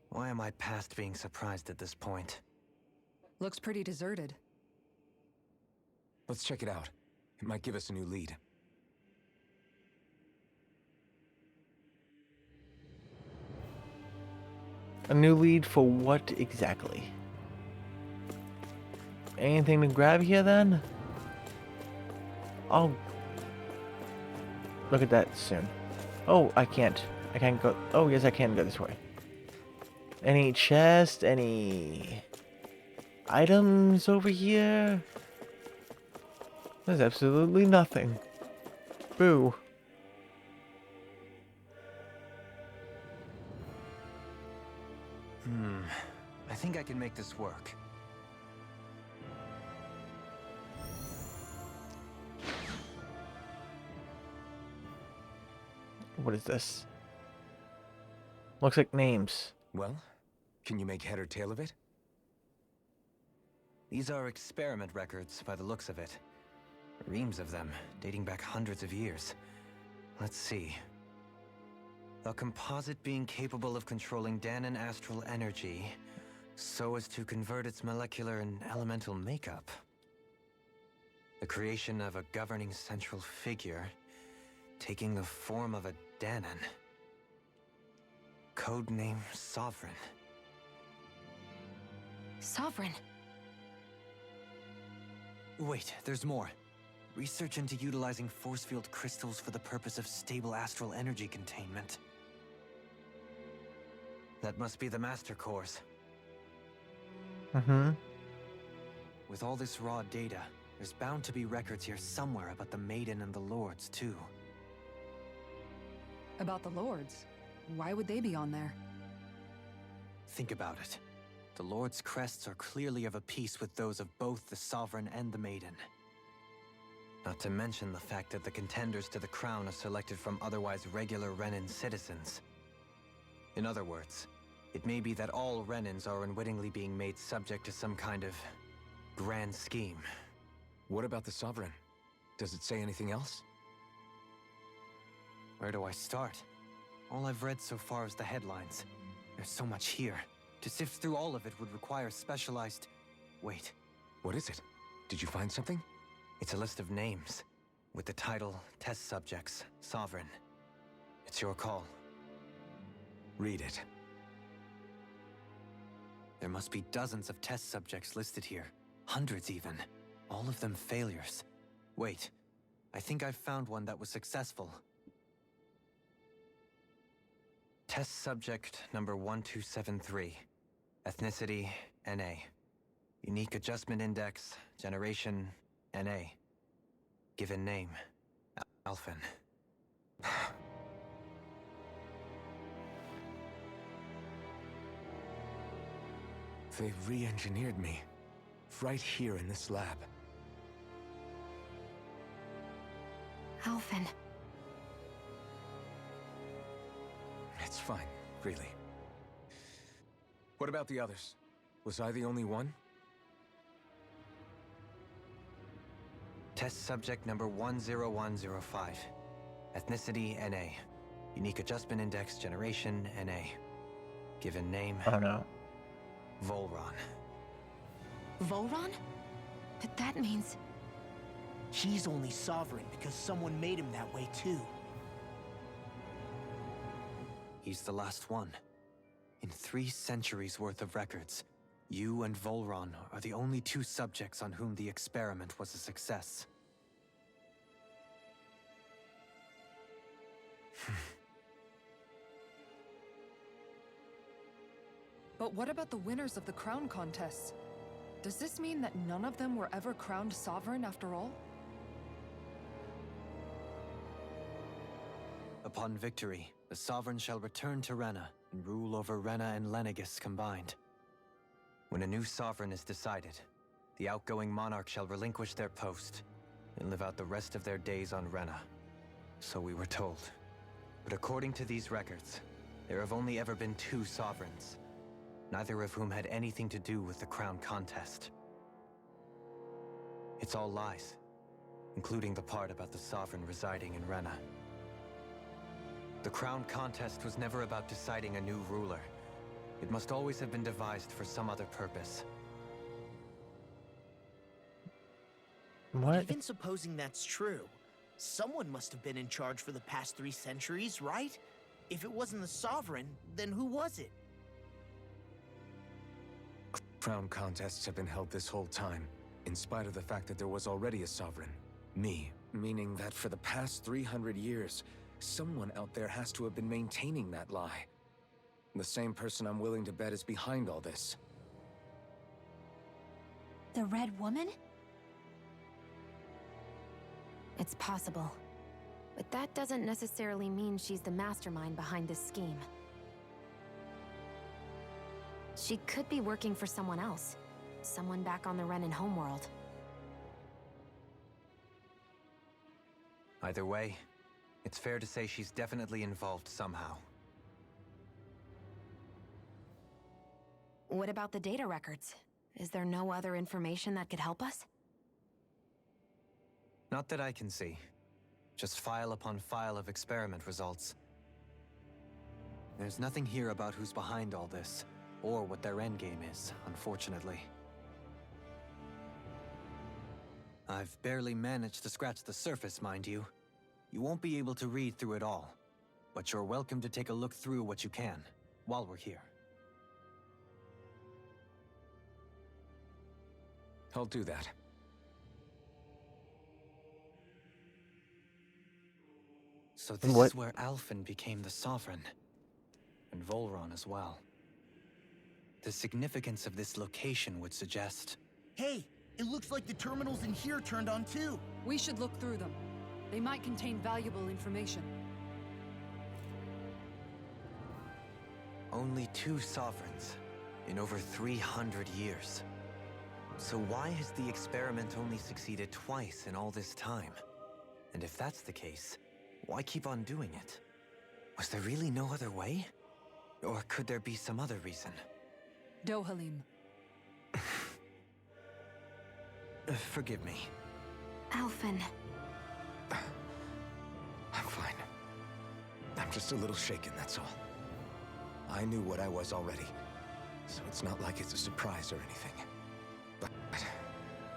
Why am I past being surprised at this point? Looks pretty deserted. Let's check it out. It might give us a new lead. A new lead for what exactly? Anything to grab here then? I'll look at that soon. Oh, I can't. I can't go. Oh, yes, I can go this way. Any chest? Any items over here? There's absolutely nothing. Boo. I think I can make this work. What is this? Looks like names. Well, can you make head or tail of it? These are experiment records by the looks of it. Reams of them, dating back hundreds of years. Let's see. A composite being capable of controlling Danan astral energy so as to convert its molecular and elemental makeup. The creation of a governing central figure taking the form of a Danan. Codename Sovereign. Sovereign. Wait, there's more. Research into utilizing force field crystals for the purpose of stable astral energy containment. That must be the Master Cores. With all this raw data, there's bound to be records here somewhere about the Maiden and the Lords, too. About the Lords? Why would they be on there? Think about it. The Lord's crests are clearly of a piece with those of both the Sovereign and the Maiden. Not to mention the fact that the contenders to the crown are selected from otherwise regular Renan citizens. In other words, it may be that all Renans are unwittingly being made subject to some kind of grand scheme. What about the Sovereign? Does it say anything else? Where do I start? All I've read so far is the headlines. There's so much here. To sift through all of it would require specialized... Wait. What is it? Did you find something? It's a list of names, with the title, Test Subjects, Sovereign. It's your call. Read it. There must be dozens of test subjects listed here. Hundreds even. All of them failures. Wait, I think I've found one that was successful. Test subject number 1273. Ethnicity, NA. Unique Adjustment Index, generation, NA. Given name, Alphen. They re-engineered me. Right here in this lab. Alphen. It's fine, really. What about the others? Was I the only one? Test subject number 10105. Ethnicity, NA. Unique Adjustment Index, generation, NA. Given name... Oh no. Volron. Volron? But that means... He's only sovereign because someone made him that way too. He's the last one. In 3 centuries worth of records, you and Volron are the only 2 subjects on whom the experiment was a success. But what about the winners of the crown contests? Does this mean that none of them were ever crowned sovereign after all? Upon victory, the Sovereign shall return to Rena and rule over Rena and Lenegis combined. When a new Sovereign is decided, the outgoing monarch shall relinquish their post and live out the rest of their days on Rena. So we were told. But according to these records, there have only ever been 2 Sovereigns, neither of whom had anything to do with the crown contest. It's all lies, including the part about the Sovereign residing in Rena. The crown contest was never about deciding a new ruler. It must always have been devised for some other purpose. What? Even supposing that's true, someone must have been in charge for the past 3 centuries, right? If it wasn't the Sovereign, then who was it? Crown contests have been held this whole time, in spite of the fact that there was already a Sovereign. Me, meaning that for the past 300 years, someone out there has to have been maintaining that lie. The same person I'm willing to bet is behind all this. The Red Woman? It's possible. But that doesn't necessarily mean she's the mastermind behind this scheme. She could be working for someone else. Someone back on the Renan homeworld. Either way, it's fair to say she's definitely involved somehow. What about the data records? Is there no other information that could help us? Not that I can see. Just file upon file of experiment results. There's nothing here about who's behind all this, or what their endgame is, unfortunately. I've barely managed to scratch the surface, mind you. You won't be able to read through it all, but you're welcome to take a look through what you can, while we're here. I'll do that. So this is where Alphen became the Sovereign, and Volron as well. The significance of this location would suggest... Hey, it looks like the terminals in here turned on too. We should look through them. They might contain valuable information. Only 2 Sovereigns in over 300 years. So why has the experiment only succeeded twice in all this time? And if that's the case, why keep on doing it? Was there really no other way? Or could there be some other reason? Dohalim. Forgive me. Alphen. I'm fine. I'm just a little shaken, that's all. I knew what I was already, so it's not like it's a surprise or anything. But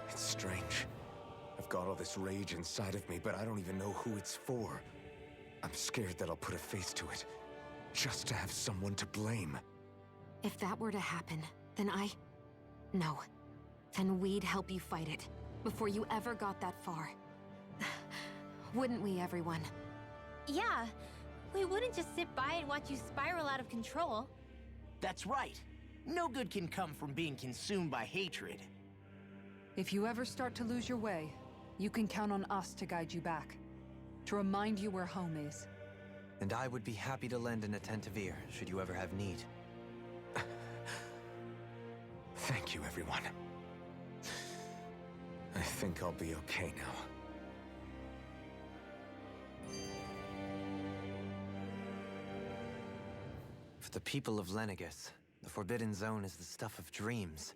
it's strange. I've got all this rage inside of me, but I don't even know who it's for. I'm scared that I'll put a face to it, just to have someone to blame. If that were to happen, then No. Then we'd help you fight it, before you ever got that far. Wouldn't we, everyone? Yeah, we wouldn't just sit by and watch you spiral out of control. That's right. No good can come from being consumed by hatred. If you ever start to lose your way, you can count on us to guide you back. To remind you where home is. And I would be happy to lend an attentive ear, should you ever have need. Thank you, everyone. I think I'll be okay now. For the people of Lenegis, the Forbidden Zone is the stuff of dreams.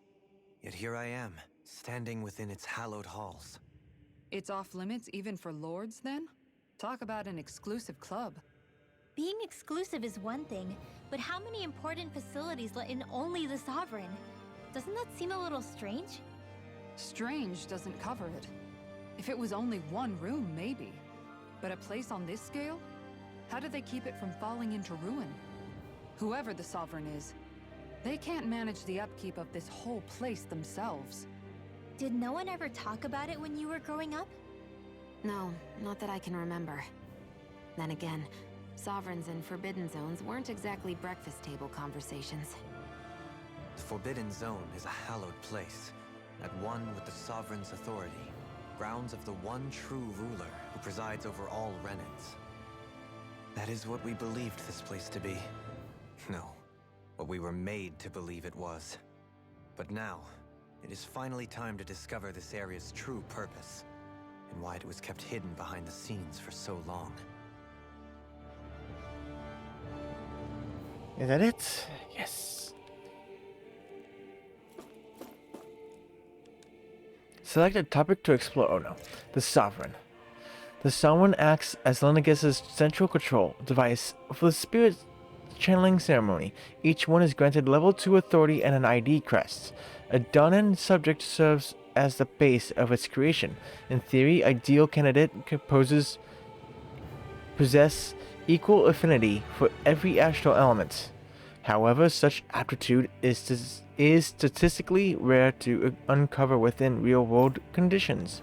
Yet here I am, standing within its hallowed halls. It's off limits even for lords, then? Talk about an exclusive club. Being exclusive is one thing, but how many important facilities let in only the Sovereign? Doesn't that seem a little strange? Strange doesn't cover it. If it was only one room, maybe. But a place on this scale? How do they keep it from falling into ruin? Whoever the Sovereign is, they can't manage the upkeep of this whole place themselves. Did no one ever talk about it when you were growing up? No, not that I can remember. Then again, Sovereigns and Forbidden Zones weren't exactly breakfast table conversations. The Forbidden Zone is a hallowed place, at one with the Sovereign's authority, grounds of the one true ruler who presides over all Renans. That is what we believed this place to be. No, what we were made to believe it was. But now, it is finally time to discover this area's true purpose, and why it was kept hidden behind the scenes for so long. Is that it? Yes. Select a topic to explore. Oh no. The Sovereign. The Sovereign acts as Lenegis' central control device for the spirit channeling ceremony. Each one is granted level 2 authority and an ID crest. A Dahnan subject serves as the base of its creation. In theory, ideal candidate possess equal affinity for every astral element. However, such aptitude is statistically rare to uncover within real-world conditions.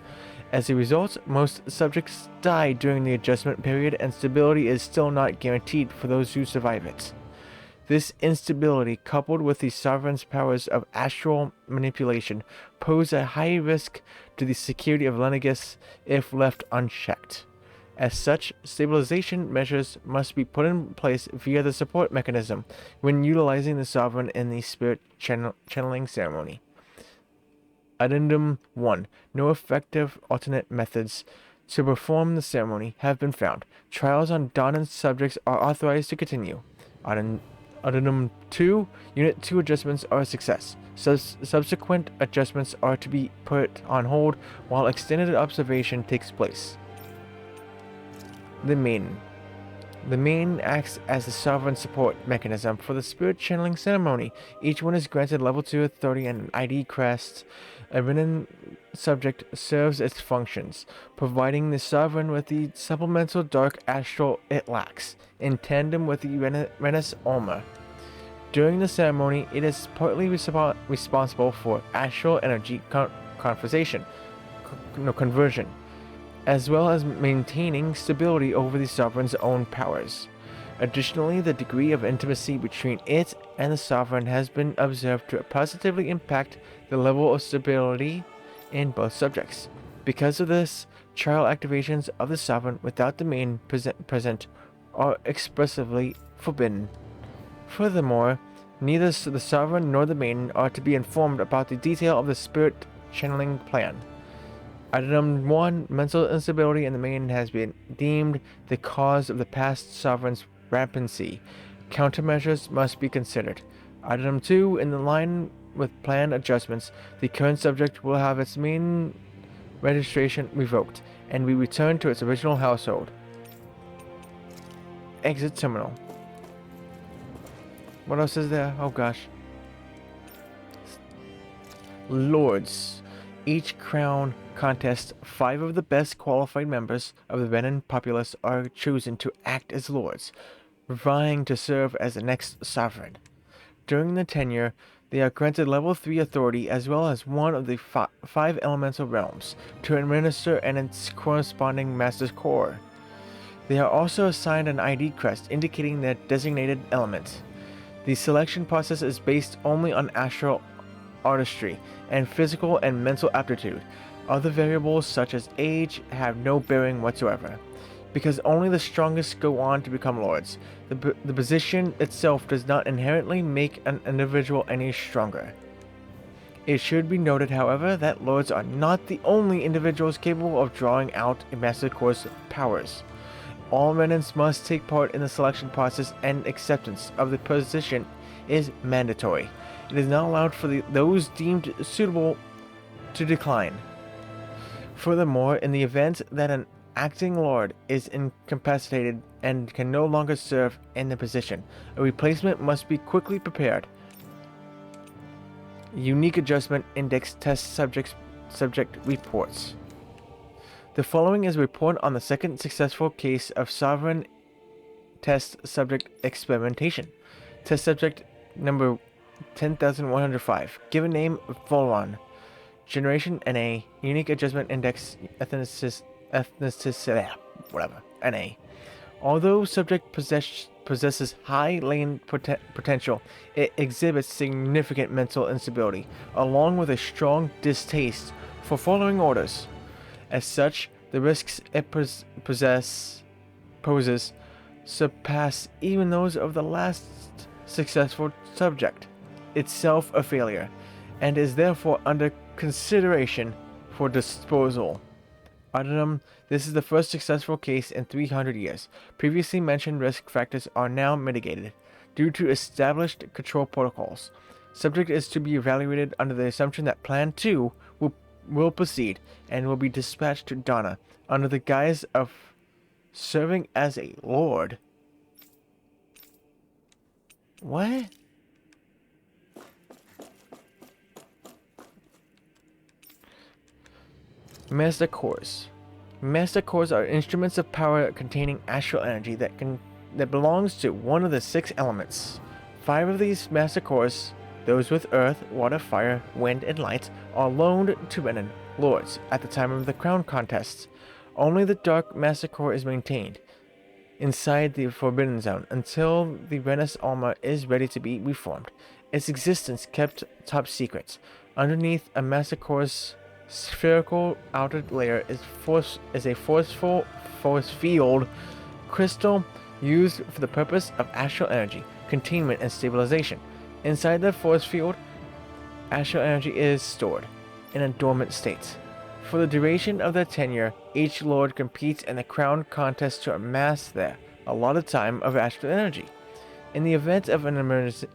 As a result, most subjects die during the adjustment period, and stability is still not guaranteed for those who survive it. This instability, coupled with the Sovereign's powers of astral manipulation, pose a high risk to the security of Lenegis if left unchecked. As such, stabilization measures must be put in place via the support mechanism when utilizing the Sovereign in the spirit channeling ceremony. Addendum 1. No effective alternate methods to perform the ceremony have been found. Trials on Dahnan subjects are authorized to continue. Addendum 2. Unit 2 adjustments are a success. Subsequent adjustments are to be put on hold while extended observation takes place. The Main acts as the Sovereign support mechanism for the spirit channeling ceremony. Each one is granted level 2 authority and an ID crest. A Renan subject serves its functions, providing the Sovereign with the supplemental dark astral it lacks, in tandem with the Renas Alma. During the ceremony, it is partly responsible for astral energy conversion, as well as maintaining stability over the Sovereign's own powers. Additionally, the degree of intimacy between it and the Sovereign has been observed to positively impact the level of stability in both subjects. Because of this, trial activations of the Sovereign without the Main present are expressly forbidden. Furthermore, neither the Sovereign nor the Main are to be informed about the detail of the spirit channeling plan. Item 1. Mental instability in the Main has been deemed the cause of the past Sovereign's rampancy. Countermeasures must be considered. Item 2. In the line with planned adjustments, the current subject will have its main registration revoked, and we return to its original household. Exit terminal. What else is there? Oh gosh. Lords. Each crown contest, 5 of the best qualified members of the Renan populace are chosen to act as lords, vying to serve as the next sovereign. During the tenure, they are granted level 3 authority as well as one of the 5 elemental realms to administer and its corresponding master's core. They are also assigned an ID crest indicating their designated element. The selection process is based only on astral artistry and physical and mental aptitude. Other variables such as age have no bearing whatsoever, because only the strongest go on to become lords. The position itself does not inherently make an individual any stronger. It should be noted, however, that lords are not the only individuals capable of drawing out a Master Core's powers. All Renans must take part in the selection process, and acceptance of the position is mandatory. It is not allowed for those deemed suitable to decline. Furthermore, in the event that an acting lord is incapacitated and can no longer serve in the position, a replacement must be quickly prepared. Unique Adjustment Index Test Subject Reports. The following is a report on the second successful case of Sovereign Test Subject Experimentation. Test Subject number 10,105. Given name Volron. Generation NA. Unique Adjustment Index ethnicity whatever. NA. Although subject possesses high latent potential, it exhibits significant mental instability, along with a strong distaste for following orders. As such, the risks it poses surpass even those of the last successful subject, itself a failure, and is therefore under consideration for disposal. Addendum, this is the first successful case in 300 years. Previously mentioned risk factors are now mitigated due to established control protocols. Subject is to be evaluated under the assumption that Plan 2 will proceed and will be dispatched to Dana under the guise of serving as a lord. What? Master Cores. Master Cores are instruments of power containing astral energy that belongs to one of the 6 elements. 5 of these Master Cores, those with earth, water, fire, wind, and light, are loaned to Renan lords at the time of the crown contests. Only the Dark Master Core is maintained inside the Forbidden Zone until the Renas Alma is ready to be reformed. Its existence kept top secret. Underneath a Master Core's spherical outer layer is a forceful force field crystal used for the purpose of astral energy containment and stabilization. Inside the force field, astral energy is stored in a dormant state. For the duration of their tenure, each lord competes in the crown contest to amass their allotted time of astral energy. In the event of an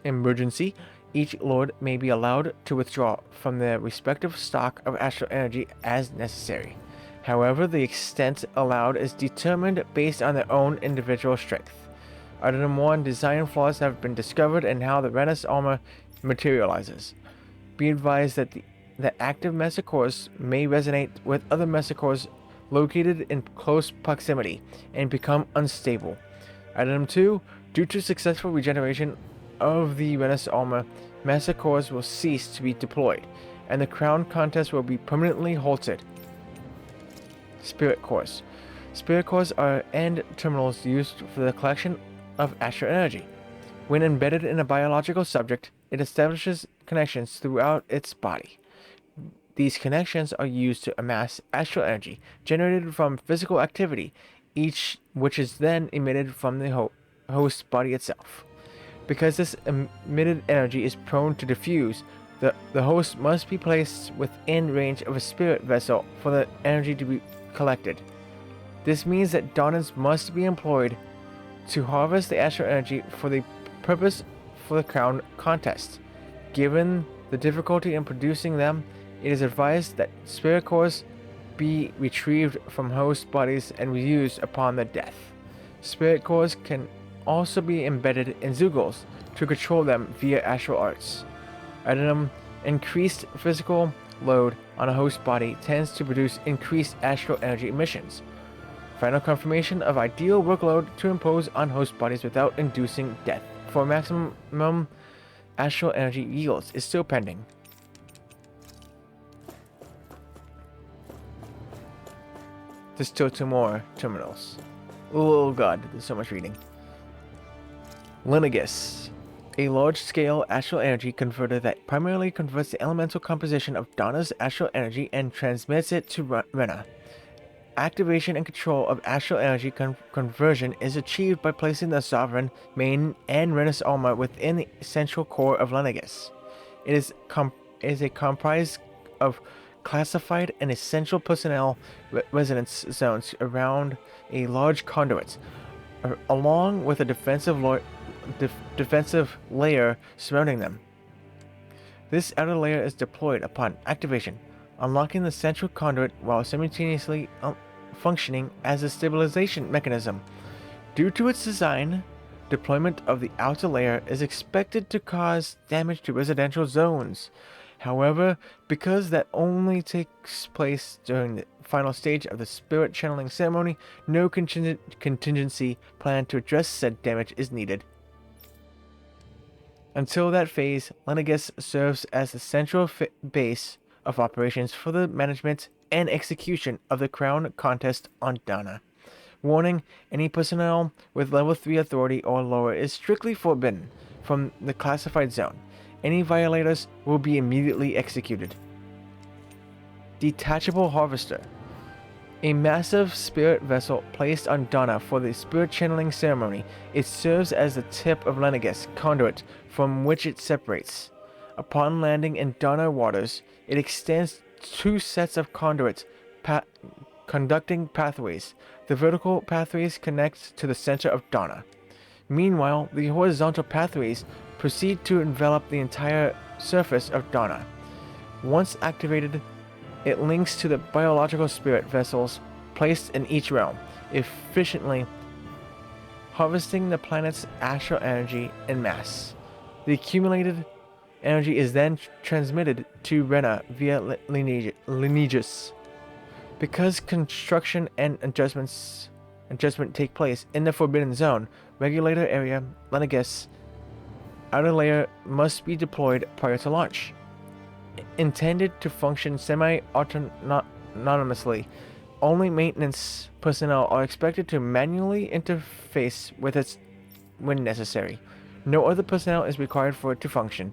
emergency, each lord may be allowed to withdraw from their respective stock of astral energy as necessary. However, the extent allowed is determined based on their own individual strength. Addendum 1. Design flaws have been discovered in how the Renas Alma materializes. Be advised that the active Master Cores may resonate with other Master Cores located in close proximity and become unstable. Addendum 2. Due to successful regeneration of the Renas Alma, Master Cores will cease to be deployed, and the crown contest will be permanently halted. Spirit Cores. Spirit Cores are end terminals used for the collection of astral energy. When embedded in a biological subject, it establishes connections throughout its body. These connections are used to amass astral energy generated from physical activity, which is then emitted from the host body itself. Because this emitted energy is prone to diffuse, the host must be placed within range of a spirit vessel for the energy to be collected. This means that Donans must be employed to harvest the astral energy for the purpose for the crown contest. Given the difficulty in producing them, it is advised that Spirit Cores be retrieved from host bodies and reused upon their death. Spirit cores can also be embedded in Zeugles to control them via astral arts. Addendum, increased physical load on a host body tends to produce increased astral energy emissions. Final confirmation of ideal workload to impose on host bodies without inducing death for maximum astral energy yields is still pending. There's still 2 more terminals. Oh god, there's so much reading. Lineagus, a large-scale astral energy converter that primarily converts the elemental composition of Donna's astral energy and transmits it to Rena. Activation and control of astral energy conversion is achieved by placing the Sovereign, Maiden, and Rena's Alma within the central core of Lineagus. It is a comprised of classified and essential personnel residence zones around a large conduit, along with a defensive layer surrounding them. This outer layer is deployed upon activation, unlocking the central conduit while simultaneously functioning as a stabilization mechanism. Due to its design, deployment of the outer layer is expected to cause damage to residential zones. However, because that only takes place during the final stage of the spirit channeling ceremony, no contingency plan to address said damage is needed. Until that phase, Lineagus serves as the central base of operations for the management and execution of the Crown Contest on Dana. Warning, any personnel with level 3 authority or lower is strictly forbidden from the classified zone. Any violators will be immediately executed. Detachable Harvester, a massive spirit vessel placed on Dana for the spirit channeling ceremony. It serves as the tip of Lineagus conduit from which it separates. Upon landing in Dana waters, it extends 2 sets of conduits conducting pathways. The vertical pathways connect to the center of Dana. Meanwhile, the horizontal pathways proceed to envelop the entire surface of Dana. Once activated, it links to the biological spirit vessels placed in each realm, efficiently harvesting the planet's astral energy en masse. The accumulated energy is then transmitted to Rena via Lineagus. Because construction and adjustment take place in the Forbidden Zone, regulator area, Lineagus outer layer must be deployed prior to launch. Intended to function semi-autonomously, only maintenance personnel are expected to manually interface with it when necessary. No other personnel is required for it to function.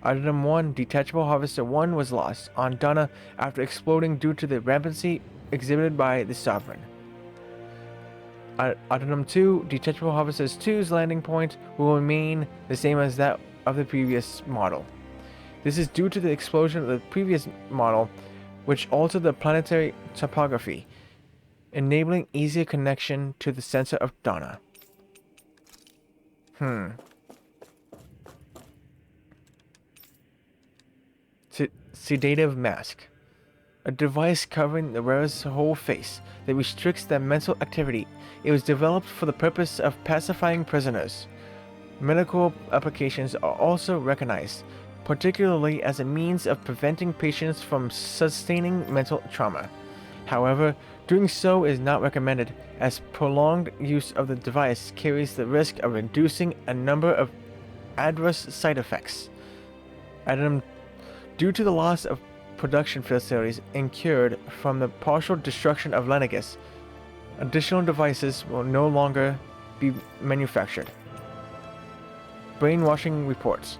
Addendum 1, Detachable Harvester 1 was lost on Dana after exploding due to the rampancy exhibited by the Sovereign. Addendum 2, Detachable Harvester 2's landing point will remain the same as that of the previous model. This is due to the explosion of the previous model, which altered the planetary topography, enabling easier connection to the center of Dana. Sedative Mask, a device covering the wearer's whole face that restricts their mental activity. It was developed for the purpose of pacifying prisoners. Medical applications are also recognized, particularly as a means of preventing patients from sustaining mental trauma. However, doing so is not recommended, as prolonged use of the device carries the risk of inducing a number of adverse side effects. Due to the loss of production facilities incurred from the partial destruction of Lineagus, additional devices will no longer be manufactured. Brainwashing reports.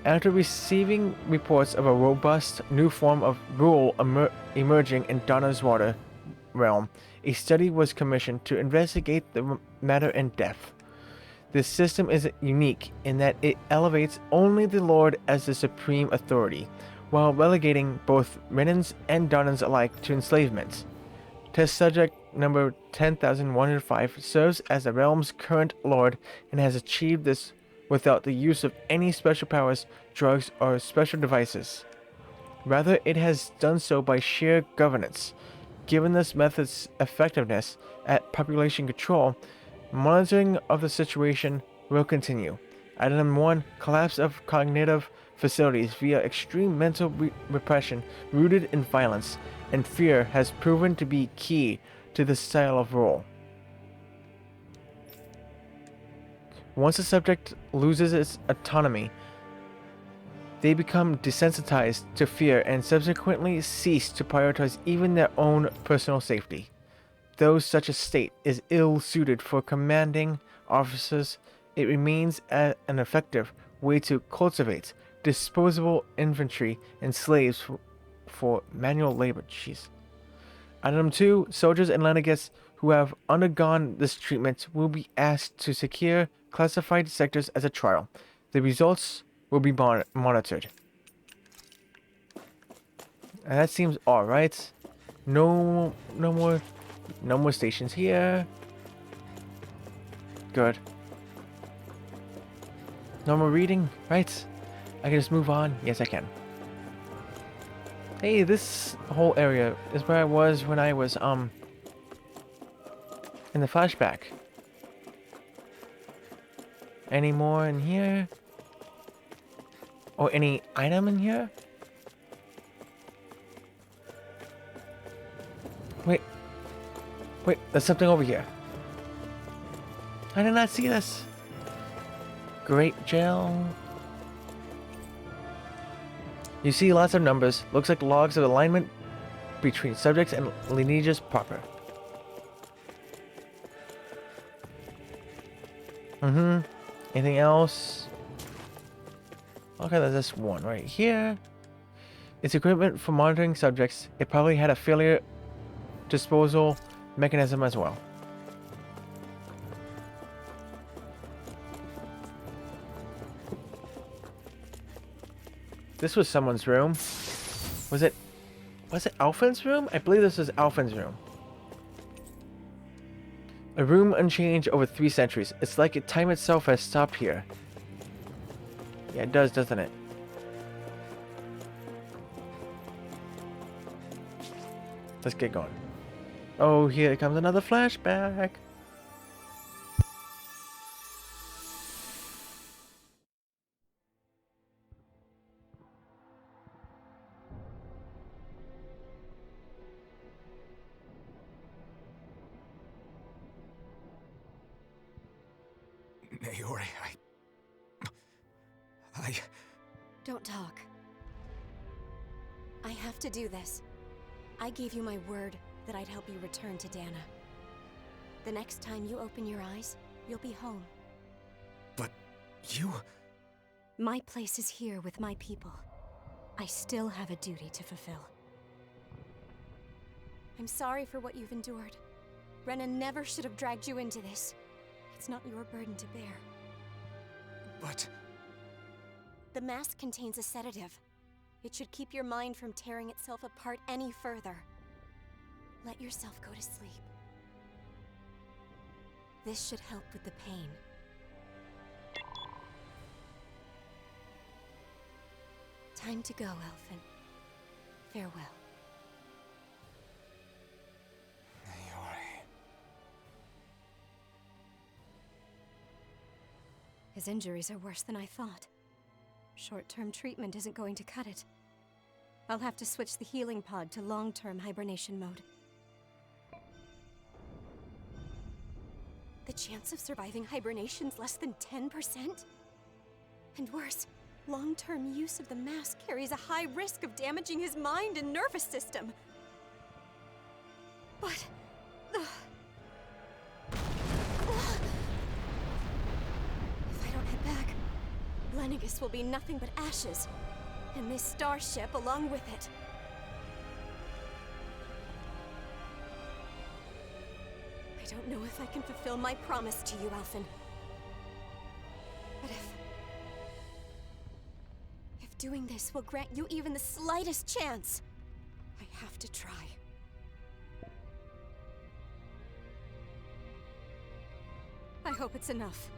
After receiving reports of a robust new form of rule emerging in Dana's water realm, a study was commissioned to investigate the matter in depth. This system is unique in that it elevates only the Lord as the supreme authority, while relegating both Renans and Donans alike to enslavement. Test subject number 10,105 serves as the realm's current Lord and has achieved this without the use of any special powers, drugs, or special devices. Rather, it has done so by sheer governance. Given this method's effectiveness at population control, monitoring of the situation will continue. Item 1. Collapse of cognitive facilities via extreme mental repression rooted in violence and fear has proven to be key to this style of rule. Once a subject loses its autonomy, they become desensitized to fear and subsequently cease to prioritize even their own personal safety. Though such a state is ill-suited for commanding officers, it remains an effective way to cultivate disposable infantry and slaves for manual labor. Jeez. Item 2. Soldiers and Lenegus who have undergone this treatment will be asked to secure classified sectors as a trial. The results will be monitored. And that seems alright. No more stations here. Good. No more reading, right? I can just move on. Yes, I can. Hey, this whole area is where I was when I was in the flashback. Any more in here? Or any item in here? Wait, there's something over here. I did not see this. Great gel. You see lots of numbers. Looks like logs of alignment between subjects and lineages proper. Anything else? Okay, there's this one right here. It's equipment for monitoring subjects. It probably had a failure disposal mechanism as well. This was someone's room. Was it Alphen's room? I believe this was Alphen's room. A room unchanged over 3 centuries. It's like time itself has stopped here. Yeah, it does, doesn't it? Let's get going. Oh, here comes another flashback. Naori, I... Don't talk. I have to do this. I gave you my word that I'd help you return to Dana. The next time you open your eyes, you'll be home. But you... My place is here with my people. I still have a duty to fulfill. I'm sorry for what you've endured. Renan never should have dragged you into this. It's not your burden to bear. But... The mask contains a sedative. It should keep your mind from tearing itself apart any further. Let yourself go to sleep. This should help with the pain. Time to go, Elfin. Farewell. Naori... His injuries are worse than I thought. Short-term treatment isn't going to cut it. I'll have to switch the healing pod to long-term hibernation mode. The chance of surviving hibernation's less than 10%? And worse, long-term use of the mask carries a high risk of damaging his mind and nervous system. But... If I don't head back, Lenegus will be nothing but ashes, and this starship along with it. I don't know if I can fulfill my promise to you, Alphen. But if doing this will grant you even the slightest chance, I have to try. I hope it's enough.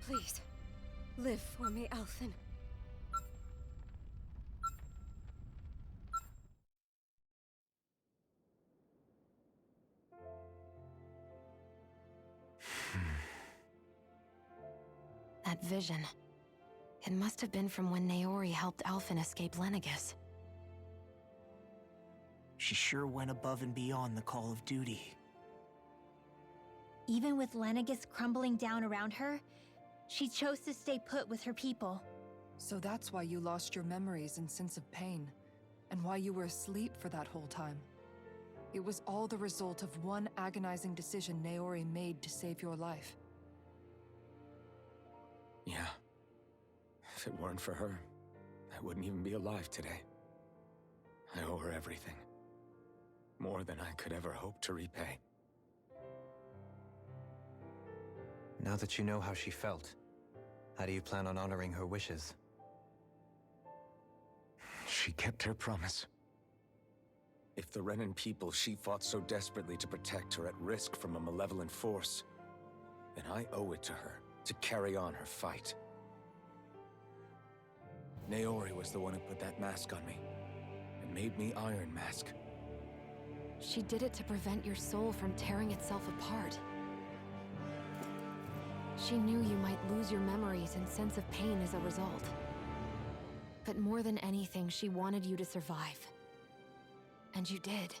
Please, live for me, Alphen. vision. It must have been from when Naori helped Alphen escape Lenegis. She sure went above and beyond the call of duty. Even with Lenegis crumbling down around her, she chose to stay put with her people. So that's why you lost your memories and sense of pain, and why you were asleep for that whole time. It was all the result of one agonizing decision Naori made to save your life. Yeah. If it weren't for her, I wouldn't even be alive today. I owe her everything. More than I could ever hope to repay. Now that you know how she felt, how do you plan on honoring her wishes? She kept her promise. If the Renan people she fought so desperately to protect are at risk from a malevolent force, then I owe it to her to carry on her fight. Naori was the one who put that mask on me, and made me Iron Mask. She did it to prevent your soul from tearing itself apart. She knew you might lose your memories and sense of pain as a result. But more than anything, she wanted you to survive. And you did.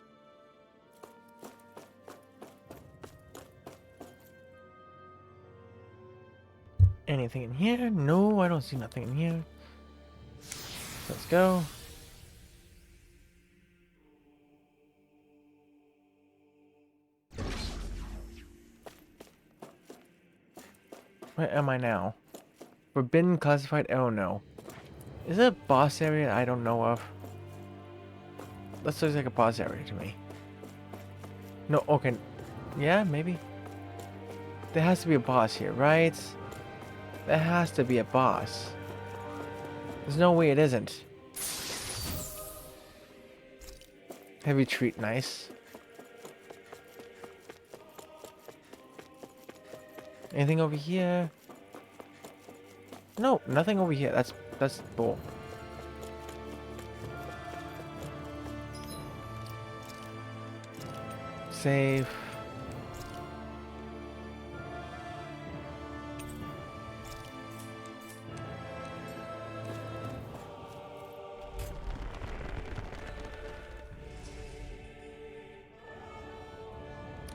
Anything in here? No, I don't see nothing in here. Let's go. Where am I now? Forbidden classified? Oh no. Is it a boss area I don't know of? That looks like a boss area to me. No, okay. Yeah, maybe. There has to be a boss here, right? There has to be a boss. There's no way it isn't. Heavy treat, nice. Anything over here? No, nothing over here. That's bull. Save.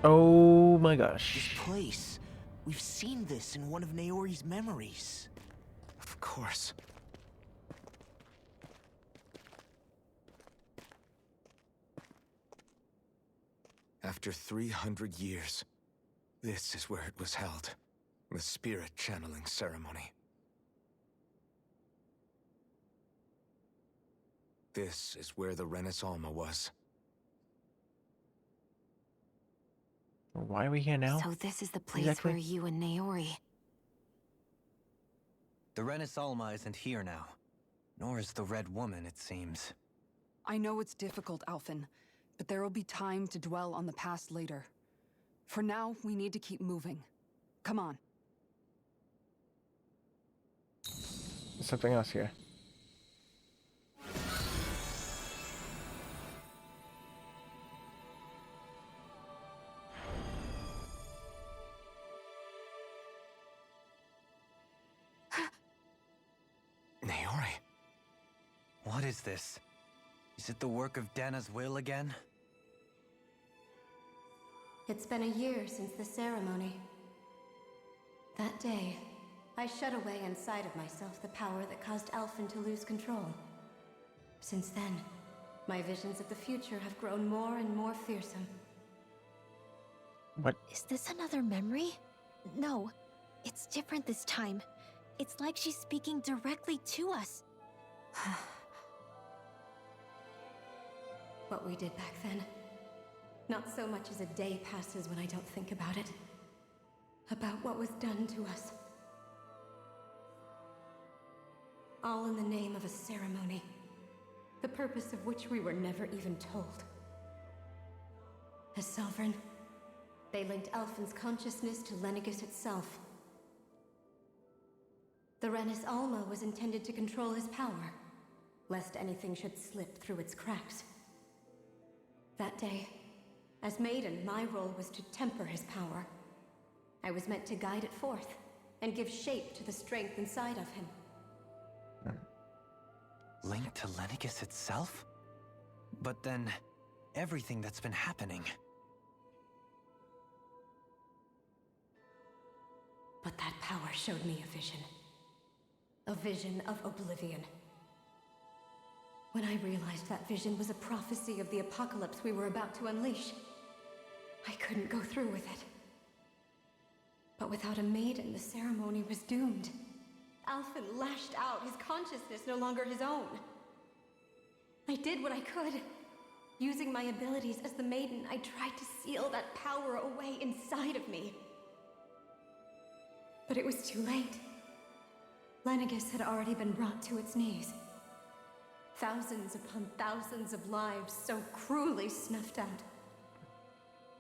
Oh my gosh. This place. We've seen this in one of Naori's memories. Of course. After 300 years, this is where it was held. The spirit channeling ceremony. This is where the Renis Alma was. Why are we here now? So this is the place Exactly. where you and Naori... The Renis Alma isn't here now. Nor is the Red Woman, it seems. I know it's difficult, Alphen, but there will be time to dwell on the past later. For now, we need to keep moving. Come on. There's something else here. Naori. What is this? Is it the work of Dana's will again? It's been a year since the ceremony. That day, I shut away inside of myself the power that caused Alphen to lose control. Since then, my visions of the future have grown more and more fearsome. What? Is this another memory? No, it's different this time. It's like she's speaking directly to us. What we did back then. Not so much as a day passes when I don't think about it. About what was done to us. All in the name of a ceremony. The purpose of which we were never even told. As Sovereign, they linked Alphen's consciousness to Lenegis itself. The Renis Alma was intended to control his power, lest anything should slip through its cracks. That day, as Maiden, my role was to temper his power. I was meant to guide it forth, and give shape to the strength inside of him. Linked to Lenegis itself? But then, everything that's been happening. But that power showed me a vision. A vision of oblivion. When I realized that vision was a prophecy of the apocalypse we were about to unleash, I couldn't go through with it. But without a maiden, the ceremony was doomed. Alphen lashed out, his consciousness no longer his own. I did what I could. Using my abilities as the maiden, I tried to seal that power away inside of me. But it was too late. Lenegis had already been brought to its knees. Thousands upon thousands of lives so cruelly snuffed out.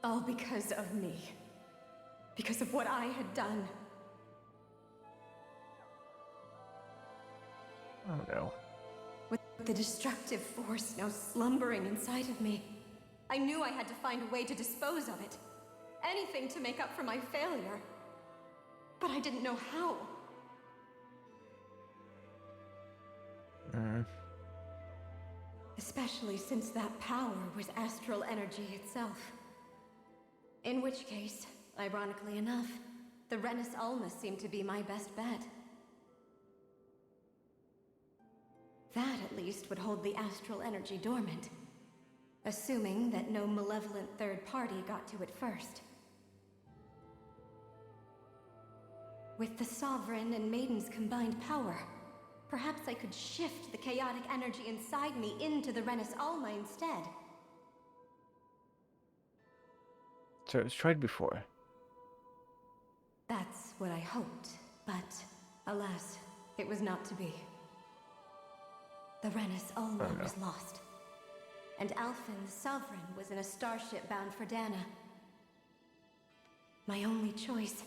All because of me. Because of what I had done. Oh no. With the destructive force now slumbering inside of me, I knew I had to find a way to dispose of it. Anything to make up for my failure. But I didn't know how. Especially since that power was astral energy itself. In which case, ironically enough, the Renis Alma seemed to be my best bet. That, at least, would hold the astral energy dormant. Assuming that no malevolent third party got to it first. With the Sovereign and Maiden's combined power, perhaps I could shift the chaotic energy inside me into the Renis Alma instead. So it was tried before. That's what I hoped, but alas, it was not to be. The Renis Alma was lost. And Alphen, the Sovereign, was in a starship bound for Dana. My only choice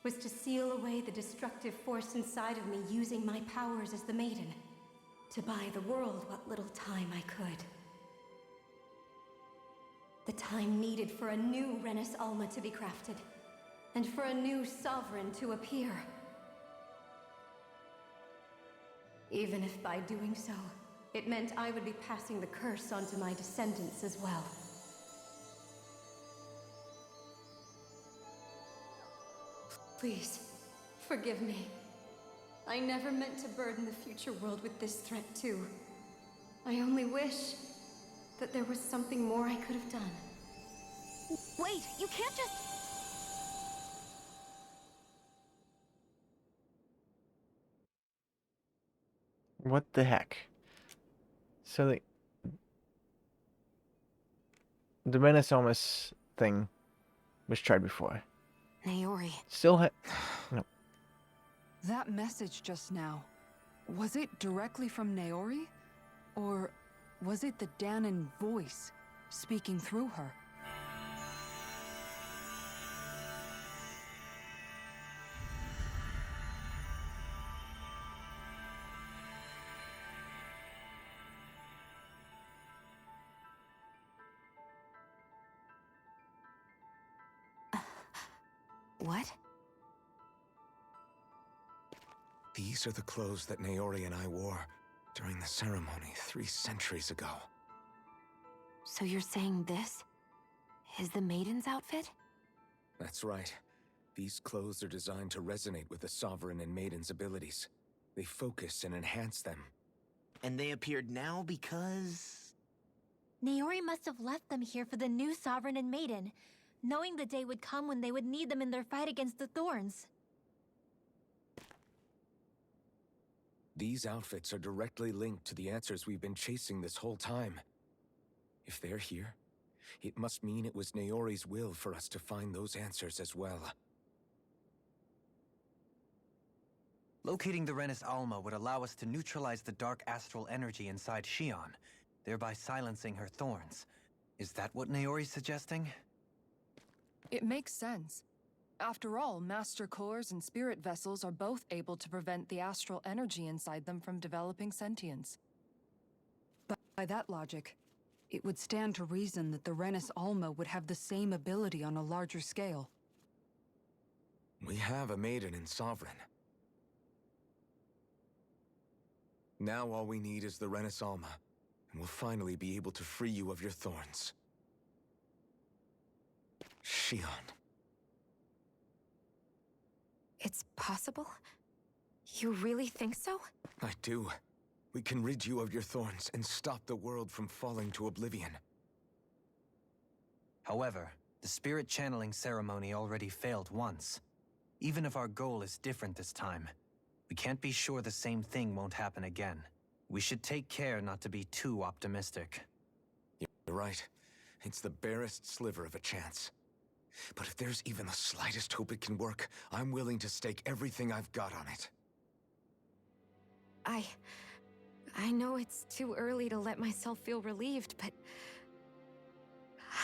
was to seal away the destructive force inside of me using my powers as the Maiden. To buy the world what little time I could. The time needed for a new Renis Alma to be crafted. And for a new Sovereign to appear. Even if by doing so, it meant I would be passing the curse on to my descendants as well. Please, forgive me. I never meant to burden the future world with this threat too. I only wish that there was something more I could have done. Wait, you can't just... What the heck? So the Renis Almas thing was tried before. Naori. Still no. That message just now, was it directly from Naori? Or was it the Dahnan voice speaking through her? What? These are the clothes that Naori and I wore during the ceremony 3 centuries ago. So you're saying this is the Maiden's outfit? That's right. These clothes are designed to resonate with the Sovereign and Maiden's abilities. They focus and enhance them. And they appeared now because... Naori must have left them here for the new Sovereign and Maiden, knowing the day would come when they would need them in their fight against the Thorns. These outfits are directly linked to the answers we've been chasing this whole time. If they're here, it must mean it was Naori's will for us to find those answers as well. Locating the Renis Alma would allow us to neutralize the dark astral energy inside Xion, thereby silencing her thorns. Is that what Naori's suggesting? It makes sense. After all, Master Cores and Spirit Vessels are both able to prevent the astral energy inside them from developing sentience. But by that logic, it would stand to reason that the Renis Alma would have the same ability on a larger scale. We have a maiden and sovereign. Now all we need is the Renis Alma, and we'll finally be able to free you of your thorns. Shion. It's possible? You really think so? I do. We can rid you of your thorns and stop the world from falling to oblivion. However, the spirit channeling ceremony already failed once. Even if our goal is different this time, we can't be sure the same thing won't happen again. We should take care not to be too optimistic. You're right. It's the barest sliver of a chance. But if there's even the slightest hope it can work, I'm willing to stake everything I've got on it. I know it's too early to let myself feel relieved, but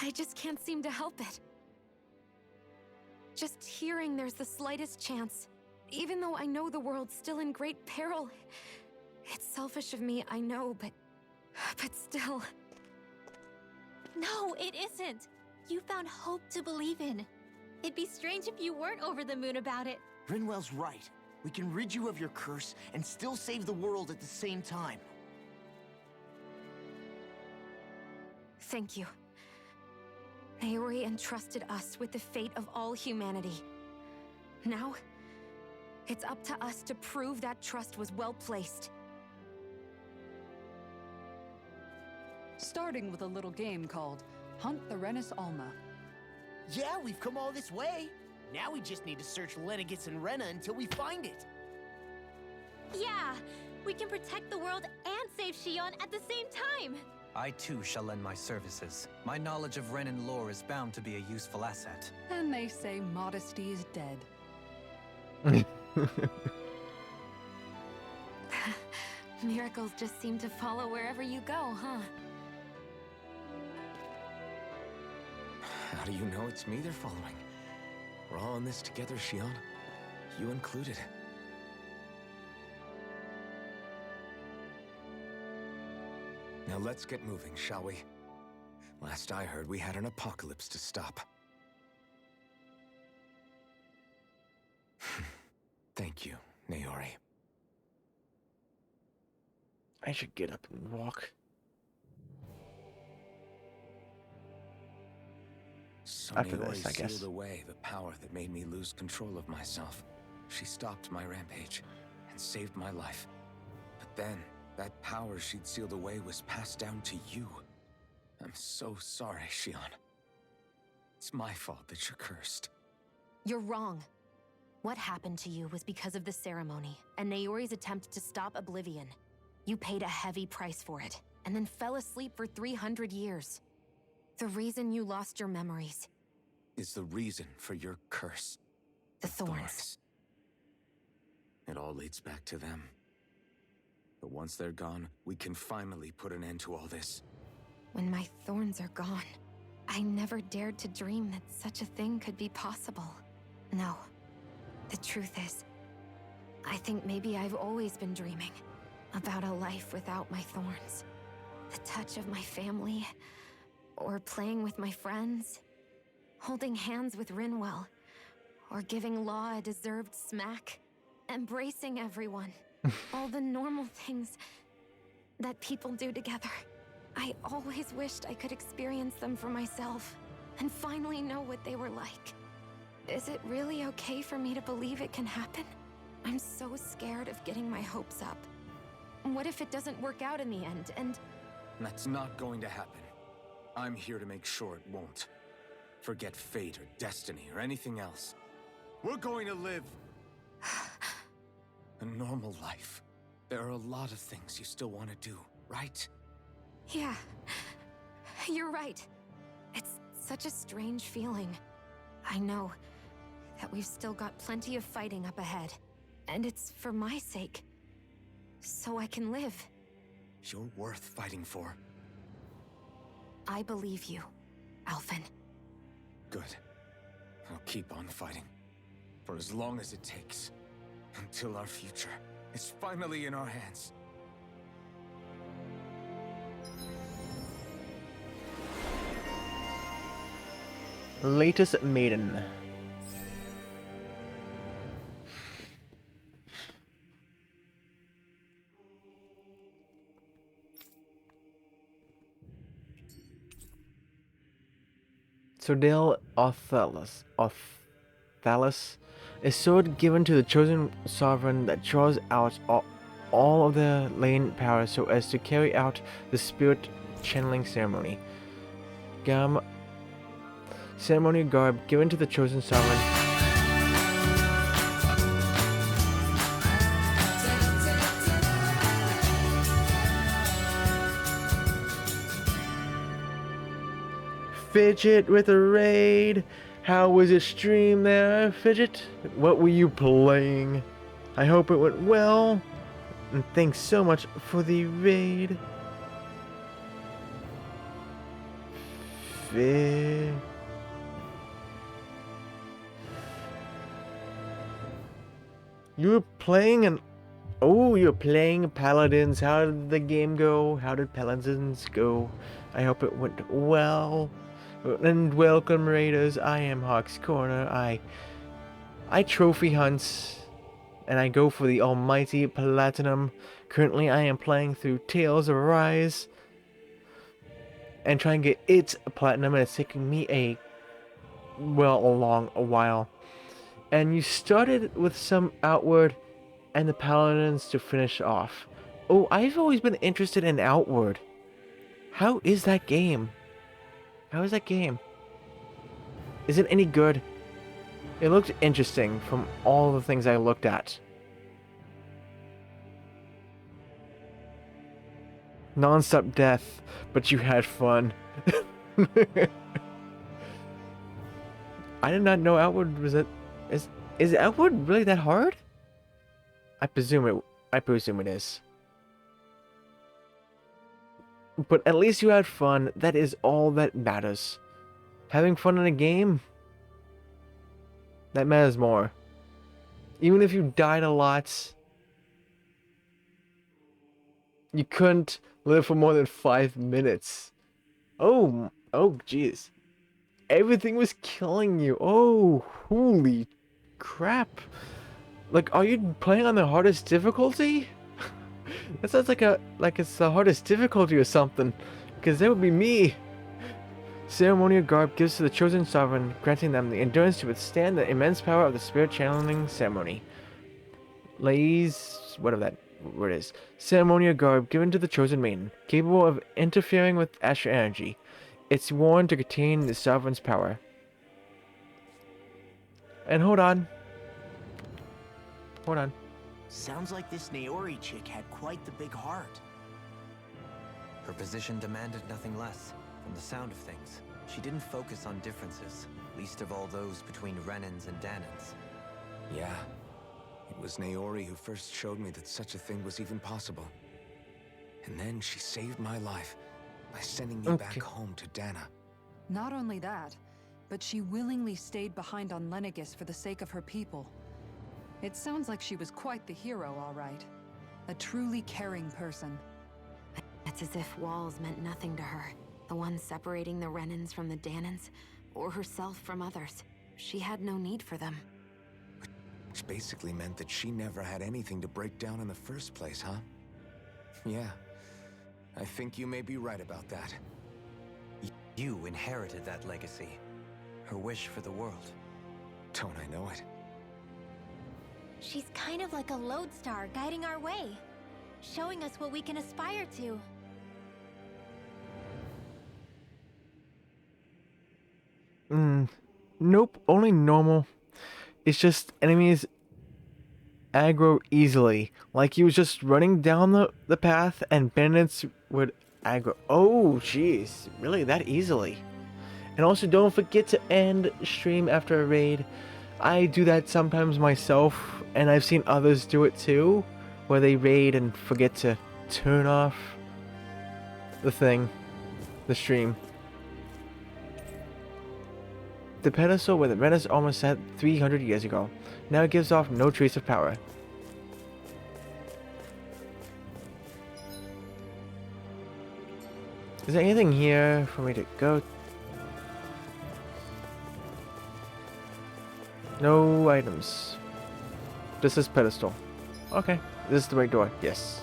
I just can't seem to help it. Just hearing there's the slightest chance, even though I know the world's still in great peril. It's selfish of me, I know, but still. No, it isn't. You found hope to believe in. It'd be strange if you weren't over the moon about it. Rinwell's right. We can rid you of your curse and still save the world at the same time. Thank you. Naori entrusted us with the fate of all humanity. Now, it's up to us to prove that trust was well placed. Starting with a little game called Hunt the Renis Alma. Yeah, we've come all this way. Now we just need to search Lenegis and Rena until we find it. Yeah, we can protect the world and save Shion at the same time. I too shall lend my services. My knowledge of Renan lore is bound to be a useful asset. And they say modesty is dead. Miracles just seem to follow wherever you go, huh? How do you know it's me they're following? We're all in this together, Shion. You included. Now let's get moving, shall we? Last I heard, we had an apocalypse to stop. Thank you, Naori. I should get up and walk. So After Naori this, I guess. sealed away the power that made me lose control of myself. She stopped my rampage and saved my life. But then, that power she'd sealed away was passed down to you. I'm so sorry, Shion. It's my fault that you're cursed. You're wrong. What happened to you was because of the ceremony, and Naori's attempt to stop Oblivion. You paid a heavy price for it, and then fell asleep for 300 years. The reason you lost your memories Is the reason for your curse. the thorns. It all leads back to them. But once they're gone, we can finally put an end to all this. When my thorns are gone, I never dared to dream that such a thing could be possible. No. The truth is, I think maybe I've always been dreaming about a life without my thorns. The touch of my family, or playing with my friends, holding hands with Rinwell, or giving Law a deserved smack, embracing everyone. All the normal things that people do together. I always wished I could experience them for myself, and finally know what they were like. Is it really okay for me to believe it can happen? I'm so scared of getting my hopes up. What if it doesn't work out in the end, and... That's not going to happen. I'm here to make sure it won't. Forget fate or destiny or anything else. We're going to live a normal life. There are a lot of things you still want to do, right? Yeah, you're right. It's such a strange feeling. I know that we've still got plenty of fighting up ahead, and it's for my sake, so I can live. You're worth fighting for. I believe you, Alphen. Good. I'll keep on fighting. For as long as it takes. Until our future is finally in our hands. Latest Maiden. Sodale Othalis, a sword given to the chosen sovereign that draws out all of the latent power so as to carry out the spirit channeling ceremony. Ceremonial garb given to the chosen sovereign. Fidget with a raid. How was your stream there, Fidget? What were you playing? I hope it went well. And thanks so much for the raid. You were playing an... Oh, you're playing Paladins. How did the game go? How did Paladins go? I hope it went well. And welcome, Raiders. I am Hawk's Corner. I trophy hunts, and I go for the almighty platinum. Currently, I am playing through Tales of Arise, and trying to get its platinum, and it's taking me a long while. And you started with some Outward, and the Paladins to finish off. Oh, I've always been interested in Outward. How is that game? How is that game? Is it any good? It looked interesting from all the things I looked at. Non-stop death, but you had fun. I did not know Outward was it. Is Outward really that hard? I presume it is. But at least you had fun. That is all that matters. Having fun in a game, that matters more. Even if you died a lot, you couldn't live for more than 5 minutes. Oh jeez. Everything was killing you. Oh, holy crap. Like, are you playing on the hardest difficulty? That sounds like it's the hardest difficulty or something, because that would be me. Ceremonial garb gives to the chosen sovereign, granting them the endurance to withstand the immense power of the spirit channeling ceremony. Whatever that word is. Ceremonial garb given to the chosen maiden, capable of interfering with astral energy. It's worn to contain the sovereign's power. And hold on. Sounds like this Naori chick had quite the big heart. Her position demanded nothing less. From the sound of things, she didn't focus on differences, least of all those between Renans and Danans. Yeah. It was Naori who first showed me that such a thing was even possible. And then she saved my life by sending me back home to Dana. Not only that, but she willingly stayed behind on Lenegis for the sake of her people. It sounds like she was quite the hero, all right. A truly caring person. It's as if walls meant nothing to her. The one separating the Renans from the Danans, or herself from others. She had no need for them. Which basically meant that she never had anything to break down in the first place, huh? Yeah. I think you may be right about that. You inherited that legacy. Her wish for the world. Don't I know it? She's kind of like a lodestar guiding our way, showing us what we can aspire to. Nope, only normal. It's just enemies aggro easily. Like he was just running down the path and bandits would aggro. Oh, jeez. Really, that easily? And also, don't forget to end stream after a raid. I do that sometimes myself, and I've seen others do it too, where they raid and forget to turn off the stream. The pedestal where the Renas almost sat 300 years ago now gives off no trace of power. Is there anything here for me to go? No items. This is pedestal. Okay, this is the right door. Yes.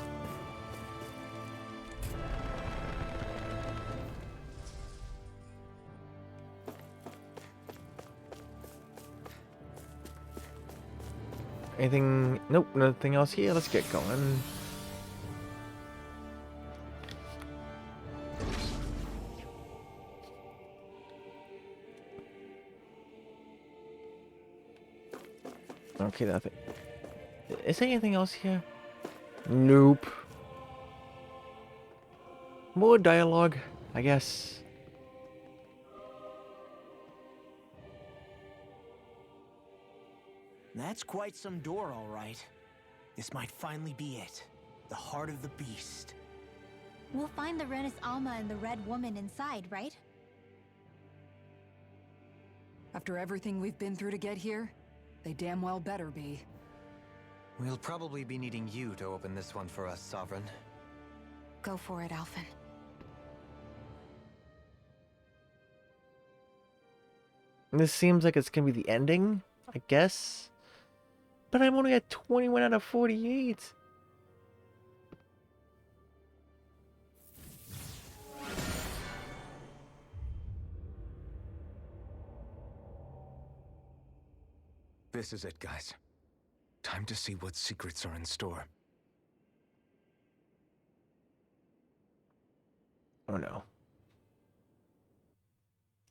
Anything? Nope, nothing else here. Let's get going. Okay, nothing. Is there anything else here? Nope. More dialogue, I guess. That's quite some door, all right. This might finally be it. The heart of the beast. We'll find the Renis Alma and the Red Woman inside, right? After everything we've been through to get here, they damn well better be. We'll probably be needing you to open this one for us, Sovereign. Go for it, Alphen. This seems like it's gonna be the ending, I guess. But I'm only at 21 out of 48. This is it, guys. Time to see what secrets are in store. Oh no.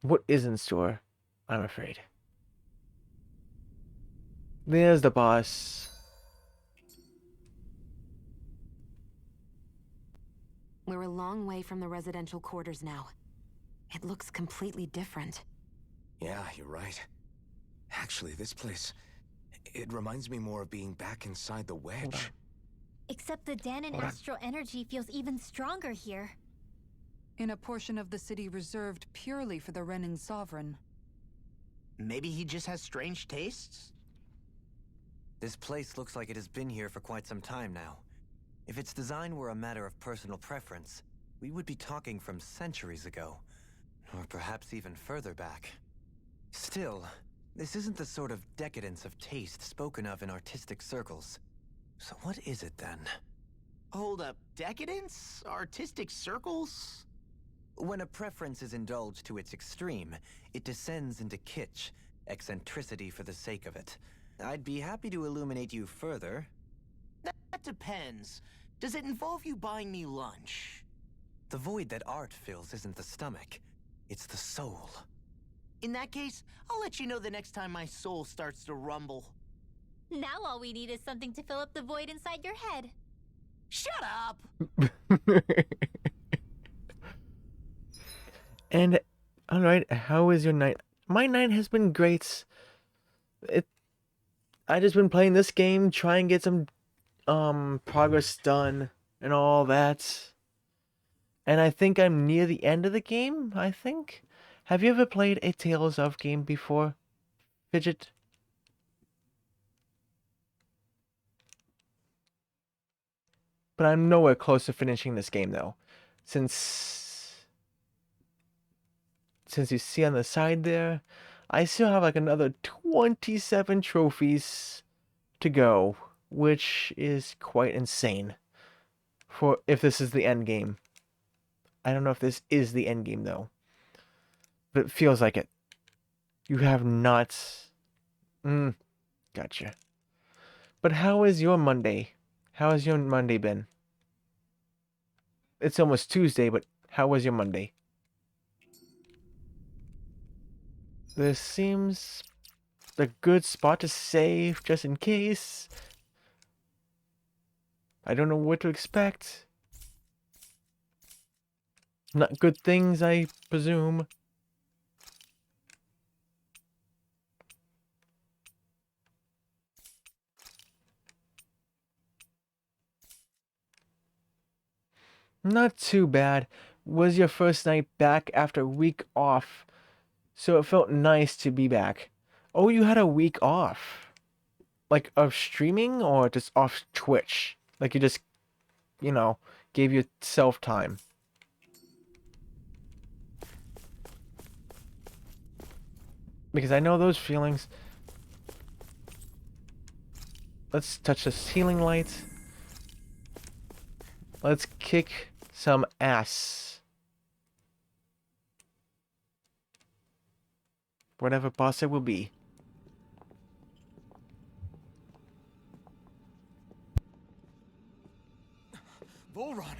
What is in store? I'm afraid. There's the boss. We're a long way from the residential quarters now. It looks completely different. Yeah, you're right. Actually, this place, it reminds me more of being back inside the wedge. Except the Danon astral energy feels even stronger here. In a portion of the city reserved purely for the Renin Sovereign. Maybe he just has strange tastes? This place looks like it has been here for quite some time now. If its design were a matter of personal preference, we would be talking from centuries ago. Or perhaps even further back. Still, this isn't the sort of decadence of taste spoken of in artistic circles. So what is it then? Hold up, decadence? Artistic circles? When a preference is indulged to its extreme, it descends into kitsch, eccentricity for the sake of it. I'd be happy to illuminate you further. That depends. Does it involve you buying me lunch? The void that art fills isn't the stomach, it's the soul. In that case, I'll let you know the next time my soul starts to rumble. Now all we need is something to fill up the void inside your head. Shut up! And, alright, how is your night? My night has been great. I just been playing this game, trying to get some progress done and all that. And I think I'm near the end of the game, I think. Have you ever played a Tales of game before, Fidget? But I'm nowhere close to finishing this game though. Since you see on the side there, I still have like another 27 trophies to go, which is quite insane for if this is the end game. I don't know if this is the end game though, but it feels like it. You have not. Gotcha. But how is your Monday? How has your Monday been? It's almost Tuesday, but how was your Monday? This seems a good spot to save, just in case. I don't know what to expect. Not good things, I presume. Not too bad. Was your first night back after a week off? So it felt nice to be back. Oh, you had a week off. Like, of streaming or just off Twitch? Like, you just, you know, gave yourself time. Because I know those feelings. Let's touch the ceiling light. Let's kick some ass. Whatever boss it will be. Volron!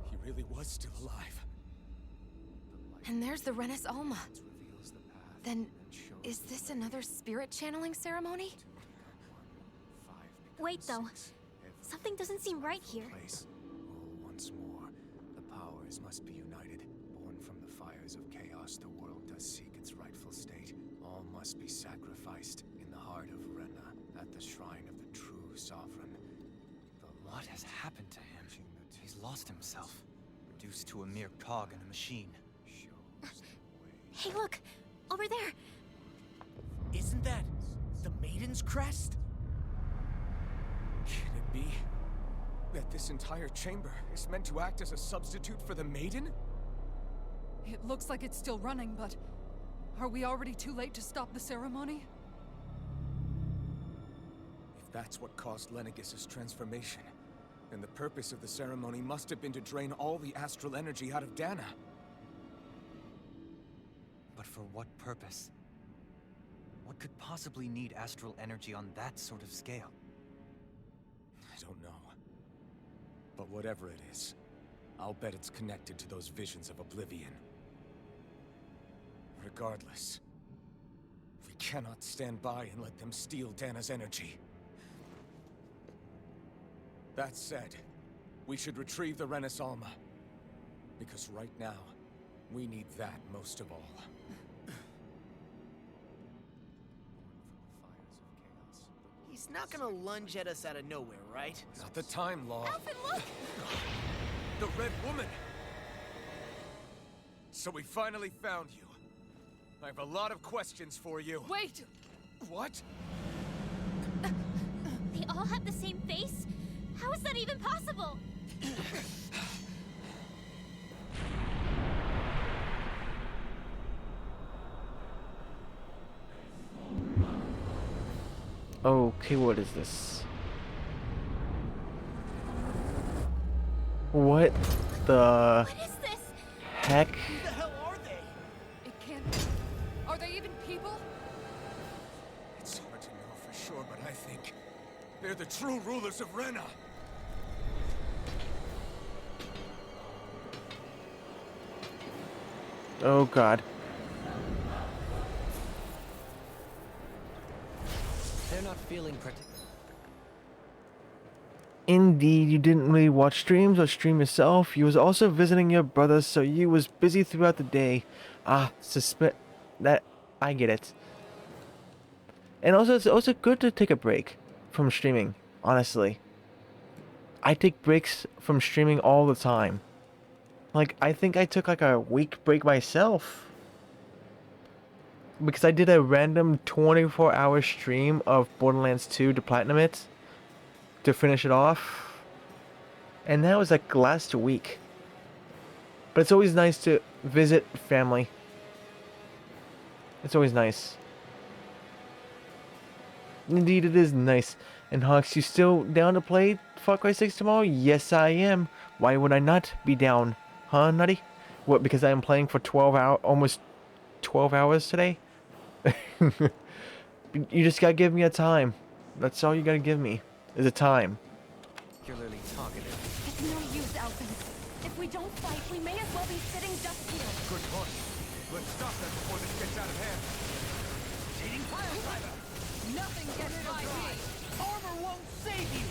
He really was still alive. And there's the Renis Alma. Then, is this another spirit channeling ceremony? Wait, though. Something doesn't seem right here. All once more. The powers must be united. Born from the fires of chaos, the world does seek its rightful state. All must be sacrificed in the heart of Rena, at the shrine of the true sovereign. What has happened to him? He's lost himself. Reduced to a mere cog in a machine. Hey, look! Over there! Isn't that the Maiden's crest? Can it be that this entire chamber is meant to act as a substitute for the Maiden? It looks like it's still running, but are we already too late to stop the ceremony? If that's what caused Lenegis' transformation, then the purpose of the ceremony must have been to drain all the astral energy out of Dana. But for what purpose? What could possibly need astral energy on that sort of scale? I don't know. But whatever it is, I'll bet it's connected to those visions of oblivion. Regardless, we cannot stand by and let them steal Dana's energy. That said, we should retrieve the Renis Alma. Because right now, we need that most of all. He's not gonna lunge at us out of nowhere, right? Not the time, Law. Alphen, look! The Red Woman! So we finally found you. I have a lot of questions for you. Wait! What? They all have the same face? How is that even possible? Okay, what is this? What the What is this? heck? Who the hell are they? It can't be. Are they even people? It's hard to know for sure, but I think they're the true rulers of Rena. Oh god. They're not feeling Indeed, you didn't really watch streams or stream yourself. You was also visiting your brother, so you was busy throughout the day. That I get it. And also, it's also good to take a break from streaming, honestly. I take breaks from streaming all the time. Like, I think I took like a week break myself. Because I did a random 24-hour stream of Borderlands 2 to platinum it. To finish it off. And that was like last week. But it's always nice to visit family. It's always nice. Indeed, it is nice. And Hawks, you still down to play Far Cry 6 tomorrow? Yes, I am. Why would I not be down? Huh, Nutty? What, because I am playing for 12 hours, almost 12 hours today? You just gotta give me a time. That's all you gotta give me, is a time. particularly talkative. It's no use, Alphen. If we don't fight, we may as well be sitting just here. Good point. Let's stop that before this gets out of hand. Cheating pile driver! Nothing gets by me! Armor won't save you!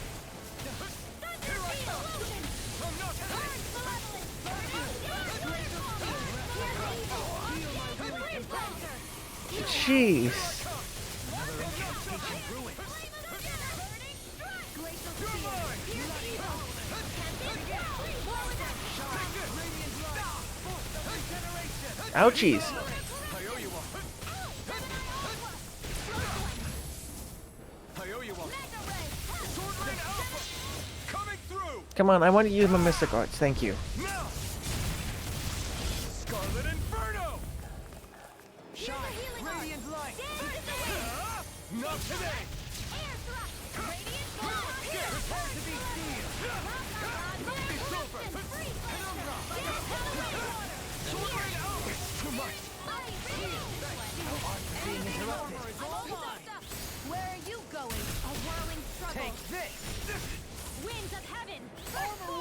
Thunder Field! I'm not Earth Malevolence! Jeez. Ouchies. Come on, I want to use my Mystic Arts. Thank you. Scarlet Inferno! Shine! Radiant light! Not today! Prepare to be seen! Too much! Being interrupted. Where are you going? A whirling struggle. Take this! Winds of heaven! Armor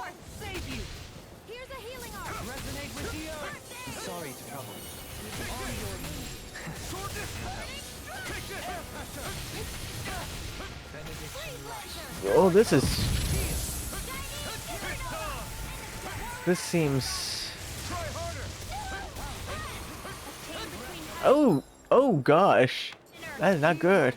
Oh, this seems... Oh gosh. That is not good.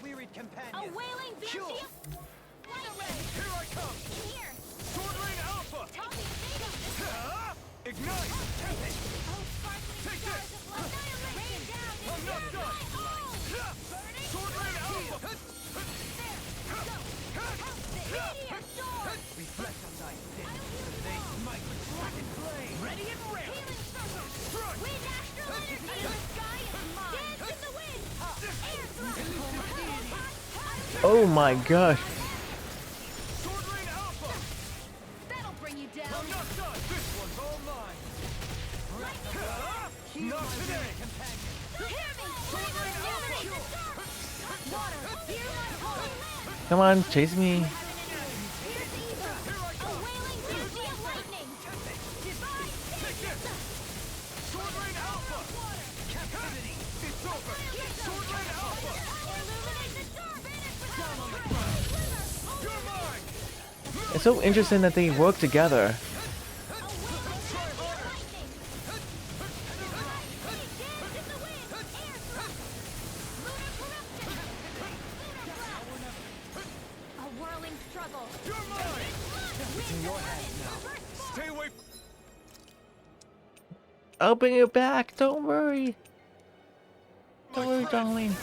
Oh my gosh. That'll bring you down. Come on, chase me. It's so interesting that they work together. I'll bring you back. Don't worry. Don't worry, darling.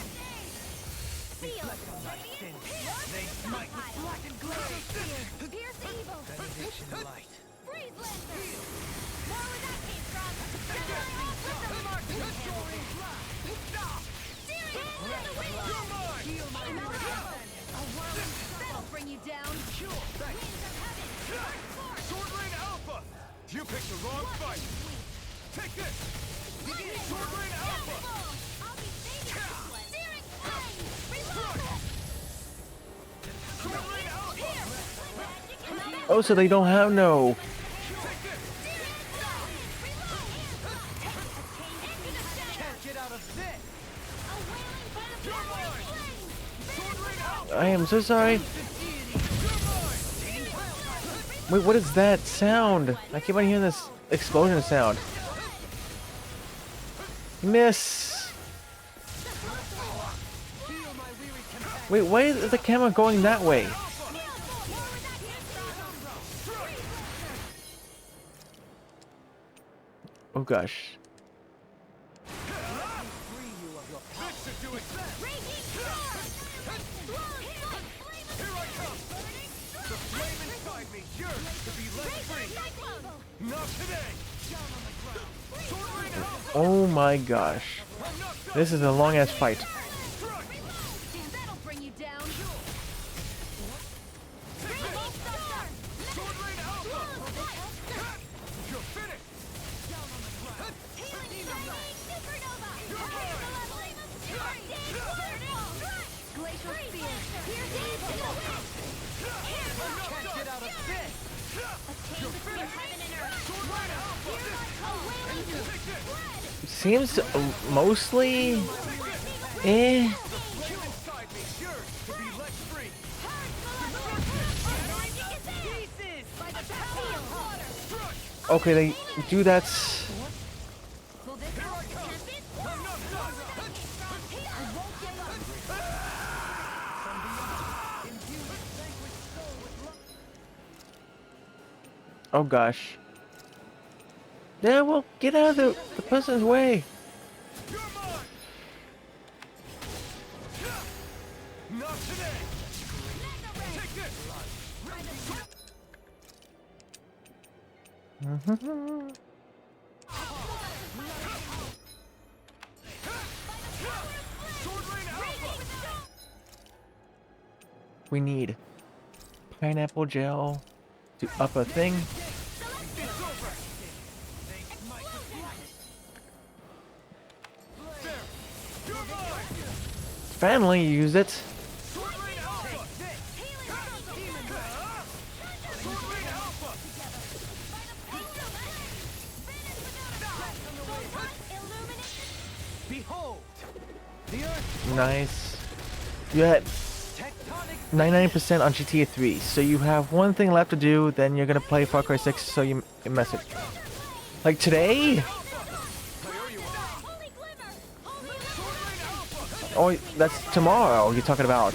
You picked the wrong fight. Take this. Sword Rain Alpha. Oh, so they don't have no. I am so sorry. Wait, what is that sound? I keep on hearing this explosion sound. Miss. Wait, why is the camera going that way? Oh gosh. Oh my gosh. This is a long ass fight. Seems mostly eh. Okay, they do that. Oh gosh. Yeah, well, get out of the person's way. We need pineapple gel to up a thing. Finally use it. Behold! The Earth Nice. You had 99% on GTA 3, so you have one thing left to do, then you're gonna play Far Cry 6, so you mess it. Like today? Oh, that's tomorrow you're talking about.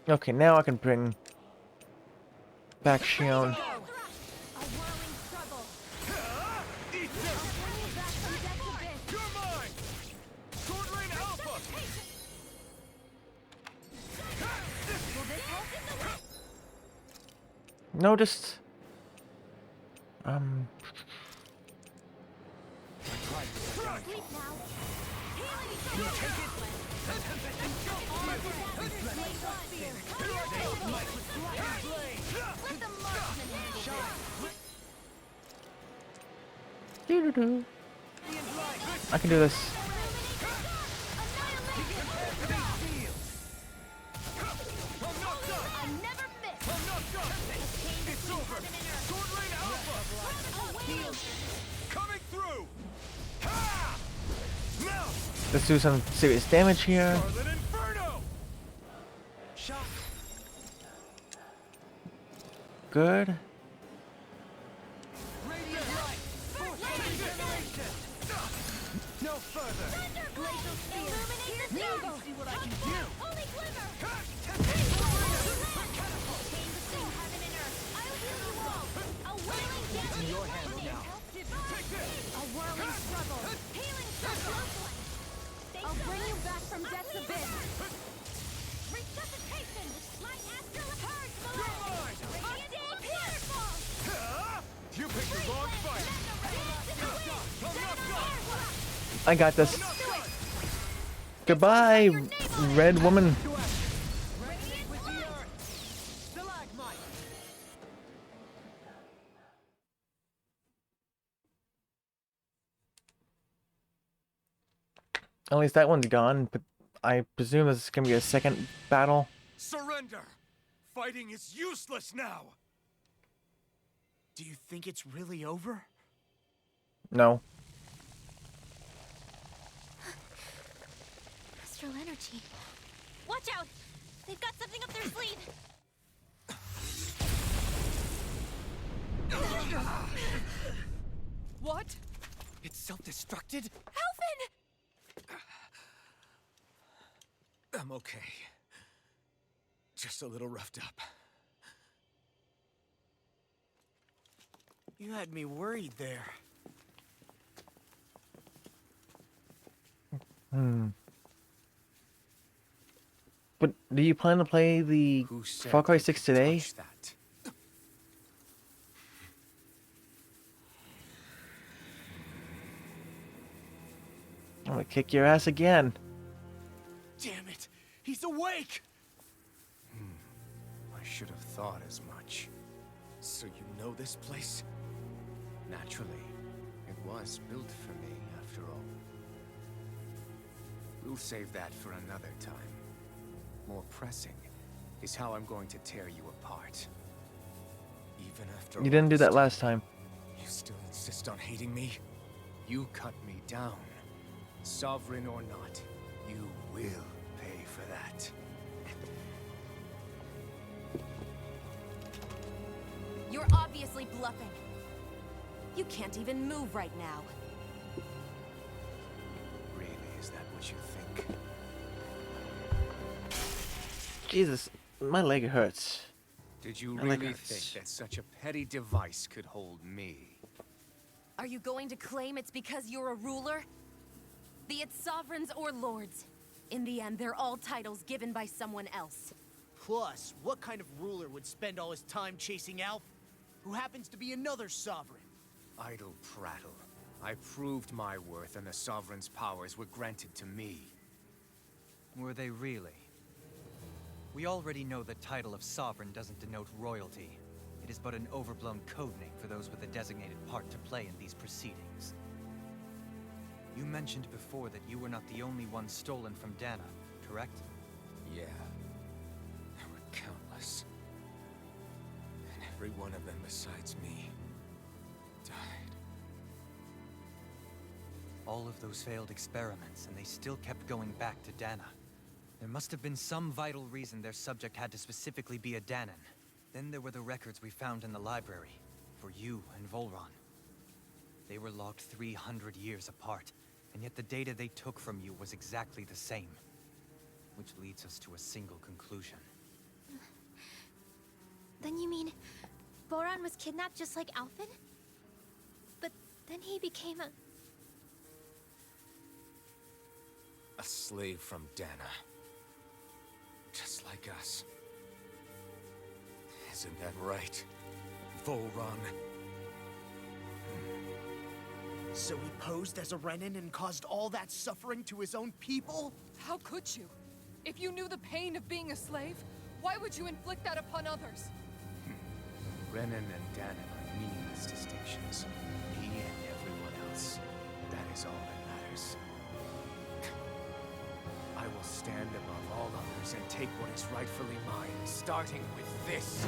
Okay, now I can bring back Shion. No, just I can do this. Let's do some serious damage here. Good. no further. See what I can do. It's in your hands now. A whirling struggle. Healing circle. I'll bring you back from death's abyss. Resuscitation. Light astral purge below. Undead waterfall. You picked the wrong fight. I got this. Goodbye, red woman. At least that one's gone, but I presume this is gonna be a second battle. Surrender! Fighting is useless now! Do you think it's really over? No. Astral energy. Watch out! They've got something up their sleeve. What? It's self-destructed? Alphen! I'm okay. Just a little roughed up. You had me worried there. But do you plan to play the Far Cry 6 today? That? I'm gonna kick your ass again. Damn it! He's awake! I should have thought as much. So you know this place? Naturally, it was built for me, after all. We'll save that for another time. More pressing is how I'm going to tear you apart. Even after You didn't do that all last time. You still insist on hating me? You cut me down. Sovereign or not, you will pay for that. You're obviously bluffing. You can't even move right now. Really, is that what you think? Jesus, my leg hurts. Did you My leg really hurts. think that such a petty device could hold me? Are you going to claim it's because you're a ruler? Be it sovereigns or lords. In the end, they're all titles given by someone else. Plus, what kind of ruler would spend all his time chasing Alph, who happens to be another sovereign? Idle prattle. I proved my worth and the Sovereign's powers were granted to me. Were they really? We already know the title of Sovereign doesn't denote royalty. It is but an overblown codename for those with a designated part to play in these proceedings. You mentioned before that you were not the only one stolen from Dana, correct? Yeah. There were countless. And every one of them besides me died. All of those failed experiments, and they still kept going back to Dana. There must have been some vital reason their subject had to specifically be a Danan. Then there were the records we found in the library, for you and Volron. They were logged 300 years apart, and yet the data they took from you was exactly the same. Which leads us to a single conclusion. Then you mean Voron was kidnapped just like Alphen? But then he became a slave from Dana. Just like us. Isn't that right, Volron? So he posed as a Renan and caused all that suffering to his own people? How could you? If you knew the pain of being a slave, why would you inflict that upon others? Renan and Danan are meaningless distinctions. Me and everyone else. That is all that matters. I will stand above all others and take what is rightfully mine, starting with this.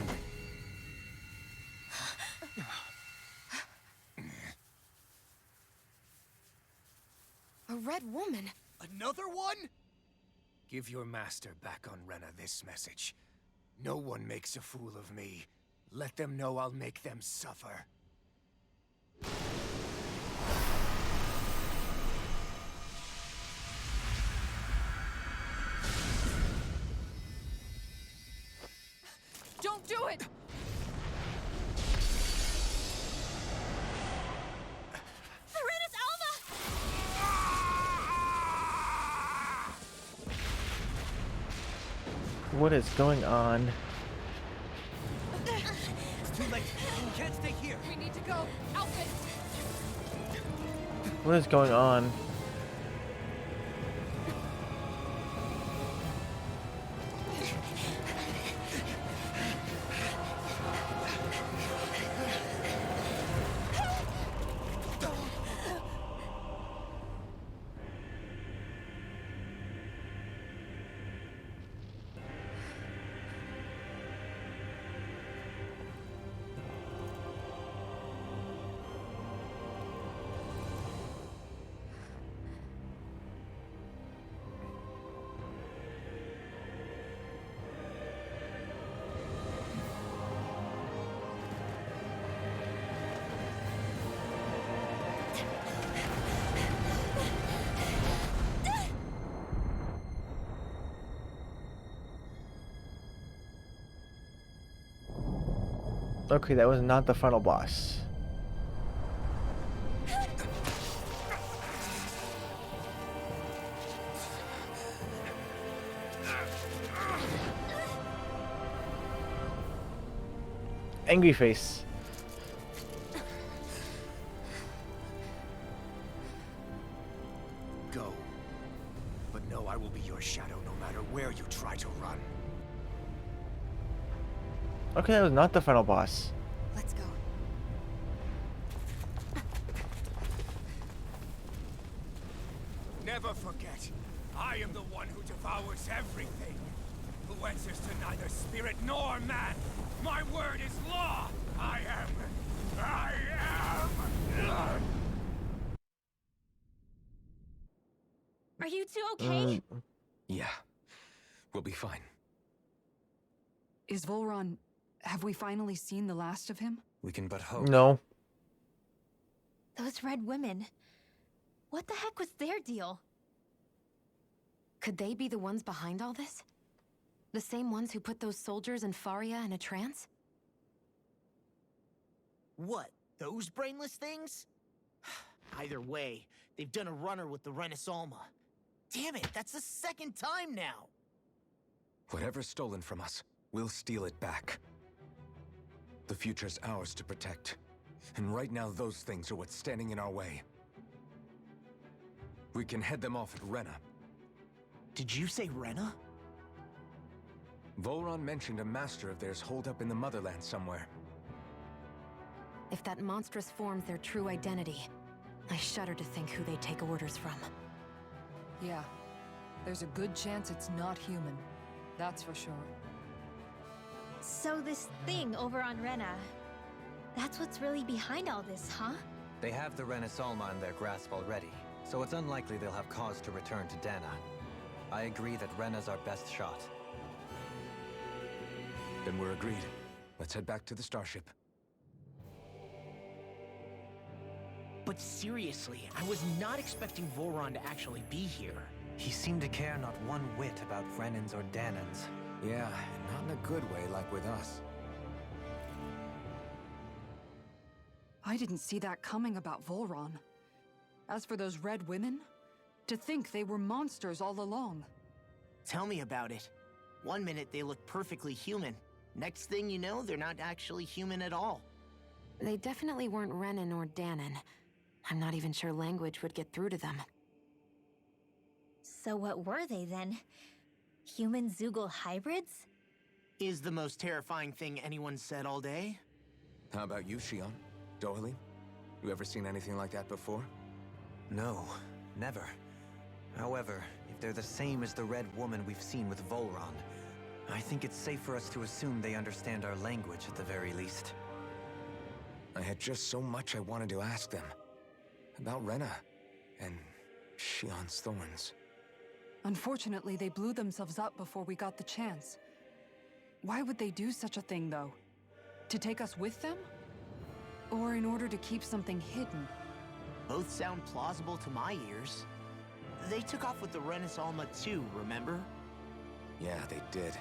A red woman? Another one? Give your master back on Rena this message. No one makes a fool of me. Let them know I'll make them suffer. Don't do it! Serenus Alva! What is going on? It's too late. We can't stay here. We need to go. Alphen! What is going on? Okay, that was not the final boss. Angry face. Go. But know I will be your shadow no matter where you try to run. Okay, that was not the final boss. Let's go. Never forget, I am the one who devours everything. Who answers to neither spirit nor man. My word is law. I am. Are you two okay? Yeah. We'll be fine. Is Volron... Have we finally seen the last of him? We can but hope. No. Those red women. What the heck was their deal? Could they be the ones behind all this? The same ones who put those soldiers in Faria in a trance? What? Those brainless things? Either way, they've done a runner with the Renis Alma. Damn it, that's the second time now! Whatever's stolen from us, we'll steal it back. The future's ours to protect. And right now, those things are what's standing in our way. We can head them off at Rena. Did you say Rena? Volron mentioned a master of theirs holed up in the Motherland somewhere. If that monstrous form's their true identity, I shudder to think who they take orders from. Yeah, there's a good chance it's not human. That's for sure. So this thing over on Rena, that's what's really behind all this, huh? They have the Renis Alma in their grasp already, so it's unlikely they'll have cause to return to Dana. I agree that Rena's our best shot. Then we're agreed. Let's head back to the starship. But seriously, I was not expecting Voron to actually be here. He seemed to care not one whit about Renans or Danans. Yeah, not in a good way like with us. I didn't see that coming about Voron. As for those red women, to think they were monsters all along. Tell me about it. One minute they look perfectly human. Next thing you know, they're not actually human at all. They definitely weren't Renan or Danan. I'm not even sure language would get through to them. So what were they then? Human Zoogle hybrids? Is the most terrifying thing anyone said all day? How about you, Shion? Dohalim? You ever seen anything like that before? No, never. However, if they're the same as the Red Woman we've seen with Volron, I think it's safe for us to assume they understand our language at the very least. I had just so much I wanted to ask them. About Rena, and Shion's thorns. Unfortunately, they blew themselves up before we got the chance. Why would they do such a thing, though? To take us with them? Or in order to keep something hidden? Both sound plausible to my ears. They took off with the Renis Alma too, remember? Yeah, they did.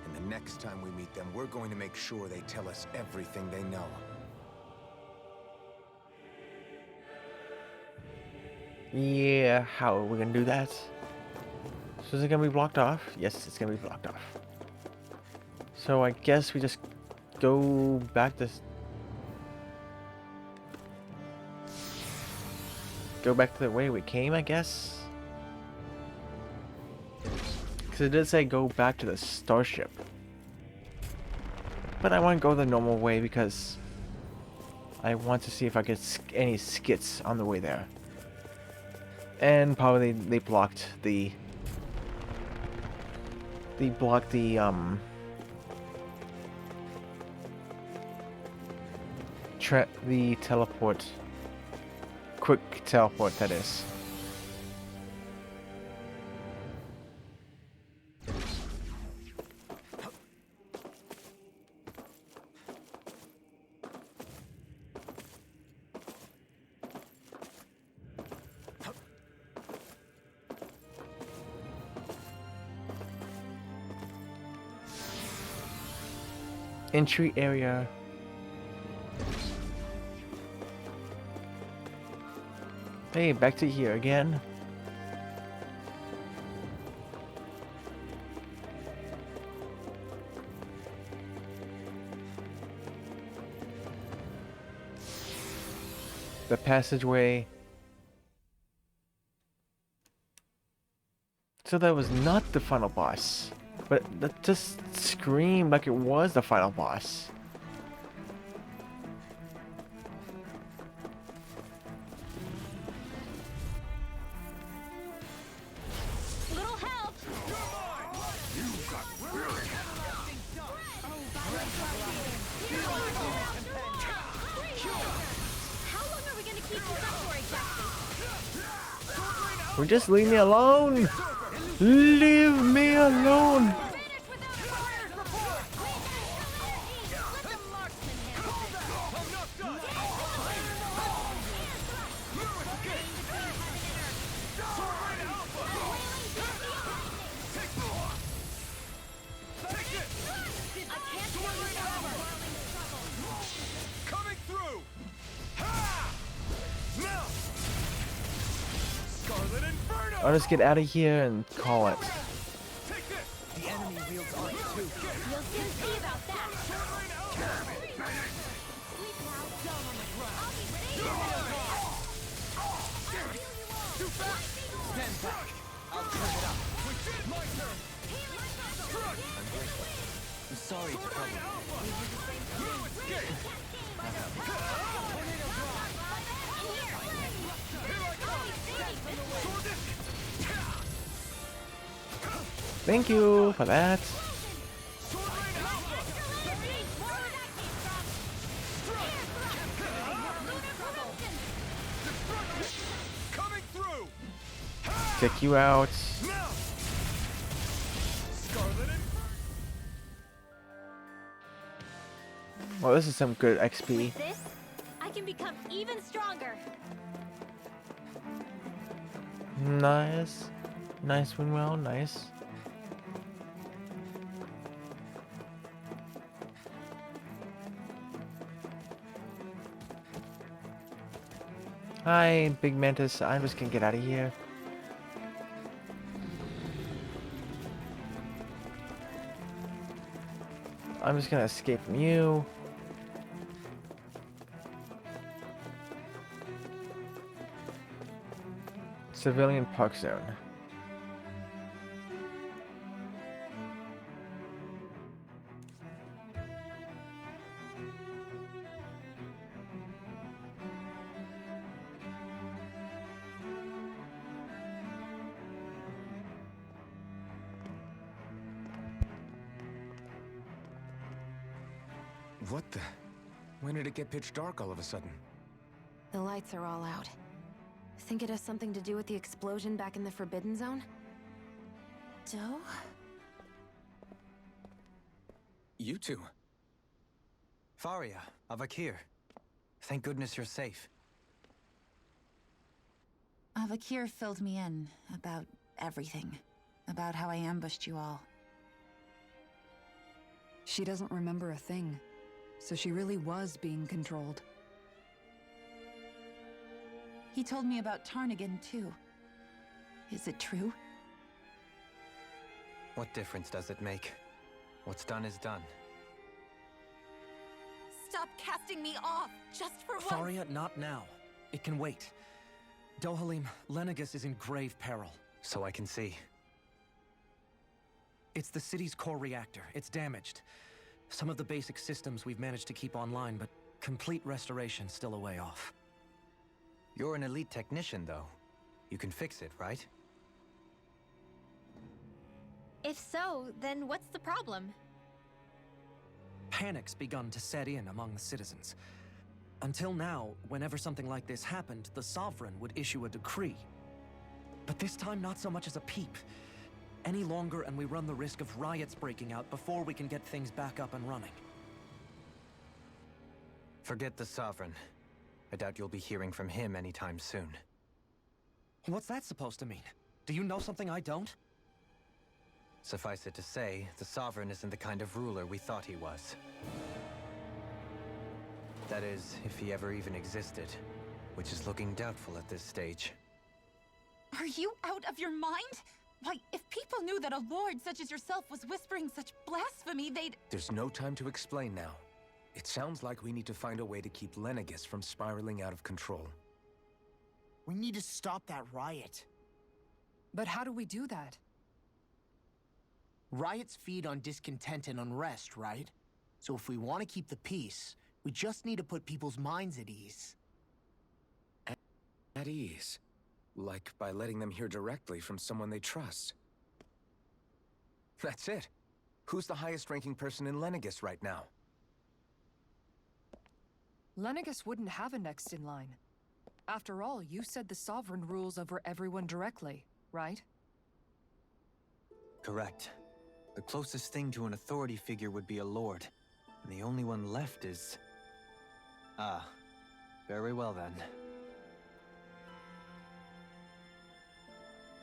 And the next time we meet them, we're going to make sure they tell us everything they know. Yeah, how are we gonna do that? So is it gonna be blocked off? Yes, it's gonna be blocked off. So I guess we just go back to... Go back to the way we came, I guess? Because it did say go back to the starship. But I want to go the normal way because I want to see if I get any skits on the way there. And probably they blocked the... They blocked the, the teleport. Quick teleport, that is. Entry area. Hey, back to here again. The passageway. So that was not the final boss. But that just screamed like it was the final boss. Little help! How long are we gonna keep this up for exactly? Well, just leave me alone! Leave me alone! Coming through! Ha! Now! Scarlet Inferno! I'll just get out of here and call it. The enemy wields art too. You'll soon see about that. Too fast! Stand back. I'll turn it up. My turn! I'm sorry to trouble you. You escape! Thank you for that. Coming through. Take you out. Well, this is some good XP. With this, I can become even stronger. Nice. Nice, Winwell, nice. Hi, Big Mantis. I'm just gonna get out of here. I'm just gonna escape from you. Civilian Park Zone. What the? When did it get pitch dark all of a sudden? The lights are all out. Think it has something to do with the explosion back in the Forbidden Zone? Doe? You two. Faria, Avakir. Thank goodness you're safe. Avakir filled me in about everything. About how I ambushed you all. She doesn't remember a thing, so she really was being controlled. He told me about Tarnigan, too. Is it true? What difference does it make? What's done is done. Stop casting me off, just for once. Faria, not now. It can wait. Dohalim, Lenegis is in grave peril. So I can see. It's the city's core reactor. It's damaged. Some of the basic systems we've managed to keep online, but complete restoration's still a way off. You're an elite technician, though. You can fix it, right? If so, then what's the problem? Panic's begun to set in among the citizens. Until now, whenever something like this happened, the Sovereign would issue a decree. But this time, not so much as a peep. Any longer, and we run the risk of riots breaking out before we can get things back up and running. Forget the Sovereign. I doubt you'll be hearing from him anytime soon. What's that supposed to mean? Do you know something I don't? Suffice it to say, the Sovereign isn't the kind of ruler we thought he was. That is, if he ever even existed, which is looking doubtful at this stage. Are you out of your mind? Why, if people knew that a lord such as yourself was whispering such blasphemy, they'd... There's no time to explain now. It sounds like we need to find a way to keep Lenegis from spiraling out of control. We need to stop that riot. But how do we do that? Riots feed on discontent and unrest, right? So if we want to keep the peace, we just need to put people's minds at ease. At ease? Like by letting them hear directly from someone they trust. That's it. Who's the highest-ranking person in Lenegis right now? Lenegis wouldn't have a next in line. After all, you said the Sovereign rules over everyone directly, right? Correct. The closest thing to an authority figure would be a lord, and the only one left is... Ah, very well then.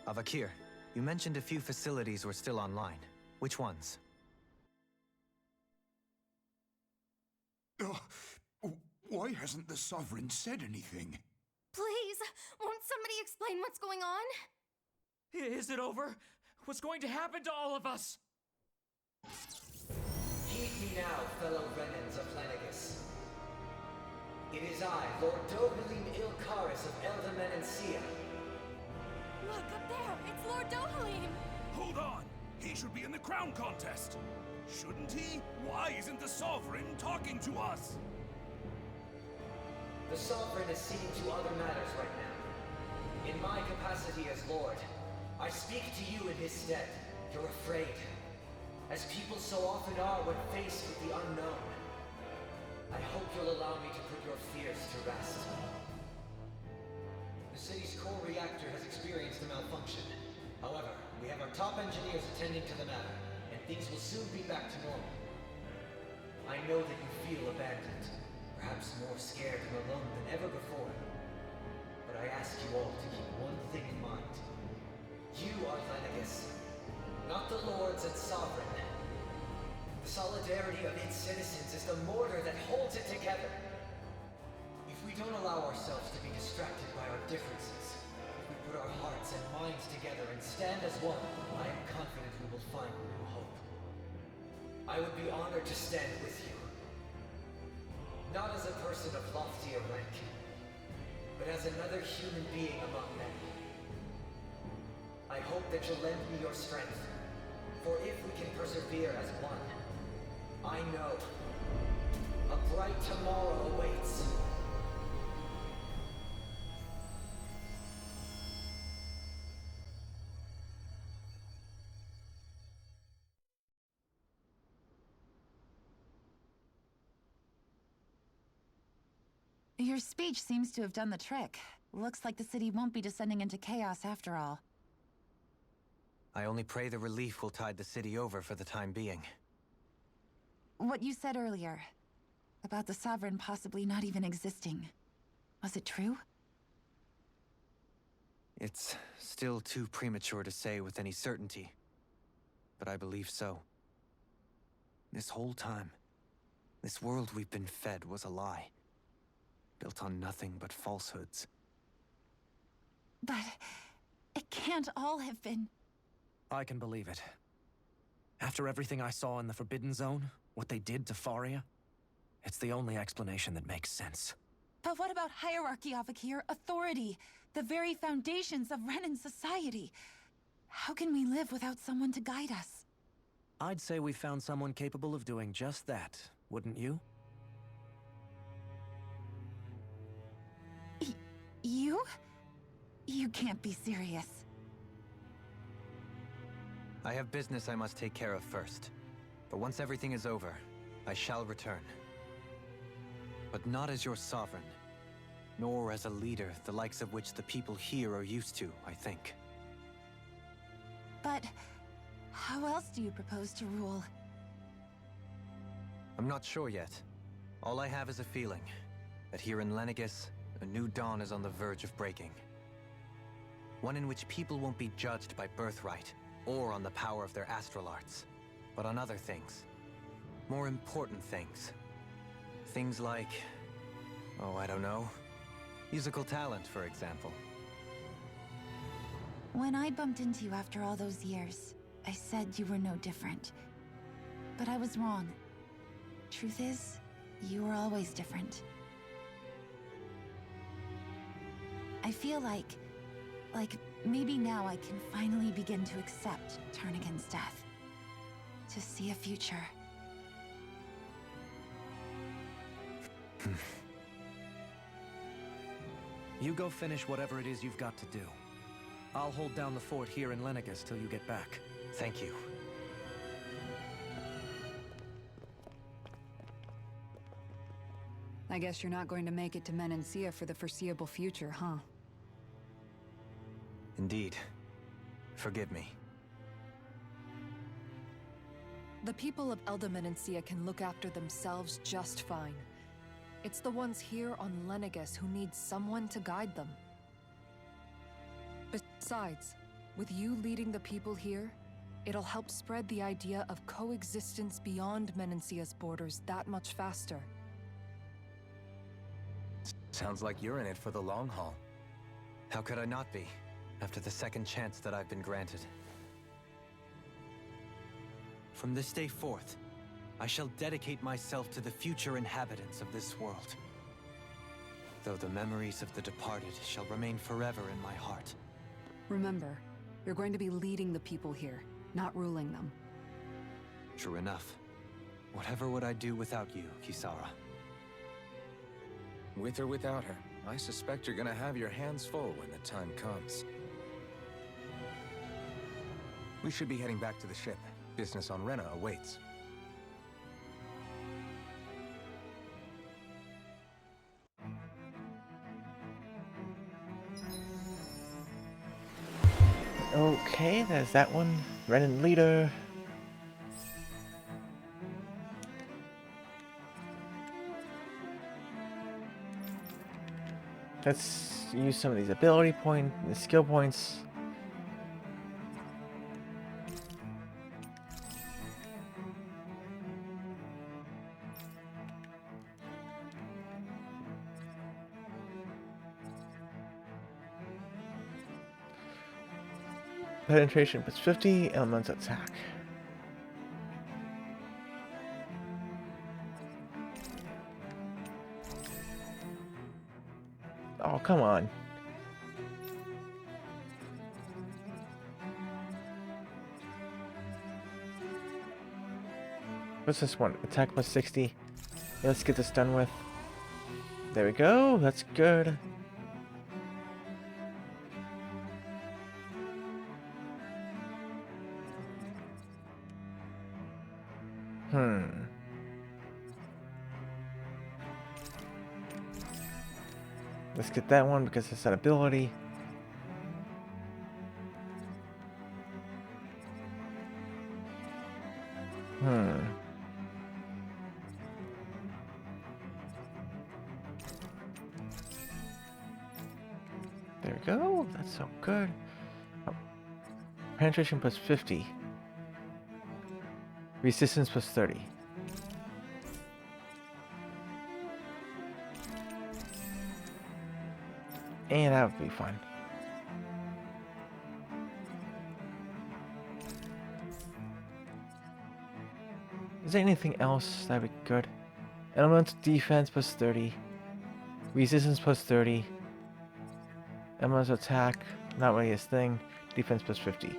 Avakir, you mentioned a few facilities were still online. Which ones? Why hasn't the Sovereign said anything? Please, won't somebody explain what's going on? Is it over? What's going to happen to all of us? Heed me now, fellow Renans of Lenegis. It is I, Lord Dohalim Ilkaris of Elda Menancia. Look up there! It's Lord Dohalim! Hold on! He should be in the crown contest! Shouldn't he? Why isn't the Sovereign talking to us? The Sovereign is seeing to other matters right now. In my capacity as Lord, I speak to you in his stead. You're afraid, as people so often are when faced with the unknown. I hope you'll allow me to put your fears to rest. The city's core reactor has experienced a malfunction. However, we have our top engineers attending to the matter, and things will soon be back to normal. I know that you feel abandoned, perhaps more scared and alone than ever before. But I ask you all to keep one thing in mind. You are Lenegis, not the Lords and Sovereign. The solidarity of its citizens is the mortar that holds it together. If we don't allow ourselves to be distracted by our differences, if we put our hearts and minds together and stand as one, I am confident we will find new hope. I would be honored to stand with you. Not as a person of loftier rank, but as another human being among many. I hope that you'll lend me your strength, for if we can persevere as one, I know a bright tomorrow awaits. Your speech seems to have done the trick. Looks like the city won't be descending into chaos after all. I only pray the relief will tide the city over for the time being. What you said earlier, about the Sovereign possibly not even existing, was it true? It's still too premature to say with any certainty, but I believe so. This whole time, this world we've been fed was a lie, built on nothing but falsehoods. But it can't all have been... I can believe it. After everything I saw in the Forbidden Zone, what they did to Faria, it's the only explanation that makes sense. But what about hierarchy, Avakir? Authority? The very foundations of Renan society? How can we live without someone to guide us? I'd say we found someone capable of doing just that, wouldn't you? You? You can't be serious. I have business I must take care of first. But once everything is over, I shall return. But not as your sovereign, nor as a leader the likes of which the people here are used to, I think. But how else do you propose to rule? I'm not sure yet. All I have is a feeling that here in Lenegis, a new dawn is on the verge of breaking. One in which people won't be judged by birthright, or on the power of their astral arts, but on other things. More important things. Things like... oh, I don't know. Musical talent, for example. When I bumped into you after all those years, I said you were no different. But I was wrong. Truth is, you were always different. I feel like maybe now I can finally begin to accept Turnigan's death. To see a future. You go finish whatever it is you've got to do. I'll hold down the fort here in Lenegis till you get back. Thank you. I guess you're not going to make it to Menancia for the foreseeable future, huh? Indeed. Forgive me. The people of Elda Menancia can look after themselves just fine. It's the ones here on Lenegis who need someone to guide them. Besides, with you leading the people here, it'll help spread the idea of coexistence beyond Menancia's borders that much faster. Sounds like you're in it for the long haul. How could I not be, after the second chance that I've been granted? From this day forth, I shall dedicate myself to the future inhabitants of this world. Though the memories of the departed shall remain forever in my heart. Remember, you're going to be leading the people here, not ruling them. True enough. Whatever would I do without you, Kisara? With or without her, I suspect you're gonna have your hands full when the time comes. We should be heading back to the ship. Business on Rena awaits. Okay, there's that one. Renan leader. Let's use some of these ability points, the skill points. Penetration plus 50, elements attack. Oh, come on. What's this one? Attack plus 60. Yeah, let's get this done with. There we go. That's good. Let's get that one because it's that ability. There we go. That's so good. Oh. Penetration plus 50. Resistance plus 30. And that would be fun. Is there anything else that would be good? Elemental defense plus 30. Resistance plus 30. Elemental attack, not really his thing. Defense plus 50.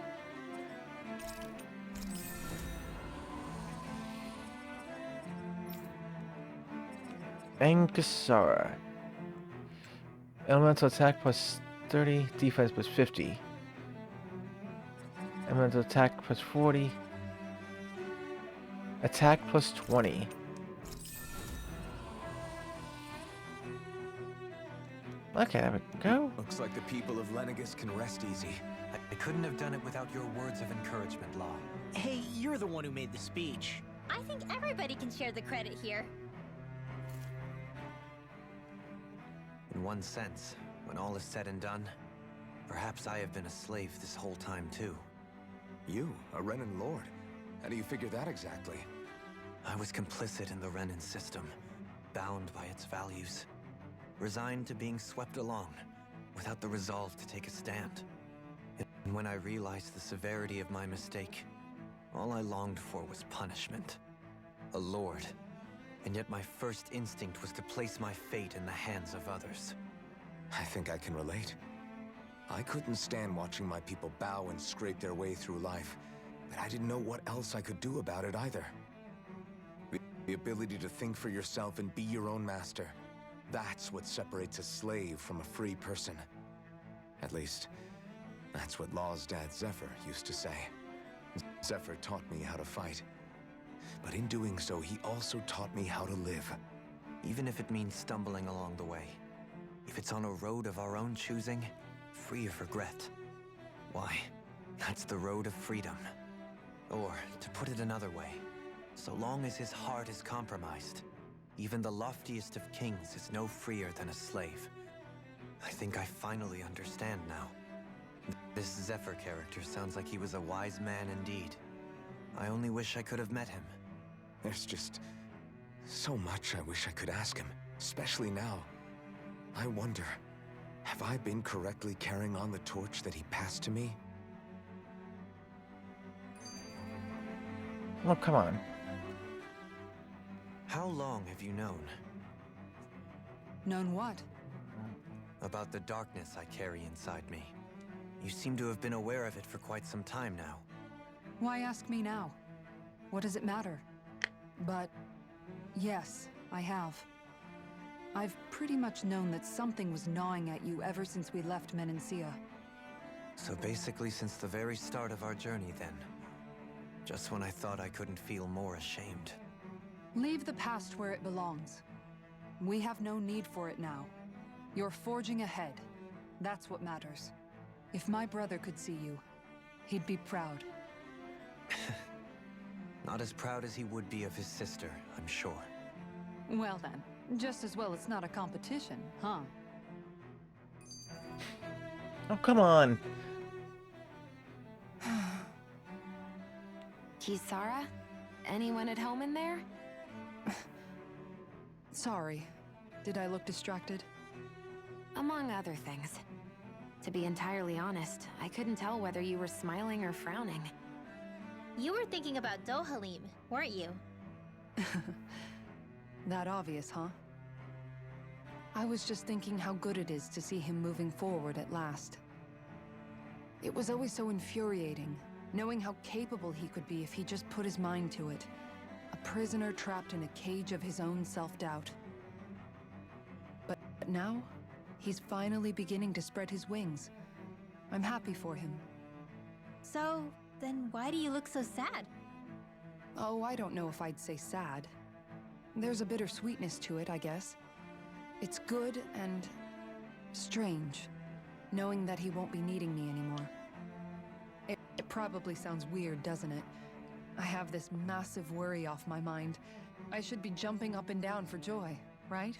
Ankasara. Elemental attack plus 30, defense plus 50. Elemental attack plus 40. Attack plus 20. Okay, there we go. Looks like the people of Lenegis can rest easy. I couldn't have done it without your words of encouragement, Law. Hey, you're the one who made the speech. I think everybody can share the credit here. In one sense, when all is said and done, perhaps I have been a slave this whole time too. You, a Renan Lord? How do you figure that exactly? I was complicit in the Renan system, bound by its values, resigned to being swept along, without the resolve to take a stand. And when I realized the severity of my mistake, all I longed for was punishment. A lord. And yet my first instinct was to place my fate in the hands of others. I think I can relate. I couldn't stand watching my people bow and scrape their way through life, but I didn't know what else I could do about it either. The ability to think for yourself and be your own master. That's what separates a slave from a free person. At least, that's what Law's dad Zephyr used to say. Zephyr taught me how to fight. But in doing so, he also taught me how to live. Even if it means stumbling along the way. If it's on a road of our own choosing, free of regret. Why, that's the road of freedom. Or, to put it another way, so long as his heart is compromised, even the loftiest of kings is no freer than a slave. I think I finally understand now. This Zephyr character sounds like he was a wise man indeed. I only wish I could have met him. There's just so much I wish I could ask him, especially now. I wonder, have I been correctly carrying on the torch that he passed to me? Oh, come on. How long have you known? Known what? About the darkness I carry inside me. You seem to have been aware of it for quite some time now. Why ask me now? What does it matter? But yes, I have. I've pretty much known that something was gnawing at you ever since we left Menancia. So basically since the very start of our journey then. Just when I thought I couldn't feel more ashamed. Leave the past where it belongs. We have no need for it now. You're forging ahead. That's what matters. If my brother could see you, he'd be proud. Not as proud as he would be of his sister, I'm sure. Well then, just as well it's not a competition, huh? Oh, come on. Kisara? Anyone at home in there? Sorry. Did I look distracted? Among other things. To be entirely honest, I couldn't tell whether you were smiling or frowning. You were thinking about Dohalim, weren't you? That obvious, huh? I was just thinking how good it is to see him moving forward at last. It was always so infuriating, knowing how capable he could be if he just put his mind to it. A prisoner trapped in a cage of his own self-doubt. But now, he's finally beginning to spread his wings. I'm happy for him. So, then why do you look so sad? Oh, I don't know if I'd say sad. There's a bittersweetness to it, I guess. It's good and strange, knowing that he won't be needing me anymore. It probably sounds weird, doesn't it? I have this massive worry off my mind. I should be jumping up and down for joy, right?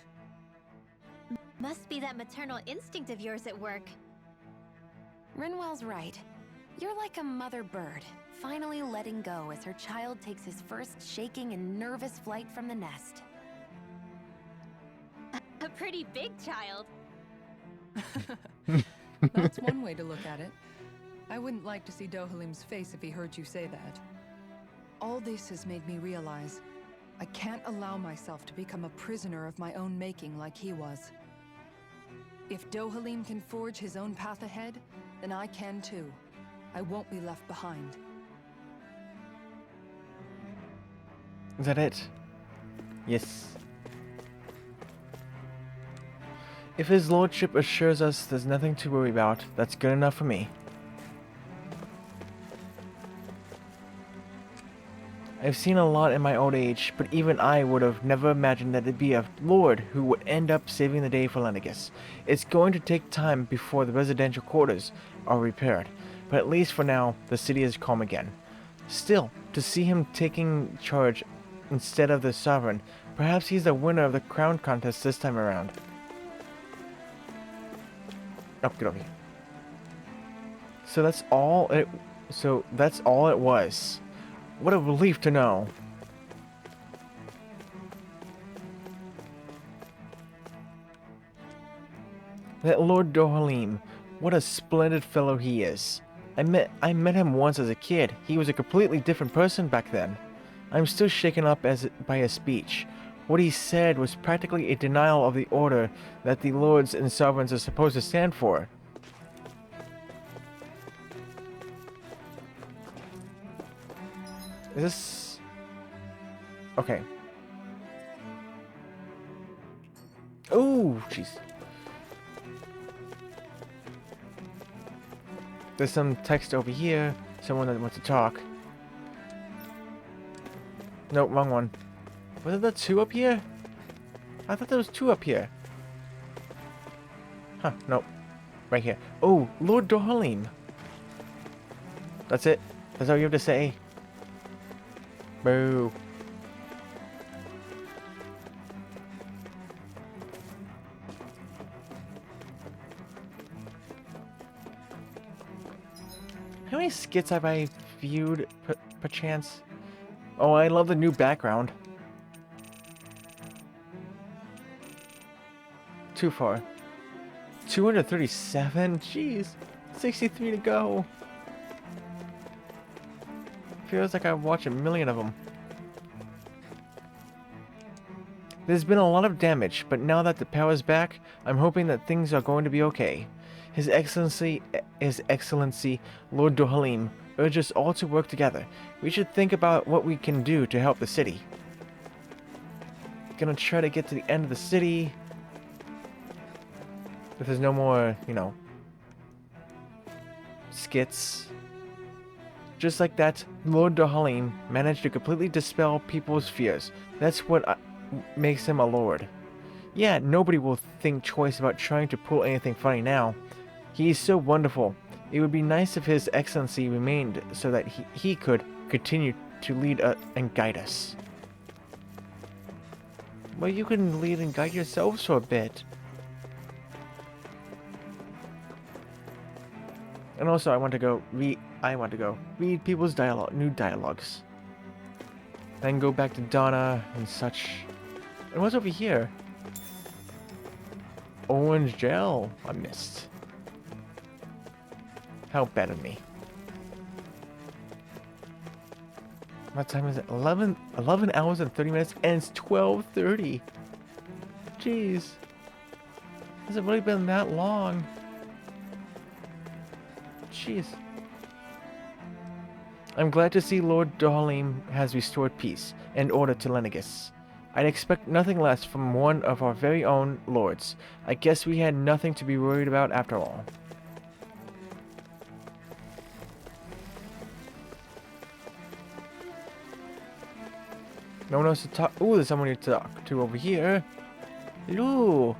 Must be that maternal instinct of yours at work. Rinwell's right. You're like a mother bird, finally letting go as her child takes his first shaking and nervous flight from the nest. A pretty big child. That's one way to look at it. I wouldn't like to see Dohalim's face if he heard you say that. All this has made me realize I can't allow myself to become a prisoner of my own making like he was. If Dohalim can forge his own path ahead, then I can too. I won't be left behind. Is that it? Yes. If his lordship assures us there's nothing to worry about, that's good enough for me. I've seen a lot in my old age, but even I would have never imagined that it'd be a lord who would end up saving the day for Lenegis. It's going to take time before the residential quarters are repaired, but at least for now, the city is calm again. Still, to see him taking charge instead of the sovereign, perhaps he's the winner of the crown contest this time around. Oh, get over here. So that's all it was. What a relief to know. That Lord Dohalim, what a splendid fellow he is. I met him once as a kid. He was a completely different person back then. I'm still shaken up by his speech. What he said was practically a denial of the order that the lords and sovereigns are supposed to stand for. Is this... Okay. Oh, jeez. There's some text over here. Someone that wants to talk. Nope, wrong one. Was there two up here? I thought there was two up here. Huh, nope. Right here. Oh, Lord Dohalim. That's it? That's all you have to say? Boo. How many skits have I viewed, perchance? Oh, I love the new background. Too far. 237? Jeez. 63 to go. Feels like I've watched a million of them. There's been a lot of damage, but now that the power's back, I'm hoping that things are going to be okay. His Excellency, Lord Dohalim, urges us all to work together. We should think about what we can do to help the city. Gonna try to get to the end of the city. If there's no more, you know, skits. Just like that, Lord Dohalim managed to completely dispel people's fears. That's what makes him a lord. Yeah, nobody will think twice about trying to pull anything funny now. He is so wonderful. It would be nice if His Excellency remained so that he could continue to lead and guide us. Well, you can lead and guide yourselves for a bit. And also, I want to go read people's new dialogues. Then go back to Donna and such. And what's over here? Orange gel. I missed. How bad of me. What time is it? 11 hours and 30 minutes, and it's 12:30. Jeez. Has it really been that long? Jeez. I'm glad to see Lord Dohalim has restored peace and order to Lenegis. I'd expect nothing less from one of our very own lords. I guess we had nothing to be worried about after all. No one else to talk. Ooh, there's someone to talk to over here. Hello.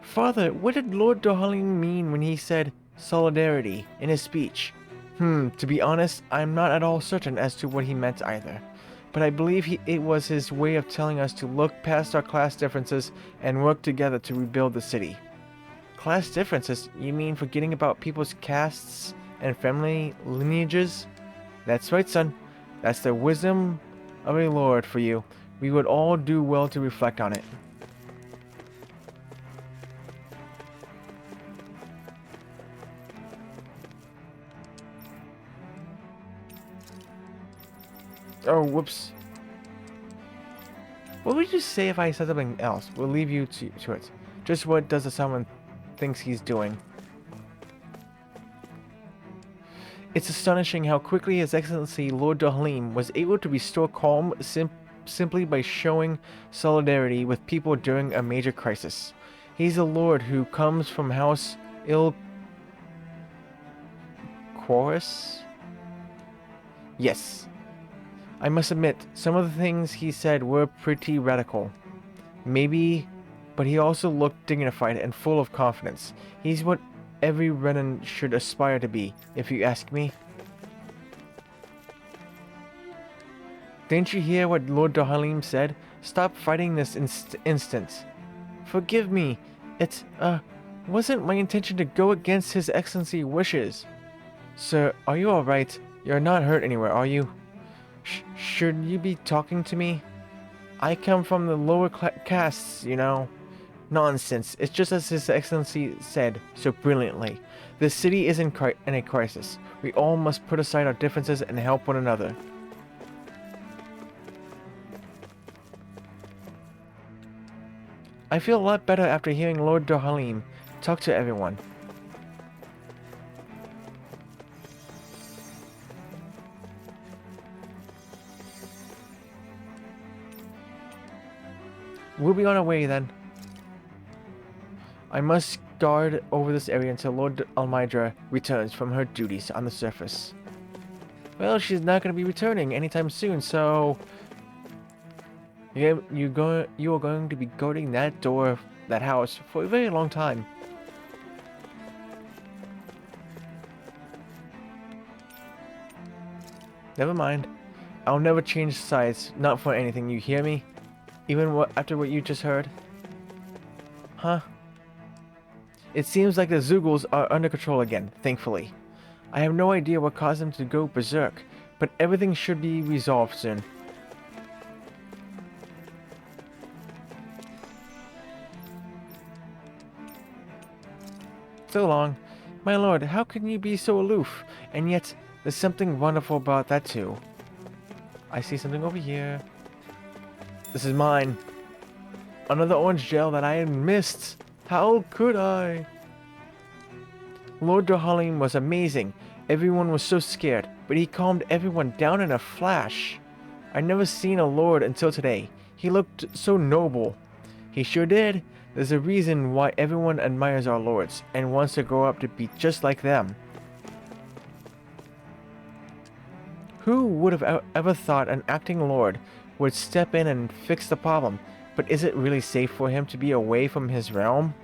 Father, what did Lord Dohalim mean when he said solidarity in his speech? To be honest, I'm not at all certain as to what he meant either. But I believe it was his way of telling us to look past our class differences and work together to rebuild the city. Class differences? You mean forgetting about people's castes and family lineages? That's right, son. That's the wisdom of a lord for you. We would all do well to reflect on it. Oh, whoops. What would you say if I said something else? We'll leave you to it. Just what does someone thinks he's doing? It's astonishing how quickly His Excellency Lord Dohalim was able to restore calm simply by showing solidarity with people during a major crisis. He's a lord who comes from House Chorus? Yes. I must admit, some of the things he said were pretty radical. Maybe, but he also looked dignified and full of confidence. He's what every Renan should aspire to be, if you ask me. Didn't you hear what Lord Dohalim said? Stop fighting this instant. Forgive me. It, wasn't my intention to go against His Excellency's wishes. Sir, are you alright? You're not hurt anywhere, are you? Should you be talking to me? I come from the lower castes, you know. Nonsense. It's just as His Excellency said so brilliantly. The city is in a crisis. We all must put aside our differences and help one another. I feel a lot better after hearing Lord Dohalim talk to everyone. We'll be on our way then. I must guard over this area until Lord Almydra returns from her duties on the surface. Well, she's not going to be returning anytime soon, so you are going to be guarding that door, that house, for a very long time. Never mind. I'll never change sides, not for anything, you hear me? Even after what you just heard? Huh? It seems like the Zeugles are under control again, thankfully. I have no idea what caused them to go berserk, but everything should be resolved soon. So long. My lord, how can you be so aloof? And yet, there's something wonderful about that too. I see something over here. This is mine. Another orange gel that I had missed. How could I? Lord Dohalim was amazing. Everyone was so scared, but he calmed everyone down in a flash. I'd never seen a lord until today. He looked so noble. He sure did. There's a reason why everyone admires our lords and wants to grow up to be just like them. Who would have ever thought an acting lord would step in and fix the problem? But is it really safe for him to be away from his realm?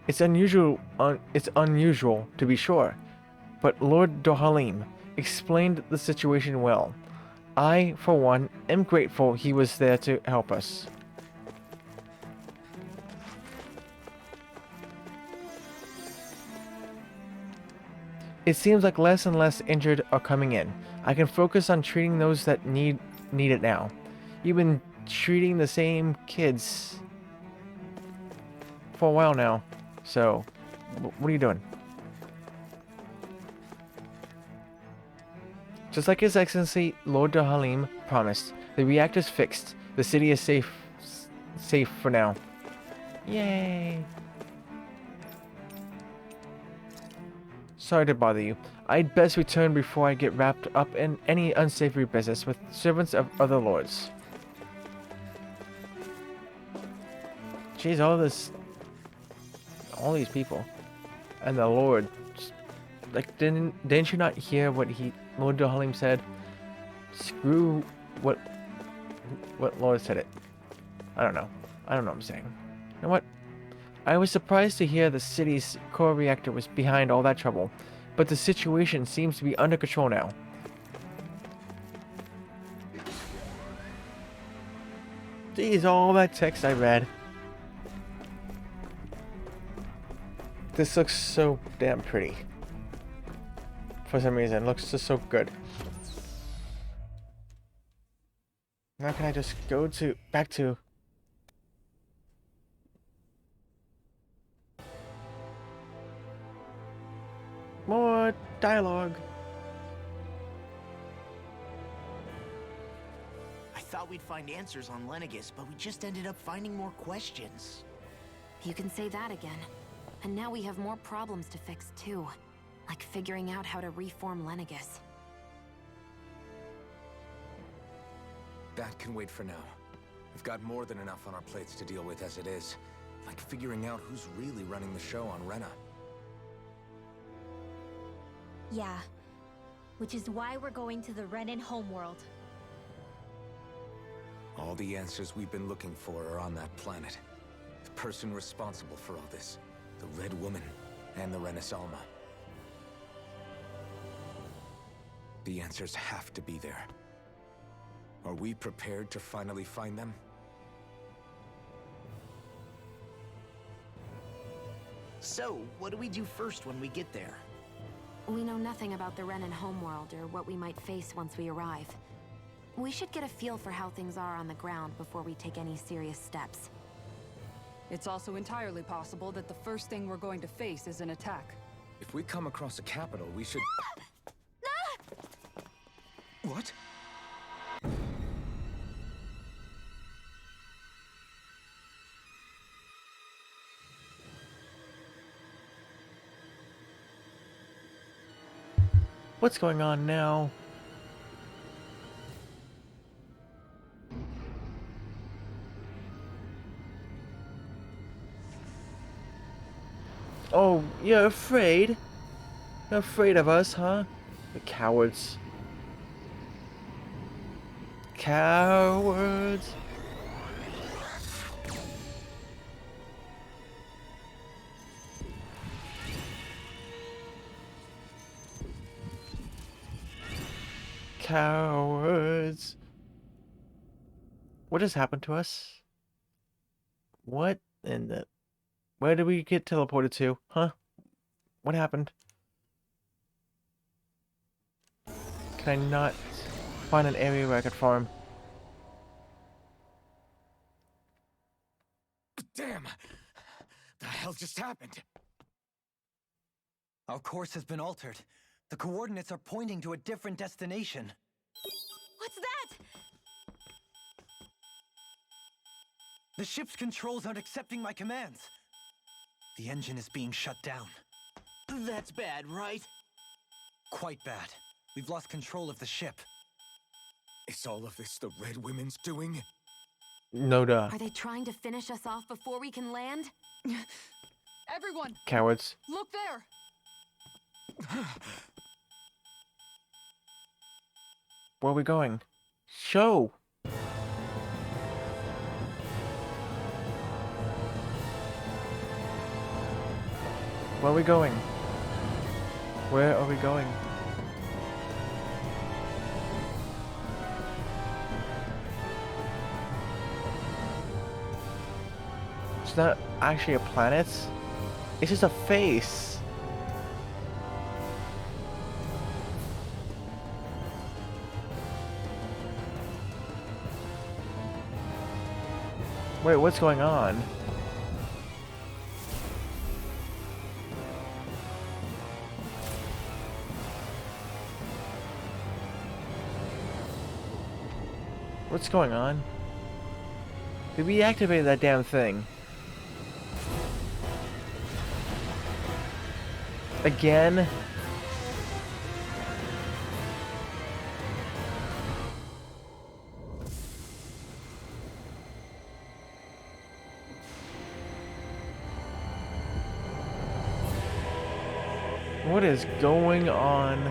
It's unusual to be sure, but Lord Dohalim explained the situation well. I, for one, am grateful he was there to help us. It seems like less and less injured are coming in. I can focus on treating those that need it now. You've been treating the same kids for a while now, so what are you doing? Just like His Excellency Lord Dohalim promised, the reactor's fixed. The city is safe for now. Yay! Sorry to bother you. I'd best return before I get wrapped up in any unsavory business with servants of other lords. Jeez, all these people, and the Lord. Like, didn't you not hear what Lord Dohalim said? Screw what Lord said it. I don't know what I'm saying. You know what? I was surprised to hear the city's core reactor was behind all that trouble, but the situation seems to be under control now. Geez, all that text I read. This looks so damn pretty. For some reason, it looks just so good. Now can I just go back to... more dialogue. I thought we'd find answers on Lenegis, but we just ended up finding more questions. You can say that again. And now we have more problems to fix too. Like figuring out how to reform Lenegis. That can wait for now. We've got more than enough on our plates to deal with as it is. Like figuring out who's really running the show on Rena. Yeah. Which is why we're going to the Renan homeworld. All the answers we've been looking for are on that planet. The person responsible for all this. The Red Woman and the Renis Alma. The answers have to be there. Are we prepared to finally find them? So, what do we do first when we get there? We know nothing about the Renan homeworld or what we might face once we arrive. We should get a feel for how things are on the ground before we take any serious steps. It's also entirely possible that the first thing we're going to face is an attack. If we come across a capital, we should... What? What's going on now? Oh, you're afraid? You're afraid of us, huh? The cowards. Cowards. Cowards. What just happened to us? What in the... Where did we get teleported to? Huh? What happened? Can I not find an area where I could farm? Damn! The hell just happened? Our course has been altered. The coordinates are pointing to a different destination. What's that? The ship's controls aren't accepting my commands. The engine is being shut down. That's bad, right? Quite bad. We've lost control of the ship. Is all of this the Red Women's doing? No duh. Are they trying to finish us off before we can land? Everyone, Cowards. look there! Where are we going? Show! Where are we going? Where are we going? It's not actually a planet. It's just a face. Wait, what's going on? What's going on? Did we activate that damn thing? Again? What is going on?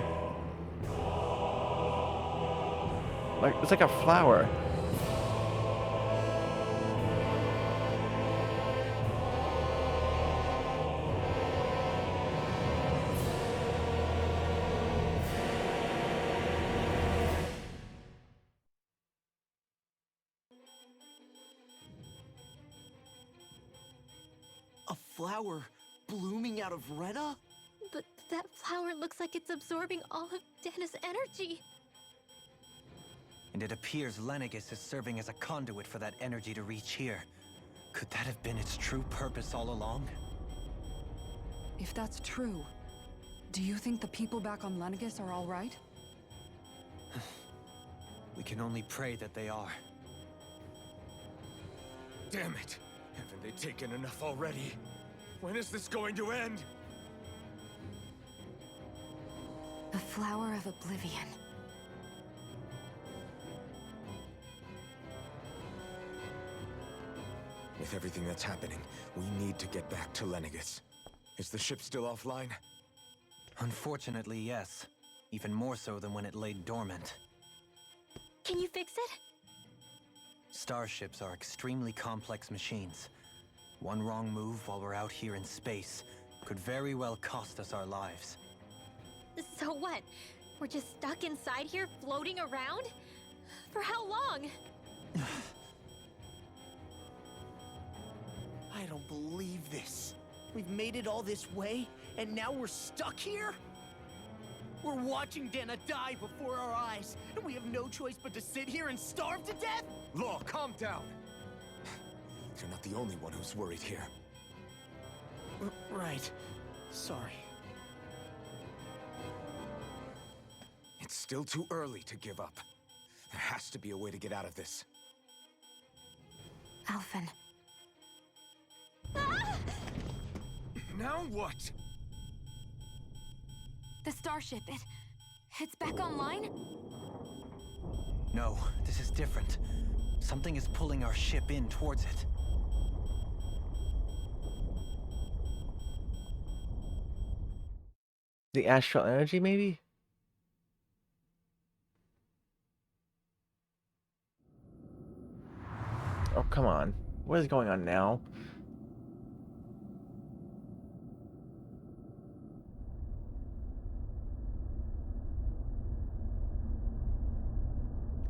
Like, it's like a flower. A flower blooming out of Rena? But that flower looks like it's absorbing all of Dana's energy. And it appears Lenegis is serving as a conduit for that energy to reach here. Could that have been its true purpose all along? If that's true, do you think the people back on Lenegis are all right? We can only pray that they are. Damn it! Haven't they taken enough already? When is this going to end? The Flower of Oblivion. With everything that's happening, we need to get back to Lenegis. Is the ship still offline? Unfortunately, yes. Even more so than when it lay dormant. Can you fix it? Starships are extremely complex machines. One wrong move while we're out here in space could very well cost us our lives. So what? We're just stuck inside here, floating around? For how long? I don't believe this. We've made it all this way, and now we're stuck here? We're watching Dana die before our eyes, and we have no choice but to sit here and starve to death? Law, calm down. You're not the only one who's worried here. Right. Sorry. It's still too early to give up. There has to be a way to get out of this. Alphen. Now what? The starship, it's back online? No, this is different. Something is pulling our ship in towards it. The astral energy, maybe? Oh, come on. What is going on now?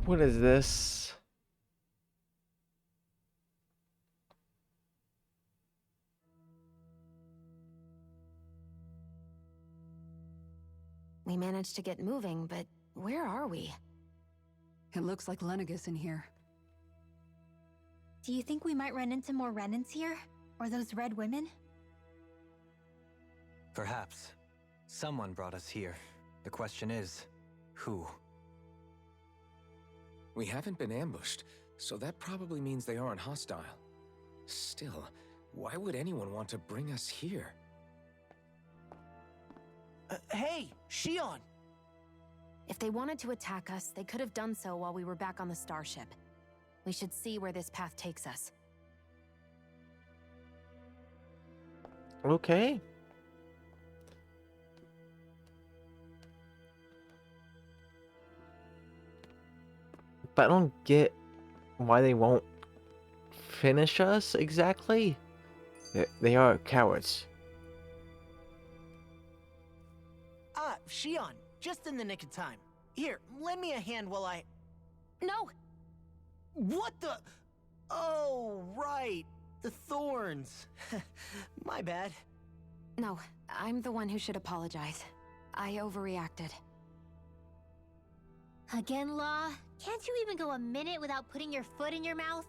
What is this? We managed to get moving, but where are we? It looks like Lenegis in here. Do you think we might run into more Renans here? Or those red women? Perhaps. Someone brought us here. The question is, who? We haven't been ambushed, so that probably means they aren't hostile. Still, why would anyone want to bring us here? Hey, Shion! If they wanted to attack us, they could have done so while we were back on the starship. We should see where this path takes us. Okay. But I don't get why they won't finish us exactly. They are cowards. Ah, Shion, just in the nick of time. Here, lend me a hand while I... No! What the... Oh, right. The thorns. My bad. No, I'm the one who should apologize. I overreacted. Again, Law? Can't you even go a minute without putting your foot in your mouth?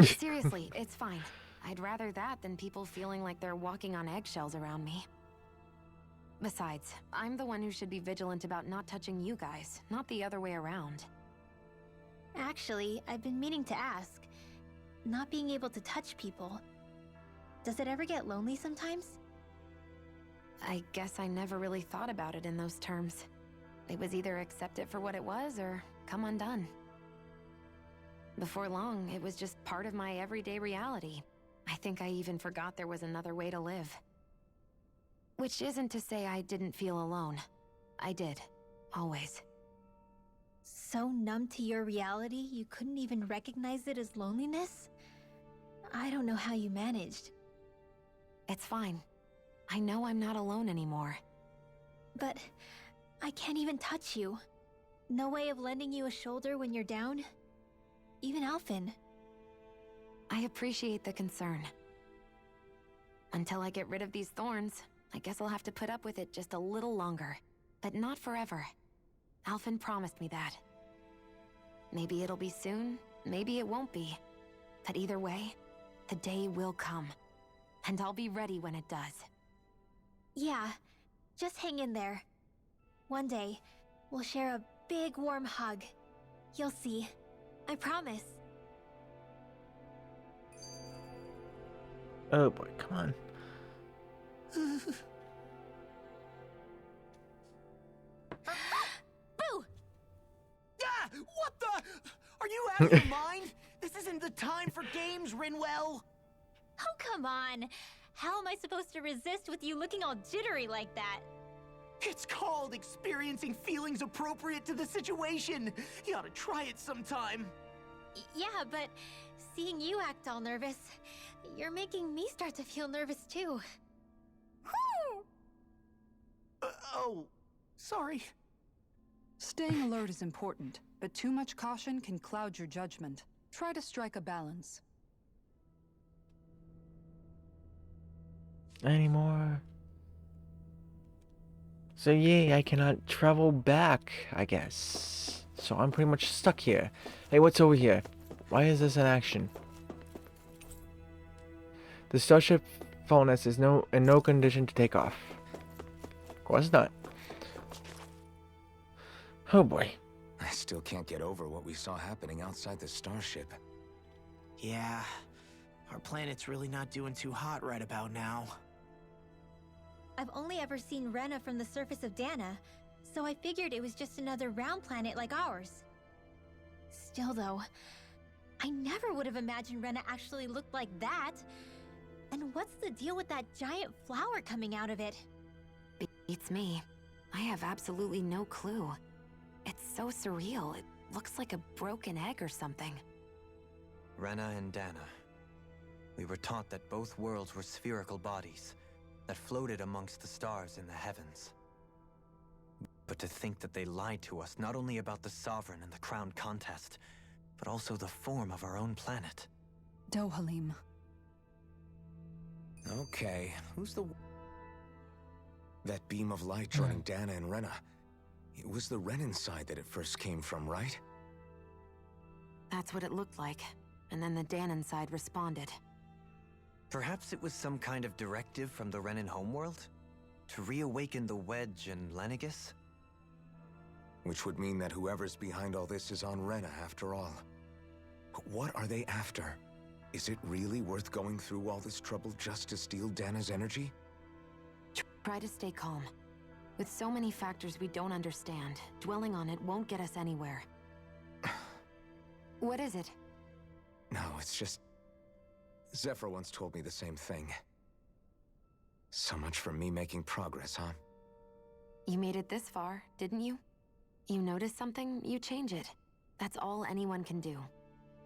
Seriously, it's fine. I'd rather that than people feeling like they're walking on eggshells around me. Besides, I'm the one who should be vigilant about not touching you guys, not the other way around. Actually, I've been meaning to ask. Not being able to touch people, does it ever get lonely sometimes? I guess I never really thought about it in those terms. It was either accept it for what it was or come undone. Before long, it was just part of my everyday reality. I think I even forgot there was another way to live. Which isn't to say I didn't feel alone. I did. Always. So numb to your reality, you couldn't even recognize it as loneliness? I don't know how you managed. It's fine. I know I'm not alone anymore. But I can't even touch you. No way of lending you a shoulder when you're down? Even Alphen. I appreciate the concern. Until I get rid of these thorns, I guess I'll have to put up with it just a little longer. But not forever. Alphen promised me that. Maybe it'll be soon, maybe it won't be. But either way, the day will come. And I'll be ready when it does. Yeah, just hang in there. One day, we'll share a big warm hug. You'll see. I promise. Oh boy, come on. Boo! Ah! What the? Are you out of your mind? This isn't the time for games, Rinwell! Oh, come on. How am I supposed to resist with you looking all jittery like that? It's called experiencing feelings appropriate to the situation. You ought to try it sometime. Yeah, but seeing you act all nervous, you're making me start to feel nervous too. Oh, sorry. Staying alert is important, but too much caution can cloud your judgment. Try to strike a balance. Anymore. So yay, I cannot travel back, I guess. So I'm pretty much stuck here. Hey, what's over here? Why is this in action? The Starship Faunus is in no condition to take off. Of course not. Oh boy. I still can't get over what we saw happening outside the starship. Yeah, our planet's really not doing too hot right about now. I've only ever seen Rena from the surface of Dana, so I figured it was just another round planet like ours. Still though, I never would have imagined Rena actually looked like that. And what's the deal with that giant flower coming out of it? Beats me. I have absolutely no clue. It's so surreal. It looks like a broken egg or something. Rena and Dana. We were taught that both worlds were spherical bodies that floated amongst the stars in the heavens. But to think that they lied to us not only about the Sovereign and the Crown contest, but also the form of our own planet. Dohalim. Okay, who's the... That beam of light joining Dana and Rena. It was the Renan side that it first came from, right? That's what it looked like. And then the Danon side responded. Perhaps it was some kind of directive from the Renan homeworld? To reawaken the Wedge and Lenegis? Which would mean that whoever's behind all this is on Rena after all. But what are they after? Is it really worth going through all this trouble just to steal Dana's energy? Try to stay calm. With so many factors we don't understand, dwelling on it won't get us anywhere. What is it? No, it's just... Zephyr once told me the same thing. So much for me making progress, huh? You made it this far, didn't you? You notice something, you change it. That's all anyone can do.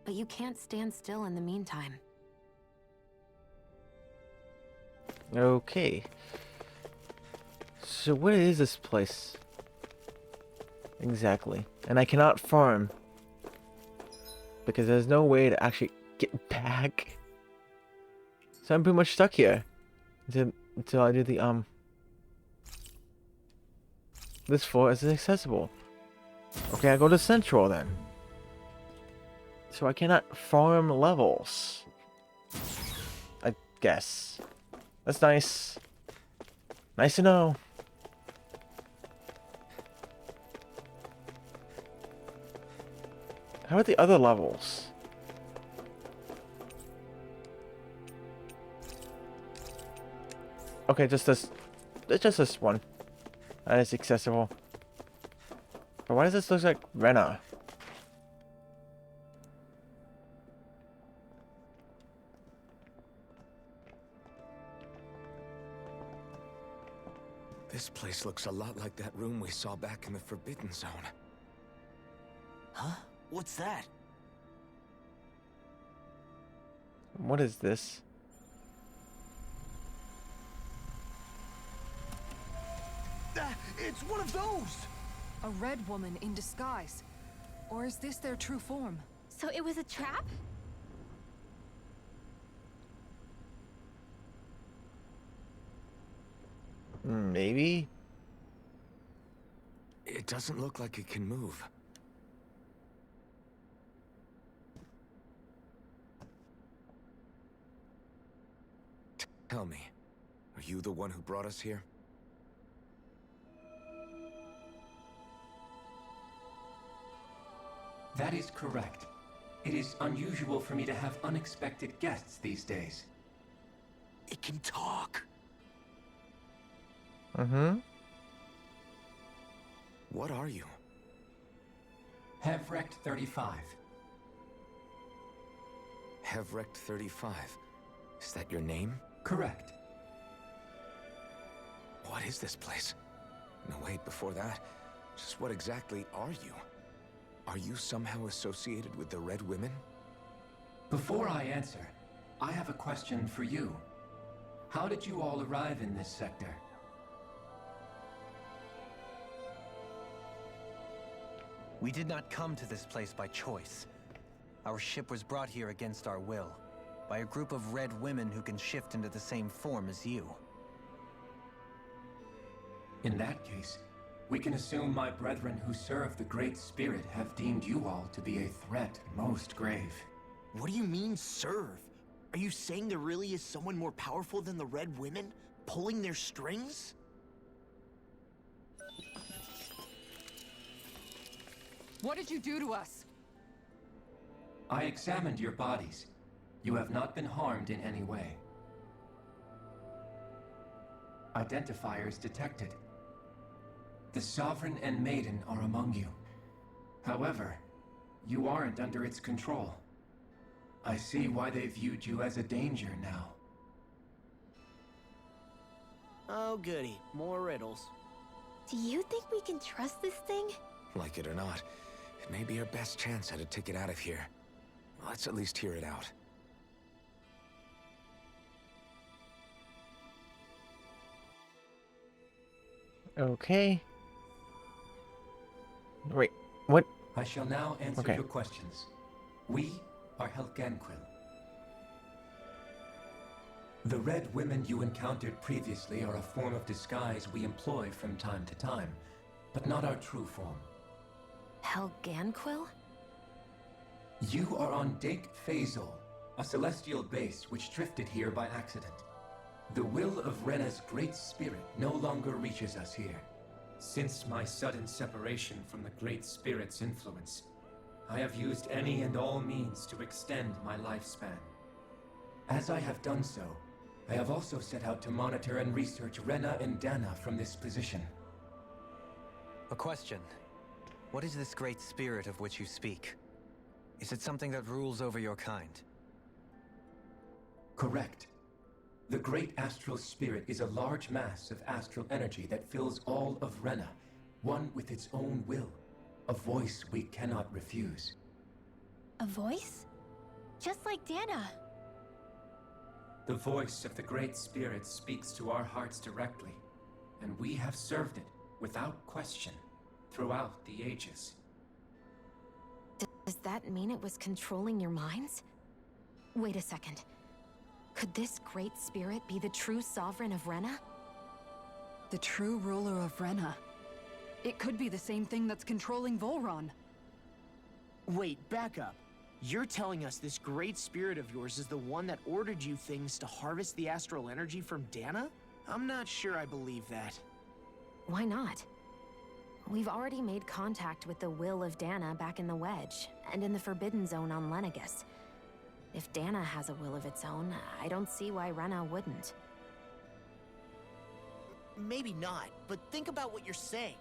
But you can't stand still in the meantime. Okay. So where is this place? Exactly. And I cannot farm. Because there's no way to actually get back. So I'm pretty much stuck here. Until I do the, This floor is inaccessible. Okay, I go to Central then. So I cannot farm levels. I guess. That's nice. Nice to know. How about the other levels? Okay, just this. It's just this one. That is accessible. But why does this look like Rena? This place looks a lot like that room we saw back in the Forbidden Zone. Huh? What's that? What is this? It's one of those! A red woman in disguise. Or is this their true form? So it was a trap? Maybe? It doesn't look like it can move. Tell me, are you the one who brought us here? That is correct. It is unusual for me to have unexpected guests these days. It can talk. Mm-hmm. What are you? Hevrect 35. Hevrect 35. Is that your name? Correct. What is this place? No, wait, before that, just what exactly are you? Are you somehow associated with the Red Women? Before I answer, I have a question for you. How did you all arrive in this sector? We did not come to this place by choice. Our ship was brought here against our will, by a group of red women who can shift into the same form as you. In that case, we can assume my brethren who serve the Great Spirit have deemed you all to be a threat most grave. What do you mean, serve? Are you saying there really is someone more powerful than the Red Women, pulling their strings? What did you do to us? I examined your bodies. You have not been harmed in any way. Identifiers detected. The Sovereign and Maiden are among you. However, you aren't under its control. I see why they viewed you as a danger now. Oh, goody. More riddles. Do you think we can trust this thing? Like it or not, it may be our best chance at a ticket out of here. Let's at least hear it out. Okay. Wait, what? I shall now answer your questions. We are Helgenquil. The Red Women you encountered previously are a form of disguise we employ from time to time, but not our true form. Helgenquil? You are on Dake Phasol, a celestial base which drifted here by accident. The will of Rena's Great Spirit no longer reaches us here. Since my sudden separation from the Great Spirit's influence, I have used any and all means to extend my lifespan. As I have done so, I have also set out to monitor and research Rena and Dana from this position. A question. What is this Great Spirit of which you speak? Is it something that rules over your kind? Correct. The Great Astral Spirit is a large mass of astral energy that fills all of Rena, one with its own will, a voice we cannot refuse. A voice? Just like Dana. The voice of the Great Spirit speaks to our hearts directly, and we have served it without question throughout the ages. Does that mean it was controlling your minds? Wait a second. Could this Great Spirit be the true sovereign of Rena? The true ruler of Rena. It could be the same thing that's controlling Volron. Wait, back up. You're telling us this great spirit of yours is the one that ordered you things to harvest the astral energy from Dana? I'm not sure I believe that. Why not? We've already made contact with the will of Dana back in the Wedge, and in the Forbidden Zone on Lenegus. If Dana has a will of its own, I don't see why Rena wouldn't. Maybe not, but think about what you're saying.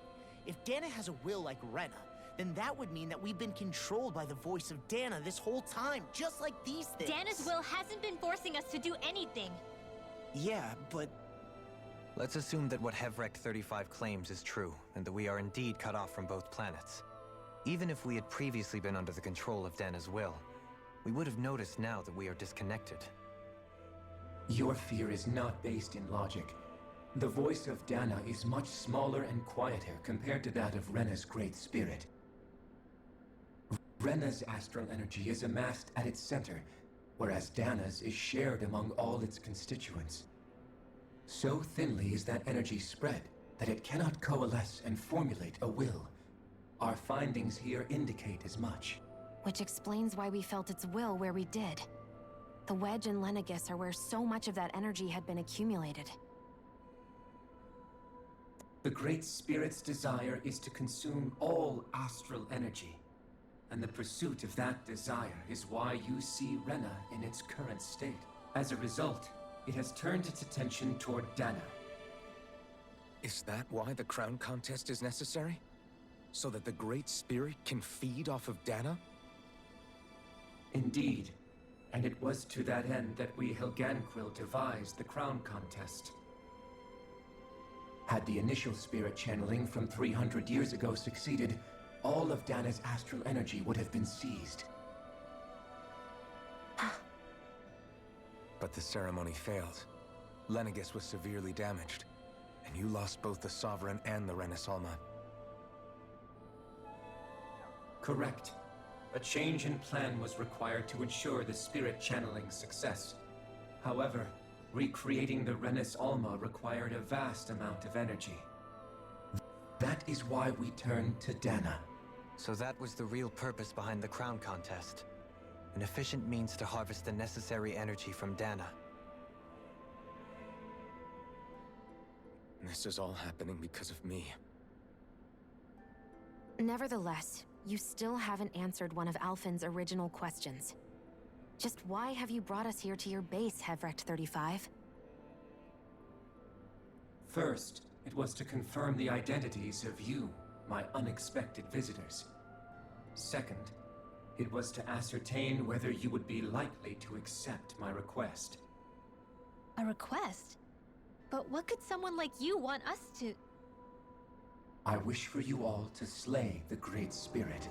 If Dana has a will like Rena, then that would mean that we've been controlled by the voice of Dana this whole time, just like these things. Dana's will hasn't been forcing us to do anything. Yeah, but... Let's assume that what Hevrect 35 claims is true, and that we are indeed cut off from both planets. Even if we had previously been under the control of Dana's will, we would have noticed now that we are disconnected. Your fear is not based in logic. The voice of Dana is much smaller and quieter compared to that of Rena's Great Spirit. Rena's astral energy is amassed at its center, whereas Dana's is shared among all its constituents. So thinly is that energy spread that it cannot coalesce and formulate a will. Our findings here indicate as much. Which explains why we felt its will where we did. The Wedge and Lenegus are where so much of that energy had been accumulated. The Great Spirit's desire is to consume all astral energy. And the pursuit of that desire is why you see Rena in its current state. As a result, it has turned its attention toward Dana. Is that why the crown contest is necessary? So that the Great Spirit can feed off of Dana? Indeed. And it was to that end that we Helganquil devised the crown contest. Had the initial spirit channeling from 300 years ago succeeded, all of Dana's astral energy would have been seized. But the ceremony failed. Lenegus was severely damaged, and you lost both the Sovereign and the Renasolma. Correct. A change in plan was required to ensure the spirit channeling success. However, recreating the Renis Alma required a vast amount of energy. That is why we turned to Dana. So that was the real purpose behind the crown contest. An efficient means to harvest the necessary energy from Dana. This is all happening because of me. Nevertheless, you still haven't answered one of Alphen's original questions. Just why have you brought us here to your base, Hevrect 35? First, it was to confirm the identities of you, my unexpected visitors. Second, it was to ascertain whether you would be likely to accept my request. A request? But what could someone like you want us to... I wish for you all to slay the Great Spirit.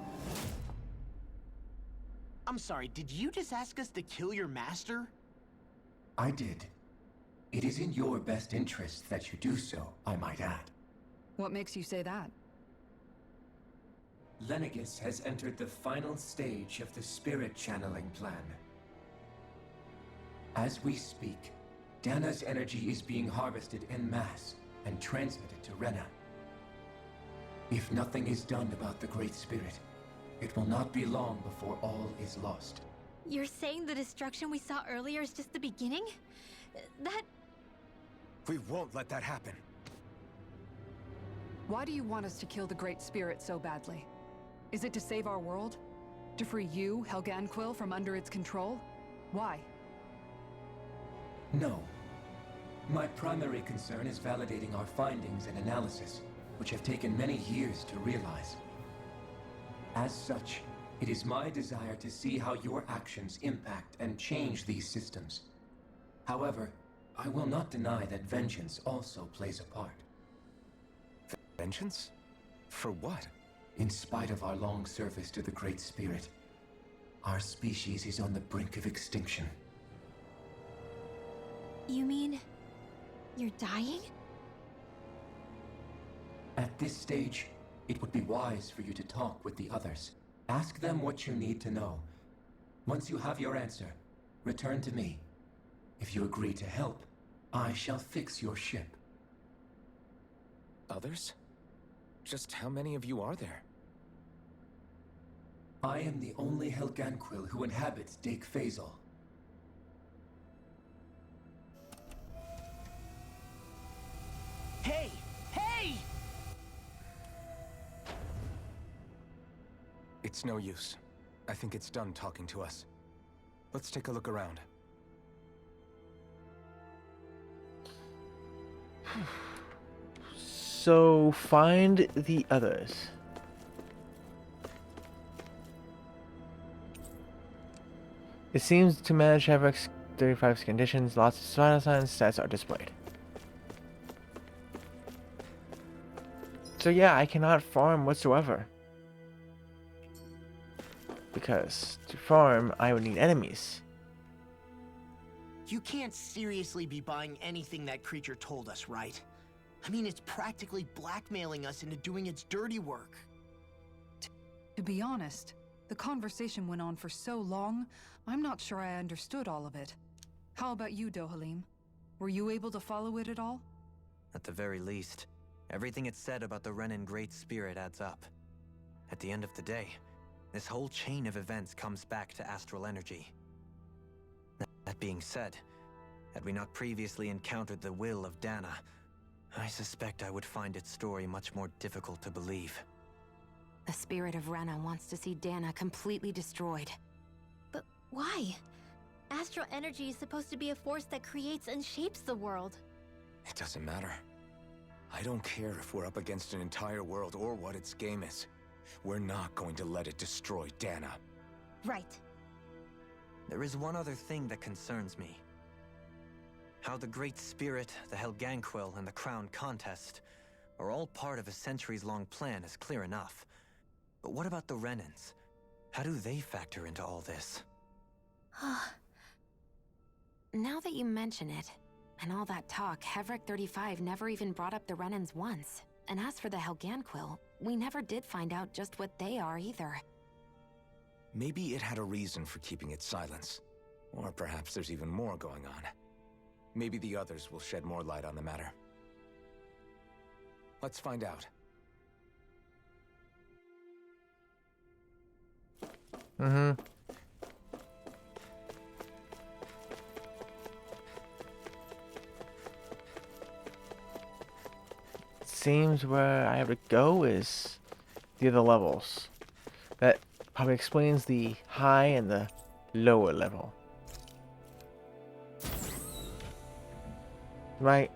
I'm sorry, did you just ask us to kill your master? I did. It is in your best interest that you do so, I might add. What makes you say that? Lenegus has entered the final stage of the spirit channeling plan. As we speak, Dana's energy is being harvested en masse and transmitted to Rena. If nothing is done about the Great Spirit, it will not be long before all is lost. You're saying the destruction we saw earlier is just the beginning? That... We won't let that happen. Why do you want us to kill the Great Spirit so badly? Is it to save our world? To free you, Helganquil, from under its control? Why? No. My primary concern is validating our findings and analysis, which have taken many years to realize. As such, It is my desire to see how your actions impact and change these systems. However, I will not deny that vengeance also plays a part. Vengeance? For what? In spite of our long service to the Great Spirit, our species is on the brink of extinction. You mean... you're dying? At this stage, it would be wise for you to talk with the others. Ask them what you need to know. Once you have your answer, return to me. If you agree to help, I shall fix your ship. Others? Just how many of you are there? I am the only Helganquil who inhabits Dake Phasal. Hey! Hey! It's no use. I think it's done talking to us. Let's take a look around. So find the others. It seems to manage Havrik's 35's conditions, lots of vital signs, stats are displayed. So yeah, I cannot farm whatsoever. Because to farm, I would need enemies. You can't seriously be buying anything that creature told us, right? I mean, it's practically blackmailing us into doing its dirty work. To be honest, the conversation went on for so long, I'm not sure I understood all of it. How about you, Dohalim? Were you able to follow it at all? At the very least, everything it said about the Renan Great Spirit adds up. At the end of the day, this whole chain of events comes back to astral energy. That being said, had we not previously encountered the will of Dana, I suspect I would find its story much more difficult to believe. The spirit of Rena wants to see Dana completely destroyed. But why? Astral energy is supposed to be a force that creates and shapes the world. It doesn't matter. I don't care if we're up against an entire world or what its game is. We're not going to let it destroy Dana. Right. There is one other thing that concerns me. How the Great Spirit, the Helganquil, and the Crown Contest are all part of a centuries-long plan is clear enough. But what about the Renans? How do they factor into all this? Now that you mention it, and all that talk, Hevrik 35 never even brought up the Renans once. And as for the Helganquil, we never did find out just what they are either. Maybe it had a reason for keeping its silence. Or perhaps there's even more going on. Maybe the others will shed more light on the matter. Let's find out. Seems where I have to go is the other levels. That probably explains the high and the lower level. Right.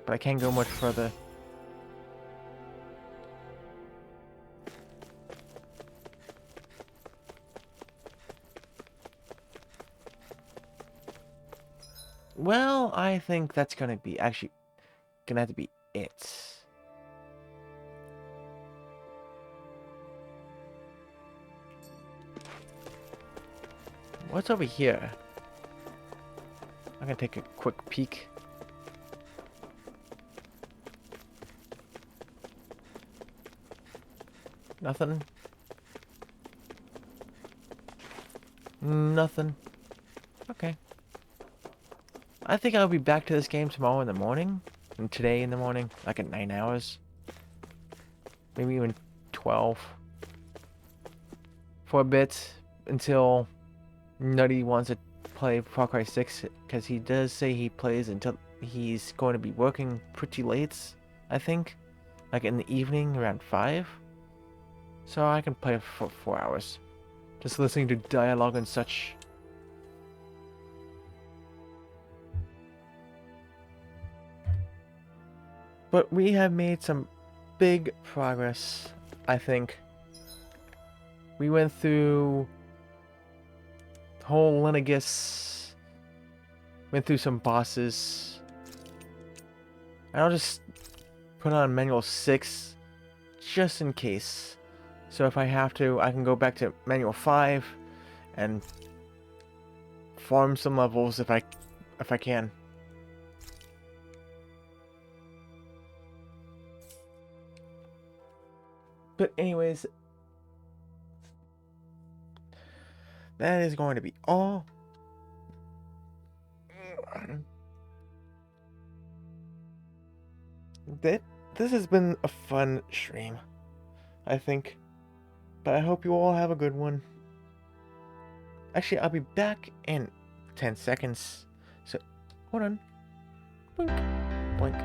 But I can't go much further. Well, I think that's gonna be actually gonna have to be it. What's over here? I'm gonna take a quick peek. Nothing. Nothing. Okay. I think I'll be back to this game tomorrow in the morning. And today in the morning. Like at 9 hours. Maybe even 12. For a bit. Until Nutty wants to play Far Cry 6. Because he does say he plays until he's going to be working pretty late. I think. Like in the evening around 5. So I can play for 4 hours. Just listening to dialogue and such. But we have made some big progress, I think. We went through the whole Lenegus. Went through some bosses. And I'll just put on manual 6 just in case. So if I have to, I can go back to manual 5 and farm some levels if I can. But anyways, that is going to be all. This has been a fun stream, I think. But I hope you all have a good one. Actually, I'll be back in 10 seconds. So, hold on. Blink. Blink.